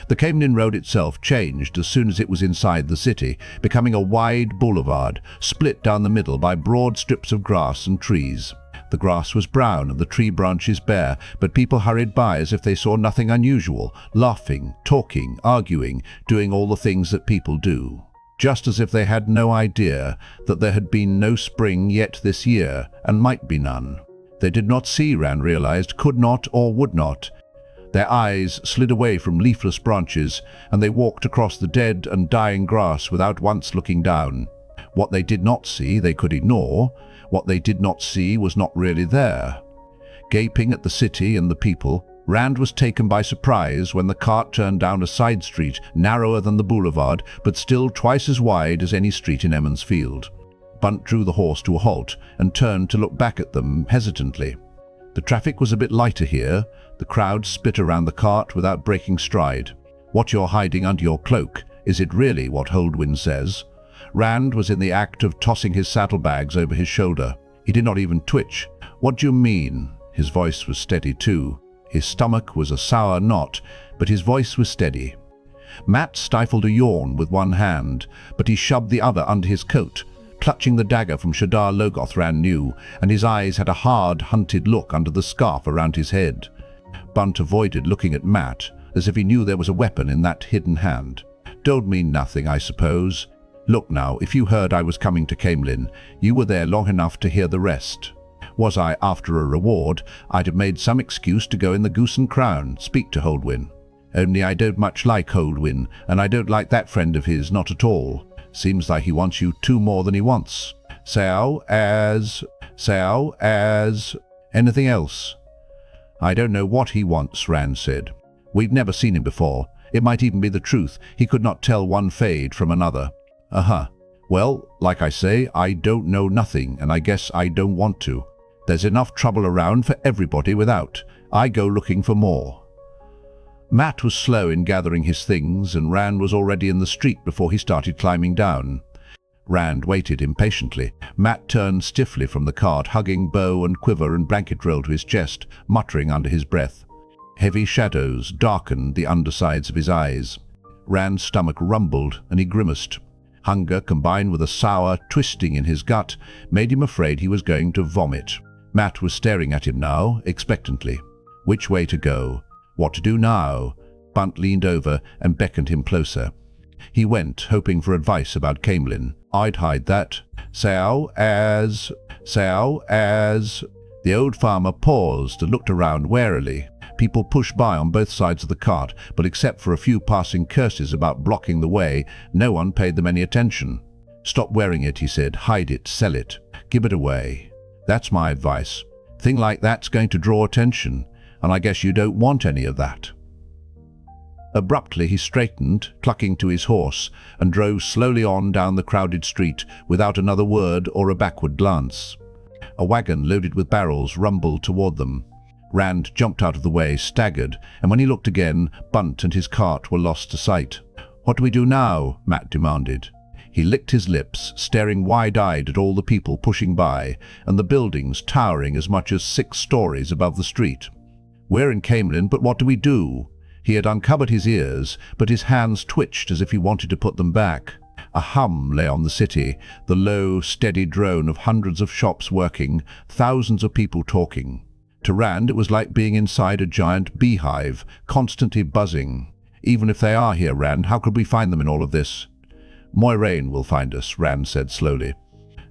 The Caemlyn Road itself changed as soon as it was inside the city, becoming a wide boulevard, split down the middle by broad strips of grass and trees. The grass was brown and the tree branches bare, but people hurried by as if they saw nothing unusual, laughing, talking, arguing, doing all the things that people do. Just as if they had no idea that there had been no spring yet this year, and might be none. They did not see, Rand realized, could not or would not. Their eyes slid away from leafless branches, and they walked across the dead and dying grass without once looking down. What they did not see they could ignore. What they did not see was not really there. Gaping at the city and the people, Rand was taken by surprise when the cart turned down a side street narrower than the boulevard, but still twice as wide as any street in Emond's Field. Bunt drew the horse to a halt and turned to look back at them hesitantly. The traffic was a bit lighter here. The crowd spit around the cart without breaking stride. What you're hiding under your cloak, is it really what Holdwyn says? Rand was in the act of tossing his saddlebags over his shoulder. He did not even twitch. What do you mean? His voice was steady too. His stomach was a sour knot, but his voice was steady. Matt stifled a yawn with one hand, but he shoved the other under his coat, clutching the dagger from Shadar Logoth. Rand knew, and his eyes had a hard, hunted look under the scarf around his head. Bunt avoided looking at Matt, as if he knew there was a weapon in that hidden hand. Don't mean nothing, I suppose. Look now, if you heard I was coming to Caemlyn, you were there long enough to hear the rest. Was I after a reward, I'd have made some excuse to go in the Goose and Crown, speak to Holdwyn. Only I don't much like Holdwyn, and I don't like that friend of his, not at all. Seems like he wants you two more than he wants. So as... Anything else? I don't know what he wants, Rand said. We've never seen him before. It might even be the truth. He could not tell one fade from another. Well, like I say, I don't know nothing, and I guess I don't want to. There's enough trouble around for everybody without. I go looking for more. Matt was slow in gathering his things, and Rand was already in the street before he started climbing down. Rand waited impatiently. Matt turned stiffly from the cart, hugging bow and quiver and blanket roll to his chest, muttering under his breath. Heavy shadows darkened the undersides of his eyes. Rand's stomach rumbled, and he grimaced. Hunger, combined with a sour twisting in his gut, made him afraid he was going to vomit. Matt was staring at him now, expectantly. Which way to go? What to do now? Bunt leaned over and beckoned him closer. He went, hoping for advice about Caemlyn. I'd hide that. So as... The old farmer paused and looked around warily. People pushed by on both sides of the cart, but except for a few passing curses about blocking the way, no one paid them any attention. Stop wearing it, he said. Hide it, sell it, give it away. That's my advice. Thing like that's going to draw attention, and I guess you don't want any of that. Abruptly he straightened, clucking to his horse, and drove slowly on down the crowded street without another word or a backward glance. A wagon loaded with barrels rumbled toward them. Rand jumped out of the way, staggered, and when he looked again, Bunt and his cart were lost to sight. What do we do now? Matt demanded. He licked his lips, staring wide-eyed at all the people pushing by, and the buildings towering as much as 6 stories above the street. "We're in Caemlyn, but what do we do?" He had uncovered his ears, but his hands twitched as if he wanted to put them back. A hum lay on the city, the low, steady drone of hundreds of shops working, thousands of people talking. To Rand, it was like being inside a giant beehive, constantly buzzing. "Even if they are here, Rand, how could we find them in all of this?" "Moiraine will find us," Rand said slowly.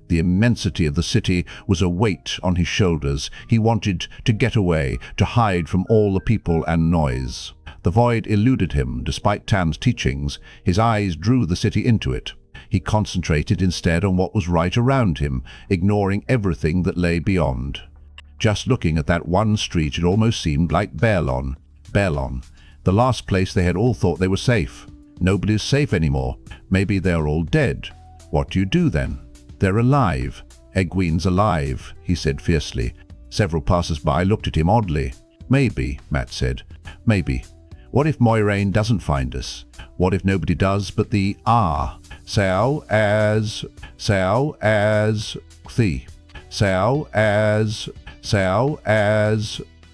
The immensity of the city was a weight on his shoulders. He wanted to get away, to hide from all the people and noise. The void eluded him, despite Tam's teachings. His eyes drew the city into it. He concentrated instead on what was right around him, ignoring everything that lay beyond. Just looking at that one street, it almost seemed like Baerlon. Baerlon, the last place they had all thought they were safe. Nobody's safe anymore. Maybe they're all dead. What do you do then? "They're alive. Egwene's alive," he said fiercely. Several passers-by looked at him oddly. "Maybe," Matt said. "Maybe. What if Moiraine doesn't find us? What if nobody does but the Sao as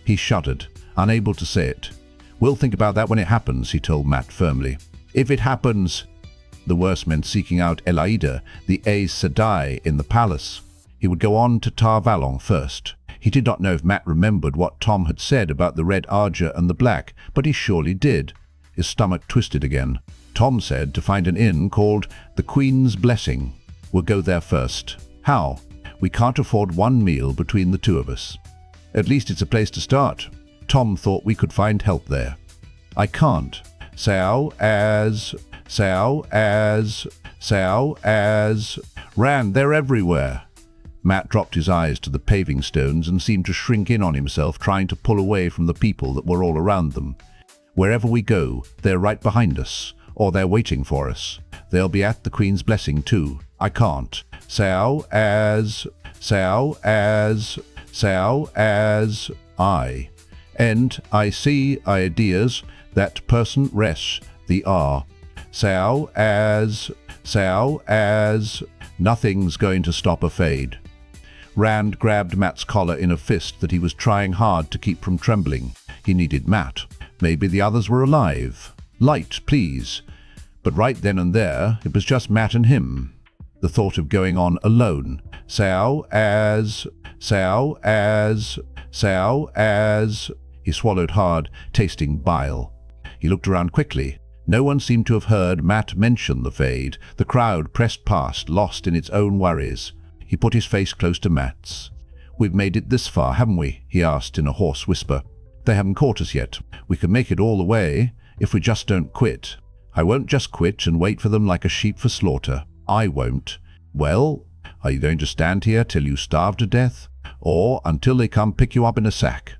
He shuddered, unable to say it. "We'll think about that when it happens," he told Matt firmly. "If it happens..." The worst meant seeking out Elaida, the Aes Sedai, in the palace. He would go on to Tar Valon first. He did not know if Matt remembered what Tom had said about the red Arger and the black, but he surely did. His stomach twisted again. Tom said to find an inn called the Queen's Blessing. "We'll go there first." "How?" "We can't afford one meal between the two of us." "At least it's a place to start." Tom thought we could find help there. "I can't." Rand, they're everywhere." Matt dropped his eyes to the paving stones and seemed to shrink in on himself, trying to pull away from the people that were all around them. "Wherever we go, they're right behind us, or they're waiting for us. They'll be at the Queen's Blessing too. I can't." And I see ideas that person rests the R. Nothing's going to stop a fade. Rand grabbed Matt's collar in a fist that he was trying hard to keep from trembling. He needed Matt. Maybe the others were alive. "Light, please." But right then and there, it was just Matt and him. The thought of going on alone. He swallowed hard, tasting bile. He looked around quickly. No one seemed to have heard Matt mention the fade. The crowd pressed past, lost in its own worries. He put his face close to Matt's. "We've made it this far, haven't we?" he asked in a hoarse whisper. "They haven't caught us yet. We can make it all the way, if we just don't quit." "I won't just quit and wait for them like a sheep for slaughter." "I won't." "Well, are you going to stand here till you starve to death? Or until they come pick you up in a sack?"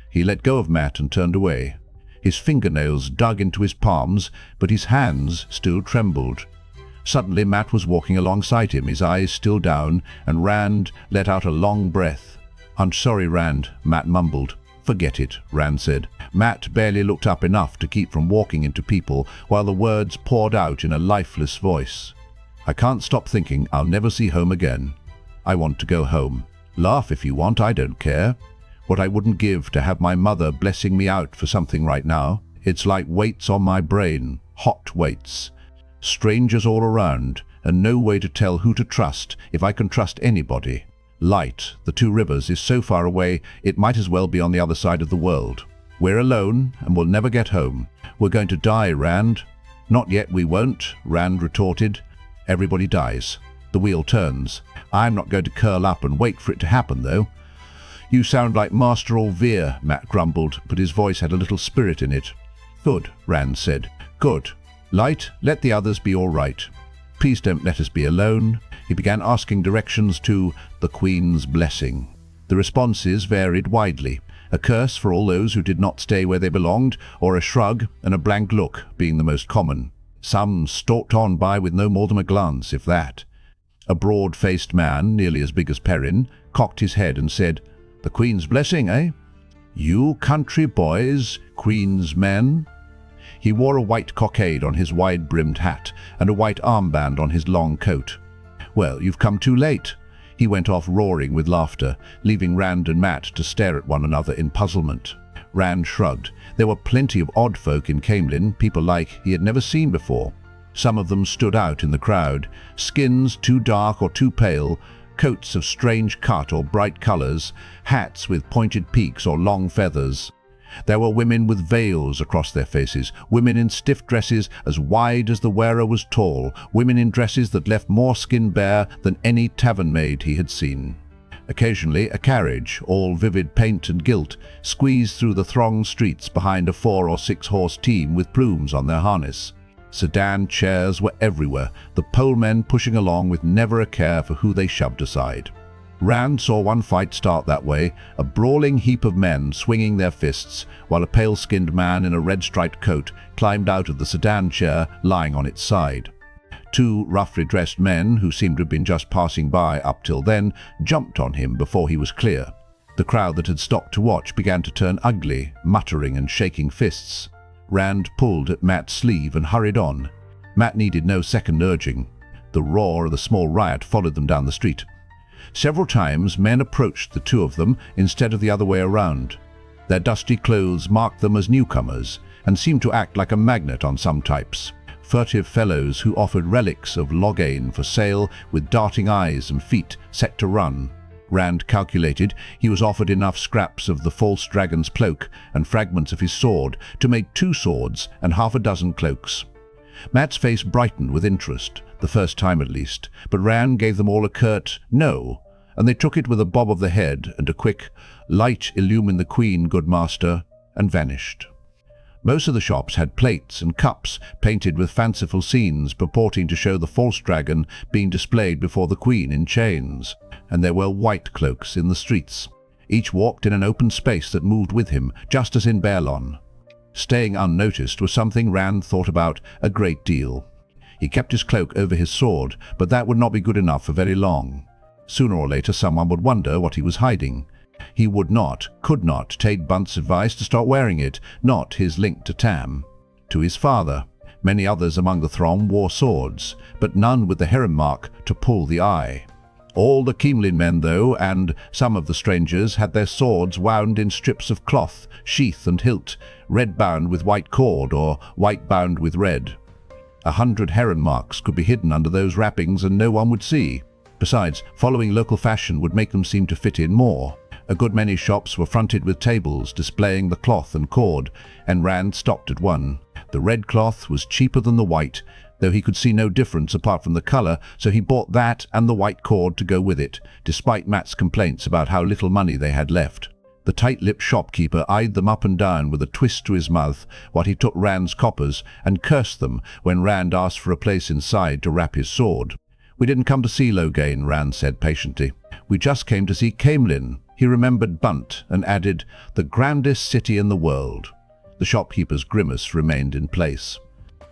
He let go of Matt and turned away. His fingernails dug into his palms, but his hands still trembled. Suddenly Matt was walking alongside him, his eyes still down, and Rand let out a long breath. "I'm sorry, Rand," Matt mumbled. "Forget it," Rand said. Matt barely looked up enough to keep from walking into people while the words poured out in a lifeless voice. "I can't stop thinking I'll never see home again. I want to go home. Laugh if you want, I don't care. What I wouldn't give to have my mother blessing me out for something right now. It's like weights on my brain, hot weights. Strangers all around, and no way to tell who to trust, if I can trust anybody. Light, the two rivers, is so far away, it might as well be on the other side of the world. We're alone, and we'll never get home. We're going to die, Rand." "Not yet, we won't," Rand retorted. "Everybody dies. The wheel turns. I'm not going to curl up and wait for it to happen, though." "You sound like Master Olvir," Matt grumbled, but his voice had a little spirit in it. "Good," Rand said. "Good. Light, let the others be all right. Please don't let us be alone." He began asking directions to the Queen's Blessing. The responses varied widely, a curse for all those who did not stay where they belonged, or a shrug and a blank look being the most common. Some stalked on by with no more than a glance, if that. A broad-faced man, nearly as big as Perrin, cocked his head and said, "The Queen's Blessing, eh? You country boys, Queen's men?" He wore a white cockade on his wide-brimmed hat and a white armband on his long coat. "Well, you've come too late." He went off roaring with laughter, leaving Rand and Mat to stare at one another in puzzlement. Rand shrugged. There were plenty of odd folk in Caemlyn, people like he had never seen before. Some of them stood out in the crowd, skins too dark or too pale, coats of strange cut or bright colors, hats with pointed peaks or long feathers. There were women with veils across their faces, women in stiff dresses as wide as the wearer was tall, women in dresses that left more skin bare than any tavern maid he had seen. Occasionally, a carriage, all vivid paint and gilt, squeezed through the thronged streets behind a 4 or 6 horse team with plumes on their harness. Sedan chairs were everywhere, the polemen pushing along with never a care for who they shoved aside. Rand saw one fight start that way, a brawling heap of men swinging their fists, while a pale-skinned man in a red-striped coat climbed out of the sedan chair lying on its side. 2 roughly dressed men, who seemed to have been just passing by up till then, jumped on him before he was clear. The crowd that had stopped to watch began to turn ugly, muttering and shaking fists. Rand pulled at Mat's sleeve and hurried on. Mat needed no second urging. The roar of the small riot followed them down the street. Several times men approached the 2 of them instead of the other way around. Their dusty clothes marked them as newcomers and seemed to act like a magnet on some types. Furtive fellows who offered relics of Logain for sale with darting eyes and feet set to run. Rand calculated he was offered enough scraps of the false dragon's cloak and fragments of his sword to make 2 swords and half a dozen cloaks. Mat's face brightened with interest, the first time at least, but Rand gave them all a curt "no," and they took it with a bob of the head and a quick "light illumine the queen, good master," and vanished. Most of the shops had plates and cups painted with fanciful scenes purporting to show the false dragon being displayed before the queen in chains, and there were white cloaks in the streets. Each walked in an open space that moved with him, just as in Baerlon. Staying unnoticed was something Rand thought about a great deal. He kept his cloak over his sword, but that would not be good enough for very long. Sooner or later someone would wonder what he was hiding. He would not, could not, take Bunt's advice to start wearing it, not his link to Tam. To his father. Many others among the throng wore swords, but none with the heron mark to pull the eye. All the Caemlyn men, though, and some of the strangers, had their swords wound in strips of cloth, sheath and hilt, red bound with white cord or white bound with red. 100 heron marks could be hidden under those wrappings and no one would see. Besides, following local fashion would make them seem to fit in more. A good many shops were fronted with tables displaying the cloth and cord, and Rand stopped at one. The red cloth was cheaper than the white, though he could see no difference apart from the color, so he bought that and the white cord to go with it, despite Mat's complaints about how little money they had left. The tight-lipped shopkeeper eyed them up and down with a twist to his mouth while he took Rand's coppers and cursed them when Rand asked for a place inside to wrap his sword. "We didn't come to see Logain," Rand said patiently. "We just came to see Caemlyn." He remembered Bunt and added, "the grandest city in the world." The shopkeeper's grimace remained in place.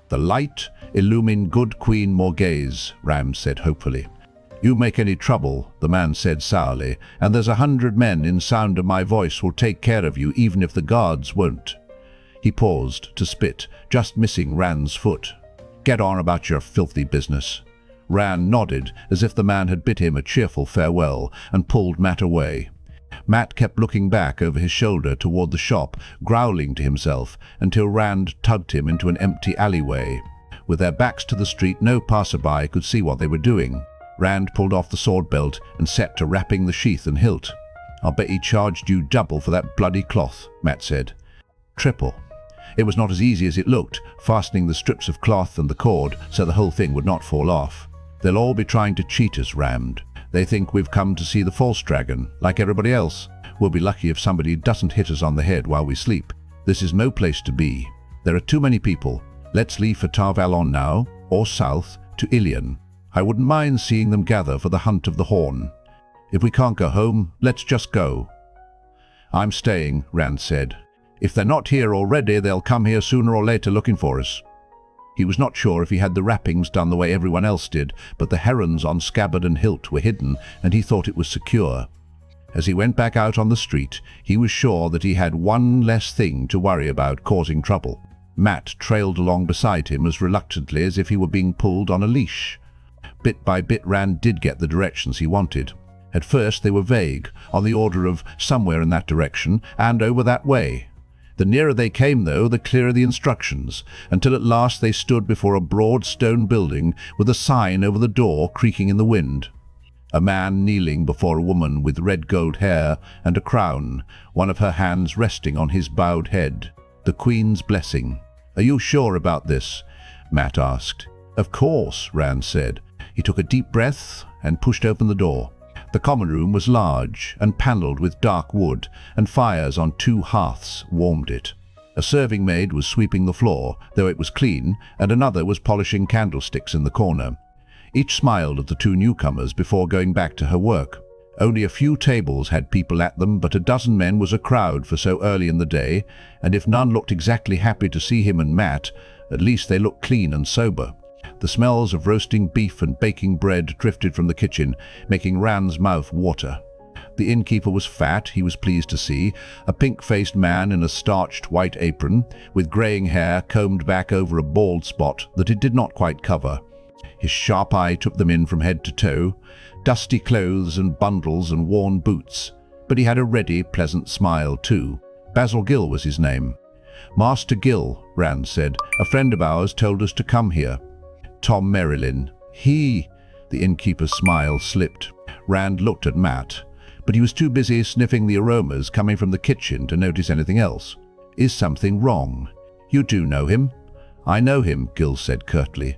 "The light illumine good Queen Morgaze," Ram said hopefully. "You make any trouble," the man said sourly, "and there's 100 men in sound of my voice will take care of you even if the guards won't." He paused to spit, just missing Rand's foot. "Get on about your filthy business." Rand nodded as if the man had bid him a cheerful farewell and pulled Mat away. Mat kept looking back over his shoulder toward the shop, growling to himself, until Rand tugged him into an empty alleyway. With their backs to the street, no passerby could see what they were doing. Rand pulled off the sword belt and set to wrapping the sheath and hilt. "I'll bet he charged you double for that bloody cloth," Mat said. "Triple." It was not as easy as it looked, fastening the strips of cloth and the cord so the whole thing would not fall off. "They'll all be trying to cheat us, Rand. They think we've come to see the false dragon, like everybody else. We'll be lucky if somebody doesn't hit us on the head while we sleep. This is no place to be. There are too many people. Let's leave for Tar Valon now, or south, to Ilion. I wouldn't mind seeing them gather for the hunt of the Horn. If we can't go home, let's just go." "I'm staying," Rand said. "If they're not here already, they'll come here sooner or later looking for us." He was not sure if he had the wrappings done the way everyone else did, but the herons on scabbard and hilt were hidden, and he thought it was secure. As he went back out on the street, he was sure that he had one less thing to worry about causing trouble. Matt trailed along beside him as reluctantly as if he were being pulled on a leash. Bit by bit, Rand did get the directions he wanted. At first they were vague, on the order of somewhere in that direction and over that way. The nearer they came, though, the clearer the instructions, until at last they stood before a broad stone building with a sign over the door creaking in the wind. A man kneeling before a woman with red gold hair and a crown, one of her hands resting on his bowed head. The Queen's blessing. "Are you sure about this?" Matt asked. "Of course," Rand said. He took a deep breath and pushed open the door. The common room was large and panelled with dark wood, and fires on 2 hearths warmed it. A serving maid was sweeping the floor, though it was clean, and another was polishing candlesticks in the corner. Each smiled at the 2 newcomers before going back to her work. Only a few tables had people at them, but a dozen men was a crowd for so early in the day, and if none looked exactly happy to see him and Matt, at least they looked clean and sober. The smells of roasting beef and baking bread drifted from the kitchen, making Rand's mouth water. The innkeeper was fat, he was pleased to see, a pink-faced man in a starched white apron, with greying hair combed back over a bald spot that it did not quite cover. His sharp eye took them in from head to toe, dusty clothes and bundles and worn boots, but he had a ready, pleasant smile too. Basil Gill was his name. "Master Gill," Rand said, "a friend of ours told us to come here." "Tom Merrilin." "He..." The innkeeper's smile slipped. Rand looked at Matt, but he was too busy sniffing the aromas coming from the kitchen to notice anything else. "Is something wrong?" "You do know him?" "I know him," Gill said curtly.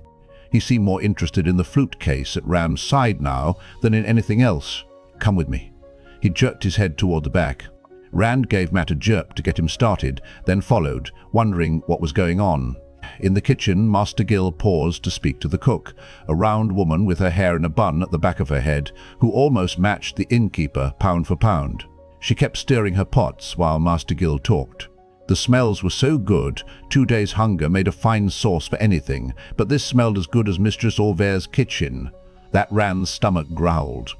He seemed more interested in the flute case at Rand's side now than in anything else. "Come with me." He jerked his head toward the back. Rand gave Matt a jerk to get him started, then followed, wondering what was going on. In the kitchen, Master Gill paused to speak to the cook, a round woman with her hair in a bun at the back of her head, who almost matched the innkeeper pound for pound. She kept stirring her pots while Master Gill talked. The smells were so good, 2 days' hunger made a fine sauce for anything, but this smelled as good as Mistress Orvair's kitchen. That Rand's stomach growled.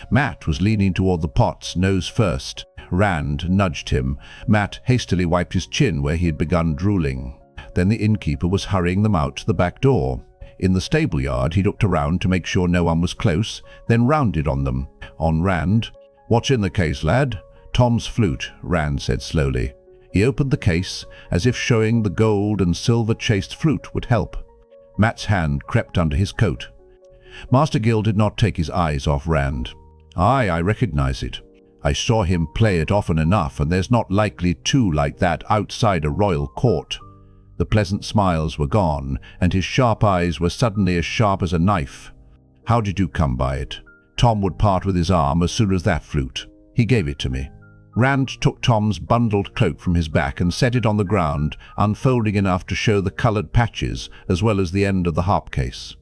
Matt was leaning toward the pots, nose first. Rand nudged him. Matt hastily wiped his chin where he had begun drooling. Then the innkeeper was hurrying them out to the back door. In the stable yard, he looked around to make sure no one was close, then rounded on them. On Rand. "What's in the case, lad?" "Tom's flute," Rand said slowly. He opened the case, as if showing the gold and silver-chased flute would help. Matt's hand crept under his coat. Master Gill did not take his eyes off Rand. "Aye, I recognize it. I saw him play it often enough, and there's not likely 2 like that outside a royal court." The pleasant smiles were gone, and his sharp eyes were suddenly as sharp as a knife. "How did you come by it?" "Tom would part with his arm as soon as that flute. He gave it to me." Rand took Tom's bundled cloak from his back and set it on the ground, unfolding enough to show the coloured patches as well as the end of the harp case.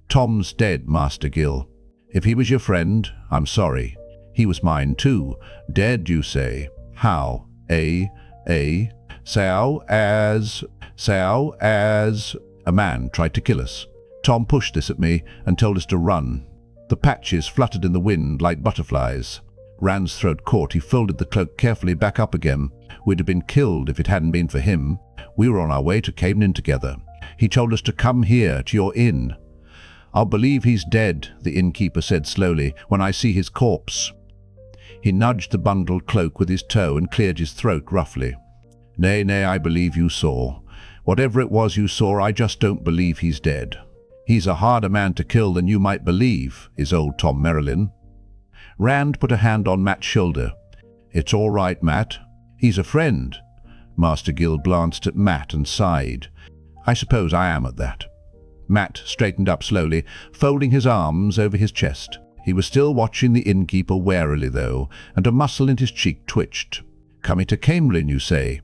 "Tom's dead, Master Gill. If he was your friend, I'm sorry. He was mine too. Dead, you say? How? Sao as... A man tried to kill us. Tom pushed this at me and told us to run. The patches fluttered in the wind like butterflies." Rand's throat caught. He folded the cloak carefully back up again. "We'd have been killed if it hadn't been for him. We were on our way to Caemlyn together. He told us to come here, to your inn." "I'll believe he's dead," the innkeeper said slowly, "when I see his corpse." He nudged the bundled cloak with his toe and cleared his throat roughly. Nay, I believe you saw. Whatever it was you saw, I just don't believe he's dead. He's a harder man to kill than you might believe, is old Tom Merrilin." Rand put a hand on Matt's shoulder. "It's all right, Matt. He's a friend." Master Gill glanced at Matt and sighed. "I suppose I am at that." Matt straightened up slowly, folding his arms over his chest. He was still watching the innkeeper warily, though, and a muscle in his cheek twitched. "Coming to Caemlyn, you say?"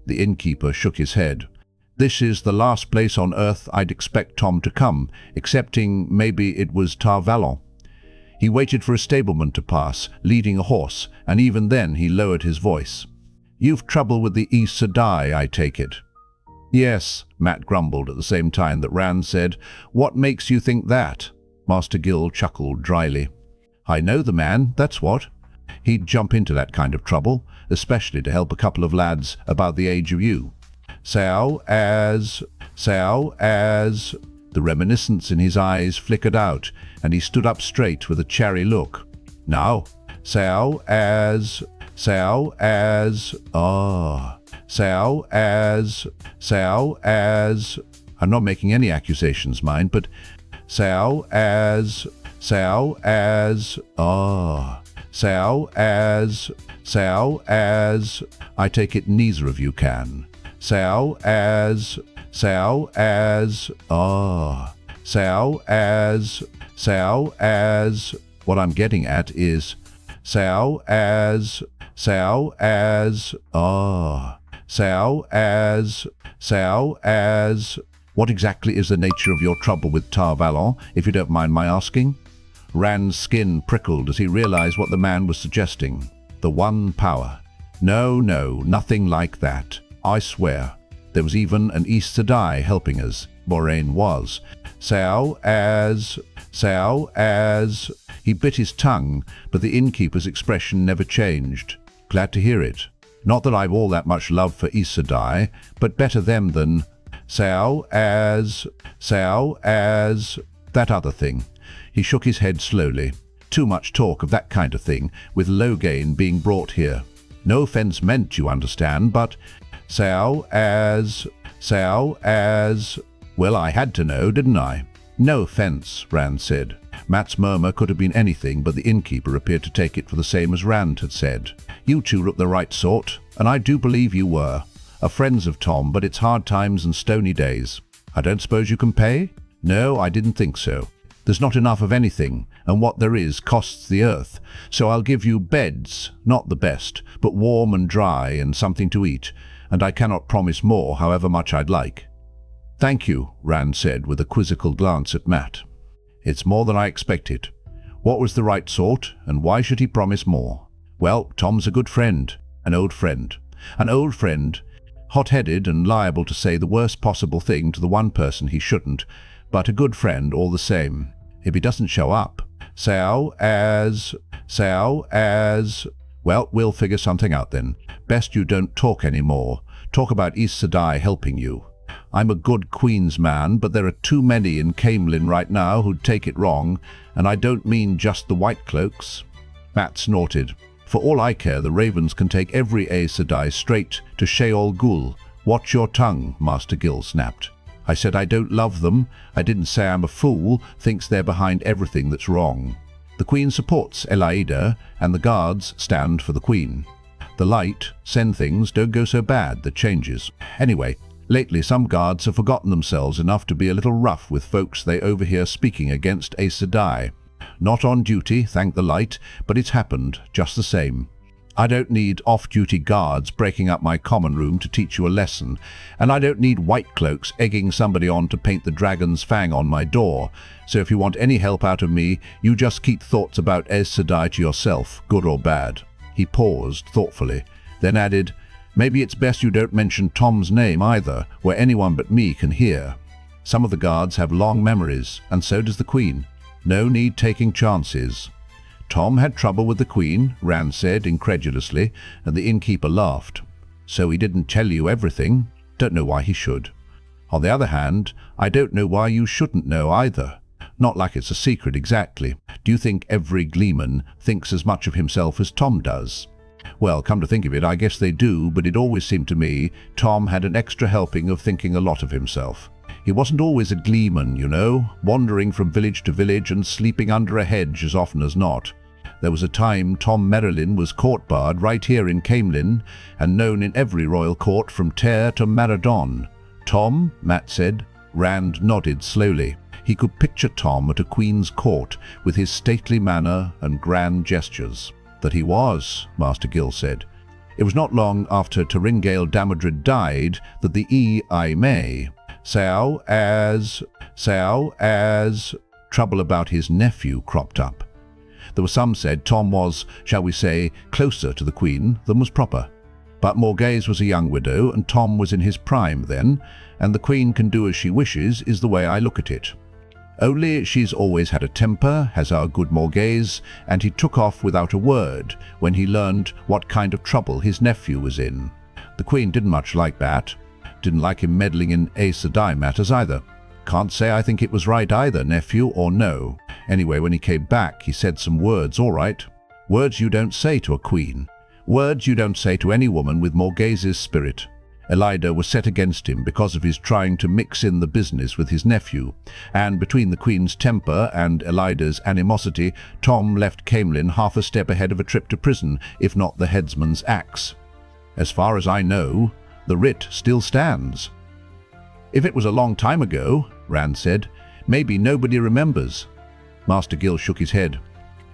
The innkeeper shook his head. "This is the last place on earth I'd expect Tom to come, excepting maybe it was Tar Valon. He waited for a stableman to pass, leading a horse, and even then he lowered his voice. You've trouble with the Aes Sedai, I take it." "Yes," Matt grumbled at the same time that Rand said, "What makes you think that?" Master Gill chuckled dryly. "I know the man, that's what. He'd jump into that kind of trouble, especially to help a couple of lads about the age of you." so as. The reminiscence in his eyes flickered out, and he stood up straight with a chary look. Now, so as. I'm not making any accusations, mind, but I take it neither of you can. What I'm getting at is what exactly is the nature of your trouble with Tar Valon, if you don't mind my asking? Rand's skin prickled as he realized what the man was suggesting. The one power. No, nothing like that. I swear. There was even an Aes Sedai helping us. Moiraine was. He bit his tongue, but the innkeeper's expression never changed. Glad to hear it. Not that I've all that much love for Aes Sedai, but better them than that other thing. He shook his head slowly. Too much talk of that kind of thing, with Logain being brought here. No offense meant, you understand, but well, I had to know, didn't I? No offense, Rand said. Matt's murmur could have been anything, but the innkeeper appeared to take it for the same as Rand had said. You two look the right sort, and I do believe you were. Are friends of Tom, but it's hard times and stony days. I don't suppose you can pay? No, I didn't think so. There's not enough of anything, and what there is costs the earth. So I'll give you beds, not the best, but warm and dry and something to eat, and I cannot promise more, however much I'd like. Thank you, Rand said with a quizzical glance at Matt. It's more than I expected. What was the right sort, and why should he promise more? Well, Tom's a good friend, an old friend, hot-headed and liable to say the worst possible thing to the one person he shouldn't, but a good friend all the same. If he doesn't show up, well, we'll figure something out then. Best you don't talk anymore. Talk about Aes Sedai helping you. I'm a good Queen's man, but there are too many in Caemlyn right now who'd take it wrong, and I don't mean just the White Cloaks. Matt snorted. For all I care, the Ravens can take every Aes Sedai straight to Sheol Ghul. Watch your tongue, Master Gill snapped. I said I don't love them. I didn't say I'm a fool, thinks they're behind everything that's wrong. The Queen supports Elias, and the guards stand for the Queen. The light, send things don't go so bad, that changes. Anyway, lately some guards have forgotten themselves enough to be a little rough with folks they overhear speaking against Aes Sedai. Not on duty, thank the light, but it's happened just the same. I don't need off-duty guards breaking up my common room to teach you a lesson, and I don't need white cloaks egging somebody on to paint the dragon's fang on my door. So if you want any help out of me, you just keep thoughts about Aes Sedai to yourself, good or bad. He paused thoughtfully, then added, maybe it's best you don't mention Tom's name either, where anyone but me can hear. Some of the guards have long memories, and so does the Queen. No need taking chances. Tom had trouble with the Queen, Rand said incredulously, and the innkeeper laughed. So he didn't tell you everything. Don't know why he should. On the other hand, I don't know why you shouldn't know either. Not like it's a secret exactly. Do you think every gleeman thinks as much of himself as Tom does? Well, come to think of it, I guess they do, but it always seemed to me Tom had an extra helping of thinking a lot of himself. He wasn't always a gleeman, you know, wandering from village to village and sleeping under a hedge as often as not. There was a time Tom Merrilin was court-bard right here in Caemlyn, and known in every royal court from Ter to Maradon. Tom, Matt said. Rand nodded slowly. He could picture Tom at a queen's court, with his stately manner and grand gestures. That he was, Master Gill said. It was not long after Taringale Damodred died that the May trouble about his nephew cropped up. There were some said Tom was, shall we say, closer to the Queen than was proper. But Morghese was a young widow, and Tom was in his prime then, and the Queen can do as she wishes is the way I look at it. Only she's always had a temper, has our good Morghese, and he took off without a word when he learned what kind of trouble his nephew was in. The Queen didn't much like that. didn't like him meddling in Sedai matters either. Can't say I think it was right either, nephew, or no. Anyway, when he came back, he said some words, all right. Words you don't say to a queen. Words you don't say to any woman with Morghez's spirit. Elida was set against him because of his trying to mix in the business with his nephew, and between the Queen's temper and Elida's animosity, Tom left Caemlyn half a step ahead of a trip to prison, if not the headsman's axe. As far as I know, the writ still stands. If it was a long time ago, Rand said, maybe nobody remembers. Master Gill shook his head.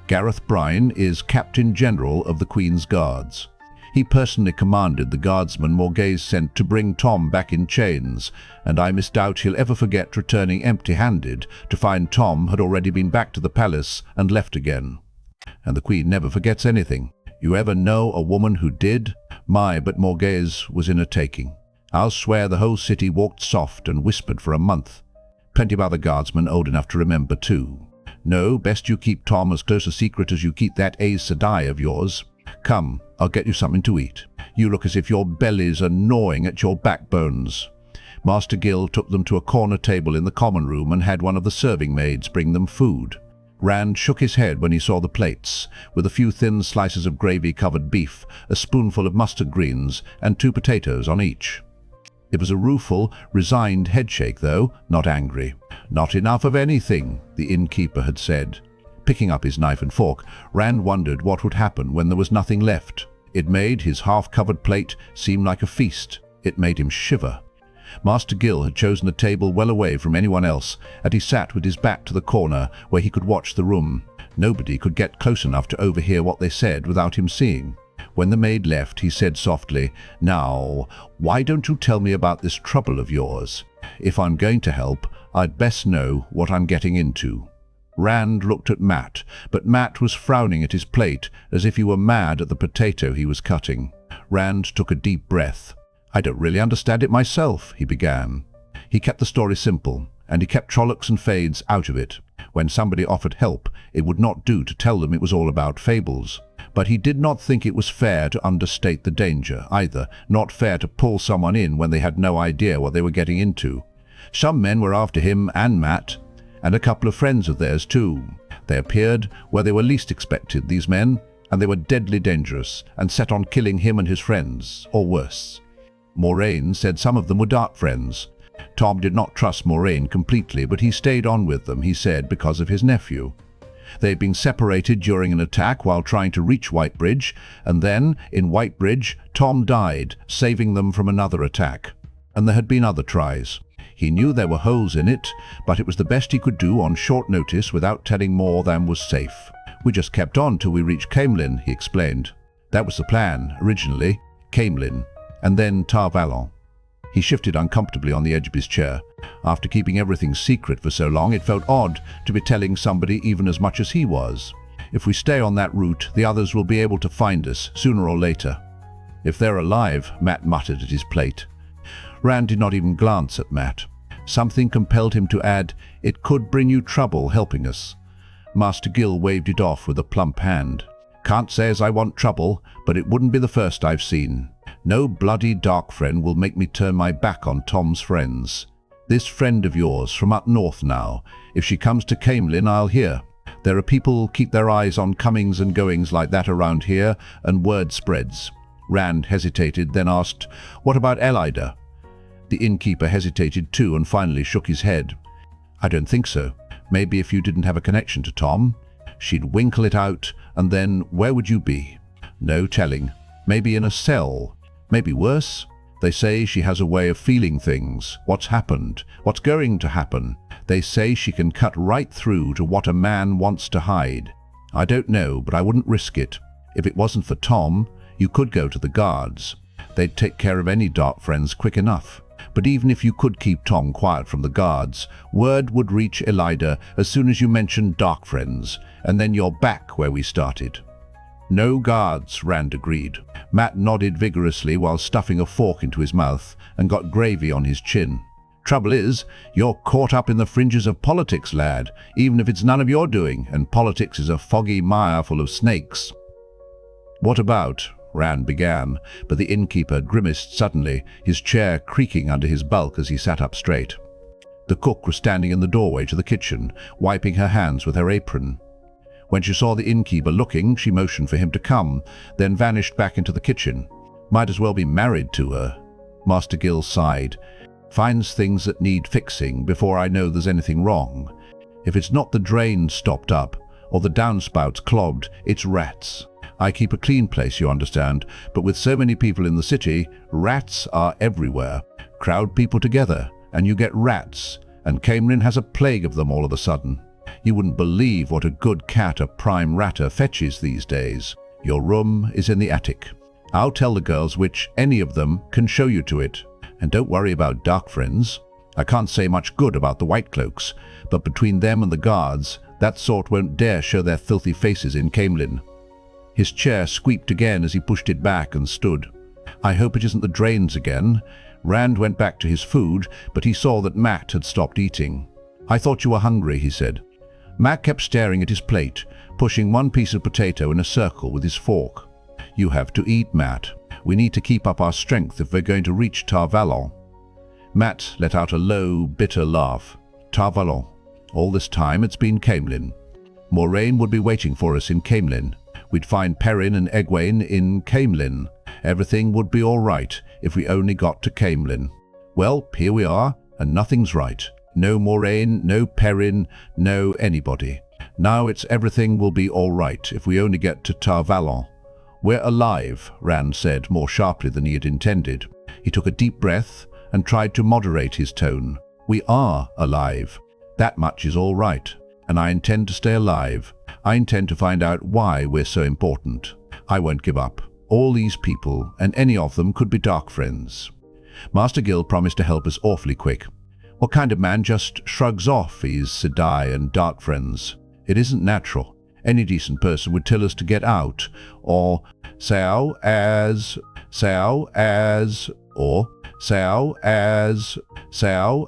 Gareth Bryne is Captain General of the Queen's Guards. He personally commanded the guardsmen Morghez sent to bring Tom back in chains, and I misdoubt he'll ever forget returning empty-handed to find Tom had already been back to the palace and left again. And the Queen never forgets anything. You ever know a woman who did? But Morghez was in a taking. I'll swear the whole city walked soft and whispered for a month. Plenty of other guardsmen old enough to remember too. No, best you keep Tom as close a secret as you keep that Aes Sedai of yours. Come, I'll get you something to eat. You look as if your bellies are gnawing at your backbones. Master Gill took them to a corner table in the common room and had one of the serving maids bring them food. Rand shook his head when he saw the plates, with a few thin slices of gravy-covered beef, a spoonful of mustard greens, and 2 potatoes on each. It was a rueful, resigned headshake, though, not angry. Not enough of anything, the innkeeper had said. Picking up his knife and fork, Rand wondered what would happen when there was nothing left. It made his half-covered plate seem like a feast. It made him shiver. Master Gill had chosen a table well away from anyone else, and he sat with his back to the corner where he could watch the room. Nobody could get close enough to overhear what they said without him seeing. When the maid left, he said softly, "Now, why don't you tell me about this trouble of yours? If I'm going to help, I'd best know what I'm getting into." Rand looked at Matt, but Matt was frowning at his plate as if he were mad at the potato he was cutting. Rand took a deep breath. "I don't really understand it myself," he began. He kept the story simple, and he kept Trollocs and Fades out of it. When somebody offered help, it would not do to tell them it was all about fables. But he did not think it was fair to understate the danger, either, not fair to pull someone in when they had no idea what they were getting into. Some men were after him and Matt, and a couple of friends of theirs too. They appeared where they were least expected, these men, and they were deadly dangerous, and set on killing him and his friends, or worse. Moiraine said some of them were Darkfriends. Tom did not trust Moiraine completely, but he stayed on with them, he said, because of his nephew. They had been separated during an attack while trying to reach Whitebridge, and then, in Whitebridge, Tom died, saving them from another attack. And there had been other tries. He knew there were holes in it, but it was the best he could do on short notice without telling more than was safe. "We just kept on till we reached Caemlyn," he explained. "That was the plan, originally. Caemlyn, and then Tar Valon." He shifted uncomfortably on the edge of his chair. After keeping everything secret for so long, it felt odd to be telling somebody even as much as he was. "If we stay on that route, the others will be able to find us, sooner or later." "If they're alive," Matt muttered at his plate. Rand did not even glance at Matt. Something compelled him to add, "It could bring you trouble helping us." Master Gill waved it off with a plump hand. "Can't say as I want trouble, but it wouldn't be the first I've seen. No bloody Darkfriend will make me turn my back on Tom's friends. This friend of yours from up north now, if she comes to Caemlyn, I'll hear. There are people keep their eyes on comings and goings like that around here, and word spreads." Rand hesitated, then asked, "What about Elida?" The innkeeper hesitated too and finally shook his head. "I don't think so. Maybe if you didn't have a connection to Tom, she'd winkle it out, and then where would you be? No telling. Maybe in a cell. Maybe worse. They say she has a way of feeling things, what's happened, what's going to happen. They say she can cut right through to what a man wants to hide. I don't know, but I wouldn't risk it. If it wasn't for Tom, you could go to the guards. They'd take care of any Darkfriends quick enough. But even if you could keep Tom quiet from the guards, word would reach Elida as soon as you mentioned Darkfriends, and then you're back where we started." "No guards," Rand agreed. Matt nodded vigorously while stuffing a fork into his mouth and got gravy on his chin. "Trouble is, you're caught up in the fringes of politics, lad, even if it's none of your doing, and politics is a foggy mire full of snakes." "What about?" Rand began, but the innkeeper grimaced suddenly, his chair creaking under his bulk as he sat up straight. The cook was standing in the doorway to the kitchen, wiping her hands with her apron. When she saw the innkeeper looking, she motioned for him to come, then vanished back into the kitchen. Might as well be married to her. Master Gill sighed. Finds things that need fixing before I know there's anything wrong. If it's not the drains stopped up, or the downspouts clogged, it's rats. I keep a clean place, you understand, but with so many people in the city, rats are everywhere. Crowd people together, and you get rats, and Caemlyn has a plague of them all of a sudden. You wouldn't believe what a good cat a prime ratter fetches these days. Your room is in the attic. I'll tell the girls which any of them can show you to it. And don't worry about Darkfriends. I can't say much good about the White Cloaks, but between them and the guards, that sort won't dare show their filthy faces in Caemlyn. His chair squeaked again as he pushed it back and stood. I hope it isn't the drains again. Rand went back to his food, but he saw that Matt had stopped eating. I thought you were hungry, he said. Matt kept staring at his plate, pushing one piece of potato in a circle with his fork. You have to eat, Matt. We need to keep up our strength if we're going to reach Tar Valon. Matt let out a low, bitter laugh. Tar Valon. All this time it's been Caemlyn. Moiraine would be waiting for us in Caemlyn. We'd find Perrin and Egwene in Caemlyn. Everything would be all right if we only got to Caemlyn. Well, here we are, and nothing's right. No Moiraine, no Perrin, no anybody. Now it's everything will be all right if we only get to Tar Valon. We're alive, Rand said more sharply than he had intended. He took a deep breath and tried to moderate his tone. We are alive. That much is all right, and I intend to stay alive. I intend to find out why we're so important. I won't give up. All these people, and any of them, could be Darkfriends. Master Gill promised to help us awfully quick. What kind of man just shrugs off these Sedai and Darkfriends? It isn't natural. Any decent person would tell us to get out, or sao as, or sao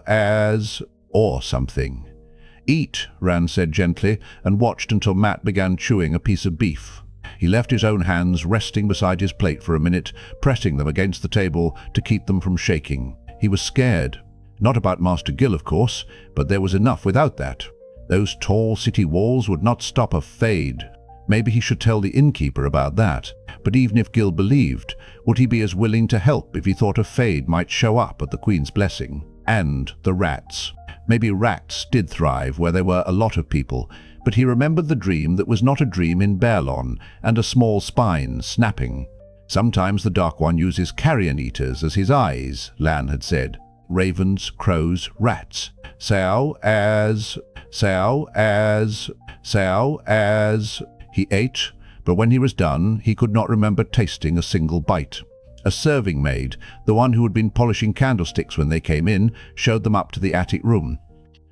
as, or something. Eat, Rand said gently, and watched until Matt began chewing a piece of beef. He left his own hands resting beside his plate for a minute, pressing them against the table to keep them from shaking. He was scared. Not about Master Gill, of course, but there was enough without that. Those tall city walls would not stop a Fade. Maybe he should tell the innkeeper about that. But even if Gill believed, would he be as willing to help if he thought a Fade might show up at the Queen's blessing? And the rats. Maybe rats did thrive where there were a lot of people, but he remembered the dream that was not a dream in Baerlon, and a small spine snapping. Sometimes the Dark One uses carrion eaters as his eyes, Lan had said. Ravens, crows, rats. Sao as... He ate, but when he was done, he could not remember tasting a single bite. A serving maid, the one who had been polishing candlesticks when they came in, showed them up to the attic room.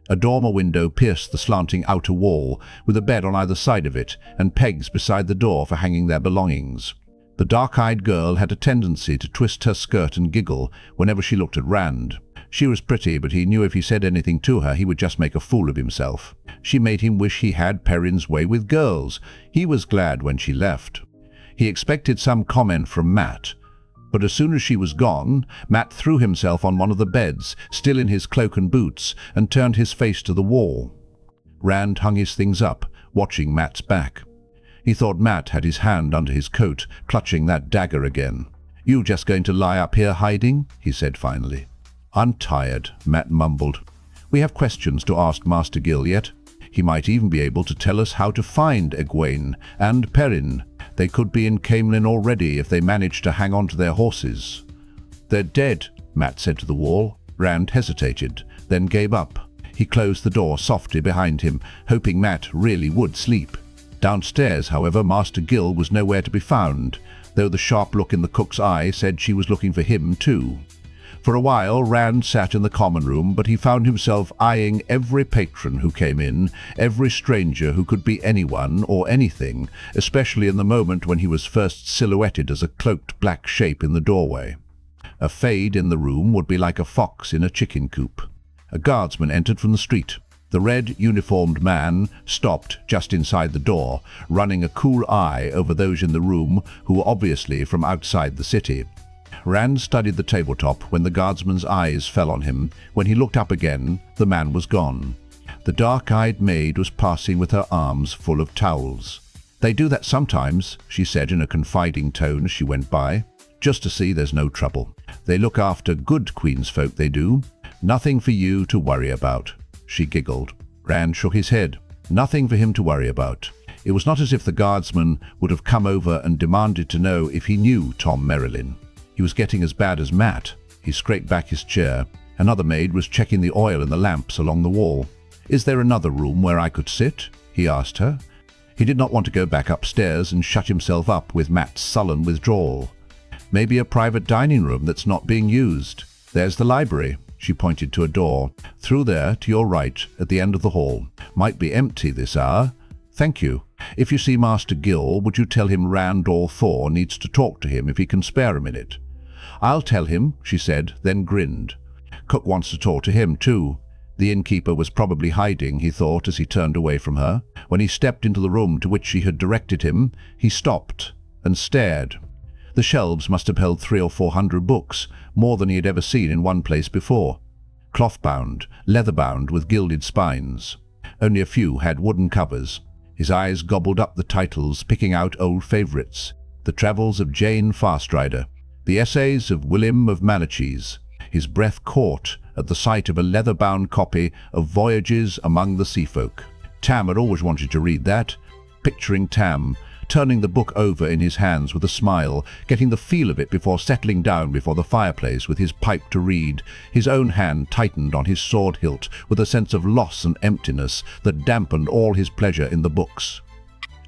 A dormer window pierced the slanting outer wall, with a bed on either side of it, and pegs beside the door for hanging their belongings. The dark-eyed girl had a tendency to twist her skirt and giggle whenever she looked at Rand. She was pretty, but he knew if he said anything to her, he would just make a fool of himself. She made him wish he had Perrin's way with girls. He was glad when she left. He expected some comment from Matt, but as soon as she was gone, Matt threw himself on one of the beds, still in his cloak and boots, and turned his face to the wall. Rand hung his things up, watching Matt's back. He thought Matt had his hand under his coat, clutching that dagger again. "You just going to lie up here hiding?" he said finally. "I'm tired," Matt mumbled. "We have questions to ask Master Gill yet. He might even be able to tell us how to find Egwene and Perrin. They could be in Caemlyn already if they managed to hang on to their horses." "They're dead," Matt said to the wall. Rand hesitated, then gave up. He closed the door softly behind him, hoping Matt really would sleep. Downstairs, however, Master Gill was nowhere to be found, though the sharp look in the cook's eye said she was looking for him too. For a while Rand sat in the common room, but he found himself eyeing every patron who came in, every stranger who could be anyone or anything, especially in the moment when he was first silhouetted as a cloaked black shape in the doorway. A Fade in the room would be like a fox in a chicken coop. A guardsman entered from the street. The red-uniformed man stopped just inside the door, running a cool eye over those in the room who were obviously from outside the city. Rand studied the tabletop when the guardsman's eyes fell on him. When he looked up again, the man was gone. The dark-eyed maid was passing with her arms full of towels. "They do that sometimes," she said in a confiding tone as she went by, "just to see there's no trouble. They look after good Queen's folk, they do. Nothing for you to worry about." She giggled. Rand shook his head. Nothing for him to worry about. It was not as if the guardsman would have come over and demanded to know if he knew Tom Merrilin. He was getting as bad as Matt. He scraped back his chair. Another maid was checking the oil in the lamps along the wall. "Is there another room where I could sit?" he asked her. He did not want to go back upstairs and shut himself up with Matt's sullen withdrawal. "Maybe a private dining room that's not being used. There's the library." She pointed to a door. "Through there, to your right, at the end of the hall. Might be empty this hour." "Thank you. If you see Master Gill, would you tell him Randall Thor needs to talk to him if he can spare a minute?" "I'll tell him," she said, then grinned. "Cook wants to talk to him, too." The innkeeper was probably hiding, he thought, as he turned away from her. When he stepped into the room to which she had directed him, he stopped and stared. The shelves must have held 300 or 400 books, more than he had ever seen in one place before. Cloth-bound, leather-bound with gilded spines. Only a few had wooden covers. His eyes gobbled up the titles, picking out old favourites. The Travels of Jane Fastrider. The Essays of William of Malachese. His breath caught at the sight of a leather-bound copy of Voyages Among the Seafolk. Tam had always wanted to read that. Picturing Tam, turning the book over in his hands with a smile, getting the feel of it before settling down before the fireplace with his pipe to read, his own hand tightened on his sword hilt with a sense of loss and emptiness that dampened all his pleasure in the books.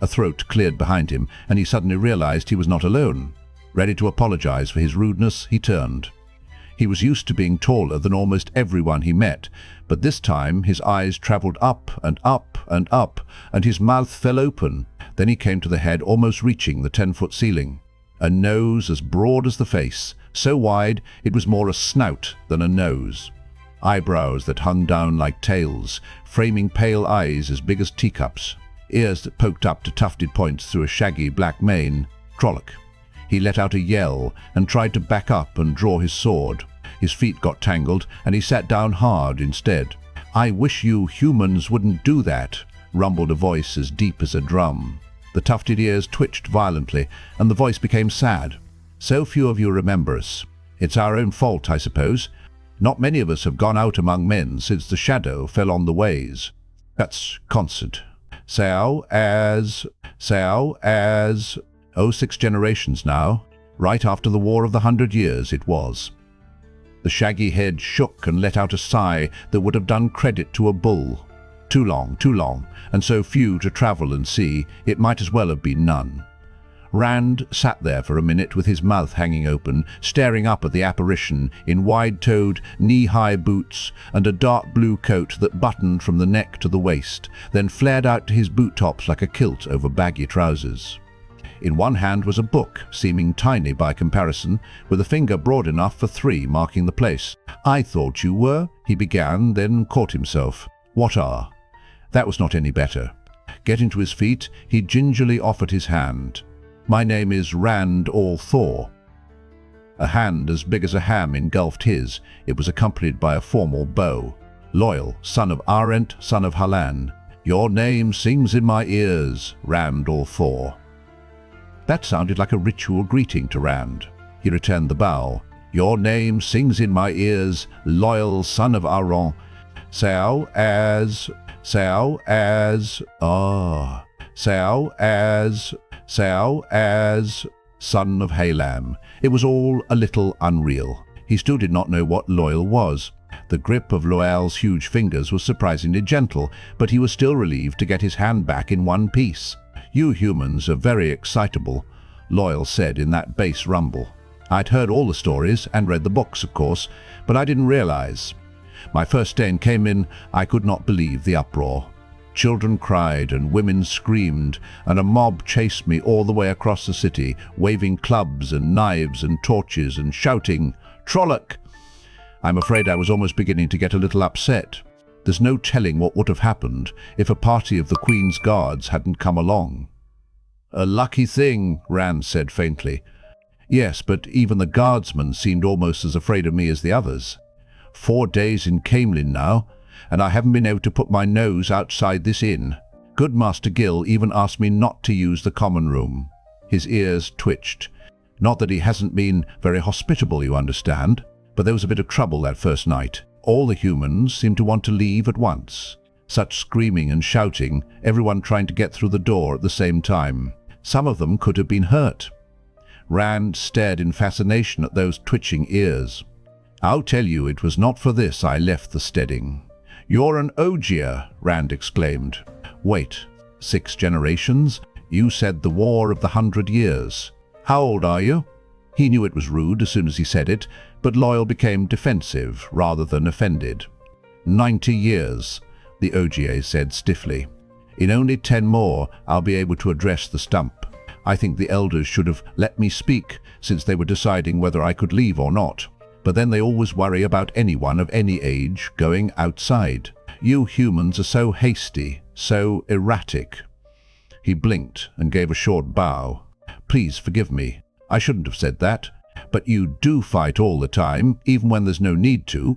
A throat cleared behind him, and he suddenly realized he was not alone. Ready to apologize for his rudeness, he turned. He was used to being taller than almost everyone he met, but this time his eyes travelled up and up and up, and his mouth fell open. Then he came to the head, almost reaching the 10-foot ceiling. A nose as broad as the face, so wide it was more a snout than a nose. Eyebrows that hung down like tails, framing pale eyes as big as teacups. Ears that poked up to tufted points through a shaggy black mane. Trolloc. He let out a yell and tried to back up and draw his sword. His feet got tangled, and he sat down hard instead. "I wish you humans wouldn't do that," rumbled a voice as deep as a drum. The tufted ears twitched violently, and the voice became sad. "So few of you remember us. It's our own fault, I suppose. Not many of us have gone out among men since the shadow fell on the ways. That's constant. So as... Oh, 6 generations now. Right after the War of the 100 Years it was." The shaggy head shook and let out a sigh that would have done credit to a bull. Too long, and so few to travel and see, it might as well have been none. Rand sat there for a minute with his mouth hanging open, staring up at the apparition in wide-toed, knee-high boots and a dark blue coat that buttoned from the neck to the waist, then flared out to his boot-tops like a kilt over baggy trousers. In one hand was a book, seeming tiny by comparison, with a finger broad enough for 3 marking the place. "I thought you were," he began, then caught himself. "What are?" That was not any better. Getting to his feet, he gingerly offered his hand. "My name is Randall Thor." A hand as big as a ham engulfed his. It was accompanied by a formal bow. "Loyal, son of Arent, son of Halan. Your name sings in my ears, Randall Thor." That sounded like a ritual greeting to Rand. He returned the bow. "Your name sings in my ears, loyal son of Aron. Son of Halam." It was all a little unreal. He still did not know what loyal was. The grip of Loyal's huge fingers was surprisingly gentle, but he was still relieved to get his hand back in one piece. "You humans are very excitable," Loyal said in that bass rumble. "I'd heard all the stories and read the books, of course, but I didn't realize. My first day in Caemlyn, I could not believe the uproar. Children cried and women screamed, and a mob chased me all the way across the city, waving clubs and knives and torches and shouting, 'Trolloc!' I'm afraid I was almost beginning to get a little upset. There's no telling what would have happened if a party of the Queen's guards hadn't come along." "A lucky thing," Rand said faintly. "Yes, but even the guardsmen seemed almost as afraid of me as the others. 4 days in Caemlyn now, and I haven't been able to put my nose outside this inn. Good Master Gil even asked me not to use the common room." His ears twitched. "Not that he hasn't been very hospitable, you understand, but there was a bit of trouble that first night. All the humans seemed to want to leave at once. Such screaming and shouting, everyone trying to get through the door at the same time. Some of them could have been hurt." Rand stared in fascination at those twitching ears. "I'll tell you, it was not for this I left the steading." "You're an Ogier," Rand exclaimed. "Wait, 6 generations? You said the War of the 100 Years. How old are you?" He knew it was rude as soon as he said it, but Loyal became defensive rather than offended. 90 years, the Ogier said stiffly. "In only 10 more, I'll be able to address the stump. I think the elders should have let me speak, since they were deciding whether I could leave or not. But then they always worry about anyone of any age going outside. You humans are so hasty, so erratic." He blinked and gave a short bow. "Please forgive me. I shouldn't have said that. But you do fight all the time, even when there's no need to."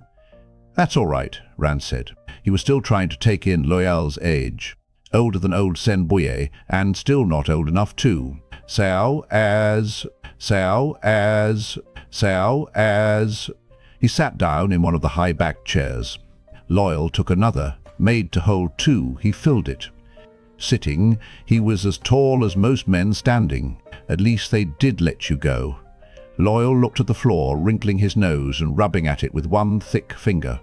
"That's all right," Rand said. He was still trying to take in Loyal's age. Older than old Senbuye, and still not old enough too. "So as... He sat down in one of the high-backed chairs. Loyal took another, made to hold 2. He filled it. Sitting, he was as tall as most men standing. At least they did let you go. Loyal looked at the floor, wrinkling his nose and rubbing at it with one thick finger.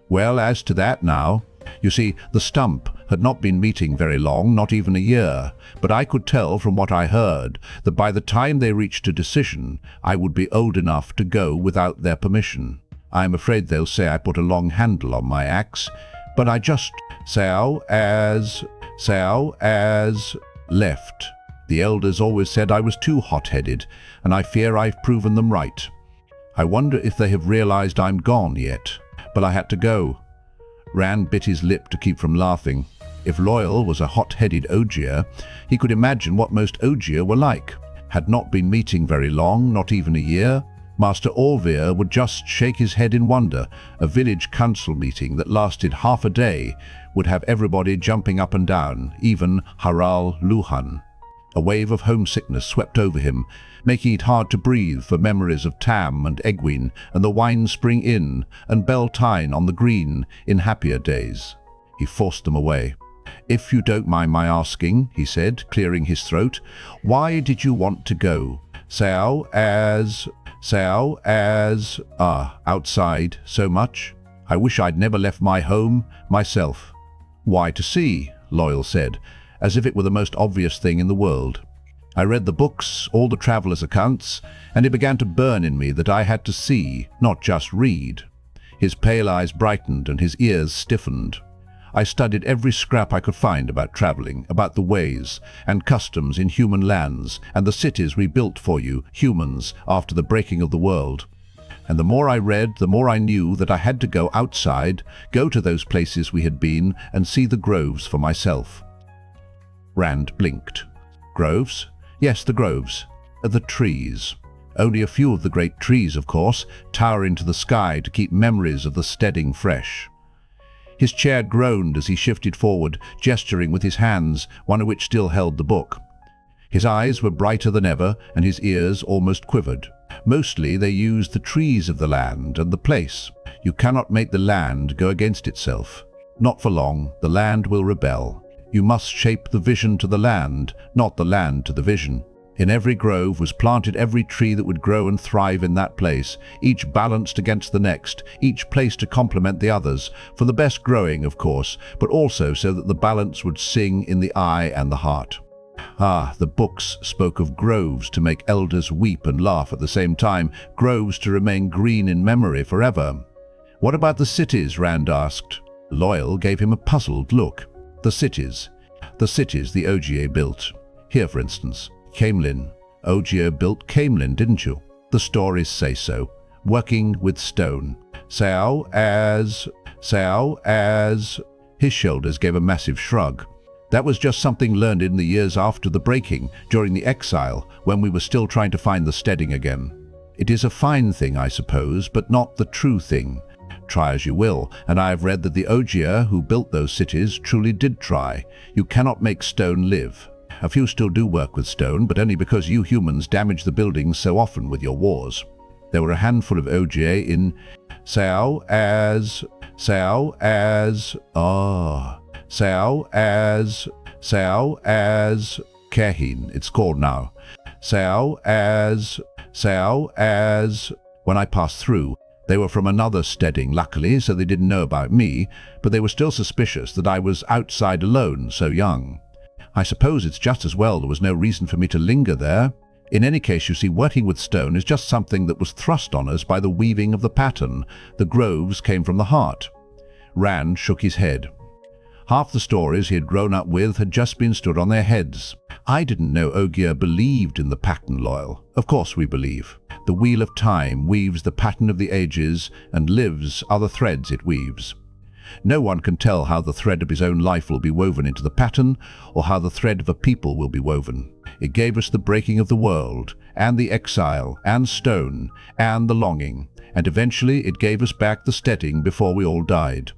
"Well, as to that now, you see, the stump had not been meeting very long, not even a year, but I could tell from what I heard that by the time they reached a decision, I would be old enough to go without their permission. I'm afraid they'll say I put a long handle on my axe, but I just left. The elders always said I was too hot-headed, and I fear I've proven them right. I wonder if they have realized I'm gone yet, but I had to go." Rand bit his lip to keep from laughing. If Loyal was a hot-headed Ogier, he could imagine what most Ogier were like. Had not been meeting very long, not even a year. Master Orvir would just shake his head in wonder. A village council meeting that lasted half a day would have everybody jumping up and down, even Haral Luhan. A wave of homesickness swept over him, making it hard to breathe for memories of Tam and Egwene and the Wine Spring Inn and Beltane on the Green in happier days. He forced them away. "If you don't mind my asking," he said, clearing his throat, "why did you want to go? Outside so much? I wish I'd never left my home myself." "Why, to see," Loyal said, as if it were the most obvious thing in the world. "I read the books, all the travelers' accounts, and it began to burn in me that I had to see, not just read." His pale eyes brightened and his ears stiffened. "I studied every scrap I could find about traveling, about the ways and customs in human lands and the cities we built for you, humans, after the breaking of the world. And the more I read, the more I knew that I had to go outside, go to those places we had been, and see the groves for myself." Rand blinked. "Groves? Yes, the groves. The trees. Only a few of the great trees, of course, tower into the sky to keep memories of the steading fresh." His chair groaned as he shifted forward, gesturing with his hands, one of which still held the book. His eyes were brighter than ever, and his ears almost quivered. "Mostly they use the trees of the land and the place. You cannot make the land go against itself. Not for long. The land will rebel. You must shape the vision to the land, not the land to the vision. In every grove was planted every tree that would grow and thrive in that place, each balanced against the next, each place to complement the others, for the best growing, of course, but also so that the balance would sing in the eye and the heart." The books spoke of groves to make elders weep and laugh at the same time, groves to remain green in memory forever. "What about the cities?" Rand asked. Loyal gave him a puzzled look. The cities the Ogier built. Here, for instance. Caemlyn. Ogier built Caemlyn, didn't you? The stories say so. Working with stone. Sao as... His shoulders gave a massive shrug. That was just something learned in the years after the breaking, during the exile, when we were still trying to find the steading again. It is a fine thing, I suppose, but not the true thing. Try as you will, and I have read that the Ogier who built those cities truly did try. You cannot make stone live. A few still do work with stone, but only because you humans damage the buildings so often with your wars. There were a handful of Ogier in Sao as Caemlyn, it's called now. Sao as when I passed through. They were from another steading, luckily, so they didn't know about me, but they were still suspicious that I was outside alone, so young. I suppose it's just as well there was no reason for me to linger there. In any case, you see, working with stone is just something that was thrust on us by the weaving of the pattern. The groves came from the heart. Rand shook his head. Half the stories he had grown up with had just been stood on their heads. I didn't know Ogier believed in the pattern, Loyal. Of course we believe. The wheel of time weaves the pattern of the ages, and lives are the threads it weaves. No one can tell how the thread of his own life will be woven into the pattern, or how the thread of a people will be woven. It gave us the breaking of the world, and the exile, and stone, and the longing, and eventually it gave us back the steading before we all died.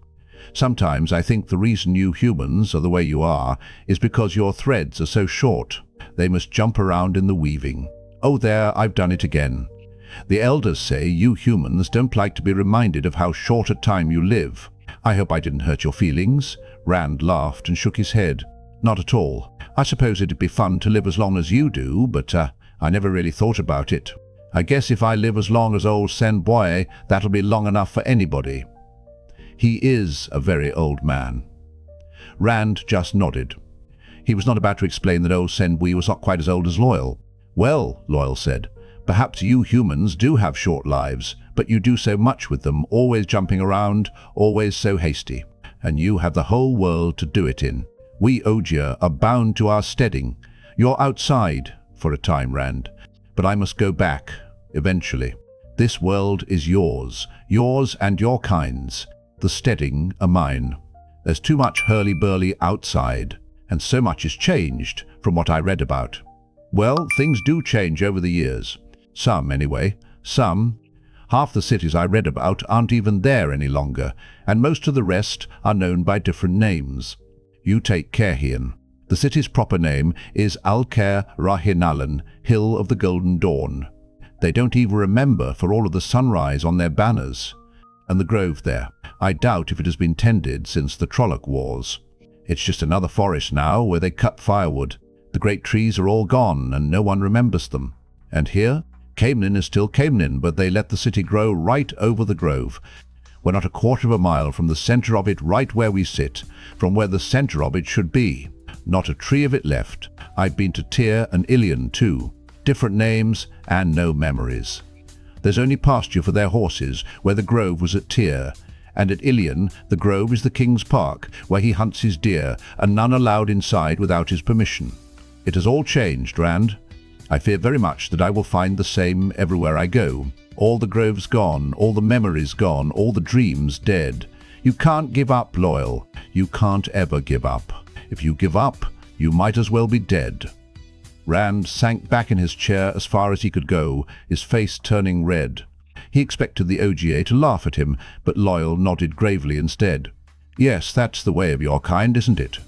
Sometimes I think the reason you humans are the way you are is because your threads are so short. They must jump around in the weaving. Oh, there, I've done it again. The elders say you humans don't like to be reminded of how short a time you live. I hope I didn't hurt your feelings. Rand laughed and shook his head. Not at all. I suppose it'd be fun to live as long as you do, but I never really thought about it. I guess if I live as long as old Sen Boy, that'll be long enough for anybody. He is a very old man. Rand just nodded. He was not about to explain that old Sen Boy was not quite as old as Loyal. Well, Loyal said, perhaps you humans do have short lives, but you do so much with them, always jumping around, always so hasty. And you have the whole world to do it in. We Ogier are bound to our steading. You're outside, for a time, Rand. But I must go back, eventually. This world is yours and your kind's. The steading are mine. There's too much hurly-burly outside, and so much is changed from what I read about. Well, things do change over the years. Some, anyway. Some. Half the cities I read about aren't even there any longer, and most of the rest are known by different names. You take Caerhien. The city's proper name is Alcaer Rahinalan, Hill of the Golden Dawn. They don't even remember for all of the sunrise on their banners. And the grove there, I doubt if it has been tended since the Trolloc Wars. It's just another forest now where they cut firewood. The great trees are all gone and no one remembers them. And here, Caemlyn is still Caemlyn, but they let the city grow right over the grove. We're not a quarter of a mile from the center of it, right where we sit, from where the center of it should be. Not a tree of it left. I've been to Tyr and Ilion too. Different names and no memories. There's only pasture for their horses where the grove was at Tyr, and at Ilion the grove is the king's park where he hunts his deer, and none allowed inside without his permission. It has all changed, Rand. I fear very much that I will find the same everywhere I go. All the groves gone, all the memories gone, all the dreams dead. You can't give up, Loyal. You can't ever give up. If you give up, you might as well be dead. Rand sank back in his chair as far as he could go, his face turning red. He expected the Ogier to laugh at him, but Loyal nodded gravely instead. Yes, that's the way of your kind, isn't it?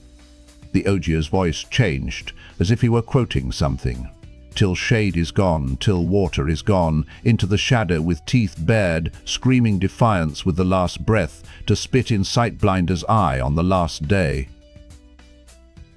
The Ogier's voice changed, as if he were quoting something. Till shade is gone, till water is gone, into the shadow with teeth bared, screaming defiance with the last breath, to spit in Sightblinder's eye on the last day.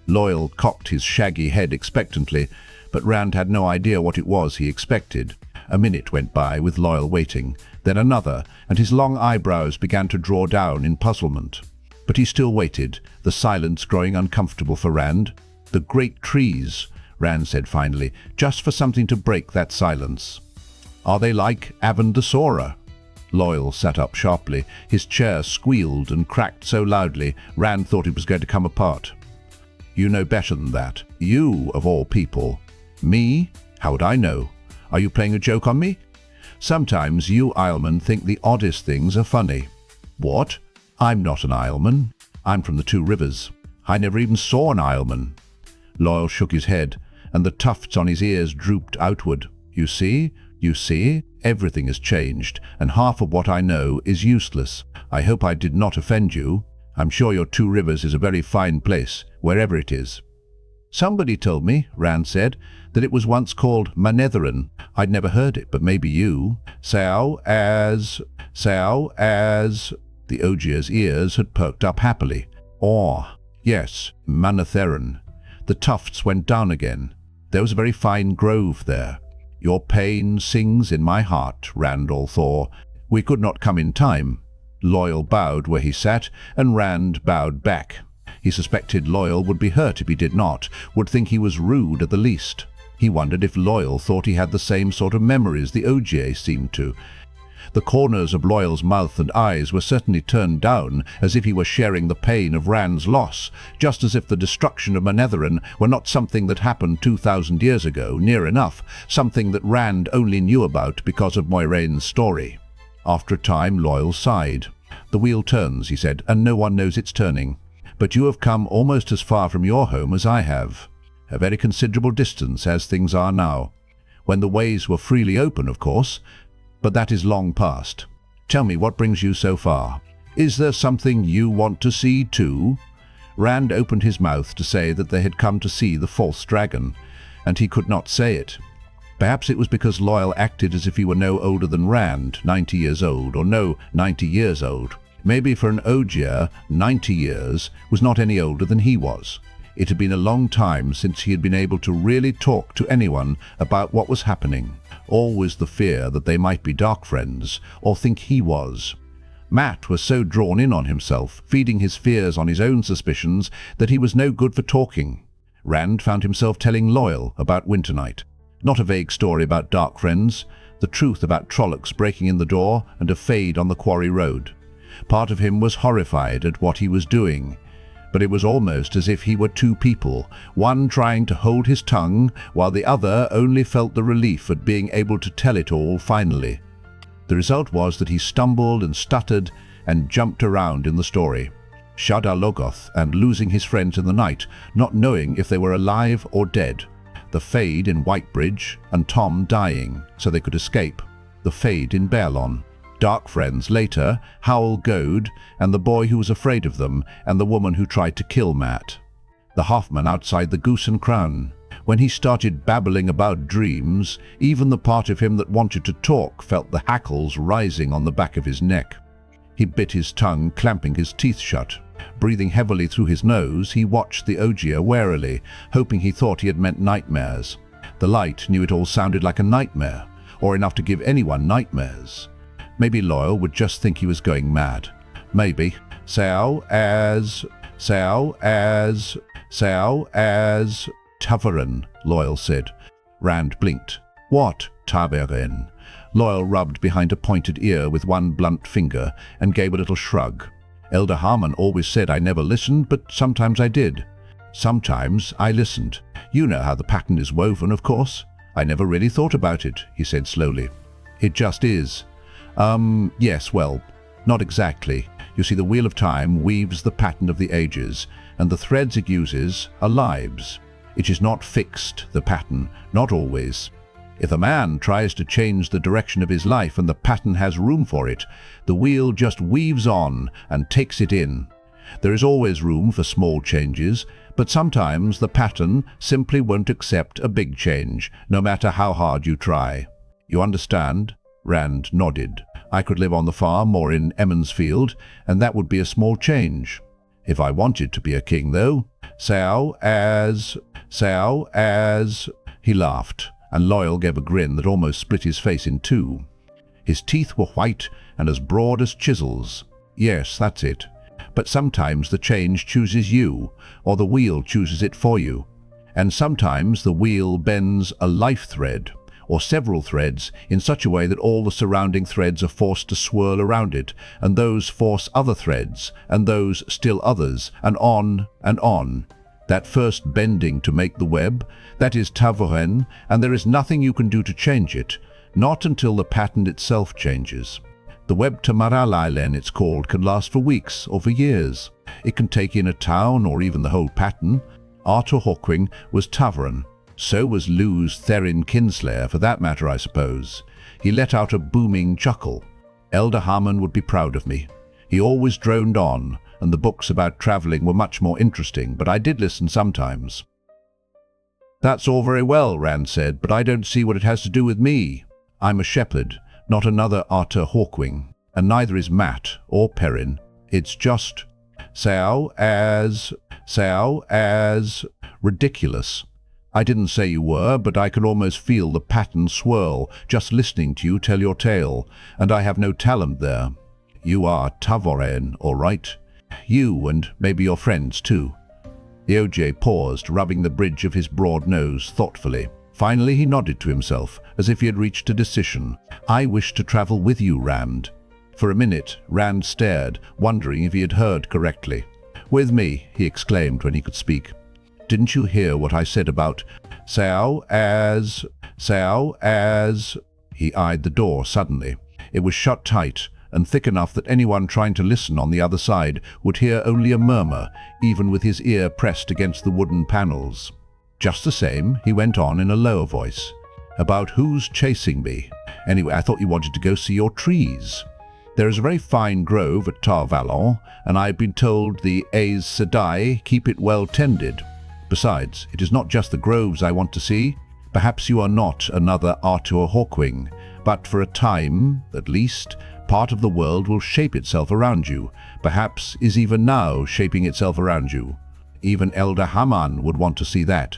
Loyal cocked his shaggy head expectantly, but Rand had no idea what it was he expected. A minute went by with Loyal waiting, then another, and his long eyebrows began to draw down in puzzlement. But he still waited, the silence growing uncomfortable for Rand. The great trees, Rand said finally, just for something to break that silence. Are they like Avon the Soarer? Loyal sat up sharply. His chair squealed and cracked so loudly, Rand thought it was going to come apart. You know better than that. You, of all people. Me? How would I know? Are you playing a joke on me? Sometimes you Islemen think the oddest things are funny. What? I'm not an Isleman. I'm from the Two Rivers. I never even saw an Isleman. Loial shook his head, and the tufts on his ears drooped outward. You see, everything has changed, and half of what I know is useless. I hope I did not offend you. I'm sure your Two Rivers is a very fine place, wherever it is. Somebody told me, Rand said, that it was once called Manetherin. I'd never heard it, but maybe you. The Ogier's ears had perked up happily. Oh, yes, Manetherin. The tufts went down again. There was a very fine grove there. Your pain sings in my heart, Rand althor. We could not come in time. Loial bowed where he sat, and Rand bowed back. He suspected Loial would be hurt if he did not, would think he was rude at the least. He wondered if Loial thought he had the same sort of memories the Ogier seemed to. The corners of Loial's mouth and eyes were certainly turned down, as if he were sharing the pain of Rand's loss, just as if the destruction of Manetherin were not something that happened 2,000 years ago, near enough, something that Rand only knew about because of Moiraine's story. After a time, Loial sighed. The wheel turns, he said, and no one knows it's turning. But you have come almost as far from your home as I have. A very considerable distance as things are now. When the ways were freely open, of course, but that is long past. Tell me what brings you so far. Is there something you want to see too? Rand opened his mouth to say that they had come to see the false dragon, and he could not say it. Perhaps it was because Loial acted as if he were no older than Rand, 90 years old, or no, 90 years old. Maybe for an Ogier, 90 years was not any older than he was. It had been a long time since he had been able to really talk to anyone about what was happening. Always the fear that they might be Darkfriends, or think he was. Mat was so drawn in on himself, feeding his fears on his own suspicions, that he was no good for talking. Rand found himself telling Loial about Winternight. Not a vague story about Darkfriends, the truth about Trollocs breaking in the door and a fade on the quarry road. Part of him was horrified at what he was doing, but it was almost as if he were two people, one trying to hold his tongue, while the other only felt the relief at being able to tell it all finally. The result was that he stumbled and stuttered and jumped around in the story. Shadar Logoth and losing his friends in the night, not knowing if they were alive or dead. The Fade in Whitebridge, and Tom dying, so they could escape. The Fade in Baerlon. Darkfriends later, Howl Goad, and the boy who was afraid of them, and the woman who tried to kill Mat. The Hoffman outside the Goose and Crown. When he started babbling about dreams, even the part of him that wanted to talk felt the hackles rising on the back of his neck. He bit his tongue, clamping his teeth shut. Breathing heavily through his nose, he watched the Ogier warily, hoping he thought he had meant nightmares. The light knew it all sounded like a nightmare, or enough to give anyone nightmares. Maybe Loial would just think he was going mad. Maybe. Sao as Tavern, Loial said. Rand blinked. What Tavern? Loial rubbed behind a pointed ear with one blunt finger and gave a little shrug. Elder Harmon always said I never listened, but sometimes I did. Sometimes I listened. You know how the pattern is woven, of course. I never really thought about it, he said slowly. It just is. Yes, well, not exactly. You see, the Wheel of Time weaves the pattern of the ages, and the threads it uses are lives. It is not fixed, the pattern, not always. If a man tries to change the direction of his life and the pattern has room for it, the wheel just weaves on and takes it in. There is always room for small changes, but sometimes the pattern simply won't accept a big change, no matter how hard you try. You understand? Rand nodded. I could live on the farm or in Emmonsfield, and that would be a small change. If I wanted to be a king, though, he laughed, and Loial gave a grin that almost split his face in two. His teeth were white and as broad as chisels. Yes, that's it. But sometimes the change chooses you, or the wheel chooses it for you. And sometimes the wheel bends a life thread, or several threads, in such a way that all the surrounding threads are forced to swirl around it, and those force other threads, and those still others, and on and on. That first bending to make the web, that is Tavoren, and there is nothing you can do to change it, not until the pattern itself changes. The web to Maralailen, it's called, can last for weeks or for years. It can take in a town or even the whole pattern. Arthur Hawkwing was Tavaran. So was Luz Therin Kinslayer, for that matter, I suppose. He let out a booming chuckle. Elder Harmon would be proud of me. He always droned on, and the books about travelling were much more interesting, but I did listen sometimes. That's all very well, Rand said, but I don't see what it has to do with me. I'm a shepherd, not another Arthur Hawkwing, and neither is Matt or Perrin. It's just so as ridiculous. I didn't say you were, but I could almost feel the pattern swirl just listening to you tell your tale, and I have no talent there. You are Tavaran, all right. You and maybe your friends too. The OJ paused, rubbing the bridge of his broad nose thoughtfully. Finally he nodded to himself, as if he had reached a decision. I wish to travel with you, Rand. For a minute, Rand stared, wondering if he had heard correctly. With me, he exclaimed when he could speak. Didn't you hear what I said about so as? He eyed the door suddenly. It was shut tight, and thick enough that anyone trying to listen on the other side would hear only a murmur, even with his ear pressed against the wooden panels. Just the same, he went on in a lower voice. About who's chasing me. Anyway, I thought you wanted to go see your trees. There is a very fine grove at Tar Valon, and I've been told the Aes Sedai keep it well tended. Besides, it is not just the groves I want to see. Perhaps you are not another Arthur Hawkwing, but for a time, at least, part of the world will shape itself around you, perhaps is even now shaping itself around you. Even Elder Haman would want to see that.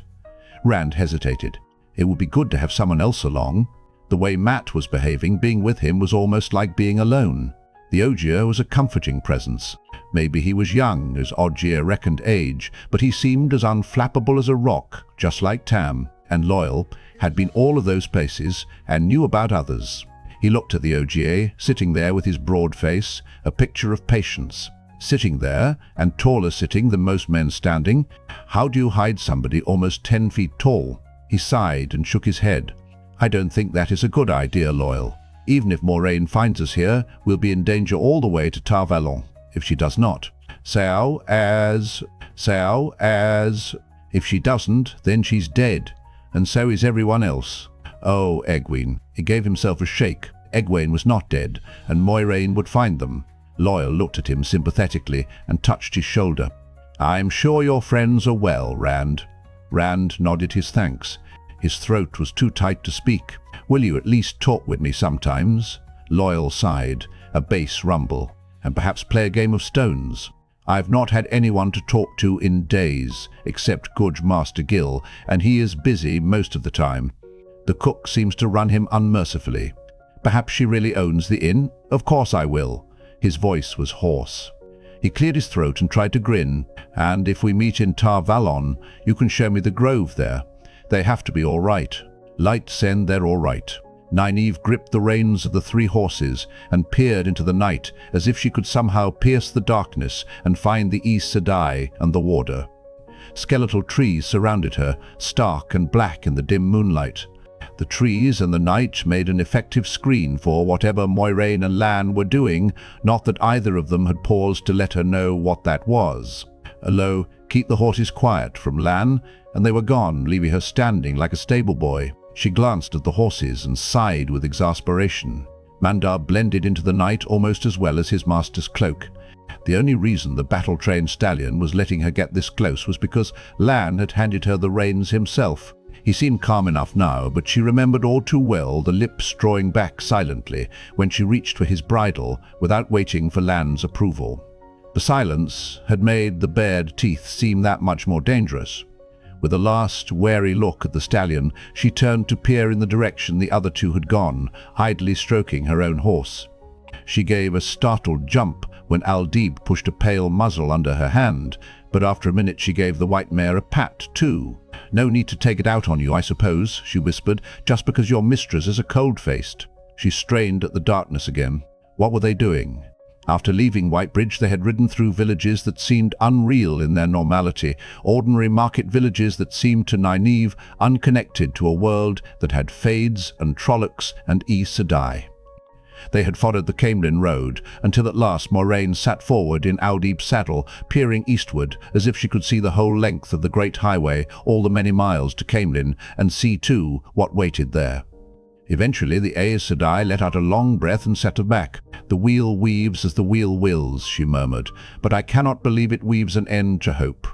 Rand hesitated. It would be good to have someone else along. The way Matt was behaving, being with him was almost like being alone. The Ogier was a comforting presence. Maybe he was young, as Ogier reckoned age, but he seemed as unflappable as a rock, just like Tam, and loyal, had been all of those places, and knew about others. He looked at the Ogier, sitting there with his broad face, a picture of patience. Sitting there, and taller sitting than most men standing. How do you hide somebody almost 10 feet tall? He sighed and shook his head. I don't think that is a good idea, Loyal. Even if Moiraine finds us here, we'll be in danger all the way to Tar Valon, if she does not. So as... If she doesn't, then she's dead, and so is everyone else. Oh, Egwene. He gave himself a shake. Egwene was not dead, and Moiraine would find them. Loyal looked at him sympathetically and touched his shoulder. I'm sure your friends are well, Rand. Rand nodded his thanks. His throat was too tight to speak. Will you at least talk with me sometimes? Loyal sighed, a bass rumble, and perhaps play a game of stones. I've not had anyone to talk to in days, except good Master Gil, and he is busy most of the time. The cook seems to run him unmercifully. Perhaps she really owns the inn? Of course I will. His voice was hoarse. He cleared his throat and tried to grin. And if we meet in Tar Valon, you can show me the grove there. They have to be all right. Light send they're all right. Nynaeve gripped the reins of the 3 horses and peered into the night as if she could somehow pierce the darkness and find the Aes Sedai and the warder. Skeletal trees surrounded her, stark and black in the dim moonlight. The trees and the night made an effective screen for whatever Moiraine and Lan were doing, not that either of them had paused to let her know what that was. A low, keep the horses quiet from Lan, and they were gone, leaving her standing like a stable boy. She glanced at the horses and sighed with exasperation. Mandar blended into the night almost as well as his master's cloak. The only reason the battle-trained stallion was letting her get this close was because Lan had handed her the reins himself. He seemed calm enough now, but she remembered all too well the lips drawing back silently when she reached for his bridle without waiting for Lan's approval. The silence had made the bared teeth seem that much more dangerous. With a last wary look at the stallion, she turned to peer in the direction the other 2 had gone, idly stroking her own horse. She gave a startled jump when Aldib pushed a pale muzzle under her hand, but after a minute she gave the white mare a pat too. No need to take it out on you, I suppose, she whispered, just because your mistress is a cold-faced. She strained at the darkness again. What were they doing? After leaving Whitebridge, they had ridden through villages that seemed unreal in their normality, ordinary market villages that seemed to Nynaeve unconnected to a world that had fades and trollocs and Aes Sedai. They had followed the Caemlyn Road until at last Moiraine sat forward in Audiobook's saddle, peering eastward as if she could see the whole length of the great highway, all the many miles to Caemlyn, and see too what waited there. Eventually the Aes Sedai let out a long breath and set her back. "The wheel weaves as the wheel wills," she murmured, "but I cannot believe it weaves an end to hope.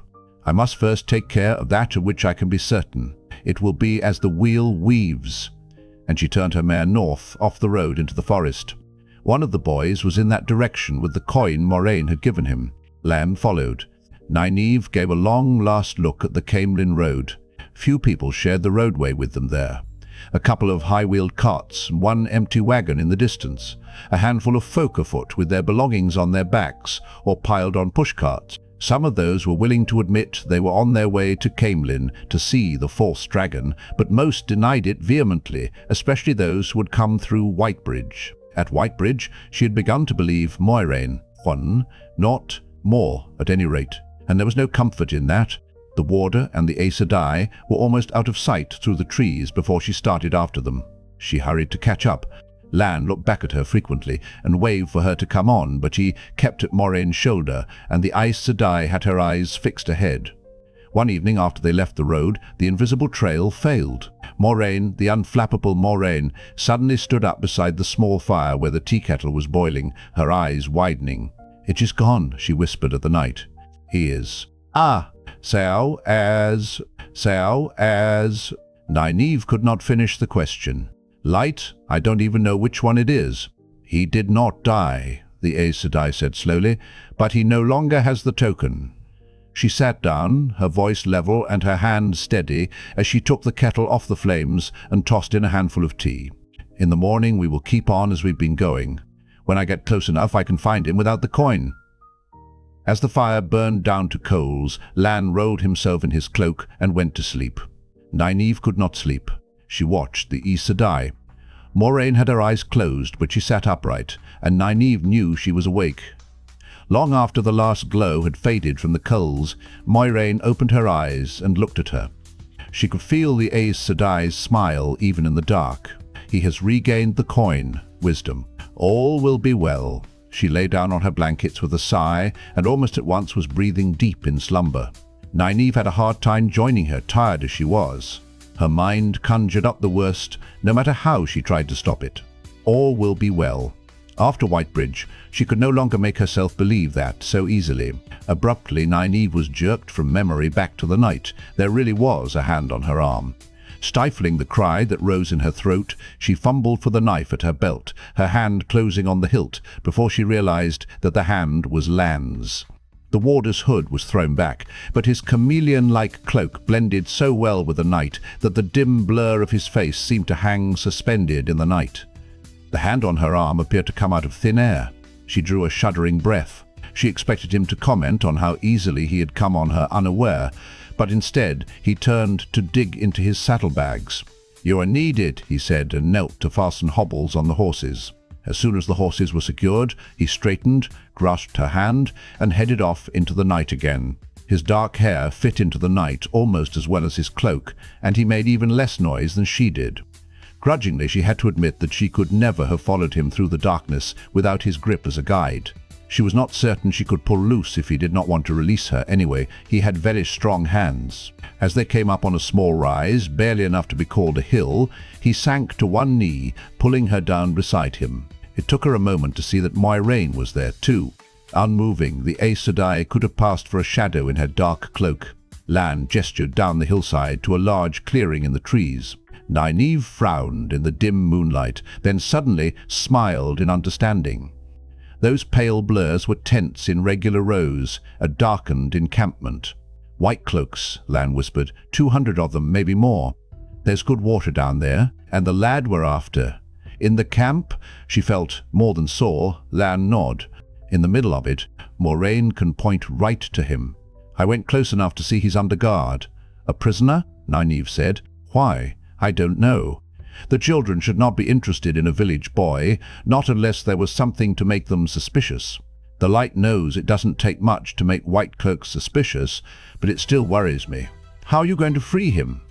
I must first take care of that of which I can be certain. It will be as the wheel weaves." And she turned her mare north, off the road into the forest. One of the boys was in that direction with the coin Moiraine had given him. Lan followed. Nynaeve gave a long last look at the Caemlyn Road. Few people shared the roadway with them there. A couple of high-wheeled carts and one empty wagon in the distance. A handful of folk afoot with their belongings on their backs or piled on pushcarts. Some of those were willing to admit they were on their way to Caemlyn to see the false dragon, but most denied it vehemently, especially those who had come through Whitebridge. At Whitebridge she had begun to believe Moiraine. One, not more at any rate, and there was no comfort in that. The warder and the Aes Sedai were almost out of sight through the trees before she started after them. She hurried to catch up. Lan looked back at her frequently and waved for her to come on, but he kept at Moraine's shoulder, and the Aes Sedai had her eyes fixed ahead. One evening after they left the road, the invisible trail failed. Moiraine, the unflappable Moiraine, suddenly stood up beside the small fire where the tea kettle was boiling, her eyes widening. "It is gone," she whispered at the night. "He is." "Ah, so as... Nynaeve could not finish the question. "Light, I don't even know which one it is." "He did not die," the Aes Sedai said slowly, "but he no longer has the token." She sat down, her voice level and her hand steady, as she took the kettle off the flames and tossed in a handful of tea. "In the morning we will keep on as we've been going. When I get close enough I can find him without the coin." As the fire burned down to coals, Lan rolled himself in his cloak and went to sleep. Nynaeve could not sleep. She watched the Aes Sedai. Moiraine had her eyes closed, but she sat upright, and Nynaeve knew she was awake. Long after the last glow had faded from the coals, Moiraine opened her eyes and looked at her. She could feel the Aes Sedai's smile even in the dark. "He has regained the coin, wisdom. All will be well." She lay down on her blankets with a sigh, and almost at once was breathing deep in slumber. Nynaeve had a hard time joining her, tired as she was. Her mind conjured up the worst, no matter how she tried to stop it. All will be well. After Whitebridge, she could no longer make herself believe that so easily. Abruptly, Nynaeve was jerked from memory back to the night. There really was a hand on her arm. Stifling the cry that rose in her throat, she fumbled for the knife at her belt, her hand closing on the hilt, before she realized that the hand was Lan's. The warder's hood was thrown back, but his chameleon-like cloak blended so well with the night that the dim blur of his face seemed to hang suspended in the night. The hand on her arm appeared to come out of thin air. She drew a shuddering breath. She expected him to comment on how easily he had come on her unaware, but instead he turned to dig into his saddlebags. "You are needed," he said, and knelt to fasten hobbles on the horses. As soon as the horses were secured, he straightened, grasped her hand, and headed off into the night again. His dark hair fit into the night almost as well as his cloak, and he made even less noise than she did. Grudgingly, she had to admit that she could never have followed him through the darkness without his grip as a guide. She was not certain she could pull loose if he did not want to release her anyway. He had very strong hands. As they came up on a small rise, barely enough to be called a hill, he sank to one knee, pulling her down beside him. It took her a moment to see that Moiraine was there too. Unmoving, the Aes Sedai could have passed for a shadow in her dark cloak. Lan gestured down the hillside to a large clearing in the trees. Nynaeve frowned in the dim moonlight, then suddenly smiled in understanding. Those pale blurs were tents in regular rows, a darkened encampment. "White cloaks," Lan whispered. 200 of them, maybe more. "There's good water down there, and the lad we're after." "In the camp?" She felt, more than saw, Lan nod. "In the middle of it. Moiraine can point right to him. I went close enough to see he's under guard." "A prisoner?" Nynaeve said. "Why? I don't know. The children should not be interested in a village boy, not unless there was something to make them suspicious. The light knows it doesn't take much to make white cloaks suspicious, but it still worries me." "How are you going to free him?"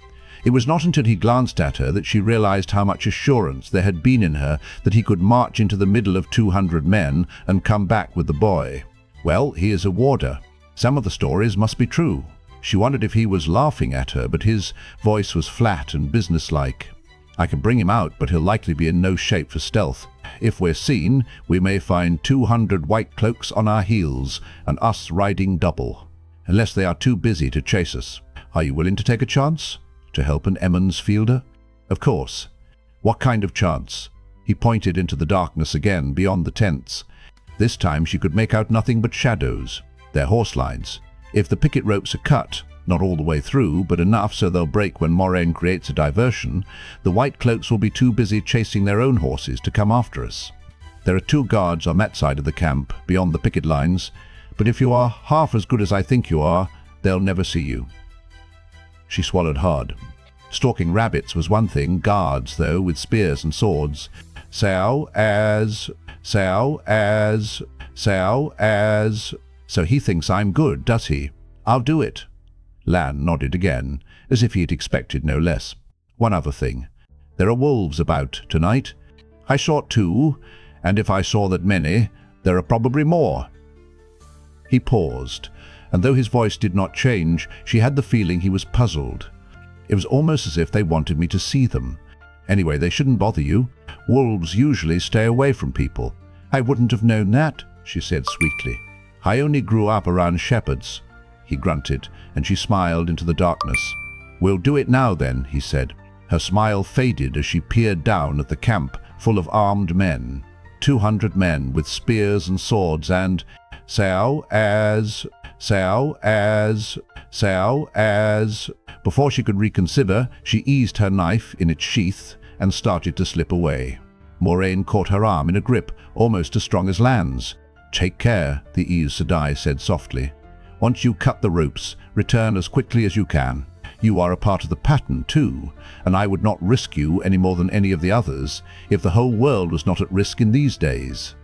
It was not until he glanced at her that she realized how much assurance there had been in her that he could march into the middle of 200 men and come back with the boy. Well, he is a warder. Some of the stories must be true. She wondered if he was laughing at her, but his voice was flat and businesslike. I can bring him out, but he'll likely be in no shape for stealth. If we're seen, we may find 200 white cloaks on our heels, and us riding double. Unless they are too busy to chase us. Are you willing to take a chance? To help an Emmons fielder? Of course. What kind of chance? He pointed into the darkness again, beyond the tents. This time she could make out nothing but shadows. Their horse lines. If the picket ropes are cut, not all the way through, but enough so they'll break when Moiraine creates a diversion, the white cloaks will be too busy chasing their own horses to come after us. There are 2 guards on that side of the camp, beyond the picket lines, but if you are half as good as I think you are, they'll never see you. She swallowed hard. Stalking rabbits was one thing, guards, though, with spears and swords. So he thinks I'm good, does he? I'll do it. Lan nodded again, as if he had expected no less. One other thing. There are wolves about tonight. I saw 2, and if I saw that many, there are probably more. He paused, and though his voice did not change, she had the feeling he was puzzled. It was almost as if they wanted me to see them. Anyway, they shouldn't bother you. Wolves usually stay away from people. I wouldn't have known that, she said sweetly. I only grew up around shepherds. He grunted, and she smiled into the darkness. We'll do it now then, he said. Her smile faded as she peered down at the camp full of armed men. 200 men with spears and swords and Before she could reconsider, she eased her knife in its sheath and started to slip away. Moiraine caught her arm in a grip almost as strong as Lan's. Take care, the Aes Sedai said softly. Once you cut the ropes, return as quickly as you can. You are a part of the pattern too, and I would not risk you any more than any of the others if the whole world was not at risk in these days.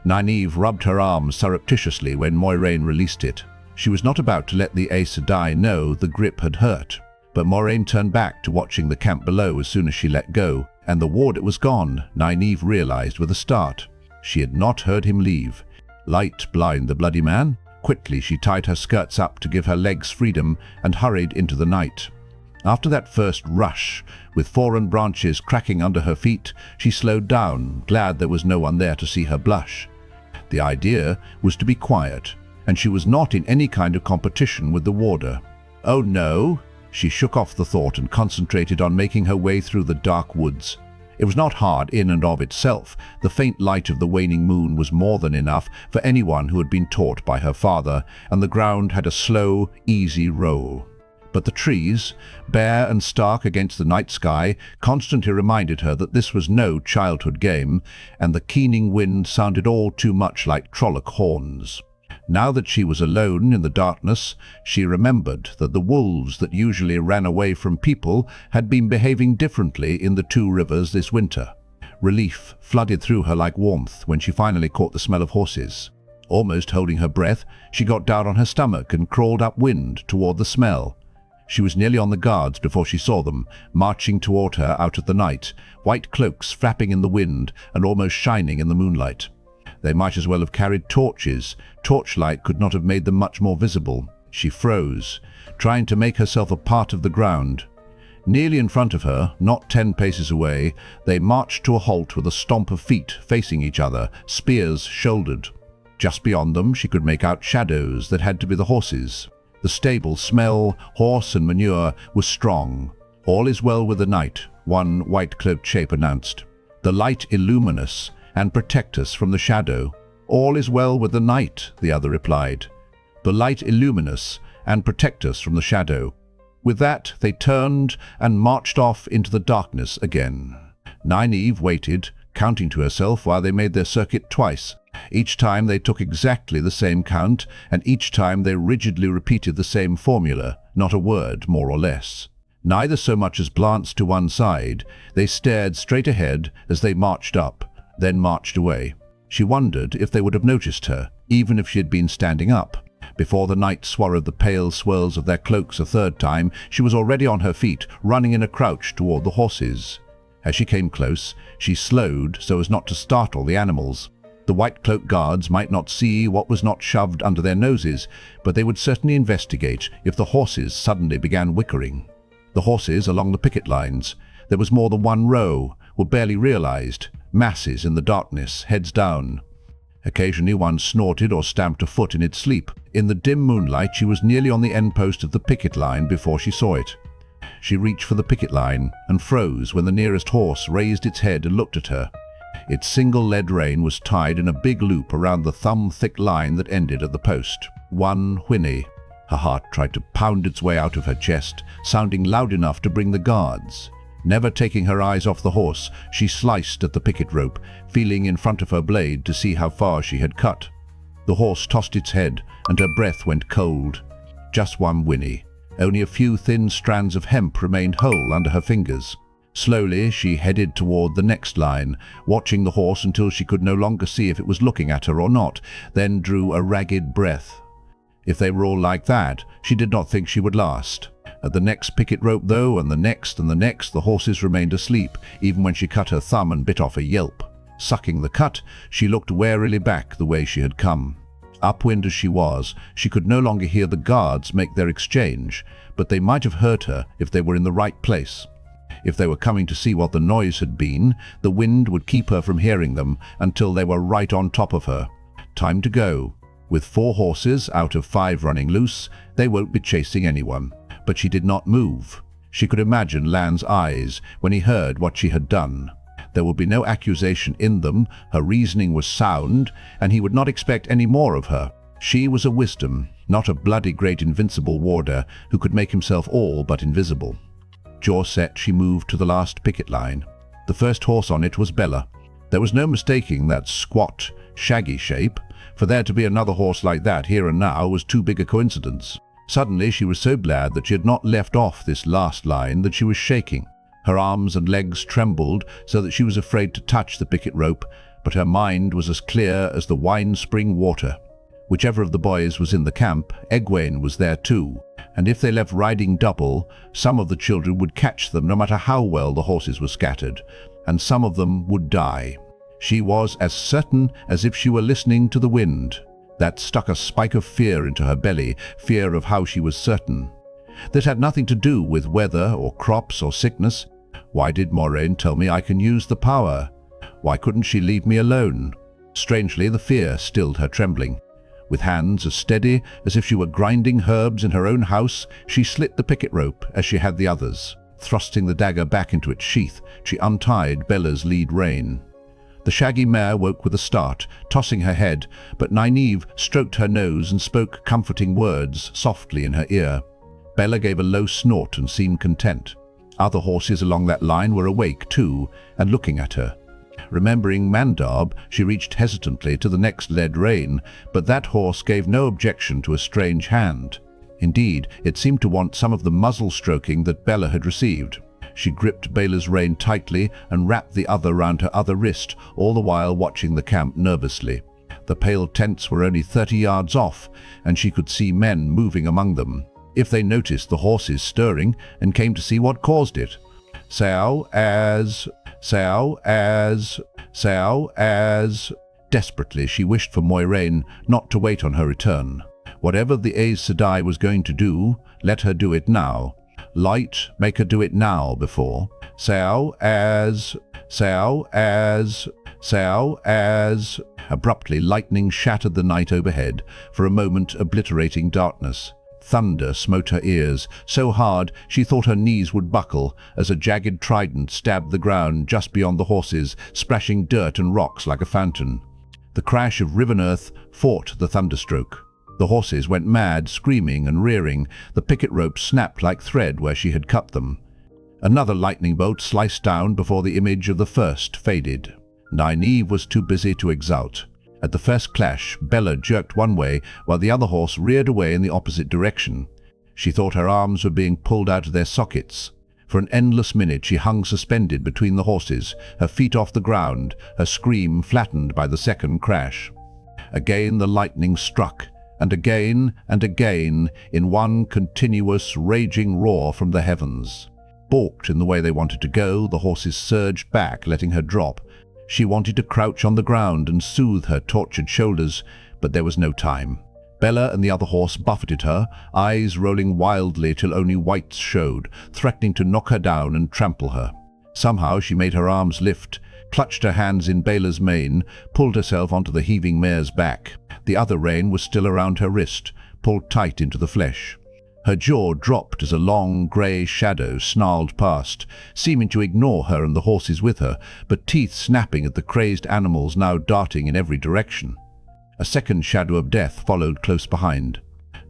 Nynaeve rubbed her arm surreptitiously when Moiraine released it. She was not about to let the Aes Sedai know the grip had hurt, but Moiraine turned back to watching the camp below as soon as she let go, and the warder was gone, Nynaeve realized with a start. She had not heard him leave. Light blind the bloody man? Quickly she tied her skirts up to give her legs freedom and hurried into the night. After that first rush, with foreign branches cracking under her feet, she slowed down, glad there was no one there to see her blush. The idea was to be quiet, and she was not in any kind of competition with the warder. Oh no! She shook off the thought and concentrated on making her way through the dark woods. It was not hard in and of itself. The faint light of the waning moon was more than enough for anyone who had been taught by her father, and the ground had a slow, easy roll. But the trees, bare and stark against the night sky, constantly reminded her that this was no childhood game, and the keening wind sounded all too much like Trolloc horns. Now that she was alone in the darkness, she remembered that the wolves that usually ran away from people had been behaving differently in the 2 rivers this winter. Relief flooded through her like warmth when she finally caught the smell of horses. Almost holding her breath, she got down on her stomach and crawled upwind toward the smell. She was nearly on the guards before she saw them, marching toward her out of the night, white cloaks flapping in the wind and almost shining in the moonlight. They might as well have carried torches. Torchlight could not have made them much more visible. She froze, trying to make herself a part of the ground. Nearly in front of her, not 10 paces away, they marched to a halt with a stomp of feet facing each other, spears shouldered. Just beyond them she could make out shadows that had to be the horses. The stable smell, horse and manure, was strong. All is well with the night, one white-cloaked shape announced. The light illumine us and protect us from the shadow. All is well with the night, the other replied. The light illumine us and protect us from the shadow. With that, they turned and marched off into the darkness again. Nynaeve waited, counting to herself while they made their circuit twice. Each time they took exactly the same count, and each time they rigidly repeated the same formula, not a word more or less. Neither so much as glanced to one side. They stared straight ahead as they marched up, then marched away. She wondered if they would have noticed her, even if she had been standing up. Before the night swallowed the pale swirls of their cloaks a third time, she was already on her feet, running in a crouch toward the horses. As she came close, she slowed so as not to startle the animals. The white-cloaked guards might not see what was not shoved under their noses, but they would certainly investigate if the horses suddenly began whickering. The horses along the picket lines, there was more than one row, were barely realized, masses in the darkness, heads down. Occasionally one snorted or stamped a foot in its sleep. In the dim moonlight she was nearly on the end post of the picket line before she saw it. She reached for the picket line and froze when the nearest horse raised its head and looked at her. Its single lead rein was tied in a big loop around the thumb-thick line that ended at the post. One whinny. Her heart tried to pound its way out of her chest, sounding loud enough to bring the guards. Never taking her eyes off the horse, she sliced at the picket rope, feeling in front of her blade to see how far she had cut. The horse tossed its head, and her breath went cold. Just one whinny. Only a few thin strands of hemp remained whole under her fingers. Slowly she headed toward the next line, watching the horse until she could no longer see if it was looking at her or not, then drew a ragged breath. If they were all like that, she did not think she would last. At the next picket rope, though, and the next, the horses remained asleep, even when she cut her thumb and bit off a yelp. Sucking the cut, she looked warily back the way she had come. Upwind as she was, she could no longer hear the guards make their exchange, but they might have heard her if they were in the right place. If they were coming to see what the noise had been, the wind would keep her from hearing them until they were right on top of her. Time to go. With 4 horses out of 5 running loose, they won't be chasing anyone. But she did not move. She could imagine Lan's eyes when he heard what she had done. There would be no accusation in them, her reasoning was sound, and he would not expect any more of her. She was a wisdom, not a bloody great invincible warder who could make himself all but invisible. Jaw set, she moved to the last picket line. The first horse on it was Bella. There was no mistaking that squat, shaggy shape. For there to be another horse like that here and now was too big a coincidence. Suddenly she was so glad that she had not left off this last line that she was shaking. Her arms and legs trembled so that she was afraid to touch the picket rope, but her mind was as clear as the wine spring water. Whichever of the boys was in the camp, Egwene was there too, and if they left riding double, some of the children would catch them no matter how well the horses were scattered, and some of them would die. She was as certain as if she were listening to the wind. That stuck a spike of fear into her belly, fear of how she was certain. That had nothing to do with weather or crops or sickness. Why did Moiraine tell me I can use the power? Why couldn't she leave me alone? Strangely, the fear stilled her trembling. With hands as steady as if she were grinding herbs in her own house, she slit the picket rope as she had the others. Thrusting the dagger back into its sheath, she untied Bella's lead rein. The shaggy mare woke with a start, tossing her head, but Nynaeve stroked her nose and spoke comforting words softly in her ear. Bella gave a low snort and seemed content. Other horses along that line were awake too, and looking at her. Remembering Mandab, she reached hesitantly to the next lead rein, but that horse gave no objection to a strange hand. Indeed, it seemed to want some of the muzzle stroking that Bella had received. She gripped Bella's rein tightly and wrapped the other round her other wrist, all the while watching the camp nervously. The pale tents were only 30 yards off, and she could see men moving among them. If they noticed the horses stirring and came to see what caused it. Desperately she wished for Moiraine not to wait on her return. Whatever the Aes Sedai was going to do, let her do it now. Light, make her do it now before. Abruptly, lightning shattered the night overhead, for a moment obliterating darkness. Thunder smote her ears, so hard she thought her knees would buckle as a jagged trident stabbed the ground just beyond the horses, splashing dirt and rocks like a fountain. The crash of riven earth fought the thunderstroke. The horses went mad, screaming and rearing. The picket ropes snapped like thread where she had cut them. Another lightning bolt sliced down before the image of the first faded. Nynaeve was too busy to exult. At the first clash, Bella jerked one way while the other horse reared away in the opposite direction. She thought her arms were being pulled out of their sockets. For an endless minute she hung suspended between the horses, her feet off the ground, her scream flattened by the second crash. Again the lightning struck, and again, in one continuous, raging roar from the heavens. Balked in the way they wanted to go, the horses surged back, letting her drop. She wanted to crouch on the ground and soothe her tortured shoulders, but there was no time. Bella and the other horse buffeted her, eyes rolling wildly till only whites showed, threatening to knock her down and trample her. Somehow she made her arms lift, clutched her hands in Bella's mane, pulled herself onto the heaving mare's back. The other rein was still around her wrist, pulled tight into the flesh. Her jaw dropped as a long, grey shadow snarled past, seeming to ignore her and the horses with her, but teeth snapping at the crazed animals now darting in every direction. A second shadow of death followed close behind.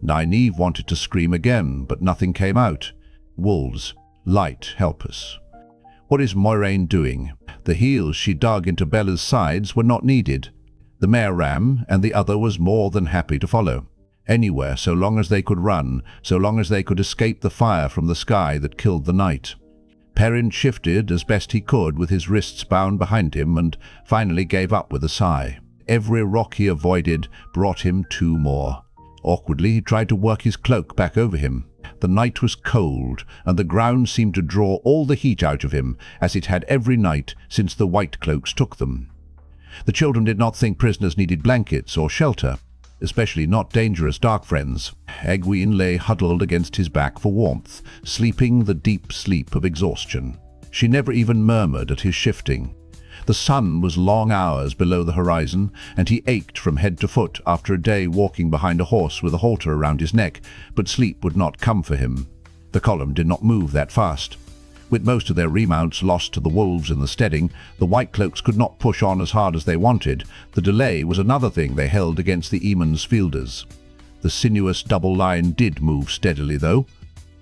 Nynaeve wanted to scream again, but nothing came out. Wolves, light, help us. What is Moiraine doing? The heels she dug into Bella's sides were not needed. The mare ran, and the other was more than happy to follow. Anywhere, so long as they could run, so long as they could escape the fire from the sky that killed the night. Perrin shifted as best he could with his wrists bound behind him and finally gave up with a sigh. Every rock he avoided brought him 2 more. Awkwardly, he tried to work his cloak back over him. The night was cold, and the ground seemed to draw all the heat out of him, as it had every night since the white cloaks took them. The children did not think prisoners needed blankets or shelter, especially not dangerous Darkfriends. Egwene lay huddled against his back for warmth, sleeping the deep sleep of exhaustion. She never even murmured at his shifting. The sun was long hours below the horizon, and he ached from head to foot after a day walking behind a horse with a halter around his neck, but sleep would not come for him. The column did not move that fast. With most of their remounts lost to the wolves in the steading, the white cloaks could not push on as hard as they wanted. The delay was another thing they held against the Eamon's fielders. The sinuous double line did move steadily, though.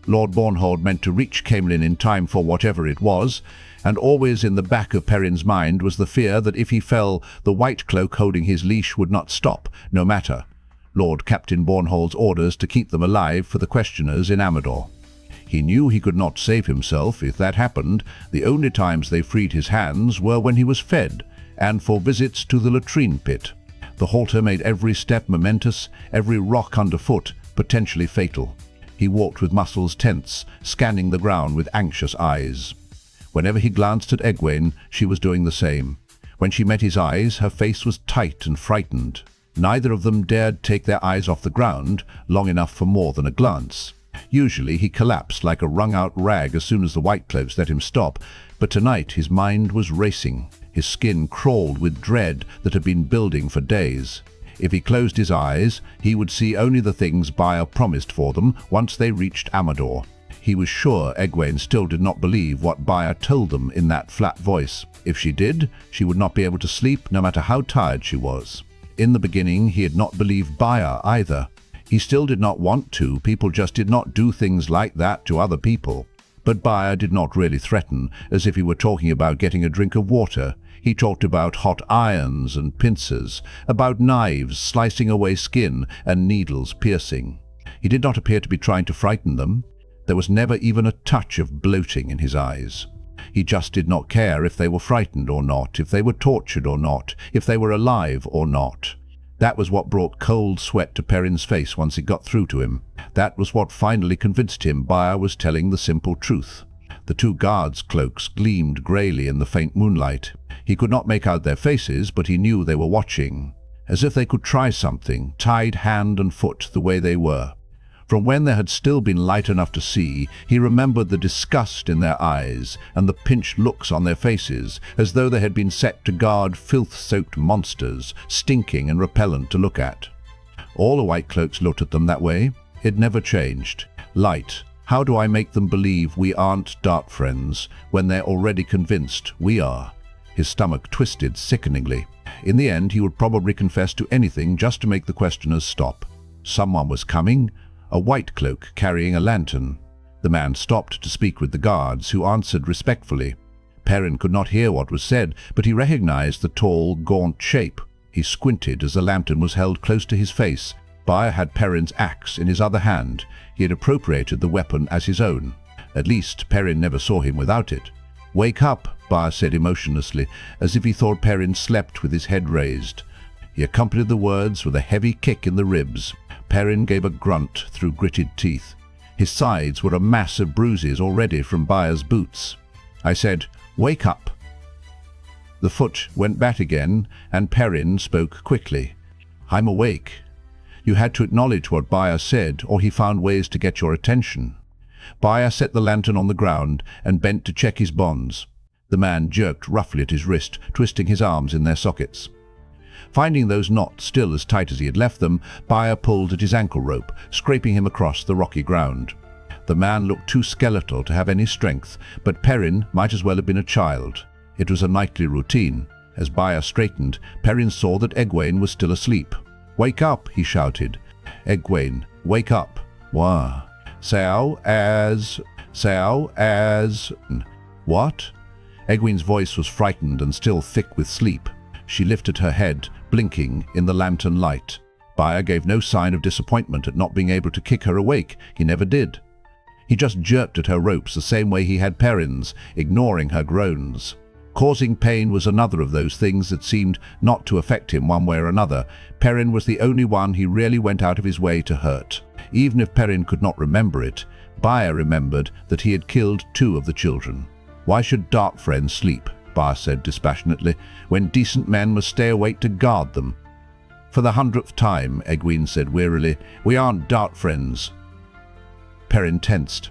Lord Bornhold meant to reach Caemlyn in time for whatever it was, and always in the back of Perrin's mind was the fear that if he fell, the white cloak holding his leash would not stop, no matter. Lord Captain Bornhold's orders to keep them alive for the questioners in Amador. He knew he could not save himself if that happened. The only times they freed his hands were when he was fed, and for visits to the latrine pit. The halter made every step momentous, every rock underfoot potentially fatal. He walked with muscles tense, scanning the ground with anxious eyes. Whenever he glanced at Egwene, she was doing the same. When she met his eyes, her face was tight and frightened. Neither of them dared take their eyes off the ground long enough for more than a glance. Usually he collapsed like a wrung-out rag as soon as the white cloaks let him stop, but tonight his mind was racing. His skin crawled with dread that had been building for days. If he closed his eyes, he would see only the things Baia promised for them once they reached Amador. He was sure Egwene still did not believe what Baia told them in that flat voice. If she did, she would not be able to sleep no matter how tired she was. In the beginning, he had not believed Baia either. He still did not want to. People just did not do things like that to other people. But Baia did not really threaten, as if he were talking about getting a drink of water. He talked about hot irons and pincers, about knives slicing away skin and needles piercing. He did not appear to be trying to frighten them. There was never even a touch of bloating in his eyes. He just did not care if they were frightened or not, if they were tortured or not, if they were alive or not. That was what brought cold sweat to Perrin's face once it got through to him. That was what finally convinced him Baia was telling the simple truth. The 2 guards' cloaks gleamed greyly in the faint moonlight. He could not make out their faces, but he knew they were watching, as if they could try something, tied hand and foot the way they were. From when there had still been light enough to see, he remembered the disgust in their eyes and the pinched looks on their faces, as though they had been set to guard filth-soaked monsters, stinking and repellent to look at. All the white cloaks looked at them that way. It never changed. Light. How do I make them believe we aren't Darkfriends when they're already convinced we are? His stomach twisted sickeningly. In the end, he would probably confess to anything just to make the questioners stop. Someone was coming. A white cloak carrying a lantern. The man stopped to speak with the guards, who answered respectfully. Perrin could not hear what was said, but he recognized the tall, gaunt shape. He squinted as the lantern was held close to his face. Baia had Perrin's axe in his other hand. He had appropriated the weapon as his own. At least Perrin never saw him without it. "Wake up," Baia said emotionlessly, as if he thought Perrin slept with his head raised. He accompanied the words with a heavy kick in the ribs. Perrin gave a grunt through gritted teeth. His sides were a mass of bruises already from Baya's boots. I said, "Wake up." The foot went back again, and Perrin spoke quickly. "I'm awake. You had to acknowledge what Baya said, or he found ways to get your attention." Baya set the lantern on the ground and bent to check his bonds. The man jerked roughly at his wrist, twisting his arms in their sockets. Finding those knots still as tight as he had left them, Baya pulled at his ankle rope, scraping him across the rocky ground. The man looked too skeletal to have any strength, but Perrin might as well have been a child. It was a nightly routine. As Baya straightened, Perrin saw that Egwene was still asleep. "Wake up," he shouted. "Egwene, wake up." "Wah. Sao as... What?" Egwene's voice was frightened and still thick with sleep. She lifted her head, blinking in the lantern light. Baya gave no sign of disappointment at not being able to kick her awake. He never did. He just jerked at her ropes the same way he had Perrin's, ignoring her groans. Causing pain was another of those things that seemed not to affect him one way or another. Perrin was the only one he really went out of his way to hurt. Even if Perrin could not remember it, Baya remembered that he had killed 2 of the children. "Why should Darkfriends sleep?" Baya said dispassionately, "when decent men must stay awake to guard them." "For the 100th time," Egwene said wearily, "we aren't Darkfriends." Perrin tensed.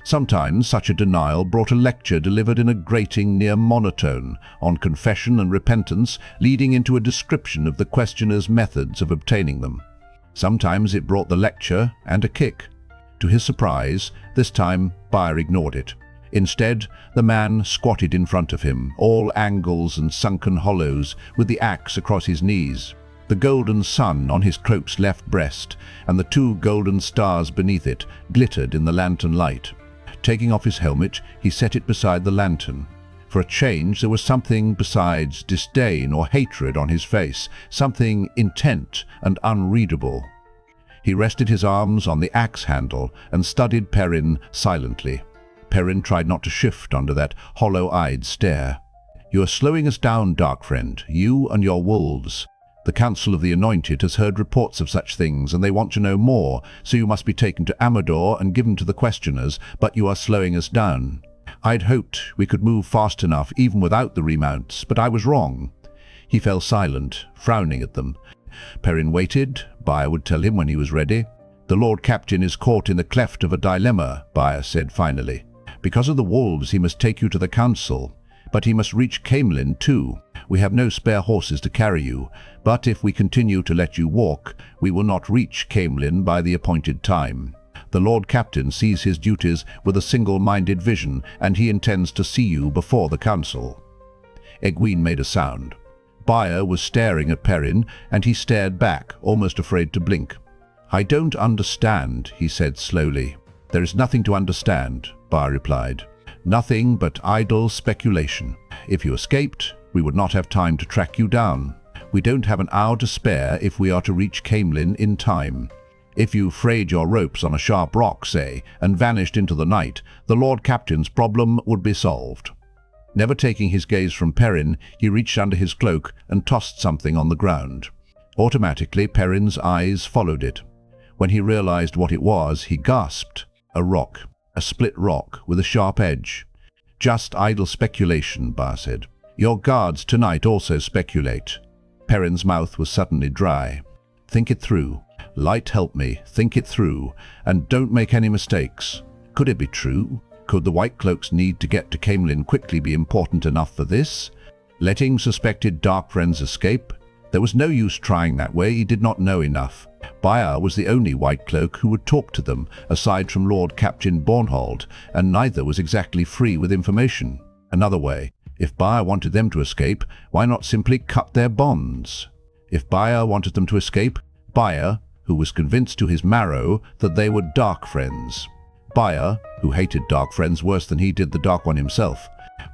Sometimes such a denial brought a lecture delivered in a grating near monotone on confession and repentance, leading into a description of the questioner's methods of obtaining them. Sometimes it brought the lecture and a kick. To his surprise, this time Baya ignored it. Instead, the man squatted in front of him, all angles and sunken hollows, with the axe across his knees. The golden sun on his cloak's left breast and the 2 golden stars beneath it glittered in the lantern light. Taking off his helmet, he set it beside the lantern. For a change, there was something besides disdain or hatred on his face, something intent and unreadable. He rested his arms on the axe handle and studied Perrin silently. Perrin tried not to shift under that hollow-eyed stare. "You are slowing us down, Darkfriend, you and your wolves. The Council of the Anointed has heard reports of such things, and they want to know more, so you must be taken to Amador and given to the questioners, but you are slowing us down. I'd hoped we could move fast enough even without the remounts, but I was wrong." He fell silent, frowning at them. Perrin waited. Baya would tell him when he was ready. "The Lord Captain is caught in the cleft of a dilemma," Baya said finally. "Because of the wolves, he must take you to the Council. But he must reach Caemlyn too. We have no spare horses to carry you, but if we continue to let you walk, we will not reach Caemlyn by the appointed time. The Lord Captain sees his duties with a single-minded vision, and he intends to see you before the Council." Egwene made a sound. Baya was staring at Perrin, and he stared back, almost afraid to blink. "I don't understand," he said slowly. "There is nothing to understand," Baya replied. "Nothing but idle speculation. If you escaped, we would not have time to track you down. We don't have an hour to spare if we are to reach Caemlyn in time. If you frayed your ropes on a sharp rock, say, and vanished into the night, the Lord Captain's problem would be solved." Never taking his gaze from Perrin, he reached under his cloak and tossed something on the ground. Automatically, Perrin's eyes followed it. When he realized what it was, he gasped. A rock. A split rock with a sharp edge. "Just idle speculation," Baya said. "Your guards tonight also speculate." Perrin's mouth was suddenly dry. "Think it through. Light, help me. Think it through. And don't make any mistakes. Could it be true? Could the White Cloaks' need to get to Caemlyn quickly be important enough for this? Letting suspected Darkfriends escape? There was no use trying that way. He did not know enough. Baya was the only White Cloak who would talk to them, aside from Lord Captain Bornhold, and neither was exactly free with information. Another way, if Baya wanted them to escape, why not simply cut their bonds? If Baya wanted them to escape, Baya, who was convinced to his marrow that they were Darkfriends. Baya, who hated Darkfriends worse than he did the Dark One himself.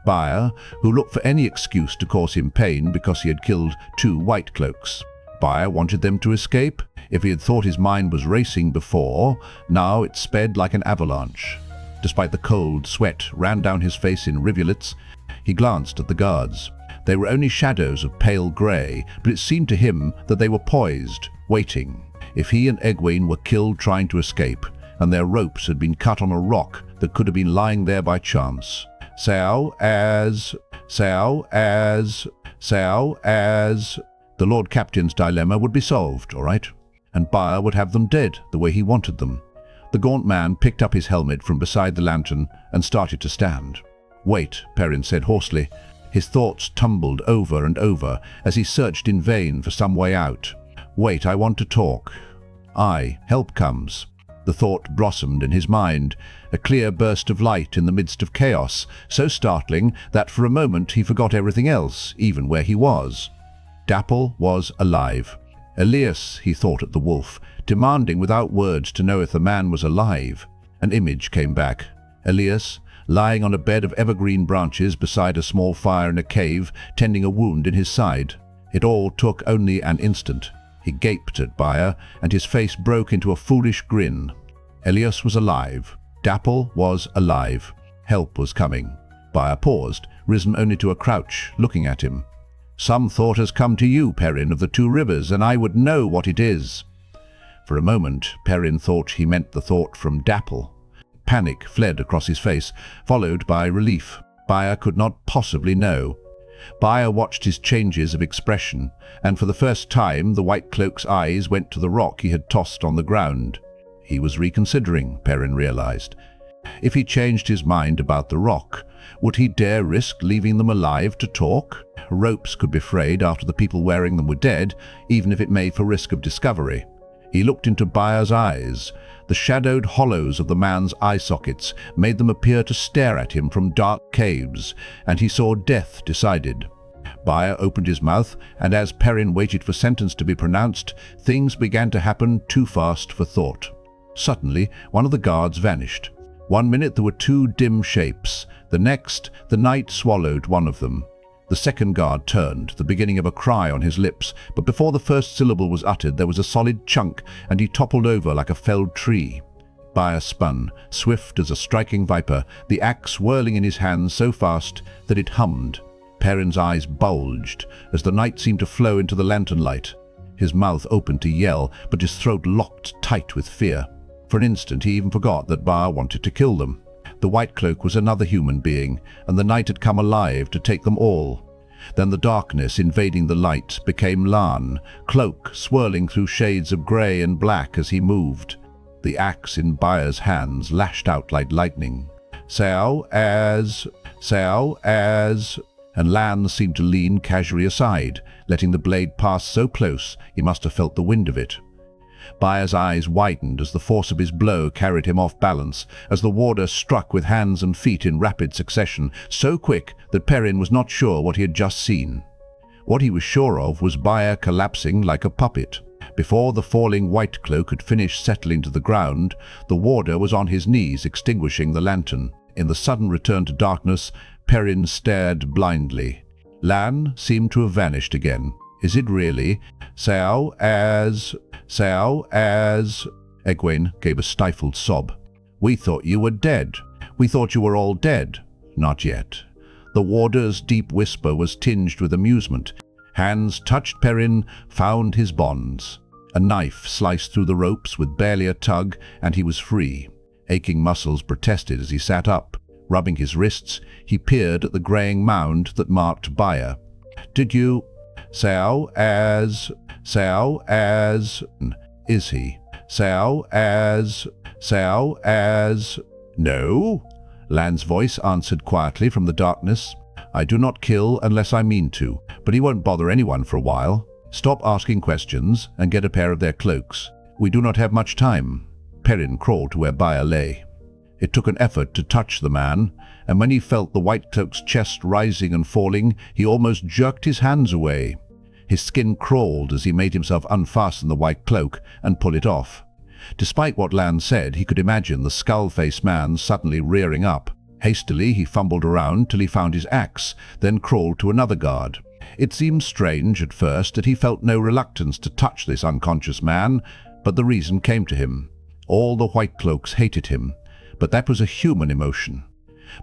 Baya, who looked for any excuse to cause him pain because he had killed 2 White Cloaks. Baya wanted them to escape. If he had thought his mind was racing before, now it sped like an avalanche. Despite the cold, sweat ran down his face in rivulets. He glanced at the guards. They were only shadows of pale grey, but it seemed to him that they were poised, waiting. if he and Egwene were killed trying to escape, and their ropes had been cut on a rock that could have been lying there by chance. So as the Lord Captain's dilemma would be solved, all right? And Baer would have them dead the way he wanted them. The gaunt man picked up his helmet from beside the lantern and started to stand. "Wait," Perrin said hoarsely. His thoughts tumbled over and over as he searched in vain for some way out. "Wait, I want to talk. Help comes." The thought blossomed in his mind, a clear burst of light in the midst of chaos, so startling that for a moment he forgot everything else, even where he was. Dapple was alive. Elias, he thought at the wolf, demanding without words to know if the man was alive. An image came back. Elias, lying on a bed of evergreen branches beside a small fire in a cave, tending a wound in his side. It all took only an instant. He gaped at Baer, and his face broke into a foolish grin. Elias was alive. Dapple was alive. Help was coming. Baer paused, risen only to a crouch, looking at him. "Some thought has come to you, Perrin of the Two Rivers, and I would know what it is." For a moment, Perrin thought he meant the thought from Dapple. Panic fled across his face, followed by relief. Baer could not possibly know. Baer watched his changes of expression, and for the first time the White Cloak's eyes went to the rock he had tossed on the ground. He was reconsidering, Perrin realized. If he changed his mind about the rock, would he dare risk leaving them alive to talk? Ropes could be frayed after the people wearing them were dead, even if it made for risk of discovery. He looked into Baer's eyes. The shadowed hollows of the man's eye sockets made them appear to stare at him from dark caves, and he saw death decided. Baer opened his mouth, and as Perrin waited for sentence to be pronounced, things began to happen too fast for thought. Suddenly, one of the guards vanished. 1 minute there were two dim shapes. The next, the night swallowed one of them. The second guard turned, the beginning of a cry on his lips, but before the first syllable was uttered there was a solid chunk, and he toppled over like a felled tree. Baer spun, swift as a striking viper, the axe whirling in his hands so fast that it hummed. Perrin's eyes bulged as the night seemed to flow into the lantern light. His mouth opened to yell, but his throat locked tight with fear. For an instant he even forgot that Baer wanted to kill them. The White Cloak was another human being, and the night had come alive to take them all. Then the darkness invading the light became Lan, cloak swirling through shades of grey and black as he moved. The axe in Baer's hands lashed out like lightning. So as, and Lan seemed to lean casually aside, letting the blade pass so close he must have felt the wind of it. Baer's eyes widened as the force of his blow carried him off balance, as the warder struck with hands and feet in rapid succession, so quick that Perrin was not sure what he had just seen. What he was sure of was Baer collapsing like a puppet. Before the falling White Cloak had finished settling to the ground, the warder was on his knees extinguishing the lantern. In the sudden return to darkness, Perrin stared blindly. Lan seemed to have vanished again. Is it really? So as... Egwene gave a stifled sob. "We thought you were dead. We thought you were all dead." "Not yet." The warder's deep whisper was tinged with amusement. Hands touched Perrin, found his bonds. A knife sliced through the ropes with barely a tug, and he was free. Aching muscles protested as he sat up. Rubbing his wrists, he peered at the greying mound that marked Baer. "Did you... Is he? No?" Lan's voice answered quietly from the darkness. "I do not kill unless I mean to, but he won't bother anyone for a while. Stop asking questions and get a pair of their cloaks. We do not have much time." Perrin crawled to where Baer lay. It took an effort to touch the man, and when he felt the White Cloak's chest rising and falling, he almost jerked his hands away. His skin crawled as he made himself unfasten the White Cloak and pull it off. Despite what Lan said, he could imagine the skull-faced man suddenly rearing up. Hastily he fumbled around till he found his axe, then crawled to another guard. It seemed strange at first that he felt no reluctance to touch this unconscious man, but the reason came to him. All the White Cloaks hated him, but that was a human emotion.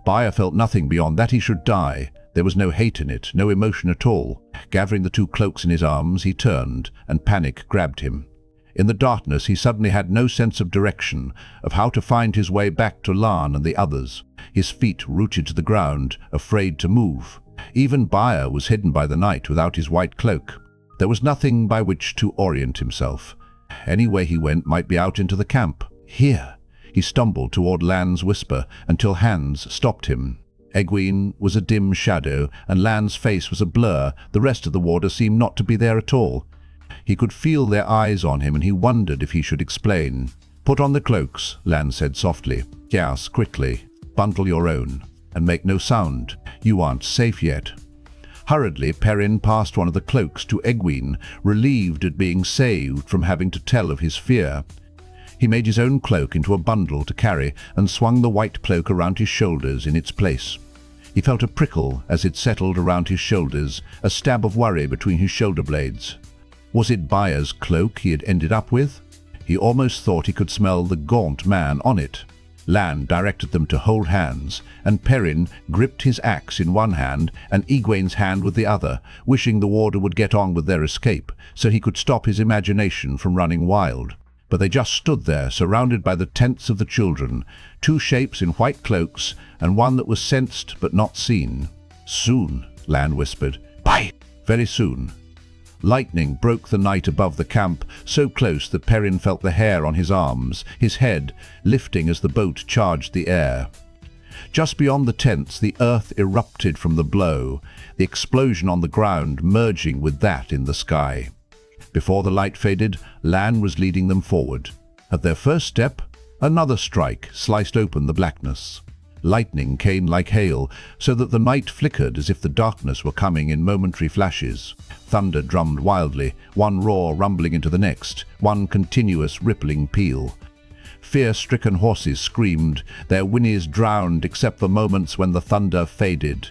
Baer felt nothing beyond that he should die. There was no hate in it, no emotion at all. Gathering the two cloaks in his arms, he turned, and panic grabbed him. In the darkness, he suddenly had no sense of direction, of how to find his way back to Lan and the others. His feet rooted to the ground, afraid to move. Even Baia was hidden by the night without his white cloak. There was nothing by which to orient himself. Any way he went might be out into the camp. Here! He stumbled toward Lan's whisper until hands stopped him. Egwene was a dim shadow, and Lan's face was a blur. The rest of the water seemed not to be there at all. He could feel their eyes on him, and he wondered if he should explain. "Put on the cloaks," Lan said softly. "Yes, quickly. Bundle your own. And make no sound. You aren't safe yet." Hurriedly, Perrin passed one of the cloaks to Egwene, relieved at being saved from having to tell of his fear. He made his own cloak into a bundle to carry and swung the white cloak around his shoulders in its place. He felt a prickle as it settled around his shoulders, a stab of worry between his shoulder blades. Was it Baia's cloak he had ended up with? He almost thought he could smell the gaunt man on it. Lan directed them to hold hands, and Perrin gripped his axe in one hand and Egwene's hand with the other, wishing the warder would get on with their escape, so he could stop his imagination from running wild. But they just stood there, surrounded by the tents of the children, two shapes in white cloaks, and one that was sensed but not seen. "Soon," Lan whispered. "Bye!" Very soon. Lightning broke the night above the camp, so close that Perrin felt the hair on his arms, his head lifting as the boat charged the air. Just beyond the tents, the earth erupted from the blow, the explosion on the ground merging with that in the sky. Before the light faded, Lan was leading them forward. At their first step, another strike sliced open the blackness. Lightning came like hail, so that the night flickered as if the darkness were coming in momentary flashes. Thunder drummed wildly, one roar rumbling into the next, one continuous rippling peal. Fear-stricken horses screamed, their whinnies drowned except for moments when the thunder faded.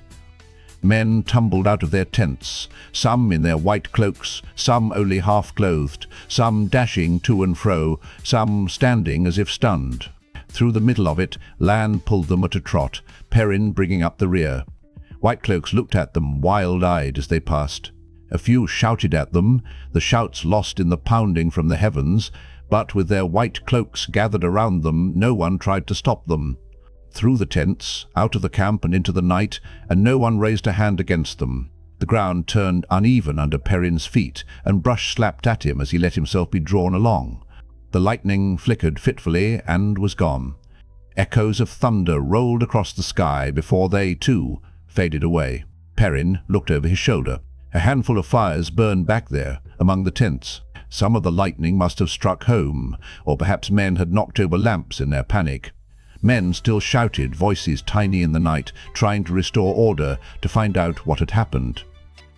Men tumbled out of their tents, some in their white cloaks, some only half-clothed, some dashing to and fro, some standing as if stunned. Through the middle of it, Lan pulled them at a trot, Perrin bringing up the rear. White cloaks looked at them wild-eyed as they passed. A few shouted at them, the shouts lost in the pounding from the heavens, but with their white cloaks gathered around them, no one tried to stop them. Through the tents, out of the camp and into the night, and no one raised a hand against them. The ground turned uneven under Perrin's feet, and brush slapped at him as he let himself be drawn along. The lightning flickered fitfully and was gone. Echoes of thunder rolled across the sky before they, too, faded away. Perrin looked over his shoulder. A handful of fires burned back there, among the tents. Some of the lightning must have struck home, or perhaps men had knocked over lamps in their panic. Men still shouted, voices tiny in the night, trying to restore order, to find out what had happened.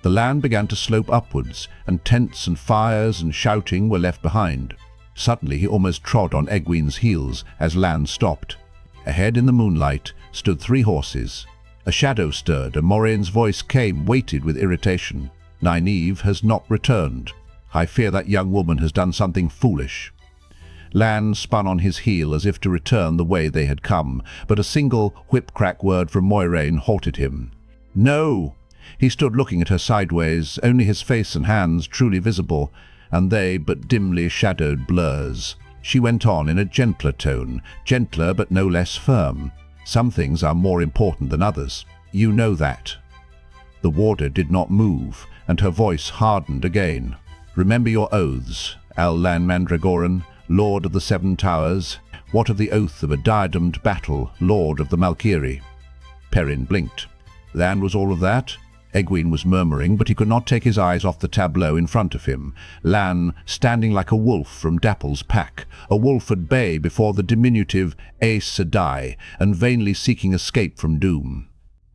The land began to slope upwards, and tents and fires and shouting were left behind. Suddenly he almost trod on Egwene's heels as Lan stopped. Ahead in the moonlight stood 3 horses. A shadow stirred, and Moiraine's voice came, weighted with irritation. "Nynaeve has not returned. I fear that young woman has done something foolish." Lan spun on his heel as if to return the way they had come, but a single whip-crack word from Moiraine halted him. "No!" He stood looking at her sideways, only his face and hands truly visible, and they but dimly shadowed blurs. She went on in a gentler tone, gentler but no less firm. "Some things are more important than others. You know that." The warder did not move, and her voice hardened again. "Remember your oaths, Lan Mandragoran, Lord of the 7 Towers. What of the oath of a diademed battle, Lord of the Malkiri?" Perrin blinked. Lan was all of that? Egwene was murmuring, but he could not take his eyes off the tableau in front of him. Lan standing like a wolf from Dapple's pack, a wolf at bay before the diminutive Aes Sedai, and vainly seeking escape from doom.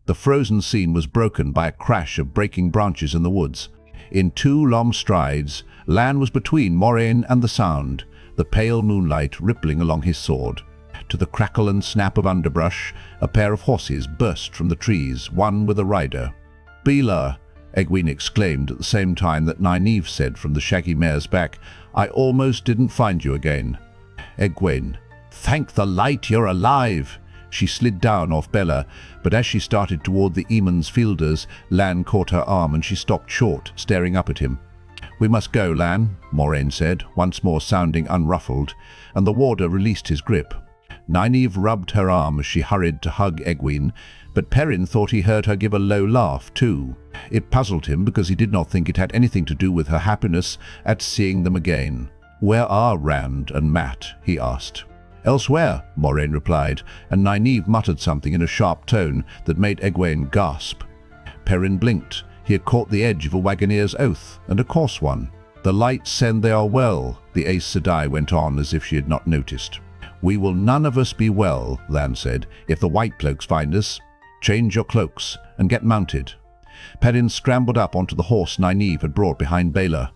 The frozen scene was broken by a crash of breaking branches in the woods. In 2 long strides, Lan was between Moiraine and the sound, the pale moonlight rippling along his sword. To the crackle and snap of underbrush, a pair of horses burst from the trees, one with a rider. "Bela!" Egwene exclaimed at the same time that Nynaeve said from the shaggy mare's back, "I almost didn't find you again." Egwene, "Thank the light you're alive!" She slid down off Bela, but as she started toward the Eamon's fielders, Lan caught her arm and she stopped short, staring up at him. "We must go, Lan," Moiraine said, once more sounding unruffled, and the warder released his grip. Nynaeve rubbed her arm as she hurried to hug Egwene, but Perrin thought he heard her give a low laugh too. It puzzled him because he did not think it had anything to do with her happiness at seeing them again. "Where are Rand and Mat?" he asked. "Elsewhere," Moiraine replied, and Nynaeve muttered something in a sharp tone that made Egwene gasp. Perrin blinked. He had caught the edge of a wagoneer's oath, and a coarse one. "The lights send they are well," the Aes Sedai went on as if she had not noticed. "We will none of us be well," Lan said, "if the White Cloaks find us. Change your cloaks and get mounted." Perrin scrambled up onto the horse Nynaeve had brought behind Baela.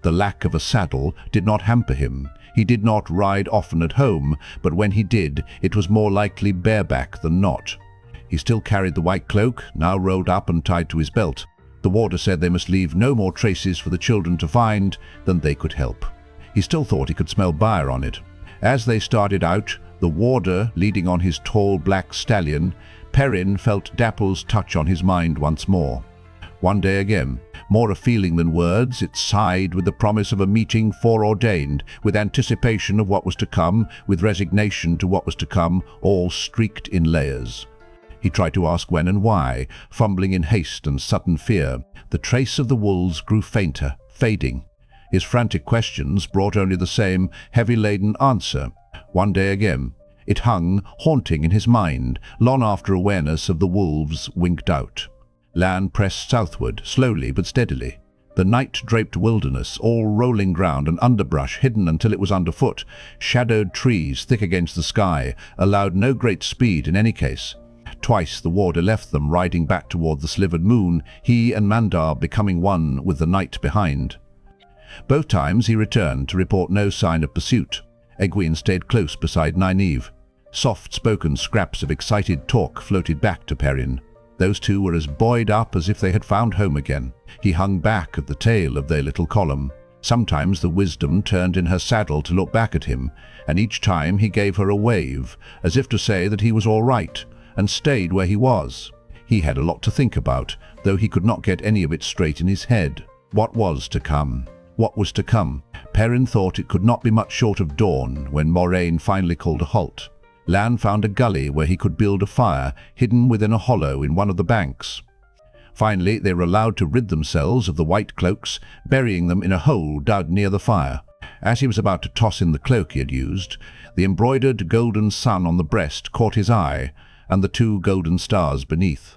The lack of a saddle did not hamper him. He did not ride often at home, but when he did, it was more likely bareback than not. He still carried the white cloak, now rolled up and tied to his belt. The warder said they must leave no more traces for the children to find than they could help. He still thought he could smell Byre on it. As they started out, the warder leading on his tall black stallion, Perrin felt Dapple's touch on his mind once more. One day again, more a feeling than words, it sighed with the promise of a meeting foreordained, with anticipation of what was to come, with resignation to what was to come, all streaked in layers. He tried to ask when and why, fumbling in haste and sudden fear. The trace of the wolves grew fainter, fading. His frantic questions brought only the same heavy-laden answer. One day again, it hung, haunting in his mind, long after awareness of the wolves winked out. Lan pressed southward, slowly but steadily. The night-draped wilderness, all rolling ground and underbrush hidden until it was underfoot, shadowed trees thick against the sky, allowed no great speed in any case. Twice the warder left them riding back toward the slivered moon, he and Mandar becoming one with the night behind. Both times he returned to report no sign of pursuit. Egwene stayed close beside Nynaeve. Soft-spoken scraps of excited talk floated back to Perrin. Those two were as buoyed up as if they had found home again. He hung back at the tail of their little column. Sometimes the wisdom turned in her saddle to look back at him, and each time he gave her a wave, as if to say that he was all right, and stayed where he was. He had a lot to think about, though he could not get any of it straight in his head. What was to come? What was to come? Perrin thought it could not be much short of dawn when Moiraine finally called a halt. Lan found a gully where he could build a fire, hidden within a hollow in one of the banks. Finally, they were allowed to rid themselves of the white cloaks, burying them in a hole dug near the fire. As he was about to toss in the cloak he had used, the embroidered golden sun on the breast caught his eye, and the two golden stars beneath.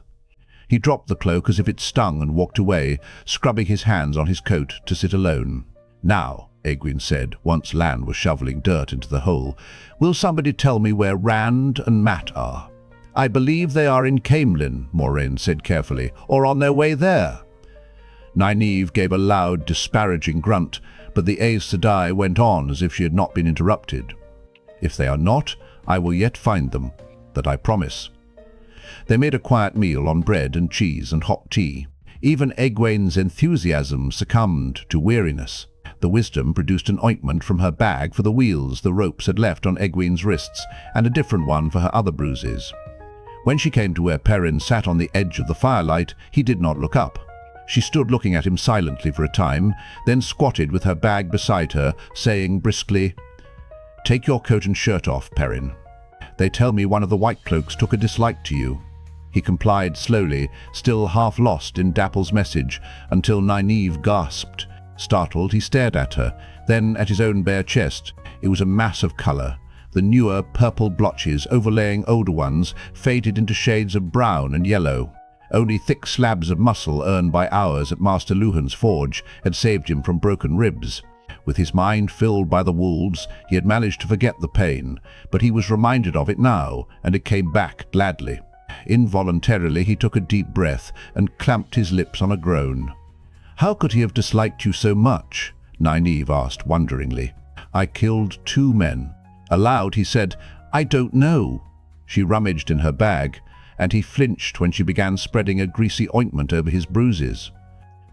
He dropped the cloak as if it stung and walked away, scrubbing his hands on his coat to sit alone. "Now," Egwene said, once Lan was shoveling dirt into the hole, "will somebody tell me where Rand and Mat are?" "I believe they are in Caemlyn," Moiraine said carefully, "or on their way there." Nynaeve gave a loud, disparaging grunt, but the Aes Sedai went on as if she had not been interrupted. "If they are not, I will yet find them. That I promise." They made a quiet meal on bread and cheese and hot tea. Even Egwene's enthusiasm succumbed to weariness. The wisdom produced an ointment from her bag for the wheals the ropes had left on Egwene's wrists, and a different one for her other bruises. When she came to where Perrin sat on the edge of the firelight, he did not look up. She stood looking at him silently for a time, then squatted with her bag beside her, saying briskly, "Take your coat and shirt off, Perrin. They tell me one of the White Cloaks took a dislike to you." He complied slowly, still half lost in Dapple's message, until Nynaeve gasped. Startled, he stared at her, then at his own bare chest. It was a mass of colour. The newer purple blotches overlaying older ones faded into shades of brown and yellow. Only thick slabs of muscle earned by hours at Master Luhan's forge had saved him from broken ribs. With his mind filled by the wolves, he had managed to forget the pain, but he was reminded of it now, and it came back gladly. Involuntarily he took a deep breath and clamped his lips on a groan. "How could he have disliked you so much?" Nynaeve asked wonderingly. "I killed 2 men. Aloud he said, "I don't know." She rummaged in her bag, and he flinched when she began spreading a greasy ointment over his bruises.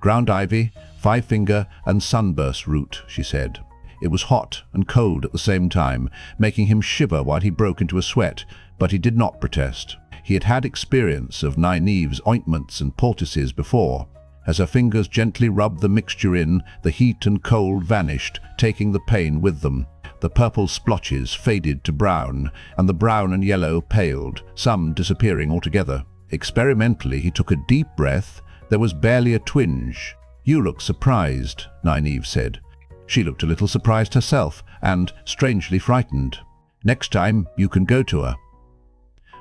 "Ground ivy, 5-finger, and sunburst root," she said. It was hot and cold at the same time, making him shiver while he broke into a sweat, but he did not protest. He had had experience of Nynaeve's ointments and poultices before, As her fingers gently rubbed the mixture in, the heat and cold vanished, taking the pain with them. The purple splotches faded to brown, and the brown and yellow paled, some disappearing altogether. Experimentally, he took a deep breath. There was barely a twinge. "You look surprised," Nynaeve said. She looked a little surprised herself, and strangely frightened. "Next time, you can go to her."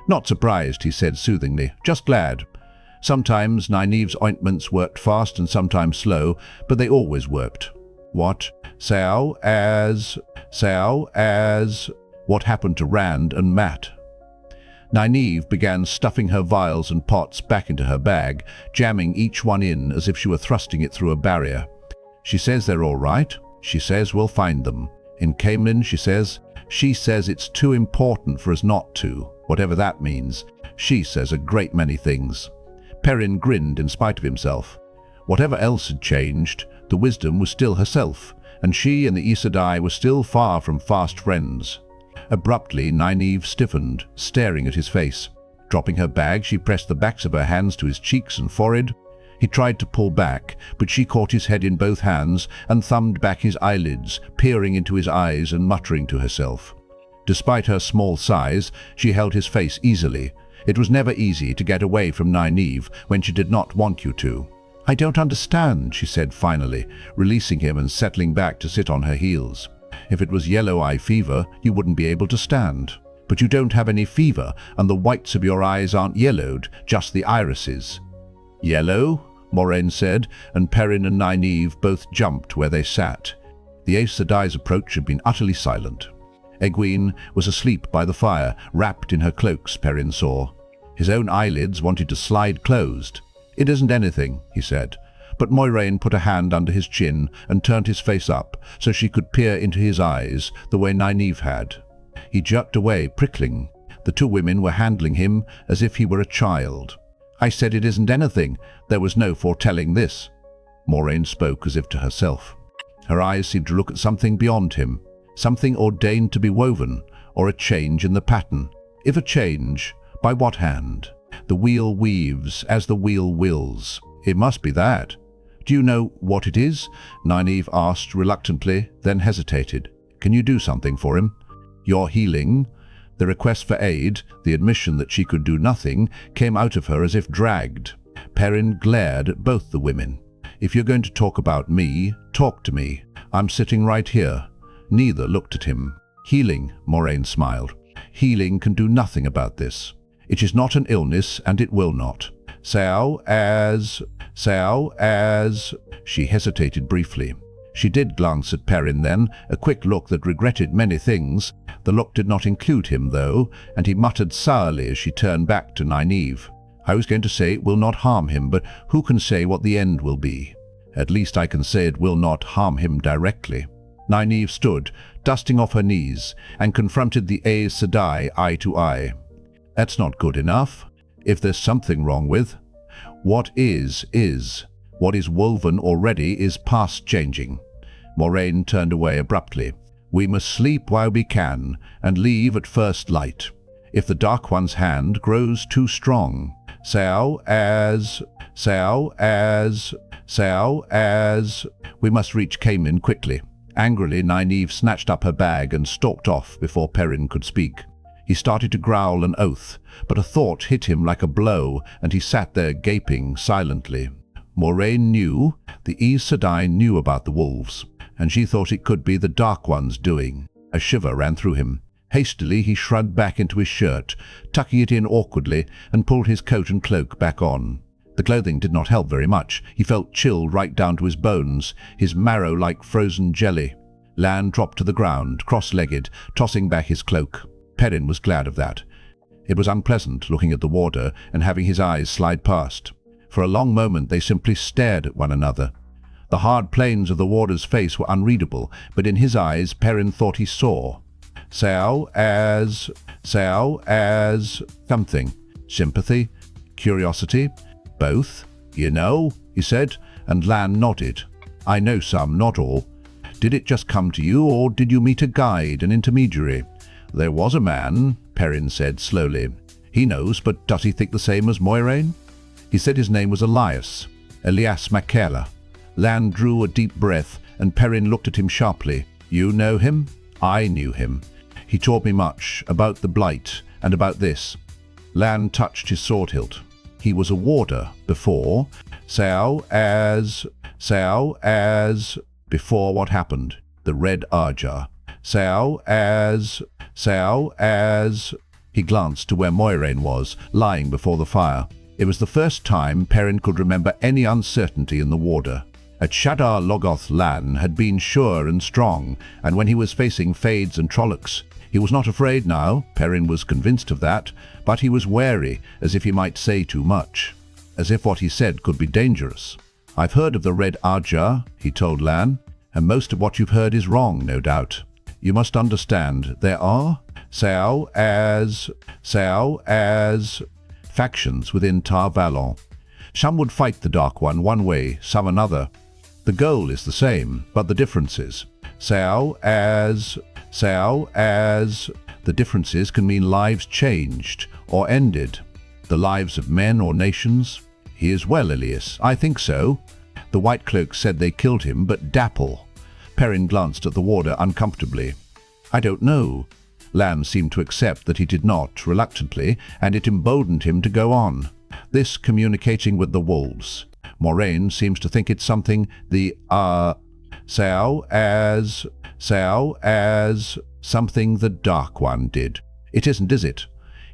"Not surprised," he said soothingly, "just glad." Sometimes Nynaeve's ointments worked fast and sometimes slow, but they always worked. What? What happened to Rand and Matt? Nynaeve began stuffing her vials and pots back into her bag, jamming each one in as if she were thrusting it through a barrier. "She says they're all right. She says we'll find them. In Caemlyn, she says it's too important for us not to, whatever that means. She says a great many things." Perrin grinned in spite of himself. Whatever else had changed, the wisdom was still herself, and she and the Aes Sedai were still far from fast friends. Abruptly, Nynaeve stiffened, staring at his face. Dropping her bag, she pressed the backs of her hands to his cheeks and forehead. He tried to pull back, but she caught his head in both hands and thumbed back his eyelids, peering into his eyes and muttering to herself. Despite her small size, she held his face easily. It was never easy to get away from Nynaeve when she did not want you to. "I don't understand," she said finally, releasing him and settling back to sit on her heels. "If it was yellow eye fever, you wouldn't be able to stand. But you don't have any fever, and the whites of your eyes aren't yellowed, just the irises." "Yellow?" Moiraine said, and Perrin and Nynaeve both jumped where they sat. The Aes Sedai's approach had been utterly silent. Egwene was asleep by the fire, wrapped in her cloaks, Perrin saw. His own eyelids wanted to slide closed. "It isn't anything," he said. But Moiraine put a hand under his chin and turned his face up so she could peer into his eyes the way Nynaeve had. He jerked away, prickling. The two women were handling him as if he were a child. "I said it isn't anything. There was no foretelling this." Moiraine spoke as if to herself. Her eyes seemed to look at something beyond him, something ordained to be woven, or a change in the pattern. If a change, by what hand? The wheel weaves as the wheel wills. It must be that. "Do you know what it is?" Nynaeve asked reluctantly, then hesitated. "Can you do something for him?" "Your healing?" The request for aid, the admission that she could do nothing, came out of her as if dragged. Perrin glared at both the women. "If you're going to talk about me, talk to me. I'm sitting right here." Neither looked at him. "Healing," Moiraine smiled. "Healing can do nothing about this. It is not an illness, and it will not. She hesitated briefly. She did glance at Perrin then, a quick look that regretted many things. The look did not include him, though, and he muttered sourly as she turned back to Nynaeve. "I was going to say it will not harm him, but who can say what the end will be? At least I can say it will not harm him directly." Nynaeve stood, dusting off her knees, and confronted the Aes Sedai eye to eye. "That's not good enough. If there's something wrong with... What is. What is woven already is past changing." Moiraine turned away abruptly. "We must sleep while we can, and leave at first light. If the Dark One's hand grows too strong, we must reach Caemlyn quickly." Angrily, Nynaeve snatched up her bag and stalked off before Perrin could speak. He started to growl an oath, but a thought hit him like a blow, and he sat there gaping silently. Moiraine knew, the Aes Sedai knew about the wolves, and she thought it could be the Dark One's doing. A shiver ran through him. Hastily, he shrugged back into his shirt, tucking it in awkwardly, and pulled his coat and cloak back on. The clothing did not help very much. He felt chilled right down to his bones, his marrow like frozen jelly. Lan dropped to the ground, cross-legged, tossing back his cloak. Perrin was glad of that. It was unpleasant looking at the warder and having his eyes slide past. For a long moment they simply stared at one another. The hard planes of the warder's face were unreadable, but in his eyes Perrin thought he saw. Something. Sympathy? Curiosity? Both? "You know," he said, and Lan nodded. "I know some, not all. Did it just come to you, or did you meet a guide, an intermediary?" "There was a man," Perrin said slowly. "He knows, but does he think the same as Moiraine?" "He said his name was Elias. Elias Machera. Lan drew a deep breath, and Perrin looked at him sharply. You know him? I knew him. He taught me much about the Blight and about this. Lan touched his sword hilt. He was a warder before. Before what happened? The Red Arja. He glanced to where Moiraine was, lying before the fire. It was the first time Perrin could remember any uncertainty in the warder. At Shadar Logoth, Lan had been sure and strong, and when he was facing Fades and Trollocs, he was not afraid now. Perrin was convinced of that, but he was wary, as if he might say too much, as if what he said could be dangerous. I've heard of the Red Arja, he told Lan, and most of what you've heard is wrong, no doubt. You must understand, there are factions within Tar Valon. Some would fight the Dark one way, some another. The goal is the same, but the differences. The differences can mean lives changed or ended. The lives of men or nations. He is well, Elias. I think so. The White Cloaks said they killed him, but Dapple. Perrin glanced at the warder uncomfortably. I don't know. Lan seemed to accept that he did not, reluctantly, and it emboldened him to go on. This communicating with the wolves. Moiraine seems to think it's something something the Dark One did. It isn't, is it?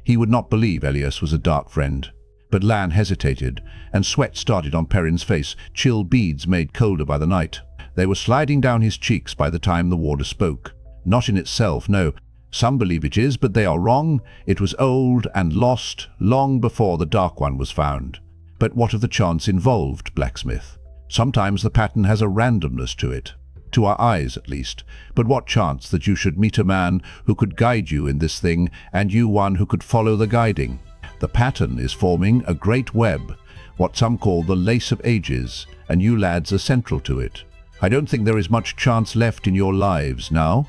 He would not believe Elias was a dark friend. But Lan hesitated, and sweat started on Perrin's face, chill beads made colder by the night. They were sliding down his cheeks by the time the warder spoke. Not in itself, no. Some believe it is, but they are wrong. It was old and lost long before the Dark One was found. But what of the chance involved, blacksmith? Sometimes the pattern has a randomness to it. To our eyes, at least. But what chance that you should meet a man who could guide you in this thing, and you one who could follow the guiding? The pattern is forming a great web, what some call the lace of ages, and you lads are central to it. I don't think there is much chance left in your lives now.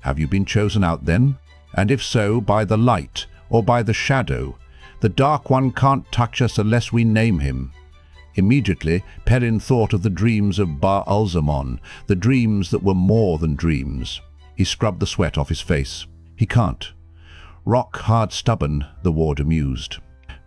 Have you been chosen out then? And if so, by the light, or by the shadow? The Dark One can't touch us unless we name him. Immediately, Perrin thought of the dreams of Bar-Alzamon, the dreams that were more than dreams. He scrubbed the sweat off his face. He can't. Rock hard stubborn, the warder mused.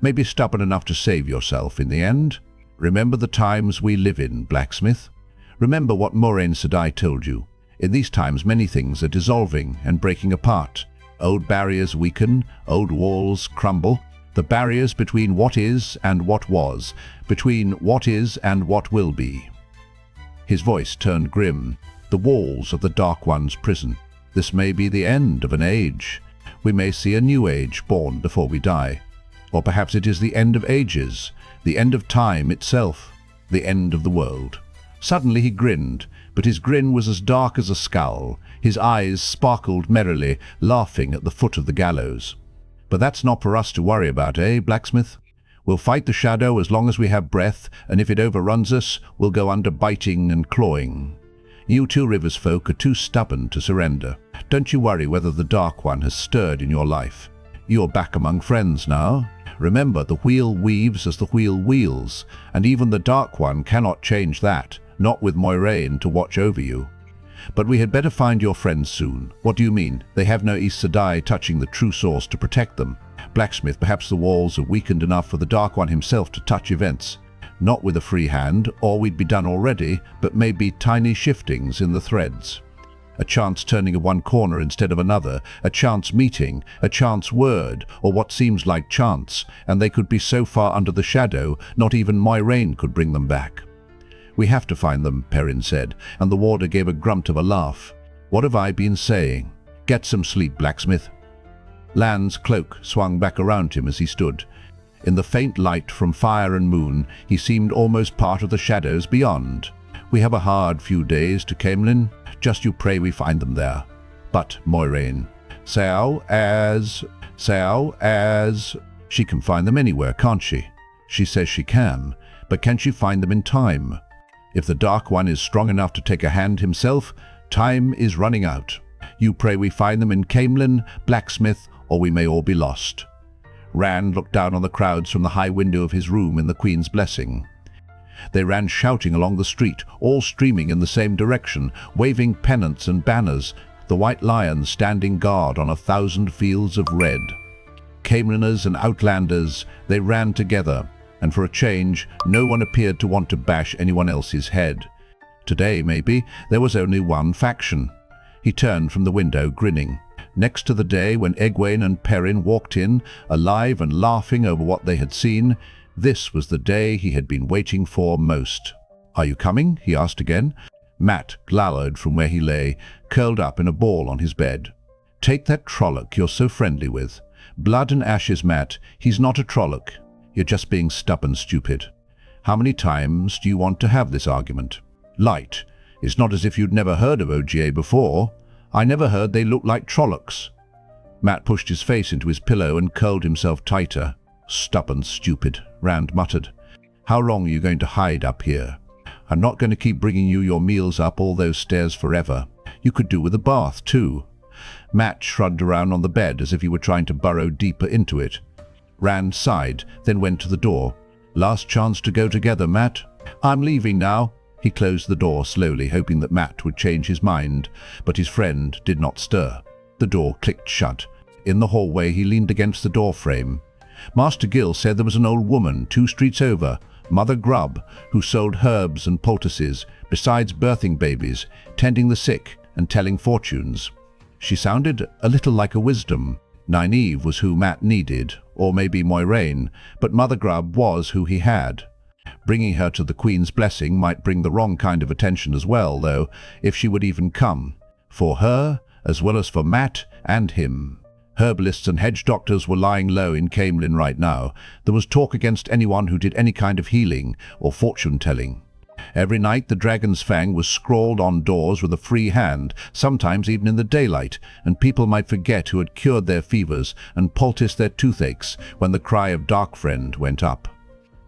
Maybe stubborn enough to save yourself in the end. Remember the times we live in, blacksmith. Remember what Moiraine Sedai told you. In these times many things are dissolving and breaking apart. Old barriers weaken, old walls crumble. The barriers between what is and what was, between what is and what will be. His voice turned grim. The walls of the Dark One's prison. This may be the end of an age. We may see a new age born before we die. Or perhaps it is the end of ages, the end of time itself, the end of the world. Suddenly he grinned, but his grin was as dark as a scowl. His eyes sparkled merrily, laughing at the foot of the gallows. But that's not for us to worry about, eh, blacksmith? We'll fight the shadow as long as we have breath, and if it overruns us, we'll go under biting and clawing. You two Rivers folk are too stubborn to surrender. Don't you worry whether the Dark One has stirred in your life. You're back among friends now. Remember, the wheel weaves as the wheel wheels, and even the Dark One cannot change that, not with Moiraine to watch over you. But we had better find your friends soon. What do you mean? They have no Aes Sedai touching the true source to protect them. Blacksmith, perhaps the walls are weakened enough for the Dark One himself to touch events. Not with a free hand, or we'd be done already, but maybe tiny shiftings in the threads. A chance turning of one corner instead of another, a chance meeting, a chance word, or what seems like chance, and they could be so far under the shadow, not even Moiraine could bring them back. We have to find them, Perrin said, and the warder gave a grunt of a laugh. What have I been saying? Get some sleep, blacksmith. Lan's cloak swung back around him as he stood. In the faint light from fire and moon, he seemed almost part of the shadows beyond. We have a hard few days to Caemlyn. Just you pray we find them there. But, Moiraine, she can find them anywhere, can't she? She says she can, but can she find them in time? If the Dark One is strong enough to take a hand himself, time is running out. You pray we find them in Caemlyn, blacksmith, or we may all be lost. Rand looked down on the crowds from the high window of his room in the Queen's Blessing. They ran shouting along the street, all streaming in the same direction, waving pennants and banners, the white lions standing guard on 1,000 fields of red. Caemlyners and outlanders, they ran together, and for a change, no one appeared to want to bash anyone else's head. Today, maybe, there was only one faction. He turned from the window, grinning. Next to the day when Egwene and Perrin walked in, alive and laughing over what they had seen, this was the day he had been waiting for most. "Are you coming?" he asked again. Mat glowered from where he lay, curled up in a ball on his bed. "Take that Trolloc you're so friendly with. Blood and ashes, Mat. He's not a Trolloc. You're just being stubborn stupid. How many times do you want to have this argument? Light. It's not as if you'd never heard of OGA before. I never heard they looked like Trollocs." Mat pushed his face into his pillow and curled himself tighter. "Stubborn stupid," Rand muttered. "How long are you going to hide up here? I'm not going to keep bringing you your meals up all those stairs forever. You could do with a bath, too." Mat shrugged around on the bed as if he were trying to burrow deeper into it. Rand sighed, then went to the door. "Last chance to go together, Mat. I'm leaving now." He closed the door slowly, hoping that Mat would change his mind, but his friend did not stir. The door clicked shut. In the hallway, he leaned against the door frame. Master Gill said there was an old woman 2 streets over, Mother Grubb, who sold herbs and poultices, besides birthing babies, tending the sick, and telling fortunes. She sounded a little like a wisdom. Nynaeve was who Mat needed, or maybe Moiraine, but Mother Grubb was who he had. Bringing her to the Queen's blessing might bring the wrong kind of attention as well, though, if she would even come. For her, as well as for Mat and him. Herbalists and hedge doctors were lying low in Caemlyn right now. There was talk against anyone who did any kind of healing or fortune-telling. Every night the Dragon's Fang was scrawled on doors with a free hand, sometimes even in the daylight, and people might forget who had cured their fevers and poulticed their toothaches when the cry of Darkfriend went up.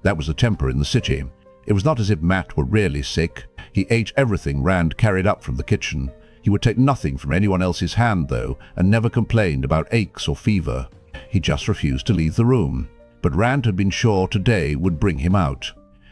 That was the temper in the city. It was not as if Mat were really sick. He ate everything Rand carried up from the kitchen. He would take nothing from anyone else's hand, though, and never complained about aches or fever. He just refused to leave the room. But Rand had been sure today would bring him out.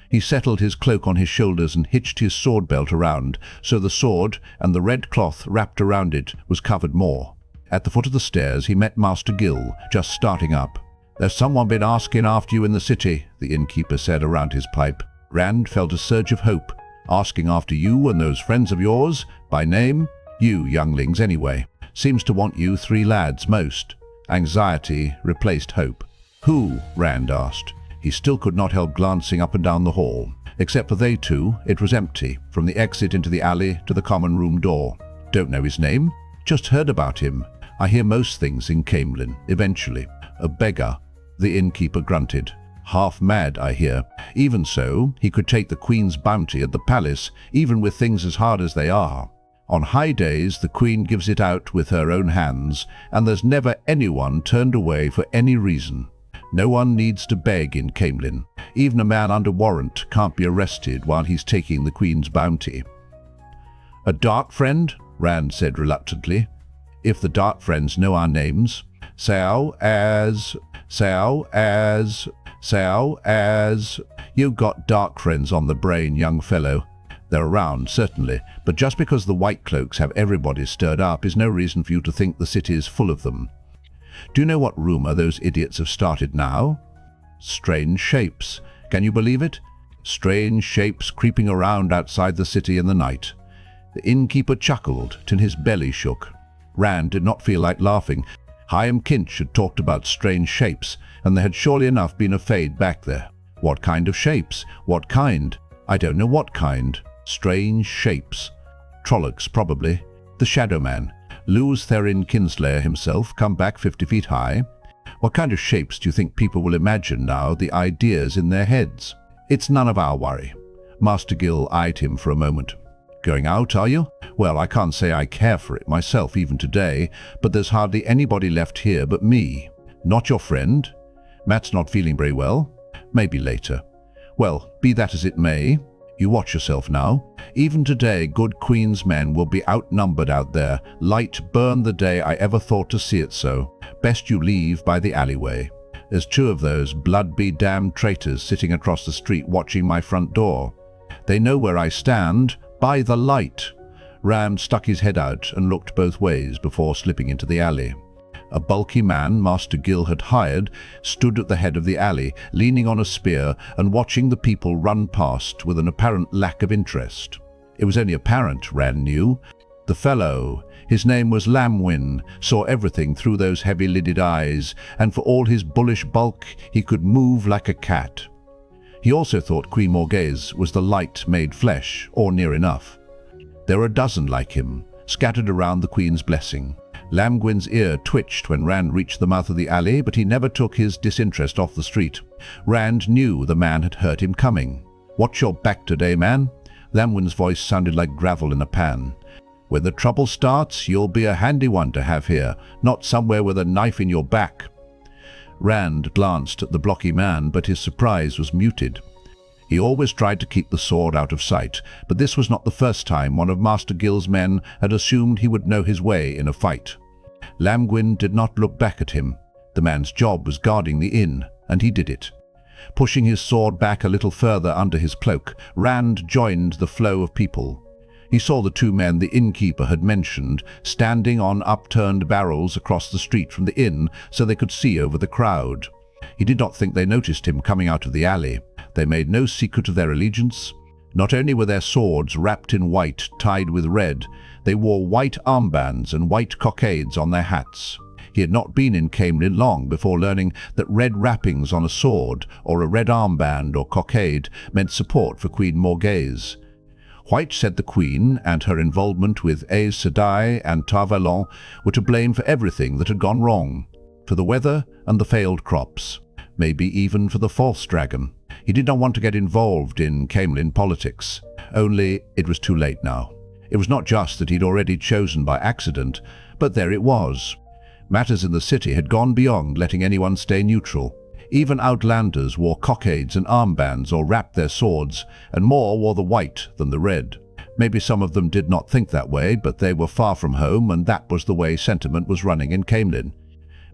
He settled his cloak on his shoulders and hitched his sword belt around, so the sword and the red cloth wrapped around it was covered more. At the foot of the stairs he met Master Gill, just starting up. "There's someone been asking after you in the city," the innkeeper said around his pipe. Rand felt a surge of hope. "Asking after you and those friends of yours, by name? You younglings anyway. Seems to want you 3 lads most." Anxiety replaced hope. "Who?" Rand asked. He still could not help glancing up and down the hall. Except for they 2, it was empty, from the exit into the alley to the common room door. "Don't know his name? Just heard about him. I hear most things in Caemlyn, eventually. A beggar." The innkeeper grunted. "Half mad, I hear. Even so, he could take the Queen's bounty at the palace, even with things as hard as they are. On high days, the Queen gives it out with her own hands, and there's never anyone turned away for any reason. No one needs to beg in Caemlyn. Even a man under warrant can't be arrested while he's taking the Queen's bounty." "A dark friend?" Rand said reluctantly. "If the Darkfriends know our names. So as... You've got Darkfriends on the brain, young fellow. They're around, certainly, but just because the White Cloaks have everybody stirred up is no reason for you to think the city is full of them. Do you know what rumor those idiots have started now? Strange shapes. Can you believe it? Strange shapes creeping around outside the city in the night." The innkeeper chuckled till his belly shook. Rand did not feel like laughing. Hyam Kinch had talked about strange shapes, and there had surely enough been a fade back there. What kind of shapes? What kind? I don't know what kind. Strange shapes. Trollocs, probably. The Shadow Man. Luz Therin Kinslayer himself, come back 50 feet high. What kind of shapes do you think people will imagine now, the ideas in their heads? It's none of our worry. Master Gill eyed him for a moment. "Going out, are you? Well, I can't say I care for it myself even today, but there's hardly anybody left here but me. Not your friend? Mat's not feeling very well? Maybe later. Well, be that as it may, you watch yourself now. Even today, good Queen's men will be outnumbered out there. Light burn the day I ever thought to see it so. Best you leave by the alleyway." There's two of those blood-be-damned traitors sitting across the street watching my front door. They know where I stand, by the light." Rand stuck his head out and looked both ways before slipping into the alley. A bulky man Master Gil had hired stood at the head of the alley, leaning on a spear and watching the people run past with an apparent lack of interest. It was only apparent, Rand knew. The fellow, his name was Lamwyn, saw everything through those heavy-lidded eyes, and for all his bullish bulk, he could move like a cat. He also thought Queen Morghese was the light made flesh, or near enough. There were a dozen like him, scattered around the Queen's blessing. Lamwyn's ear twitched when Rand reached the mouth of the alley, but he never took his disinterest off the street. Rand knew the man had heard him coming. "Watch your back today, man." Lamwyn's voice sounded like gravel in a pan. "When the trouble starts, you'll be a handy one to have here, not somewhere with a knife in your back." Rand glanced at the blocky man, but his surprise was muted. He always tried to keep the sword out of sight, but this was not the first time one of Master Gil's men had assumed he would know his way in a fight. Lamwyn did not look back at him. The man's job was guarding the inn, and he did it. Pushing his sword back a little further under his cloak, Rand joined the flow of people. He saw the two men the innkeeper had mentioned, standing on upturned barrels across the street from the inn so they could see over the crowd. He did not think they noticed him coming out of the alley. They made no secret of their allegiance. Not only were their swords wrapped in white, tied with red, they wore white armbands and white cockades on their hats. He had not been in Caemlyn long before learning that red wrappings on a sword, or a red armband or cockade, meant support for Queen Morghese. White said the Queen and her involvement with Aes Sedai and Tar Valon were to blame for everything that had gone wrong, for the weather and the failed crops, maybe even for the false dragon. He did not want to get involved in Caemlyn politics, only it was too late now. It was not just that he'd already chosen by accident, but there it was. Matters in the city had gone beyond letting anyone stay neutral. Even outlanders wore cockades and armbands or wrapped their swords, and more wore the white than the red. Maybe some of them did not think that way, but they were far from home, and that was the way sentiment was running in Caemlyn.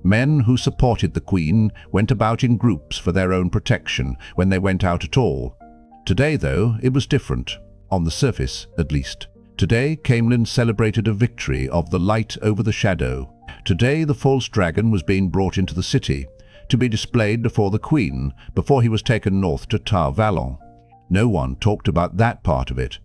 Men who supported the Queen went about in groups for their own protection when they went out at all. Today, though, it was different, on the surface at least. Today, Caemlyn celebrated a victory of the light over the shadow. Today, the false dragon was being brought into the city, to be displayed before the Queen, before he was taken north to Tar Valon. No one talked about that part of it.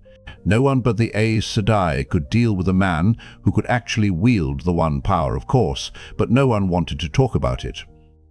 No one but the Aes Sedai could deal with a man who could actually wield the one power, of course, but no one wanted to talk about it.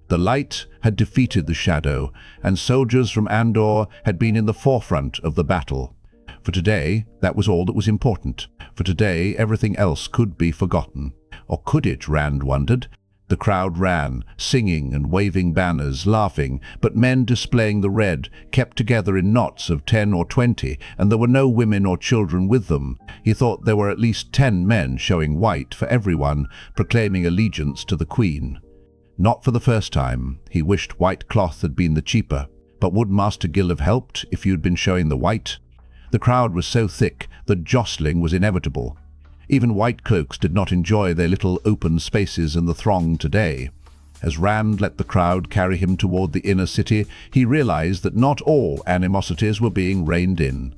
The light had defeated the shadow, and soldiers from Andor had been in the forefront of the battle. For today, that was all that was important. For today, everything else could be forgotten. Or could it, Rand wondered? The crowd ran, singing and waving banners, laughing, but men displaying the red, kept together in knots of 10 or 20, and there were no women or children with them. He thought there were at least 10 men showing white for everyone, proclaiming allegiance to the Queen. Not for the first time. He wished white cloth had been the cheaper. But would Master Gil have helped if you'd been showing the white? The crowd was so thick that jostling was inevitable. Even white cloaks did not enjoy their little open spaces in the throng today. As Rand let the crowd carry him toward the inner city, he realized that not all animosities were being reined in.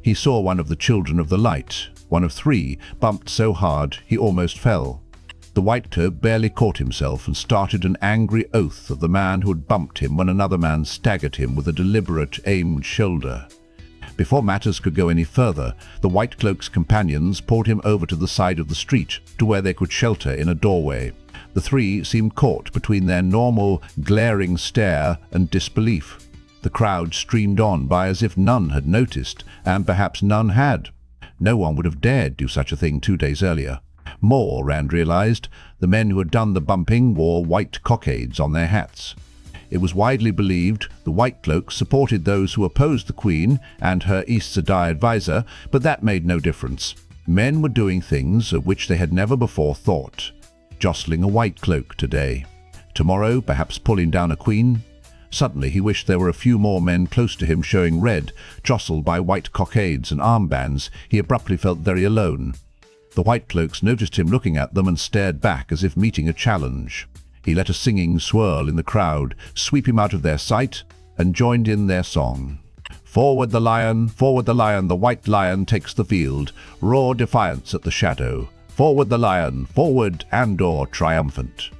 He saw one of the children of the light, one of 3, bumped so hard he almost fell. The white cloak barely caught himself and started an angry oath of the man who had bumped him when another man staggered him with a deliberate, aimed shoulder. Before matters could go any further, the White Cloak's companions pulled him over to the side of the street, to where they could shelter in a doorway. The 3 seemed caught between their normal, glaring stare and disbelief. The crowd streamed on by as if none had noticed, and perhaps none had. No one would have dared do such a thing 2 days earlier. More, Rand realized, the men who had done the bumping wore white cockades on their hats. It was widely believed the White Cloaks supported those who opposed the Queen and her Aes Sedai advisor, but that made no difference. Men were doing things of which they had never before thought. Jostling a White Cloak today. Tomorrow, perhaps pulling down a Queen. Suddenly he wished there were a few more men close to him showing red, jostled by white cockades and armbands. He abruptly felt very alone. The White Cloaks noticed him looking at them and stared back as if meeting a challenge. He let a singing swirl in the crowd sweep him out of their sight and joined in their song. Forward the lion, the white lion takes the field, roar defiance at the shadow. Forward the lion, forward Andor triumphant.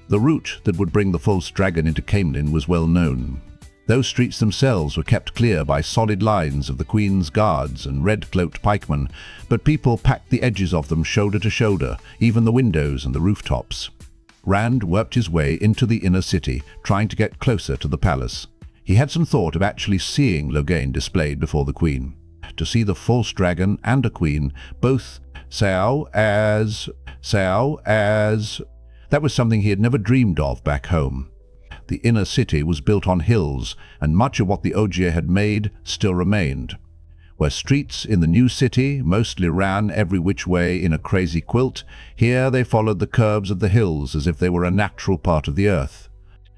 The route that would bring the false dragon into Caemlyn was well known. Those streets themselves were kept clear by solid lines of the Queen's guards and red-cloaked pikemen, but people packed the edges of them shoulder to shoulder, even the windows and the rooftops. Rand worked his way into the inner city, trying to get closer to the palace. He had some thought of actually seeing Logain displayed before the Queen. To see the false dragon and a queen, both Sao as... That was something he had never dreamed of back home. The inner city was built on hills, and much of what the Ogier had made still remained. Where streets in the new city mostly ran every which way in a crazy quilt, here they followed the curves of the hills as if they were a natural part of the earth.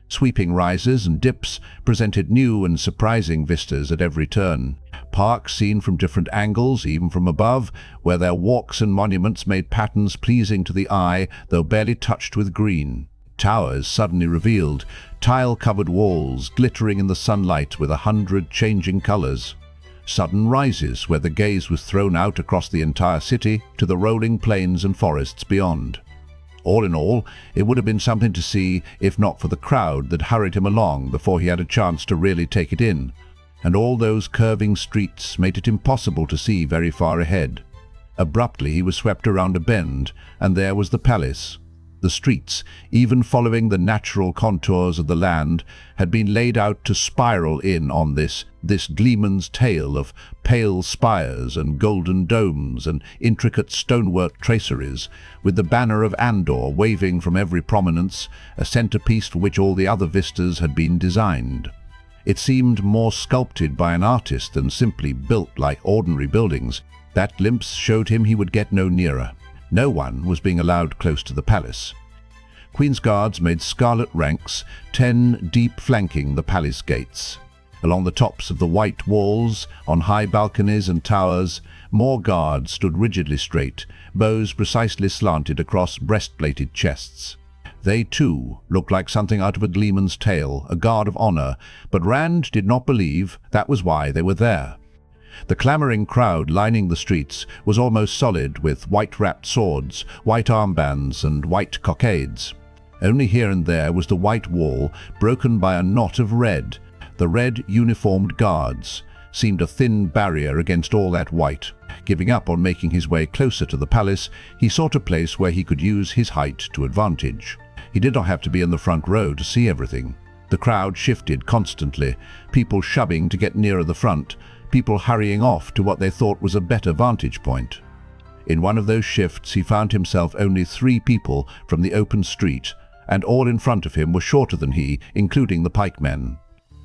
Sweeping rises and dips presented new and surprising vistas at every turn. Parks seen from different angles, even from above, where their walks and monuments made patterns pleasing to the eye, though barely touched with green. Towers suddenly revealed, tile-covered walls glittering in the sunlight with 100 changing colors. Sudden rises where the gaze was thrown out across the entire city to the rolling plains and forests beyond. All in all, it would have been something to see if not for the crowd that hurried him along before he had a chance to really take it in, and all those curving streets made it impossible to see very far ahead. Abruptly he was swept around a bend, and there was the palace. The streets, even following the natural contours of the land, had been laid out to spiral in on this gleeman's tale of pale spires and golden domes and intricate stonework traceries, with the banner of Andor waving from every prominence, a centerpiece for which all the other vistas had been designed. It seemed more sculpted by an artist than simply built like ordinary buildings. That glimpse showed him he would get no nearer. No one was being allowed close to the palace. Queen's guards made scarlet ranks, 10 deep flanking the palace gates. Along the tops of the white walls, on high balconies and towers, more guards stood rigidly straight, bows precisely slanted across breastplated chests. They, too, looked like something out of a gleeman's tale, a guard of honor, but Rand did not believe that was why they were there. The clamoring crowd lining the streets was almost solid, with white-wrapped swords, white armbands, and white cockades. Only here and there was the white wall, broken by a knot of red. The red uniformed guards seemed a thin barrier against all that white. Giving up on making his way closer to the palace, he sought a place where he could use his height to advantage. He did not have to be in the front row to see everything. The crowd shifted constantly, people shoving to get nearer the front, people hurrying off to what they thought was a better vantage point. In one of those shifts he found himself only 3 people from the open street, and all in front of him were shorter than he, including the pikemen.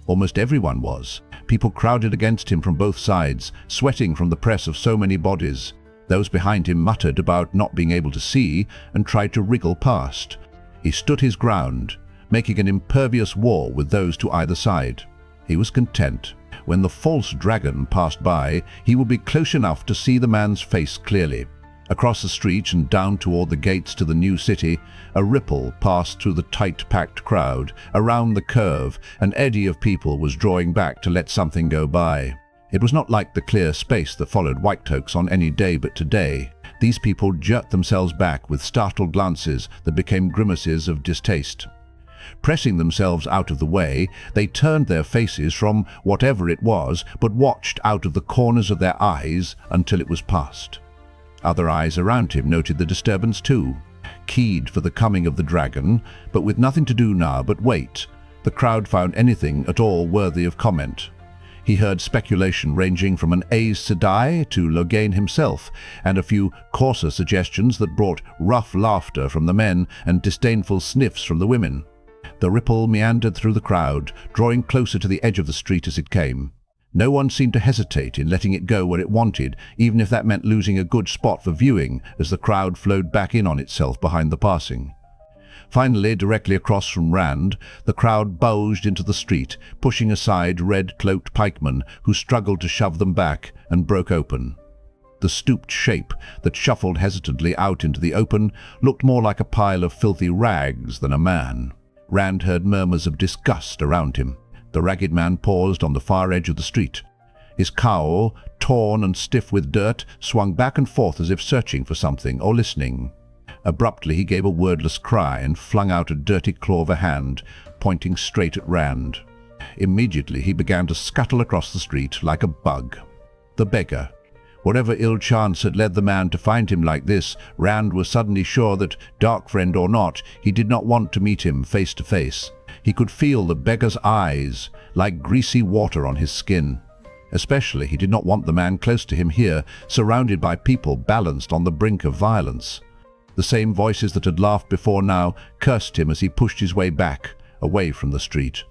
Almost everyone was. People crowded against him from both sides, sweating from the press of so many bodies. Those behind him muttered about not being able to see and tried to wriggle past. He stood his ground, making an impervious wall with those to either side. He was content. When the false dragon passed by, he would be close enough to see the man's face clearly. Across the street and down toward the gates to the new city, a ripple passed through the tight-packed crowd. Around the curve, an eddy of people was drawing back to let something go by. It was not like the clear space that followed Whiteoaks on any day but today. These people jerked themselves back with startled glances that became grimaces of distaste. Pressing themselves out of the way, they turned their faces from whatever it was, but watched out of the corners of their eyes until it was past. Other eyes around him noted the disturbance too, keyed for the coming of the dragon, but with nothing to do now but wait. The crowd found anything at all worthy of comment. He heard speculation ranging from an Aes Sedai to Logain himself, and a few coarser suggestions that brought rough laughter from the men and disdainful sniffs from the women. The ripple meandered through the crowd, drawing closer to the edge of the street as it came. No one seemed to hesitate in letting it go where it wanted, even if that meant losing a good spot for viewing as the crowd flowed back in on itself behind the passing. Finally, directly across from Rand, the crowd bulged into the street, pushing aside red-cloaked pikemen who struggled to shove them back and broke open. The stooped shape that shuffled hesitantly out into the open looked more like a pile of filthy rags than a man. Rand heard murmurs of disgust around him. The ragged man paused on the far edge of the street. His cowl, torn and stiff with dirt, swung back and forth as if searching for something or listening. Abruptly he gave a wordless cry and flung out a dirty claw of a hand, pointing straight at Rand. Immediately he began to scuttle across the street like a bug. The beggar. Whatever ill chance had led the man to find him like this, Rand was suddenly sure that, dark friend or not, he did not want to meet him face to face. He could feel the beggar's eyes, like greasy water on his skin. Especially he did not want the man close to him here, surrounded by people balanced on the brink of violence. The same voices that had laughed before now cursed him as he pushed his way back, away from the street.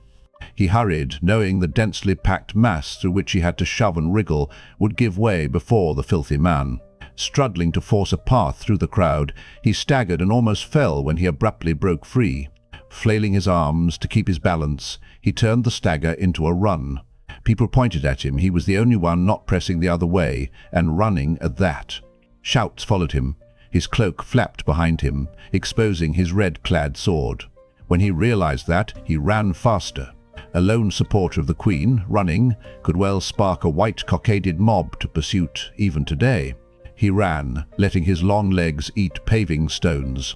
He hurried, knowing the densely packed mass through which he had to shove and wriggle would give way before the filthy man. Struggling to force a path through the crowd, he staggered and almost fell when he abruptly broke free. Flailing his arms to keep his balance, he turned the stagger into a run. People pointed at him. He was the only one not pressing the other way, and running at that. Shouts followed him. His cloak flapped behind him, exposing his red-clad sword. When he realized that, he ran faster. A lone supporter of the Queen, running, could well spark a white-cockaded mob to pursuit even today. He ran, letting his long legs eat paving stones.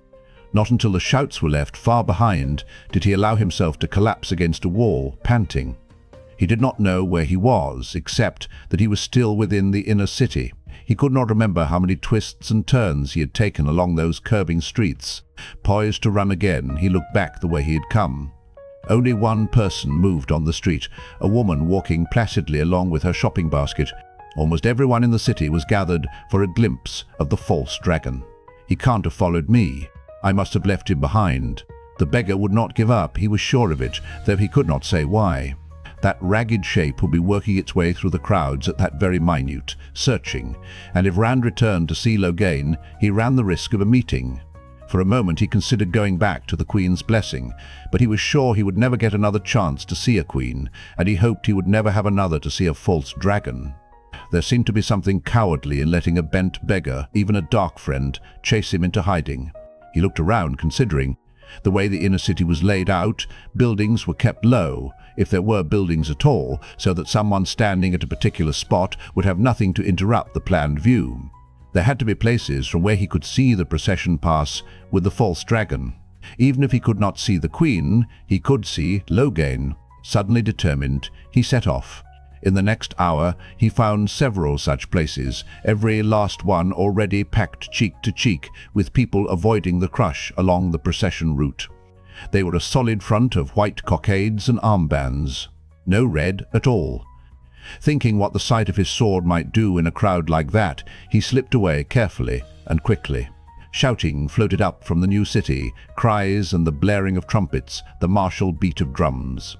Not until the shouts were left far behind did he allow himself to collapse against a wall, panting. He did not know where he was, except that he was still within the inner city. He could not remember how many twists and turns he had taken along those curving streets. Poised to run again, he looked back the way he had come. Only one person moved on the street, a woman walking placidly along with her shopping basket. Almost everyone in the city was gathered for a glimpse of the false dragon. He can't have followed me. I must have left him behind. The beggar would not give up, he was sure of it, though he could not say why. That ragged shape would be working its way through the crowds at that very minute, searching, and if Rand returned to see Logain, he ran the risk of a meeting. For a moment he considered going back to the Queen's blessing, but he was sure he would never get another chance to see a queen, and he hoped he would never have another to see a false dragon. There seemed to be something cowardly in letting a bent beggar, even a dark friend, chase him into hiding. He looked around, considering. The way the inner city was laid out, buildings were kept low, if there were buildings at all, so that someone standing at a particular spot would have nothing to interrupt the planned view. There had to be places from where he could see the procession pass with the false dragon. Even if he could not see the Queen, he could see Logain. Suddenly determined, he set off. In the next hour, he found several such places, every last one already packed cheek to cheek, with people avoiding the crush along the procession route. They were a solid front of white cockades and armbands. No red at all. Thinking what the sight of his sword might do in a crowd like that, he slipped away carefully and quickly. Shouting floated up from the new city, cries and the blaring of trumpets, the martial beat of drums.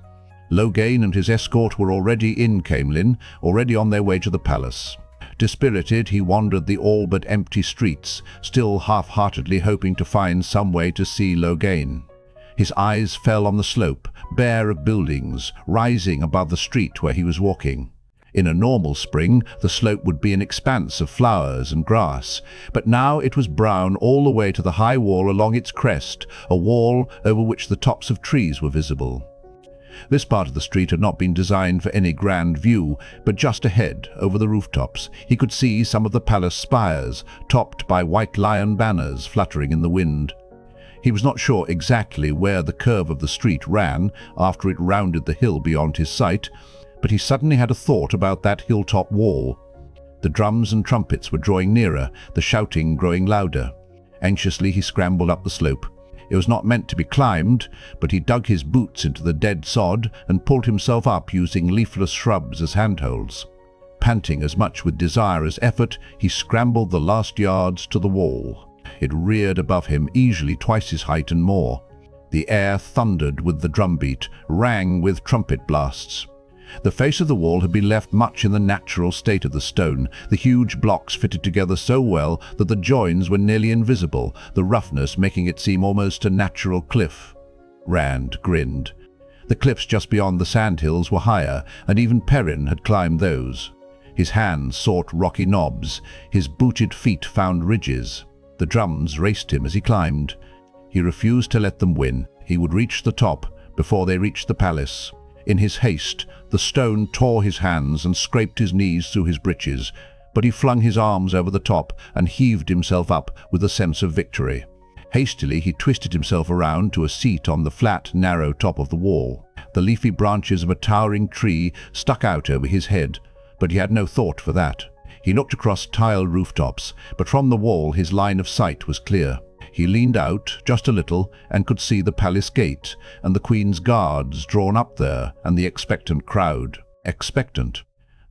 Logain and his escort were already in Caemlyn, already on their way to the palace. Dispirited, he wandered the all but empty streets, still half-heartedly hoping to find some way to see Logain. His eyes fell on the slope, bare of buildings, rising above the street where he was walking. In a normal spring, the slope would be an expanse of flowers and grass, but now it was brown all the way to the high wall along its crest, a wall over which the tops of trees were visible. This part of the street had not been designed for any grand view, but just ahead, over the rooftops, he could see some of the palace spires, topped by white lion banners fluttering in the wind. He was not sure exactly where the curve of the street ran after it rounded the hill beyond his sight, but he suddenly had a thought about that hilltop wall. The drums and trumpets were drawing nearer, the shouting growing louder. Anxiously he scrambled up the slope. It was not meant to be climbed, but he dug his boots into the dead sod and pulled himself up using leafless shrubs as handholds. Panting as much with desire as effort, he scrambled the last yards to the wall. It reared above him, easily twice his height and more. The air thundered with the drumbeat, rang with trumpet blasts. The face of the wall had been left much in the natural state of the stone, the huge blocks fitted together so well that the joins were nearly invisible, the roughness making it seem almost a natural cliff. Rand grinned. The cliffs just beyond the sandhills were higher, and even Perrin had climbed those. His hands sought rocky knobs, his booted feet found ridges. The drums raced him as he climbed. He refused to let them win. He would reach the top before they reached the palace. In his haste, the stone tore his hands and scraped his knees through his breeches, but he flung his arms over the top and heaved himself up with a sense of victory. Hastily, he twisted himself around to a seat on the flat, narrow top of the wall. The leafy branches of a towering tree stuck out over his head, but he had no thought for that. He looked across tile rooftops, but from the wall his line of sight was clear. He leaned out just a little and could see the palace gate and the Queen's guards drawn up there and the expectant crowd. Expectant.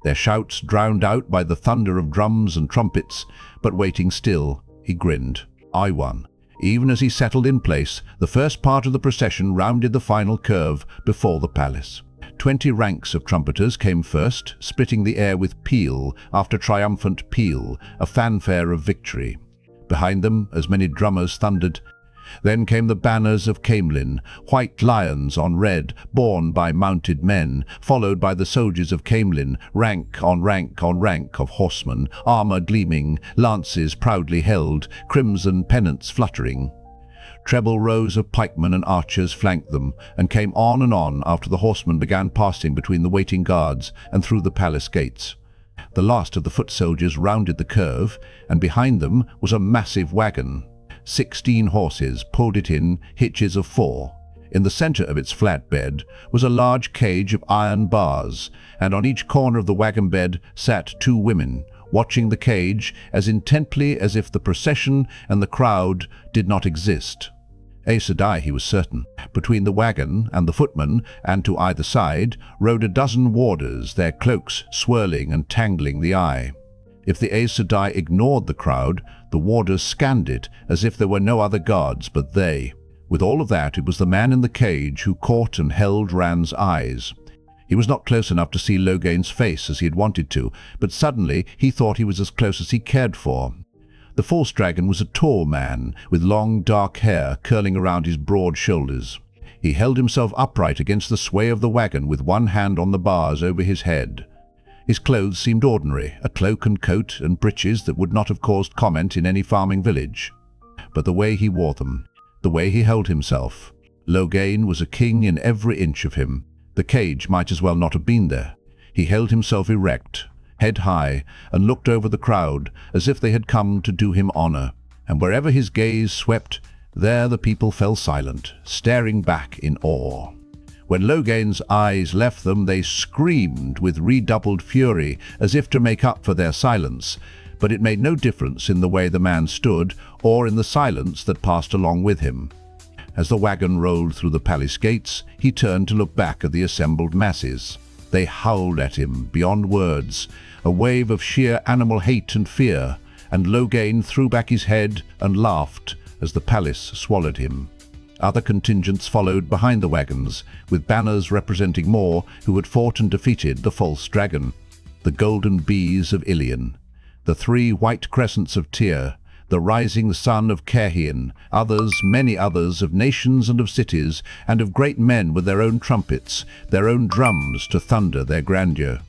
Their shouts drowned out by the thunder of drums and trumpets, but waiting still, he grinned. I won. Even as he settled in place, the first part of the procession rounded the final curve before the palace. 20 ranks of trumpeters came first, splitting the air with peal after triumphant peal, a fanfare of victory. Behind them, as many drummers thundered. Then came the banners of Caemlyn, white lions on red, borne by mounted men, followed by the soldiers of Caemlyn, rank on rank on rank of horsemen, armor gleaming, lances proudly held, crimson pennants fluttering. Treble rows of pikemen and archers flanked them, and came on and on after the horsemen began passing between the waiting guards and through the palace gates. The last of the foot soldiers rounded the curve, and behind them was a massive wagon. 16 horses pulled it in, hitches of 4. In the center of its flat bed was a large cage of iron bars, and on each corner of the wagon bed sat 2 women, watching the cage as intently as if the procession and the crowd did not exist. Sedai, he was certain. Between the wagon and the footman, and to either side, rode a dozen warders, their cloaks swirling and tangling the eye. If the Sedai ignored the crowd, the warders scanned it as if there were no other guards but they. With all of that, it was the man in the cage who caught and held Rand's eyes. He was not close enough to see Logain's face as he had wanted to, but suddenly he thought he was as close as he cared for. The false dragon was a tall man, with long dark hair curling around his broad shoulders. He held himself upright against the sway of the wagon with one hand on the bars over his head. His clothes seemed ordinary, a cloak and coat and breeches that would not have caused comment in any farming village. But the way he wore them, the way he held himself, Logain was a king in every inch of him. The cage might as well not have been there. He held himself erect, head high, and looked over the crowd as if they had come to do him honor. And wherever his gaze swept, there the people fell silent, staring back in awe. When Logain's eyes left them, they screamed with redoubled fury, as if to make up for their silence, but it made no difference in the way the man stood or in the silence that passed along with him. As the wagon rolled through the palace gates, he turned to look back at the assembled masses. They howled at him beyond words, a wave of sheer animal hate and fear, and Logain threw back his head and laughed as the palace swallowed him. Other contingents followed behind the wagons, with banners representing more who had fought and defeated the false dragon. The golden bees of Ilion, the 3 white crescents of Tyr, the rising sun of Caerhien, others, many others, of nations and of cities, and of great men with their own trumpets, their own drums to thunder their grandeur.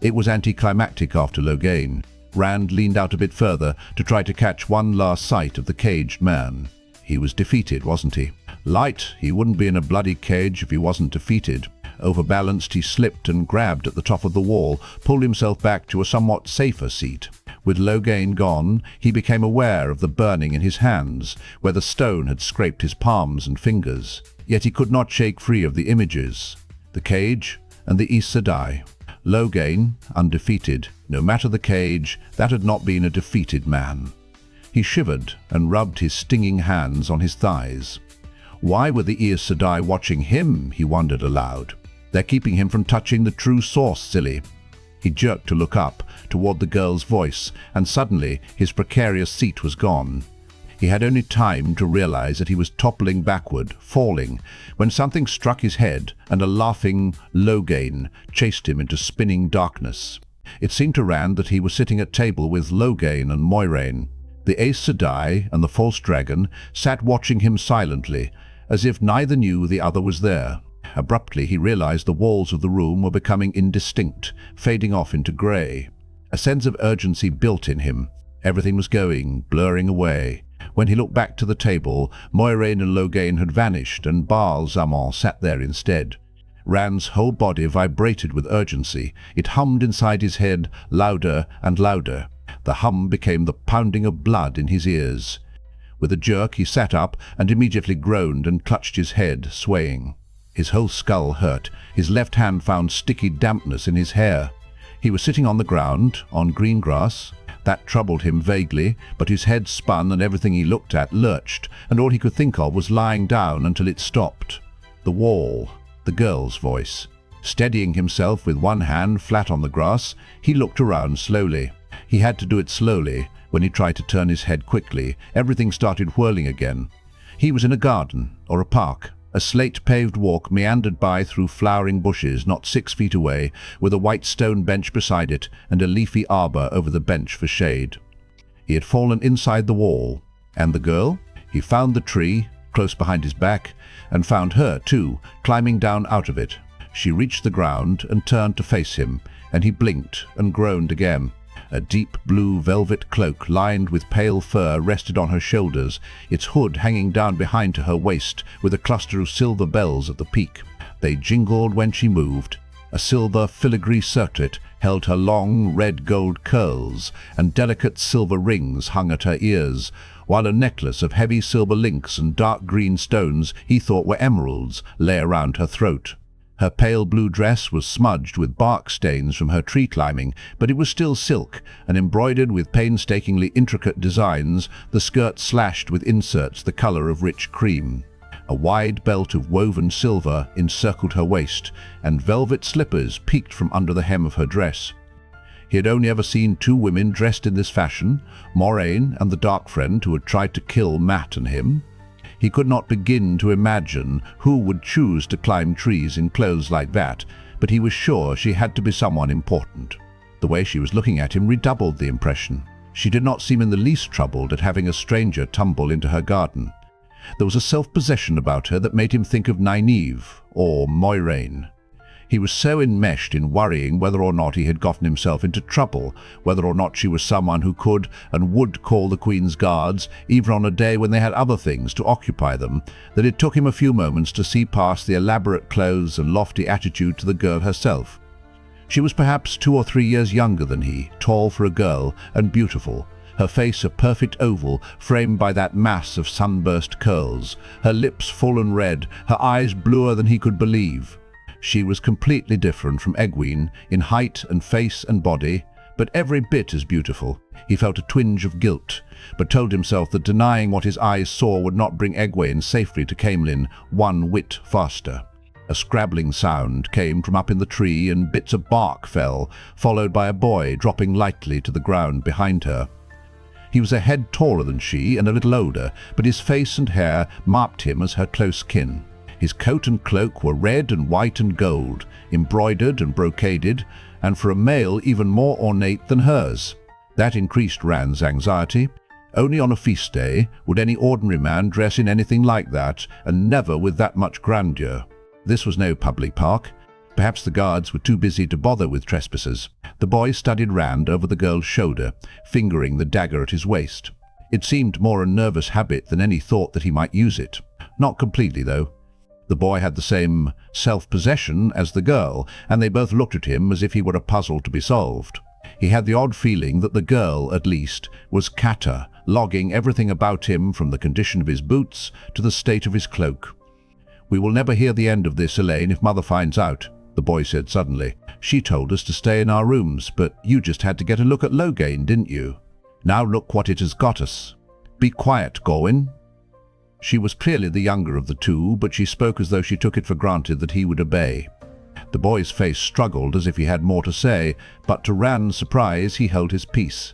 It was anticlimactic after Logain. Rand leaned out a bit further to try to catch one last sight of the caged man. He was defeated, wasn't he? Light, he wouldn't be in a bloody cage if he wasn't defeated. Overbalanced, he slipped and grabbed at the top of the wall, pulled himself back to a somewhat safer seat. With Logain gone, he became aware of the burning in his hands, where the stone had scraped his palms and fingers. Yet he could not shake free of the images, the cage and the Aes Sedai. Logain, undefeated, no matter the cage, that had not been a defeated man. He shivered and rubbed his stinging hands on his thighs. Why were the Aes Sedai watching him, he wondered aloud. They're keeping him from touching the true source, silly. He jerked to look up, toward the girl's voice, and suddenly his precarious seat was gone. He had only time to realize that he was toppling backward, falling, when something struck his head and a laughing Logain chased him into spinning darkness. It seemed to Rand that he was sitting at table with Logain and Moiraine. The Aes Sedai and the false dragon sat watching him silently, as if neither knew the other was there. Abruptly he realized the walls of the room were becoming indistinct, fading off into grey. A sense of urgency built in him. Everything was going, blurring away. When he looked back to the table, Moiraine and Logain had vanished, and Baal Zaman sat there instead. Rand's whole body vibrated with urgency. It hummed inside his head, louder and louder. The hum became the pounding of blood in his ears. With a jerk he sat up and immediately groaned and clutched his head, swaying. His whole skull hurt. His left hand found sticky dampness in his hair. He was sitting on the ground, on green grass. That troubled him vaguely, but his head spun and everything he looked at lurched, and all he could think of was lying down until it stopped. The wall. The girl's voice. Steadying himself with one hand flat on the grass, he looked around slowly. He had to do it slowly. When he tried to turn his head quickly, everything started whirling again. He was in a garden, or a park. A slate-paved walk meandered by through flowering bushes not 6 feet away, with a white stone bench beside it and a leafy arbor over the bench for shade. He had fallen inside the wall. And the girl? He found the tree, close behind his back, and found her, too, climbing down out of it. She reached the ground and turned to face him, and he blinked and groaned again. A deep blue velvet cloak lined with pale fur rested on her shoulders, its hood hanging down behind to her waist with a cluster of silver bells at the peak. They jingled when she moved. A silver filigree circlet held her long red-gold curls, and delicate silver rings hung at her ears, while a necklace of heavy silver links and dark green stones he thought were emeralds lay around her throat. Her pale blue dress was smudged with bark stains from her tree climbing, but it was still silk, and embroidered with painstakingly intricate designs, the skirt slashed with inserts the color of rich cream. A wide belt of woven silver encircled her waist, and velvet slippers peeked from under the hem of her dress. He had only ever seen 2 women dressed in this fashion, Moiraine and the Darkfriend who had tried to kill Mat and him. He could not begin to imagine who would choose to climb trees in clothes like that, but he was sure she had to be someone important. The way she was looking at him redoubled the impression. She did not seem in the least troubled at having a stranger tumble into her garden. There was a self-possession about her that made him think of Nynaeve or Moiraine. He was so enmeshed in worrying whether or not he had gotten himself into trouble, whether or not she was someone who could and would call the Queen's guards, even on a day when they had other things to occupy them, that it took him a few moments to see past the elaborate clothes and lofty attitude to the girl herself. She was perhaps 2 or 3 years younger than he, tall for a girl, and beautiful, her face a perfect oval framed by that mass of sunburst curls, her lips full and red, her eyes bluer than he could believe. She was completely different from Egwene in height and face and body, but every bit as beautiful. He felt a twinge of guilt, but told himself that denying what his eyes saw would not bring Egwene safely to Caemlyn 1 whit faster. A scrabbling sound came from up in the tree, and bits of bark fell, followed by a boy dropping lightly to the ground behind her. He was a head taller than she and a little older, but his face and hair marked him as her close kin. His coat and cloak were red and white and gold, embroidered and brocaded, and for a male even more ornate than hers. That increased Rand's anxiety. Only on a feast day would any ordinary man dress in anything like that, and never with that much grandeur. This was no public park. Perhaps the guards were too busy to bother with trespassers. The boy studied Rand over the girl's shoulder, fingering the dagger at his waist. It seemed more a nervous habit than any thought that he might use it. Not completely, though. The boy had the same self-possession as the girl, and they both looked at him as if he were a puzzle to be solved. He had the odd feeling that the girl, at least, was Cata, logging everything about him from the condition of his boots to the state of his cloak. "We will never hear the end of this, Elaine, if Mother finds out," the boy said suddenly. "She told us to stay in our rooms, but you just had to get a look at Logain, didn't you? Now look what it has got us. Be quiet, Gawain." She was clearly the younger of the 2, but she spoke as though she took it for granted that he would obey. The boy's face struggled as if he had more to say, but to Rand's surprise he held his peace.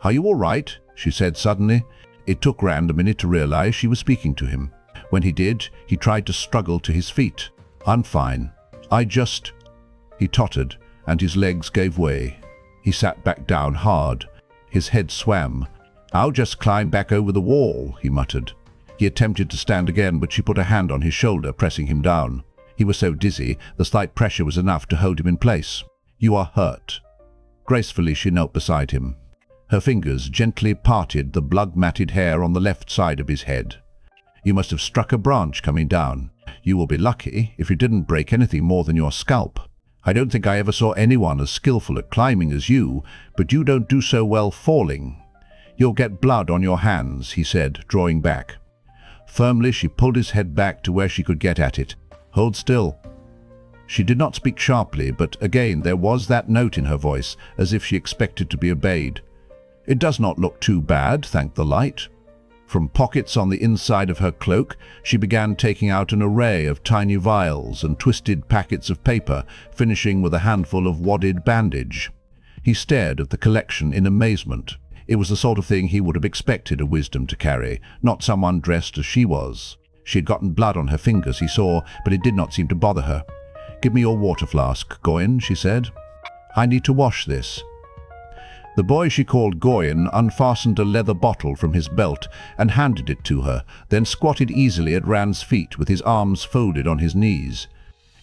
"Are you all right?" she said suddenly. It took Rand a minute to realize she was speaking to him. When he did, he tried to struggle to his feet. "I'm fine. He tottered, and his legs gave way. He sat back down hard. His head swam. "I'll just climb back over the wall," he muttered. He attempted to stand again, but she put a hand on his shoulder, pressing him down. He was so dizzy, the slight pressure was enough to hold him in place. "You are hurt." Gracefully she knelt beside him. Her fingers gently parted the blood-matted hair on the left side of his head. "You must have struck a branch coming down. You will be lucky if you didn't break anything more than your scalp. I don't think I ever saw anyone as skillful at climbing as you, but you don't do so well falling. You'll get blood on your hands," he said, drawing back. Firmly she pulled his head back to where she could get at it. "Hold still." She did not speak sharply, but again there was that note in her voice, as if she expected to be obeyed. "It does not look too bad, thank the light." From pockets on the inside of her cloak, she began taking out an array of tiny vials and twisted packets of paper, finishing with a handful of wadded bandage. He stared at the collection in amazement. It was the sort of thing he would have expected a wisdom to carry, not someone dressed as she was. She had gotten blood on her fingers, he saw, but it did not seem to bother her. "Give me your water flask, Gawain," she said. "I need to wash this." The boy she called Gawain unfastened a leather bottle from his belt and handed it to her, then squatted easily at Rand's feet with his arms folded on his knees.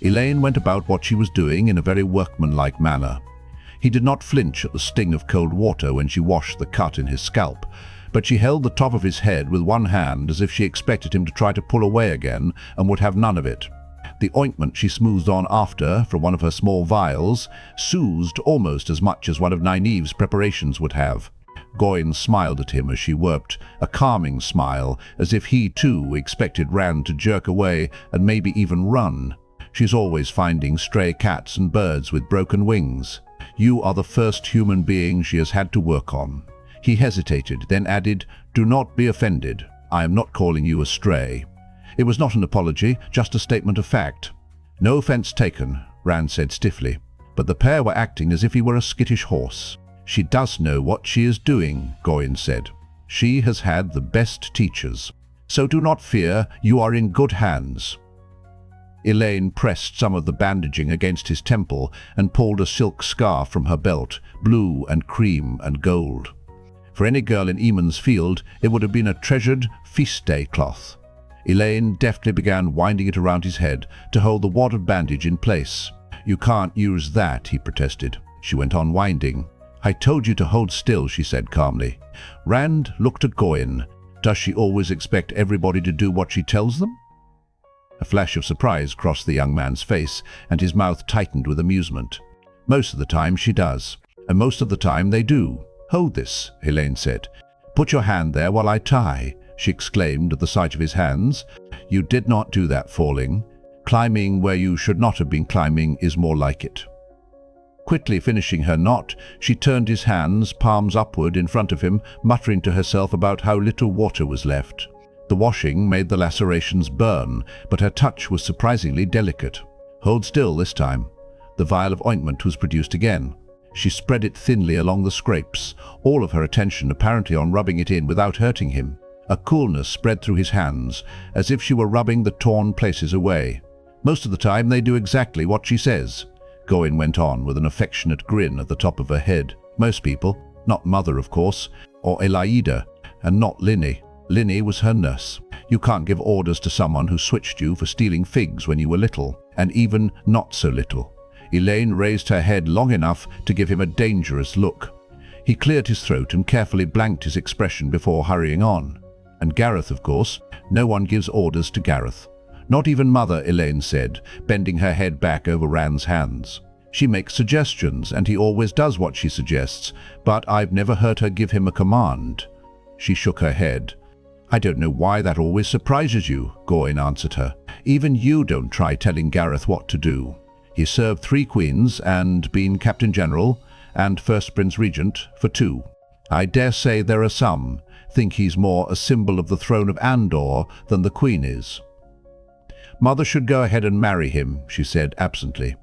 Elaine went about what she was doing in a very workmanlike manner. He did not flinch at the sting of cold water when she washed the cut in his scalp, but she held the top of his head with one hand as if she expected him to try to pull away again and would have none of it. The ointment she smoothed on after from one of her small vials soothed almost as much as one of Nynaeve's preparations would have. Gawain smiled at him as she worked, a calming smile, as if he too expected Rand to jerk away and maybe even run. "She's always finding stray cats and birds with broken wings. You are the first human being she has had to work on." He hesitated, then added, "Do not be offended. I am not calling you a stray." It was not an apology, just a statement of fact. "No offense taken," Rand said stiffly, but the pair were acting as if he were a skittish horse. "She does know what she is doing," Gawain said. "She has had the best teachers. So do not fear, you are in good hands." Elaine pressed some of the bandaging against his temple and pulled a silk scarf from her belt, blue and cream and gold. For any girl in Eamon's Field, it would have been a treasured feast day cloth. Elaine deftly began winding it around his head to hold the wadded bandage in place. "You can't use that," he protested. She went on winding. "I told you to hold still," she said calmly. Rand looked at Gawain. Does she always expect everybody to do what she tells them? A flash of surprise crossed the young man's face, and his mouth tightened with amusement. "Most of the time she does, and most of the time they do." "Hold this," Elaine said. "Put your hand there while I tie," she exclaimed at the sight of his hands. "You did not do that falling. Climbing where you should not have been climbing is more like it." Quickly finishing her knot, she turned his hands, palms upward, in front of him, muttering to herself about how little water was left. The washing made the lacerations burn, but her touch was surprisingly delicate. "Hold still this time." The vial of ointment was produced again. She spread it thinly along the scrapes, all of her attention apparently on rubbing it in without hurting him. A coolness spread through his hands, as if she were rubbing the torn places away. "Most of the time they do exactly what she says," Gawain went on with an affectionate grin at the top of her head. "Most people, not Mother of course, or Elaida, and not Linny. Linny was her nurse. You can't give orders to someone who switched you for stealing figs when you were little, and even not so little." Elaine raised her head long enough to give him a dangerous look. He cleared his throat and carefully blanked his expression before hurrying on. "And Gareth, of course. No one gives orders to Gareth. Not even Mother," Elaine said, bending her head back over Rand's hands. "She makes suggestions, and he always does what she suggests, but I've never heard her give him a command." She shook her head. "I don't know why that always surprises you," Gawain answered her. "Even you don't try telling Gareth what to do. He served 3 queens and been Captain General and First Prince Regent for 2. I dare say there are some think he's more a symbol of the throne of Andor than the Queen is." "Mother should go ahead and marry him," she said absently.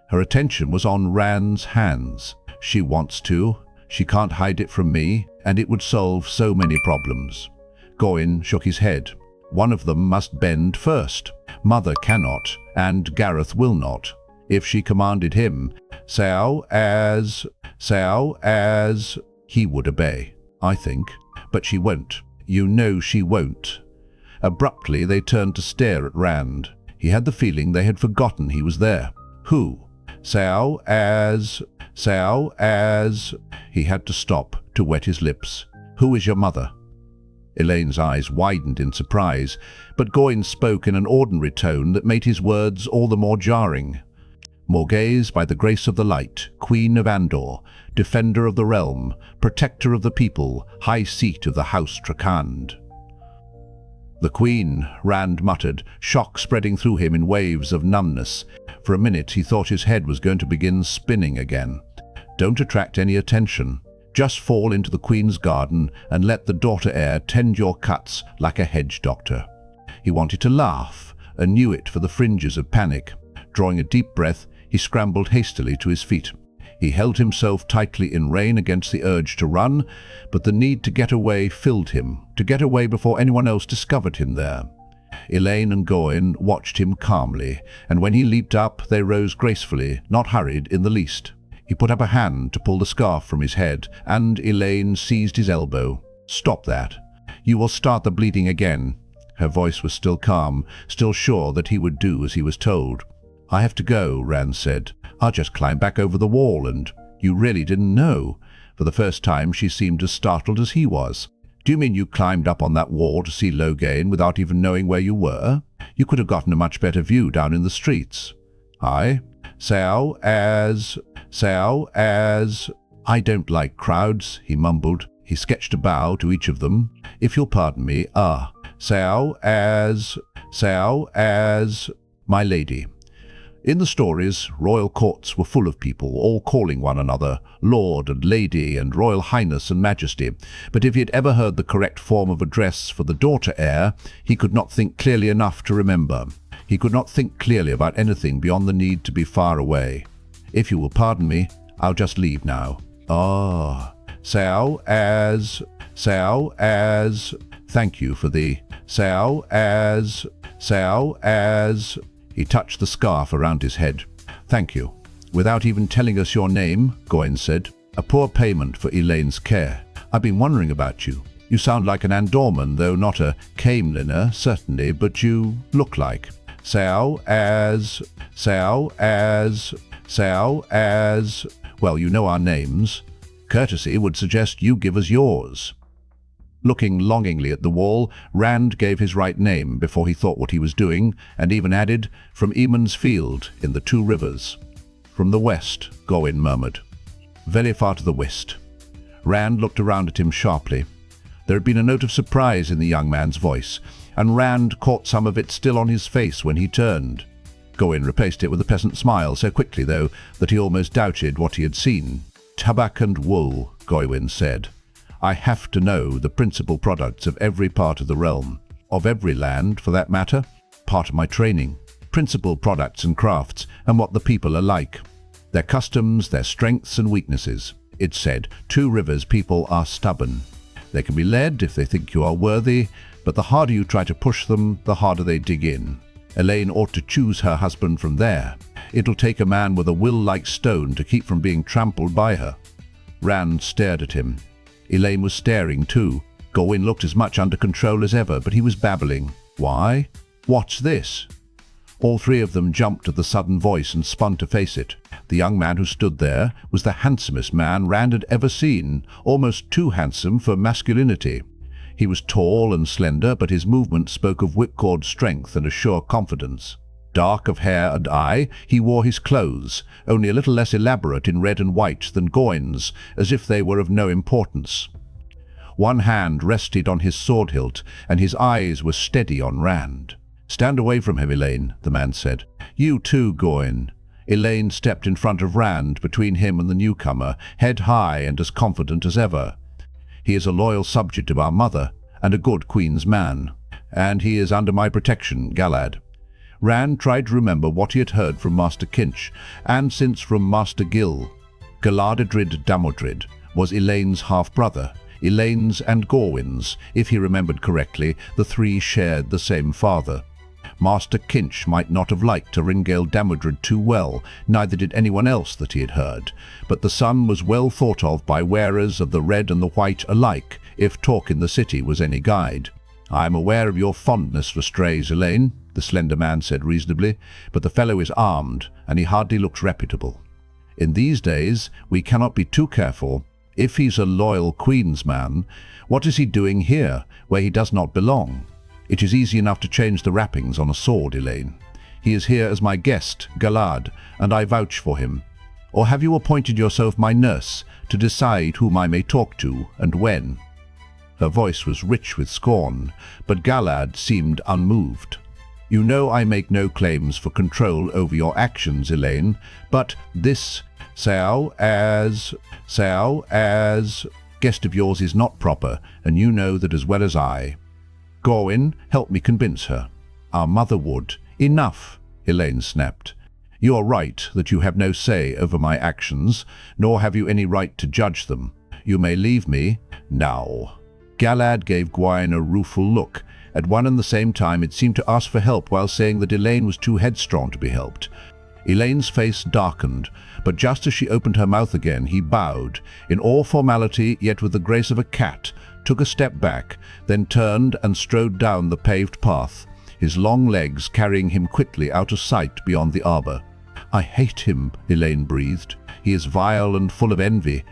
Her attention was on Rand's hands. "She wants to. She can't hide it from me, and it would solve so many problems." Gawain shook his head. "One of them must bend first. Mother cannot, and Gareth will not. If she commanded him, Sao as, he would obey, I think. But she won't. You know she won't." Abruptly they turned to stare at Rand. He had the feeling they had forgotten he was there. "Who? Sao as "Sao as—" He had to stop to wet his lips. "Who is your mother?" Elaine's eyes widened in surprise, but Gawain spoke in an ordinary tone that made his words all the more jarring. "Morghese, by the grace of the light, Queen of Andor, defender of the realm, protector of the people, high seat of the House Trakand." "The Queen," Rand muttered, shock spreading through him in waves of numbness. For a minute he thought his head was going to begin spinning again. Don't attract any attention. Just fall into the Queen's garden and let the daughter heir tend your cuts like a hedge doctor. He wanted to laugh, and knew it for the fringes of panic. Drawing a deep breath, he scrambled hastily to his feet. He held himself tightly in rein against the urge to run, but the need to get away filled him, to get away before anyone else discovered him there. Elaine and Gawain watched him calmly, and when he leaped up, they rose gracefully, not hurried in the least. He put up a hand to pull the scarf from his head, and Elaine seized his elbow. "Stop that. You will start the bleeding again." Her voice was still calm, still sure that he would do as he was told. "I have to go," Rand said. "I'll just climb back over the wall and—" "You really didn't know?" For the first time she seemed as startled as he was. "Do you mean you climbed up on that wall to see Logain without even knowing where you were? You could have gotten a much better view down in the streets." "I? So as... I don't like crowds," he mumbled. He sketched a bow to each of them. "If you'll pardon me, so as... my lady." In the stories, royal courts were full of people, all calling one another Lord and Lady and Royal Highness and Majesty, but if he had ever heard the correct form of address for the daughter heir, he could not think clearly enough to remember. He could not think clearly about anything beyond the need to be far away. "If you will pardon me, I'll just leave now." So as... Thank you for the... So as... He touched the scarf around his head. "Thank you. Without even telling us your name," Gawain said. "A poor payment for Elaine's care. I've been wondering about you. You sound like an Andorman, though not a Caemliner, certainly, but you look like. So as... Well, you know our names. Courtesy would suggest you give us yours." Looking longingly at the wall, Rand gave his right name before he thought what he was doing, and even added, "From Eamon's Field, in the Two Rivers." "From the west," Gawain murmured. "Very far to the west." Rand looked around at him sharply. There had been a note of surprise in the young man's voice, and Rand caught some of it still on his face when he turned. Gawain replaced it with a pleasant smile, so quickly, though, that he almost doubted what he had seen. "Tabak and wool," Gawain said. "I have to know the principal products of every part of the realm, of every land, for that matter. Part of my training. Principal products and crafts, and what the people are like. Their customs, their strengths and weaknesses." It said, "Two Rivers people are stubborn. They can be led if they think you are worthy, but the harder you try to push them, the harder they dig in. Elaine ought to choose her husband from there. It'll take a man with a will like stone to keep from being trampled by her." Rand stared at him. Elaine was staring too. Gawain looked as much under control as ever, but he was babbling. "Why? What's this?" All three of them jumped at the sudden voice and spun to face it. The young man who stood there was the handsomest man Rand had ever seen, almost too handsome for masculinity. He was tall and slender, but his movement spoke of whipcord strength and a sure confidence. Dark of hair and eye, he wore his clothes, only a little less elaborate in red and white than Gawain's, as if they were of no importance. One hand rested on his sword hilt, and his eyes were steady on Rand. "Stand away from him, Elaine," the man said. "You too, Gawain." Elaine stepped in front of Rand, between him and the newcomer, head high and as confident as ever. "He is a loyal subject of our mother, and a good Queen's man. And he is under my protection, Galad." Rand tried to remember what he had heard from Master Kinch, and since from Master Gil. Galadadrid Damodrid was Elaine's half-brother. Elaine's and Gawain's, if he remembered correctly, the three shared the same father. Master Kinch might not have liked Ringale Damodred too well, neither did anyone else that he had heard, but the son was well thought of by wearers of the red and the white alike, if talk in the city was any guide. "I am aware of your fondness for strays, Elaine," the slender man said reasonably, "but the fellow is armed, and he hardly looks reputable." In these days, we cannot be too careful. If he's a loyal Queen's man, what is he doing here, where he does not belong? It is easy enough to change the wrappings on a sword, Elaine. He is here as my guest, Galad, and I vouch for him. Or have you appointed yourself my nurse to decide whom I may talk to and when?" Her voice was rich with scorn, but Galad seemed unmoved. "You know I make no claims for control over your actions, Elaine, but this so as guest of yours is not proper, and you know that as well as I. Gawain, help me convince her." "Our mother would." "Enough," Elaine snapped. "You are right that you have no say over my actions, nor have you any right to judge them. You may leave me now." Galad gave Gawain a rueful look. At one and the same time it seemed to ask for help while saying that Elaine was too headstrong to be helped. Elaine's face darkened, but just as she opened her mouth again, he bowed, in all formality yet with the grace of a cat, took a step back, then turned and strode down the paved path, his long legs carrying him quickly out of sight beyond the arbor. "I hate him," Elaine breathed. "He is vile and full of envy."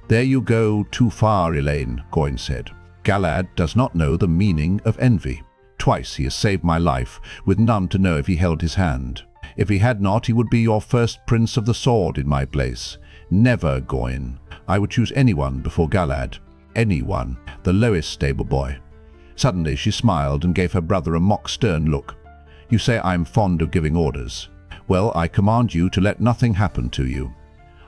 "There you go too far, Elaine," Gawain said. "Galad does not know the meaning of envy. Twice he has saved my life, with none to know if he held his hand. If he had not, he would be your first prince of the sword in my place. Never, Gawain. I would choose anyone before Galad. Anyone. The lowest stable boy." Suddenly she smiled and gave her brother a mock-stern look. "You say I am fond of giving orders. Well, I command you to let nothing happen to you.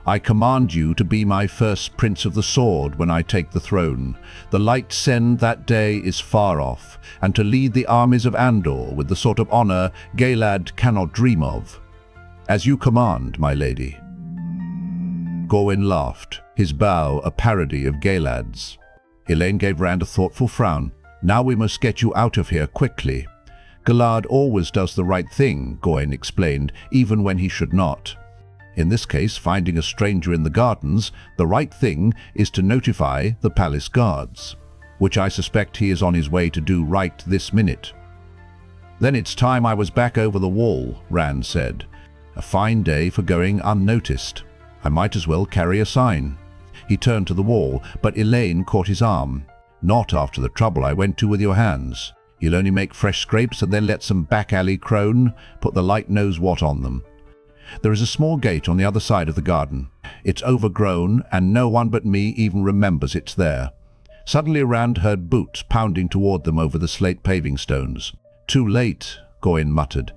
I command you to be my first prince of the sword when I take the throne. The light send that day is far off, and to lead the armies of Andor with the sort of honor Galad cannot dream of." "As you command, my lady." Gawain laughed, his bow a parody of Galad's. Elaine gave Rand a thoughtful frown. "Now we must get you out of here quickly." "Galad always does the right thing," Gawain explained, "even when he should not. In this case, finding a stranger in the gardens, the right thing is to notify the palace guards, which I suspect he is on his way to do right this minute." "Then it's time I was back over the wall," Rand said. "A fine day for going unnoticed. I might as well carry a sign." He turned to the wall, but Elaine caught his arm. "Not after the trouble I went to with your hands. You'll only make fresh scrapes and then let some back-alley crone put the light knows what on them. There is a small gate on the other side of the garden. It's overgrown, and no one but me even remembers it's there." Suddenly Rand heard boots pounding toward them over the slate paving stones. "Too late," Gawain muttered.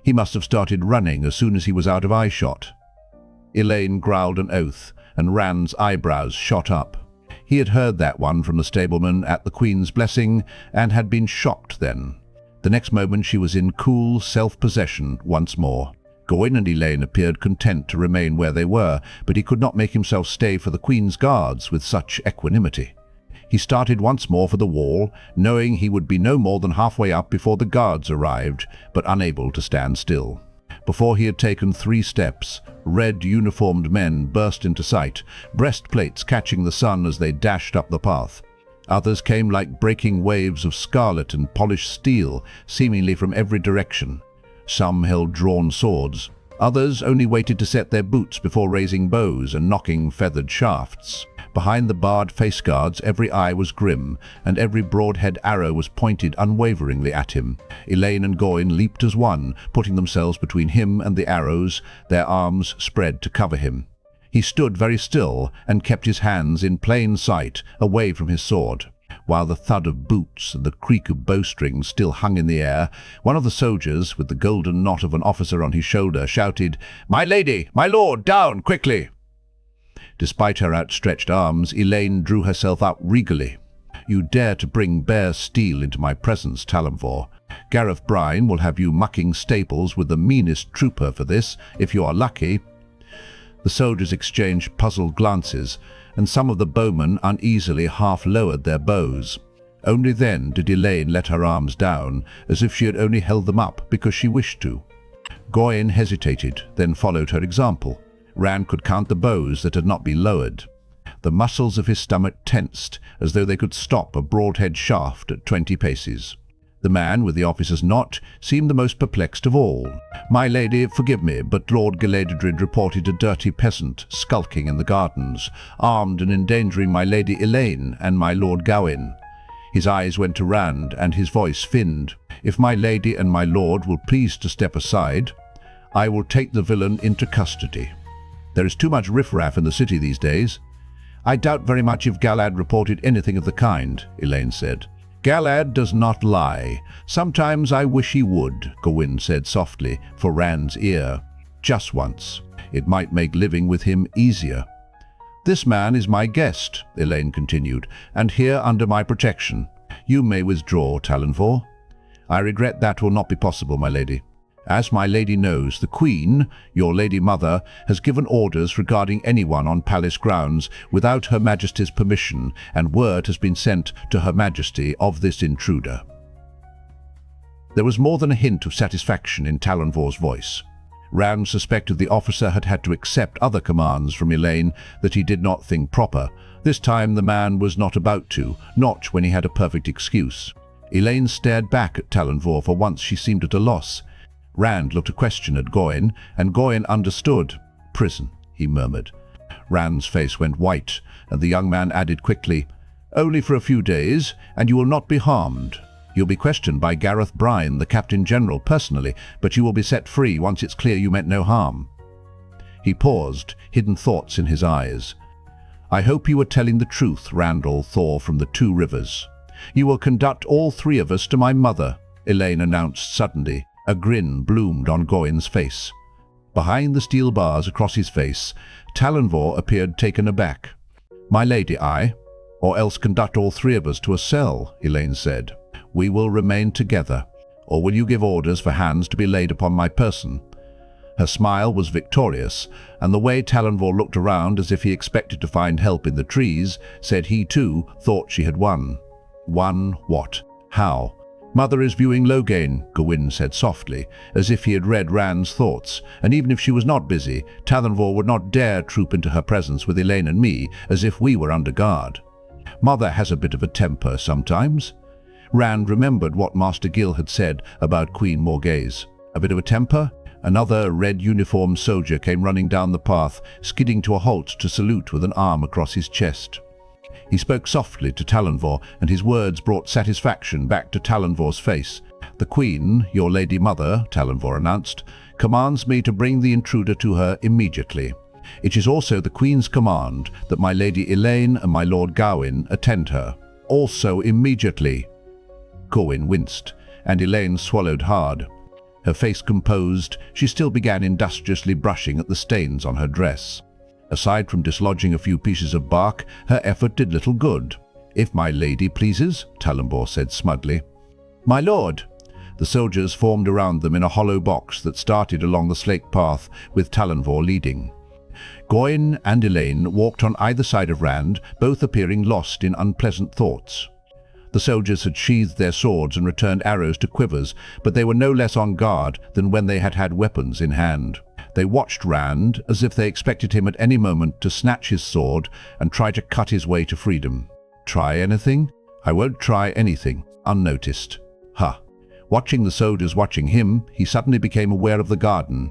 "He must have started running as soon as he was out of eyeshot." Elaine growled an oath, and Rand's eyebrows shot up. He had heard that one from the stableman at the Queen's blessing, and had been shocked then. The next moment she was in cool self-possession once more. Gawain and Elaine appeared content to remain where they were, but he could not make himself stay for the Queen's guards with such equanimity. He started once more for the wall, knowing he would be no more than halfway up before the guards arrived, but unable to stand still. Before he had taken 3 steps, red uniformed men burst into sight, breastplates catching the sun as they dashed up the path. Others came like breaking waves of scarlet and polished steel, seemingly from every direction. Some held drawn swords. Others only waited to set their boots before raising bows and knocking feathered shafts. Behind the barred face guards every eye was grim, and every broad-head arrow was pointed unwaveringly at him. Elaine and Gawain leaped as one, putting themselves between him and the arrows, their arms spread to cover him. He stood very still and kept his hands in plain sight, away from his sword. While the thud of boots and the creak of bowstrings still hung in the air, one of the soldiers, with the golden knot of an officer on his shoulder, shouted, "My lady! My lord! Down, quickly!" Despite her outstretched arms, Elaine drew herself up regally. "You dare to bring bare steel into my presence, Talamvor. Gareth Brine will have you mucking staples with the meanest trooper for this, if you are lucky." The soldiers exchanged puzzled glances, and some of the bowmen uneasily half-lowered their bows. Only then did Elaine let her arms down, as if she had only held them up because she wished to. Gawain hesitated, then followed her example. Rand could count the bows that had not been lowered. The muscles of his stomach tensed, as though they could stop a broadhead shaft at 20 paces. The man with the officer's knot seemed the most perplexed of all. "My lady, forgive me, but Lord Galadriel reported a dirty peasant skulking in the gardens, armed and endangering my lady Elaine and my Lord Gawain." His eyes went to Rand, and his voice thinned. "If my lady and my lord will please to step aside, I will take the villain into custody. There is too much riffraff in the city these days." "I doubt very much if Galad reported anything of the kind," Elaine said. "Galad does not lie. Sometimes I wish he would," Gawain said softly for Rand's ear. "Just once. It might make living with him easier." "This man is my guest," Elaine continued, "and here under my protection. You may withdraw, Talonvor." "I regret that will not be possible, my lady. As my lady knows, the Queen, your lady mother, has given orders regarding anyone on palace grounds without Her Majesty's permission, and word has been sent to Her Majesty of this intruder." There was more than a hint of satisfaction in Talonvor's voice. Rand suspected the officer had had to accept other commands from Elaine that he did not think proper. This time the man was not about to, not when he had a perfect excuse. Elaine stared back at Talonvor. For once she seemed at a loss. Rand looked a question at Gawain, and Gawain understood. "Prison," he murmured. Rand's face went white, and the young man added quickly, "Only for a few days, and you will not be harmed. You'll be questioned by Gareth Brine, the Captain General, personally, but you will be set free once it's clear you meant no harm." He paused, hidden thoughts in his eyes. "I hope you are telling the truth, Randall Thor from the Two Rivers. You will conduct all three of us to my mother," Elaine announced suddenly. A grin bloomed on Gawain's face. Behind the steel bars across his face, Talonvor appeared taken aback. "My lady, or else conduct all three of us to a cell," Elaine said. "We will remain together. Or will you give orders for hands to be laid upon my person?" Her smile was victorious, and the way Talonvor looked around as if he expected to find help in the trees, said he too thought she had won. Won what? How? "Mother is viewing Logain," Gawain said softly, as if he had read Rand's thoughts, and even if she was not busy, Talonvor would not dare troop into her presence with Elaine and me, as if we were under guard. "Mother has a bit of a temper sometimes." Rand remembered what Master Gil had said about Queen Morgase. A bit of a temper? Another red-uniformed soldier came running down the path, skidding to a halt to salute with an arm across his chest. He spoke softly to Talonvor, and his words brought satisfaction back to Talonvor's face. "The Queen, your lady mother," Talonvor announced, "commands me to bring the intruder to her immediately. It is also the Queen's command that my lady Elaine and my Lord Gawain attend her. Also immediately." Gawain winced, and Elaine swallowed hard. Her face composed, she still began industriously brushing at the stains on her dress. Aside from dislodging a few pieces of bark, her effort did little good. "If my lady pleases," Talonvor said smugly. "My lord!" The soldiers formed around them in a hollow box that started along the slate path, with Talonvor leading. Gawain and Elaine walked on either side of Rand, both appearing lost in unpleasant thoughts. The soldiers had sheathed their swords and returned arrows to quivers, but they were no less on guard than when they had had weapons in hand. They watched Rand as if they expected him at any moment to snatch his sword and try to cut his way to freedom. "Try anything? I won't try anything, unnoticed." Ha! Watching the soldiers watching him, he suddenly became aware of the garden.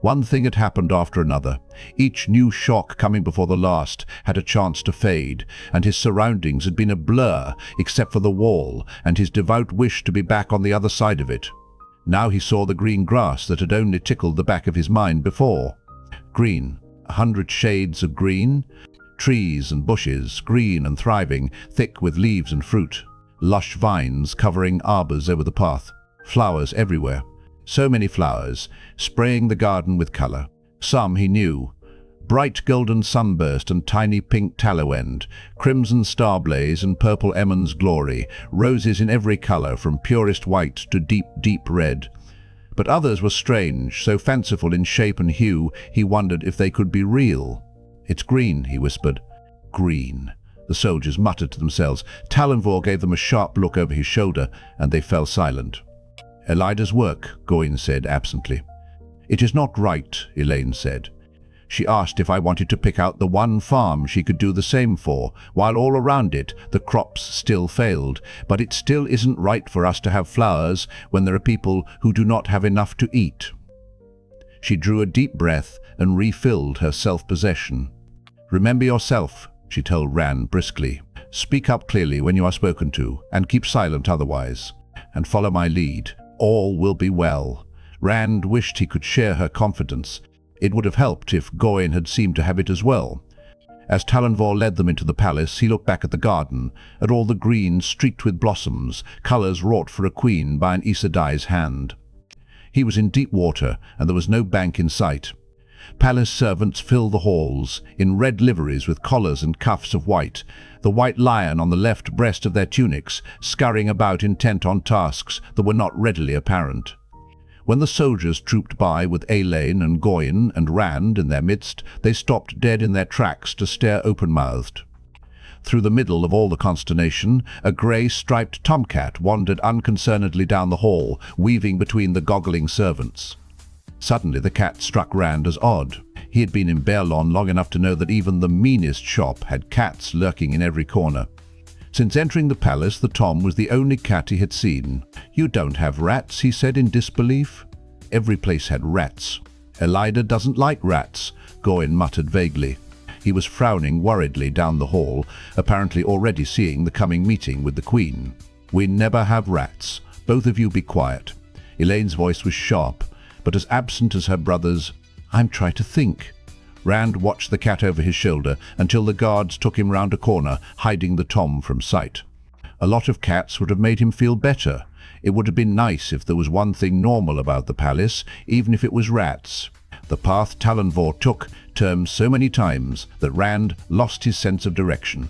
One thing had happened after another. Each new shock coming before the last had a chance to fade, and his surroundings had been a blur except for the wall and his devout wish to be back on the other side of it. Now he saw the green grass that had only tickled the back of his mind before. Green, 100 shades of green. Trees and bushes, green and thriving, thick with leaves and fruit. Lush vines covering arbors over the path. Flowers everywhere. So many flowers, spraying the garden with color. Some he knew. Bright golden sunburst and tiny pink tallow-end, crimson starblaze and purple Emond's glory, roses in every color from purest white to deep, deep red. But others were strange, so fanciful in shape and hue, he wondered if they could be real. "It's green," he whispered. "Green," the soldiers muttered to themselves. Talonvor gave them a sharp look over his shoulder, and they fell silent. "Elida's work," Gawain said absently. "It is not right," Elaine said. She asked if I wanted to pick out the one farm she could do the same for, while all around it the crops still failed. But it still isn't right for us to have flowers when there are people who do not have enough to eat. She drew a deep breath and refilled her self-possession. Remember yourself, she told Rand briskly. Speak up clearly when you are spoken to, and keep silent otherwise. And follow my lead. All will be well. Rand wished he could share her confidence. It would have helped if Gawain had seemed to have it as well. As Talonvor led them into the palace, he looked back at the garden, at all the green streaked with blossoms, colours wrought for a queen by an Aes Sedai's hand. He was in deep water, and there was no bank in sight. Palace servants filled the halls, in red liveries with collars and cuffs of white, the white lion on the left breast of their tunics, scurrying about intent on tasks that were not readily apparent. When the soldiers trooped by with Elayne and Gawain and Rand in their midst, they stopped dead in their tracks to stare open-mouthed. Through the middle of all the consternation, a grey-striped tomcat wandered unconcernedly down the hall, weaving between the goggling servants. Suddenly the cat struck Rand as odd. He had been in Baerlon long enough to know that even the meanest shop had cats lurking in every corner. Since entering the palace, the Tom was the only cat he had seen. "You don't have rats," he said in disbelief. Every place had rats. "Elida doesn't like rats," Gawain muttered vaguely. He was frowning worriedly down the hall, apparently already seeing the coming meeting with the Queen. "We never have rats. Both of you be quiet." Elaine's voice was sharp, but as absent as her brother's. "I'm trying to think." Rand watched the cat over his shoulder until the guards took him round a corner, hiding the Tom from sight. A lot of cats would have made him feel better. It would have been nice if there was one thing normal about the palace, even if it was rats. The path Talonvor took turned so many times that Rand lost his sense of direction.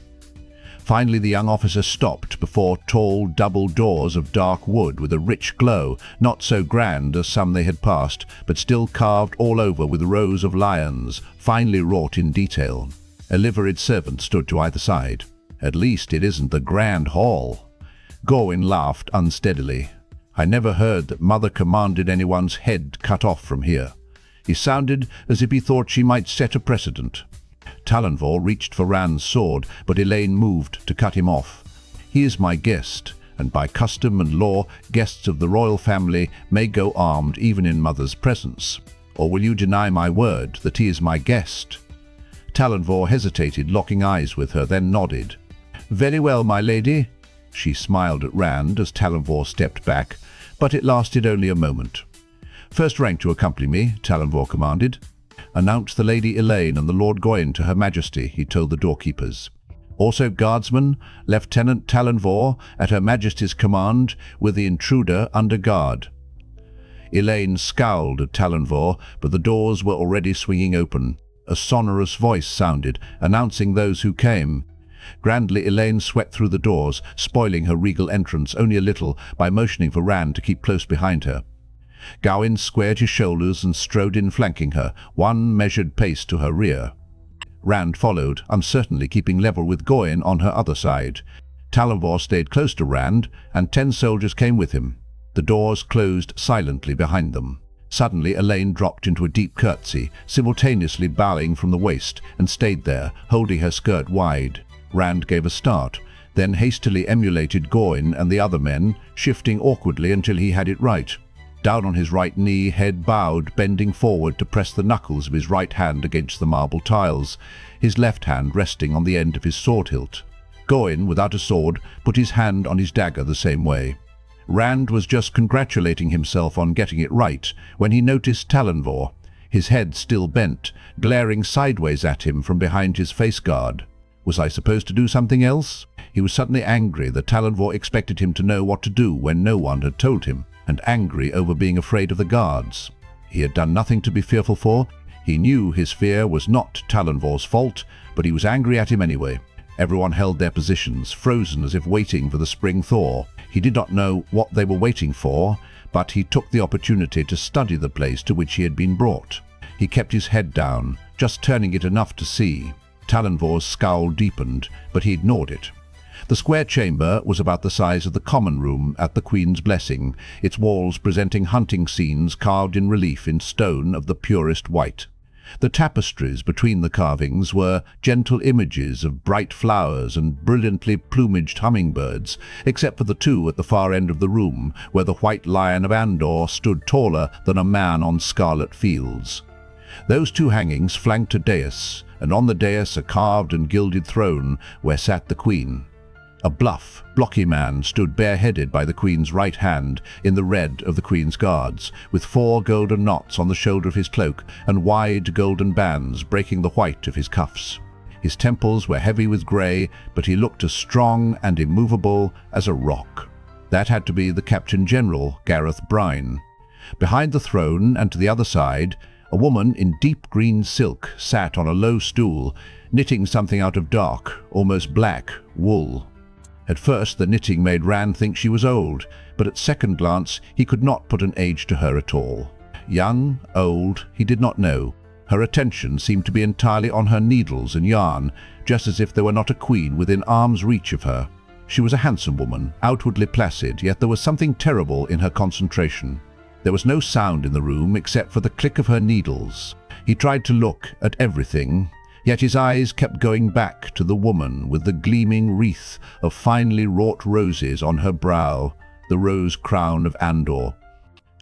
Finally the young officer stopped before tall double doors of dark wood with a rich glow, not so grand as some they had passed, but still carved all over with rows of lions, finely wrought in detail. A liveried servant stood to either side. "At least it isn't the Grand Hall." Gawain laughed unsteadily. "I never heard that Mother commanded anyone's head cut off from here." He sounded as if he thought she might set a precedent. Talonvor reached for Rand's sword, but Elayne moved to cut him off. "He is my guest, and by custom and law, guests of the royal family may go armed even in Mother's presence. Or will you deny my word that he is my guest?" Talonvor hesitated, locking eyes with her, then nodded. "Very well, my lady." She smiled at Rand as Talonvor stepped back, but it lasted only a moment. "First rank to accompany me," Talonvor commanded. "Announce the Lady Elayne and the Lord Gawain to Her Majesty," he told the doorkeepers. "Also guardsman, Lieutenant Talonvor at Her Majesty's command, with the intruder under guard." Elayne scowled at Talonvor, but the doors were already swinging open. A sonorous voice sounded, announcing those who came. Grandly Elayne swept through the doors, spoiling her regal entrance only a little by motioning for Rand to keep close behind her. Gawain squared his shoulders and strode in flanking her, one measured pace to her rear. Rand followed, uncertainly keeping level with Gawain on her other side. Talonvor stayed close to Rand, and 10 soldiers came with him. The doors closed silently behind them. Suddenly Elayne dropped into a deep curtsy, simultaneously bowing from the waist, and stayed there, holding her skirt wide. Rand gave a start, then hastily emulated Gawain and the other men, shifting awkwardly until he had it right. Down on his right knee, head bowed, bending forward to press the knuckles of his right hand against the marble tiles, his left hand resting on the end of his sword hilt. Gawain, without a sword, put his hand on his dagger the same way. Rand was just congratulating himself on getting it right when he noticed Talonvor, his head still bent, glaring sideways at him from behind his face guard. Was I supposed to do something else? He was suddenly angry that Talonvor expected him to know what to do when no one had told him, and angry over being afraid of the guards. He had done nothing to be fearful for. He knew his fear was not Talonvor's fault, but he was angry at him anyway. Everyone held their positions, frozen as if waiting for the spring thaw. He did not know what they were waiting for, but he took the opportunity to study the place to which he had been brought. He kept his head down, just turning it enough to see. Talonvor's scowl deepened, but he ignored it. The square chamber was about the size of the common room at the Queen's blessing, its walls presenting hunting scenes carved in relief in stone of the purest white. The tapestries between the carvings were gentle images of bright flowers and brilliantly plumaged hummingbirds, except for the two at the far end of the room, where the white lion of Andor stood taller than a man on scarlet fields. Those two hangings flanked a dais, and on the dais a carved and gilded throne where sat the queen. A bluff, blocky man stood bareheaded by the queen's right hand in the red of the queen's guards, with 4 golden knots on the shoulder of his cloak and wide golden bands breaking the white of his cuffs. His temples were heavy with grey, but he looked as strong and immovable as a rock. That had to be the Captain General, Gareth Bryne. Behind the throne and to the other side, a woman in deep green silk sat on a low stool, knitting something out of dark, almost black, wool. At first the knitting made Rand think she was old, but at second glance he could not put an age to her at all. Young, old, he did not know. Her attention seemed to be entirely on her needles and yarn, just as if there were not a queen within arm's reach of her. She was a handsome woman, outwardly placid, yet there was something terrible in her concentration. There was no sound in the room except for the click of her needles. He tried to look at everything, yet his eyes kept going back to the woman with the gleaming wreath of finely wrought roses on her brow, the rose crown of Andor.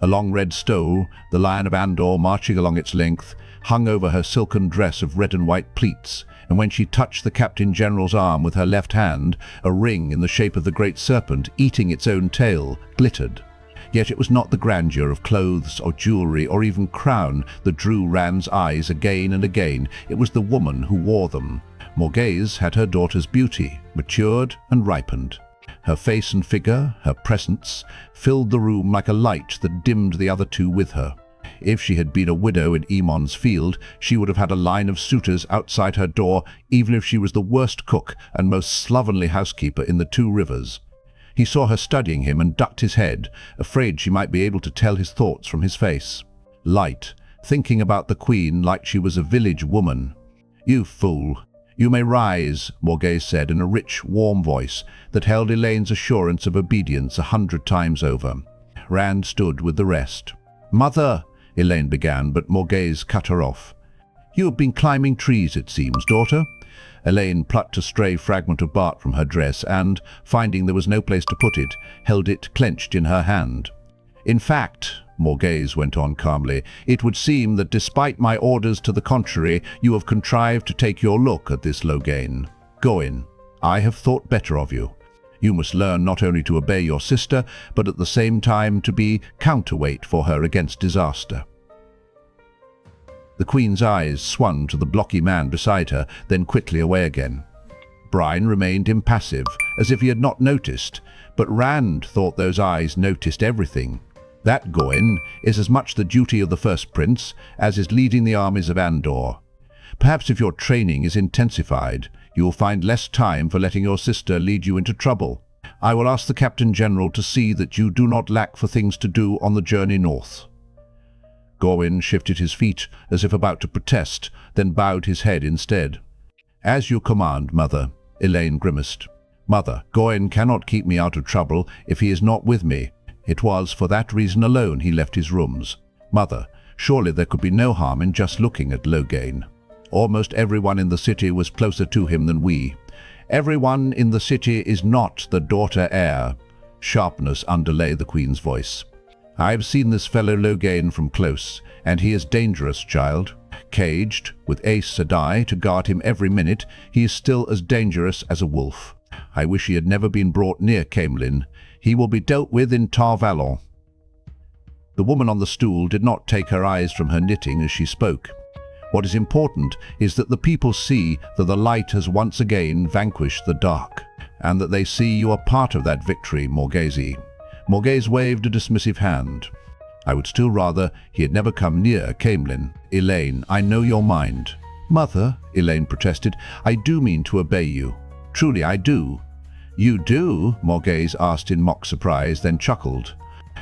A long red stole, the Lion of Andor marching along its length, hung over her silken dress of red and white pleats, and when she touched the Captain General's arm with her left hand, a ring in the shape of the great serpent eating its own tail glittered. Yet it was not the grandeur of clothes or jewelry or even crown that drew Rand's eyes again and again. It was the woman who wore them. Morghese had her daughter's beauty, matured and ripened. Her face and figure, her presence, filled the room like a light that dimmed the other two with her. If she had been a widow in Emon's Field, she would have had a line of suitors outside her door, even if she was the worst cook and most slovenly housekeeper in the Two Rivers. He saw her studying him and ducked his head, afraid she might be able to tell his thoughts from his face. Light, thinking about the queen like she was a village woman. "You fool. You may rise," Morghese said in a rich, warm voice that held Elaine's assurance of obedience 100 times over. Rand stood with the rest. "Mother," Elaine began, but Morghese cut her off. "You have been climbing trees, it seems, daughter." Elaine plucked a stray fragment of bark from her dress and, finding there was no place to put it, held it clenched in her hand. "In fact," Morghese went on calmly, "it would seem that despite my orders to the contrary, you have contrived to take your look at this Logain. Go in. I have thought better of you. You must learn not only to obey your sister, but at the same time to be counterweight for her against disaster." The queen's eyes swung to the blocky man beside her, then quickly away again. Bryne remained impassive, as if he had not noticed, but Rand thought those eyes noticed everything. That, Gawain, is as much the duty of the first prince as is leading the armies of Andor. Perhaps if your training is intensified, you will find less time for letting your sister lead you into trouble. I will ask the Captain General to see that you do not lack for things to do on the journey north. Gawain shifted his feet as if about to protest, then bowed his head instead. "As you command, Mother," Elaine grimaced. "Mother, Gawain cannot keep me out of trouble if he is not with me. It was for that reason alone he left his rooms. Mother, surely there could be no harm in just looking at Logain. Almost everyone in the city was closer to him than we. Everyone in the city is not the daughter heir." Sharpness underlay the queen's voice. "I have seen this fellow Logain from close, and he is dangerous, child. Caged, with Ace Sedai to guard him every minute, he is still as dangerous as a wolf. I wish he had never been brought near Caemlyn. He will be dealt with in Tar Valon." The woman on the stool did not take her eyes from her knitting as she spoke. "What is important is that the people see that the light has once again vanquished the dark, and that they see you are part of that victory, Morghese." Morghese waved a dismissive hand. "I would still rather he had never come near Caemlyn. Elaine, I know your mind." "Mother," Elaine protested, "I do mean to obey you. Truly I do." "You do?" Morghese asked in mock surprise, then chuckled.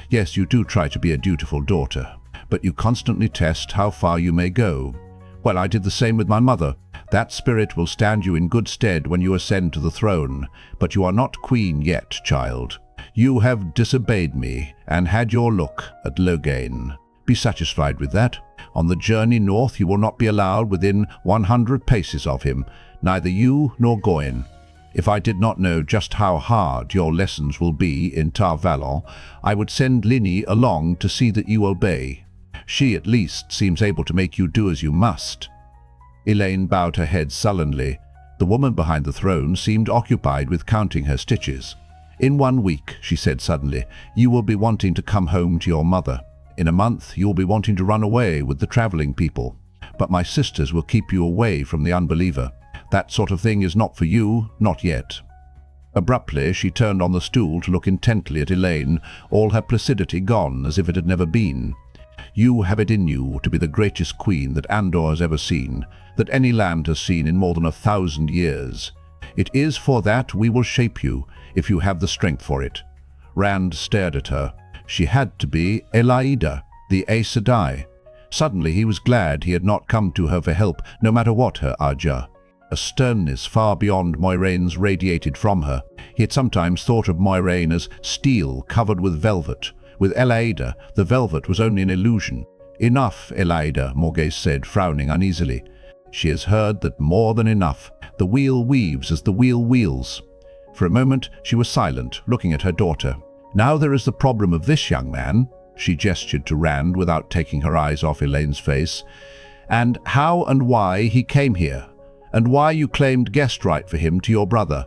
"Yes, you do try to be a dutiful daughter, but you constantly test how far you may go. Well, I did the same with my mother. That spirit will stand you in good stead when you ascend to the throne, but you are not queen yet, child. You have disobeyed me and had your look at Logain. Be satisfied with that. On the journey north you will not be allowed within 100 paces of him, neither you nor Gawain. If I did not know just how hard your lessons will be in Tar Valon, I would send Linny along to see that you obey. She at least seems able to make you do as you must." Elaine bowed her head sullenly. The woman behind the throne seemed occupied with counting her stitches. "In 1 week," she said suddenly, "you will be wanting to come home to your mother. In a month you will be wanting to run away with the traveling people. But my sisters will keep you away from the unbeliever. That sort of thing is not for you, not yet." Abruptly she turned on the stool to look intently at Elaine, all her placidity gone as if it had never been. "You have it in you to be the greatest queen that Andor has ever seen, that any land has seen in more than 1,000 years. It is for that we will shape you, if you have the strength for it." Rand stared at her. She had to be Elaida, the Aes Sedai. Suddenly he was glad he had not come to her for help, no matter what her Aja. A sternness far beyond Moiraine's radiated from her. He had sometimes thought of Moiraine as steel covered with velvet. With Elaida, the velvet was only an illusion. "Enough, Elaida," Morgase said, frowning uneasily. "She has heard that more than enough. The wheel weaves as the wheel wheels." For a moment she was silent, looking at her daughter. "Now there is the problem of this young man," she gestured to Rand without taking her eyes off Elaine's face, "and how and why he came here, and why you claimed guest right for him to your brother.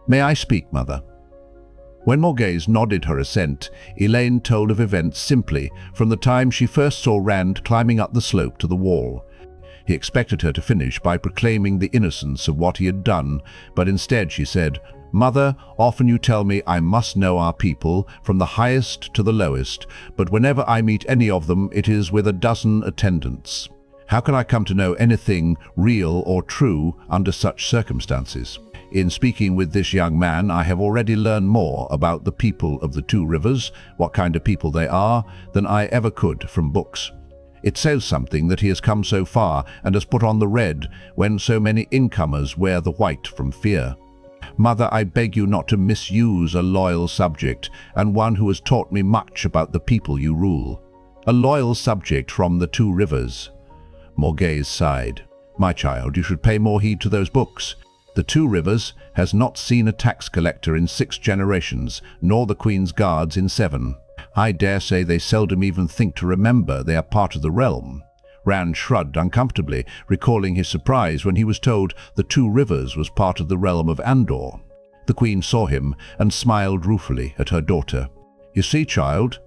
May I speak, Mother?" When Morgase nodded her assent, Elaine told of events simply, from the time she first saw Rand climbing up the slope to the wall. He expected her to finish by proclaiming the innocence of what he had done, but instead she said, "Mother, often you tell me I must know our people, from the highest to the lowest, but whenever I meet any of them, it is with a dozen attendants. How can I come to know anything real or true under such circumstances? In speaking with this young man, I have already learned more about the people of the Two Rivers, what kind of people they are, than I ever could from books. It says something that he has come so far and has put on the red when so many incomers wear the white from fear. Mother, I beg you not to misuse a loyal subject, and one who has taught me much about the people you rule. A loyal subject from the Two Rivers." Morgase sighed. "My child, you should pay more heed to those books. The Two Rivers has not seen a tax collector in 6 generations, nor the Queen's guards in 7. I dare say they seldom even think to remember they are part of the realm." Rand shrugged uncomfortably, recalling his surprise when he was told the Two Rivers was part of the realm of Andor. The Queen saw him and smiled ruefully at her daughter. "You see, child?"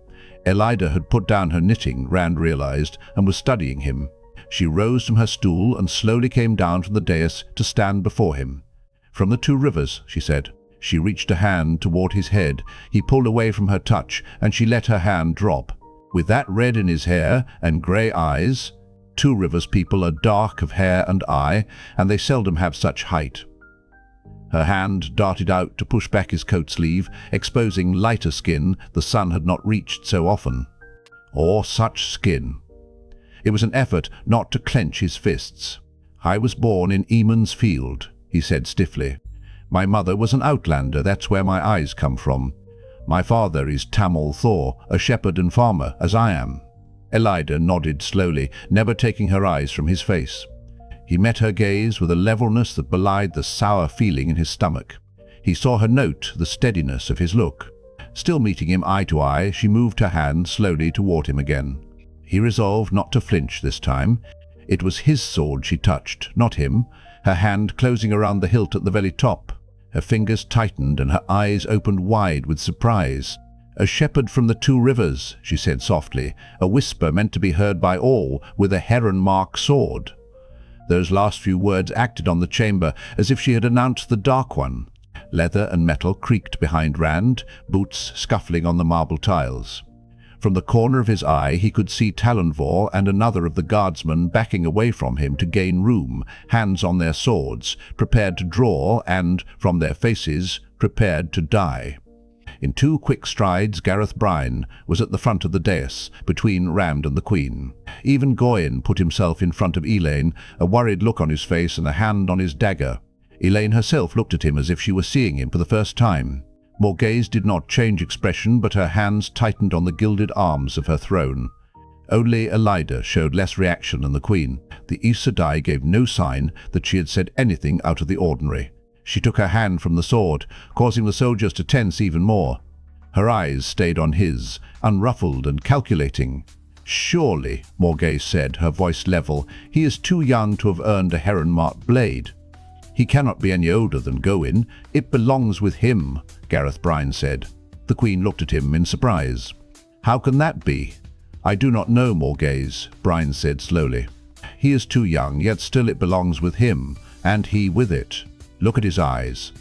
Elaida had put down her knitting, Rand realized, and was studying him. She rose from her stool and slowly came down from the dais to stand before him. "From the Two Rivers," she said. She reached a hand toward his head. He pulled away from her touch, and she let her hand drop. "With that red in his hair and grey eyes, Two Rivers people are dark of hair and eye, and they seldom have such height." Her hand darted out to push back his coat sleeve, exposing lighter skin the sun had not reached so often. Or such skin. It was an effort not to clench his fists. "I was born in Eamon's Field," he said stiffly. "My mother was an outlander, that's where my eyes come from. My father is Tamil Thor, a shepherd and farmer, as I am." Elaida nodded slowly, never taking her eyes from his face. He met her gaze with a levelness that belied the sour feeling in his stomach. He saw her note the steadiness of his look. Still meeting him eye to eye, she moved her hand slowly toward him again. He resolved not to flinch this time. It was his sword she touched, not him, her hand closing around the hilt at the very top. Her fingers tightened and her eyes opened wide with surprise. "A shepherd from the Two Rivers," she said softly, a whisper meant to be heard by all, "with a heron-mark sword." Those last few words acted on the chamber as if she had announced the Dark One. Leather and metal creaked behind Rand, boots scuffling on the marble tiles. From the corner of his eye he could see Talonvor and another of the guardsmen backing away from him to gain room, hands on their swords, prepared to draw and, from their faces, prepared to die. In 2 quick strides Gareth Bryne was at the front of the dais, between Rand and the Queen. Even Gawain put himself in front of Elaine, a worried look on his face and a hand on his dagger. Elaine herself looked at him as if she were seeing him for the first time. Morgase did not change expression, but her hands tightened on the gilded arms of her throne. Only Elida showed less reaction than the Queen. The Aes Sedai gave no sign that she had said anything out of the ordinary. She took her hand from the sword, causing the soldiers to tense even more. Her eyes stayed on his, unruffled and calculating. "Surely," Morgase said, her voice level, "he is too young to have earned a heron-marked blade." "He cannot be any older than Gawain. It belongs with him," Gareth Bryne said. The Queen looked at him in surprise. "How can that be?" "I do not know, Morgase," Bryne said slowly. "He is too young, yet still it belongs with him, and he with it. Look at his eyes.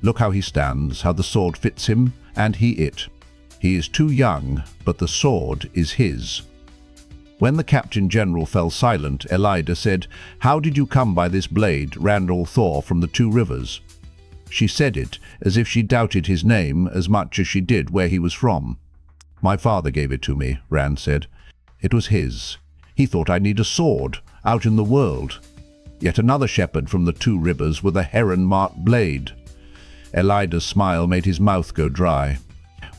Look how he stands, how the sword fits him, and he it. He is too young, but the sword is his." When the Captain General fell silent, Elida said, "How did you come by this blade, Randall Thor from the Two Rivers?" She said it as if she doubted his name as much as she did where he was from. "My father gave it to me," Rand said. "It was his. He thought I'd need a sword, out in the world. Yet another shepherd from the Two Rivers with a heron-marked blade." Elida's smile made his mouth go dry.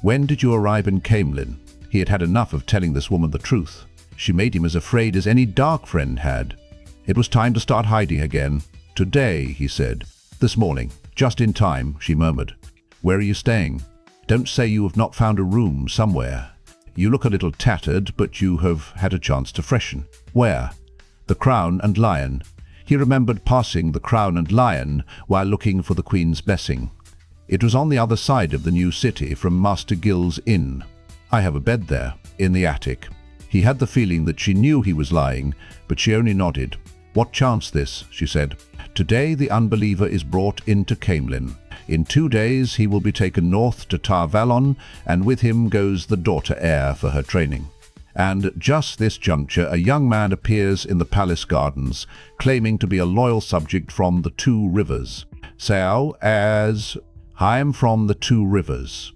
"When did you arrive in Caemlyn?" He had had enough of telling this woman the truth. She made him as afraid as any dark friend had. It was time to start hiding again. "Today," he said. "This morning. Just in time," she murmured. "Where are you staying? Don't say you have not found a room somewhere. You look a little tattered, but you have had a chance to freshen." "Where?" "The Crown and Lion." He remembered passing the Crown and Lion while looking for the Queen's blessing. It was on the other side of the new city from Master Gill's inn. "I have a bed there, in the attic." He had the feeling that she knew he was lying, but she only nodded. "What chance this?" she said. "Today the unbeliever is brought into Caemlyn. In 2 days he will be taken north to Tar Valon, and with him goes the daughter heir for her training. And just this juncture a young man appears in the palace gardens, claiming to be a loyal subject from the Two Rivers. So as I am from the Two Rivers."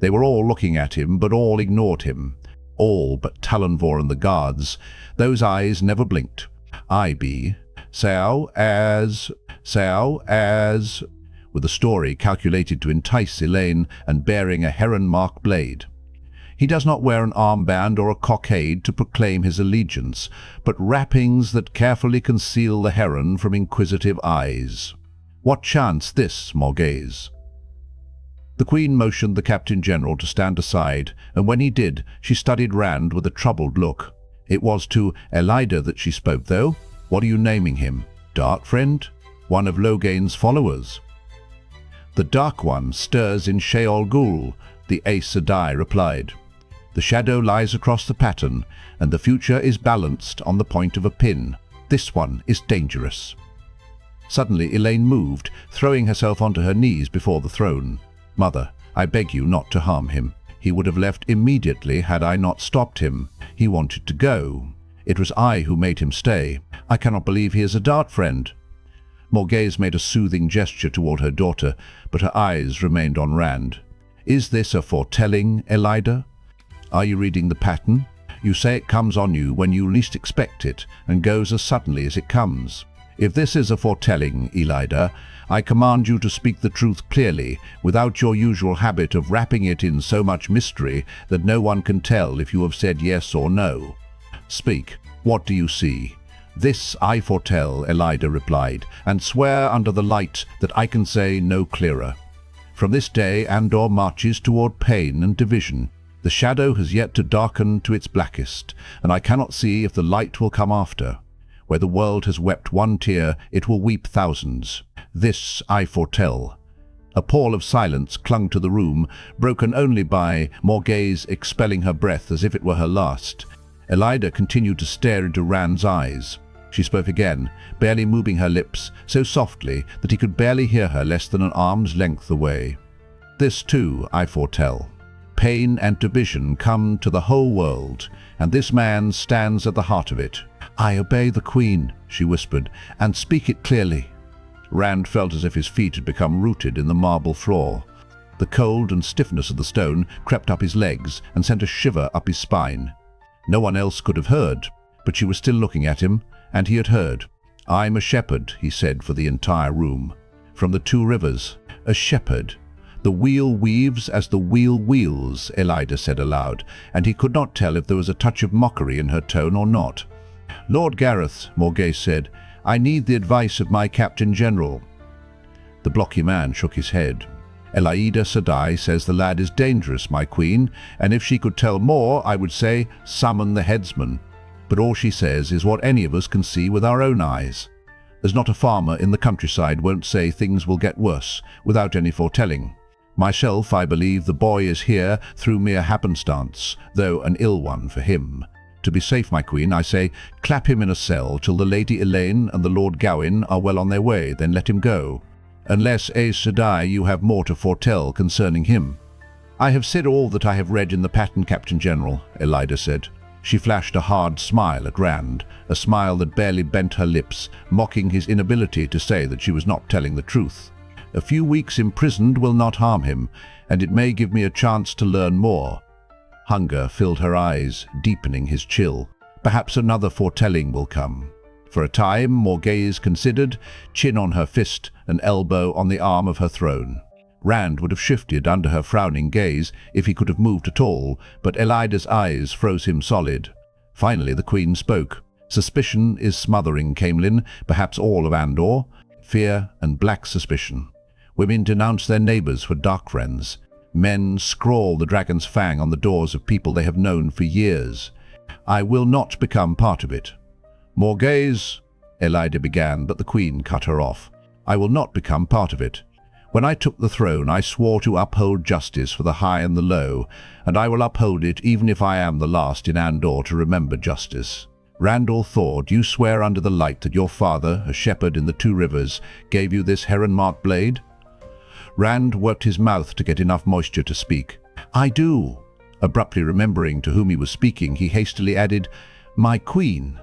They were all looking at him, but all ignored him. All but Talonvor and the guards. Those eyes never blinked. "I be. So as, with a story calculated to entice Elaine and bearing a heron-marked blade. He does not wear an armband or a cockade to proclaim his allegiance, but wrappings that carefully conceal the heron from inquisitive eyes. What chance this, Morgase?" The Queen motioned the Captain General to stand aside, and when he did, she studied Rand with a troubled look. It was to Elida that she spoke, though. "What are you naming him? Darkfriend? One of Logain's followers?" "The Dark One stirs in Sheol Ghul," the Aes Sedai replied. "The shadow lies across the pattern, and the future is balanced on the point of a pin. This one is dangerous." Suddenly Elaine moved, throwing herself onto her knees before the throne. "Mother, I beg you not to harm him. He would have left immediately had I not stopped him. He wanted to go. It was I who made him stay. I cannot believe he is a Darkfriend." Morgase made a soothing gesture toward her daughter, but her eyes remained on Rand. "Is this a foretelling, Elida? Are you reading the pattern? You say it comes on you when you least expect it, and goes as suddenly as it comes. If this is a foretelling, Elida, I command you to speak the truth clearly, without your usual habit of wrapping it in so much mystery that no one can tell if you have said yes or no. Speak. What do you see?" "This I foretell," Elida replied, "and swear under the light that I can say no clearer. From this day Andor marches toward pain and division. The shadow has yet to darken to its blackest, and I cannot see if the light will come after. Where the world has wept one tear, it will weep thousands. This I foretell." A pall of silence clung to the room, broken only by Morgase expelling her breath as if it were her last. Elida continued to stare into Rand's eyes. She spoke again, barely moving her lips, so softly that he could barely hear her less than an arm's length away. "This too I foretell. Pain and division come to the whole world, and this man stands at the heart of it." "I obey the Queen," she whispered, "and speak it clearly." Rand felt as if his feet had become rooted in the marble floor. The cold and stiffness of the stone crept up his legs and sent a shiver up his spine. No one else could have heard, but she was still looking at him, and he had heard. "I'm a shepherd," he said for the entire room. "From the Two Rivers. A shepherd. "The wheel weaves as the wheel wheels," Elias said aloud, and he could not tell if there was a touch of mockery in her tone or not. "Lord Gareth," Morgase said, "I need the advice of my Captain General." The blocky man shook his head. "Elias Sedai says the lad is dangerous, my queen, and if she could tell more, I would say, summon the headsman. But all she says is what any of us can see with our own eyes. There's not a farmer in the countryside won't say things will get worse, without any foretelling. Myself, I believe the boy is here through mere happenstance, though an ill one for him. To be safe, my queen, I say, clap him in a cell till the Lady Elaine and the Lord Gawain are well on their way, then let him go. Unless, Aes Sedai, you have more to foretell concerning him." "I have said all that I have read in the pattern, Captain General," Elias said. She flashed a hard smile at Rand, a smile that barely bent her lips, mocking his inability to say that she was not telling the truth. "A few weeks imprisoned will not harm him, and it may give me a chance to learn more." Hunger filled her eyes, deepening his chill. Perhaps another foretelling will come. For a time, Morgase considered, chin on her fist, an elbow on the arm of her throne. Rand would have shifted under her frowning gaze if he could have moved at all, but Elida's eyes froze him solid. Finally the Queen spoke. "Suspicion is smothering Caemlyn, perhaps all of Andor. Fear and black suspicion. Women denounce their neighbors for Darkfriends. Men scrawl the dragon's fang on the doors of people they have known for years. I will not become part of it." "Morgase," Elida began, but the Queen cut her off. "I will not become part of it. When I took the throne, I swore to uphold justice for the high and the low, and I will uphold it even if I am the last in Andor to remember justice. Randall Thor, do you swear under the light that your father, a shepherd in the Two Rivers, gave you this heron-marked blade?" Rand worked his mouth to get enough moisture to speak. "I do." Abruptly remembering to whom he was speaking, he hastily added, "My queen."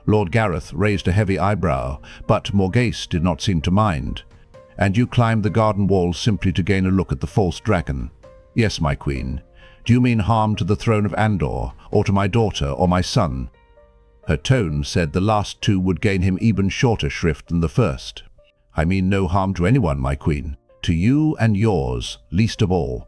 Lord Gareth raised a heavy eyebrow, but Morgase did not seem to mind. "And you climbed the garden wall simply to gain a look at the false dragon?" "Yes, my queen. Do you mean harm to the throne of Andor, or to my daughter or my son?" Her tone said the last two would gain him even shorter shrift than the first. "I mean no harm to anyone, my queen. To you and yours, least of all."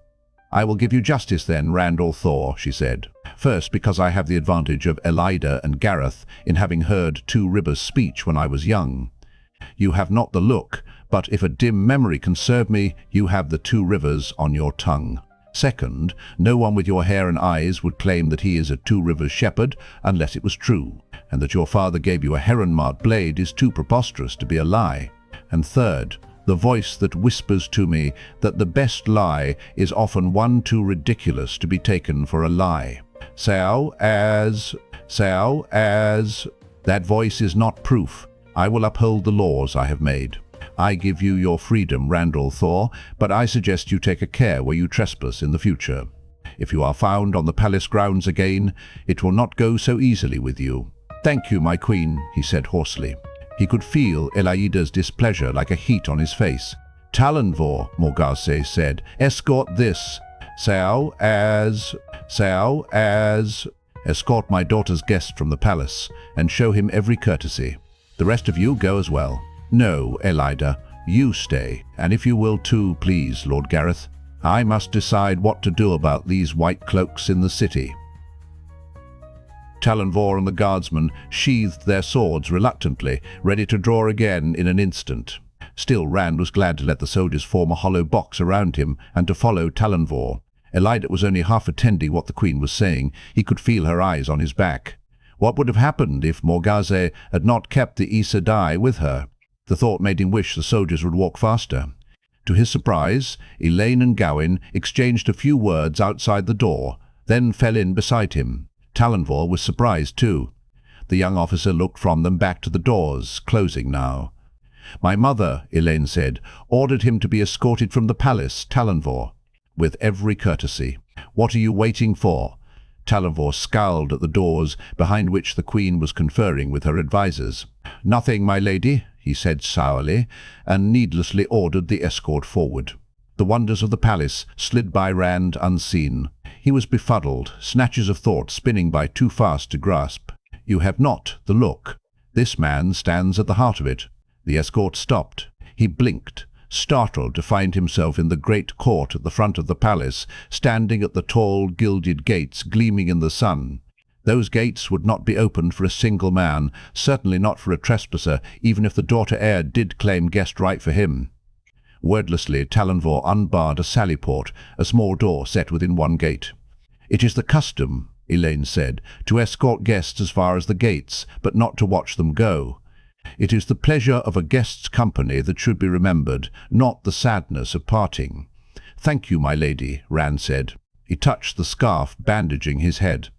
"I will give you justice then, Randall Thor," she said. "First, because I have the advantage of Elida and Gareth in having heard Two Rivers' speech when I was young. You have not the look, but if a dim memory can serve me, you have the Two Rivers on your tongue. Second, no one with your hair and eyes would claim that he is a Two Rivers shepherd unless it was true, and that your father gave you a heron-marked blade is too preposterous to be a lie. And third, the voice that whispers to me that the best lie is often one too ridiculous to be taken for a lie. So as... That voice is not proof. I will uphold the laws I have made. I give you your freedom, Randall Thor, but I suggest you take a care where you trespass in the future. If you are found on the palace grounds again, it will not go so easily with you." "Thank you, my queen," he said hoarsely. He could feel Elida's displeasure like a heat on his face. "Talonvor," Morgase said, "escort this. Escort my daughter's guest from the palace, and show him every courtesy. The rest of you go as well. No, Elida, you stay, and if you will too, please, Lord Gareth. I must decide what to do about these white cloaks in the city." Talonvor and the guardsmen sheathed their swords reluctantly, ready to draw again in an instant. Still, Rand was glad to let the soldiers form a hollow box around him and to follow Talonvor. Elida was only half attending what the Queen was saying. He could feel her eyes on his back. What would have happened if Morgase had not kept the Aes Sedai with her? The thought made him wish the soldiers would walk faster. To his surprise, Elaine and Gawain exchanged a few words outside the door, then fell in beside him. Talonvor was surprised too. The young officer looked from them back to the doors, closing now. "My mother," Elaine said, "ordered him to be escorted from the palace, Talonvor, with every courtesy. What are you waiting for?" Talonvor scowled at the doors behind which the Queen was conferring with her advisers. "Nothing, my lady," he said sourly, and needlessly ordered the escort forward. The wonders of the palace slid by Rand unseen. He was befuddled, snatches of thought spinning by too fast to grasp. "You have not the look. This man stands at the heart of it." The escort stopped. He blinked, startled to find himself in the great court at the front of the palace, standing at the tall, gilded gates gleaming in the sun. Those gates would not be opened for a single man, certainly not for a trespasser, even if the daughter-heir did claim guest right for him. Wordlessly, Talonvor unbarred a sallyport, a small door set within one gate. "It is the custom," Elaine said, "to escort guests as far as the gates, but not to watch them go. It is the pleasure of a guest's company that should be remembered, not the sadness of parting." "Thank you, my lady," Rand said. He touched the scarf bandaging his head.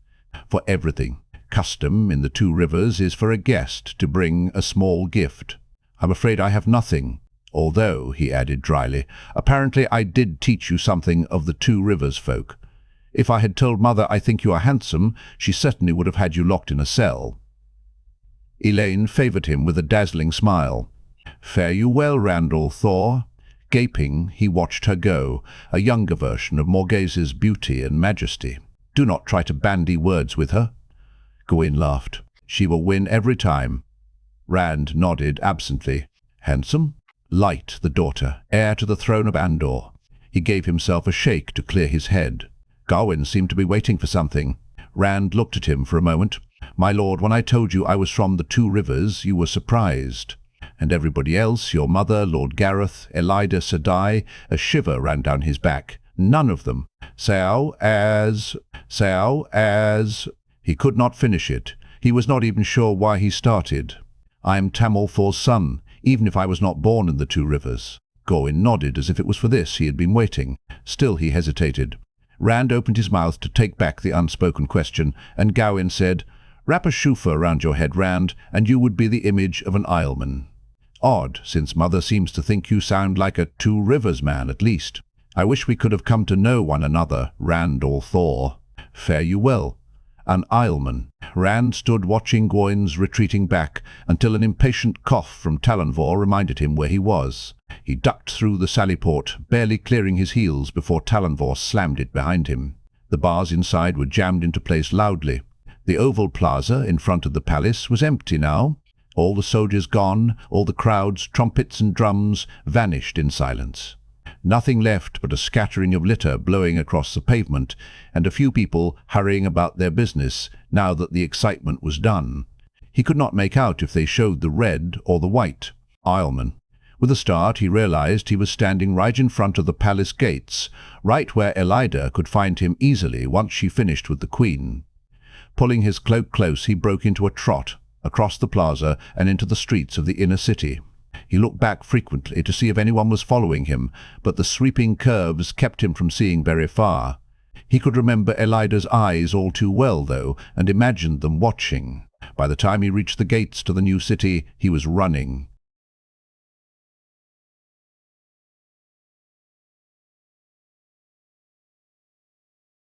"For everything. Custom in the Two Rivers is for a guest to bring a small gift. I'm afraid I have nothing. Although," he added dryly, "apparently I did teach you something of the Two Rivers folk. If I had told Mother I think you are handsome, she certainly would have had you locked in a cell." Elaine favoured him with a dazzling smile. "Fare you well, Randall Thor." Gaping, he watched her go, a younger version of Morghase's beauty and majesty. "Do not try to bandy words with her." Gawain laughed. "She will win every time." Rand nodded absently. "Handsome?" "Light, the daughter, heir to the throne of Andor." He gave himself a shake to clear his head. Gawain seemed to be waiting for something. Rand looked at him for a moment. "My lord, when I told you I was from the Two Rivers, you were surprised. And everybody else, your mother, Lord Gareth, Elida Sedai," a shiver ran down his back. "None of them. So as... He could not finish it. He was not even sure why he started. "I am Tamil For's son, even if I was not born in the Two Rivers." Gawain nodded as if it was for this he had been waiting. Still he hesitated. Rand opened his mouth to take back the unspoken question, and Gawain said, "Wrap a shoofa around your head, Rand, and you would be the image of an Isleman. Odd, since Mother seems to think you sound like a Two Rivers man at least. I wish we could have come to know one another, Rand or Thor. Fare you well." An Isleman. Rand stood watching Gawain's retreating back until an impatient cough from Talonvor reminded him where he was. He ducked through the sallyport, barely clearing his heels before Talonvor slammed it behind him. The bars inside were jammed into place loudly. The oval plaza in front of the palace was empty now. All the soldiers gone, all the crowds, trumpets and drums, vanished in silence. Nothing left but a scattering of litter blowing across the pavement, and a few people hurrying about their business now that the excitement was done. He could not make out if they showed the red or the white. Isleman. With a start he realized he was standing right in front of the palace gates, right where Elida could find him easily once she finished with the Queen. Pulling his cloak close, he broke into a trot, across the plaza and into the streets of the inner city. He looked back frequently to see if anyone was following him, but the sweeping curves kept him from seeing very far. He could remember Elida's eyes all too well, though, and imagined them watching. By the time he reached the gates to the new city, he was running.